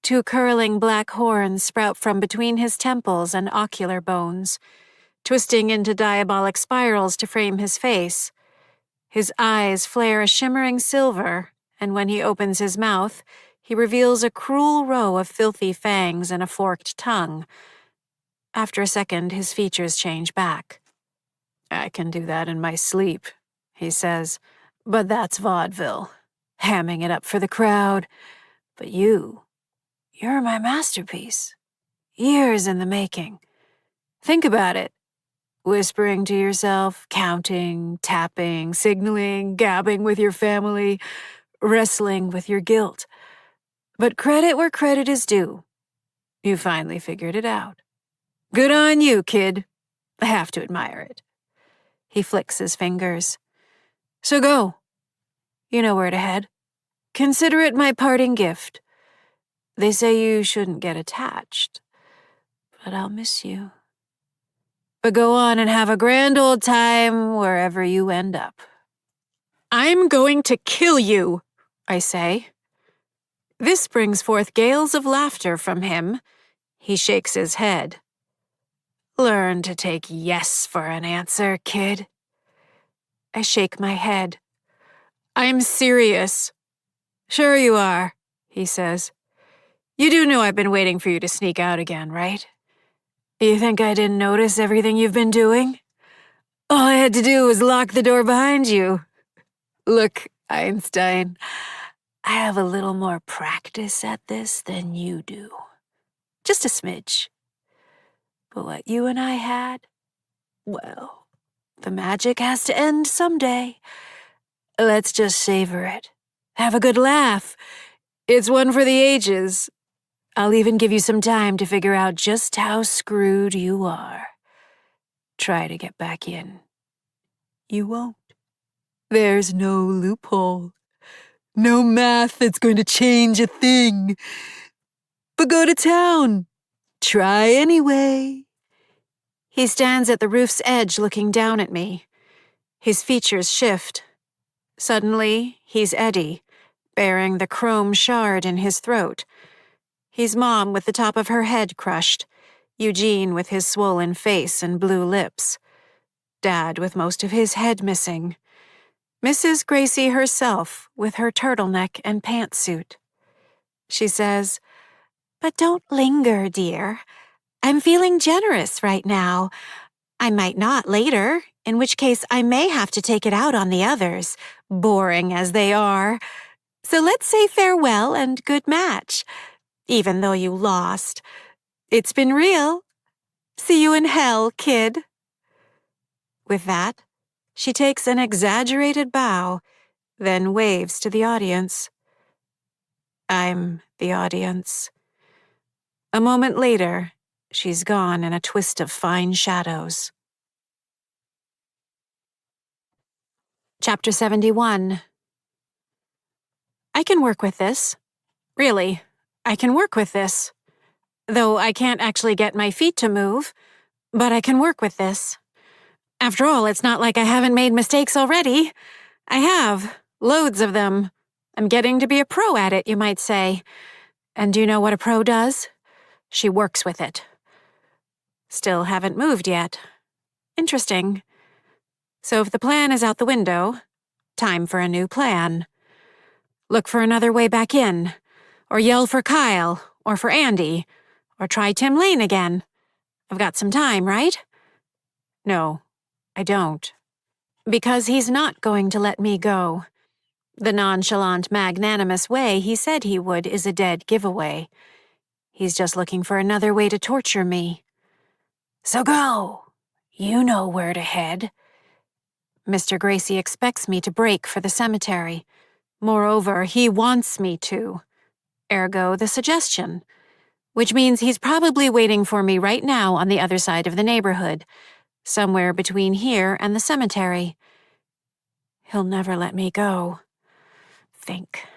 2 curling black horns sprout from between his temples and ocular bones, twisting into diabolic spirals to frame his face. His eyes flare a shimmering silver, and when he opens his mouth, he reveals a cruel row of filthy fangs and a forked tongue. After a second, his features change back. "I can do that in my sleep," he says, "but that's vaudeville, hamming it up for the crowd. But you're my masterpiece. Years in the making. Think about it. Whispering to yourself, counting, tapping, signaling, gabbing with your family, wrestling with your guilt. But credit where credit is due. You finally figured it out. Good on you, kid. I have to admire it." He flicks his fingers. "So go. You know where to head. Consider it my parting gift. They say you shouldn't get attached, but I'll miss you. But go on and have a grand old time wherever you end up." "I'm going to kill you," I say. This brings forth gales of laughter from him. He shakes his head. "Learn to take yes for an answer, kid." I shake my head. "I'm serious." "Sure you are," he says. "You do know I've been waiting for you to sneak out again, right? You think I didn't notice everything you've been doing? All I had to do was lock the door behind you. Look, Einstein, I have a little more practice at this than you do. Just a smidge. But what you and I had, well, the magic has to end someday. Let's just savor it. Have a good laugh. It's one for the ages. I'll even give you some time to figure out just how screwed you are. Try to get back in. You won't. There's no loophole. No math that's going to change a thing. But go to town. Try anyway." He stands at the roof's edge looking down at me. His features shift. Suddenly, he's Eddie, bearing the chrome shard in his throat. He's Mom with the top of her head crushed, Eugene with his swollen face and blue lips, Dad with most of his head missing, Mrs. Gracie herself with her turtleneck and pantsuit. She says, "But don't linger, dear. I'm feeling generous right now. I might not later, in which case I may have to take it out on the others, boring as they are. So let's say farewell and good match, even though you lost. It's been real. See you in hell, kid." With that, she takes an exaggerated bow, then waves to the audience. I'm the audience. A moment later, she's gone in a twist of fine shadows. Chapter 71. I can work with this. Really, I can work with this. Though I can't actually get my feet to move, but I can work with this. After all, it's not like I haven't made mistakes already. I have, loads of them. I'm getting to be a pro at it, you might say. And do you know what a pro does? She works with it. Still haven't moved yet. Interesting. So if the plan is out the window, time for a new plan. Look for another way back in, or yell for Kyle, or for Andy, or try Tim Lane again. I've got some time, right? No, I don't. Because he's not going to let me go. The nonchalant, magnanimous way he said he would is a dead giveaway. He's just looking for another way to torture me. So go. You know where to head. Mr. Gracie expects me to break for the cemetery. Moreover, he wants me to. Ergo, the suggestion. Which means he's probably waiting for me right now on the other side of the neighborhood, somewhere between here and the cemetery. He'll never let me go. Think.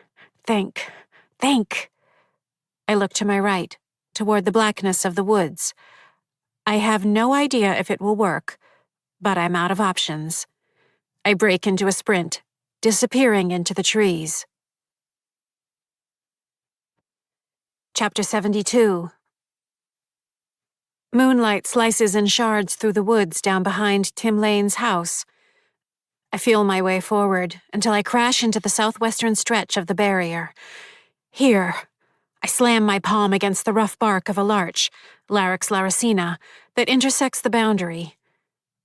I look to my right, toward the blackness of the woods. I have no idea if it will work, but I'm out of options. I break into a sprint, disappearing into the trees. Chapter 72. Moonlight slices in shards through the woods down behind Tim Lane's house. I feel my way forward until I crash into the southwestern stretch of the barrier. Here, I slam my palm against the rough bark of a larch, Larix laricina, that intersects the boundary.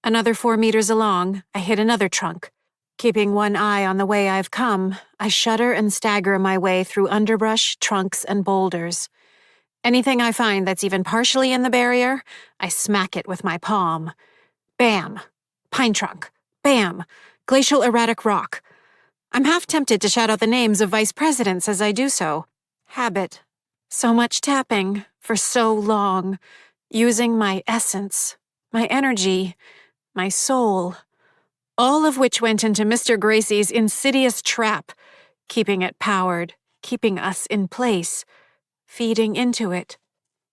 Another 4 meters along, I hit another trunk. Keeping one eye on the way I've come, I shudder and stagger my way through underbrush, trunks, and boulders. Anything I find that's even partially in the barrier, I smack it with my palm. Bam! Pine trunk. Bam! Glacial erratic rock. I'm half tempted to shout out the names of vice presidents as I do so. Habit. So much tapping, for so long. Using my essence, my energy, my soul. All of which went into Mr. Gracie's insidious trap, keeping it powered, keeping us in place, feeding into it,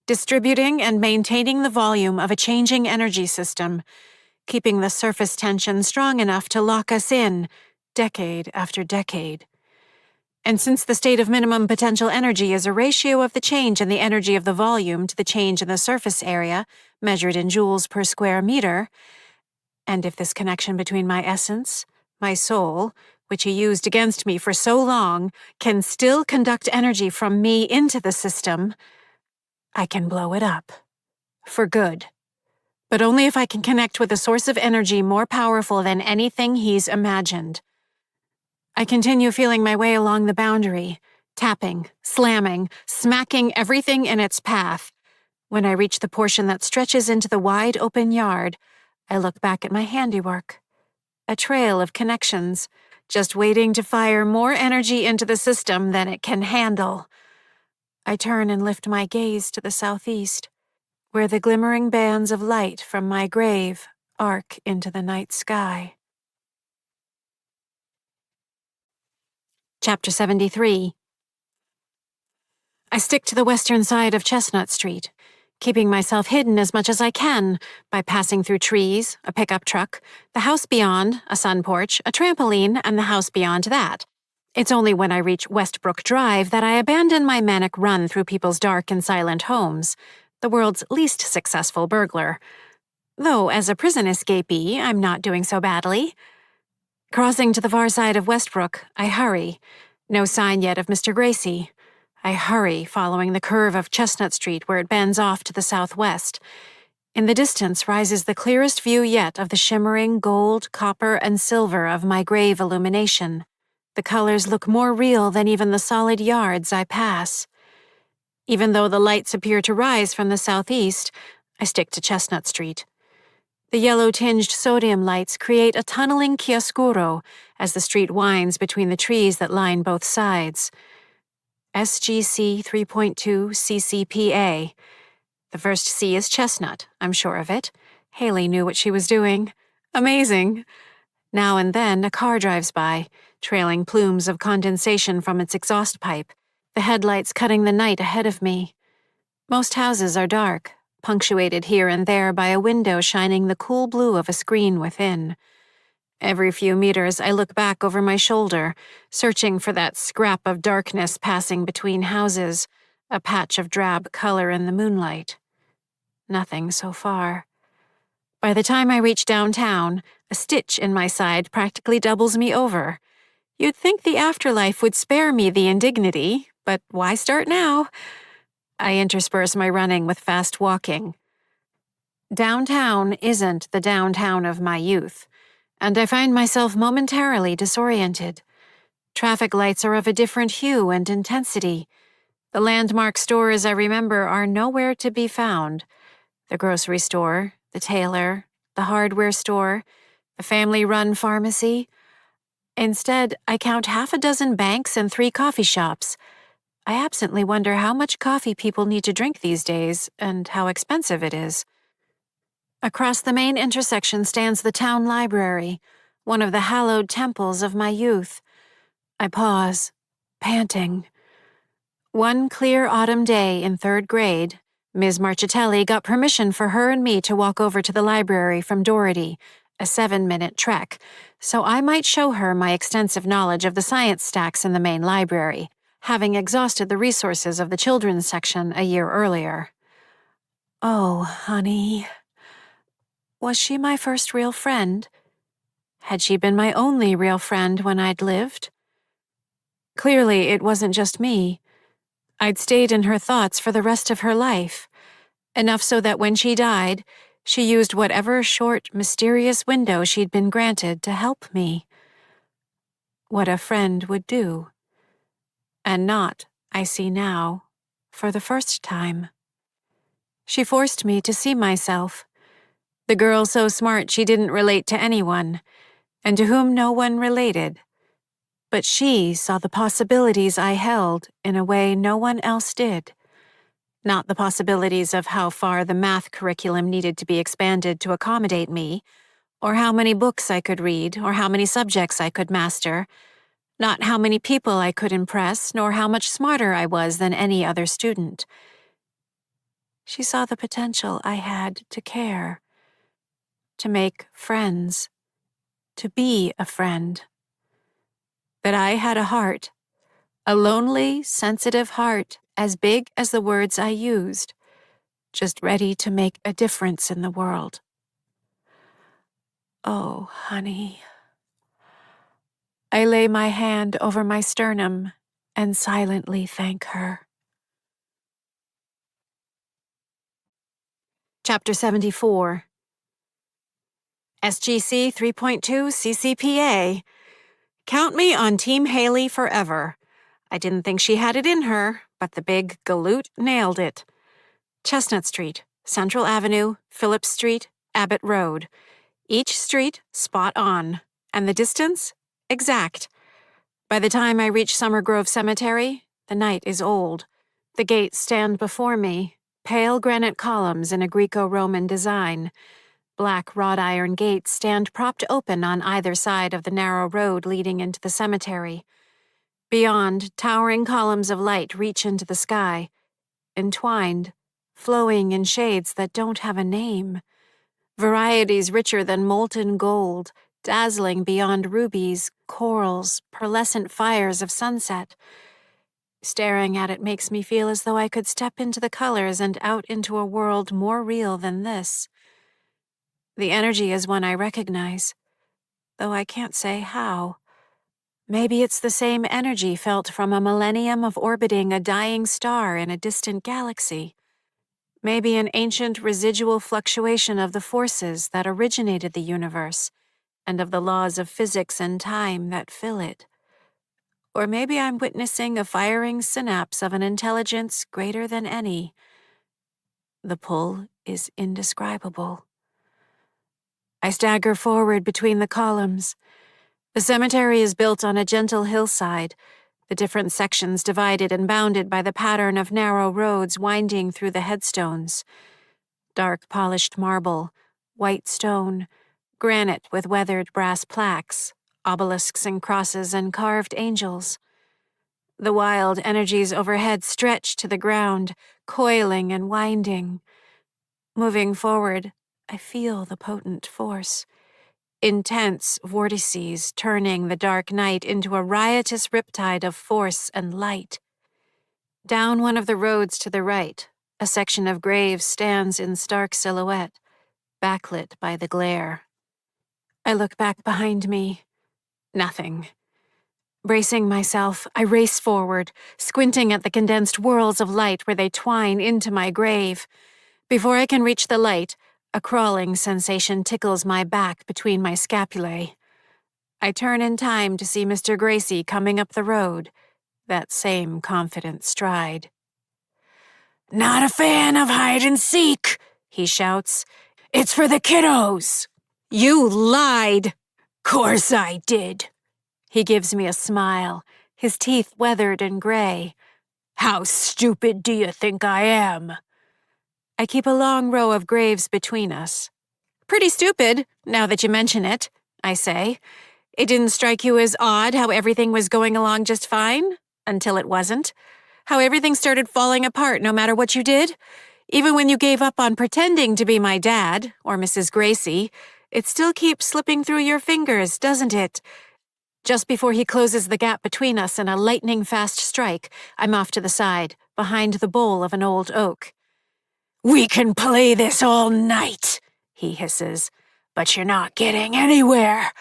distributing and maintaining the volume of a changing energy system, keeping the surface tension strong enough to lock us in, decade after decade. And since the state of minimum potential energy is a ratio of the change in the energy of the volume to the change in the surface area, measured in joules per square meter, and if this connection between my essence, my soul, which he used against me for so long, can still conduct energy from me into the system, I can blow it up. For good. But only if I can connect with a source of energy more powerful than anything he's imagined. I continue feeling my way along the boundary, tapping, slamming, smacking everything in its path. When I reach the portion that stretches into the wide open yard, I look back at my handiwork. A trail of connections, just waiting to fire more energy into the system than it can handle. I turn and lift my gaze to the southeast, where the glimmering bands of light from my grave arc into the night sky. Chapter 73. I stick to the western side of Chestnut Street, keeping myself hidden as much as I can by passing through trees, a pickup truck, the house beyond, a sun porch, a trampoline, and the house beyond that. It's only when I reach Westbrook Drive that I abandon my manic run through people's dark and silent homes, the world's least successful burglar. Though, as a prison escapee, I'm not doing so badly. Crossing to the far side of Westbrook, I hurry. No sign yet of Mr. Gracie. I hurry, following the curve of Chestnut Street where it bends off to the southwest. In the distance rises the clearest view yet of the shimmering gold, copper, and silver of my grave illumination. The colors look more real than even the solid yards I pass. Even though the lights appear to rise from the southeast, I stick to Chestnut Street. The yellow-tinged sodium lights create a tunneling chiaroscuro as the street winds between the trees that line both sides. SGC 3.2 CCPA. The first C is chestnut, I'm sure of it. Haley knew what she was doing. Amazing. Now and then, a car drives by, trailing plumes of condensation from its exhaust pipe, the headlights cutting the night ahead of me. Most houses are dark, punctuated here and there by a window shining the cool blue of a screen within. Every few meters, I look back over my shoulder, searching for that scrap of darkness passing between houses, a patch of drab color in the moonlight. Nothing so far. By the time I reach downtown, a stitch in my side practically doubles me over. You'd think the afterlife would spare me the indignity, but why start now? I intersperse my running with fast walking. Downtown isn't the downtown of my youth, and I find myself momentarily disoriented. Traffic lights are of a different hue and intensity. The landmark stores I remember are nowhere to be found. The grocery store, the tailor, the hardware store, the family-run pharmacy. Instead, I count half a dozen banks and 3 coffee shops. I absently wonder how much coffee people need to drink these days and how expensive it is. Across the main intersection stands the town library, one of the hallowed temples of my youth. I pause, panting. One clear autumn day in 3rd grade, Ms. Marchitelli got permission for her and me to walk over to the library from Doherty, a 7-minute trek, so I might show her my extensive knowledge of the science stacks in the main library, having exhausted the resources of the children's section a year earlier. Oh, honey. Was she my first real friend? Had she been my only real friend when I'd lived? Clearly, it wasn't just me. I'd stayed in her thoughts for the rest of her life, enough so that when she died, she used whatever short, mysterious window she'd been granted to help me. What a friend would do. And not, I see now, for the first time. She forced me to see myself, the girl so smart she didn't relate to anyone, and to whom no one related. But she saw the possibilities I held in a way no one else did. Not the possibilities of how far the math curriculum needed to be expanded to accommodate me, or how many books I could read, or how many subjects I could master. Not how many people I could impress, nor how much smarter I was than any other student. She saw the potential I had to care, to make friends, to be a friend. That I had a heart, a lonely, sensitive heart as big as the words I used, just ready to make a difference in the world. Oh, honey. I lay my hand over my sternum and silently thank her. Chapter 74. SGC 3.2 CCPA. Count me on Team Haley forever. I didn't think she had it in her, but the big galoot nailed it. Chestnut Street, Central Avenue, Phillips Street, Abbott Road. Each street spot on, and the distance exact. By the time I reach Summer Grove Cemetery, the night is old. The gates stand before me, pale granite columns in a Greco-Roman design. Black wrought iron gates stand propped open on either side of the narrow road leading into the cemetery. Beyond, towering columns of light reach into the sky, entwined, flowing in shades that don't have a name. Varieties richer than molten gold, dazzling beyond rubies, corals, pearlescent fires of sunset. Staring at it makes me feel as though I could step into the colors and out into a world more real than this. The energy is one I recognize, though I can't say how. Maybe it's the same energy felt from a millennium of orbiting a dying star in a distant galaxy. Maybe an ancient residual fluctuation of the forces that originated the universe, and of the laws of physics and time that fill it. Or maybe I'm witnessing a firing synapse of an intelligence greater than any. The pull is indescribable. I stagger forward between the columns. The cemetery is built on a gentle hillside, the different sections divided and bounded by the pattern of narrow roads winding through the headstones. Dark polished marble, white stone, granite with weathered brass plaques, obelisks and crosses and carved angels. The wild energies overhead stretch to the ground, coiling and winding. Moving forward, I feel the potent force. Intense vortices turning the dark night into a riotous riptide of force and light. Down one of the roads to the right, a section of graves stands in stark silhouette, backlit by the glare. I look back behind me. Nothing. Bracing myself, I race forward, squinting at the condensed whirls of light where they twine into my grave. Before I can reach the light, a crawling sensation tickles my back between my scapulae. I turn in time to see Mr. Gracie coming up the road, that same confident stride. "Not a fan of hide and seek," he shouts. "It's for the kiddos." "You lied." "Course I did." He gives me a smile, his teeth weathered and gray. "How stupid do you think I am?" I keep a long row of graves between us. "Pretty stupid, now that you mention it," I say. "It didn't strike you as odd how everything was going along just fine? Until it wasn't? How everything started falling apart no matter what you did? Even when you gave up on pretending to be my dad, or Mrs. Gracie, it still keeps slipping through your fingers, doesn't it?" Just before he closes the gap between us in a lightning-fast strike, I'm off to the side, behind the bole of an old oak. "We can play this all night," he hisses, "but you're not getting anywhere.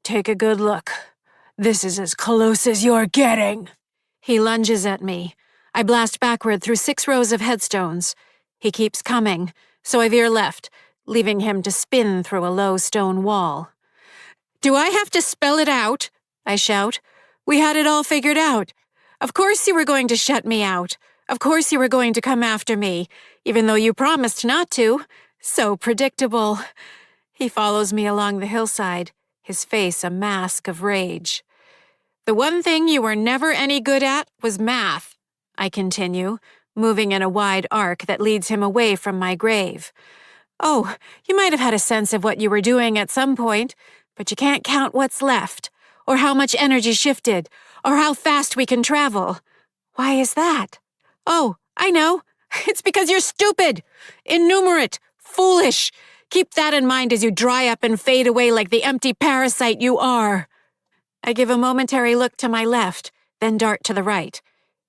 Take a good look. This is as close as you're getting." He lunges at me. I blast backward through 6 rows of headstones. He keeps coming, so I veer left, leaving him to spin through a low stone wall. "Do I have to spell it out?" I shout. "We had it all figured out. Of course you were going to shut me out. Of course you were going to come after me, even though you promised not to. So predictable." He follows me along the hillside, his face a mask of rage. "The one thing you were never any good at was math," I continue, moving in a wide arc that leads him away from my grave. "Oh, you might have had a sense of what you were doing at some point, but you can't count what's left, or how much energy shifted, or how fast we can travel. Why is that? Oh, I know. It's because you're stupid, innumerate, foolish. Keep that in mind as you dry up and fade away like the empty parasite you are. I give a momentary look to my left, then dart to the right.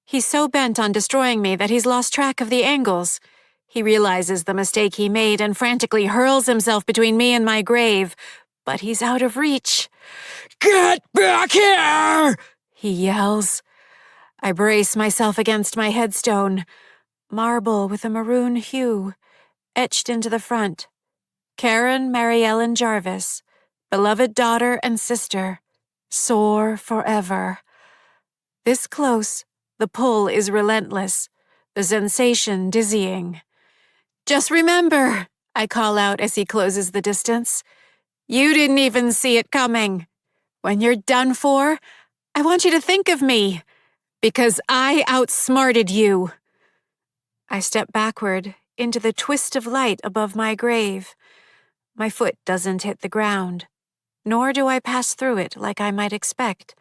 He's so bent on destroying me that he's lost track of the angles. He realizes the mistake he made and frantically hurls himself between me and my grave, but he's out of reach. "Get back here!" he yells. I brace myself against my headstone. Marble with a maroon hue, etched into the front. Karen Mary Ellen Jarvis, beloved daughter and sister, soar forever. This close, the pull is relentless, the sensation dizzying. "Just remember," I call out as he closes the distance, "you didn't even see it coming. When you're done for, I want you to think of me, because I outsmarted you." I step backward into the twist of light above my grave. My foot doesn't hit the ground, nor do I pass through it like I might expect.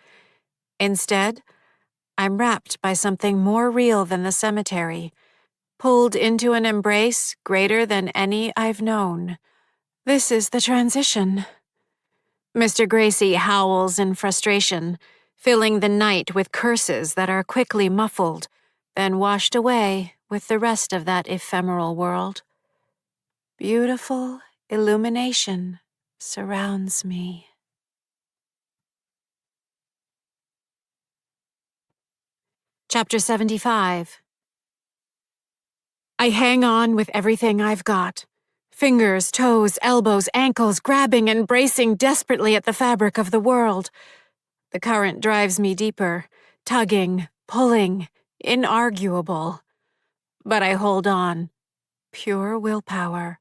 Instead, I'm wrapped by something more real than the cemetery, pulled into an embrace greater than any I've known. This is the transition. Mr. Gracie howls in frustration, filling the night with curses that are quickly muffled, then washed away with the rest of that ephemeral world. Beautiful illumination surrounds me. Chapter 75. I hang on with everything I've got. Fingers, toes, elbows, ankles, grabbing and bracing desperately at the fabric of the world. The current drives me deeper, tugging, pulling, inarguable. But I hold on. Pure willpower.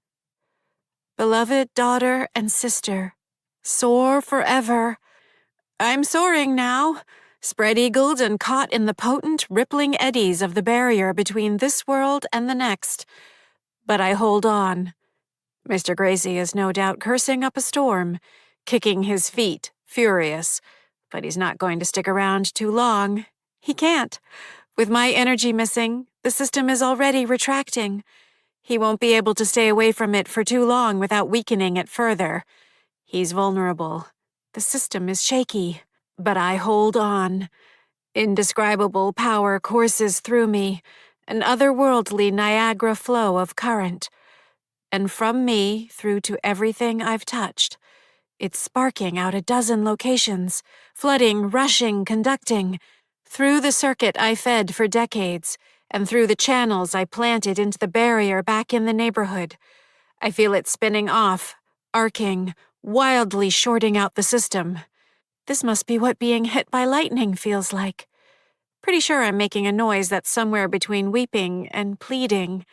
Beloved daughter and sister, soar forever. I'm soaring now, spread-eagled and caught in the potent, rippling eddies of the barrier between this world and the next. But I hold on. Mr. Gracie is no doubt cursing up a storm, kicking his feet, furious. But he's not going to stick around too long. He can't. With my energy missing, the system is already retracting. He won't be able to stay away from it for too long without weakening it further. He's vulnerable. The system is shaky. But I hold on. Indescribable power courses through me, an otherworldly Niagara flow of current. And from me through to everything I've touched. It's sparking out a dozen locations, flooding, rushing, conducting. Through the circuit I fed for decades, and through the channels I planted into the barrier back in the neighborhood. I feel it spinning off, arcing, wildly shorting out the system. This must be what being hit by lightning feels like. Pretty sure I'm making a noise that's somewhere between weeping and pleading.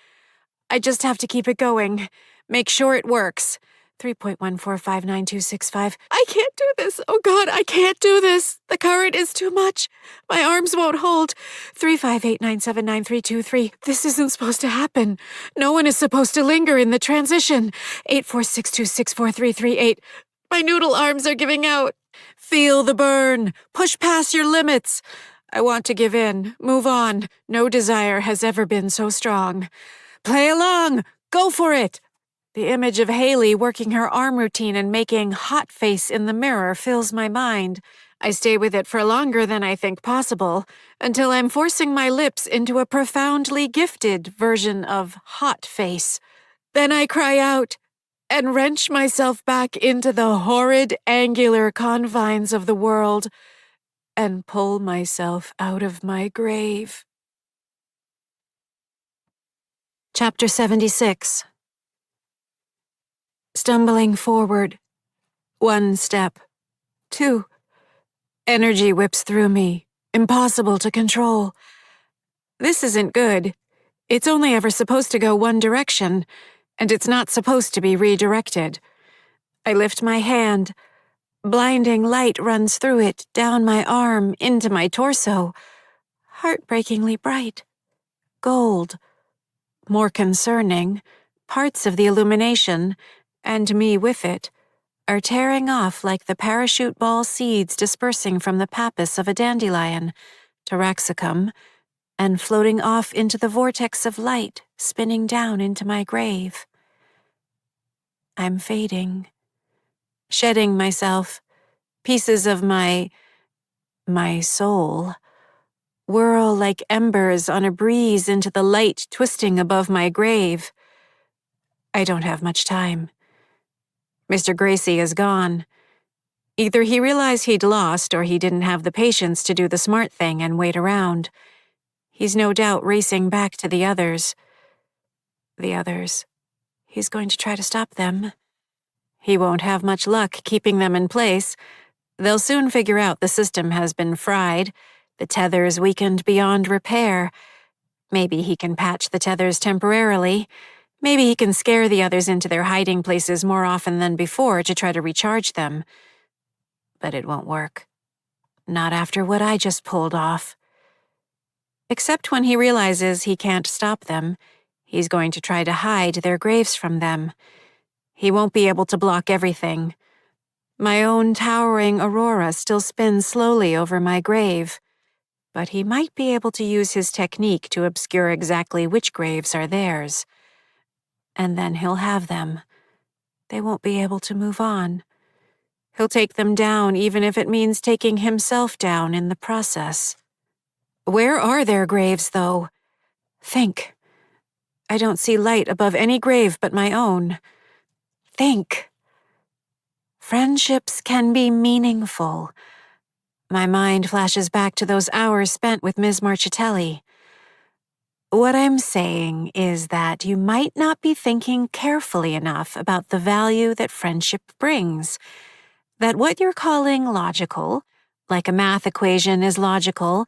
I just have to keep it going. Make sure it works. 3.145925. I can't do this. Oh God, I can't do this. The current is too much. My arms won't hold. 358979323. This isn't supposed to happen. No one is supposed to linger in the transition. 846264338. My noodle arms are giving out. Feel the burn. Push past your limits. I want to give in. Move on. No desire has ever been so strong. Play along. Go for it. The image of Haley working her arm routine and making hot face in the mirror fills my mind. I stay with it for longer than I think possible, until I'm forcing my lips into a profoundly gifted version of hot face. Then I cry out and wrench myself back into the horrid angular confines of the world and pull myself out of my grave. Chapter 76. Stumbling forward. 1 step. 2. Energy whips through me. Impossible to control. This isn't good. It's only ever supposed to go one direction, and it's not supposed to be redirected. I lift my hand. Blinding light runs through it, down my arm, into my torso. Heartbreakingly bright. Gold. More concerning, parts of the illumination, and me with it, are tearing off like the parachute ball seeds dispersing from the pappus of a dandelion, taraxacum, and floating off into the vortex of light, spinning down into my grave. I'm fading, shedding myself. Pieces of my soul whirl like embers on a breeze into the light twisting above my grave. I don't have much time. Mr. Gracie is gone. Either he realized he'd lost or he didn't have the patience to do the smart thing and wait around. He's no doubt racing back to the others. The others. He's going to try to stop them. He won't have much luck keeping them in place. They'll soon figure out the system has been fried, the tethers weakened beyond repair. Maybe he can patch the tethers temporarily. Maybe he can scare the others into their hiding places more often than before to try to recharge them. But it won't work. Not after what I just pulled off. Except when he realizes he can't stop them, he's going to try to hide their graves from them. He won't be able to block everything. My own towering aurora still spins slowly over my grave, but he might be able to use his technique to obscure exactly which graves are theirs. And then he'll have them. They won't be able to move on. He'll take them down even if it means taking himself down in the process. Where are their graves, though? Think. I don't see light above any grave but my own. Think. Friendships can be meaningful. My mind flashes back to those hours spent with Ms. Marchitelli. What I'm saying is that you might not be thinking carefully enough about the value that friendship brings. That what you're calling logical, like a math equation is logical,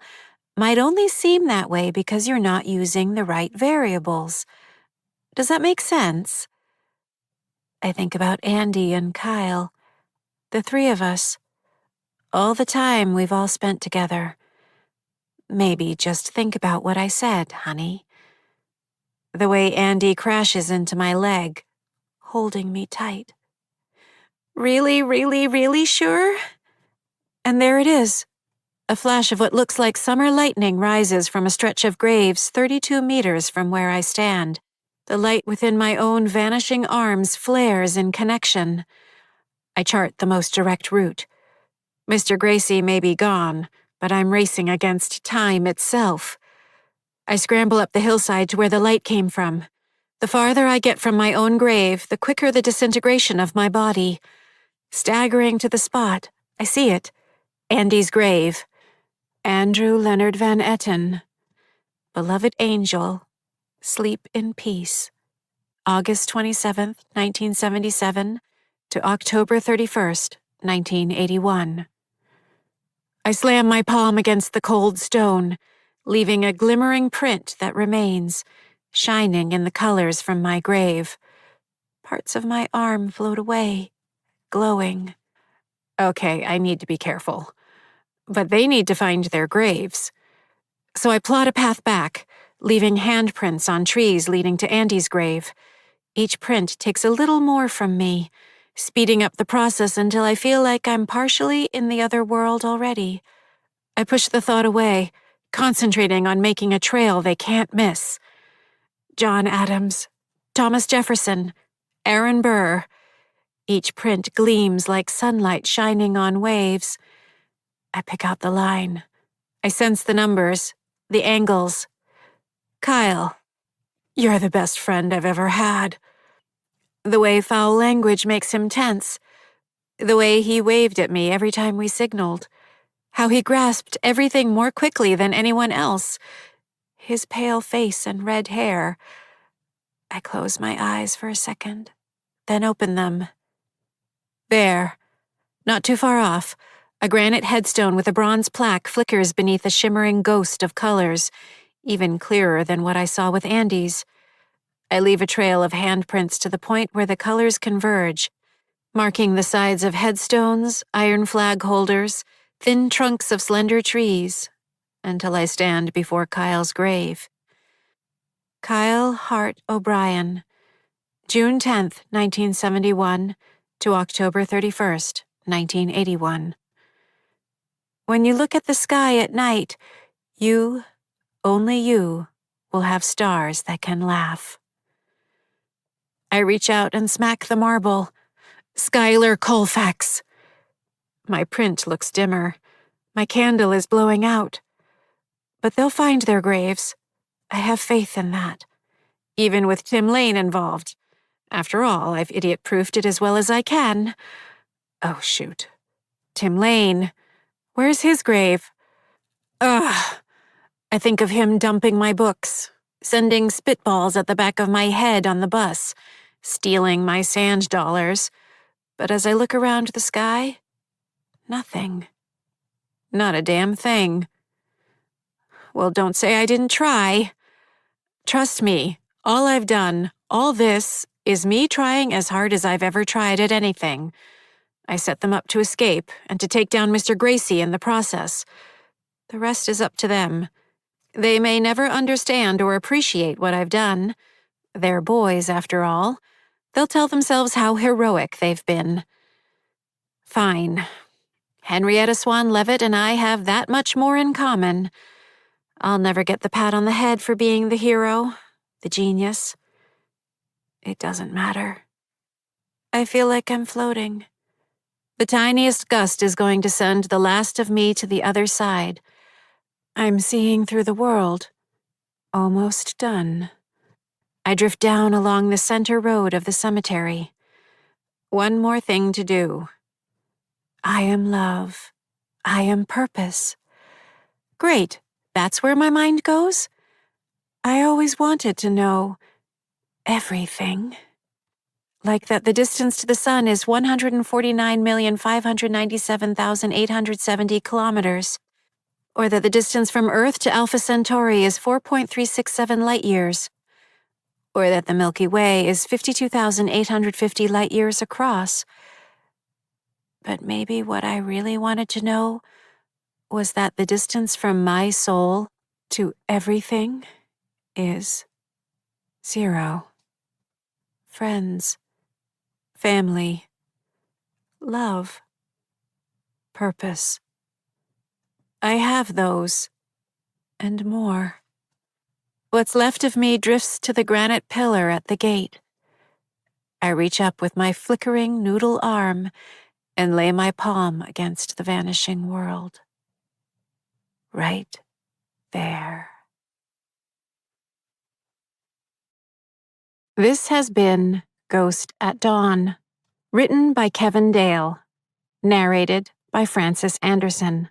might only seem that way because you're not using the right variables. Does that make sense? I think about Andy and Kyle, the three of us, all the time we've all spent together. Maybe just think about what I said, honey. The way Andy crashes into my leg, holding me tight. Really, really, really sure? And there it is. A flash of what looks like summer lightning rises from a stretch of graves 32 meters from where I stand. The light within my own vanishing arms flares in connection. I chart the most direct route. Mr. Gracie may be gone, but I'm racing against time itself. I scramble up the hillside to where the light came from. The farther I get from my own grave, the quicker the disintegration of my body. Staggering to the spot, I see it. Andy's grave. Andrew Leonard Van Etten. Beloved angel, sleep in peace. August 27th, 1977 to October 31st, 1981. I slam my palm against the cold stone, leaving a glimmering print that remains, shining in the colors from my grave. Parts of my arm float away, glowing. Okay, I need to be careful. But they need to find their graves. So I plot a path back, leaving handprints on trees leading to Andy's grave. Each print takes a little more from me, speeding up the process until I feel like I'm partially in the other world already. I push the thought away, concentrating on making a trail they can't miss. John Adams, Thomas Jefferson, Aaron Burr. Each print gleams like sunlight shining on waves. I pick out the line. I sense the numbers, the angles. Kyle, you're the best friend I've ever had. The way foul language makes him tense. The way he waved at me every time we signaled. How he grasped everything more quickly than anyone else. His pale face and red hair. I close my eyes for a second, then open them. There, not too far off, a granite headstone with a bronze plaque flickers beneath a shimmering ghost of colors, even clearer than what I saw with Andy's. I leave a trail of handprints to the point where the colors converge, marking the sides of headstones, iron flag holders, thin trunks of slender trees, until I stand before Kyle's grave. Kyle Hart O'Brien, June 10th, 1971 to October 31st, 1981. When you look at the sky at night, you, only you, will have stars that can laugh. I reach out and smack the marble. Skylar Colfax. My print looks dimmer. My candle is blowing out. But they'll find their graves. I have faith in that. Even with Tim Lane involved. After all, I've idiot-proofed it as well as I can. Oh, shoot. Tim Lane. Where's his grave? Ugh. I think of him dumping my books, sending spitballs at the back of my head on the bus, stealing my sand dollars. But as I look around the sky, nothing. Not a damn thing. Well, don't say I didn't try. Trust me, all I've done, all this, is me trying as hard as I've ever tried at anything. I set them up to escape and to take down Mr. Gracie in the process. The rest is up to them. They may never understand or appreciate what I've done. They're boys, after all. They'll tell themselves how heroic they've been. Fine. Henrietta Swan Leavitt and I have that much more in common. I'll never get the pat on the head for being the hero, the genius. It doesn't matter. I feel like I'm floating. The tiniest gust is going to send the last of me to the other side. I'm seeing through the world. Almost done. I drift down along the center road of the cemetery. One more thing to do. I am love. I am purpose. Great, that's where my mind goes? I always wanted to know everything. Like that the distance to the sun is 149,597,870 kilometers, or that the distance from Earth to Alpha Centauri is 4.367 light years, or that the Milky Way is 52,850 light years across. But maybe what I really wanted to know was that the distance from my soul to everything is 0. Friends, family, love, purpose. I have those, and more. What's left of me drifts to the granite pillar at the gate. I reach up with my flickering noodle arm and lay my palm against the vanishing world. Right there. This has been Ghost at Dawn, written by Kevan Dale, narrated by Francis Anderson.